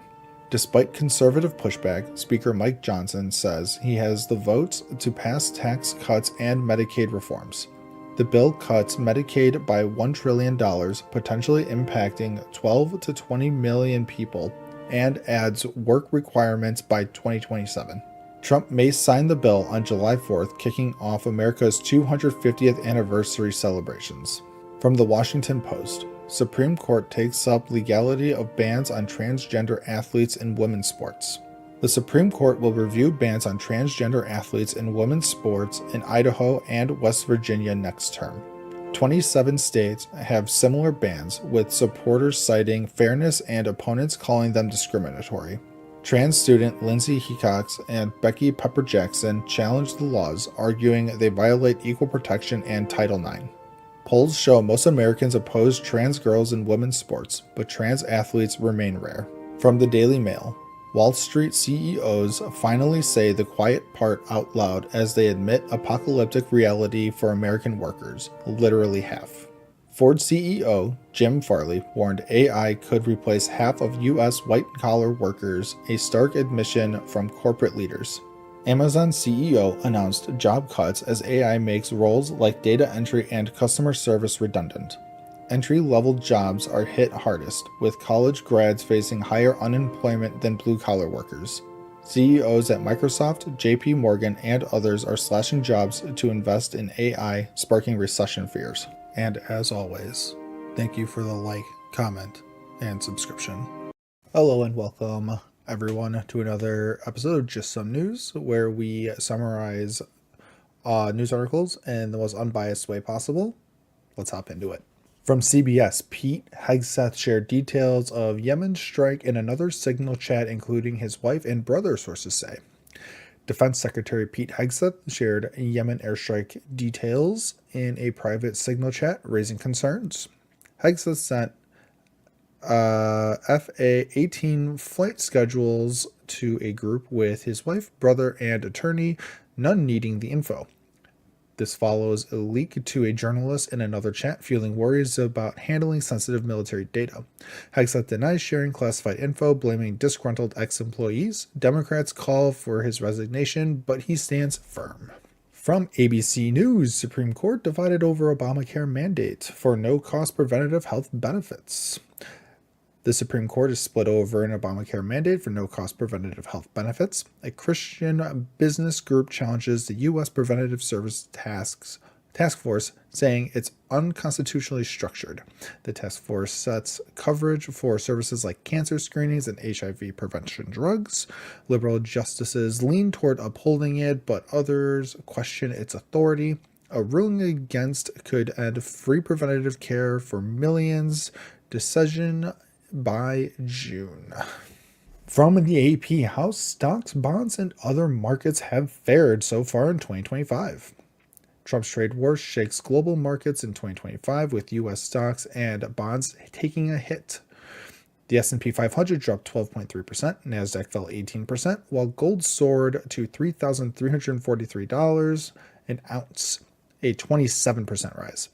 Despite conservative pushback, Speaker Mike Johnson says he has the votes to pass tax cuts and Medicaid reforms. The bill cuts Medicaid by $1 trillion, potentially impacting 12 to 20 million people, and adds work requirements by 2027. Trump may sign the bill on July 4th, kicking off America's 250th anniversary celebrations. From the Washington Post, Supreme Court takes up legality of bans on transgender athletes in women's sports. The Supreme Court will review bans on transgender athletes in women's sports in Idaho and West Virginia next term. 27 states have similar bans, with supporters citing fairness and opponents calling them discriminatory. Trans student Lindsay Hecox and Becky Pepper Jackson challenged the laws, arguing they violate equal protection and Title IX. Polls show most Americans oppose trans girls in women's sports, but trans athletes remain rare. From the Daily Mail, Wall Street CEOs finally say the quiet part out loud as they admit apocalyptic reality for American workers, literally half. Ford CEO Jim Farley warned AI could replace half of U.S. white-collar workers, a stark admission from corporate leaders. Amazon CEO announced job cuts as AI makes roles like data entry and customer service redundant. Entry-level jobs are hit hardest, with college grads facing higher unemployment than blue-collar workers. CEOs at Microsoft, JP Morgan, and others are slashing jobs to invest in AI, sparking recession fears. And as always, thank you for the like, comment, and subscription. Hello and welcome everyone to another episode of Just Some News, where we summarize news articles in the most unbiased way possible. Let's hop into it. From CBS, Pete Hegseth shared details of Yemen strike in another Signal chat, including his wife and brother, sources say. Defense Secretary Pete Hegseth shared Yemen airstrike details in a private Signal chat, raising concerns. Hegseth sent FA-18 flight schedules to a group with his wife, brother, and attorney, none needing the info. This follows a leak to a journalist in another chat, fueling worries about handling sensitive military data. Hegseth denies sharing classified info, blaming disgruntled ex-employees. Democrats call for his resignation, but he stands firm. From ABC News, Supreme Court divided over Obamacare mandate for no-cost preventative health benefits. The Supreme Court is split over an Obamacare mandate for no-cost preventative health benefits. A Christian business group challenges the U.S. Preventative Service Task Force, saying it's unconstitutionally structured. The task force sets coverage for services like cancer screenings and HIV prevention drugs. Liberal justices lean toward upholding it, but others question its authority. A ruling against could end free preventative care for millions. Decision by June. From the AP, how stocks, bonds, and other markets have fared so far in 2025. Trump's trade war shakes global markets in 2025, with U.S. stocks and bonds taking a hit. The S&P 500 dropped 12.3%, Nasdaq fell 18%, while gold soared to $3,343 an ounce, a 27% rise.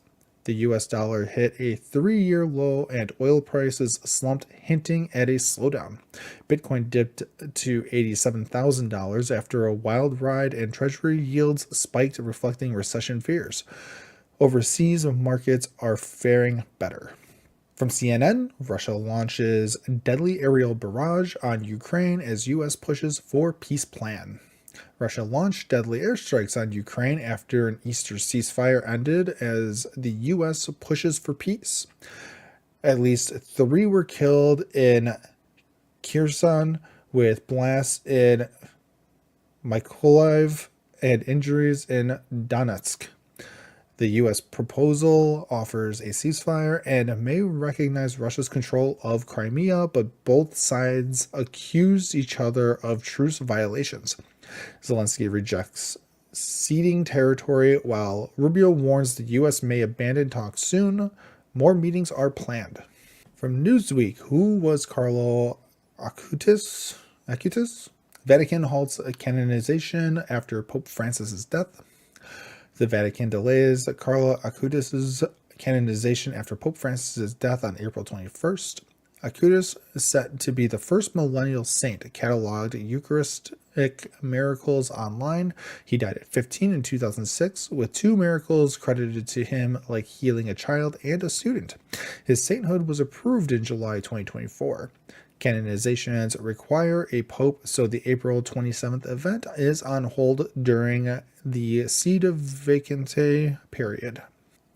The U.S. dollar hit a 3-year low and oil prices slumped, hinting at a slowdown. Bitcoin dipped to $87,000 after a wild ride, and Treasury yields spiked, reflecting recession fears. Overseas markets are faring better. From CNN, Russia launches deadly aerial barrage on Ukraine as U.S. pushes for peace plan. Russia launched deadly airstrikes on Ukraine after an Easter ceasefire ended as the U.S. pushes for peace. At least 3 were killed in Kherson, with blasts in Mykolaiv and injuries in Donetsk. The U.S. proposal offers a ceasefire and may recognize Russia's control of Crimea, but both sides accuse each other of truce violations. Zelensky rejects ceding territory, while Rubio warns the U.S. may abandon talks soon. More meetings are planned. From Newsweek, who was Carlo Acutis? Vatican halts canonization after Pope Francis's death. The Vatican delays Carlo Acutis' canonization after Pope Francis's death on April 21st. Acutis is set to be the first millennial saint cataloged Eucharistic miracles online. He died at 15 in 2006, with two miracles credited to him, like healing a child and a student. His sainthood was approved in July 2024. Canonizations require a pope, so the April 27th event is on hold during the Seed of Vacante period.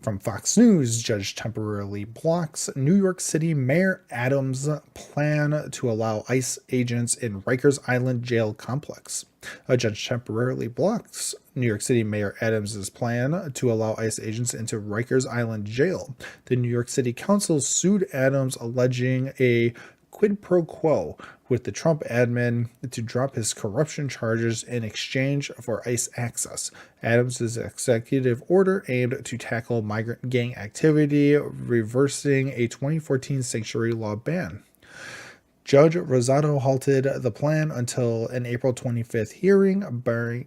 From Fox News, judge temporarily blocks New York City Mayor Adams' plan to allow ICE agents in Rikers Island jail complex. A judge temporarily blocks New York City Mayor Adams' plan to allow ICE agents into Rikers Island jail. The New York City Council sued Adams, alleging a quid pro quo with the Trump admin to drop his corruption charges in exchange for ICE access. Adams' executive order aimed to tackle migrant gang activity, reversing a 2014 sanctuary law ban. Judge Rosado halted the plan until an April 25th hearing, barring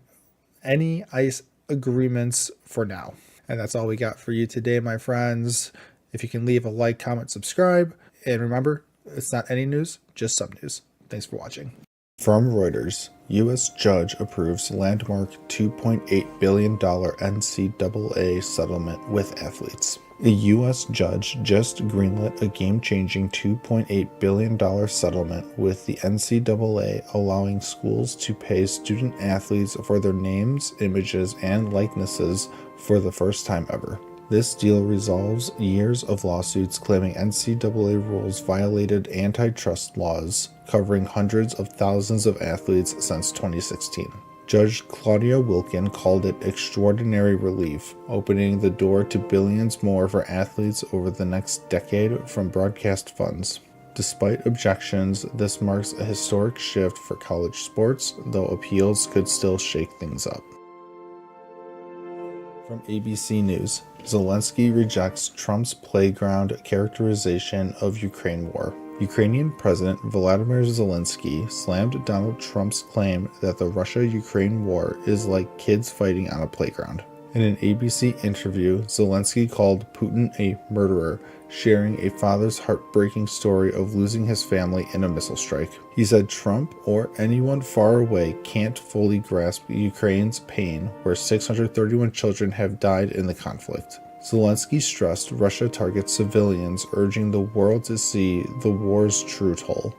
any ICE agreements for now. And that's all we got for you today, my friends. If you can leave a like, comment, subscribe, and remember, it's not any news, just some news. Thanks for watching. From Reuters, U.S. judge approves landmark $2.8 billion NCAA settlement with athletes. A U.S. judge just greenlit a game-changing $2.8 billion settlement with the NCAA, allowing schools to pay student athletes for their names, images, and likenesses for the first time ever. This deal resolves years of lawsuits claiming NCAA rules violated antitrust laws, covering hundreds of thousands of athletes since 2016. Judge Claudia Wilkin called it extraordinary relief, opening the door to billions more for athletes over the next decade from broadcast funds. Despite objections, this marks a historic shift for college sports, though appeals could still shake things up. From ABC News, Zelensky rejects Trump's playground characterization of Ukraine war. Ukrainian President Volodymyr Zelensky slammed Donald Trump's claim that the Russia-Ukraine war is like kids fighting on a playground. In an ABC interview, Zelensky called Putin a murderer, sharing a father's heartbreaking story of losing his family in a missile strike. He said Trump or anyone far away can't fully grasp Ukraine's pain, where 631 children have died in the conflict. Zelensky stressed Russia targets civilians, urging the world to see the war's true toll.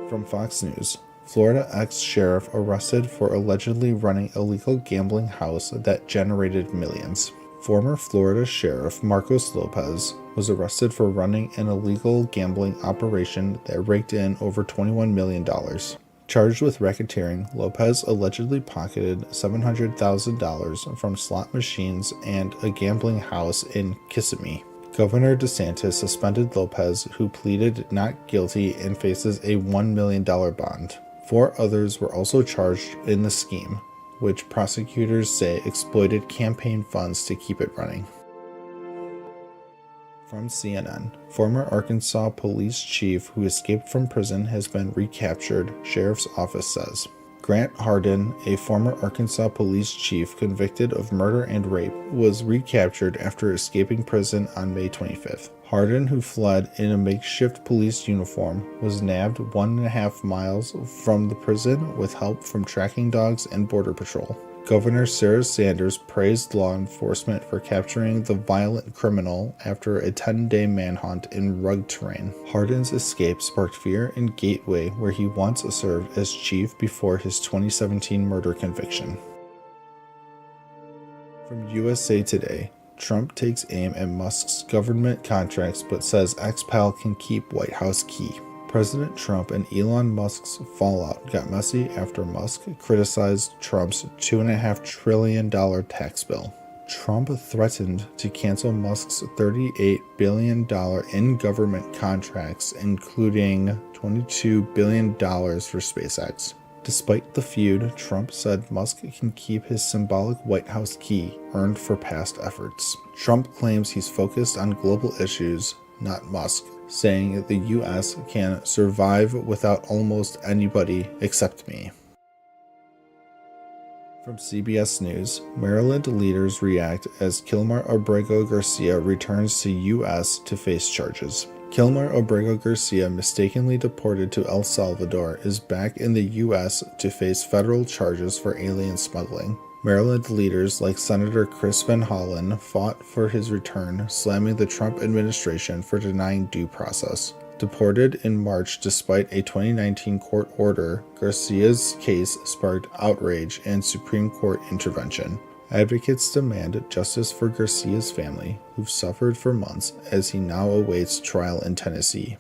From Fox News, Florida ex-sheriff arrested for allegedly running a illegal gambling house that generated millions. Former Florida Sheriff Marcos Lopez was arrested for running an illegal gambling operation that raked in over $21 million. Charged with racketeering, Lopez allegedly pocketed $700,000 from slot machines and a gambling house in Kissimmee. Governor DeSantis suspended Lopez, who pleaded not guilty and faces a $1 million bond. 4 others were also charged in the scheme, which prosecutors say exploited campaign funds to keep it running. From CNN, former Arkansas police chief who escaped from prison has been recaptured, sheriff's office says. Grant Hardin, a former Arkansas police chief convicted of murder and rape, was recaptured after escaping prison on May 25th. Hardin, who fled in a makeshift police uniform, was nabbed 1.5 miles from the prison with help from tracking dogs and Border Patrol. Governor Sarah Sanders praised law enforcement for capturing the violent criminal after a 10-day manhunt in rugged terrain. Hardin's escape sparked fear in Gateway, where he once served as chief before his 2017 murder conviction. From USA Today, Trump takes aim at Musk's government contracts but says ex-pal can keep White House key. President Trump and Elon Musk's fallout got messy after Musk criticized Trump's $2.5 trillion tax bill. Trump threatened to cancel Musk's $38 billion in government contracts, including $22 billion for SpaceX. Despite the feud, Trump said Musk can keep his symbolic White House key earned for past efforts. Trump claims he's focused on global issues, not Musk, saying the U.S. can survive without almost anybody except me. From CBS News, Maryland leaders react as Kilmar Abrego Garcia returns to U.S. to face charges. Kilmer Obrego Garcia, mistakenly deported to El Salvador, is back in the U.S. to face federal charges for alien smuggling. Maryland leaders like Senator Chris Van Hollen fought for his return, slamming the Trump administration for denying due process. Deported in March despite a 2019 court order, Garcia's case sparked outrage and Supreme Court intervention. Advocates demand justice for Garcia's family, who've suffered for months as he now awaits trial in Tennessee.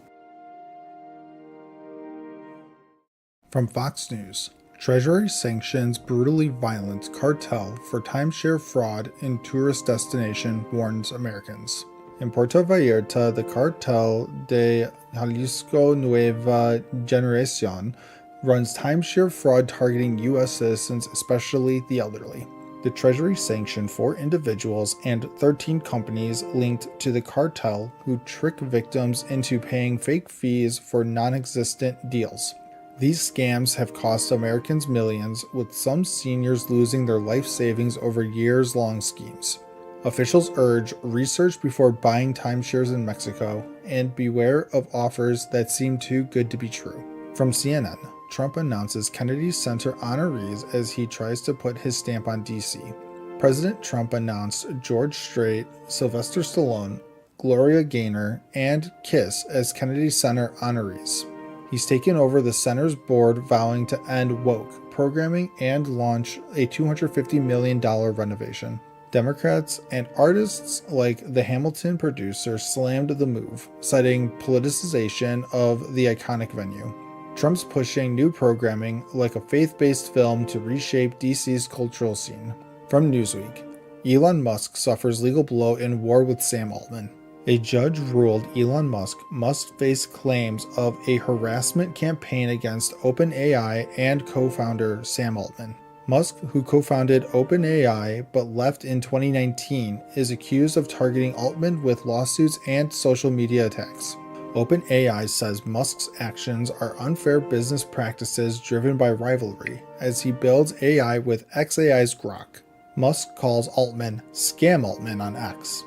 From Fox News, Treasury sanctions brutally violent cartel for timeshare fraud in tourist destination, warns Americans. In Puerto Vallarta, the Cartel de Jalisco Nueva Generación runs timeshare fraud targeting U.S. citizens, especially the elderly. The Treasury sanctioned 4 individuals and 13 companies linked to the cartel who trick victims into paying fake fees for non-existent deals. These scams have cost Americans millions, with some seniors losing their life savings over years-long schemes. Officials urge research before buying timeshares in Mexico and beware of offers that seem too good to be true. From CNN, Trump announces Kennedy Center honorees as he tries to put his stamp on D.C. President Trump announced George Strait, Sylvester Stallone, Gloria Gaynor, and Kiss as Kennedy Center honorees. He's taken over the center's board, vowing to end woke programming and launch a $250 million renovation. Democrats and artists like the Hamilton producer slammed the move, citing politicization of the iconic venue. Trump's pushing new programming like a faith-based film to reshape DC's cultural scene. From Newsweek, Elon Musk suffers legal blow in war with Sam Altman. A judge ruled Elon Musk must face claims of a harassment campaign against OpenAI and co-founder Sam Altman. Musk, who co-founded OpenAI but left in 2019, is accused of targeting Altman with lawsuits and social media attacks. OpenAI says Musk's actions are unfair business practices driven by rivalry, as he builds AI with xAI's Grok. Musk calls Altman Scam Altman on X.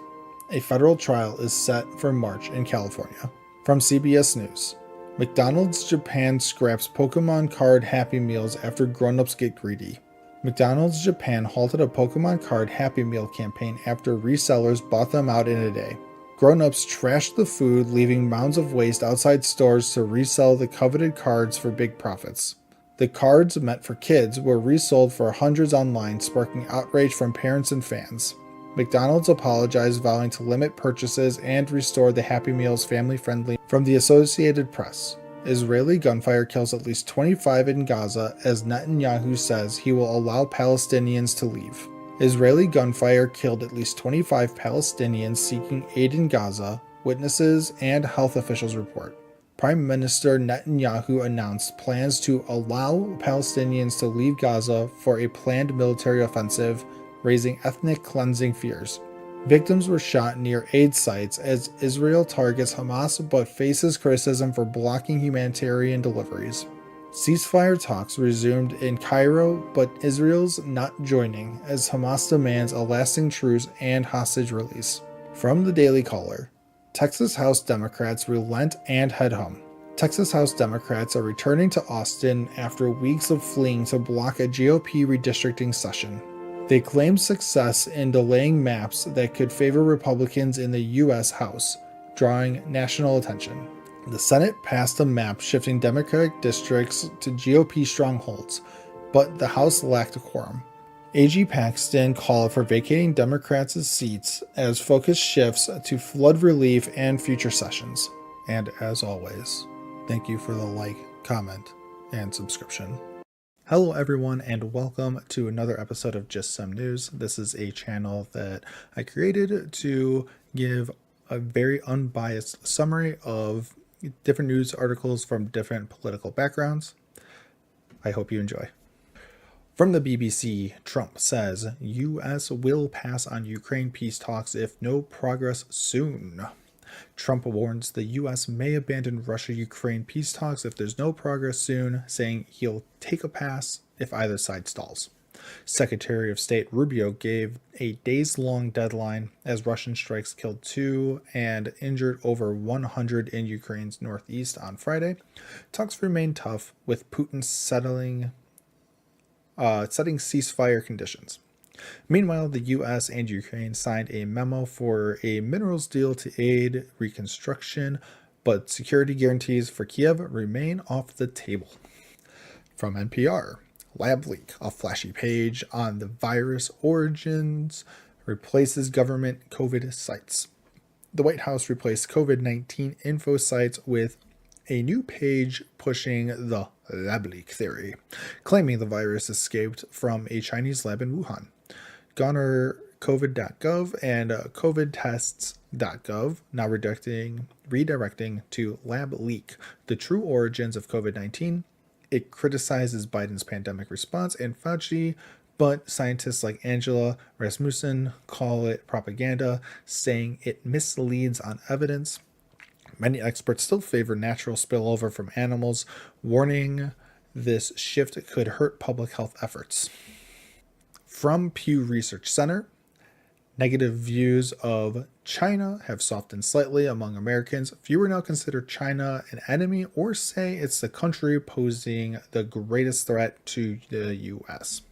A federal trial is set for March in California. From CBS News, McDonald's Japan scraps Pokemon card Happy Meals after grown-ups get greedy. McDonald's Japan halted a Pokemon card Happy Meal campaign after resellers bought them out in a day. Grown-ups trashed the food, leaving mounds of waste outside stores to resell the coveted cards for big profits. The cards meant for kids were resold for hundreds online, sparking outrage from parents and fans. McDonald's apologized, vowing to limit purchases and restore the Happy Meals family-friendly. From the Associated Press, Israeli gunfire kills at least 25 in Gaza as Netanyahu says he will allow Palestinians to leave. Israeli gunfire killed at least 25 Palestinians seeking aid in Gaza, witnesses and health officials report. Prime Minister Netanyahu announced plans to allow Palestinians to leave Gaza for a planned military offensive, raising ethnic cleansing fears. Victims were shot near aid sites as Israel targets Hamas but faces criticism for blocking humanitarian deliveries. Ceasefire talks resumed in Cairo, but Israel's not joining as Hamas demands a lasting truce and hostage release. From the Daily Caller, Texas House Democrats relent and head home. Texas House Democrats are returning to Austin after weeks of fleeing to block a GOP redistricting session. They claimed success in delaying maps that could favor Republicans in the U.S. House, drawing national attention. The Senate passed a map shifting Democratic districts to GOP strongholds, but the House lacked a quorum. AG Paxton called for vacating Democrats' seats as focus shifts to flood relief and future sessions. And as always, thank you for the like, comment, and subscription. Hello everyone, and welcome to another episode of Just Some News. This is a channel that I created to give a very unbiased summary of different news articles from different political backgrounds. I hope you enjoy. From the BBC, Trump says U.S. will pass on Ukraine peace talks if no progress soon. Trump warns the U.S. may abandon Russia-Ukraine peace talks if there's no progress soon, saying he'll take a pass if either side stalls. Secretary of State Rubio gave a days-long deadline as Russian strikes killed 2 and injured over 100 in Ukraine's northeast on Friday. Talks remain tough, with Putin setting ceasefire conditions. Meanwhile, the U.S. and Ukraine signed a memo for a minerals deal to aid reconstruction, but security guarantees for Kiev remain off the table. From NPR, lab leak, a flashy page on the virus origins replaces government COVID sites. The White House replaced COVID-19 info sites with a new page pushing the lab leak theory, claiming the virus escaped from a Chinese lab in Wuhan. Garner covid.gov and covidtests.gov now redirecting to lab leak, the true origins of COVID-19. It criticizes Biden's pandemic response and Fauci, but scientists like Angela Rasmussen call it propaganda, saying it misleads on evidence. Many experts still favor natural spillover from animals, warning this shift could hurt public health efforts. From Pew Research Center, negative views of China have softened slightly among Americans. Fewer now consider China an enemy or say it's the country posing the greatest threat to the U.S.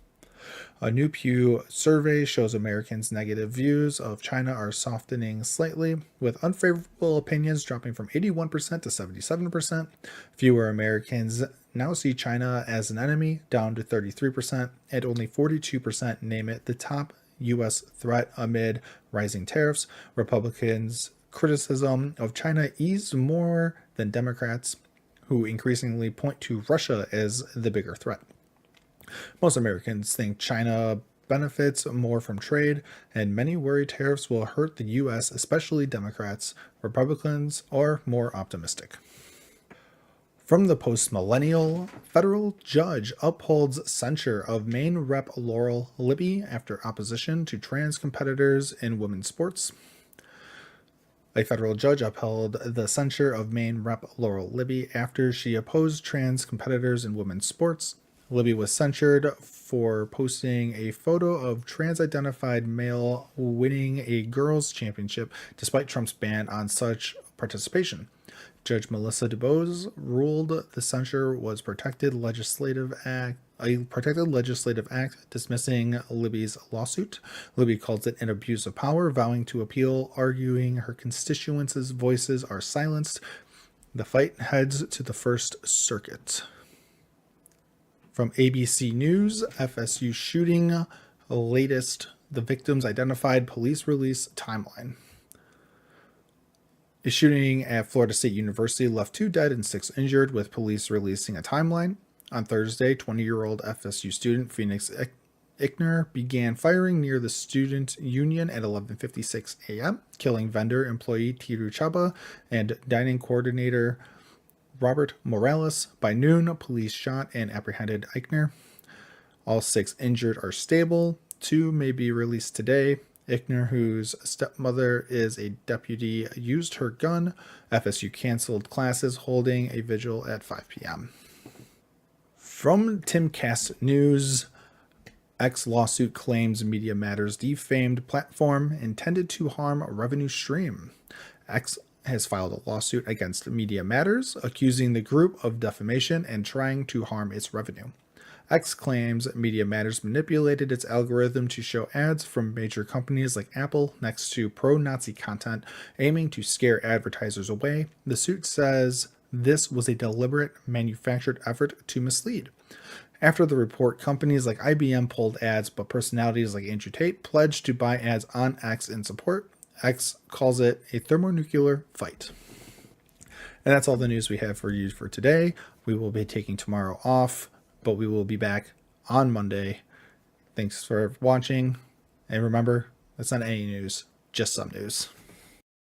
A new Pew survey shows Americans' negative views of China are softening slightly, with unfavorable opinions dropping from 81% to 77%. Fewer Americans now see China as an enemy, down to 33%, and only 42% name it the top U.S. threat amid rising tariffs. Republicans' criticism of China eased more than Democrats, who increasingly point to Russia as the bigger threat. Most Americans think China benefits more from trade, and many worry tariffs will hurt the U.S., especially Democrats. Republicans are more optimistic. From the Post-Millennial, federal judge upholds censure of Maine Rep. Laurel Libby after opposition to trans competitors in women's sports. A federal judge upheld the censure of Maine Rep. Laurel Libby after she opposed trans competitors in women's sports. Libby was censured for posting a photo of trans-identified male winning a girls' championship despite Trump's ban on such participation. Judge Melissa DuBose ruled the censure was a protected legislative act, dismissing Libby's lawsuit. Libby calls it an abuse of power, vowing to appeal, arguing her constituents' voices are silenced. The fight heads to the First Circuit. From ABC News, FSU shooting, latest, the victims identified, police release timeline. A shooting at Florida State University left 2 dead and 6 injured, with police releasing a timeline. On Thursday, 20-year-old FSU student Phoenix Ickner began firing near the student union at 11:56 a.m., killing vendor employee Tiru Chaba and dining coordinator Robert Morales. By noon, police shot and apprehended Eichner. All 6 injured are stable. 2 may be released today. Eichner, whose stepmother is a deputy, used her gun. FSU canceled classes, holding a vigil at 5 p.m. From Timcast News, X lawsuit claims Media Matters defamed platform intended to harm revenue stream. X has filed a lawsuit against Media Matters, accusing the group of defamation and trying to harm its revenue. X claims Media Matters manipulated its algorithm to show ads from major companies like Apple next to pro-Nazi content, aiming to scare advertisers away. The suit says this was a deliberate, manufactured effort to mislead. After the report, companies like IBM pulled ads, but personalities like Andrew Tate pledged to buy ads on X in support. X calls it a thermonuclear fight. And that's all the news we have for you for today. We will be taking tomorrow off, but we will be back on Monday. Thanks for watching. And remember, that's not any news, just some news.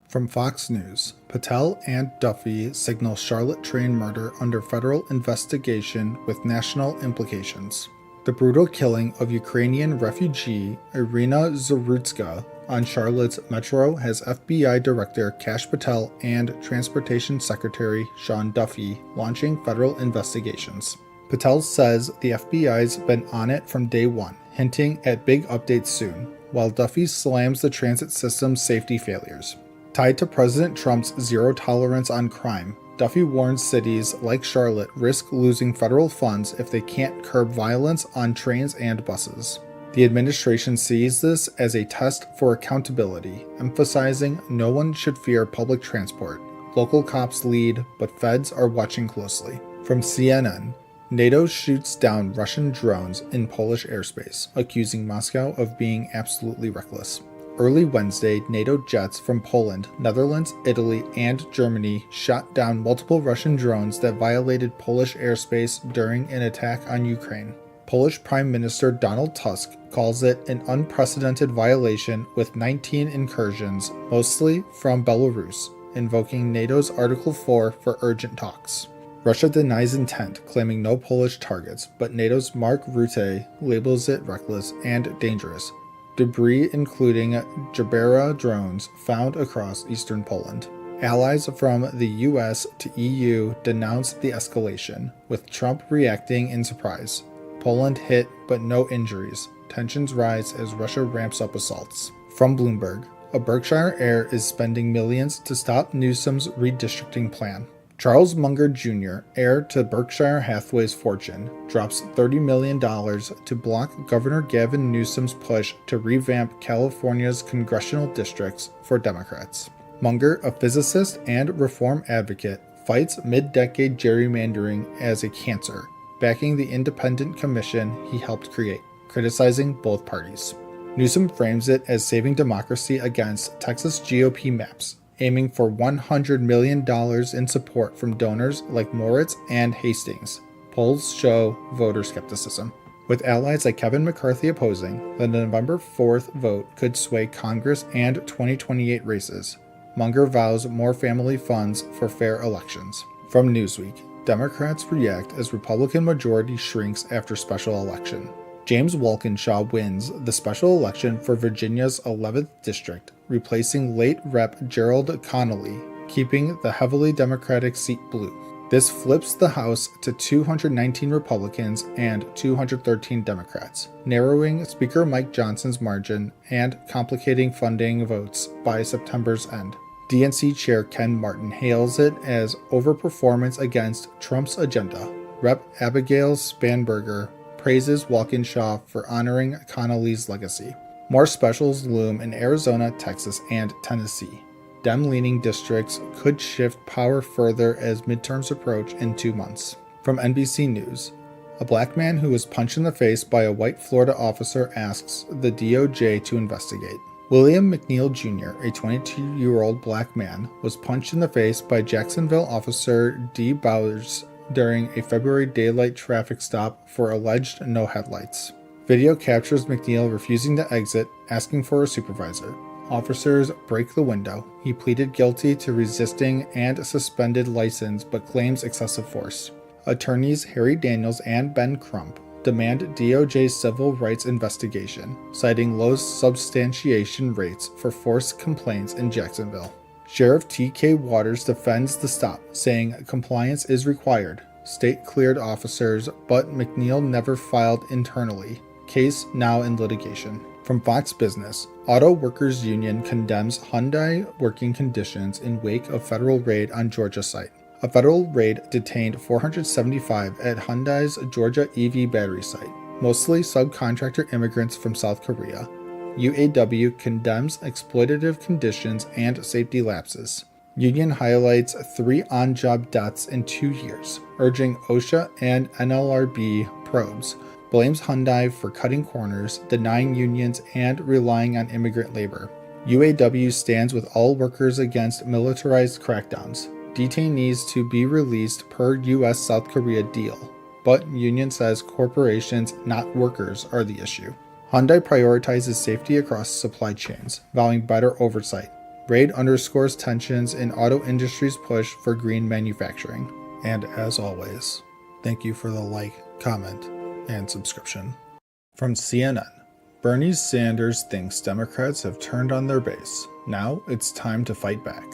From Fox News, Patel and Duffy signal Charlotte train murder under federal investigation with national implications. The brutal killing of Ukrainian refugee Irina Zarutska on Charlotte's metro has FBI Director Kash Patel and Transportation Secretary Sean Duffy launching federal investigations. Patel says the FBI's been on it from day one, hinting at big updates soon, while Duffy slams the transit system's safety failures. Tied to President Trump's zero tolerance on crime, Duffy warns cities like Charlotte risk losing federal funds if they can't curb violence on trains and buses. The administration sees this as a test for accountability, emphasizing no one should fear public transport. Local cops lead, but feds are watching closely. From CNN, NATO shoots down Russian drones in Polish airspace, accusing Moscow of being absolutely reckless. Early Wednesday, NATO jets from Poland, Netherlands, Italy, and Germany shot down multiple Russian drones that violated Polish airspace during an attack on Ukraine. Polish Prime Minister Donald Tusk calls it an unprecedented violation with 19 incursions, mostly from Belarus, invoking NATO's Article 4 for urgent talks. Russia denies intent, claiming no Polish targets, but NATO's Mark Rutte labels it reckless and dangerous. Debris including Jabera drones found across eastern Poland. Allies from the US to EU denounced the escalation, with Trump reacting in surprise. Poland hit, but no injuries. Tensions rise as Russia ramps up assaults. From Bloomberg, a Berkshire heir is spending millions to stop Newsom's redistricting plan. Charles Munger Jr., heir to Berkshire Hathaway's fortune, drops $30 million to block Governor Gavin Newsom's push to revamp California's congressional districts for Democrats. Munger, a physicist and reform advocate, fights mid-decade gerrymandering as a cancer, backing the independent commission he helped create, criticizing both parties. Newsom frames it as saving democracy against Texas GOP maps, aiming for $100 million in support from donors like Moritz and Hastings. Polls show voter skepticism. With allies like Kevin McCarthy opposing, the November 4th vote could sway Congress and 2028 races. Munger vows more family funds for fair elections. From Newsweek, Democrats react as Republican majority shrinks after special election. James Walkinshaw wins the special election for Virginia's 11th district, replacing late Rep. Gerald Connolly, keeping the heavily Democratic seat blue. This flips the House to 219 Republicans and 213 Democrats, narrowing Speaker Mike Johnson's margin and complicating funding votes by September's end. DNC Chair Ken Martin hails it as overperformance against Trump's agenda. Rep. Abigail Spanberger praises Walkinshaw for honoring Connolly's legacy. More specials loom in Arizona, Texas, and Tennessee. Dem-leaning districts could shift power further as midterms approach in 2 months. From NBC News, a black man who was punched in the face by a white Florida officer asks the DOJ to investigate. William McNeil Jr., a 22-year-old black man, was punched in the face by Jacksonville officer D. Bowers during a February daylight traffic stop for alleged no headlights. Video captures McNeil refusing to exit, asking for a supervisor. Officers break the window. He pleaded guilty to resisting and suspended license but claims excessive force. Attorneys Harry Daniels and Ben Crump demand DOJ's civil rights investigation, citing low substantiation rates for force complaints in Jacksonville. Sheriff T.K. Waters defends the stop, saying compliance is required. State cleared officers, but McNeil never filed internally. Case now in litigation. From Fox Business, Auto Workers Union condemns Hyundai working conditions in wake of federal raid on Georgia site. A federal raid detained 475 at Hyundai's Georgia EV battery site, mostly subcontractor immigrants from South Korea. UAW condemns exploitative conditions and safety lapses. Union highlights 3 on-job deaths in 2 years, urging OSHA and NLRB probes. Blames Hyundai for cutting corners, denying unions, and relying on immigrant labor. UAW stands with all workers against militarized crackdowns. Detainees to be released per U.S.-South Korea deal. But union says corporations, not workers, are the issue. Hyundai prioritizes safety across supply chains, vowing better oversight. Raid underscores tensions in auto industry's push for green manufacturing. And as always, thank you for the like, comment, and subscription. From CNN, Bernie Sanders thinks Democrats have turned on their base. Now it's time to fight back.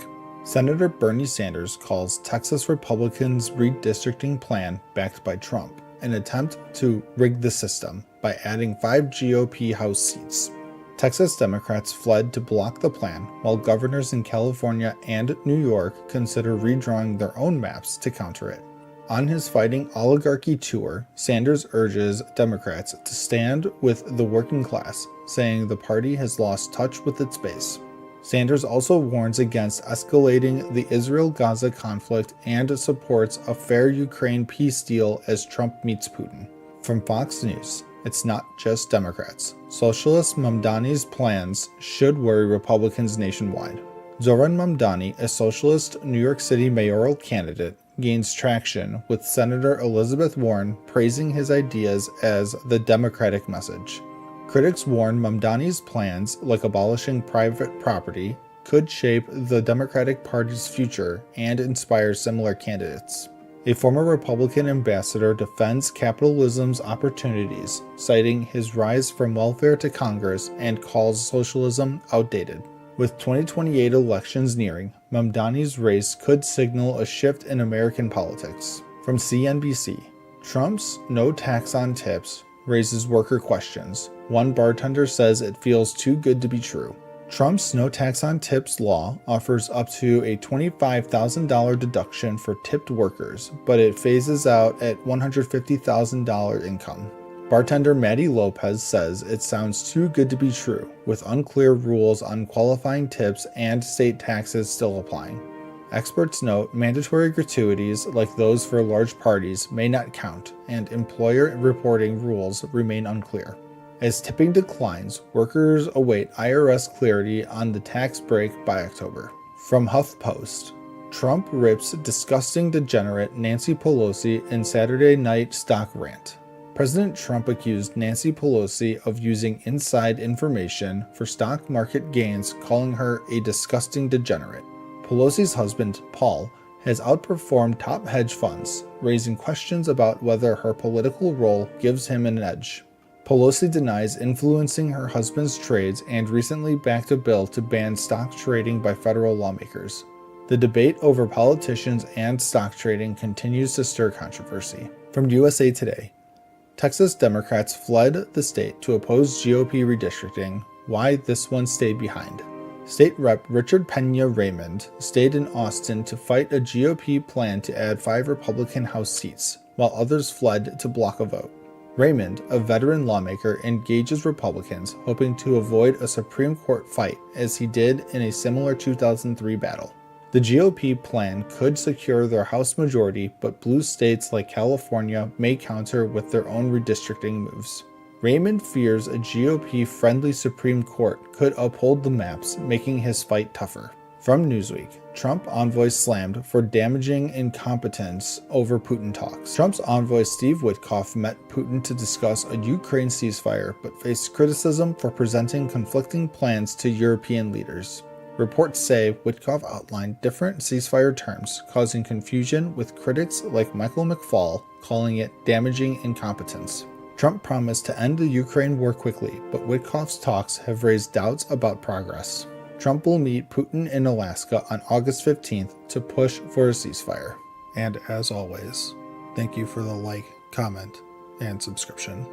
Senator Bernie Sanders calls Texas Republicans' redistricting plan backed by Trump an attempt to rig the system by adding 5 GOP House seats. Texas Democrats fled to block the plan, while governors in California and New York consider redrawing their own maps to counter it. On his Fighting Oligarchy tour, Sanders urges Democrats to stand with the working class, saying the party has lost touch with its base. Sanders also warns against escalating the Israel-Gaza conflict and supports a fair Ukraine peace deal as Trump meets Putin. From Fox News, it's not just Democrats. Socialist Mamdani's plans should worry Republicans nationwide. Zoran Mamdani, a socialist New York City mayoral candidate, gains traction with Senator Elizabeth Warren praising his ideas as the Democratic message. Critics warn Mamdani's plans, like abolishing private property, could shape the Democratic Party's future and inspire similar candidates. A former Republican ambassador defends capitalism's opportunities, citing his rise from welfare to Congress, and calls socialism outdated. With 2028 elections nearing, Mamdani's race could signal a shift in American politics. From CNBC, Trump's no tax on tips raises worker questions. One bartender says it feels too good to be true. Trump's no tax on tips law offers up to a $25,000 deduction for tipped workers, but it phases out at $150,000 income. Bartender Maddie Lopez says it sounds too good to be true, with unclear rules on qualifying tips and state taxes still applying. Experts note mandatory gratuities like those for large parties may not count, and employer reporting rules remain unclear. As tipping declines, workers await IRS clarity on the tax break by October. From HuffPost, Trump rips disgusting degenerate Nancy Pelosi in Saturday night stock rant. President Trump accused Nancy Pelosi of using inside information for stock market gains, calling her a disgusting degenerate. Pelosi's husband, Paul, has outperformed top hedge funds, raising questions about whether her political role gives him an edge. Pelosi denies influencing her husband's trades and recently backed a bill to ban stock trading by federal lawmakers. The debate over politicians and stock trading continues to stir controversy. From USA Today, Texas Democrats fled the state to oppose GOP redistricting. Why this one stayed behind. State Rep. Richard Pena Raymond stayed in Austin to fight a GOP plan to add 5 Republican House seats, while others fled to block a vote. Raymond, a veteran lawmaker, engages Republicans, hoping to avoid a Supreme Court fight as he did in a similar 2003 battle. The GOP plan could secure their House majority, but blue states like California may counter with their own redistricting moves. Raymond fears a GOP-friendly Supreme Court could uphold the maps, making his fight tougher. From Newsweek, Trump envoy slammed for damaging incompetence over Putin talks. Trump's envoy Steve Witkoff met Putin to discuss a Ukraine ceasefire, but faced criticism for presenting conflicting plans to European leaders. Reports say Witkoff outlined different ceasefire terms, causing confusion with critics like Michael McFaul calling it damaging incompetence. Trump promised to end the Ukraine war quickly, but Witkoff's talks have raised doubts about progress. Trump will meet Putin in Alaska on August 15th to push for a ceasefire. And as always, thank you for the like, comment, and subscription.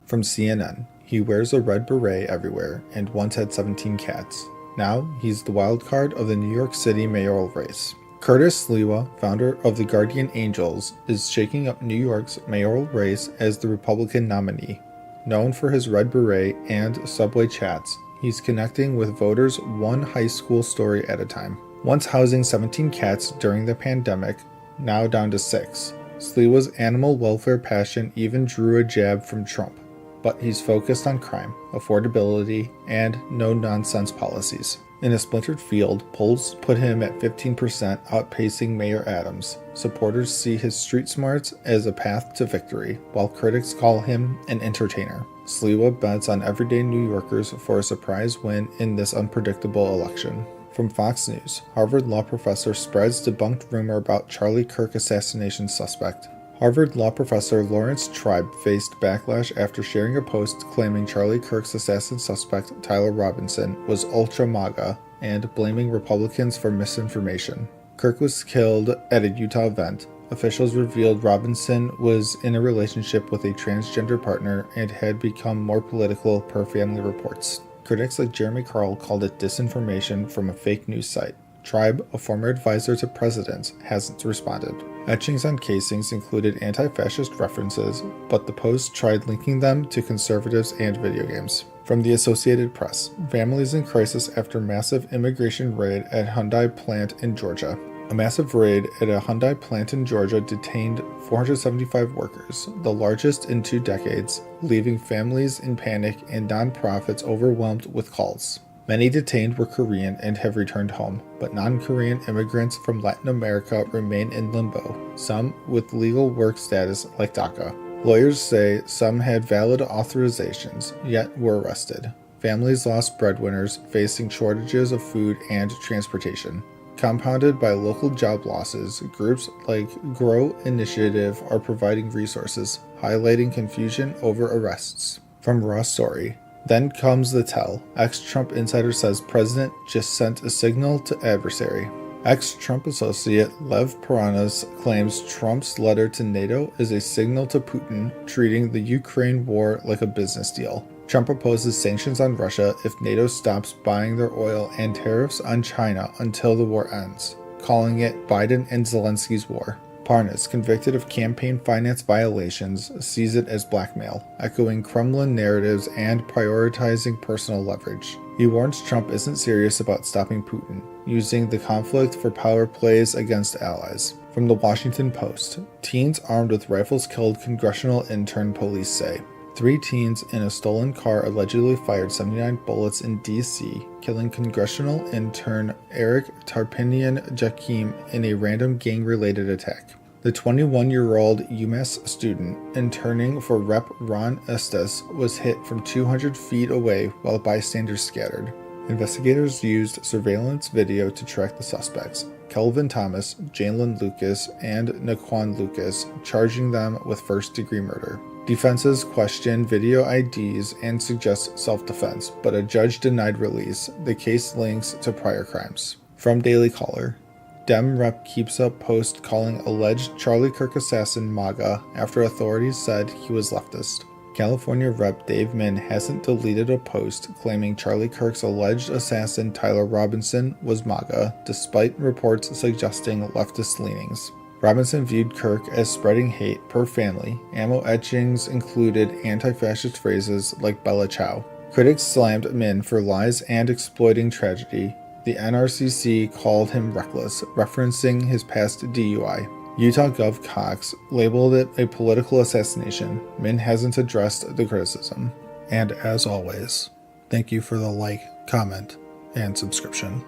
From CNN, he wears a red beret everywhere and once had 17 cats. Now he's the wild card of the New York City mayoral race. Curtis Sliwa, founder of the Guardian Angels, is shaking up New York's mayoral race as the Republican nominee. Known for his red beret and subway chats, he's connecting with voters one high school story at a time. Once housing 17 cats during the pandemic, now down to 6. Sliwa's animal welfare passion even drew a jab from Trump, but he's focused on crime, affordability, and no-nonsense policies. In a splintered field, polls put him at 15%, outpacing Mayor Adams. Supporters see his street smarts as a path to victory, while critics call him an entertainer. Sliwa bets on everyday New Yorkers for a surprise win in this unpredictable election. From Fox News, Harvard law professor spreads debunked rumor about Charlie Kirk assassination suspect. Harvard law professor Lawrence Tribe faced backlash after sharing a post claiming Charlie Kirk's assassin suspect, Tyler Robinson, was ultra-MAGA and blaming Republicans for misinformation. Kirk was killed at a Utah event, Officials revealed Robinson was in a relationship with a transgender partner and had become more political per family reports. Critics like Jeremy Carl called it disinformation from a fake news site. Tribe, a former advisor to presidents, hasn't responded. Etchings on casings included anti-fascist references, but the Post tried linking them to conservatives and video games. From the Associated Press, families in crisis after massive immigration raid at Hyundai plant in Georgia. A massive raid at a Hyundai plant in Georgia detained 475 workers, the largest in 2 decades, leaving families in panic and nonprofits overwhelmed with calls. Many detained were Korean and have returned home, but non-Korean immigrants from Latin America remain in limbo, some with legal work status like DACA. Lawyers say some had valid authorizations, yet were arrested. Families lost breadwinners, facing shortages of food and transportation. Compounded by local job losses, groups like Grow Initiative are providing resources, highlighting confusion over arrests. From Raw Story. Then comes the tell. Ex-Trump insider says president just sent a signal to adversary. Ex-Trump associate Lev Paranas claims Trump's letter to NATO is a signal to Putin, treating the Ukraine war like a business deal. Trump opposes sanctions on Russia if NATO stops buying their oil and tariffs on China until the war ends, calling it Biden and Zelensky's war. Parnas, convicted of campaign finance violations, sees it as blackmail, echoing Kremlin narratives and prioritizing personal leverage. He warns Trump isn't serious about stopping Putin, using the conflict for power plays against allies. From the Washington Post, teens armed with rifles killed congressional intern, police say. 3 teens in a stolen car allegedly fired 79 bullets in D.C., killing congressional intern Eric Tarpinian-Jakim in a random gang-related attack. The 21-year-old UMass student interning for Rep. Ron Estes was hit from 200 feet away while bystanders scattered. Investigators used surveillance video to track the suspects, Kelvin Thomas, Jalen Lucas, and Naquan Lucas, charging them with first-degree murder. Defenses question video IDs and suggest self-defense, but a judge denied release. The case links to prior crimes. From Daily Caller. Dem rep keeps up post calling alleged Charlie Kirk assassin MAGA after authorities said he was leftist. California Rep. Dave Min hasn't deleted a post claiming Charlie Kirk's alleged assassin Tyler Robinson was MAGA, despite reports suggesting leftist leanings. Robinson viewed Kirk as spreading hate per family. Ammo etchings included anti-fascist phrases like Bella Ciao. Critics slammed Min for lies and exploiting tragedy. The NRCC called him reckless, referencing his past DUI. Utah Gov Cox labeled it a political assassination. Min hasn't addressed the criticism. And as always, thank you for the like, comment, and subscription.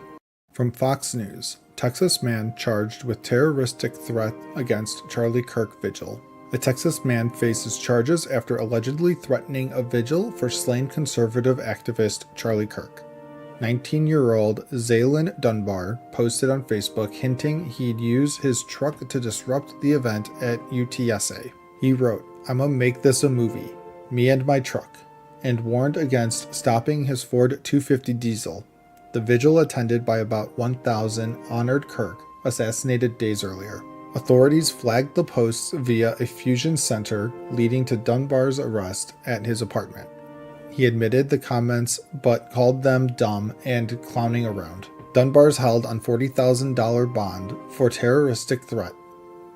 From Fox News. Texas man charged with terroristic threat against Charlie Kirk vigil. A Texas man faces charges after allegedly threatening a vigil for slain conservative activist Charlie Kirk. 19-year-old Zaylin Dunbar posted on Facebook hinting he'd use his truck to disrupt the event at UTSA. He wrote, "I'ma make this a movie, me and my truck," and warned against stopping his Ford 250 diesel. The vigil, attended by about 1,000, honored Kirk, assassinated days earlier. Authorities flagged the posts via a fusion center, leading to Dunbar's arrest at his apartment. He admitted the comments but called them dumb and clowning around. Dunbar's held on $40,000 bond for terroristic threat,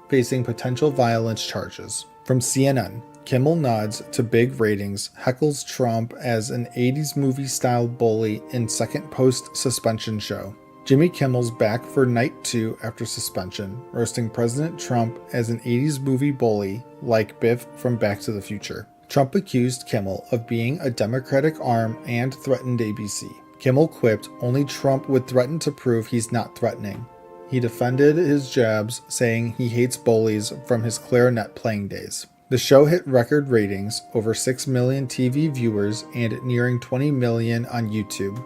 facing potential violence charges. From CNN, Kimmel nods to big ratings, heckles Trump as an 80s movie-style bully in second post-suspension show. Jimmy Kimmel's back for night 2 after suspension, roasting President Trump as an 80s movie bully like Biff from Back to the Future. Trump accused Kimmel of being a Democratic arm and threatened ABC. Kimmel quipped only Trump would threaten to prove he's not threatening. He defended his jabs, saying he hates bullies from his clarinet playing days. The show hit record ratings, over 6 million TV viewers and nearing 20 million on YouTube.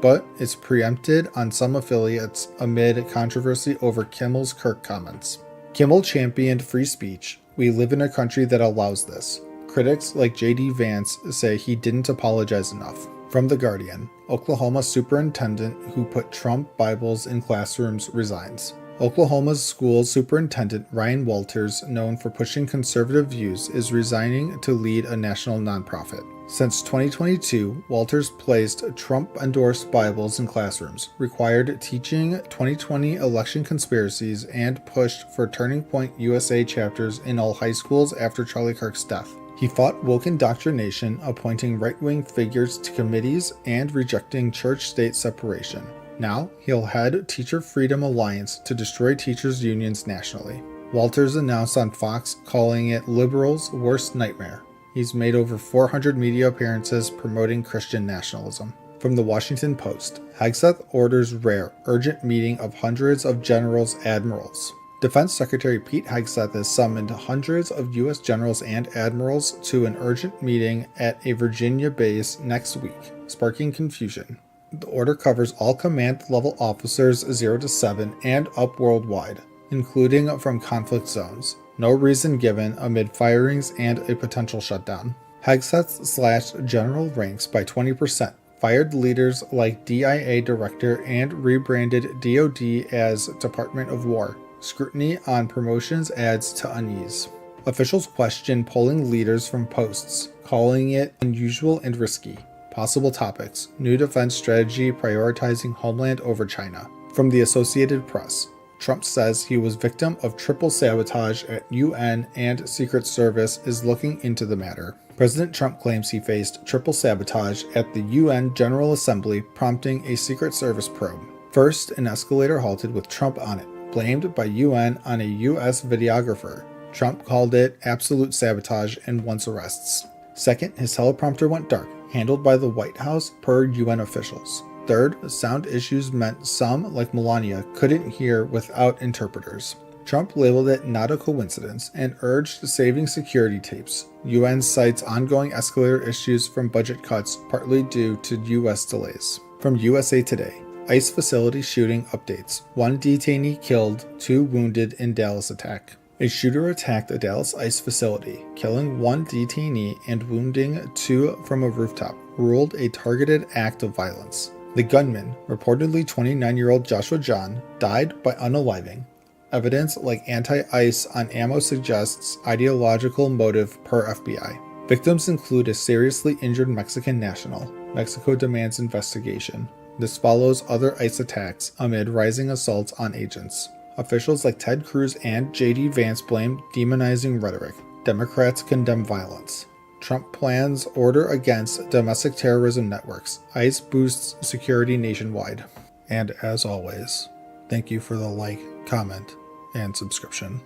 But it's preempted on some affiliates amid controversy over Kimmel's Kirk comments. Kimmel championed free speech. "We live in a country that allows this." Critics like J.D. Vance say he didn't apologize enough. From The Guardian, Oklahoma superintendent who put Trump Bibles in classrooms resigns. Oklahoma's school superintendent Ryan Walters, known for pushing conservative views, is resigning to lead a national nonprofit. Since 2022, Walters placed Trump-endorsed Bibles in classrooms, required teaching 2020 election conspiracies, and pushed for Turning Point USA chapters in all high schools after Charlie Kirk's death. He fought woke indoctrination, appointing right-wing figures to committees and rejecting church-state separation. Now, he'll head Teacher Freedom Alliance to destroy teachers' unions nationally. Walters announced on Fox, calling it liberals' worst nightmare. He's made over 400 media appearances promoting Christian nationalism. From the Washington Post, Hegseth orders rare, urgent meeting of hundreds of generals admirals. Defense Secretary Pete Hegseth has summoned hundreds of U.S. generals and admirals to an urgent meeting at a Virginia base next week, sparking confusion. The order covers all command-level officers 0 to 7 and up worldwide, including from conflict zones. No reason given amid firings and a potential shutdown. Hegseth slashed general ranks by 20%, fired leaders like DIA director, and rebranded DoD as Department of War. Scrutiny on promotions adds to unease. Officials question polling leaders from posts, calling it unusual and risky. Possible topics: new defense strategy prioritizing homeland over China. From the Associated Press, Trump says he was victim of triple sabotage at UN and Secret Service is looking into the matter. President Trump claims he faced triple sabotage at the UN General Assembly, prompting a Secret Service probe. First, an escalator halted with Trump on it, blamed by UN on a US videographer. Trump called it absolute sabotage and wants arrests. Second, his teleprompter went dark, handled by the White House per UN officials. Third, sound issues meant some, like Melania, couldn't hear without interpreters. Trump labeled it not a coincidence and urged saving security tapes. UN cites ongoing escalator issues from budget cuts, partly due to US delays. From USA Today, ICE facility shooting updates. 1 detainee killed, 2 wounded in Dallas attack. A shooter attacked a Dallas ICE facility, killing 1 detainee and wounding 2 from a rooftop, ruled a targeted act of violence. The gunman, reportedly 29-year-old Joshua John, died by unaliving. Evidence like anti-ICE on ammo suggests ideological motive per FBI. Victims include a seriously injured Mexican national. Mexico demands investigation. This follows other ICE attacks amid rising assaults on agents. Officials like Ted Cruz and J.D. Vance blame demonizing rhetoric. Democrats condemn violence. Trump plans order against domestic terrorism networks. ICE boosts security nationwide. And as always, thank you for the like, comment, and subscription.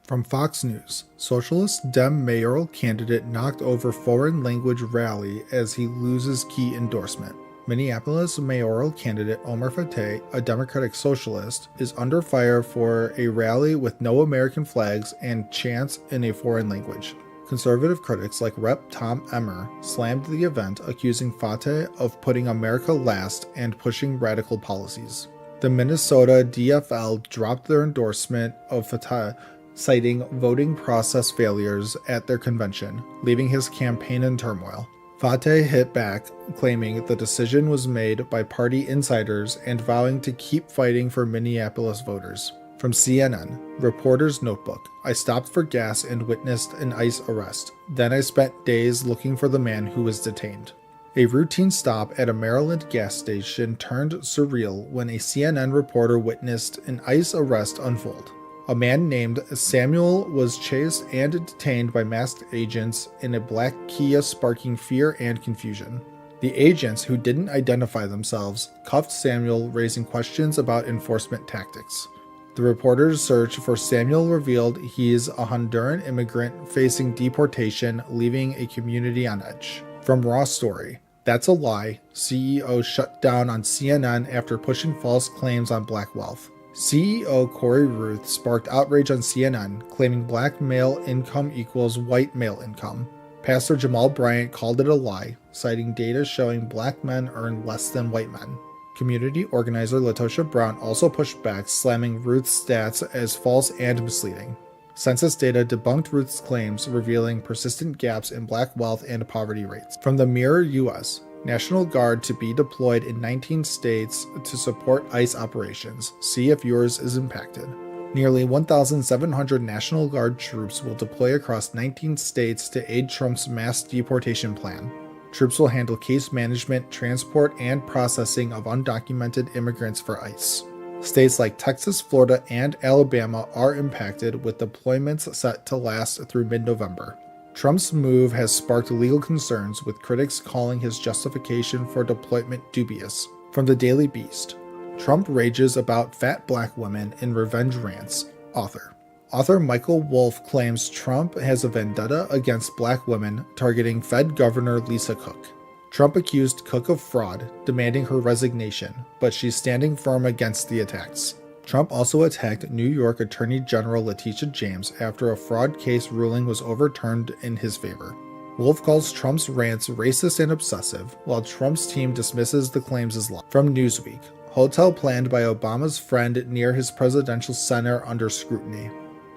From Fox News, Socialist Dem mayoral candidate knocked over foreign language rally as he loses key endorsement. Minneapolis mayoral candidate Omar Fateh, a Democratic socialist, is under fire for a rally with no American flags and chants in a foreign language. Conservative critics like Rep. Tom Emmer slammed the event, accusing Fateh of putting America last and pushing radical policies. The Minnesota DFL dropped their endorsement of Fateh, citing voting process failures at their convention, leaving his campaign in turmoil. Fateh hit back, claiming the decision was made by party insiders and vowing to keep fighting for Minneapolis voters. From CNN, reporter's notebook. I stopped for gas and witnessed an ICE arrest. Then I spent days looking for the man who was detained. A routine stop at a Maryland gas station turned surreal when a CNN reporter witnessed an ICE arrest unfold. A man named Samuel was chased and detained by masked agents in a black Kia, sparking fear and confusion. The agents, who didn't identify themselves, cuffed Samuel, raising questions about enforcement tactics. The reporter's search for Samuel revealed he's a Honduran immigrant facing deportation, leaving a community on edge. From Raw Story, that's a lie. CEO shut down on CNN after pushing false claims on black wealth. CEO Corey Ruth sparked outrage on CNN, claiming black male income equals white male income. Pastor Jamal Bryant called it a lie, citing data showing black men earn less than white men. Community organizer Latosha Brown also pushed back, slamming Ruth's stats as false and misleading. Census data debunked Ruth's claims, revealing persistent gaps in black wealth and poverty rates. From the Mirror US, National Guard to be deployed in 19 states to support ICE operations. See if yours is impacted. Nearly 1,700 National Guard troops will deploy across 19 states to aid Trump's mass deportation plan. Troops will handle case management, transport, and processing of undocumented immigrants for ICE. States like Texas, Florida, and Alabama are impacted, with deployments set to last through mid-November. Trump's move has sparked legal concerns, with critics calling his justification for deployment dubious. From the Daily Beast, Trump rages about fat black women in revenge rants. Author Michael Wolff claims Trump has a vendetta against black women, targeting Fed Governor Lisa Cook. Trump accused Cook of fraud, demanding her resignation, but she's standing firm against the attacks. Trump also attacked New York Attorney General Letitia James after a fraud case ruling was overturned in his favor. Wolff calls Trump's rants racist and obsessive, while Trump's team dismisses the claims as lies. From Newsweek, hotel planned by Obama's friend near his presidential center under scrutiny.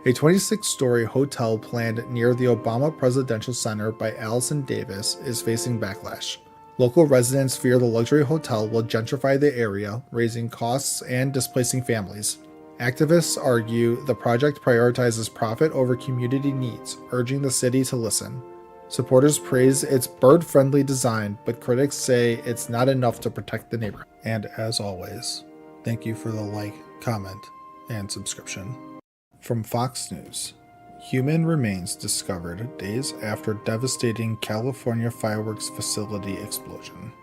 A 26-story hotel planned near the Obama Presidential Center by Allison Davis is facing backlash. Local residents fear the luxury hotel will gentrify the area, raising costs and displacing families. Activists argue the project prioritizes profit over community needs, urging the city to listen. Supporters praise its bird-friendly design, but critics say it's not enough to protect the neighborhood. And as always, thank you for the like, comment, and subscription. From Fox News, human remains discovered days after devastating California fireworks facility explosion.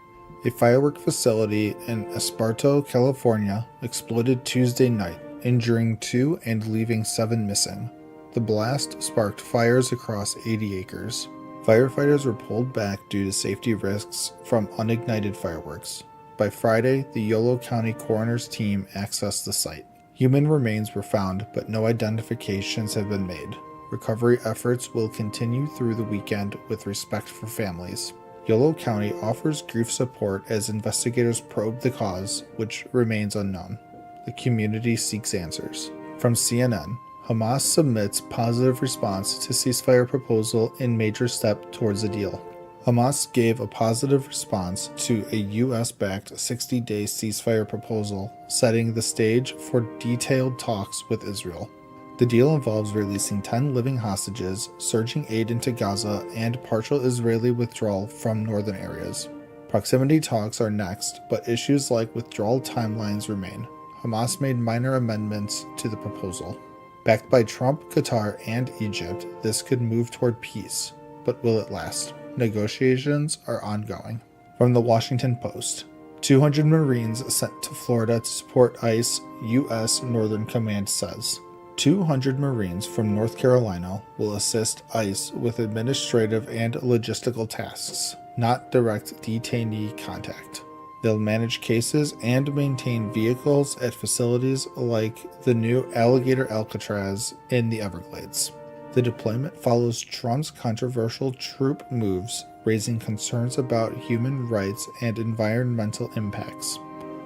A firework facility in Esparto, California, exploded Tuesday night, injuring 2 and leaving 7 missing. The blast sparked fires across 80 acres. Firefighters were pulled back due to safety risks from unignited fireworks. By Friday, the Yolo County coroner's team accessed the site. Human remains were found, but no identifications have been made. Recovery efforts will continue through the weekend with respect for families. Yolo County offers grief support as investigators probe the cause, which remains unknown. The community seeks answers. From CNN, Hamas submits positive response to ceasefire proposal in major step towards a deal. Hamas gave a positive response to a U.S.-backed 60-day ceasefire proposal, setting the stage for detailed talks with Israel. The deal involves releasing 10 living hostages, surging aid into Gaza, and partial Israeli withdrawal from northern areas. Proximity talks are next, but issues like withdrawal timelines remain. Hamas made minor amendments to the proposal. Backed by Trump, Qatar, and Egypt, this could move toward peace. But will it last? Negotiations are ongoing. From the Washington Post, 200 Marines sent to Florida to support ICE, U.S. Northern Command says. 200 Marines from North Carolina will assist ICE with administrative and logistical tasks, not direct detainee contact. They'll manage cases and maintain vehicles at facilities like the new Alligator Alcatraz in the Everglades. The deployment follows Trump's controversial troop moves, raising concerns about human rights and environmental impacts.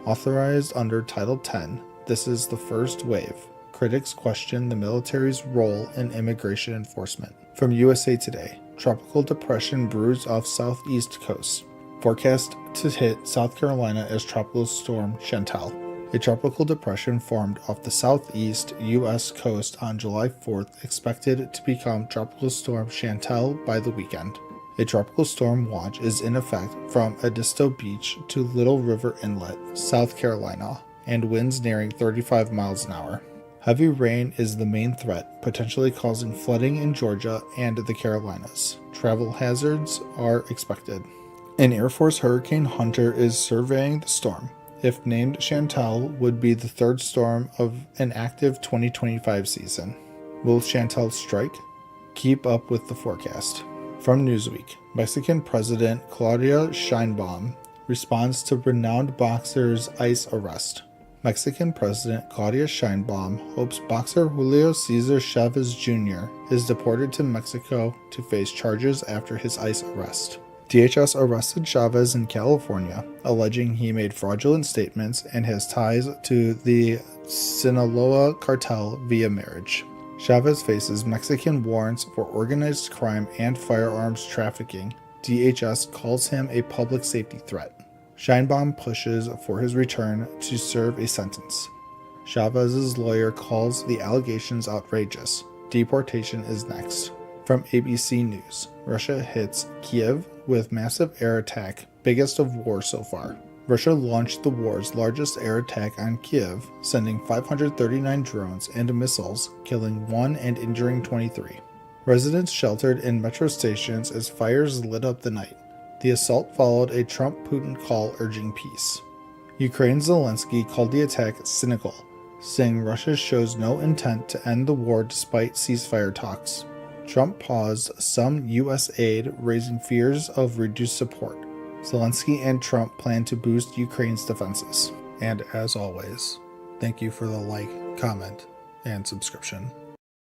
Authorized under Title X, this is the first wave. Critics question the military's role in immigration enforcement. From USA Today, tropical depression brews off southeast coast. Forecast to hit South Carolina as Tropical Storm Chantal. A tropical depression formed off the southeast U.S. coast on July 4th, expected to become Tropical Storm Chantal by the weekend. A tropical storm watch is in effect from Edisto Beach to Little River Inlet, South Carolina, and winds nearing 35 miles an hour. Heavy rain is the main threat, potentially causing flooding in Georgia and the Carolinas. Travel hazards are expected. An Air Force Hurricane Hunter is surveying the storm. If named Chantal, would be the third storm of an active 2025 season. Will Chantal strike? Keep up with the forecast. From Newsweek, Mexican President Claudia Sheinbaum responds to renowned boxer's ICE arrest. Mexican President Claudia Sheinbaum hopes boxer Julio Cesar Chavez Jr. is deported to Mexico to face charges after his ICE arrest. DHS arrested Chavez in California, alleging he made fraudulent statements and has ties to the Sinaloa cartel via marriage. Chavez faces Mexican warrants for organized crime and firearms trafficking. DHS calls him a public safety threat. Scheinbaum pushes for his return to serve a sentence. Chavez's lawyer calls the allegations outrageous. Deportation is next. From ABC News, Russia hits Kiev with massive air attack, biggest of war so far. Russia launched the war's largest air attack on Kiev, sending 539 drones and missiles, killing 1 and injuring 23. Residents sheltered in metro stations as fires lit up the night. The assault followed a Trump-Putin call urging peace. Ukraine's Zelensky called the attack cynical, saying Russia shows no intent to end the war despite ceasefire talks. Trump paused some U.S. aid, raising fears of reduced support. Zelensky and Trump plan to boost Ukraine's defenses. And as always, thank you for the like, comment, and subscription.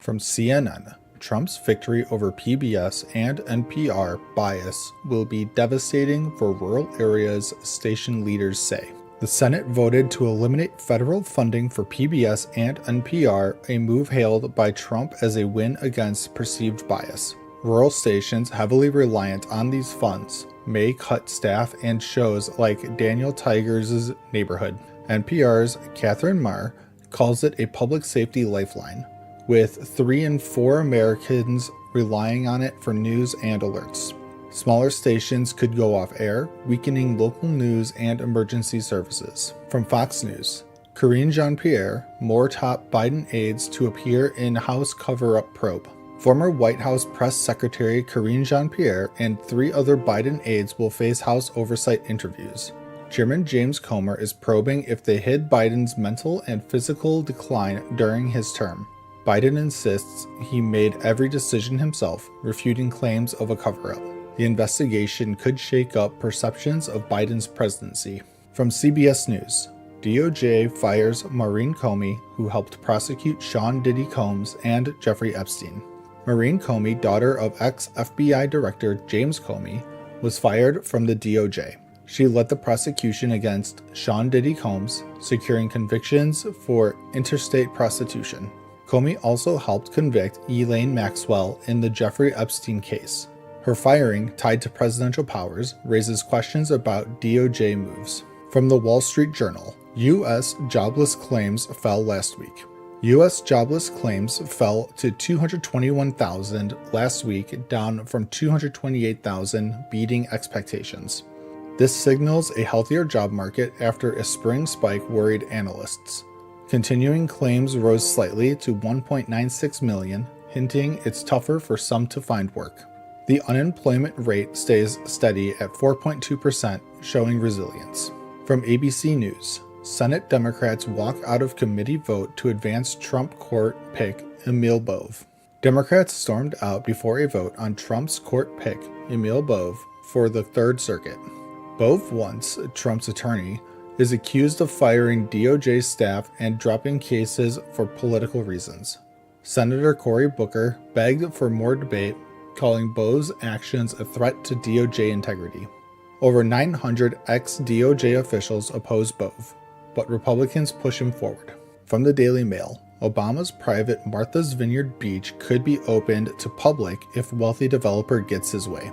From CNN, Trump's victory over PBS and NPR bias will be devastating for rural areas, station leaders say. The Senate voted to eliminate federal funding for PBS and NPR, a move hailed by Trump as a win against perceived bias. Rural stations heavily reliant on these funds may cut staff and shows like Daniel Tiger's Neighborhood. NPR's Catherine Marr calls it a public safety lifeline, with 3 in 4 Americans relying on it for news and alerts. Smaller stations could go off air, weakening local news and emergency services. From Fox News, Karine Jean-Pierre, more top Biden aides to appear in House cover-up probe. Former White House Press Secretary Karine Jean-Pierre and 3 other Biden aides will face House oversight interviews. Chairman James Comer is probing if they hid Biden's mental and physical decline during his term. Biden insists he made every decision himself, refuting claims of a cover-up. The investigation could shake up perceptions of Biden's presidency. From CBS News, DOJ fires Maureen Comey, who helped prosecute Sean Diddy Combs and Jeffrey Epstein. Maureen Comey, daughter of ex-FBI Director James Comey, was fired from the DOJ. She led the prosecution against Sean Diddy Combs, securing convictions for interstate prostitution. Comey also helped convict Elaine Maxwell in the Jeffrey Epstein case. Her firing, tied to presidential powers, raises questions about DOJ moves. From the Wall Street Journal, U.S. jobless claims fell last week. U.S. jobless claims fell to 221,000 last week, down from 228,000, beating expectations. This signals a healthier job market after a spring spike worried analysts. Continuing claims rose slightly to 1.96 million, hinting it's tougher for some to find work. The unemployment rate stays steady at 4.2%, showing resilience. From ABC News, Senate Democrats walk out of committee vote to advance Trump court pick Emil Bove. Democrats stormed out before a vote on Trump's court pick, Emil Bove, for the Third Circuit. Bove, once Trump's attorney, is accused of firing DOJ staff and dropping cases for political reasons. Senator Cory Booker begged for more debate, calling Bove's actions a threat to DOJ integrity. Over 900 ex-DOJ officials oppose Bove, but Republicans push him forward. From the Daily Mail, Obama's private Martha's Vineyard beach could be opened to public if wealthy developer gets his way.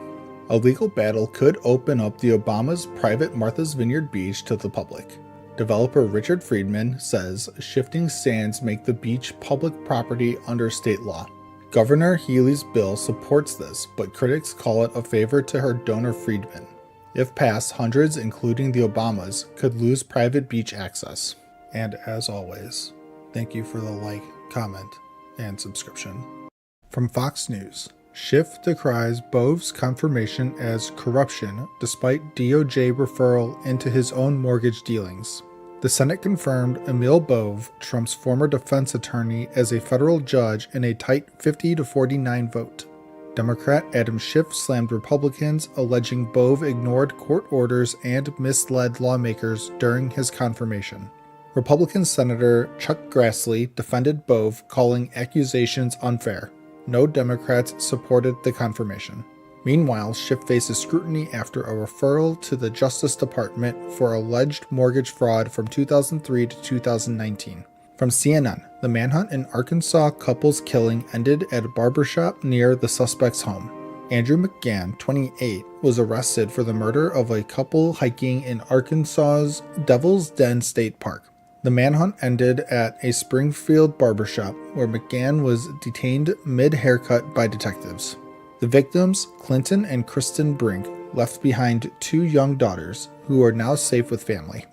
A legal battle could open up the Obama's private Martha's Vineyard beach to the public. Developer Richard Friedman says shifting sands make the beach public property under state law. Governor Healey's bill supports this, but critics call it a favor to her donor Friedman. If passed, hundreds, including the Obamas, could lose private beach access. And as always, thank you for the like, comment, and subscription. From Fox News, Schiff decries Bove's confirmation as corruption despite DOJ referral into his own mortgage dealings. The Senate confirmed Emil Bove, Trump's former defense attorney, as a federal judge in a tight 50-49 vote. Democrat Adam Schiff slammed Republicans, alleging Bove ignored court orders and misled lawmakers during his confirmation. Republican Senator Chuck Grassley defended Bove, calling accusations unfair. No Democrats supported the confirmation. Meanwhile, Schiff faces scrutiny after a referral to the Justice Department for alleged mortgage fraud from 2003 to 2019. From CNN, the manhunt in Arkansas couple's killing ended at a barbershop near the suspect's home. Andrew McGann, 28, was arrested for the murder of a couple hiking in Arkansas's Devil's Den State Park. The manhunt ended at a Springfield barbershop where McGann was detained mid-haircut by detectives. The victims, Clinton and Kristen Brink, left behind 2 young daughters who are now safe with family.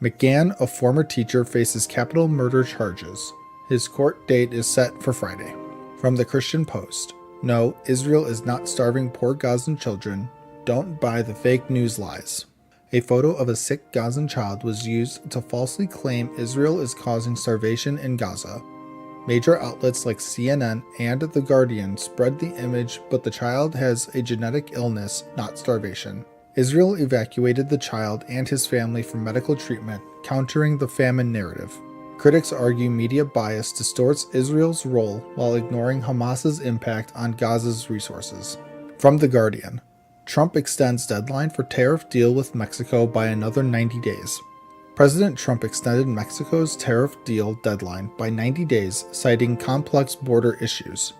McGann, a former teacher, faces capital murder charges. His court date is set for Friday. From the Christian Post. No, Israel is not starving poor Gazan children. Don't buy the fake news lies. A photo of a sick Gazan child was used to falsely claim Israel is causing starvation in Gaza. Major outlets like CNN and The Guardian spread the image, but the child has a genetic illness, not starvation. Israel evacuated the child and his family for medical treatment, countering the famine narrative. Critics argue media bias distorts Israel's role while ignoring Hamas's impact on Gaza's resources. From The Guardian, Trump extends deadline for tariff deal with Mexico by another 90 days. President Trump extended Mexico's tariff deal deadline by 90 days, citing complex border issues.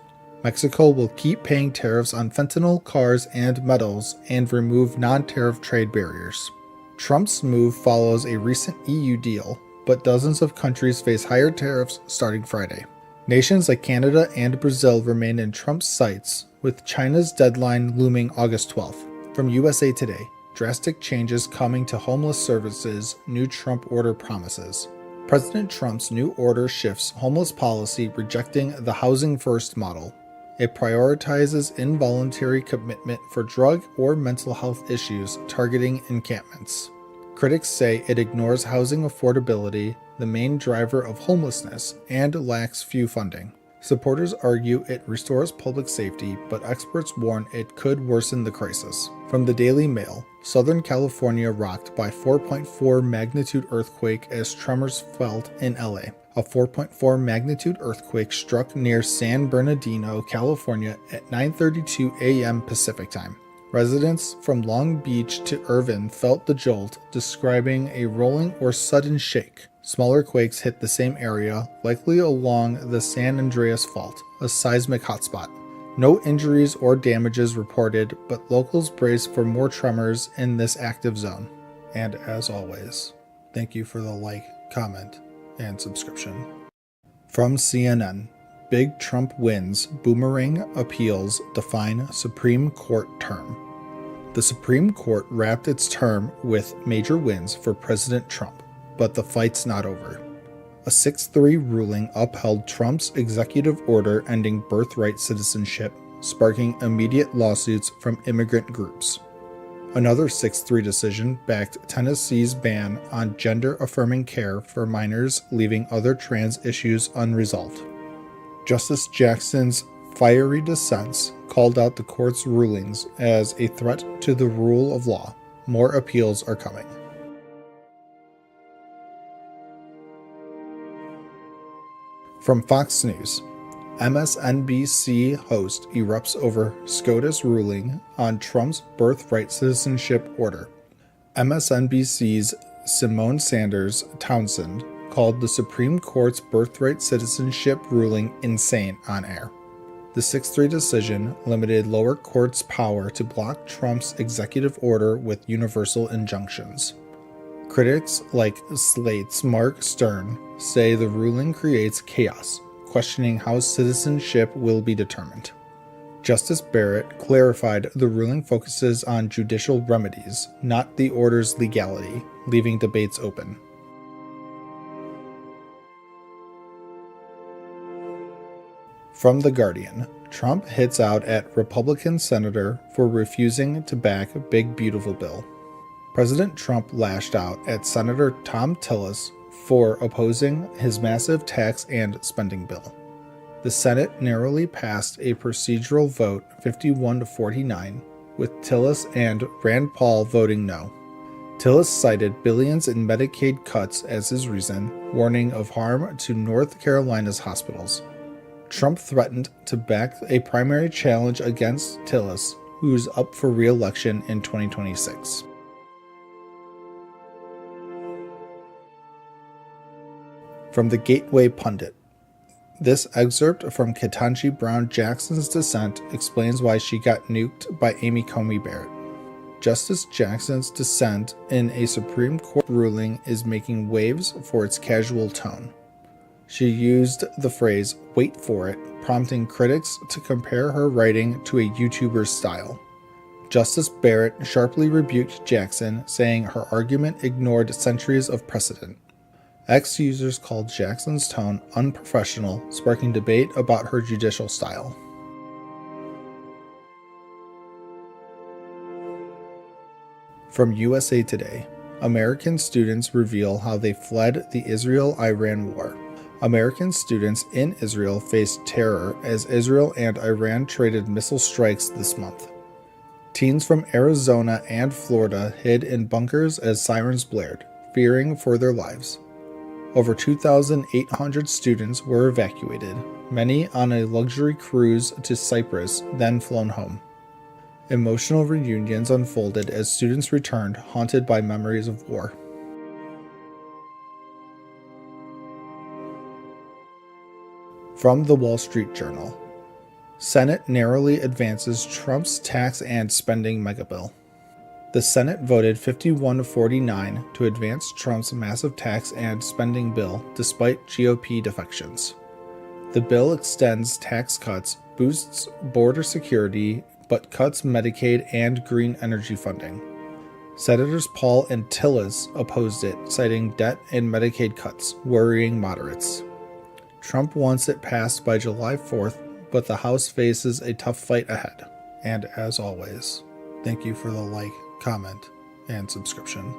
Mexico will keep paying tariffs on fentanyl, cars, and metals, and remove non-tariff trade barriers. Trump's move follows a recent EU deal, but dozens of countries face higher tariffs starting Friday. Nations like Canada and Brazil remain in Trump's sights, with China's deadline looming August 12th. From USA Today, drastic changes coming to homeless services, new Trump order promises. President Trump's new order shifts homeless policy, rejecting the housing first model. It prioritizes involuntary commitment for drug or mental health issues, targeting encampments. Critics say it ignores housing affordability, the main driver of homelessness, and lacks few funding. Supporters argue it restores public safety, but experts warn it could worsen the crisis. From the Daily Mail, Southern California rocked by 4.4 magnitude earthquake as tremors felt in LA. A 4.4 magnitude earthquake struck near San Bernardino, California at 9:32 a.m. Pacific time. Residents from Long Beach to Irvine felt the jolt, describing a rolling or sudden shake. Smaller quakes hit the same area, likely along the San Andreas Fault, a seismic hotspot. No injuries or damages reported, but locals brace for more tremors in this active zone. And as always, thank you for the like, comment, and subscription. From CNN, Big Trump wins, boomerang appeals define Supreme Court term. The Supreme Court wrapped its term with major wins for President Trump, but the fight's not over. A 6-3 ruling upheld Trump's executive order ending birthright citizenship, sparking immediate lawsuits from immigrant groups. Another 6-3 decision backed Tennessee's ban on gender-affirming care for minors, leaving other trans issues unresolved. Justice Jackson's fiery dissents called out the court's rulings as a threat to the rule of law. More appeals are coming. From Fox News, MSNBC host erupts over SCOTUS ruling on Trump's birthright citizenship order. MSNBC's Simone Sanders Townsend called the Supreme Court's birthright citizenship ruling insane on air. The 6-3 decision limited lower courts' power to block Trump's executive order with universal injunctions. Critics like Slate's Mark Stern say the ruling creates chaos, questioning how citizenship will be determined. Justice Barrett clarified the ruling focuses on judicial remedies, not the order's legality, leaving debates open. From The Guardian, Trump hits out at Republican senator for refusing to back Big Beautiful Bill. President Trump lashed out at Senator Tom Tillis for opposing his massive tax and spending bill. The Senate narrowly passed a procedural vote 51-49, with Tillis and Rand Paul voting no. Tillis cited billions in Medicaid cuts as his reason, warning of harm to North Carolina's hospitals. Trump threatened to back a primary challenge against Tillis, who's up for re-election in 2026. From the Gateway Pundit, This excerpt from Ketanji Brown Jackson's dissent explains why she got nuked by Amy Coney Barrett. Justice Jackson's dissent in a Supreme Court ruling is making waves for its casual tone. She used the phrase, "wait for it," prompting critics to compare her writing to a YouTuber's style. Justice Barrett sharply rebuked Jackson, saying her argument ignored centuries of precedent. X users called Jackson's tone unprofessional, sparking debate about her judicial style. From USA Today, American students reveal how they fled the Israel-Iran war. American students in Israel faced terror as Israel and Iran traded missile strikes this month. Teens from Arizona and Florida hid in bunkers as sirens blared, fearing for their lives. Over 2,800 students were evacuated, many on a luxury cruise to Cyprus, then flown home. Emotional reunions unfolded as students returned, haunted by memories of war. From the Wall Street Journal, Senate narrowly advances Trump's tax and spending megabill. The Senate voted 51-49 to advance Trump's massive tax and spending bill despite GOP defections. The bill extends tax cuts, boosts border security, but cuts Medicaid and green energy funding. Senators Paul and Tillis opposed it, citing debt and Medicaid cuts, worrying moderates. Trump wants it passed by July 4th, but the House faces a tough fight ahead. And as always, thank you for the like, comment, and subscription.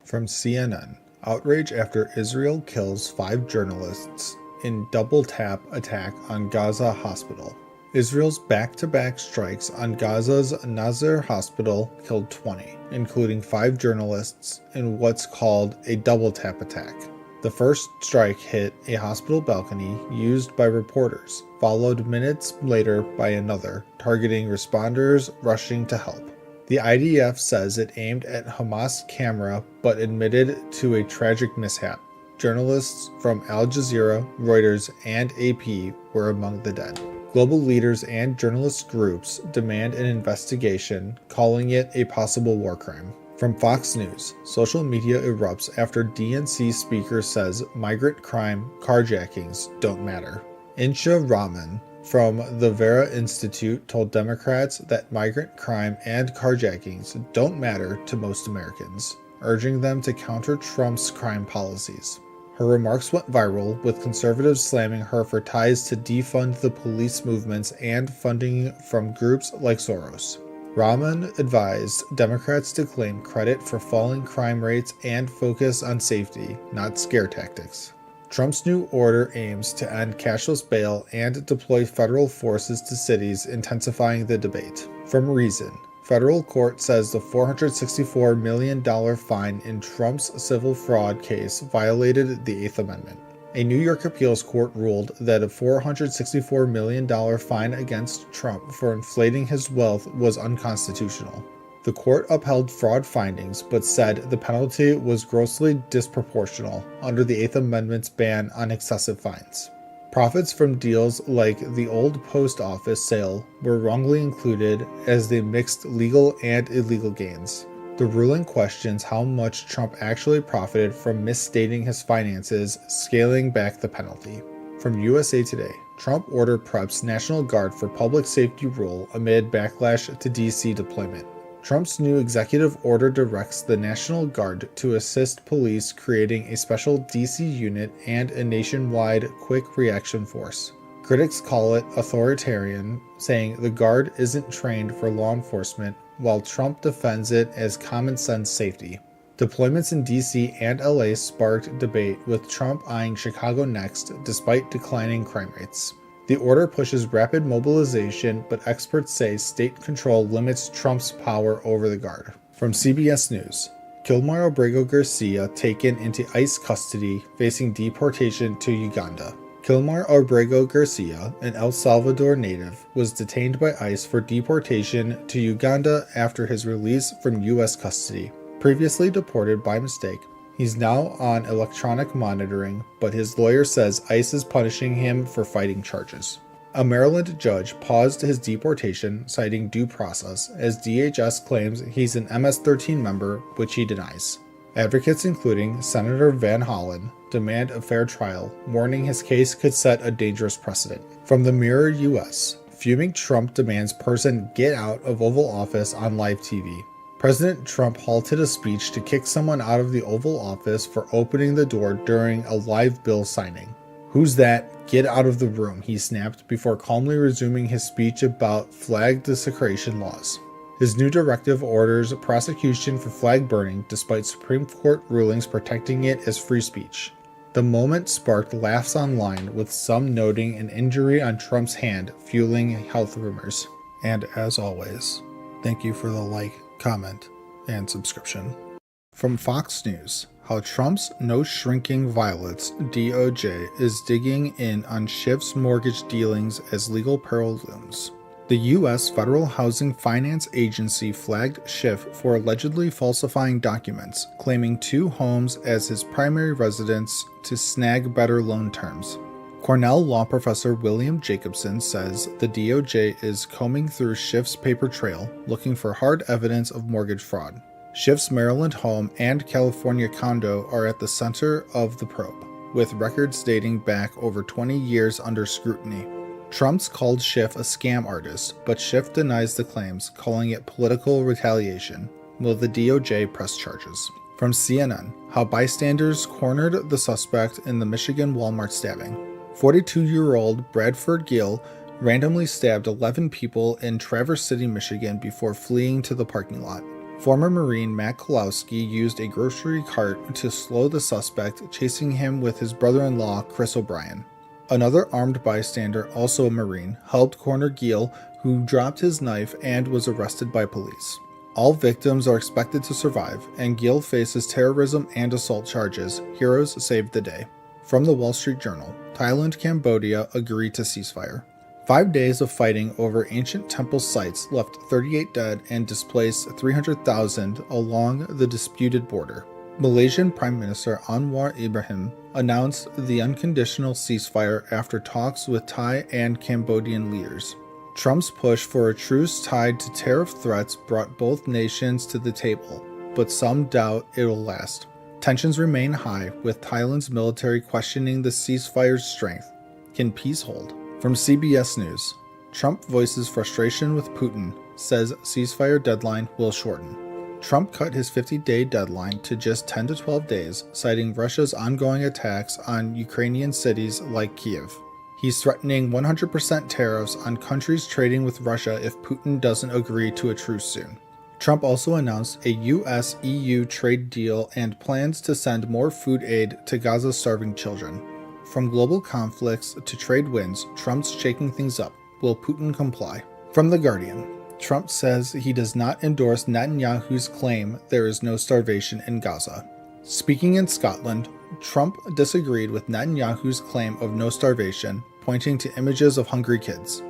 From CNN, outrage after Israel kills 5 journalists in double-tap attack on Gaza hospital. Israel's back-to-back strikes on Gaza's Nasser hospital killed 20, including 5 journalists, in what's called a double-tap attack. The first strike hit a hospital balcony used by reporters, followed minutes later by another, targeting responders rushing to help. The IDF says it aimed at Hamas camera but admitted to a tragic mishap. Journalists from Al Jazeera, Reuters, and AP were among the dead. Global leaders and journalist groups demand an investigation, calling it a possible war crime. From Fox News, social media erupts after DNC speaker says migrant crime, carjackings don't matter. Insha Rahman from the Vera Institute told Democrats that migrant crime and carjackings don't matter to most Americans, urging them to counter Trump's crime policies. Her remarks went viral, with conservatives slamming her for ties to defund the police movements and funding from groups like Soros. Rahman advised Democrats to claim credit for falling crime rates and focus on safety, not scare tactics. Trump's new order aims to end cashless bail and deploy federal forces to cities, intensifying the debate. From Reason, federal court says the $464 million fine in Trump's civil fraud case violated the Eighth Amendment. A New York appeals court ruled that a $464 million fine against Trump for inflating his wealth was unconstitutional. The court upheld fraud findings, but said the penalty was grossly disproportional under the Eighth Amendment's ban on excessive fines. Profits from deals like the old post office sale were wrongly included as they mixed legal and illegal gains. The ruling questions how much Trump actually profited from misstating his finances, scaling back the penalty. From USA Today, Trump order preps National Guard for public safety rule amid backlash to DC deployment. Trump's new executive order directs the National Guard to assist police, creating a special DC unit and a nationwide quick reaction force. Critics call it authoritarian, saying the Guard isn't trained for law enforcement, while Trump defends it as common sense safety. Deployments in DC and LA sparked debate, with Trump eyeing Chicago next despite declining crime rates. The order pushes rapid mobilization, but experts say state control limits Trump's power over the Guard. From CBS News, Kilmar Abrego Garcia taken into ICE custody, facing deportation to Uganda. Kilmar Abrego Garcia, an El Salvador native, was detained by ICE for deportation to Uganda after his release from U.S. custody. Previously deported by mistake, He's now on electronic monitoring, but his lawyer says ICE is punishing him for fighting charges. A Maryland judge paused his deportation, citing due process, as DHS claims he's an MS-13 member, which he denies. Advocates, including Senator Van Hollen, demand a fair trial, warning his case could set a dangerous precedent. From the Mirror US, fuming Trump demands person get out of Oval Office on live TV. President Trump halted a speech to kick someone out of the Oval Office for opening the door during a live bill signing. "Who's that? Get out of the room," he snapped before calmly resuming his speech about flag desecration laws. His new directive orders prosecution for flag burning despite Supreme Court rulings protecting it as free speech. The moment sparked laughs online, with some noting an injury on Trump's hand fueling health rumors. And as always, thank you for the like, comment, and subscription. From Fox News, how Trump's no-shrinking violets DOJ is digging in on Schiff's mortgage dealings as legal peril looms. The U.S. Federal Housing Finance Agency flagged Schiff for allegedly falsifying documents, claiming 2 homes as his primary residence to snag better loan terms. Cornell law professor William Jacobson says the DOJ is combing through Schiff's paper trail, looking for hard evidence of mortgage fraud. Schiff's Maryland home and California condo are at the center of the probe, with records dating back over 20 years under scrutiny. Trump's called Schiff a scam artist, but Schiff denies the claims, calling it political retaliation. Will the DOJ press charges? From CNN, how bystanders cornered the suspect in the Michigan Walmart stabbing. 42-year-old Bradford Gill randomly stabbed 11 people in Traverse City, Michigan before fleeing to the parking lot. Former Marine Matt Kolowski used a grocery cart to slow the suspect, chasing him with his brother-in-law Chris O'Brien. Another armed bystander, also a Marine, helped corner Gill, who dropped his knife and was arrested by police. All victims are expected to survive, and Gill faces terrorism and assault charges. Heroes saved the day. From the Wall Street Journal, Thailand, Cambodia agree to ceasefire. 5 days of fighting over ancient temple sites left 38 dead and displaced 300,000 along the disputed border. Malaysian Prime Minister Anwar Ibrahim announced the unconditional ceasefire after talks with Thai and Cambodian leaders. Trump's push for a truce tied to tariff threats brought both nations to the table, but some doubt it will last. Tensions remain high, with Thailand's military questioning the ceasefire's strength. Can peace hold? From CBS News, Trump voices frustration with Putin, says ceasefire deadline will shorten. Trump cut his 50-day deadline to just 10 to 12 days, citing Russia's ongoing attacks on Ukrainian cities like Kyiv. He's threatening 100% tariffs on countries trading with Russia if Putin doesn't agree to a truce soon. Trump also announced a US-EU trade deal and plans to send more food aid to Gaza's starving children. From global conflicts to trade wins, Trump's shaking things up. Will Putin comply? From The Guardian, Trump says he does not endorse Netanyahu's claim there is no starvation in Gaza. Speaking in Scotland, Trump disagreed with Netanyahu's claim of no starvation, pointing to images of hungry kids.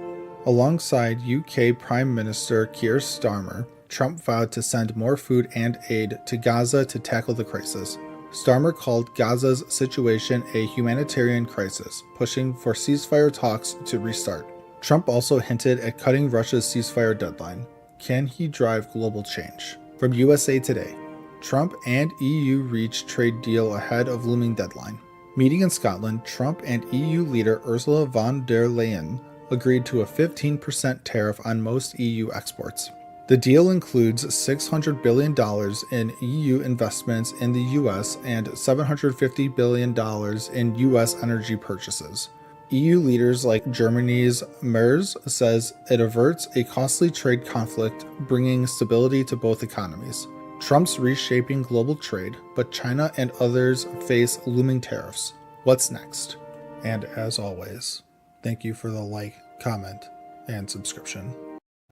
Alongside UK Prime Minister Keir Starmer, Trump vowed to send more food and aid to Gaza to tackle the crisis. Starmer called Gaza's situation a humanitarian crisis, pushing for ceasefire talks to restart. Trump also hinted at cutting Russia's ceasefire deadline. Can he drive global change? From USA Today, Trump and EU reach trade deal ahead of looming deadline. Meeting in Scotland, Trump and EU leader Ursula von der Leyen agreed to a 15% tariff on most EU exports. The deal includes $600 billion in EU investments in the US and $750 billion in US energy purchases. EU leaders like Germany's Merz says it averts a costly trade conflict, bringing stability to both economies. Trump's reshaping global trade, but China and others face looming tariffs. What's next? And as always, thank you for the like, comment, and subscription.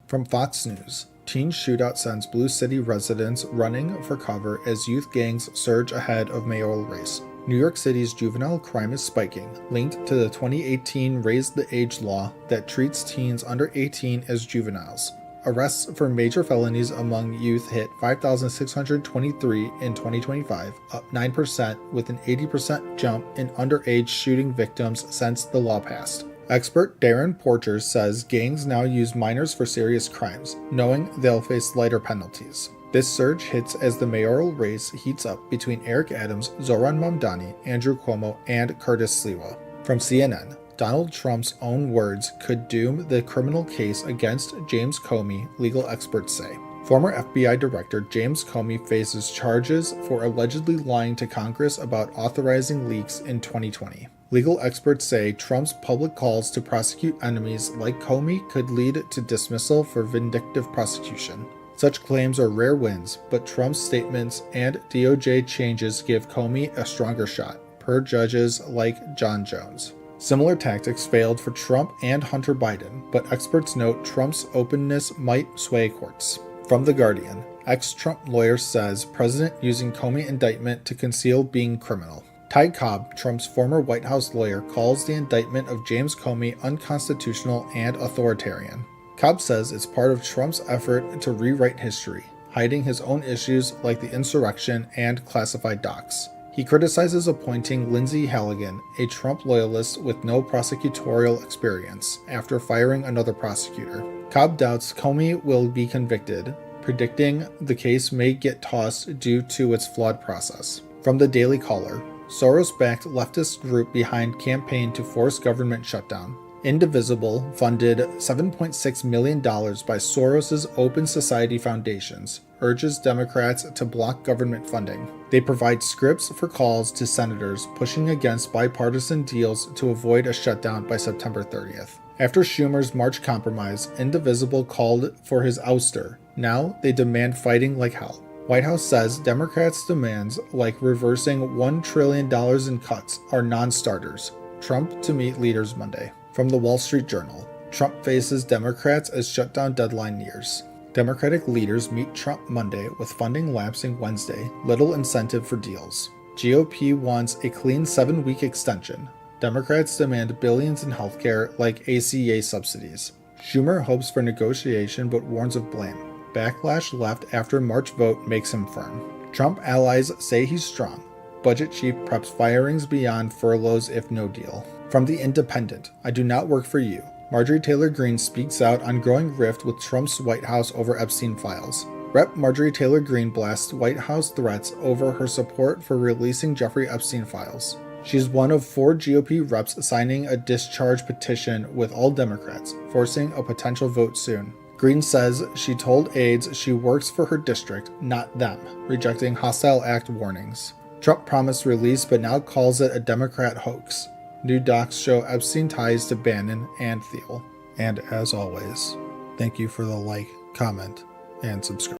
From Fox News, teen shootout sends Blue City residents running for cover as youth gangs surge ahead of mayoral race. New York City's juvenile crime is spiking, linked to the 2018 Raise the Age law that treats teens under 18 as juveniles. Arrests for major felonies among youth hit 5,623 in 2025, up 9%, with an 80% jump in underage shooting victims since the law passed. Expert Darren Porter says gangs now use minors for serious crimes, knowing they'll face lighter penalties. This surge hits as the mayoral race heats up between Eric Adams, Zoran Mamdani, Andrew Cuomo, and Curtis Sliwa. From CNN, Donald Trump's own words could doom the criminal case against James Comey, legal experts say. Former FBI Director James Comey faces charges for allegedly lying to Congress about authorizing leaks in 2020. Legal experts say Trump's public calls to prosecute enemies like Comey could lead to dismissal for vindictive prosecution. Such claims are rare wins, but Trump's statements and DOJ changes give Comey a stronger shot, per judges like John Jones. Similar tactics failed for Trump and Hunter Biden, but experts note Trump's openness might sway courts. From The Guardian, ex-Trump lawyer says president using Comey indictment to conceal being criminal. Ty Cobb, Trump's former White House lawyer, calls the indictment of James Comey unconstitutional and authoritarian. Cobb says it's part of Trump's effort to rewrite history, hiding his own issues like the insurrection and classified docs. He criticizes appointing Lindsey Halligan, a Trump loyalist with no prosecutorial experience, after firing another prosecutor. Cobb doubts Comey will be convicted, predicting the case may get tossed due to its flawed process. From the Daily Caller, Soros-backed leftist group behind campaign to force government shutdown. Indivisible funded $7.6 million by Soros's Open Society Foundations, urges Democrats to block government funding. They provide scripts for calls to senators pushing against bipartisan deals to avoid a shutdown by September 30th. After Schumer's March compromise, Indivisible called for his ouster. Now they demand fighting like hell. White House says Democrats' demands, like reversing $1 trillion in cuts, are non-starters. Trump to meet leaders Monday. From the Wall Street Journal, Trump faces Democrats as shutdown deadline nears. Democratic leaders meet Trump Monday with funding lapsing Wednesday, little incentive for deals. GOP wants a clean 7-week extension. Democrats demand billions in healthcare like ACA subsidies. Schumer hopes for negotiation but warns of blame. Backlash left after March vote makes him firm. Trump allies say he's strong. Budget chief preps firings beyond furloughs if no deal. From The Independent, I do not work for you. Marjorie Taylor Greene speaks out on growing rift with Trump's White House over Epstein files. Rep. Marjorie Taylor Greene blasts White House threats over her support for releasing Jeffrey Epstein files. She's one of 4 GOP reps signing a discharge petition with all Democrats, forcing a potential vote soon. Greene says she told aides she works for her district, not them, rejecting hostile act warnings. Trump promised release but now calls it a Democrat hoax. New docs show Epstein ties to Bannon and Thiel. And as always, thank you for the like, comment, and subscribe.